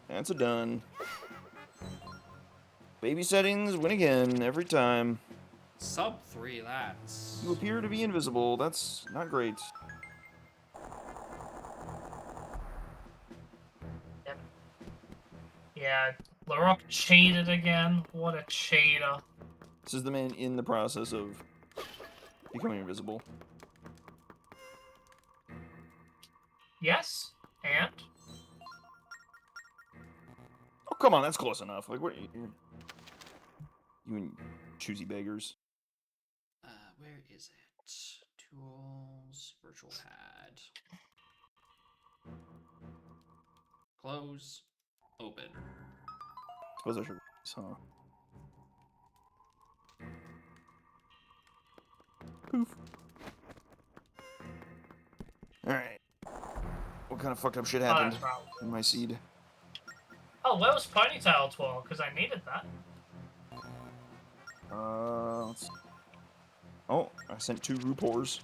Speaker 5: That's a done. Baby settings win again every time.
Speaker 2: Sub 3, that's...
Speaker 5: You appear to be invisible. That's not great.
Speaker 7: Yeah, Larok cheated again. What a cheater.
Speaker 5: This is the man in the process of becoming invisible.
Speaker 7: Yes, and?
Speaker 5: Oh, come on, that's close enough. Like, what? You and choosy beggars.
Speaker 2: Where is it? Tools, virtual pad. Close. Open.
Speaker 5: Suppose I should. Huh? Poof. Alright. What kind of fucked up shit happened
Speaker 7: that's right.
Speaker 5: in my seed?
Speaker 7: Oh, where was Ponytail 12? Because I needed that.
Speaker 5: Let's see. Oh, I sent 2 Rupors.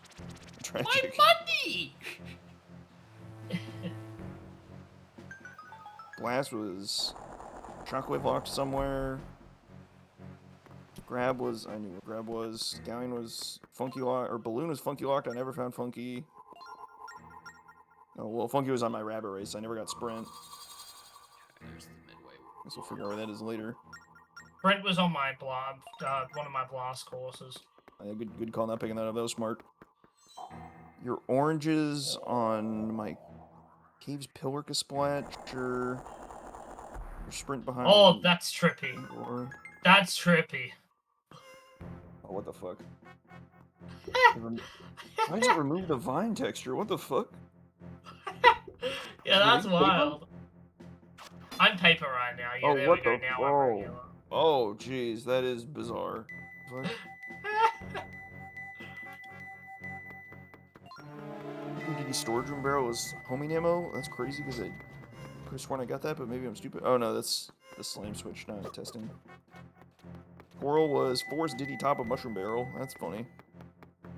Speaker 2: My
Speaker 5: Tragic.
Speaker 2: money!
Speaker 5: Blast was Shockwave locked somewhere. Grab was, I knew what Grab was. Galleon was Funky locked, or Balloon was Funky locked. I never found Funky. Oh, well, Funky was on my Rabbit Race. I never got Sprint.
Speaker 2: There's the midway.
Speaker 5: Guess we'll figure out where that is later.
Speaker 7: Brent was on my one of my blast courses.
Speaker 5: Good call not picking that up. That was smart. Your oranges on my Caves Pillarca Splatcher. Your Sprint behind.
Speaker 7: Oh, that's trippy.
Speaker 5: Or...
Speaker 7: That's trippy.
Speaker 5: Oh, what the fuck? Why does it remove the vine texture? What the fuck?
Speaker 7: Yeah, that's
Speaker 5: Paper?
Speaker 7: wild. I'm paper right now. Yeah,
Speaker 5: Oh,
Speaker 7: there
Speaker 5: what
Speaker 7: we go.
Speaker 5: the-
Speaker 7: Now I'm
Speaker 5: oh.
Speaker 7: regular.
Speaker 5: Oh, jeez, that is bizarre. Fuck. DD storage room barrel was homing ammo? That's crazy because I could have sworn I got that, but maybe I'm stupid. Oh no, that's the slam switch, not testing. Coral was Forest Diddy top of mushroom barrel. That's funny.
Speaker 2: I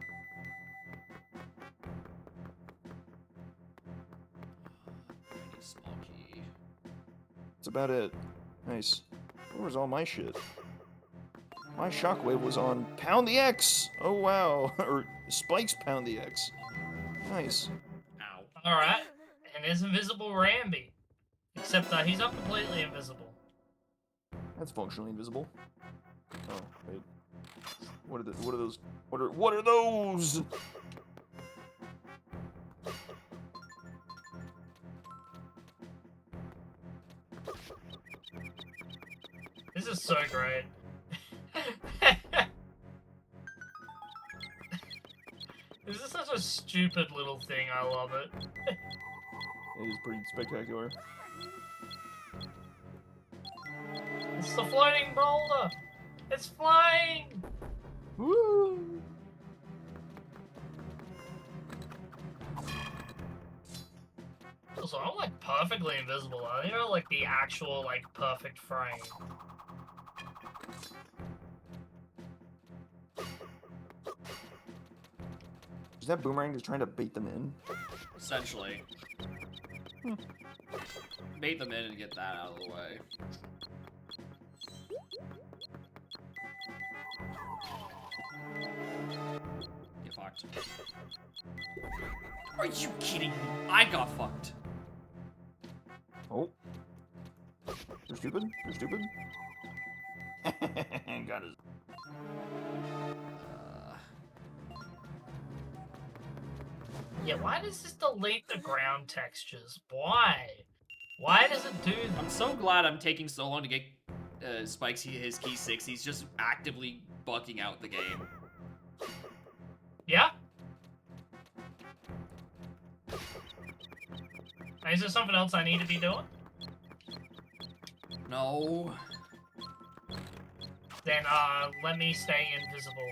Speaker 2: need a small key.
Speaker 5: That's about it. Nice. Where was all my shit? My shockwave was on Pound the X! Oh wow. Or Spike's Pound the X. Nice.
Speaker 2: Ow.
Speaker 7: Alright. And there's Invisible Ramby. Except that he's not completely invisible.
Speaker 5: That's functionally invisible. Oh, wait. What are those? What are those?
Speaker 7: This is so great. This is such a stupid little thing, I love it.
Speaker 5: It is pretty spectacular.
Speaker 7: It's the floating boulder! It's flying!
Speaker 5: Woo!
Speaker 7: Also, I'm like perfectly invisible. I think I'm like the actual like perfect frame.
Speaker 5: Is that Boomerang just trying to bait them in?
Speaker 2: Essentially. Bait them in and get that out of the way. Get fucked. Are you kidding me? I got fucked.
Speaker 5: Oh. You're stupid? You're stupid? Got it.
Speaker 7: Yeah, why does this delete the ground textures? Why? Why does it do that?
Speaker 2: I'm so glad I'm taking so long to get Spike's his key 6. He's just actively bucking out the game.
Speaker 7: Yeah? Is there something else I need to be doing?
Speaker 2: No.
Speaker 7: Then, let me stay invisible.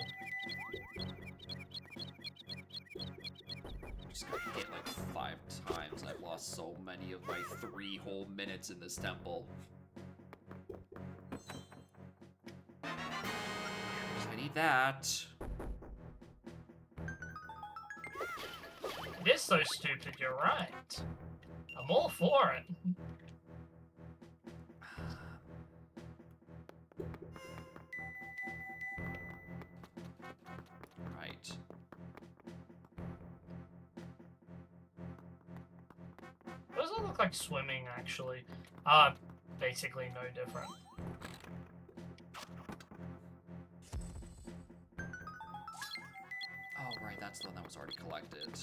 Speaker 2: I'm just gonna hit like 5 times. I've lost so many of my 3 whole minutes in this temple. I need that.
Speaker 7: It is so stupid, you're right. I'm all for it.
Speaker 2: Right.
Speaker 7: Those all look like swimming, actually. Basically no different.
Speaker 2: Oh, right, that's the one that was already collected.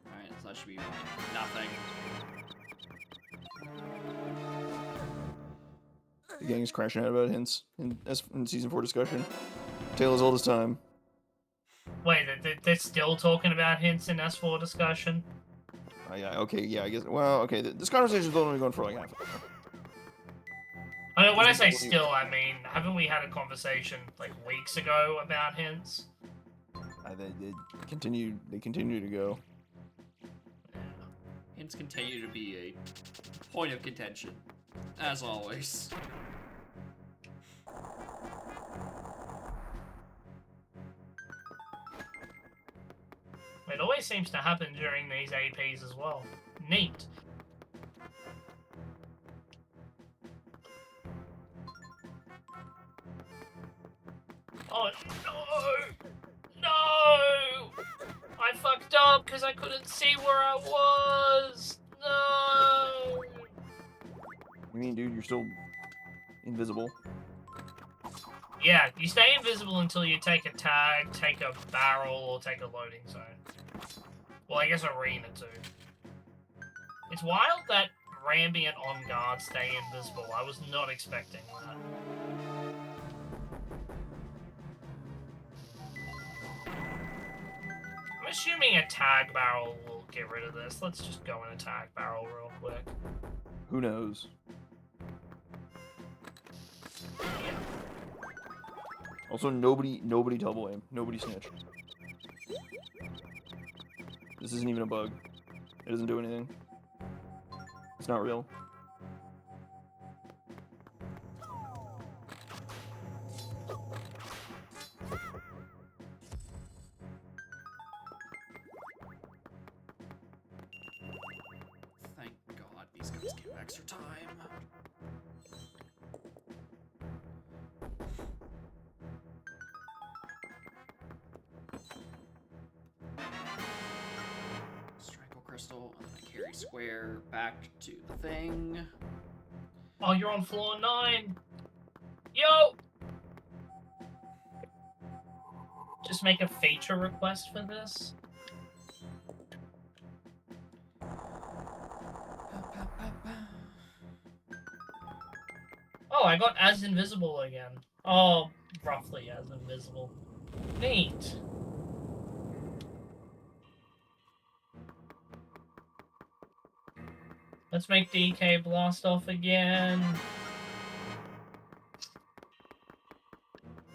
Speaker 2: Alright, so that should be nothing.
Speaker 5: The gang is crashing out about hints in season 4 discussion. Tale as old as time.
Speaker 7: Wait, they're still talking about hints in S4 discussion?
Speaker 5: Yeah, okay, yeah, I guess. Well, okay, this conversation's only going for like half an hour.
Speaker 7: I know, when I say still, I mean, haven't we had a conversation like weeks ago about hints?
Speaker 5: They continue to go.
Speaker 2: Hints continue to be a point of contention, as always.
Speaker 7: It always seems to happen during these APs as well. Neat. Oh no! No! I fucked up because I couldn't see where I was! No!
Speaker 5: I mean, dude, you're still invisible.
Speaker 7: Yeah, you stay invisible until you take a tag, take a barrel, or take a loading zone. Well, I guess arena too. It's wild that Rambi and On Guard stay invisible. I was not expecting that. I'm assuming a tag barrel will get rid of this. Let's just go in a tag barrel real quick.
Speaker 5: Who knows?
Speaker 7: Yeah.
Speaker 5: Also, nobody double aim. Nobody snitch. This isn't even a bug. It doesn't do anything. It's not real.
Speaker 2: Thank God these guys give extra time. Strangle crystal, and then I carry square back to the thing.
Speaker 7: Oh, you're on floor 9. Yo! Just make a feature request for this. Oh, I got as invisible again. Oh, roughly as invisible. Neat. Let's make DK blast off again.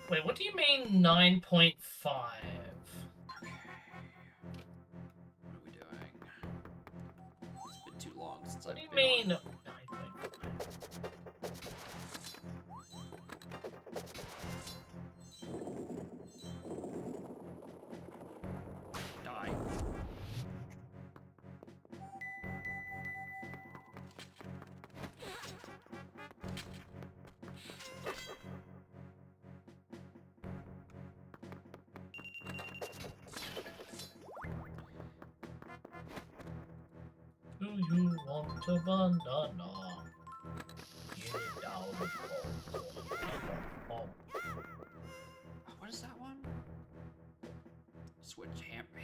Speaker 7: Wait, what do you mean 9.5?
Speaker 2: What are we doing? It's been too long since
Speaker 7: What do
Speaker 2: I've
Speaker 7: you
Speaker 2: been
Speaker 7: mean
Speaker 2: on.
Speaker 7: 9.5?
Speaker 2: Die.
Speaker 7: Do you want a banana? Get it down. Oh.
Speaker 2: What is that one? Switch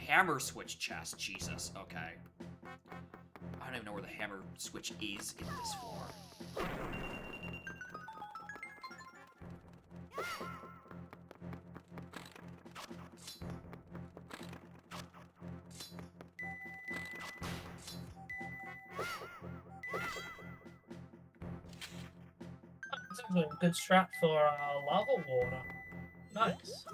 Speaker 2: hammer switch chest. Jesus. Okay. I don't even know where the hammer switch is in this floor.
Speaker 7: That's actually a good strat for lava water. Nice.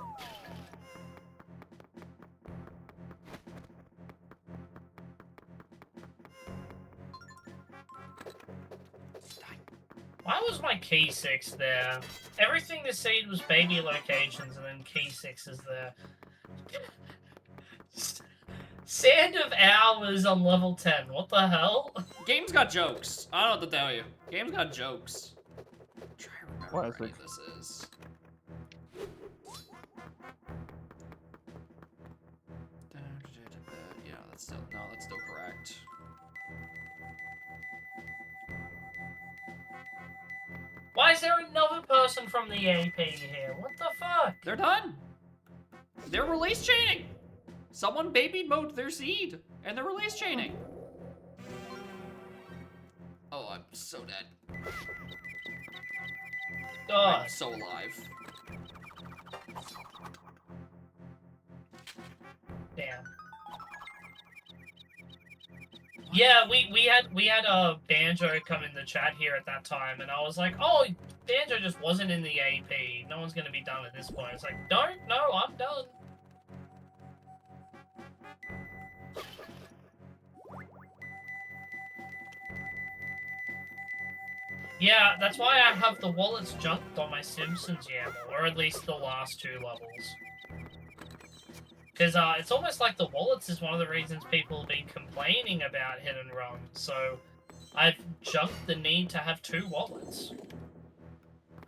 Speaker 7: Why was my key 6 there? Everything this seed was baby locations, and then key 6 is there. Sand of Hours on level 10. What the hell?
Speaker 2: Game's got jokes. I don't know what to tell you. Game's got jokes. I'm trying to remember where
Speaker 5: Classic.
Speaker 2: this is. Yeah, that's still correct.
Speaker 7: Why is there another person from the AP here? What the fuck?
Speaker 2: They're done. They're release chaining. Someone baby mode their seed, and they're release chaining. Oh, I'm so dead.
Speaker 7: God.
Speaker 2: I'm so alive.
Speaker 7: Damn. Yeah, we had a Banjo come in the chat here at that time, and I was like, oh, Banjo just wasn't in the AP. No one's gonna be done at this point. It's like, no, I'm done. Yeah, that's why I have the wallets junked on my Simpsons YAML, or at least the last 2 levels. Because it's almost like the wallets is one of the reasons people have been complaining about hidden ROM. So I've jumped the need to have 2 wallets.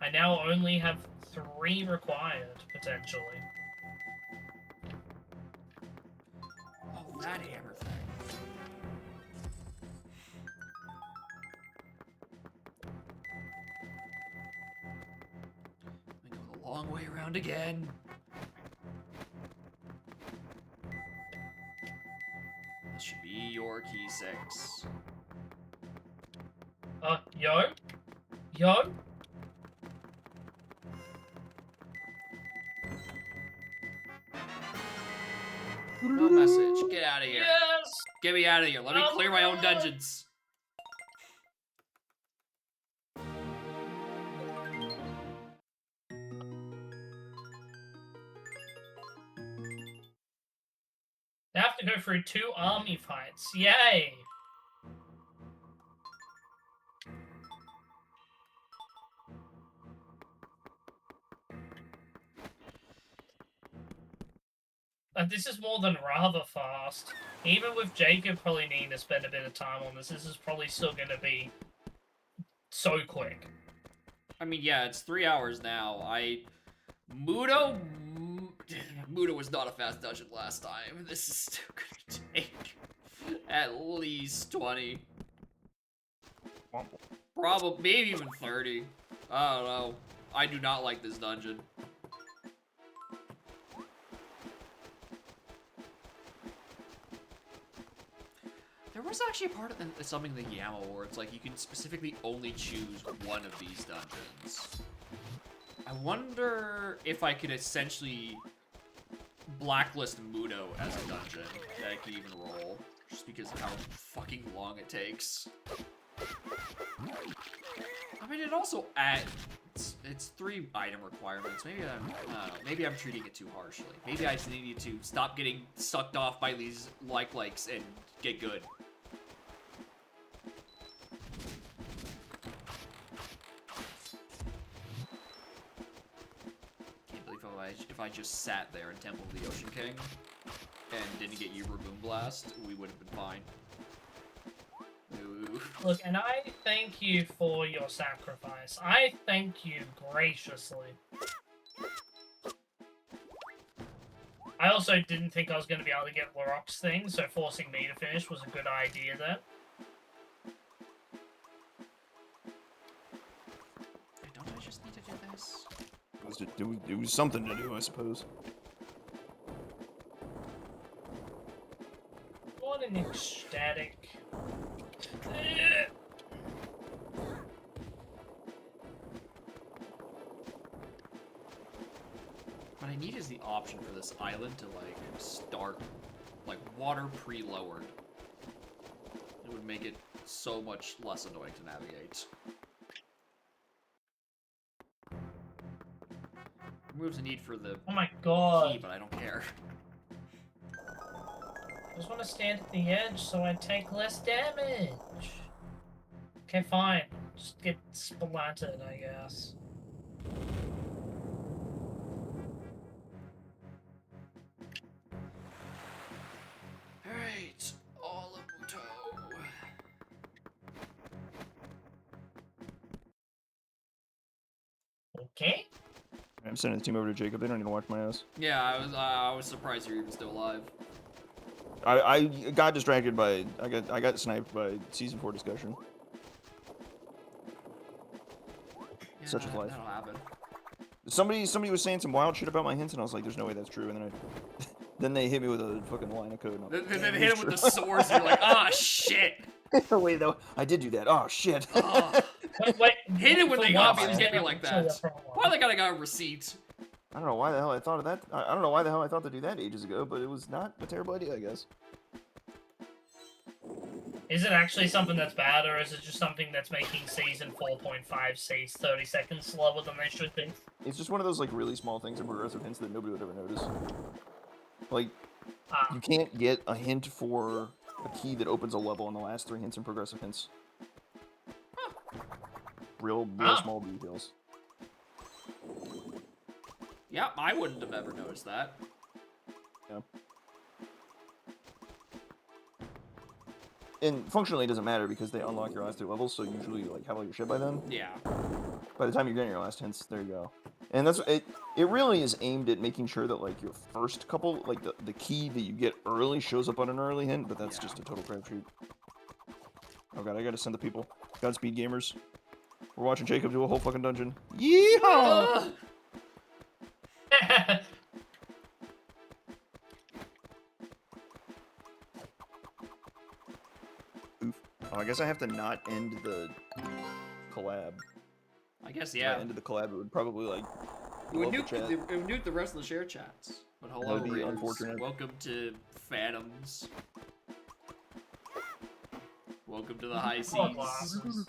Speaker 7: I now only have 3 required, potentially.
Speaker 2: Oh, that hammer thing. We go the long way around again. This should be your key 6.
Speaker 7: Yo? Yo?
Speaker 2: No message. Get out of here.
Speaker 7: Yes!
Speaker 2: Get me out of here. Let me clear my own dungeons.
Speaker 7: They have to go through 2 army fights. Yay! This is more than rather fast. Even with Jacob probably needing to spend a bit of time on this is probably still going to be so quick.
Speaker 2: I mean, yeah, it's 3 hours now. Mudo was not a fast dungeon last time. This is still gonna take at least 20. Probably, maybe even 30. I don't know. I do not like this dungeon. There was actually a part of something in the Yama where it's like you can specifically only choose one of these dungeons. I wonder if I could essentially blacklist Mudo as a dungeon that I could even roll, just because of how fucking long it takes. I mean, it also adds, it's 3 item requirements. Maybe I don't know, maybe I'm treating it too harshly. Maybe I just need to stop getting sucked off by these likes and get good. If I just sat there in Temple of the Ocean King and didn't get Uber Boom Blast, we would have been fine. Ooh.
Speaker 7: Look, and I thank you for your sacrifice. I thank you graciously. I also didn't think I was going to be able to get Laroc's thing, so forcing me to finish was a good idea there.
Speaker 2: Don't I just need to do this?
Speaker 5: It was something to do, I suppose.
Speaker 7: What an ecstatic.
Speaker 2: What I need is the option for this island to, like, start, like, water pre-lowered. It would make it so much less annoying to navigate. Removes the need for the
Speaker 7: Oh my god.
Speaker 2: key, but I don't care.
Speaker 7: I just want to stand at the edge so I take less damage. Okay, fine. Just get splattered, I guess.
Speaker 2: Alright, Olamuto.
Speaker 7: Okay.
Speaker 5: I'm sending the team over to Jacob. They don't need to watch my ass.
Speaker 2: Yeah, I was surprised you're even still alive.
Speaker 5: I got distracted by I got sniped by season 4 discussion.
Speaker 2: Yeah,
Speaker 5: Such is life.
Speaker 2: That'll happen.
Speaker 5: Somebody was saying some wild shit about my hints, and I was like, "There's no way that's true." And then they hit me with a fucking line of code. And I was like,
Speaker 2: Then
Speaker 5: "Yeah,
Speaker 2: hit
Speaker 5: it's
Speaker 2: him with
Speaker 5: true."
Speaker 2: the swords, and you're like, ah, shit!
Speaker 5: Wait, though, I did do that. Oh shit.
Speaker 2: Ugh.
Speaker 7: Wait,
Speaker 2: Hate it when
Speaker 7: for
Speaker 2: they
Speaker 7: once,
Speaker 2: obviously get me
Speaker 7: it's
Speaker 2: like
Speaker 7: actually
Speaker 2: that.
Speaker 7: a problem.
Speaker 2: Why they gotta got a receipt?
Speaker 5: I don't know why the hell I thought of that. I don't know why the hell I thought to do that ages ago, but it was not a terrible idea, I guess.
Speaker 7: Is it actually something that's bad, or is it just something that's making Season 4.5 Cs 30 seconds slower than they should be?
Speaker 5: It's just one of those like really small things in progressive hints that nobody would ever notice. Like,
Speaker 7: Ah,
Speaker 5: you can't get a hint for a key that opens a level in the last 3 hints in progressive hints. Real
Speaker 7: Ah.
Speaker 5: small details.
Speaker 2: Yeah, I wouldn't have ever noticed that.
Speaker 5: Yeah. And functionally, it doesn't matter because they unlock your last 2 levels, so usually you like have all your shit by then.
Speaker 2: Yeah.
Speaker 5: By the time you're getting your last hints, there you go. And that's it. It really is aimed at making sure that like your first couple, like the key that you get early, shows up on an early hint. But that's
Speaker 2: Yeah.
Speaker 5: just a total crapshoot. Oh god, I gotta send the people. Godspeed, gamers. We're watching Jacob do a whole fucking dungeon. Yeehaw! Oof. Oh, I guess I have to not end the collab.
Speaker 2: I guess,
Speaker 5: If I
Speaker 2: yeah.
Speaker 5: ended the collab, it would probably like
Speaker 2: It would,
Speaker 5: blow up the chat.
Speaker 2: it would nuke the rest of the share chats. But hello,
Speaker 5: would be
Speaker 2: Raiders.
Speaker 5: unfortunate.
Speaker 2: Welcome to Phantoms. Welcome to the high seas.
Speaker 7: Oh, glasses.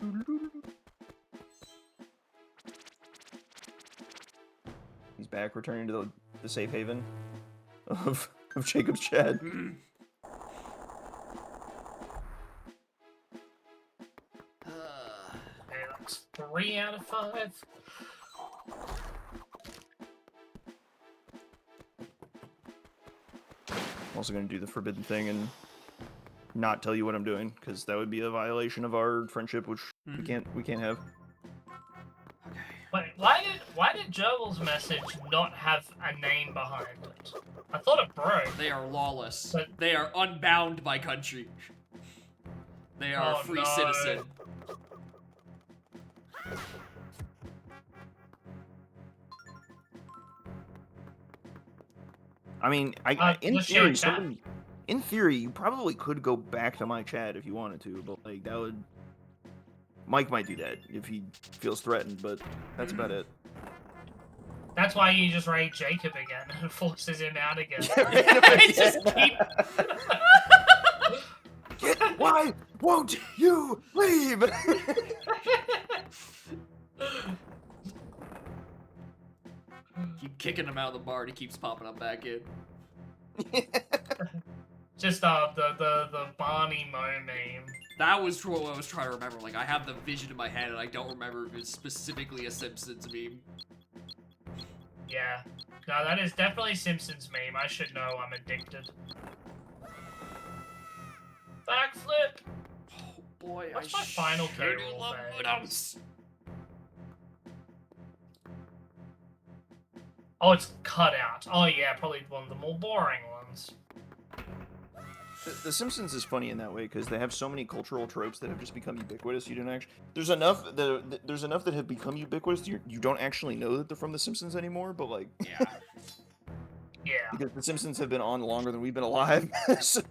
Speaker 5: He's back, returning to the safe haven of Jacob's Chad.
Speaker 7: Okay, that's 3 out of 5.
Speaker 5: I'm also going to do the forbidden thing and not tell you what I'm doing, because that would be a violation of our friendship, which we can't have.
Speaker 2: Okay.
Speaker 7: Wait, why did Jurgle's message not have a name behind it? I thought it broke.
Speaker 2: They are lawless.
Speaker 7: But-
Speaker 2: They are unbound by country. They are
Speaker 7: Oh,
Speaker 2: a free
Speaker 7: no.
Speaker 2: citizen.
Speaker 5: I mean, in
Speaker 7: let's share
Speaker 5: theory,
Speaker 7: a chat.
Speaker 5: in theory, you probably could go back to my chat if you wanted to, but like that would. Mike might do that if he feels threatened, but that's about it.
Speaker 7: That's why you just raid Jacob again and forces him out again.
Speaker 5: Just
Speaker 7: keep...
Speaker 5: Why won't you leave?
Speaker 2: Keep kicking him out of the bar and he keeps popping up back in.
Speaker 7: Just the Barney Mo meme.
Speaker 2: That was what I was trying to remember. Like, I have the vision in my head and I don't remember if it's specifically a Simpsons meme.
Speaker 7: Yeah. No, that is definitely Simpsons meme. I should know. I'm addicted. Backflip!
Speaker 2: Oh boy,
Speaker 7: What's
Speaker 2: I
Speaker 7: my final
Speaker 2: sure do
Speaker 7: K-roll
Speaker 2: love
Speaker 7: phase?
Speaker 2: Woodhouse.
Speaker 7: Oh, it's cut out. Oh yeah, probably one of the more boring ones.
Speaker 5: The Simpsons is funny in that way because they have so many cultural tropes that have just become ubiquitous. You don't actually. There's enough that have become ubiquitous. You don't actually know that they're from The Simpsons anymore. But like,
Speaker 2: Yeah.
Speaker 7: Yeah.
Speaker 5: because The Simpsons have been on longer than we've been alive, so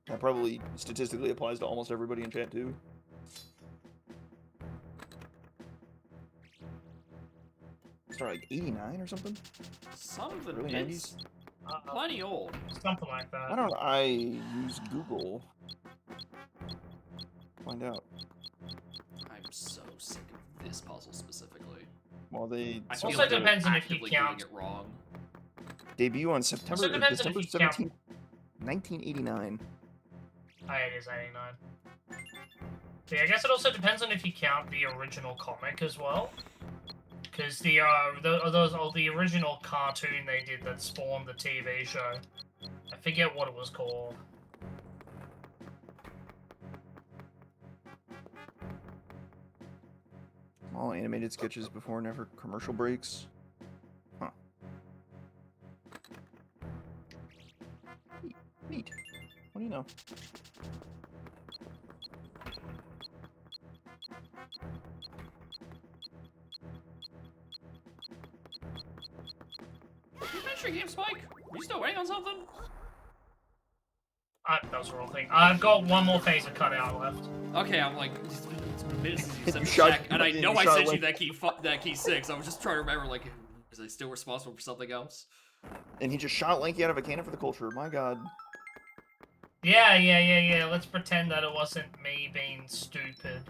Speaker 5: that probably statistically applies to almost everybody in chat too. Start like 89 or something.
Speaker 2: Something.
Speaker 5: Early
Speaker 2: It's plenty old.
Speaker 7: Something like that.
Speaker 5: Why don't I use Google? Find out.
Speaker 2: I'm so sick of this puzzle specifically.
Speaker 5: While they
Speaker 2: I
Speaker 7: Also
Speaker 2: feel like I'm
Speaker 7: depends on if you
Speaker 2: actively
Speaker 7: count-
Speaker 2: doing it wrong.
Speaker 5: debut on December
Speaker 7: depends on if you count-
Speaker 5: 17th, 1989.
Speaker 7: Oh, it is 89. Yeah, I guess it also depends on if you count the original comic as well. Because the original cartoon they did that spawned the TV show. I forget what it was called.
Speaker 5: All animated sketches before and after commercial breaks. Huh. Neat. What do you know?
Speaker 2: Did you finish your game, Spike? Are you still waiting on something?
Speaker 7: That was the wrong thing. I've got one more phase of cutout left.
Speaker 2: Okay, I'm like, it's been a minute since you
Speaker 5: You
Speaker 2: sent
Speaker 5: shot-
Speaker 2: the check, and I
Speaker 5: you
Speaker 2: know I
Speaker 5: shot
Speaker 2: sent you
Speaker 5: like-
Speaker 2: that key 6. I was just trying to remember, like, was I still responsible for something else?
Speaker 5: And he just shot Lanky out of a cannon for the culture. My god.
Speaker 7: Yeah. Let's pretend that it wasn't me being stupid.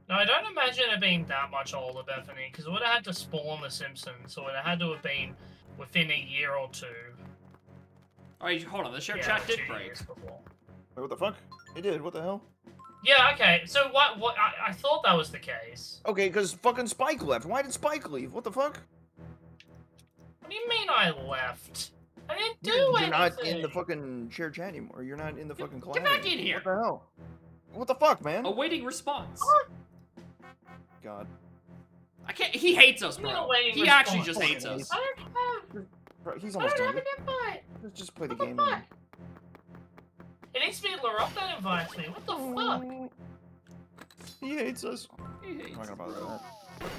Speaker 7: No, I don't imagine it being that much older, Bethany, because it would have had to spawn The Simpsons, so it had to have been within a year or two.
Speaker 2: Alright, hold on, the share
Speaker 7: Yeah,
Speaker 2: chat did
Speaker 7: 2
Speaker 2: break.
Speaker 7: years before.
Speaker 5: Wait, what the fuck? It did. What the hell?
Speaker 7: Yeah, okay. So what I thought that was the case.
Speaker 5: Okay, because fucking Spike left. Why did Spike leave? What the fuck?
Speaker 7: What do you mean I left? I didn't do
Speaker 5: You're
Speaker 7: anything.
Speaker 5: not in the fucking share chat anymore. You're not in the fucking
Speaker 2: Get
Speaker 5: clan.
Speaker 2: back in here!
Speaker 5: What the hell? What the fuck, man?
Speaker 2: Awaiting response.
Speaker 5: God.
Speaker 2: I can't. He hates us,
Speaker 7: What do you
Speaker 2: bro.
Speaker 7: mean awaiting
Speaker 2: He actually
Speaker 7: response?
Speaker 2: just hates
Speaker 5: Fucking
Speaker 2: us.
Speaker 7: I don't care.
Speaker 5: Bro, he's
Speaker 7: I
Speaker 5: almost
Speaker 7: don't have
Speaker 5: done.
Speaker 7: an invite.
Speaker 5: Just play the
Speaker 7: What the
Speaker 5: game.
Speaker 7: fuck? It needs to be LaRock that invites me. What the fuck?
Speaker 5: He hates us.
Speaker 2: He
Speaker 5: I'm
Speaker 2: hates
Speaker 5: not gonna
Speaker 2: us.
Speaker 5: bother with that.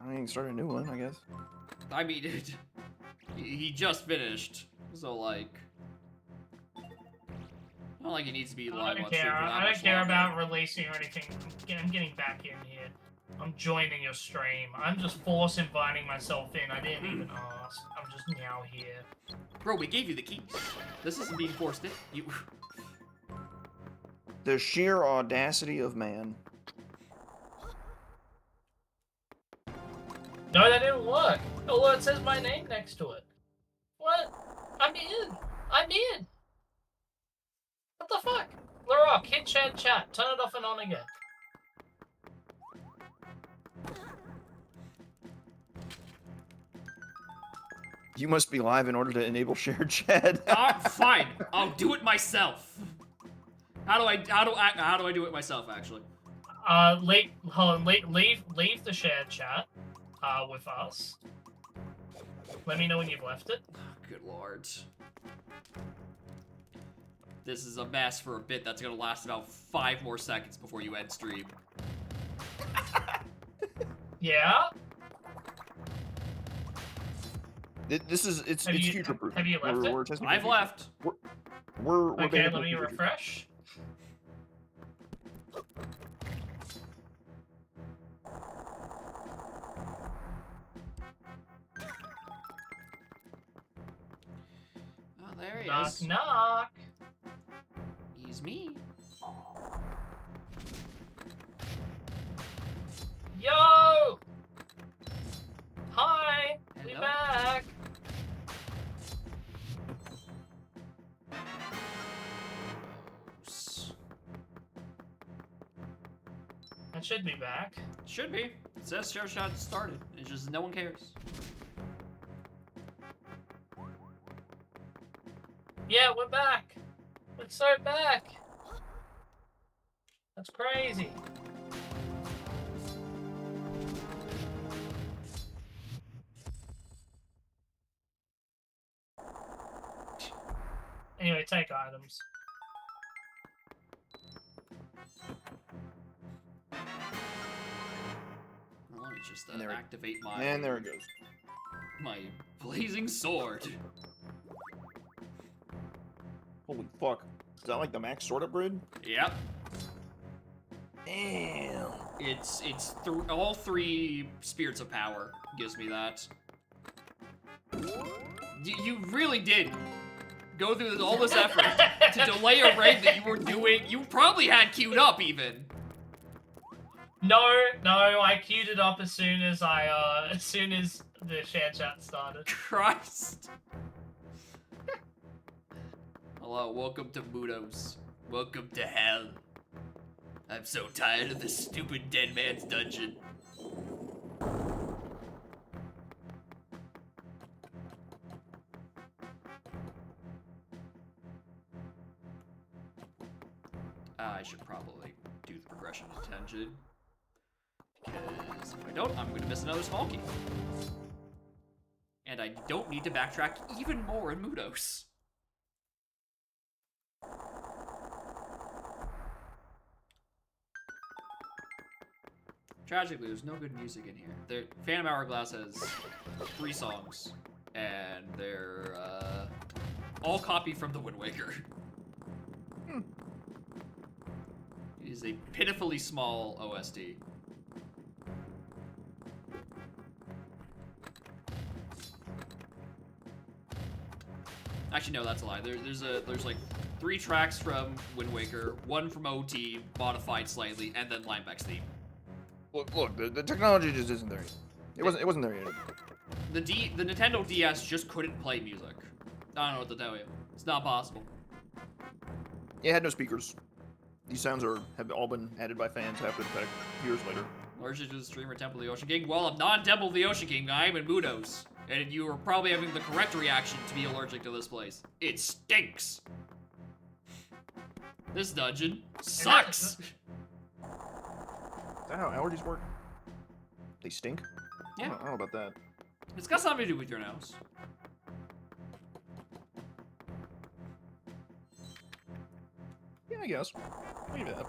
Speaker 5: I mean, start a new one, I guess.
Speaker 2: I mean, he just finished, so like, not like he needs to be
Speaker 7: I
Speaker 2: live
Speaker 7: don't
Speaker 2: on stream
Speaker 7: care.
Speaker 2: for that
Speaker 7: I don't
Speaker 2: much
Speaker 7: care
Speaker 2: longer.
Speaker 7: about releasing or anything. I'm getting back in here. I'm joining your stream. I'm just force inviting myself in. I didn't even ask. I'm just now here.
Speaker 2: Bro, we gave you the keys. This isn't being forced in. You.
Speaker 5: The sheer audacity of man.
Speaker 7: No, that didn't work. Although it says my name next to it. What? I'm in. I'm in. What the fuck? LaRock, hit chat. Turn it off and on again.
Speaker 5: You must be live in order to enable shared chat.
Speaker 2: Fine. I'll do it myself. How do I do it myself? Actually.
Speaker 7: Leave the shared chat, with us. Let me know when you've left it.
Speaker 2: Good lord. This is a mess for a bit that's gonna last about 5 more seconds before you end stream.
Speaker 7: Yeah?
Speaker 5: It's
Speaker 7: Have you-
Speaker 5: future proof.
Speaker 7: have you left it?
Speaker 5: We're testing
Speaker 2: I've
Speaker 5: for
Speaker 2: left.
Speaker 5: future. We're
Speaker 7: Okay,
Speaker 5: beta
Speaker 7: let me
Speaker 5: testing for future.
Speaker 7: refresh.
Speaker 2: Oh, there he
Speaker 7: Knock,
Speaker 2: is.
Speaker 7: knock.
Speaker 2: He's me.
Speaker 7: Yo! Hi! We
Speaker 2: Hello.
Speaker 7: back! I should be back.
Speaker 2: Should be. It says share shot started. It's just no one cares.
Speaker 7: Yeah, we're back! We're so back! That's crazy. Anyway, take items.
Speaker 2: Well, let me just
Speaker 5: And there it-
Speaker 2: activate my
Speaker 5: And there it goes.
Speaker 2: my blazing sword.
Speaker 5: Holy fuck. Is that like the max sword upgrade?
Speaker 2: Yep.
Speaker 5: Damn.
Speaker 2: It's all 3 spirits of power gives me that. You really did go through all this effort to delay a raid that you were doing. You probably had queued up even.
Speaker 7: No, I queued it up as soon as the share chat started.
Speaker 2: Christ. Hello, welcome to Mudos. Welcome to hell. I'm so tired of this stupid dead man's dungeon. I should probably do the progression attention. Because if I don't, I'm gonna miss another small key. And I don't need to backtrack even more in Mudos. Tragically, there's no good music in here. Phantom Hourglass has 3 songs, and they're all copied from The Wind Waker. It is a pitifully small OST. Actually, no, that's a lie. There's like 3 tracks from Wind Waker, 1 from OT, modified slightly, and then Lineback's theme.
Speaker 5: Look, the technology just isn't there yet. It wasn't there yet.
Speaker 2: The Nintendo DS just couldn't play music. I don't know what to tell you. It's not possible.
Speaker 5: It had no speakers. These sounds have all been added by fans after the fact, years later.
Speaker 2: Allergic to the streamer Temple of the Ocean King? Well, I'm not Temple of the Ocean King. I am in Mudos. And you are probably having the correct reaction to be allergic to this place. It stinks. This dungeon sucks.
Speaker 5: Is that how allergies work? They stink?
Speaker 2: Yeah.
Speaker 5: I don't know about that.
Speaker 2: It's got something to do with your nose.
Speaker 5: Yeah, I guess. Maybe that.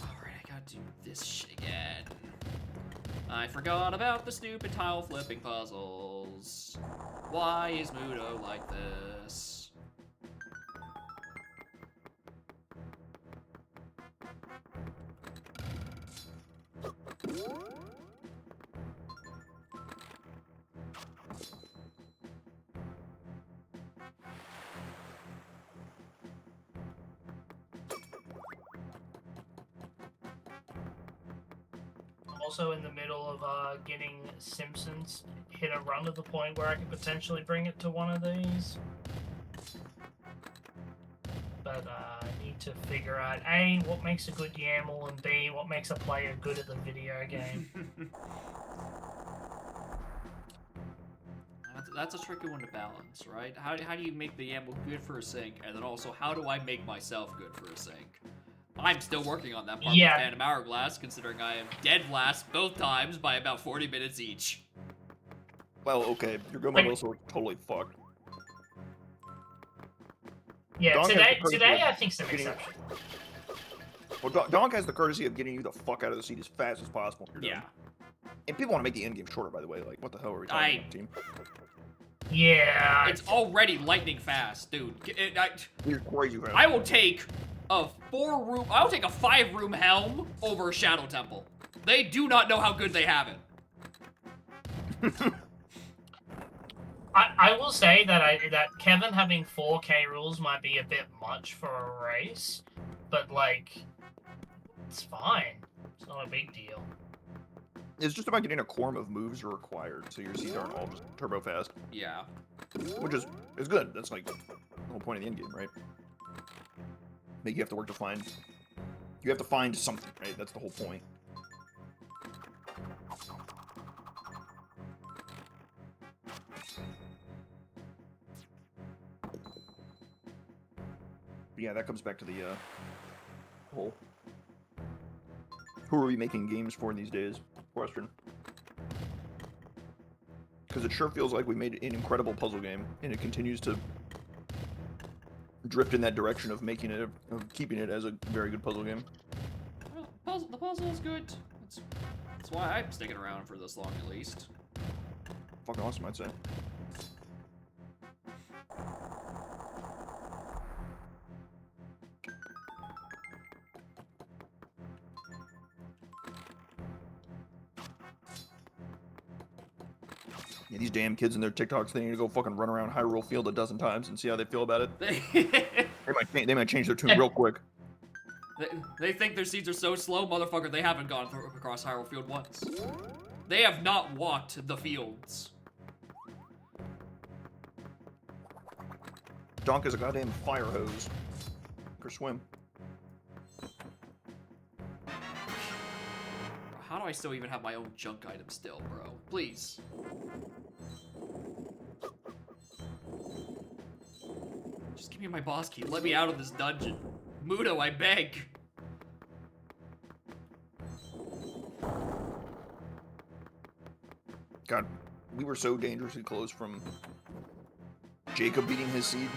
Speaker 2: Alright, I gotta do this shit again. I forgot about the stupid tile flipping puzzles. Why is Mudo like this?
Speaker 7: Also in the middle of getting Simpsons hit a run to the point where I could potentially bring it to one of these. But I need to figure out A, what makes a good YAML, and B, what makes a player good at the video game.
Speaker 2: That's a tricky one to balance, right? How do you make the YAML good for a sync, and then also how do I make myself good for a sync? I'm still working on that part with Phantom Hourglass, considering I am dead last both times by about 40 minutes each.
Speaker 5: Well, okay, your Goma also totally fucked.
Speaker 7: Yeah,
Speaker 5: Donk
Speaker 7: today I think some exception.
Speaker 5: Well, Donk has the courtesy of getting you the fuck out of the seat as fast as possible.
Speaker 2: Yeah.
Speaker 5: And people want to make the end game shorter, by the way. Like, what the hell are we talking about, team?
Speaker 7: Yeah.
Speaker 2: It's already lightning fast, dude.
Speaker 5: You're crazy, man.
Speaker 2: I will take a 5-room helm over Shadow Temple. They do not know how good they have it.
Speaker 7: I will say that that Kevin having 4K rules might be a bit much for a race, but like, it's fine. It's not a big deal.
Speaker 5: It's just about getting a quorum of moves are required, so your seeds aren't all just turbo fast.
Speaker 2: Yeah.
Speaker 5: Which is good. That's like the whole point of the end game, right? Like you have to work to find. You have to find something, right? That's the whole point. But yeah, that comes back to the whole. Who are we making games for these days? Question. Because it sure feels like we made an incredible puzzle game, and it continues to drift in that direction of making it, of keeping it as a very good puzzle game.
Speaker 2: Well, the puzzle is good. That's why I'm sticking around for this long, at least.
Speaker 5: Fucking awesome, I'd say. Yeah, these damn kids and their TikToks, they need to go fucking run around Hyrule Field a dozen times and see how they feel about it. They might change their tune real quick.
Speaker 2: They think their seeds are so slow, motherfucker, they haven't gone across Hyrule Field once. They have not walked the fields.
Speaker 5: Donk is a goddamn fire hose. Or swim.
Speaker 2: How do I still even have my own junk item still, bro? Please. Just give me my boss key. Let me out of this dungeon. Mudo, I beg.
Speaker 5: God, we were so dangerously close from Jacob beating his seed,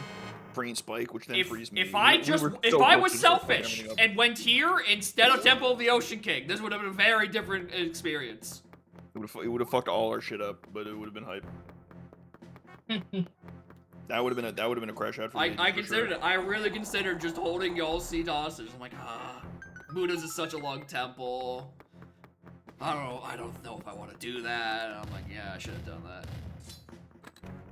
Speaker 5: freeing Spike, which then frees me.
Speaker 2: If I was selfish and went here instead of Temple of the Ocean King, this would have been a very different experience.
Speaker 5: It would have fucked all our shit up, but it would have been hype. That would have been a crash out for me.
Speaker 2: I considered it. I really considered just holding y'all's seed hostage. I'm like, Mudo's is such a long temple. I don't know if I want to do that. And I'm like, yeah, I should have done that.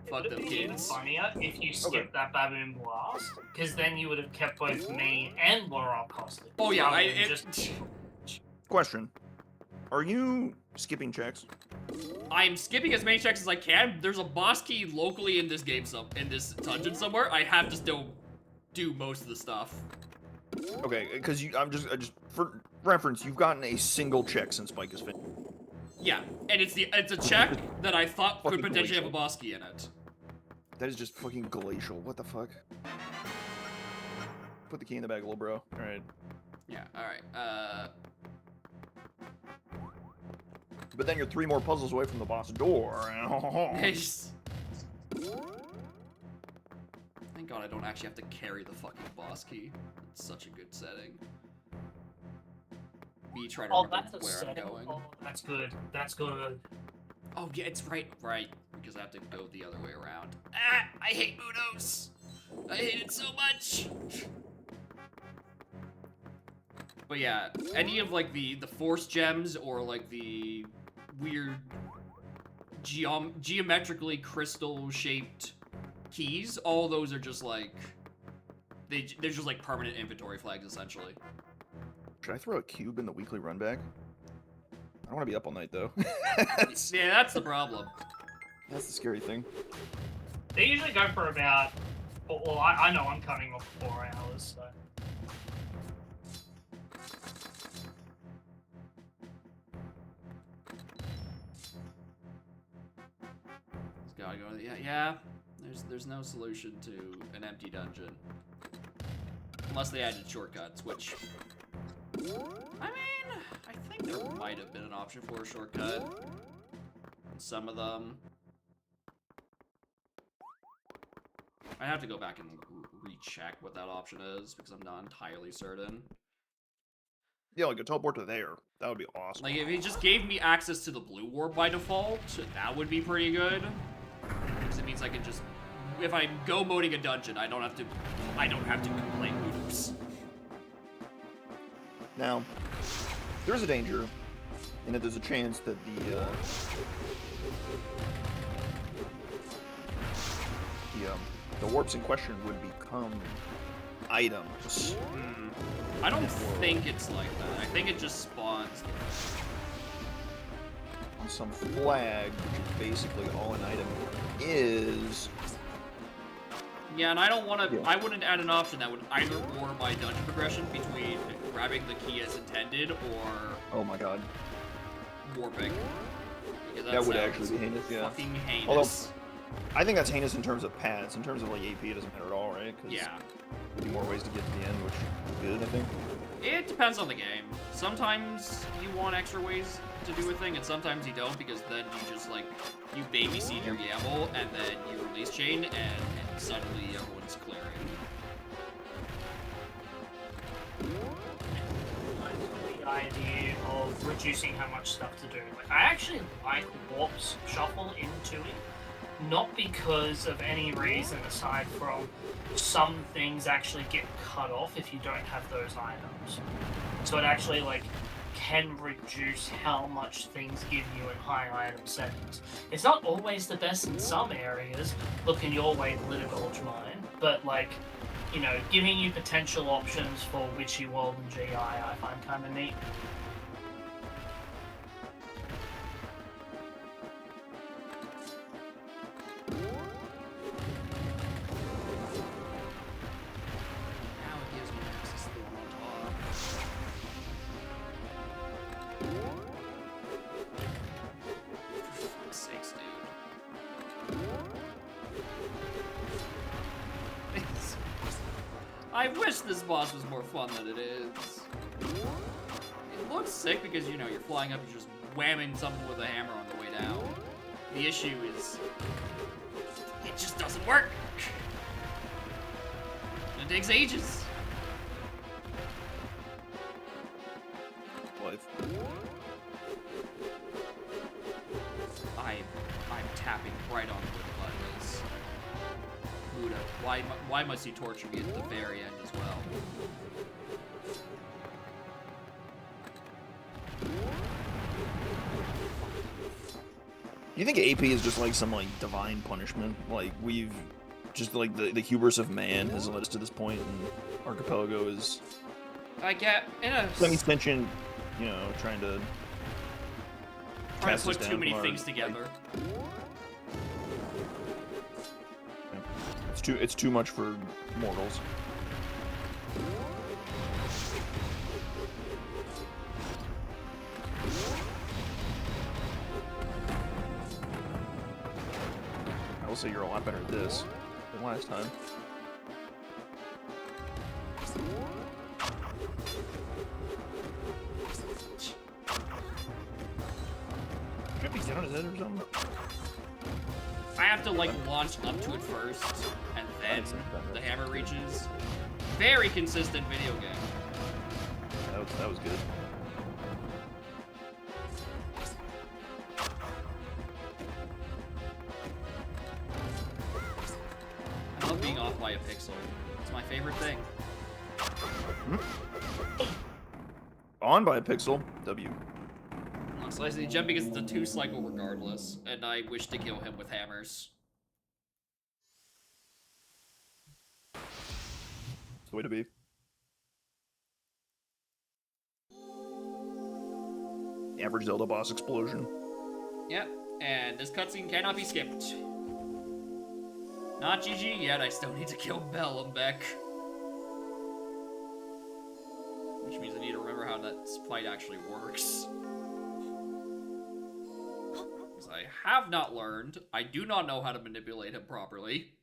Speaker 2: Fuck them
Speaker 7: Even
Speaker 2: kids.
Speaker 7: funnier if you skipped that baboon blast, because then you would have kept both me and Laura hostage.
Speaker 2: Oh yeah,
Speaker 7: rather than
Speaker 5: Question: are you skipping checks?
Speaker 2: I'm skipping as many checks as I can. There's a boss key locally in this game, in this dungeon somewhere. I have to still do most of the stuff.
Speaker 5: Okay, because I just for reference, you've gotten a single check since Spike has finished.
Speaker 2: Yeah, and it's a check that I thought could
Speaker 5: Fucking
Speaker 2: potentially have a
Speaker 5: glacial.
Speaker 2: boss key in it.
Speaker 5: That is just fucking glacial. What the fuck? Put the key in the bag, little bro. All right.
Speaker 2: Yeah. All right.
Speaker 5: But then you're 3 more puzzles away from the boss door.
Speaker 2: Thank God I don't actually have to carry the fucking boss key. It's such a good setting. Me trying to
Speaker 7: Oh,
Speaker 2: remember
Speaker 7: that's a
Speaker 2: where I'm
Speaker 7: setting.
Speaker 2: going.
Speaker 7: Oh, that's good. That's good.
Speaker 2: Oh yeah, it's right, because I have to go the other way around. Ah, I hate Munos. I hate it so much. But yeah, any of like the force gems or like the weird geometrically crystal shaped keys, all those are just like they're just like permanent inventory flags essentially.
Speaker 5: Should I throw a cube in the weekly run bag? I don't want to be up all night though.
Speaker 2: Yeah, that's the problem.
Speaker 5: That's the scary thing.
Speaker 7: They usually go for about. Well, I know I'm coming off 4 hours, so.
Speaker 2: It's gotta go. Yeah. There's no solution to an empty dungeon unless they added shortcuts, which I mean, I think there might have been an option for a shortcut. Some of them. I have to go back and recheck what that option is because I'm not entirely certain.
Speaker 5: Yeah, like a teleport to there. That would be awesome.
Speaker 2: Like if he just gave me access to the blue warp by default, that would be pretty good. Because it means I can just, if I go moding a dungeon, I don't have to complain. Oops.
Speaker 5: Now, there's a danger, in that there's a chance that the warps in question would become items.
Speaker 2: I don't think it's like that. I think it just spawns.
Speaker 5: On some flag, which is basically all an item is.
Speaker 2: Yeah, and I don't want to.
Speaker 5: Yeah.
Speaker 2: I wouldn't add an option that would either or my dungeon progression between grabbing the key as intended or
Speaker 5: Oh my god.
Speaker 2: warping. Because
Speaker 5: That would
Speaker 2: sounds
Speaker 5: actually be heinous, yeah.
Speaker 2: Fucking heinous.
Speaker 5: Although- I think that's heinous in terms of paths. In terms of like AP, it doesn't matter at all, right? 'Cause
Speaker 2: Yeah.
Speaker 5: there'd be more ways to get to the end, which is good, I think.
Speaker 2: It depends on the game. Sometimes you want extra ways to do a thing, and sometimes you don't, because then you just like you babysit your gamble, and then you release chain, and suddenly everyone's clearing.
Speaker 7: The idea of reducing how much stuff to do. Like, I actually like warps shuffle into it, not because of any reason aside from some things actually get cut off if you don't have those items. So it actually like can reduce how much things give you in high item settings. It's not always the best in some areas, looking your way to Littergulch Mine, but like, you know, giving you potential options for Witchy World and GI I find kind of neat.
Speaker 2: Now it gives me access to the one on top. For fuck's sakes, dude. I wish this boss was more fun than it is. It looks sick because, you know, you're flying up and just whamming something with a hammer on the way down. The issue is, it just doesn't work. It takes ages.
Speaker 5: Life.
Speaker 2: I'm tapping right on where the button is. Buddha, why must you torture me at the very end as well?
Speaker 5: You think AP is just like some like divine punishment? Like we've just like the hubris of man has led us to this point, and Archipelago is
Speaker 2: I get in a
Speaker 5: some extension, you know, trying to cast us
Speaker 2: put
Speaker 5: down
Speaker 2: too many
Speaker 5: from our,
Speaker 2: things
Speaker 5: like,
Speaker 2: together.
Speaker 5: it's too much for mortals. I will say you're a lot better at this than last time. Should we get on his head or something?
Speaker 2: I have to like launch up to it first, and then the hammer reaches. Very consistent video game.
Speaker 5: That was good.
Speaker 2: I love being off by a pixel. It's my favorite thing.
Speaker 5: On by a pixel. W.
Speaker 2: Slicing jump because it's a 2 cycle regardless, and I wish to kill him with hammers.
Speaker 5: It's the way to be. Average Zelda boss explosion.
Speaker 2: Yep, and this cutscene cannot be skipped. Not GG yet, I still need to kill Bell and Beck. Which means I need to remember how that fight actually works. Because I have not learned. I do not know how to manipulate him properly.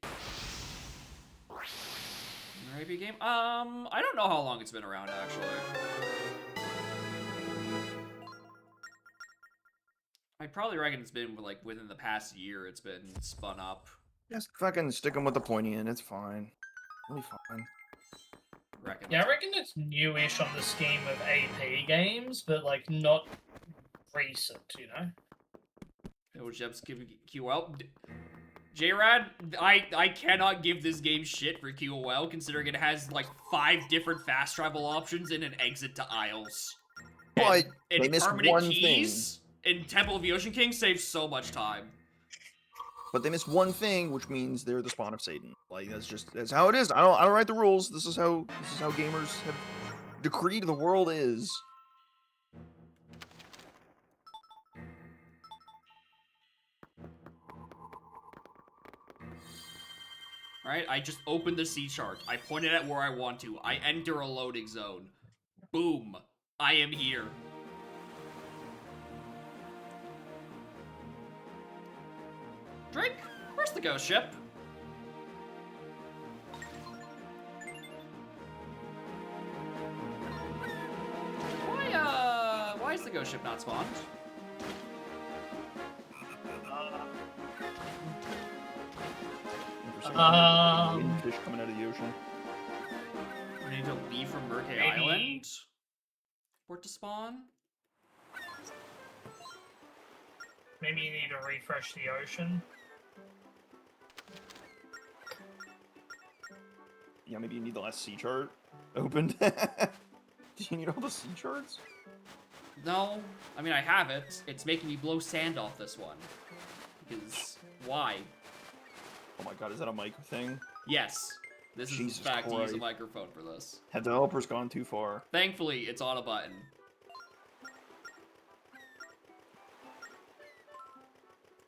Speaker 2: RPG game? I don't know how long it's been around, actually. I probably reckon it's been, like, within the past year it's been spun up.
Speaker 5: Just fucking stick him with the pointy end. It's fine. Really fine.
Speaker 2: Reckon.
Speaker 7: Yeah, I reckon it's newish on the scheme of AP games, but like not recent, you know?
Speaker 2: Oh, Jeb's giving QOL. J-Rad, I cannot give this game shit for QOL, considering it has like 5 different fast travel options and an exit to Isles.
Speaker 5: But
Speaker 2: And
Speaker 5: they missed
Speaker 2: permanent
Speaker 5: one
Speaker 2: keys in Temple of the Ocean King saves so much time.
Speaker 5: But they missed one thing, which means they're the spawn of Satan. Like that's how it is. I don't write the rules. This is how gamers have decreed the world is.
Speaker 2: Alright, I just opened the sea chart. I pointed at where I want to. I enter a loading zone. Boom. I am here. Drake, where's the ghost ship? Why is the ghost ship not spawned?
Speaker 5: Fish coming out of the ocean.
Speaker 2: We need to leave from Merkay
Speaker 7: Maybe.
Speaker 2: Island for it to spawn.
Speaker 7: Maybe you need to refresh the ocean.
Speaker 5: Yeah, maybe you need the last sea chart opened. Do you need all the sea charts?
Speaker 2: No, I mean I have it. It's making me blow sand off this one. Because why?
Speaker 5: Oh my god, is that a mic thing?
Speaker 2: Yes, this is in
Speaker 5: Jesus
Speaker 2: fact to use a
Speaker 5: Christ.
Speaker 2: microphone for this.
Speaker 5: Have developers gone too far?
Speaker 2: Thankfully, it's on a button.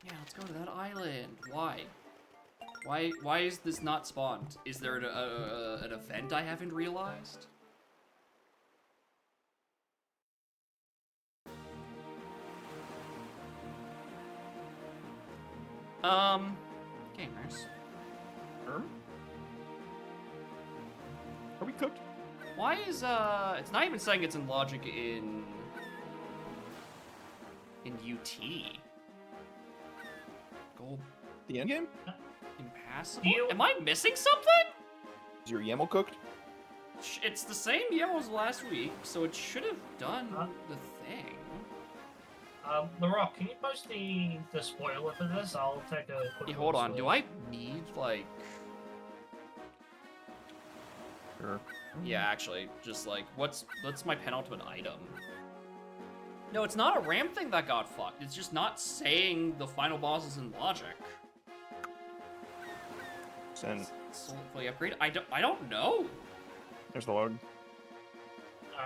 Speaker 2: Yeah, let's go to that island. Why? Why is this not spawned? Is there an event I haven't realized? Gamers.
Speaker 5: Are we cooked?
Speaker 2: Why is it's not even saying it's in logic in UT. Gold
Speaker 5: The end game?
Speaker 2: impassable?
Speaker 7: You-
Speaker 2: Am I missing something?
Speaker 5: Is your YAML cooked?
Speaker 2: It's the same YAML as last week, so it should have done
Speaker 7: Huh?
Speaker 2: the thing.
Speaker 7: The Rock, can you post the spoiler for this? I'll take a quick
Speaker 2: Hey, hold
Speaker 7: look
Speaker 2: on,
Speaker 7: at
Speaker 2: do
Speaker 7: it.
Speaker 2: I need, like...
Speaker 5: Sure.
Speaker 2: Yeah, actually, just like, what's my penultimate item? No, it's not a ramp thing that got fucked. It's just not saying the final bosses in logic.
Speaker 5: Send.
Speaker 2: So fully upgrade. I don't know.
Speaker 5: There's the log.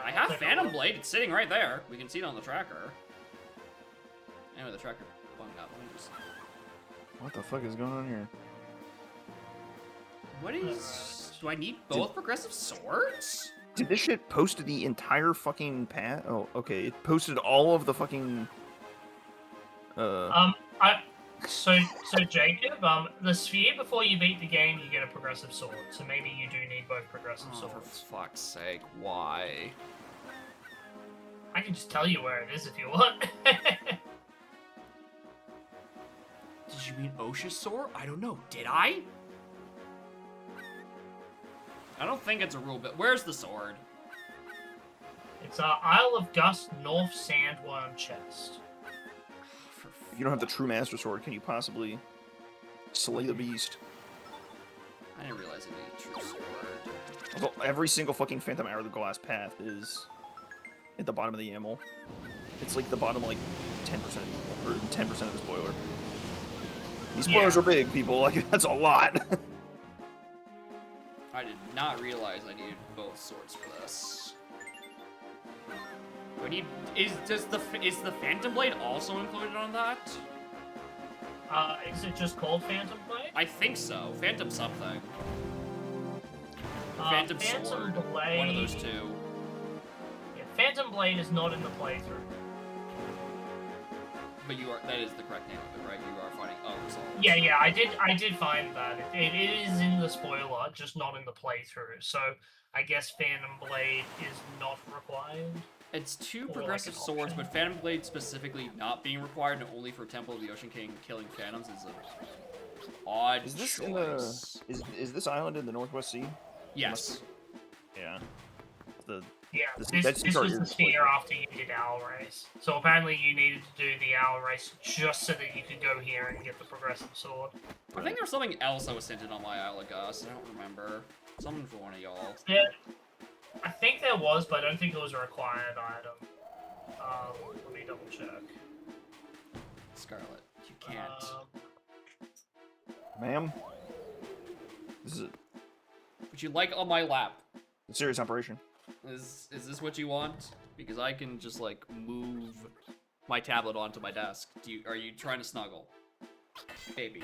Speaker 2: I have Phantom Blade. It's sitting right there. We can see it on the tracker. Anyway, the tracker bung up. Let me just...
Speaker 5: What the fuck is going on here?
Speaker 2: What is... Do I need both progressive swords?
Speaker 5: Did this shit post the entire fucking path? Oh, okay. It posted all of the fucking.
Speaker 7: So Jacob, the sphere before you beat the game, you get a progressive sword. So maybe you do need both progressive
Speaker 2: Oh, for
Speaker 7: swords.
Speaker 2: fuck's sake, why?
Speaker 7: I can just tell you where it is if you want.
Speaker 2: Did you mean Osha's sword? I don't know. Did I? I don't think it's a rule, but where's the sword?
Speaker 7: It's Isle of Gust North Sandworm chest.
Speaker 5: If you don't have the true Master Sword, can you possibly slay the beast?
Speaker 2: I didn't realize I needed a true sword.
Speaker 5: Although every single fucking Phantom Hourglass path is at the bottom of the YAML. It's like the bottom, like 10% or 10% of the spoiler. These spoilers are big, people. Like that's a lot.
Speaker 2: I did not realize I needed both swords for this. Do I need... Is the Phantom Blade also included on that?
Speaker 7: Is it just called Phantom Blade?
Speaker 2: I think so. Phantom something. Phantom Sword.
Speaker 7: Blade.
Speaker 2: One of those two.
Speaker 7: Yeah, Phantom Blade is not in the playthrough.
Speaker 2: But you are... That is the correct name of it, right? You are fighting other souls.
Speaker 7: Yeah, I did find that. It is in the spoiler, just not in the playthrough. So I guess Phantom Blade is not required.
Speaker 2: It's two
Speaker 7: Or like
Speaker 2: progressive
Speaker 7: an
Speaker 2: swords,
Speaker 7: option.
Speaker 2: but Phantom Blade specifically not being required and only for Temple of the Ocean King killing phantoms is a odd
Speaker 5: Is this
Speaker 2: choice.
Speaker 5: in the? Is this island in the Northwest Sea?
Speaker 2: Yes.
Speaker 5: Yeah. The
Speaker 7: Yeah,
Speaker 5: This-
Speaker 7: this
Speaker 5: that's
Speaker 7: was the
Speaker 5: your
Speaker 7: sphere
Speaker 5: spoiler.
Speaker 7: after you did Owl Race. So apparently you needed to do the Owl Race just so that you could go here and get the progressive sword.
Speaker 2: I think there was something else that was hinted on my Isle of Gus. I don't remember. Something for one of y'all.
Speaker 7: Yeah, I think there was, but I don't think it was a required item. Let me double check.
Speaker 2: Scarlet, you can't.
Speaker 5: ma'am. This is
Speaker 2: Would you like on my lap?
Speaker 5: a serious operation.
Speaker 2: Is this what you want? Because I can just like move my tablet onto my desk. Are you trying to snuggle? Baby.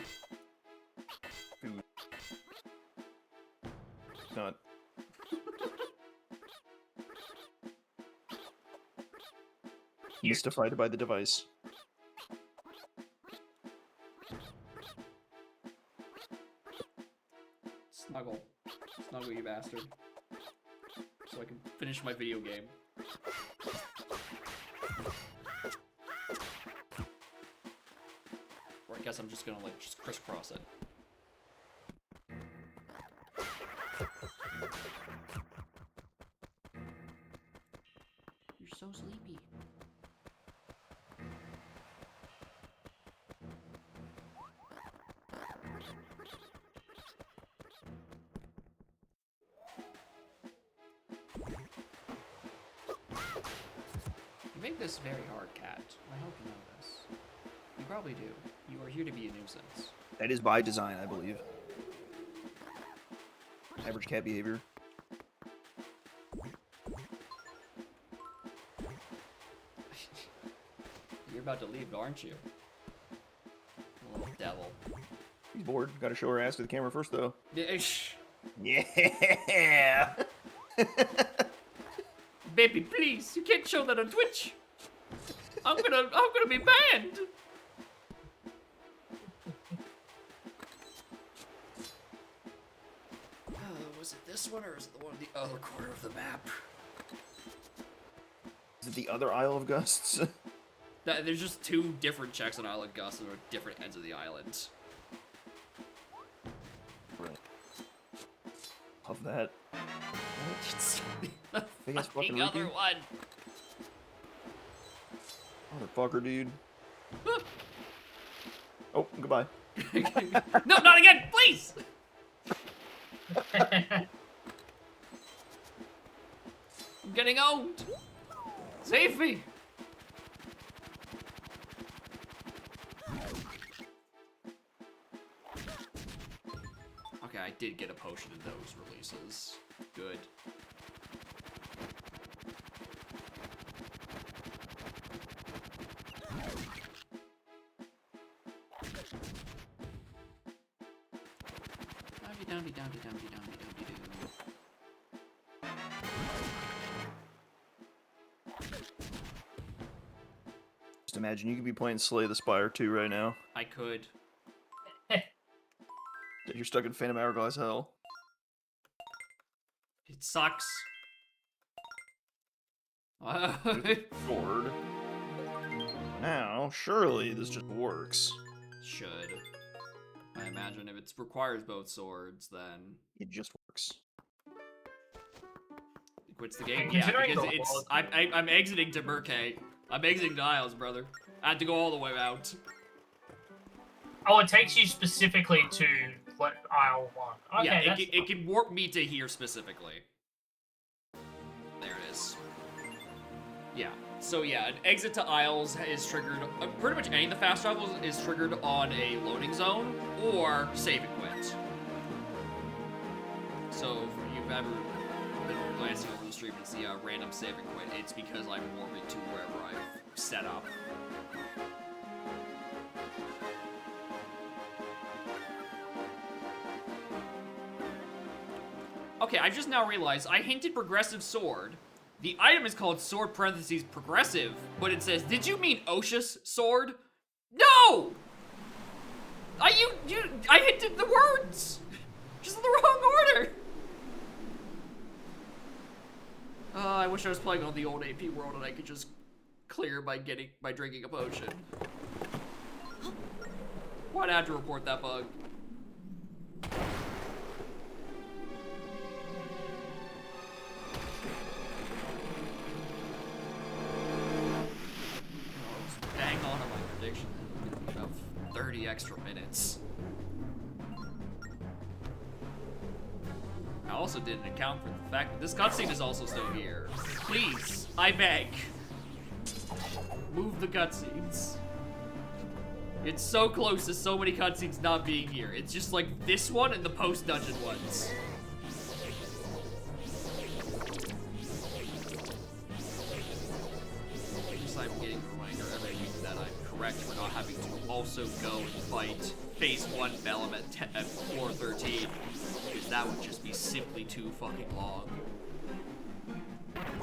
Speaker 5: Not. Mystified by the device.
Speaker 2: Snuggle. Snuggle, you bastard. So I can finish my video game. Or I guess I'm just gonna like just crisscross it. You're so sleepy. You make this very hard, Cat. I hope you know this. You probably do. You are here to be a nuisance.
Speaker 5: That is by design, I believe. Average cat behavior.
Speaker 2: You're about to leave, aren't you? Little devil.
Speaker 5: He's bored. Gotta show her ass to the camera first, though.
Speaker 2: Shh.
Speaker 5: Yeah.
Speaker 2: Baby, please, you can't show that on Twitch. I'm gonna be banned. Was it this one or is it the one in the other corner of the map?
Speaker 5: Is it the other Isle of Gusts?
Speaker 2: There's just two different checks on Isle of Gus that are at different ends of the island.
Speaker 5: Right. Love that.
Speaker 2: It's the
Speaker 5: Biggest fucking
Speaker 2: fucking other
Speaker 5: repeat?
Speaker 2: one.
Speaker 5: Motherfucker, dude. Oh, goodbye.
Speaker 2: No, not again, please. I'm getting owned. Save me. did get a potion in those releases. Good.
Speaker 5: Just imagine you could be playing Slay the Spire 2 right now.
Speaker 2: I could.
Speaker 5: That you're stuck in Phantom Hourglass hell.
Speaker 2: It sucks.
Speaker 5: Sword. Now, surely this just works.
Speaker 2: Should. I imagine if it requires both swords, then
Speaker 5: It just works.
Speaker 2: it quits the game.
Speaker 7: And
Speaker 2: Yeah,
Speaker 7: considering
Speaker 2: because
Speaker 7: the
Speaker 2: it's
Speaker 7: world-
Speaker 2: I'm exiting to Burkay. I'm exiting to Isles, brother. I had to go all the way out.
Speaker 7: Oh, it takes you specifically to Isle 1. Okay,
Speaker 2: Yeah,
Speaker 7: that's
Speaker 2: it can warp me to here specifically. There it is. Yeah. So yeah, an exit to Isles is triggered. Pretty much any of the fast travels is triggered on a loading zone or save and quit. So if you've ever been glancing over the stream and see a random save and quit, it's because I'm warping to wherever I've set up. Okay, I just now realized I hinted progressive sword. The item is called sword parentheses progressive, but it says, did you mean Oshia's sword? No! I hinted the words! Just in the wrong order! I wish I was playing on the old AP world and I could just clear by drinking a potion. Why'd I have to report that bug? Bang on my prediction. About 30 extra minutes. I also didn't account for the fact that this cutscene is also still here. Please, I beg. Move the cutscenes. It's so close to so many cutscenes not being here. It's just like this one and the post-dungeon ones. At least I'm getting a reminder every week that I'm correct for not having to also go and fight Phase 1 Bellum at floor 13. Because that would just be simply too fucking long.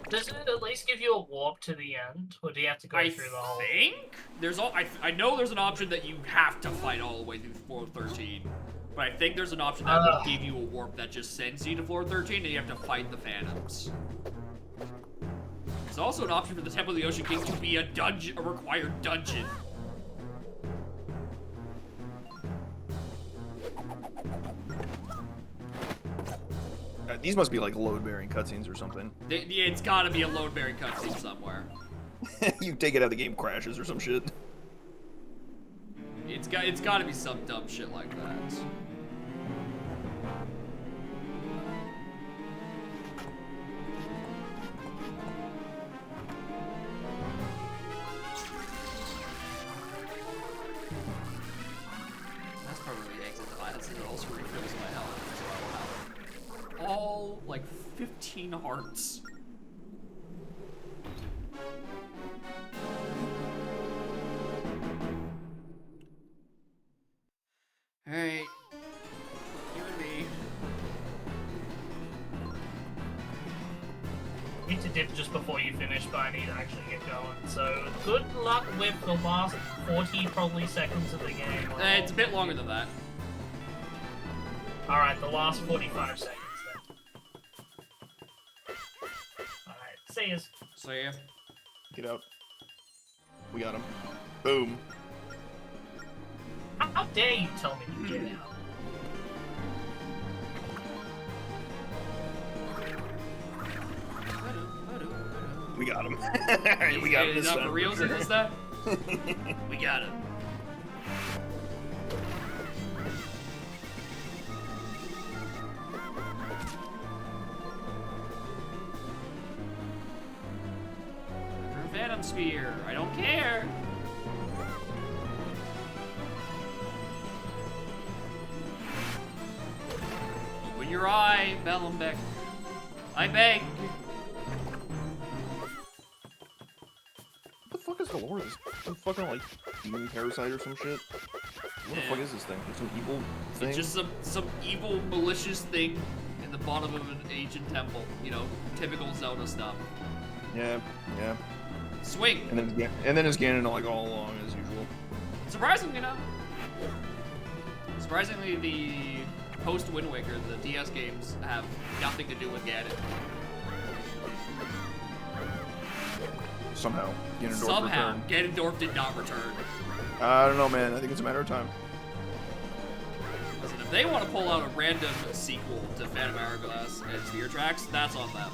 Speaker 7: Does it at least give you a warp to the end, or do you have to go through the whole?
Speaker 2: I think there's I know there's an option that you have to fight all the way through floor 13, but I think there's an option that will give you a warp that just sends you to floor 13, and you have to fight the phantoms. There's also an option for the Temple of the Ocean King to be a required dungeon.
Speaker 5: These must be like load-bearing cutscenes or something.
Speaker 2: Yeah, it's gotta be a load-bearing cutscene somewhere.
Speaker 5: You take it out, the game crashes or some shit.
Speaker 2: It's gotta be some dumb shit like that. That's probably the exit to Isles, and it also refills my health, so I will have all like 15 hearts. Alright. You and me.
Speaker 7: I need to dip just before you finish, but I need to actually get going. So good luck with the last 40 probably seconds of the game.
Speaker 2: It's a bit longer than that.
Speaker 7: Alright, the last 45 seconds then. Alright, see yous.
Speaker 2: So yeah.
Speaker 5: Get out. We got him. Boom.
Speaker 7: How dare you tell me to get out?
Speaker 5: We got him. We got him
Speaker 2: Is
Speaker 5: this
Speaker 2: that
Speaker 5: time.
Speaker 2: for real? Is that? We got him. Phantom Spear. I don't care. Open your eye, Bellumbeck. I beg.
Speaker 5: What the fuck is Dolores? Some fucking like demon parasite or some shit? What the fuck is this thing? Some evil thing?
Speaker 2: It's just some evil, malicious thing in the bottom of an ancient temple. You know, typical Zelda stuff.
Speaker 5: Yeah, yeah.
Speaker 2: Swing.
Speaker 5: And then it's Ganon like all along as usual.
Speaker 2: Surprisingly, not. Surprisingly, the post Wind Waker, the DS games have nothing to do with Ganon.
Speaker 5: Somehow, Ganondorf
Speaker 2: Somehow,
Speaker 5: returned.
Speaker 2: Ganondorf did not return.
Speaker 5: I don't know, man. I think it's a matter of time.
Speaker 2: Listen, if they want to pull out a random sequel to Phantom Hourglass and Sphere Tracks, that's on them.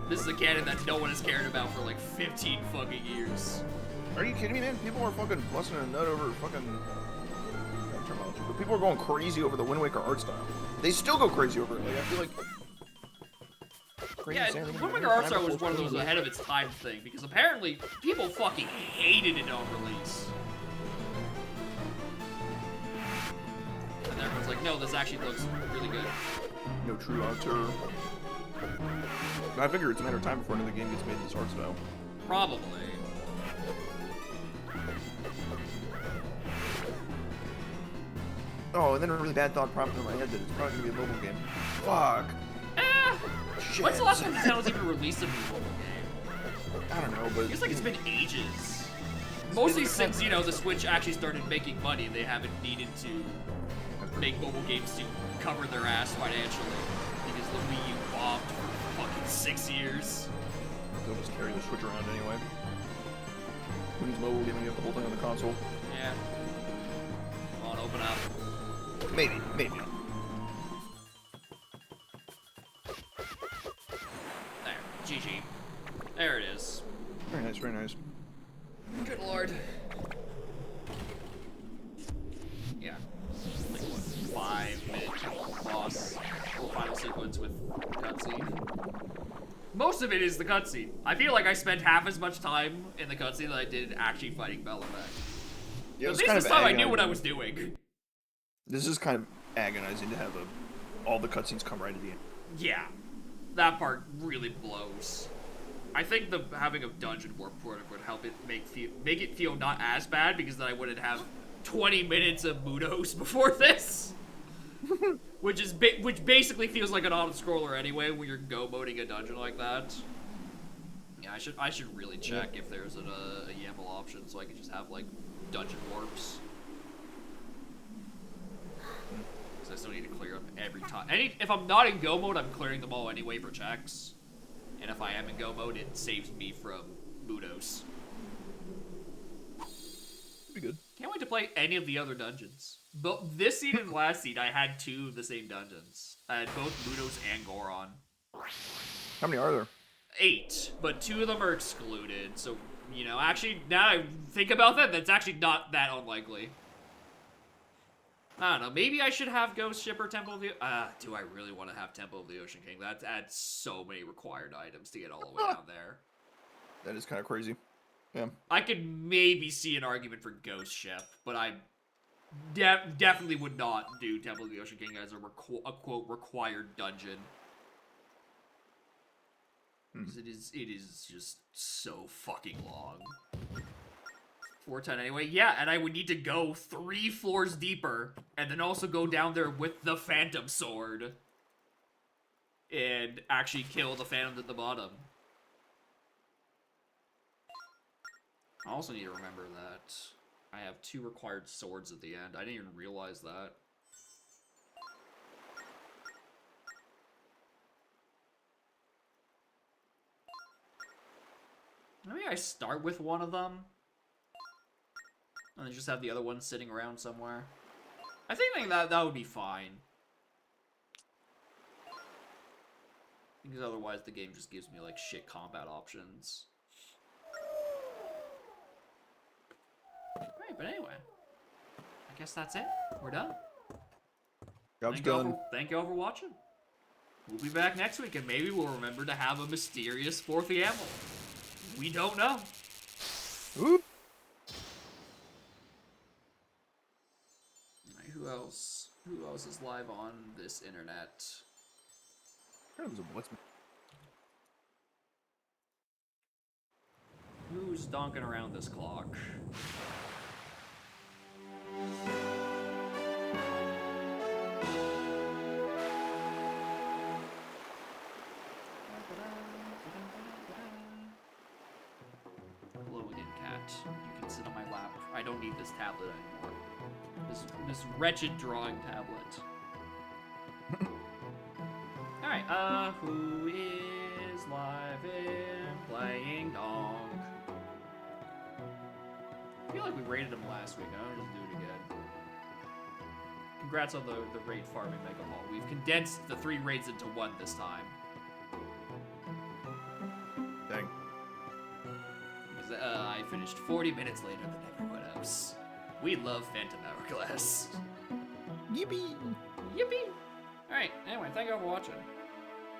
Speaker 2: This is a canon that no one has cared about for like 15 fucking years.
Speaker 5: Are you kidding me, man? People are fucking busting a nut over fucking... terminology, but people are going crazy over the Wind Waker art style. They still go crazy over it. Like, I feel like...
Speaker 2: Yeah, Wind Waker art style was one of those ahead of its time thing, because apparently people fucking hated it on release. And everyone's like, no, this actually looks really good.
Speaker 5: No true auteur. I figure it's a matter of time before another game gets made in this art style.
Speaker 2: Probably.
Speaker 5: Oh, and then a really bad thought prompted in my head that it's probably gonna be a mobile game. Fuck. Shit.
Speaker 2: When's the last time Nintendo's even released a mobile game?
Speaker 5: I don't know, but...
Speaker 2: It's like it's been ages. Mostly since, you know, the Switch actually started making money, they haven't needed to make mobile games to cover their ass financially. Because the Wii U bombed for fucking 6 years.
Speaker 5: They'll just carry the Switch around anyway. When it's mobile game, you have the whole thing on the console.
Speaker 2: Yeah. Come on, open up.
Speaker 5: Maybe, maybe.
Speaker 2: There. GG. There it is.
Speaker 5: Very nice, very nice.
Speaker 2: Good lord. Yeah. Like what, 5-minute boss or final sequence with cutscene. Most of it is the cutscene. I feel like I spent half as much time in the cutscene that I did actually fighting Bellumbeck.
Speaker 5: Yeah,
Speaker 2: At least this time I knew what I was doing.
Speaker 5: This is kind of agonizing to have all the cutscenes come right at the end.
Speaker 2: Yeah. That part really blows. I think having a dungeon warp port would help it make it feel not as bad, because then I wouldn't have 20 minutes of Mudos before this. which basically feels like an auto-scroller anyway when you're go-moding a dungeon like that. Yeah, I should really check if there's a YAML option so I can just have like dungeon warps. Because I still need to clear them every time. If I'm not in go mode, I'm clearing them all anyway for checks. And if I am in go mode, it saves me from Mudos.
Speaker 5: Pretty good.
Speaker 2: Can't wait to play any of the other dungeons. But this seed and last seed, I had 2 of the same dungeons. I had both Mudos and Goron.
Speaker 5: How many are there?
Speaker 2: 8, but 2 of them are excluded. So, you know, actually, now I think about that, that's actually not that unlikely. I don't know, maybe I should have Ghost Ship or Temple of the... do I really want to have Temple of the Ocean King? That adds so many required items to get all the way down there.
Speaker 5: That is kind of crazy. Yeah.
Speaker 2: I could maybe see an argument for Ghost Ship, but I definitely would not do Temple of the Ocean King as a quote required dungeon. Because it is just so fucking long. 410 anyway. Yeah, and I would need to go 3 floors deeper, and then also go down there with the Phantom Sword, and actually kill the Phantom at the bottom. I also need to remember that I have 2 required swords at the end. I didn't even realize that. Maybe I start with one of them, and then just have the other one sitting around somewhere. I think that would be fine. Because otherwise the game just gives me like shit combat options. Right, but anyway. I guess that's it. We're done.
Speaker 5: Job's done.
Speaker 2: Thank you all for watching. We'll be back next week, and maybe we'll remember to have a mysterious 4th YAML. We don't know.
Speaker 5: Oop.
Speaker 2: Right, who Who else? Who else is live on this internet?
Speaker 5: There was a Blitzman.
Speaker 2: Who's donking around this clock? Hello again, cat. You can sit on my lap. I don't need this tablet anymore. This wretched drawing tablet. Alright, who is live in playing Dong? I feel like we rated him last week. I'm gonna just do it again. Congrats on the raid farming Mega Ball. We've condensed the 3 raids into 1 this time.
Speaker 5: Dang.
Speaker 2: Because, I finished 40 minutes later than everyone else. We love Phantom Hourglass.
Speaker 5: Yippee!
Speaker 2: Yippee! Alright, anyway, thank you all for watching.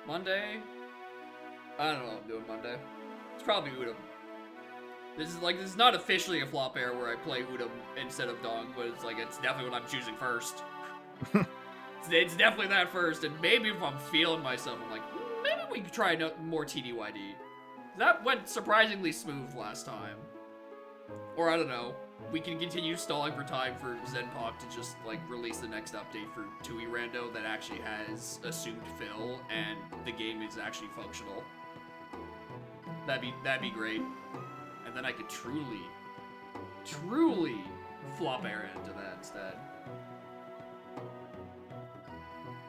Speaker 2: Monday? I don't know what I'm doing Monday. It's probably Udom. This is not officially a flop air where I play Udom instead of Dong, but it's definitely what I'm choosing first. It's definitely that first, and maybe if I'm feeling myself, I'm like, maybe we could try more TDYD. That went surprisingly smooth last time. Or I don't know. We can continue stalling for time for Zenpok to just release the next update for Tui Rando that actually has assumed fill and the game is actually functional. That'd be great. And then I could truly flop air into that instead.